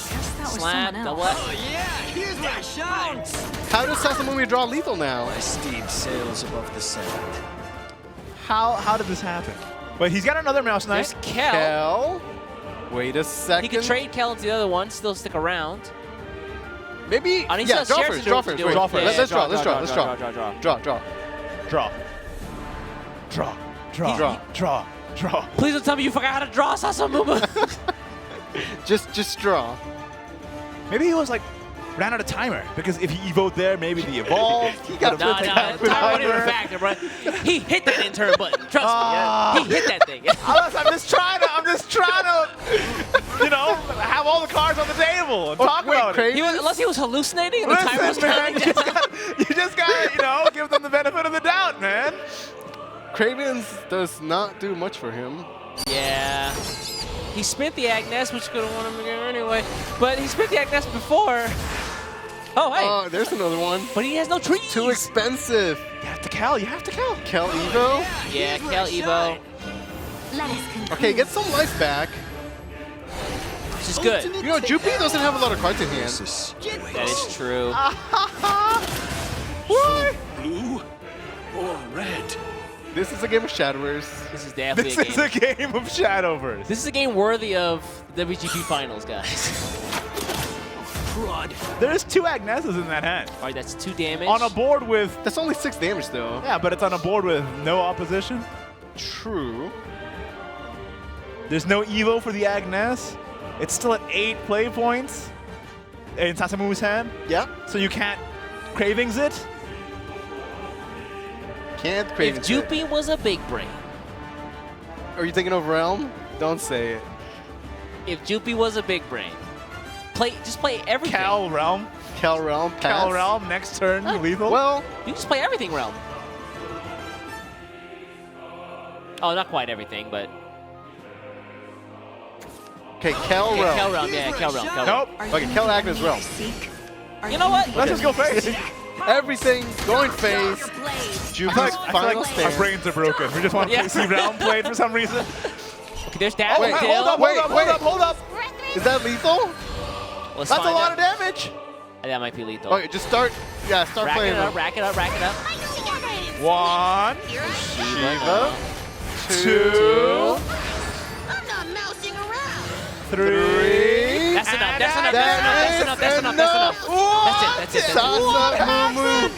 Slap, double.
Here's my shine.
How does Sasamumi draw lethal now?
My steed sails above the sand.
How did this happen? Wait, he's got another Mouse Knight.
There's Kel.
Kel. Wait a second.
He could trade Kel into the other one, still stick around.
Maybe.
And he
Yeah,
still
draw
shares
first.
to
Draw
do
first.
it.
Wait,
Draw first.
let's draw.
Yeah,
Let's draw. Let's draw.
Draw.
Please don't tell me you forgot how to draw, Sasamuma.
Just draw.
Maybe he was like ran out of timer because if he evoed there, maybe the evolve.
He got
No, time wasn't even a factor, bro. He hit that intern button. Trust me. He hit that thing.
I'm just trying to, you know, have all the cards on the table and talk about it.
Unless he was hallucinating and the timer was
Listen, man,
counting down.
you just gotta, you know, give them the benefit of the doubt, man.
Cravens does not do much for him.
Yeah. He spent the Agnes, which could have won him again anyway. But he spent the Agnes before. Oh, hey.
Oh, there's another one.
But he has no trees.
Too expensive.
You have to Kel.
Kel Evo?
Yeah, Kel Evo.
Okay, get some life back.
Which is good.
You know, Jupi doesn't have a lot of cards in hand.
That is true.
Blue or red?
This is a game of Shadowverse.
This is definitely
This is a game of Shadowverse.
This is a game worthy of the WGP Finals, guys.
There's 2 Agneses in that hand.
All right, that's 2 damage.
On a board with...
That's only 6 damage, though.
Yeah, but it's on a board with no opposition.
True.
There's no Evo for the Agnes. It's still at 8 play points in Sasamu's hand.
Yeah.
So you can't Cravings it.
Can't
If
Cravings it.
Jupi was a big brain.
Are you thinking of Realm? Don't say it.
If Jupi was a big brain. Just play everything.
Cal Realm.
Cal Realm.
Cal
pass.
Realm, next turn, lethal.
Well,
you can just play everything Realm. Oh, not quite everything, but...
okay, Kel
Yeah,
Realm.
Kel Realm, yeah, Kel Realm. Kel Realm.
Nope.
Okay, Kel Agnes Realm.
You know what?
Let's just go face.
Everything going face. Jupi's
I feel
final
like our
stand.
brains are broken. We just want to see Realm played for some reason.
Okay, there's that.
Wait,
Tail.
Hold up.
Is that lethal?
Let's
That's a
find
lot
out.
of damage.
That might be lethal.
Okay, just start. Yeah, start
Rack
playing.
it up, rack it up, rack it up.
1,
Shiva.
2,
I'm not mousing around.
3.
That's enough, that's enough, that's enough, that's enough, that's enough. That's it, that's it.
Sasamumu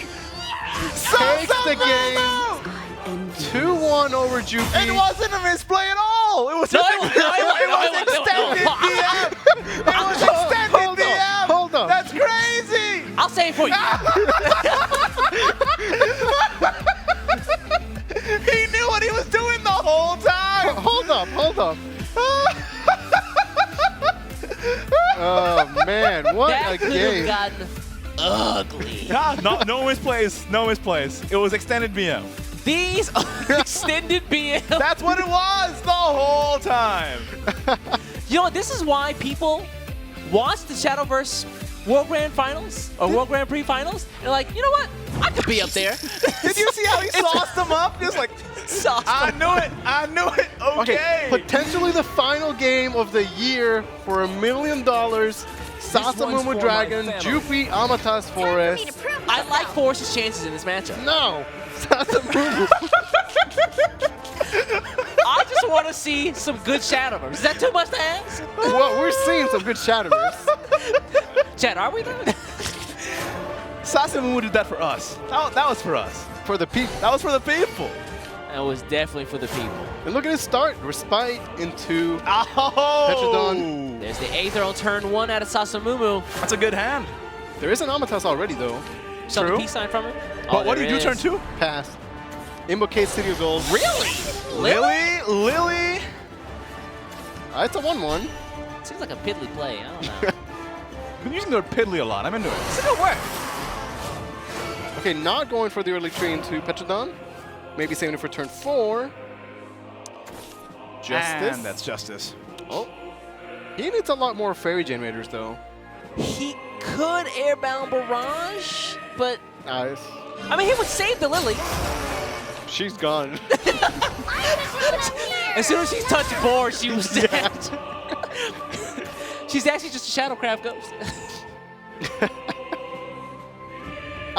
takes the game. 2-1 over Jupi.
It wasn't a misplay at all. It was
No,
just
it was
extended DM. It was extended DM.
Hold on.
That's crazy.
I'll say it for you.
He knew what he was doing the whole time.
Hold up. Oh man, what
That
a
could
game!
have gotten ugly.
No misplays. No misplays. It was extended BM.
These are extended BM.
That's what it was the whole time.
You know what? This is why people watch the Shadowverse World Grand Finals or World Grand Prix Finals. They're like, you know what? I could be up there.
Did you see how he sauced them up? Just like, I knew it. Okay.
Potentially the final game of the year for $1 million. Sasamumu Dragon, Jupi Amatas Forest.
I like Forest's chances in this matchup.
No, Sasamumu.
I just just want to see some good Shadowverse. Is that too much to ask?
Well, we're seeing some good Shadowverse.
Chad, are we though?
Sasamu did that for us. That was for us.
For the people.
That was for the people.
That was definitely for the people.
And look at his start. Respite into
Oh!
Petrodon.
There's the Aether on turn 1 out of Sasamumu.
That's a good hand.
There is an Amatas already, though.
Saw the
True.
peace sign from him.
But what do you do turn 2?
Pass. Invocate City of Gold.
Really?
Lily.
It's a 1-1.
Seems like a piddly play. I don't know.
Been using the word piddly a lot. I'm into it.
It's a good word.
Okay, not going for the early tree into Petrodon. Maybe saving it for turn 4. Justice.
And that's Justice.
Oh. He needs a lot more fairy generators, though.
He could airbound Barrage, but
Nice.
I mean, he would save the Lily.
She's gone.
As soon as she touched board, she was dead. She's actually just a Shadowcraft ghost.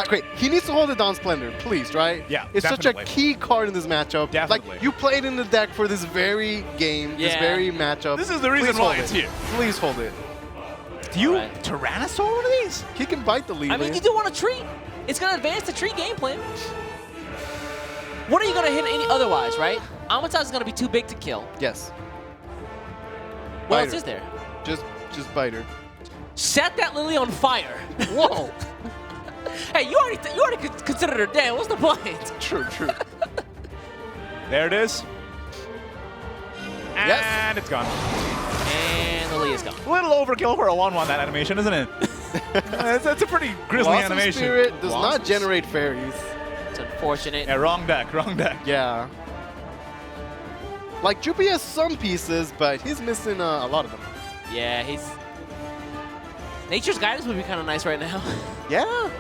Great. He needs to hold the Dawn Splendor, please, right?
Yeah,
It's
definitely.
such a key card in this matchup.
Definitely.
Like, you played in the deck for this very game, this
Yeah.
very matchup.
This is the reason
Please
why
hold
it's
it.
here.
Please hold it.
Do you
Right.
Tyrannosaur one of these?
He can bite the lead.
I mean, you do want a tree. It's going to advance the tree game plan. What are you going to hit any otherwise, right? Amatas is going to be too big to kill.
Yes.
What
Bite
else
her.
is there?
Just bite her.
Set that Lily on fire.
Whoa.
Hey, you already considered her dead. What's the point?
True.
There it is.
Yes.
And it's gone.
And Lily is gone.
A little overkill for a 1-1 that animation, isn't it? That's a pretty grisly
Blossom
animation.
Spirit does not generate fairies.
It's unfortunate.
Yeah, wrong deck.
Yeah. Like, Juppie has some pieces, but he's missing a lot of them.
Yeah, he's... Nature's Guidance would be kind of nice right now.
Yeah.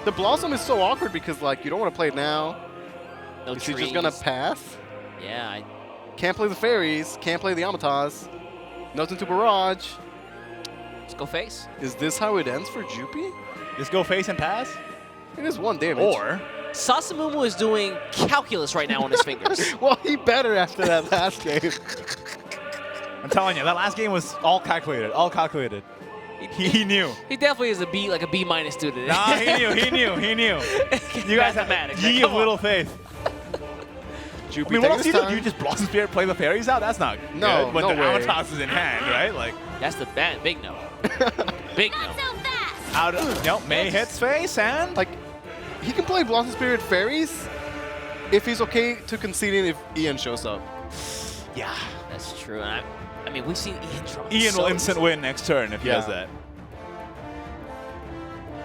The Blossom is so awkward because, like, you don't want to play it now.
No
Is he
trees.
just going to pass?
Yeah,
Can't play the fairies. Can't play the Amatas. Nothing to Barrage.
let's go face.
Is this how it ends for Juppie?
Just go face and pass?
It is 1 damage.
Or...
Sasamumu is doing calculus right now on his fingers.
Well, he better after that last game.
I'm telling you, that last game was all calculated. All calculated. He knew.
He definitely is a B, like a B- student.
Nah, he knew. You guys have
Mathematics.
ye of little faith.
Juppie,
I mean, what else do you do?
time.
You just Blossom Spirit, play the fairies out? That's not
No,
good. When
no
the
way.
Amatas is in hand, right? Like,
That's the big no. Big no.
out of, nope, May hits face and...
Like, he can play Blossom Spirit fairies if he's okay to conceding if Ian shows up.
Yeah.
That's true. And I mean, we've seen Ian draw.
Ian
so
will instant win next turn if he
Yeah.
does that.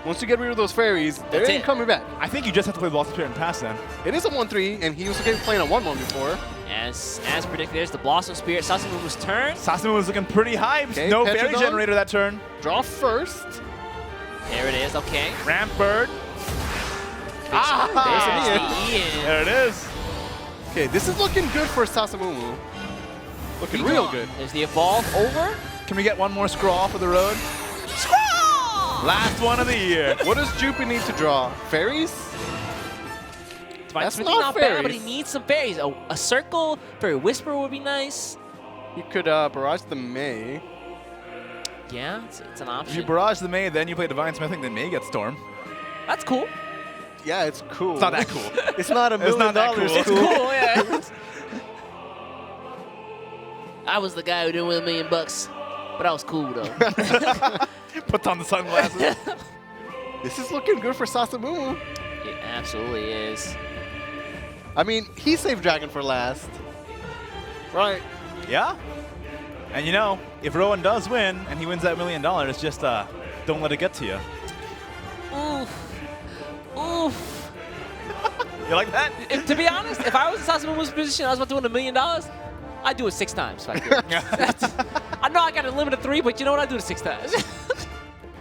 Once you get rid of those fairies, they
That's
ain't
it.
coming back.
I think you just have to play Blossom Spirit and pass then.
It is a 1-3, and he was okay playing a 1-1 before.
As predicted, there's the Blossom Spirit. Sasamumu's turn.
Sasamu was looking pretty hyped.
Okay,
No fairy
Petrodon.
generator that turn.
Draw first.
There it is. Okay.
Ramp Bird.
There's the Ian.
There it is.
Okay, this is looking good for Sasamumu. Looking real good.
There's the Evolve over.
Can we get one more scrawl for the road?
Scrawl!
Last one of the year.
What does Juppie need to draw? Fairies?
That's
not
not bad, but he
fairies.
needs some fairies. A circle, Fairy Whisper would be nice.
You could barrage the May.
Yeah, it's an
If you
option.
barrage the May, then you play Divine Smithing, then May gets Storm.
That's cool.
Yeah, it's cool.
It's not that cool.
It's not $1
It's
million.
not that cool.
It's cool, yeah. I was the guy who didn't win $1 million, but I was cool though.
Puts on the sunglasses.
This is looking good for Sasamumu.
It absolutely is.
I mean, he saved Dragon for last. Right.
Yeah. And you know, if Rowan does win and he wins that $1 million, just don't let it get to you.
Oof. Oof.
You like that?
To be honest, if I was in Sasamumu's position, I was about to win $1 million, I'd do it 6 times. If I could. I know I got a limit of 3, but you know what? I'd do it 6 times.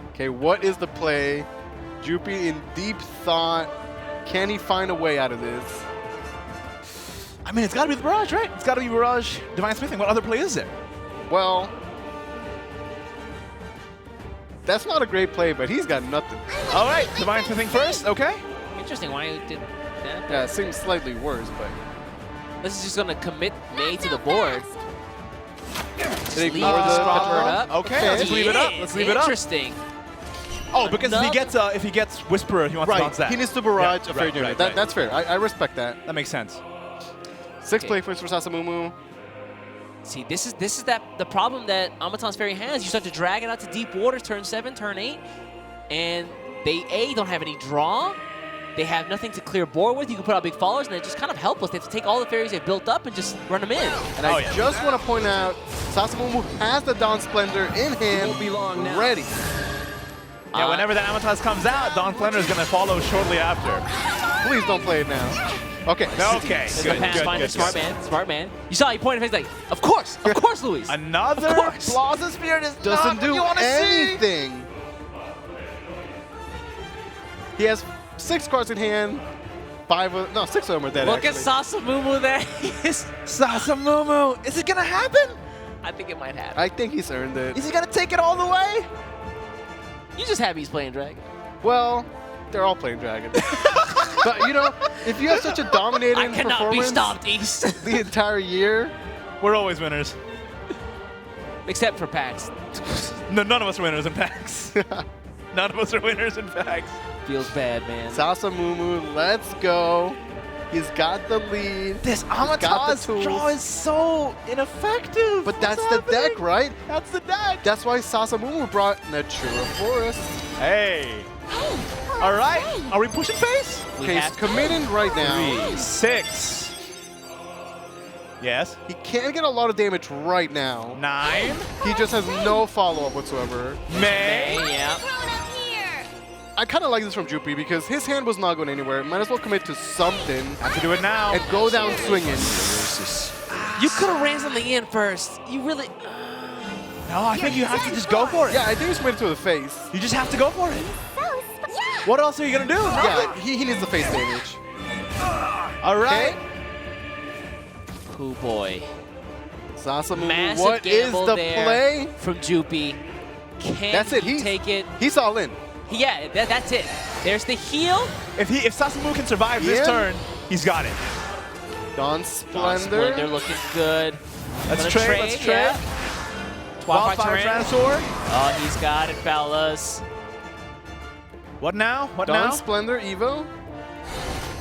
Okay, what is the play? Juppie in deep thought. Can he find a way out of this?
I mean, it's got to be the Barrage, right? It's got to be Barrage, Divine Smithing. What other play is there?
Well, that's not a great play, but he's got nothing.
All right, Divine Smithing first, okay?
Interesting why you did that.
Yeah, it seems slightly worse, but
This is just going to commit May to the board. Just
They
leave
ignore
the
the
Scrapper
draw.
up.
Okay, let's leave it up. Let's leave it up.
Interesting.
Oh, because if he gets Whisperer, he wants to bounce that.
He needs to barrage a fair
right,
unit.
right, right.
That's fair. I respect that.
That makes sense.
6 play points for Sasamumu.
See, this is the problem that Amaton's Fairy has. You start to drag it out to deep water, turn 7, turn 8, and they don't have any draw. They have nothing to clear board with. You can put out big followers, and they're just kind of helpless. They have to take all the fairies they've built up and just run them in.
And I just want to point out, Sasamumu has the Dawn Splendor in hand, ready.
Yeah, whenever that Amatas comes out, Dawn Splendor is going to follow shortly after.
Please don't play it now. Okay.
Okay,
There's
good,
the Pathfinder,
good.
smart man, smart man. You saw, he pointed his face like, of course, Luis.
Another
Of course.
Plaza Spirit is
Doesn't
not what
do
you want to see.
anything. He has 6 cards in hand. 6 of them are dead.
Look at
actually.
Sasamumu there.
Sasamumu, is it going to happen?
I think it might happen.
I think he's earned it.
Is he going to take it all the way?
You just happy he's playing Dragon.
Well, they're all playing Dragon. But, you know, if you have such a dominating
I cannot be
performance
stopped, East.
the entire year,
we're always winners.
Except for PAX.
No, none of us are winners in PAX. None of us are winners in PAX.
Feels bad, man.
Sasamumu, let's go. He's got the lead.
This
got the
Amatas
tools.
draw is so ineffective.
But
What's
that's the
happening?
deck, right?
That's the deck.
That's why Sasamumu brought Natura Forest.
Hey. All right. Are we pushing pace?
Okay, he's committing right now.
3, 6. Yes.
He can't get a lot of damage right now.
9.
He just has no follow-up whatsoever.
May.
Yeah.
I kind of like this from Jupi because his hand was not going anywhere. Might as well commit to something.
Have to do it now.
And go down swinging.
You could have ran something in first. You really...
No, I think you have to just go for it.
Yeah, I think he's committed to the face.
You just have to go for it. What else are you going to do?
Yeah, he needs the face damage.
All right.
Oh boy.
Sasamumu,
Massive
what is
gamble
the
there
play?
from Jupi. Can
That's it.
he take it?
He's all in.
Yeah, that's it. There's the heal.
If Sasamumu can survive this turn, he's got it.
Dawn Splendor.
They're looking good.
Let's
Gonna
trade. Let's trade.
Yeah.
Wildfire Tyrannosaur.
Oh, he's got it, fellas.
What now? What
Dawn
now?
Splendor Evo.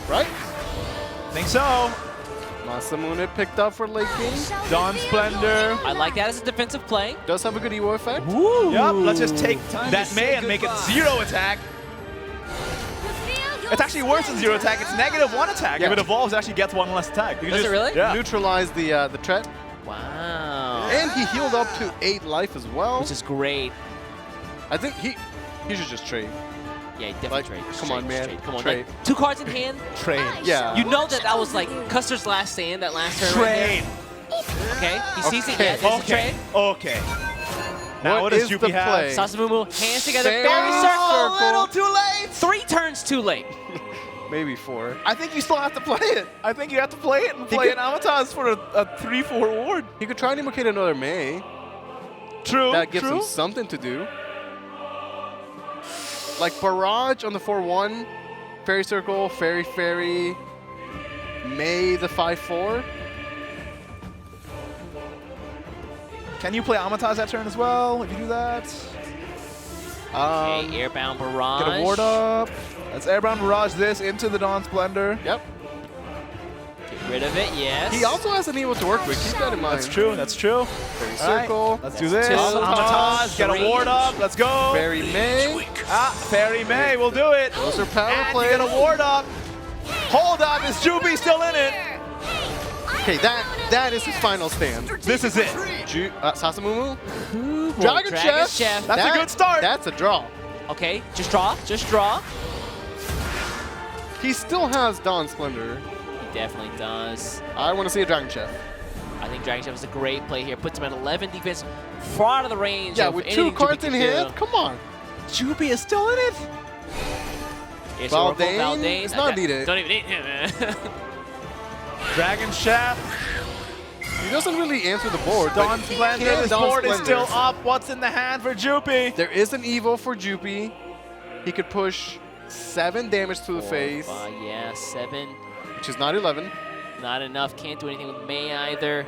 Right?
Think so.
Masamune picked up for late game.
Dawn Splendor.
I like that as a defensive play.
Does have a good Evo effect.
Ooh.
Yep, let's just take that May and make it 0 attack. It's actually worse than 0 attack. It's -1 attack.
Yeah.
If it evolves, it actually gets 1 less attack. You
Does
just,
it really?
Yeah.
Neutralize the threat.
Wow.
And he healed up to 8 life as well.
Which is great.
I think he should just trade.
Yeah, definitely trade.
Come on, man.
Trade. Come on,
Trade.
like, 2 cards in hand.
Trade.
Yeah.
You know that was like Custer's last stand, that last turn.
Trade.
Right there. Okay, he sees it.
Okay.
Yeah, there's a
Okay.
trade.
Okay. Now what does
is the
Jupi have?
play?
Sasamumu, hands together,
Fairy
fairy circle.
circle.
A little too late.
3 turns too late.
Maybe 4.
I think you still have to play it. I think you have to play it and play an Amatas for a 3/4 ward.
He could try and invocate another May.
True.
That gives
true.
him something to do. Like Barrage on the 4/1, Fairy Circle, Fairy, May the 5/4.
Can you play Amatas that turn as well if you do that?
Okay, Airbound Barrage.
Get a ward up. Let's Airbound Barrage this into the Dawn Splendor.
Yep.
Get rid of it, yes.
He also has an Evo to work with. Keep that in mind.
That's true. That's true.
Fairy
All right,
Circle.
let's do this.
2,
Amatas, get a
3.
ward up. Let's go.
Fairy May.
Fairy May, we'll do it.
Those are power
And
plays.
you get a ward up. Hold up, is Jupi still in it?
Okay, that is his final stand.
This is it.
Sasamumu.
Ooh, boy,
Dragon Chef.
That's a good start.
That's a draw.
Okay, just draw. Just draw.
He still has Dawn Splendor.
He definitely does.
I want to see a Dragon Chef.
I think Dragon Chef is a great play here. Puts him at 11 defense, far out of the range.
Yeah,
of
with
anything
2 cards
Jupi
in
can
hand.
do.
Come on.
Jupi is still in it.
Here's Oracle,
Valdane is not needed.
Don't even need him, man.
Dragon Chef.
He doesn't really answer the board.
Dawn
but he
Splendor.
can
This
Dawn
board is
Splendor.
still up. What's in the hand for Jupi?
There is an Evo for Jupi. He could push 7 damage to the face,
Yeah, 7.
which is not 11.
Not enough. Can't do anything with May either.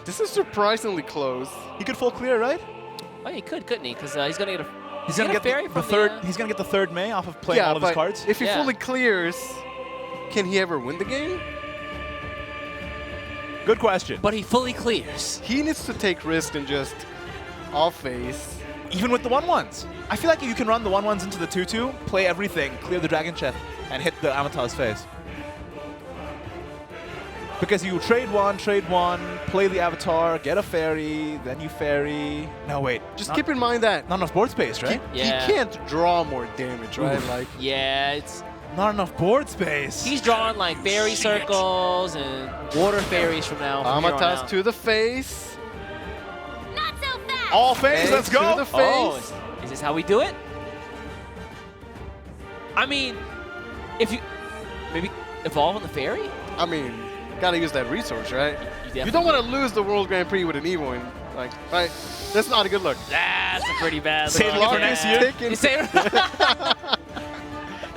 This is surprisingly close.
He could full clear, right?
Oh, he could, couldn't he? Because he's gonna get a.
He's gonna get
fairy
the
from
third.
The,
He's gonna get the third May off of playing all of his
but
cards.
if he
Yeah.
fully clears, can he ever win the game?
Good question.
But he fully clears.
He needs to take risk and just off face.
Even with the 1/1s, I feel like you can run the 1/1s into the 2/2, play everything, clear the Dragon Chef, and hit the Avatar's face. Because you trade one, play the Avatar, get a fairy, then you fairy. No, wait.
Just keep in mind that
not enough board space, right?
Yeah.
he can't draw more damage, right?
Oof.
Like
Yeah, it's.
Not enough board space.
He's drawing like fairy circles and water fairies from now. From here on
Amatas
out.
to the face.
Not so fast.
All phase, let's
To
go.
the face.
Oh, is this how we do it? I mean, if you maybe evolve on the fairy.
I mean, gotta use that resource, right?
You
You don't want to lose the World Grand Prix with an Evo in, like, right? That's not a good look.
That's a pretty bad.
Saving it for next year.
Ticking.
You save-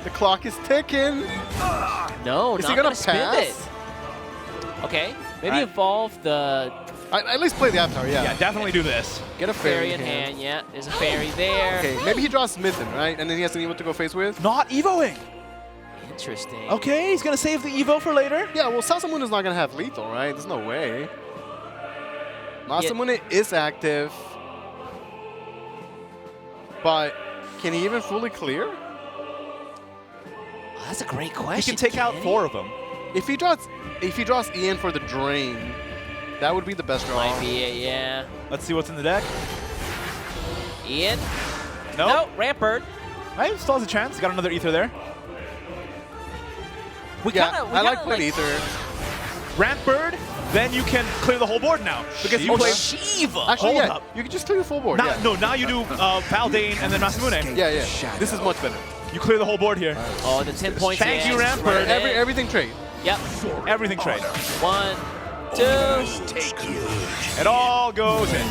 The clock is ticking.
No,
Is
not
he gonna
spin
pass?
it. Okay, maybe
Alright.
evolve the
At least play the Avatar, yeah.
Yeah, definitely do this.
Get a
fairy in hand. Yeah, there's a fairy there.
Okay, maybe he draws Smithen, right? And then he has an Evo to go face with.
Not Evoing.
Interesting.
Okay, he's gonna save the Evo for later.
Yeah, well, Sasamune is not gonna have lethal, right? There's no way. Masamune is active, but can he even fully clear?
Oh, that's a great question.
He can take out 4 of them.
If he draws Ian for the drain, that would be the best draw.
Might be it, yeah.
Let's see what's in the deck.
Ian.
No.
No, Rampart.
Right, still has a chance. Got another Ether there.
I like playing Ether.
Rampart, then you can clear the whole board now. Because you played
Shiva.
Actually,
Hold
yeah,
up.
you can just clear the full board.
Now,
yeah.
No, now you do Paldane and then Masamune.
Yeah, yeah. This is much better.
You clear the whole board here.
Oh, the 10 points.
Thank you,
in.
Rampart.
Everything trade.
Yep.
Everything trade.
1, 2.
It all goes in.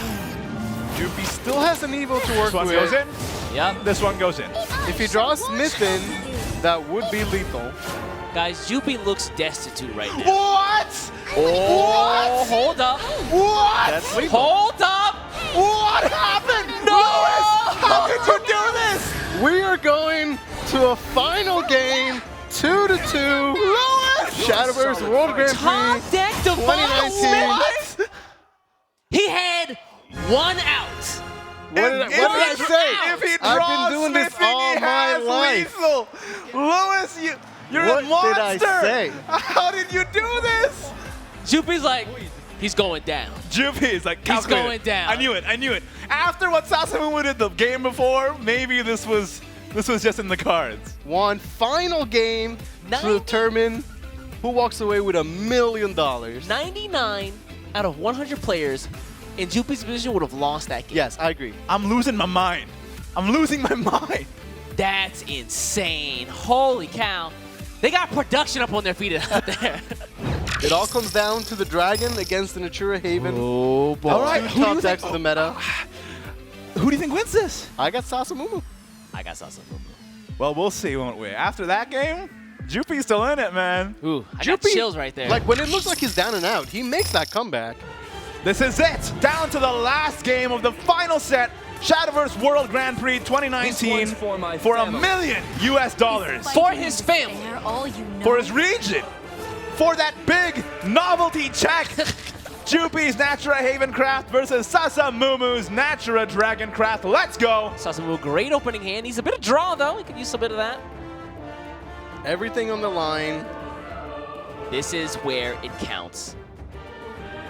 He still has an Evo to work
This one
with.
goes in.
Yep.
This one goes in.
If he draws Smithen, that would be lethal.
Guys, Jupi looks destitute right now.
What?
Oh, hold up.
What?
That's lethal.
Hold up.
What happened?
No!
Louis, how could you do this?
We are going to a final game, 2-2. Shadowverse World Grand
Top
Prix
deck device.
2019.
What? He had 1 out.
What did I say?
If he
I've
draws
been doing this
Smithing,
all
he
my
has
life.
lethal. Louis, you're
What
a
did
monster.
I say?
How did you do this?
Jupi's like, he's going down.
Jupi is like,
He's
calculated.
going down.
I knew it. After what Sasamune did the game before, maybe this was just in the cards.
One final game to determine who walks away with $1 million.
99 out of 100 players in Jupi's position would have lost that game.
Yes, I agree.
I'm losing my mind. I'm losing my mind.
That's insane. Holy cow. They got production up on their feet out there.
It all comes down to the Dragon against the Natura Haven.
Oh, boy.
All
right,
right,
who do you
top decks
think-
of the meta.
Who do you think wins this?
I got Sasamumu.
I got Sasamumu.
Well, we'll see, won't we? After that game, Jupi's still in it, man.
Ooh, I got
Jupi,
chills right there.
Like, when it looks like he's down and out, he makes that comeback.
This is it. Down to the last game of the final set. Shadowverse World Grand Prix 2019 for $1 million US.
For his family.
They're all you know.
For his region. For that big novelty check. Jupi's Natura Havencraft versus Sasamumu's Natura Dragoncraft. Let's go.
Sasamumu, great opening hand. He's a bit of draw, though. He could use a bit of that.
Everything on the line.
This is where it counts.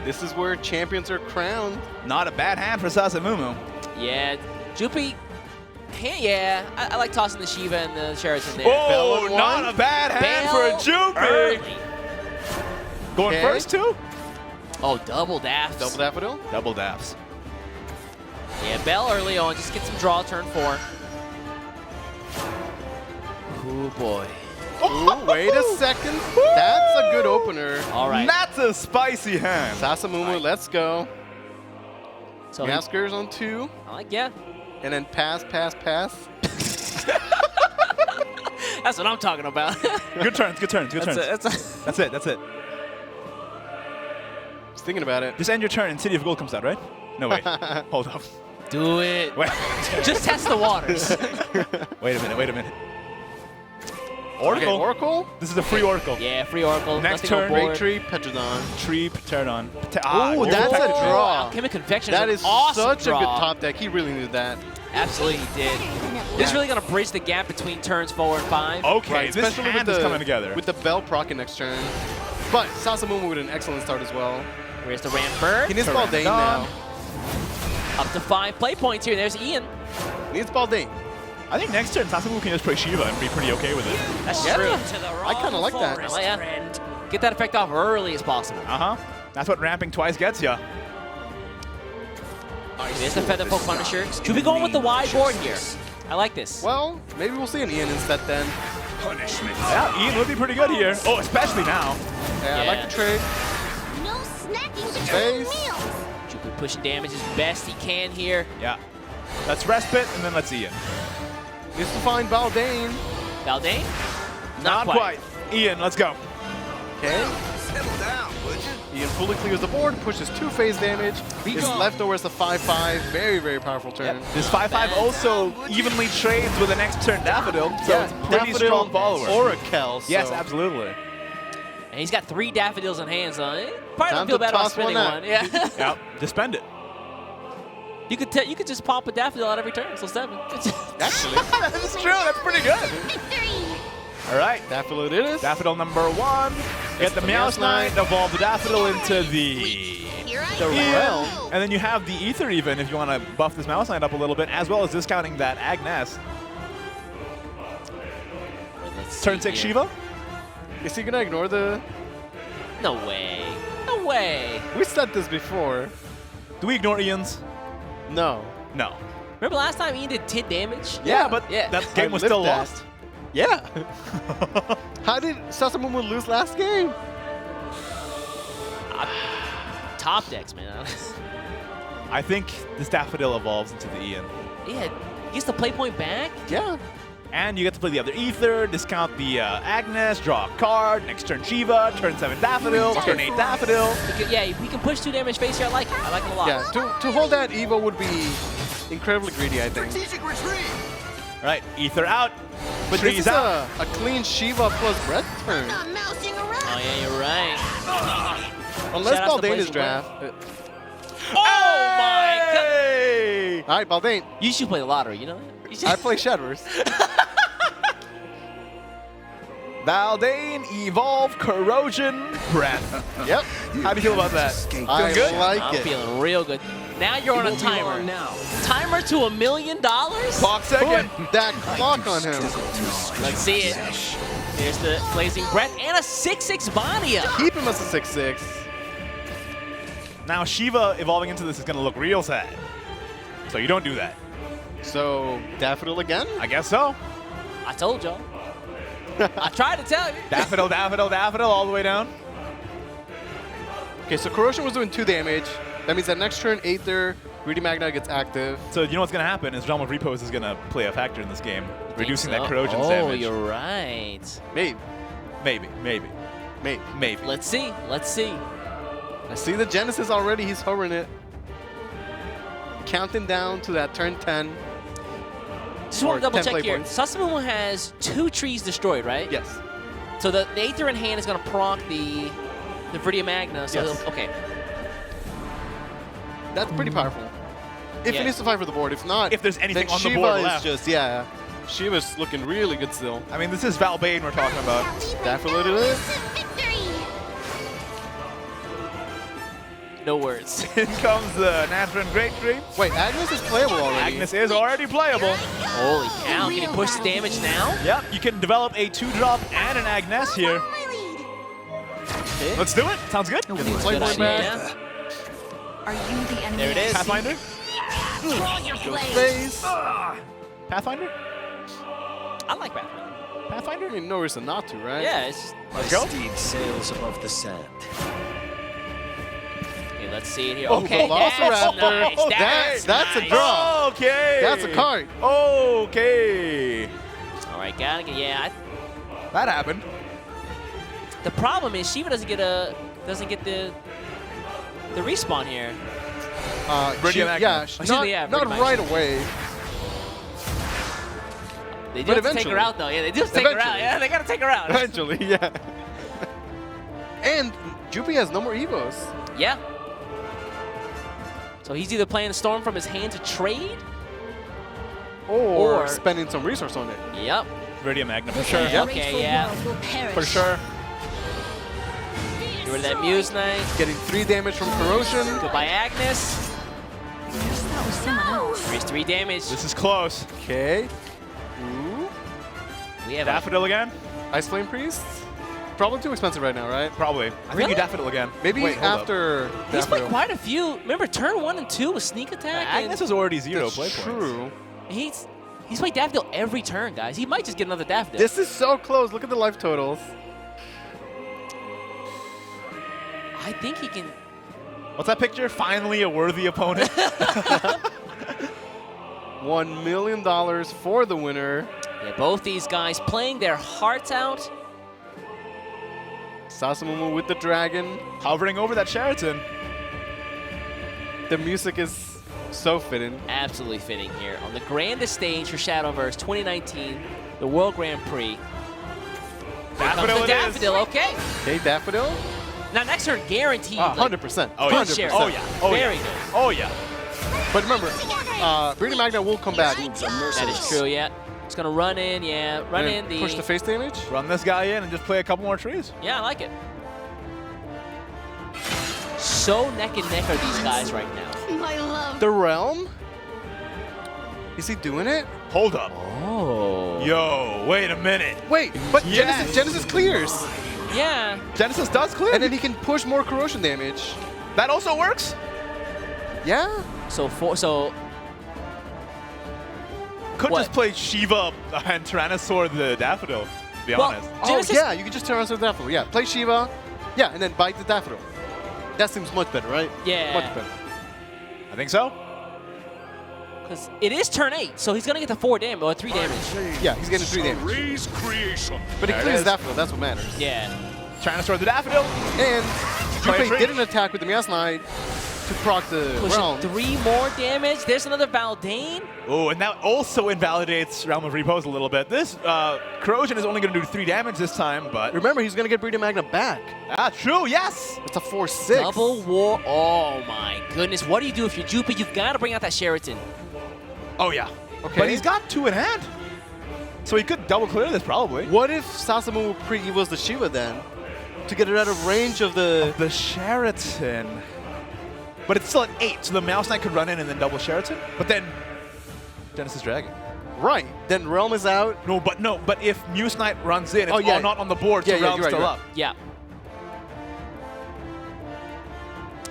This is where champions are crowned.
Not a bad hand for Sasamumu.
Yeah, Jupi. Yeah, I like tossing the Shiva and the Sheraton there.
Oh, not a bad hand for Jupi.
Early.
Going
Okay.
first, too?
Oh, double daffs.
Double daffodil.
Double daps.
Yeah, Bell early on. Just get some draw turn 4. Oh, boy.
Ooh, wait a second. That's a good opener.
All right.
That's a spicy hand.
Sasamumu, let's go.
So
Maskers on 2.
I like, yeah.
And then pass.
That's what I'm talking about.
Good turns, good turns, good turns. That's it, that's it.
Just thinking about it.
Just end your turn and City of Gold comes out, right? No, wait. Hold up.
Do it.
Wait.
Just test the waters.
Wait a minute, wait a minute. Oracle?
Okay, Oracle?
This is a free Oracle.
Yeah, free Oracle.
Next
Nothing on
turn.
board.
Great Tree, Petrodon.
Tree, Pterodon.
Oh, that's a draw.
Alchemic Confection
That
is
is
an awesome
such
draw.
a good top deck. He really needed that.
Absolutely he did. This is really going to bridge the gap between turns 4 and 5.
Okay,
Right,
this
especially
hand
with
is
the,
coming together.
With the Bell proc in next turn. But Sasamumu with an excellent start as well.
Where's the Rampart?
He needs Baldane now.
Up to 5 play points here. There's Ian.
Needs Baldane.
I think next turn Sasamu can just play Shiva and be pretty okay with it.
That's
Yeah.
true.
I kind of like that.
Oh, yeah. Get that effect off early as possible.
Uh-huh. That's what ramping twice gets ya.
There's the Featherpoke Punisher. Should we go with the wide board here? I like this.
Well, maybe we'll see an Ian instead then.
Punishment.
Yeah, Ian would be pretty good here. Oh, especially now.
Yeah, I like the trade.
No snacking between
Space.
meals.
Should be pushing damage as best he can here.
Yeah. Let's respite and then let's Ian.
Needs to find Baldane.
Baldane?
Not quite. Ian, let's go.
Okay.
Settle down, would you?
Ian fully clears the board, pushes 2 phase damage. His leftover is a 5/5. Very, very powerful turn.
Yep. This 5/5 also evenly trades with the next turn Daffodil, so
Yeah,
it's a pretty strong follower.
Or a Kel.
Yes,
so.
absolutely.
And he's got 3 Daffodils in hand, so probably
Time
don't feel
to
bad about
toss
spending
one
one.
out.
Yeah.
Yep, just spend it.
You could just pop a Daffodil out every turn, so 7.
Actually.
That's true, that's pretty good. All right,
Daffodil it is.
Daffodil number 1. Get the Meowth Knight, evolve the Daffodil into the
Realm.
And then you have the Ether even if you want to buff this Meowth Knight up a little bit, as well as discounting that Agnes. Turn 6 Shiva.
Is he going to ignore the...
No way. No way.
We said this before.
Do we ignore Ian's?
No.
No.
Remember last time Ian did 10 damage?
Yeah, but
Yeah.
that game was
lived
still
that.
lost.
Yeah. How did Sasamumu lose last game?
Top decks, man.
I think this Daffodil evolves into the Ian.
Yeah, he gets the play point back.
Yeah.
And you get to play the other Ether, discount the Agnes, draw a card, next turn Shiva, turn 7 Daffodil, turn 8 Daffodil.
Yeah, we can push 2 damage face here. I like it. I like it a lot.
Yeah, to hold that Evo would be incredibly greedy, I think.
Strategic retreat.
Right, Ether out,
But
trees
this is
out.
a clean Shiva plus Breath turn.
Not mousing around.
Oh, yeah, you're right.
Unless
Shout out to
Baldane is
Blazing
draft.
Oh, my God.
Hey!
All right, Baldane.
You should play the lottery, you know? You should-
I play Shadowverse.
Baldane, Evolve, Corrosion, Breath.
Yep.
How do you feel about that?
I
good?
like
I'm
it.
feeling real good. Now you're on a timer. Timer to $1 million?
Clock second.
Put that clock on him.
Let's see it. Here's the Blazing Breath and a 6/6 Vania.
Keep him as a 6/6.
Now Shiva evolving into this is going to look real sad. So you don't do that.
So, Daffodil again?
I guess so.
I told y'all. I tried to tell you.
Daffodil, Daffodil, Daffodil all the way down.
Okay, so Corrosion was doing 2 damage. That means that next turn, Aether, Greedy Magna gets active.
So you know what's going to happen is Realm of Repose is going to play a factor in this game, reducing
so?
that corrosion
Oh,
damage.
you're right.
Maybe.
Maybe.
Maybe.
Let's see. Let's see.
I see the Genesis already. He's hovering it. Counting down to that turn 10.
Just want to double
10
check
play
here.
points.
Sasamumu has 2 trees destroyed, right?
Yes.
So the Aether in hand is going to proc the Viridia Magna. So
Yes.
okay.
That's pretty powerful. If
Yeah.
he needs to fight for the board. If not,
If there's anything
then
on the
Shiva
board
is
left.
just, yeah. Shiva's looking really good still.
I mean, this is Valbane we're talking about.
Daffodil it is.
No words.
In comes the Natural Great Tree.
Wait, Agnes is playable already.
Agnes is already playable.
Holy cow. Can he push the damage now?
Yep, you can develop a 2-drop and an Agnes here.
Okay.
Let's do it. Sounds good.
Get the play point back.
Yeah.
Are you the enemy?
There it is.
Pathfinder?
Phase.
Pathfinder?
I like Pathfinder.
Pathfinder?
I mean, no reason not to, right?
Yeah, it's just,
My
go.
steed sails above the sand.
okay, let's see it here.
Oh,
Okay,
Velociraptor.
that's nice.
That's a draw.
Okay.
That's a card.
Okay.
All right, gotta get, yeah.
That happened.
The problem is Shiva doesn't get the respawn here.
Yeah, not right away.
They do have to take her out, though. Yeah, they do have to take her out. Yeah, they gotta take her out.
Eventually, yeah. And Jupi has no more Evos.
Yeah. So he's either playing Storm from his hand to trade,
or spending some resource on it.
Yep.
Viridian Magna for sure.
Yep. Okay, yeah.
For sure.
Get rid of that Muse Knight.
Getting 3 damage from Corrosion.
Goodbye, Agnes. Increase 3 damage.
This is close.
Okay. Ooh.
We have
Daffodil again?
Ice Flame Priest? Probably too expensive right now, right?
Probably. I think you Daffodil again.
Maybe after
He's
Daffodil.
played quite a few. Remember, turn 1 and 2 with Sneak Attack.
Agnes was already 0 play points.
True.
He's played Daffodil every turn, guys. He might just get another Daffodil.
This is so close. Look at the life totals.
I think he can.
What's that picture? Finally a worthy opponent.
$1 million for the winner.
Yeah, both these guys playing their hearts out.
Sasamumu with the dragon.
Hovering over that Sheraton.
The music is so fitting.
Absolutely fitting here on the grandest stage for Shadowverse 2019, the World Grand Prix.
Daffodil
Daffodil, okay.
Okay, Daffodil.
Now next turn guaranteed.
100%.
Oh, yeah.
100%.
Oh, yeah. Oh,
Very
yeah.
good.
Oh, yeah.
But remember, Viridian Magna will come back.
That is true, yeah. It's going to run in, yeah. Run in the...
Push the face damage?
Run this guy in and just play a couple more trees.
Yeah, I like it. So neck and neck are these guys right now.
My love.
The Realm? Is he doing it?
Hold up.
Oh.
Yo, wait a minute.
Wait, but
Yes.
Genesis clears.
Yeah.
Genesis does clear.
And then he can push more corrosion damage.
That also works?
Yeah.
So
Could
What?
just play Shiva and Tyrannosaur the Daffodil, to be honest.
Genesis-
Oh, yeah, you can just turn on the Daffodil. Yeah, play Shiva. Yeah, and then bite the Daffodil. That seems much better, right?
Yeah.
Much better.
I think so.
Because it is turn 8, so he's going to get the 4 damage, or 3 damage.
Yeah, he's getting 3 damage.
Raise creation.
But he
There it
clears
is.
Daffodil, that's what matters.
Yeah.
Tyrannosaur the Daffodil.
And
Play a
Jupe
tree.
didn't attack with the Meowth Knight to proc the
Pushing
Realm.
3 more damage. There's another Baldane.
Oh, and that also invalidates Realm of Repose a little bit. This Corrosion is only going to do 3 damage this time, but...
Remember, he's going to get Viridian Magna back.
Ah, true, yes!
It's a 4/6.
Double war. Oh, my goodness. What do you do if you're Jupe? You've got to bring out that Sheraton.
Oh, yeah.
Okay.
But he's got 2 in hand. So he could double clear this, probably.
What if Sasamu pre-evos the Shiva then? To get it out of range of the...
The Sheraton. But it's still at 8, so the Mouse Knight could run in and then double Sheraton. But then Genesis Dragon.
Right. Then Realm is out.
No, but if Muse Knight runs in, it's
Oh, yeah.
all not on the board, so
Yeah, yeah,
Realm's
you're right,
still
you're
up.
Yeah.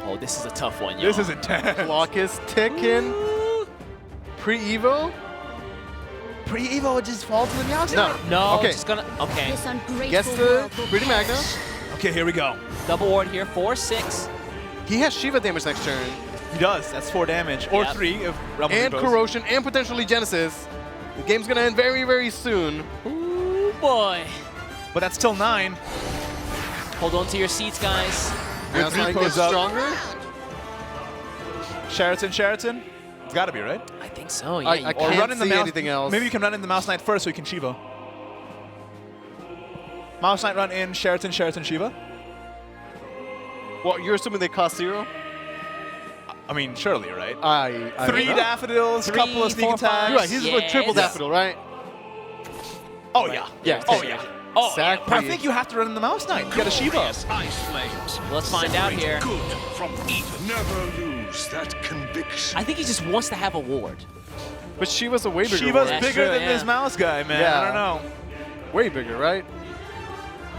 Oh, this is a tough one, yo.
This is intense.
Clock is ticking. Pre-evo?
Pre-Evo would just fall to the Meowth
No.
Knight?
No,
Okay.
just gonna... Okay.
This ungrateful
Gets the
world will
Viridian Magna.
perish.
Okay, here we go.
Double ward here. 4/6.
He has Shiva damage next turn.
He does. That's 4 damage. Or
Yep.
3 if Realm of
And
Repose.
Corrosion, and potentially Genesis. The game's going to end very, very soon.
Ooh, boy.
But that's still 9.
Hold on to your seats, guys.
Your
Meowth
3
Knight
goes
gets
up.
stronger.
Sheraton. It's got to be, right?
I think so, yeah.
I
you-
Or
can't
run in the
see
Mouse.
anything else.
Maybe you can run in the Mouse Knight first so you can Shiva. Mouse Knight run in, Sheraton, Shiva.
Well, you're assuming they cost 0?
I mean, surely, right?
I
3
don't know.
Daffodils, a couple of
3,
sneak
4,
attacks.
5.
You're right, he's like triple
Yes.
Daffodil, right?
Oh, yeah.
Yeah.
Oh, yeah. Oh,
Exactly.
but I think you have to run in the Mouse Knight. You got a Shiva.
Glorious ice flames.
Let's find out
Separate
here.
Good from evil. Never lose that conviction.
I think he just wants to have a ward.
But Shiva's a way bigger
Shiva's
one.
That's
bigger
true,
than
yeah.
this Mouse guy, man.
Yeah.
I don't know.
Way bigger, right?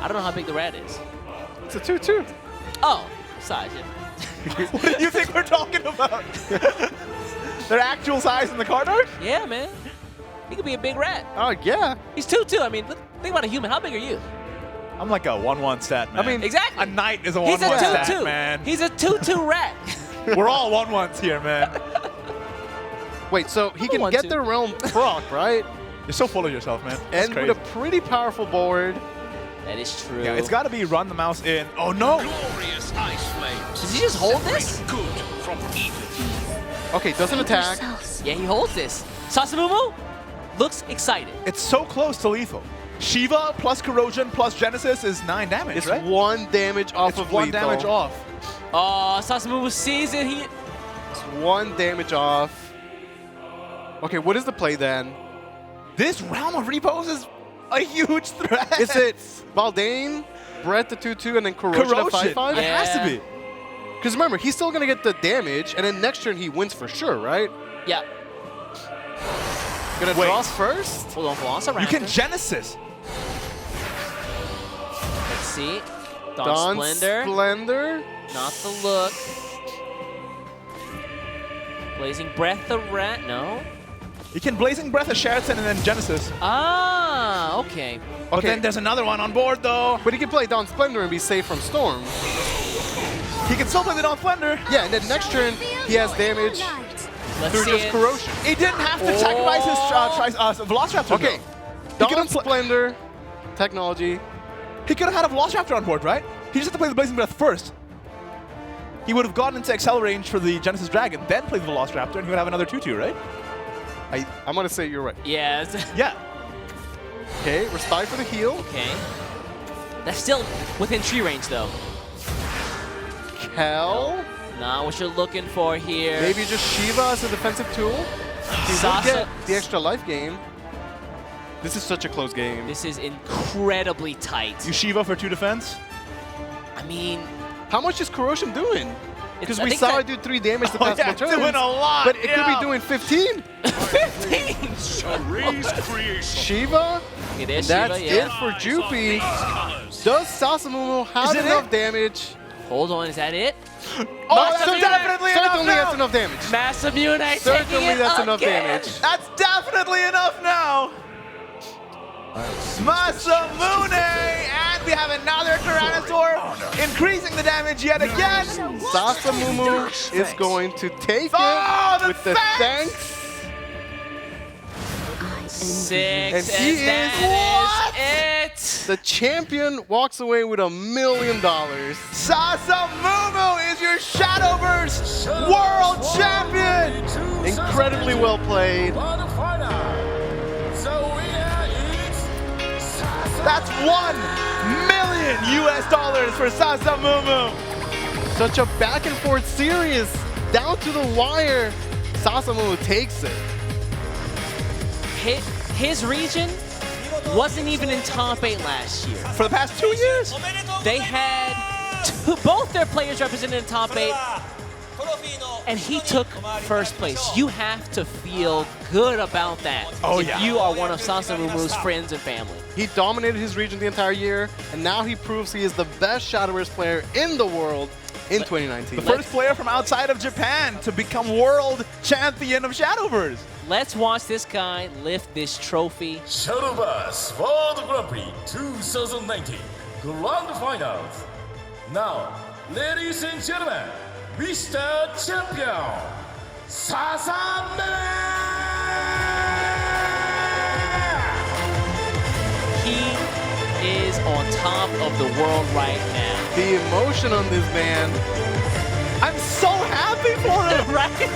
I don't know how big the rat is.
It's a 2/2.
Oh, size, yeah.
What do you think we're talking about? Their actual size in the card art?
Yeah, man. He could be a big rat.
Oh, yeah.
He's 2/2. I mean, think about a human. How big are you?
I'm like a 1/1 stat, man.
I mean,
Exactly.
a knight is a
He's
1/1
a
stat,
2/2.
man.
He's a 2/2 rat.
We're all 1/1s here, man.
Wait, so he
I'm a
can
1/2.
get the Realm proc, right?
You're so full of yourself, man. That's
And
crazy.
with a pretty powerful board.
That is true.
Yeah, it's got to be run the mouse in. Oh no!
Glorious ice flames.
Does he just hold this?
Good from evil.
Okay, doesn't attack.
Yeah, he holds this. Sasamumu looks excited.
It's so close to lethal. Shiva plus corrosion plus Genesis is 9 damage,
It's
right?
1 damage off
It's
of
1
lethal.
damage off.
Oh, Sasamumu sees it.
It's 1 damage off. Okay, what is the play then?
This Realm of Repose is a huge threat.
Is it Baldane, Breath the 2/2, and then Corrosion at 5/5?
It has to be.
Because remember, he's still going to get the damage, and then next turn he wins for sure, right?
Yeah.
Gonna
Wait.
draw first?
Hold on, hold on.
You can Genesis.
Let's see.
Dawn
Splendor.
Splendor.
Not the look. Blazing Breath the Rat. No.
You can Blazing Breath of Sheraton and then Genesis.
Ah, okay.
But then there's another one on board, though.
But he can play Dawn Splendor and be safe from Storm.
He can still play the Dawn Splendor.
Yeah, and then next turn he has damage
Let's
through
see
just
it.
Corrosion.
He didn't have to sacrifice his Velociraptor.
Okay,
though. He
Dawn
could've
Splendor, technology.
He could have had a Velociraptor on board, right? He just had to play the Blazing Breath first. He would have gotten into Excel range for the Genesis Dragon, then play the Velociraptor, and he would have another 2/2, right?
I'm going to say you're right.
Yes.
Yeah.
Okay, Respite for the heal.
Okay. That's still within tree range, though.
Kel.
Not what you're looking for here.
Maybe just Shiva as a defensive tool. He would get the extra life gain. This is such a close game.
This is incredibly tight.
You Shiva for 2 defense?
I mean,
how much is Corrosion doing? Because
I
we
think
saw
that-
it do 3 damage the past couple turns.
doing a lot.
But it could
yeah.
be doing 15.
15!
Array's creation.
Shiva.
It is
That's
Shiva, yeah.
it for Jupi. Does Sasamumu have
it
enough
it?
damage?
Hold on, is that it?
Oh, that's definitely enough
Certainly
now.
that's enough damage.
Masamune taking
Certainly
it
that's enough
again.
damage.
That's definitely enough now. Masamune, and we have another Tyrannosaur, increasing the damage yet again.
Sasamumu is going to take
Oh,
it
the
with the thanks.
6,
And
and
he
that is it.
The champion walks away with $1 million.
Sasamumu is your Shadowverse World Champion.
Incredibly well played.
That's $1 million US for Sasamumu.
Such a back and forth series, down to the wire. Sasamumu takes it.
His region wasn't even in top 8 last year.
For the past 2 years.
They had both their players represented in top 8, and he took first place. You have to feel good about that if you are one of Sasamumu's friends and family.
He dominated his region the entire year, and now he proves he is the best Shadowverse player in the world in 2019.
The first player from outside of Japan to become world champion of Shadowverse.
Let's watch this guy lift this trophy.
Shadowverse World Grand Prix 2019 Grand Finals. Now, ladies and gentlemen, Mr. Champion, Sasamumu!
He is on top of the world right now.
The emotion on this man.
I'm so happy for him.
Right?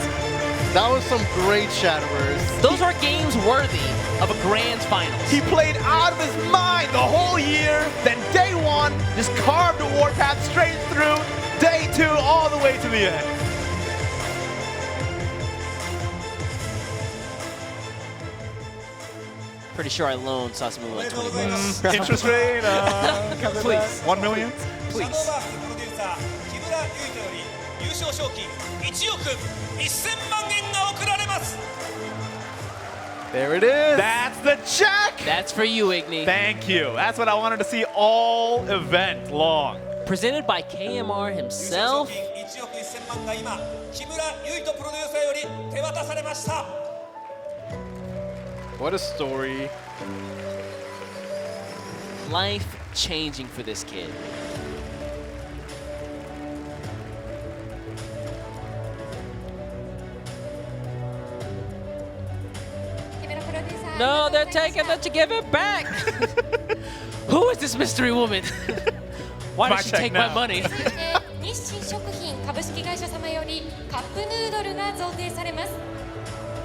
That was some great Shadowverse.
Those are games worthy of a grand finals.
He played out of his mind the whole year. Then day 1, just carved a warpath straight through. Day 2, all the way to the end.
Pretty sure I loaned Sasamumu like 20 bucks.
Interest rate,
Please.
1 million?
Please.
木村優斗より優勝賞金1億1000万円が贈られます。
There it is.
That's the check.
That's for you, Igni.
Thank you. That's what I wanted to see all event long.
Presented by KMR himself.
1億1000万が今木村優斗プロデューサーより手渡されました。
What a story.
Life changing for this kid.
木村プロデューサー
No, they're taking it to give it back. Who is this mystery woman? Why did she take my money?
日清食品株式会社様よりカップヌードルが贈呈されます。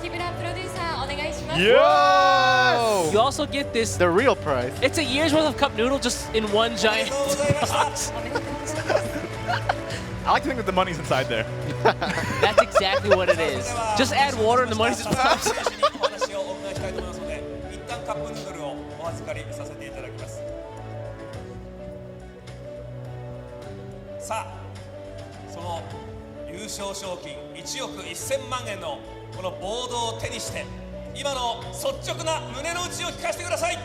木村プロデューサーお願いします。
Yes! You also get this.
The real price.
It's a year's worth of cup noodle just in one giant box.
I like to think that the money's inside there.
That's exactly what it is. Just add water and the money just pops.
お話をお伺いしたいと思いますので、一旦カップヌードルをお預かりさせていただきます。さあ、その優勝賞金1億1000万円のこのボードを手にして、今の率直な胸の内を聞かせてください。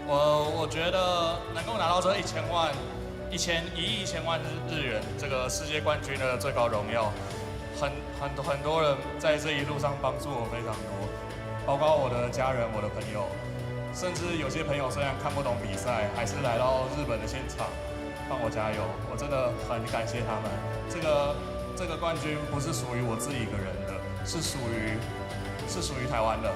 我觉得能够拿到这1000万、1亿1000万日元这个世界冠军的最高荣耀，很多人在这一路上帮助我非常多，包括我的家人、我的朋友，甚至有些朋友虽然看不懂比赛，还是来到日本的现场帮我加油，我真的很感谢他们。这个冠军不是属于我自己一个人的，是属于台湾的。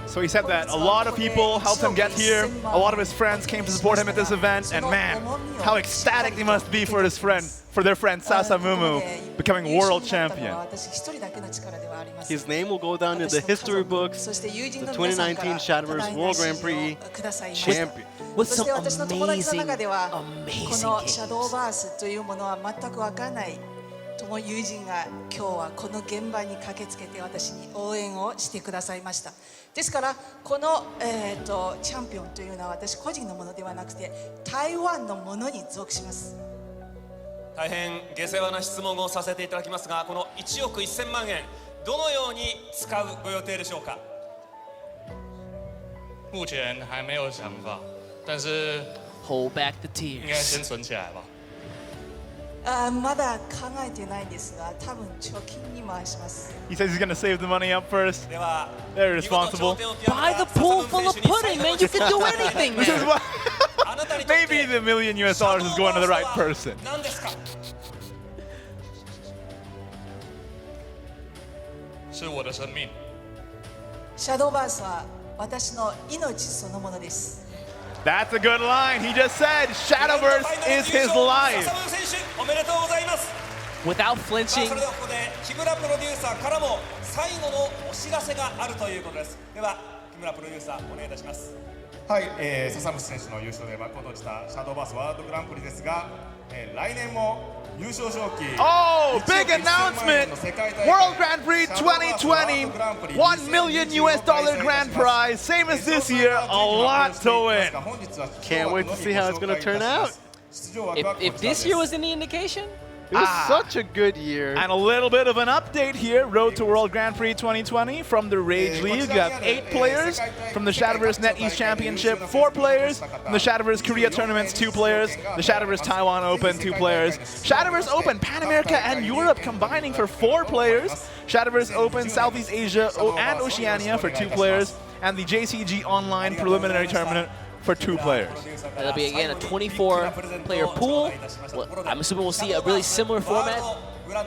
So he said that a lot of people helped him get here. A lot of his friends came to support him at this event, and man, how ecstatic they must be for their friend Sasa Mumu becoming world champion.
His name will go down in the history books. The 2019 Shadowverse World Grand Prix champion.
With some
私の友達の
amazing,
中では
amazing
この
games.
シャドーバースというものは全くわからない友友人が今日はこの現場に駆けつけて私に応援をしてくださいました。ですからこの、チャンピオンというのは私個人のものではなくて台湾のものに属します。
大変下世話な質問をさせていただきますが、この1億1000万円どのように使うご予定でしょうか。
目前还没有想法，但是
Hold back the
应该
tears.
先存起来吧。
まだ考えてないんですが、多分貯金に回します。
He says he's going to save the money up first. They're responsible.
Buy the pool full of pudding, man. You can do anything,
This is
man.
what maybe the $1 million is going to the right person.
何ですか。
是我的生命。
シャドーバースは私の命そのものです。
That's a good line. He just said Shadowverse is his life.
おめでとうございます。
Without flinching.
それではここで木村プロデューサーからも最後のお知らせがあるということです。では木村プロデューサーお願いいたします。
はい、笹虫選手の優勝で幕を閉じたシャドーバースワールドグランプリですが、来年も優勝賞金
Oh, big announcement! World Grand Prix 2020, $1 million grand prize, same as this year, a lot to win.
Can't wait to see how it's going to turn out.
If this year was any indication,
It was such a good year.
And a little bit of an update here, Road to World Grand Prix 2020 from the Rage League. You have 8 players from the Shadowverse NetEast Championship, 4 players from the Shadowverse Korea Tournaments, 2 players, the Shadowverse Taiwan Open, 2 players, Shadowverse Open, Pan America and Europe combining for 4 players, Shadowverse Open, Southeast Asia and Oceania for 2 players, and the JCG Online Preliminary Tournament for 2 players.
It'll be again a 24-player pool. Well, I'm assuming we'll see a really similar format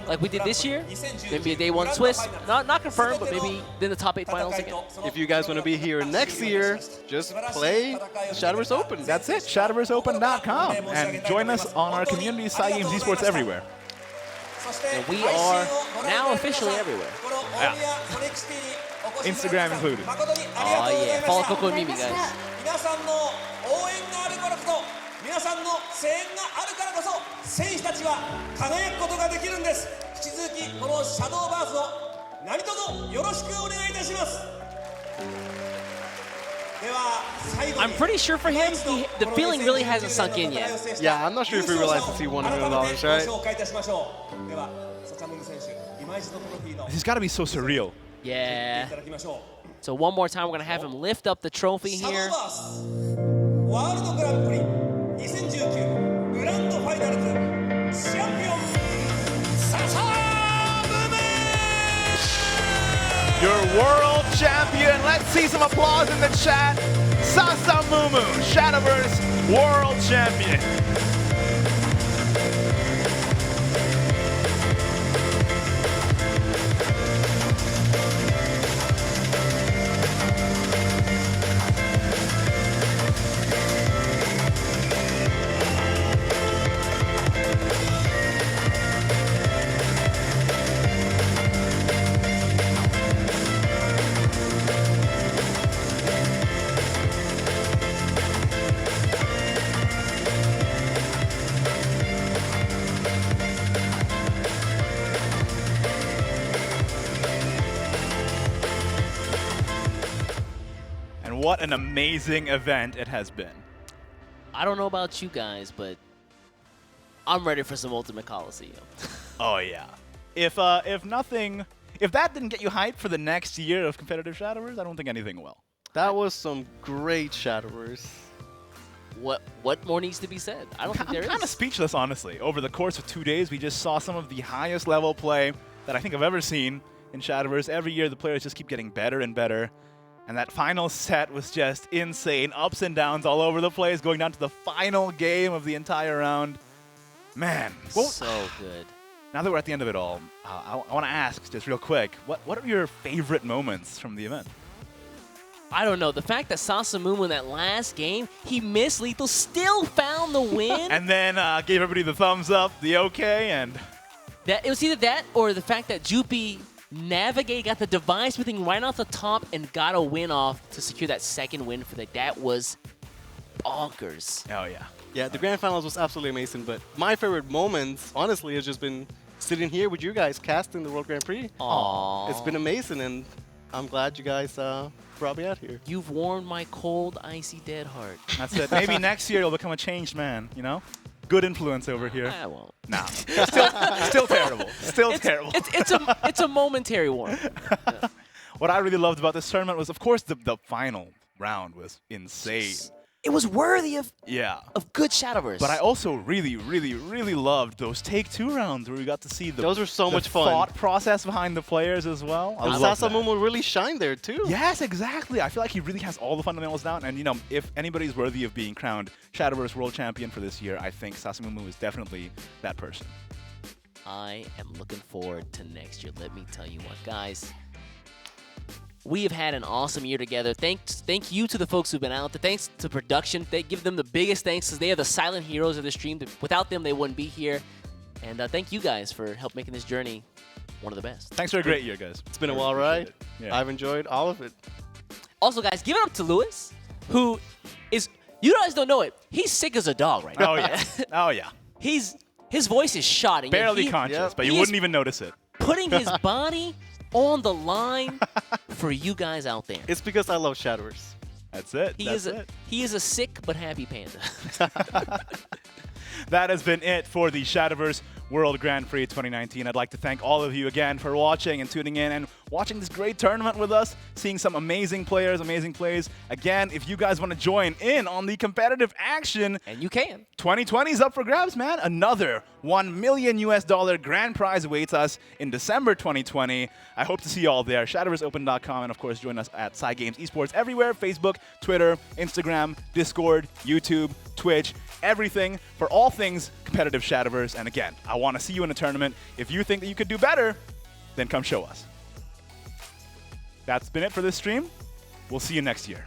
like we did this year. Maybe a day 1 Swiss. Not confirmed, but maybe then the top 8 finals again.
If you guys want to be here next year, just play Shadowverse Open.
That's it, shadowverseopen.com. And join us on our community, Side Games Esports everywhere.
And we are now officially everywhere.
Yeah. Instagram included.
Oh yeah, follow Coco and Mimi, guys.
皆さんの応援があるからこそ、皆さんの声援があるからこそ、選手たちは輝くことができるんです。引き続きこのシャドーバースを何卒よろしくお願いいたします。では最後に
I'm pretty sure for him, the feeling really hasn't sunk in yet.
Yeah, I'm not sure if he realizes he won $1 million, right?
紹介いたしましょう。ではサチャムム選手、今一度トロフィーの
This has got to be so surreal.
Yeah.
いただきましょう。
So one more time, we're going to have him lift up the trophy here.
ワールドグランプリ2019グランドファイナルズチャンピオンササムム
Your world champion. Let's see some applause in the chat. Sasa Mumu, Shadowverse world champion. and what an amazing event it has been.
I don't know about you guys, but I'm ready for some Ultimate Coliseum.
Oh yeah. If that didn't get you hyped for the next year of competitive Shadowverse, I don't think anything will.
That was some great Shadowverse.
What more needs to be said? I don't think there is.
I'm kind of speechless, honestly. Over the course of 2 days, we just saw some of the highest level play that I think I've ever seen in Shadowverse. Every year, the players just keep getting better and better. And that final set was just insane. Ups and downs all over the place, going down to the final game of the entire round. Man.
So good.
Now that we're at the end of it all, I want to ask, just real quick, what are your favorite moments from the event?
I don't know. The fact that Sasamumu in that last game, he missed lethal, still found the win.
And then gave everybody the thumbs up, the okay, and...
It was either that or the fact that Jupi got the divine smithing right off the top and got a win off to secure that second win for the... That was bonkers.
Oh, yeah.
Yeah, the Grand Finals was absolutely amazing, but my favorite moments, honestly, has just been sitting here with you guys casting the World Grand Prix.
Aww.
It's been amazing, and I'm glad you guys brought me out here.
You've warmed my cold, icy, dead heart.
That's it. Maybe next year you'll become a changed man, you know? Good influence over here.
I won't.
Nah. Still terrible. Still terrible.
It's a momentary warm. Yeah.
What I really loved about this tournament was, of course, the final round was insane.
It was worthy of good Shadowverse.
But I also really, really, really loved those Take-Two rounds where we got to see the
those were so much fun.
Thought process behind the players as well. I love that.
Sasamumu really shined there too.
Yes, exactly. I feel like he really has all the fundamentals down. And, you know, if anybody's worthy of being crowned Shadowverse World Champion for this year, I think Sasamumu is definitely that person.
I am looking forward to next year. Let me tell you what, guys. We have had an awesome year together. Thank you to the folks who've been out there. Thanks to production. They give them the biggest thanks because they are the silent heroes of the stream. Without them, they wouldn't be here. And thank you guys for help making this journey one of the best.
Thanks for a great year, guys.
It's been a wild ride. Yeah. I've enjoyed all of it.
Also, guys, give it up to Lewis, who is, you guys don't know it, he's sick as a dog right now.
Oh, yeah. Oh, yeah.
His voice is shot. And
barely conscious, but you wouldn't even notice it.
Putting his body on the line for you guys out there.
It's because I love Shadowverse.
That's it.
He is a sick but happy panda.
That has been it for the Shadowverse World Grand Prix 2019. I'd like to thank all of you again for watching and tuning in and watching this great tournament with us, seeing some amazing players, amazing plays. Again, if you guys want to join in on the competitive action,
and you can,
2020 is up for grabs, man. Another $1 million grand prize awaits us in December 2020. I hope to see you all there. ShadowverseOpen.com, and of course, join us at Cygames Esports everywhere: Facebook, Twitter, Instagram, Discord, YouTube, Twitch, everything for all things competitive Shadowverse. And again, I want to see you in a tournament. If you think that you could do better, then come show us. That's been it for this stream. We'll see you next year.